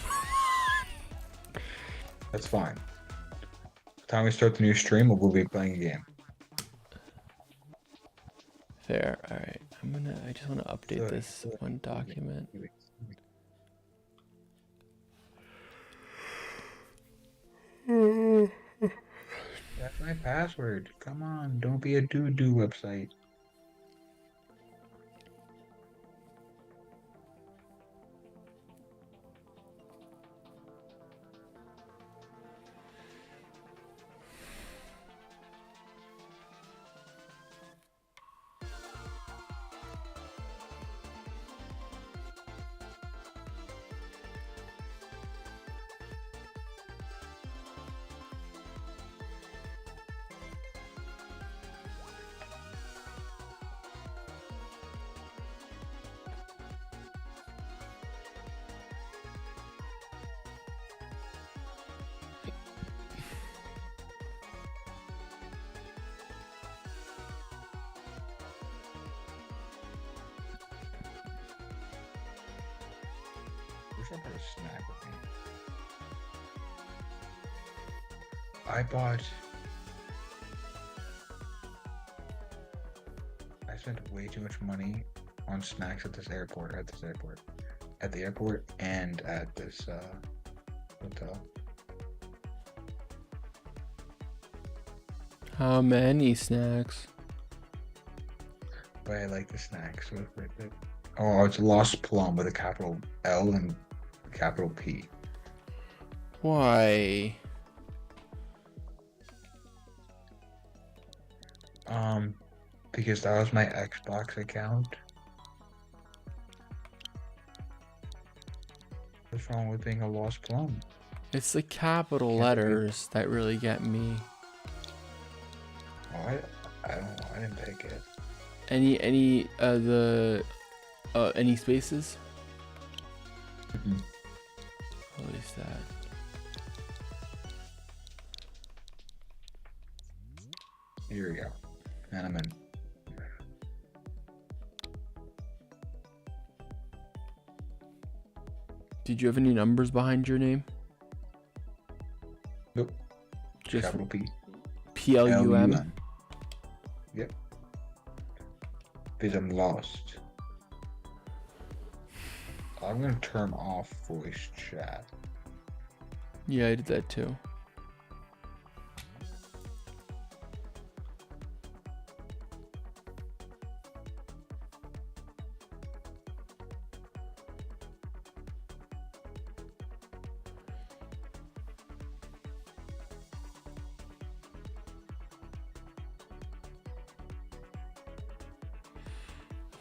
That's fine. The time we start the new stream, we'll be playing a game. Fair. All right. I just want to update this one document. That's my password. Come on, don't be a doo-doo website. Wish I brought a snack with me. I spent way too much money on snacks at the airport, and at this hotel. How many snacks? But I like the snacks with it. Oh, it's Lost Plum with a capital L and capital P. Why? Because that was my Xbox account. What's wrong with being a Lost Plum? It's the capital letters that really get me. Oh, I don't know. I didn't pick it. Any spaces? Mm-hmm. What is that? Here we go. And I'm in. Did you have any numbers behind your name? Nope. Just Capital P. PLUM. Yep. Because I'm lost. I'm gonna turn off voice chat. Yeah, I did that too.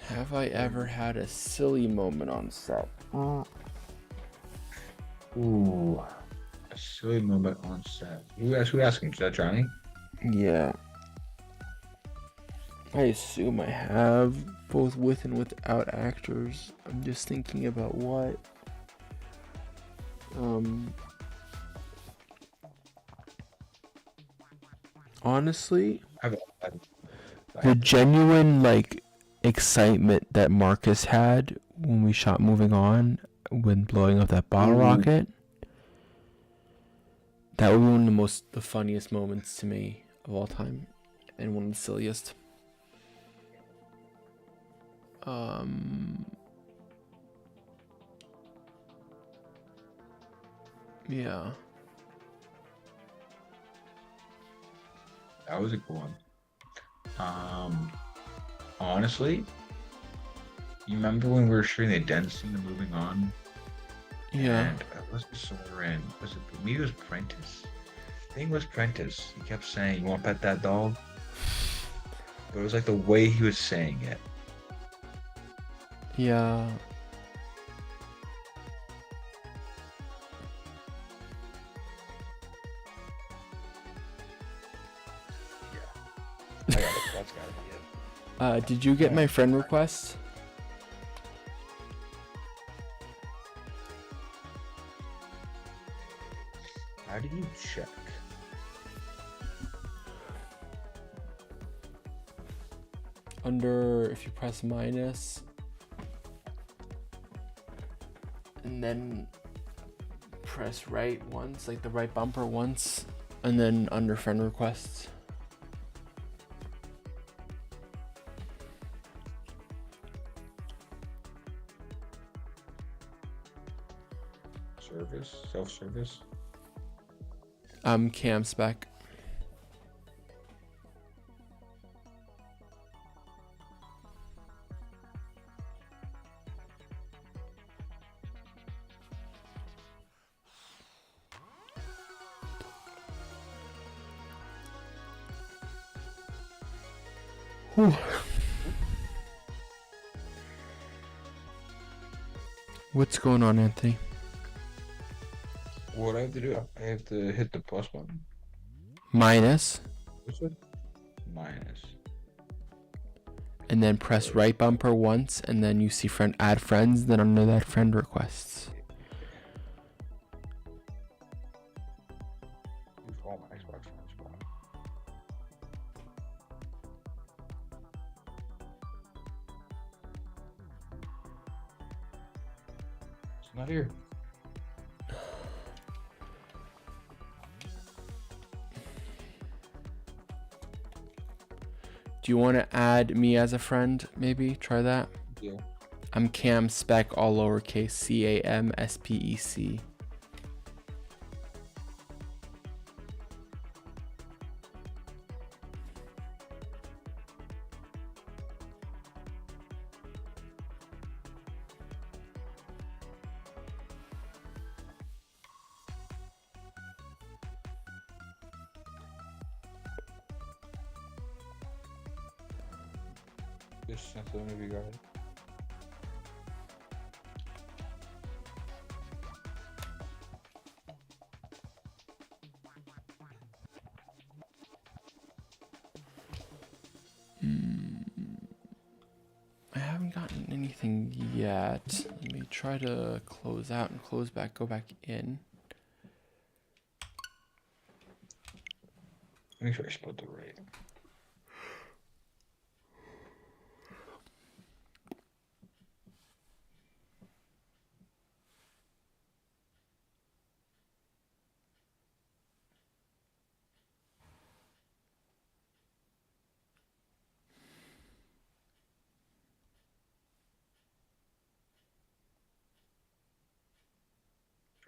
Have I ever had a silly moment on set? Ooh, a silly moment on set. Who asking? Is that Johnny? Yeah. I assume I have, both with and without actors. I'm just thinking about what. Honestly, the genuine like excitement that Marcus had when we shot Moving On, when blowing up that bottle rocket, that would be one of the funniest moments to me of all time, and one of the silliest. Yeah. That was a good one. Honestly, you remember when we were shooting the den scene and moving on? Yeah. And it wasn't Soren. Was it maybe it was Prentice? I think it was Prentice. He kept saying, "You want to pet that dog?" But it was like the way he was saying it. Yeah. That's gotta be it. Did you get my friend request? How do you check? Under, if you press minus, and then press right once, like the right bumper once, and then under friend requests. Service? Self-service? Cam spec. Whew. What's going on, Anthony? What I have to do? I have to hit the plus button. Minus, What's it? Minus. and then press right bumper once, and then you see add friends, then under that friend requests. All my Xbox friends, bro. It's not here. Do you want to add me as a friend? Maybe try that. Yeah. I'm Cam Spec, all lowercase, CAMSPEC. Just sent them if you got it. I haven't gotten anything yet. Let me try to close out and close back, go back in. Make sure I spelled the right.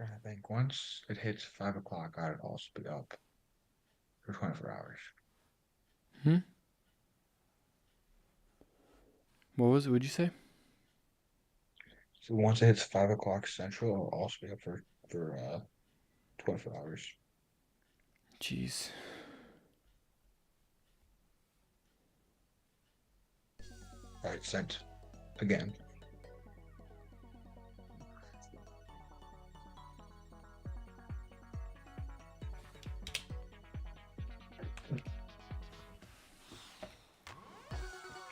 trying to think. Once it hits 5 o'clock, I'd also be up for 24 hours. What was it? What'd you say? So once it hits 5 o'clock Central, I'll also be up for 24 hours. Jeez. All right, sent again.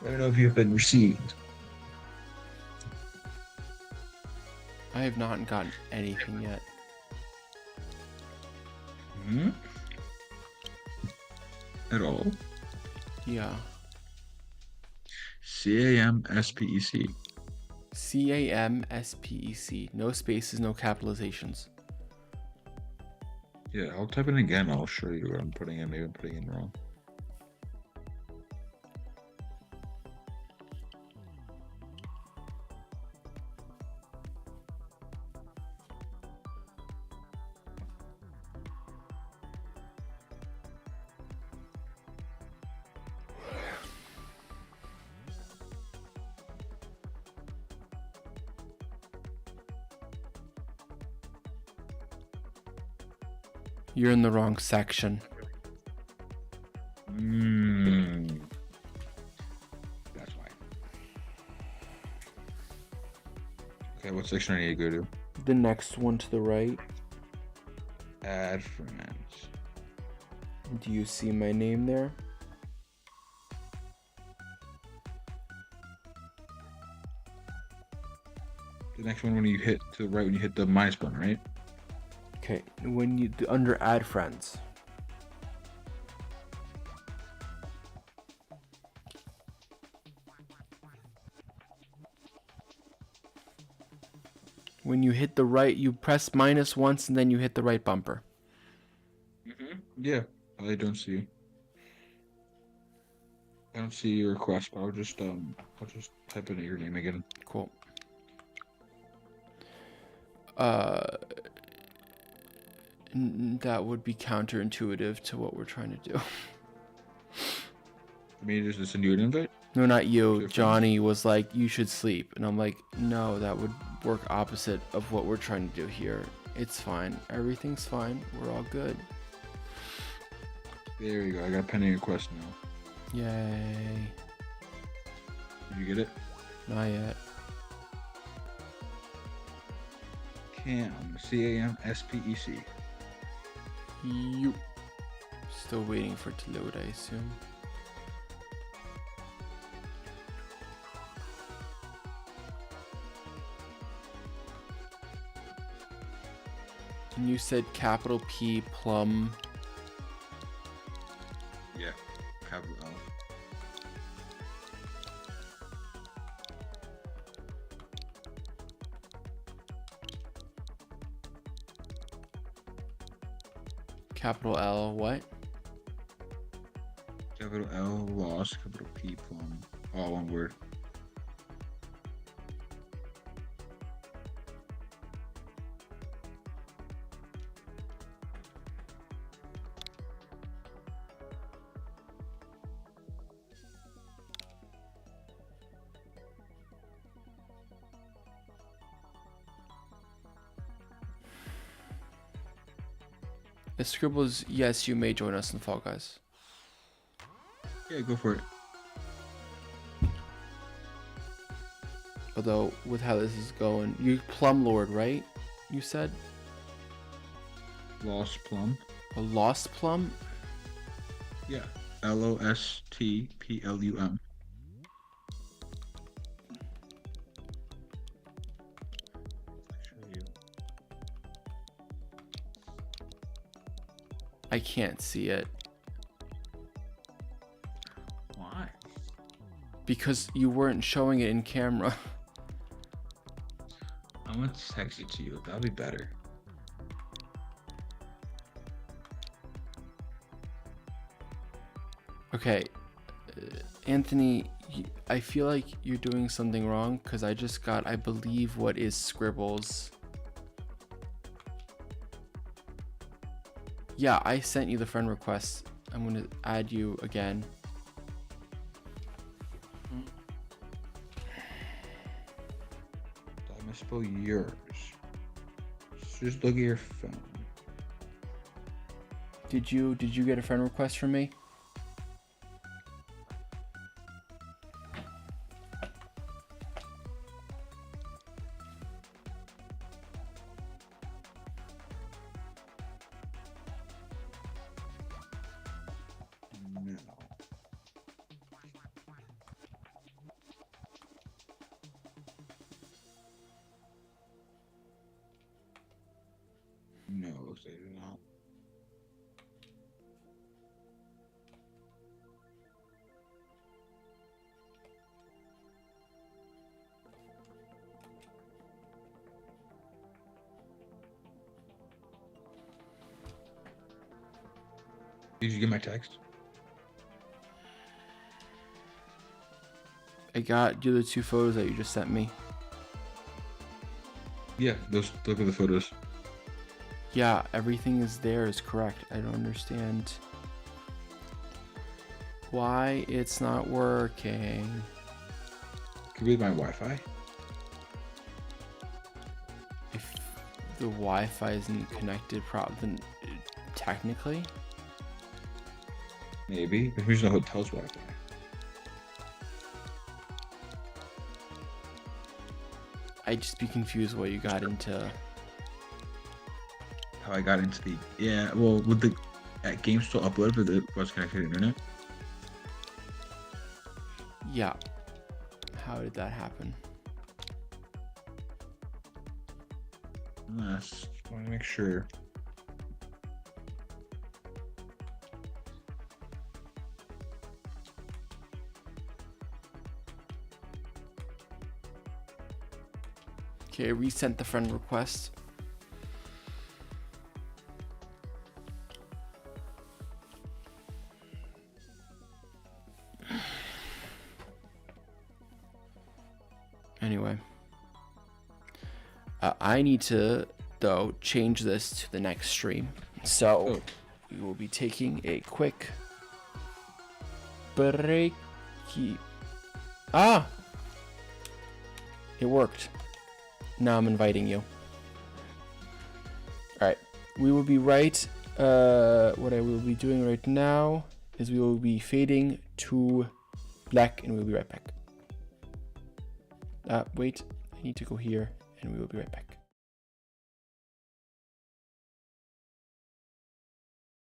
Let me know if you've been received. I have not gotten anything yet. Hmm? At all? Yeah. CAMSPEC. CAMSPEC. No spaces, no capitalizations. Yeah, I'll type it again. I'll show you what I'm putting in. Maybe I'm putting in wrong. You're in the wrong section. That's why. Okay, what section I need to go to? The next one to the right. Add friends. Do you see my name there? The next one when you hit to the right, when you hit the minus button, right? Okay, when you under add friends. When you hit the right, you press minus once and then you hit the right bumper. Yeah, I don't see. I don't see your request, but I'll just type in your name again. Cool. That would be counterintuitive to what we're trying to do. I mean, just send you an invite? No, not you. Johnny was like, you should sleep. And I'm like, no, that would work opposite of what we're trying to do here. It's fine. Everything's fine. We're all good. There you go. I got a pending request now. Yay. Did you get it? Not yet. CAMSPEC. You. Still waiting for it to load, I assume. And you said capital P plum. Yeah, capital L. Capital L what? Capital L lost, capital P plum. All one word. The scribbles, yes, you may join us in Fall Guys. Yeah, go for it. Although, with how this is going, you Plum Lord, right? You said? Lost plum. A lost plum? Yeah. LOSTPLUM. I can't see it. Why? Because you weren't showing it in camera. I'm gonna text it to you. That'll be better. Okay. Anthony, I feel like you're doing something wrong because I just got, I believe, what is Scribbles. Yeah, I sent you the friend request. I'm gonna add you again. I misspell yours. Just look at your phone. Did you get a friend request from me? No. No, looks like you're not. Did you get my text? I got you the 2 photos that you just sent me. Yeah, those. Look at the photos. Yeah, everything is there is correct. I don't understand why it's not working. Could be my Wi-Fi. If the Wi-Fi isn't connected then technically. Maybe. But who's the hotel's Wi-Fi? I'd just be confused why you got into. How I got into the well, would the game still upload if it was connected to the internet? Yeah. How did that happen? Just want to make sure. Okay, resent the friend request. Anyway, I need to though change this to the next stream, so we will be taking a quick break. Ah, it worked. Now I'm inviting you. All right, we will be right. What I will be doing right now is we will be fading to black, and we'll be right back. Wait, I need to go here, and we will be right back.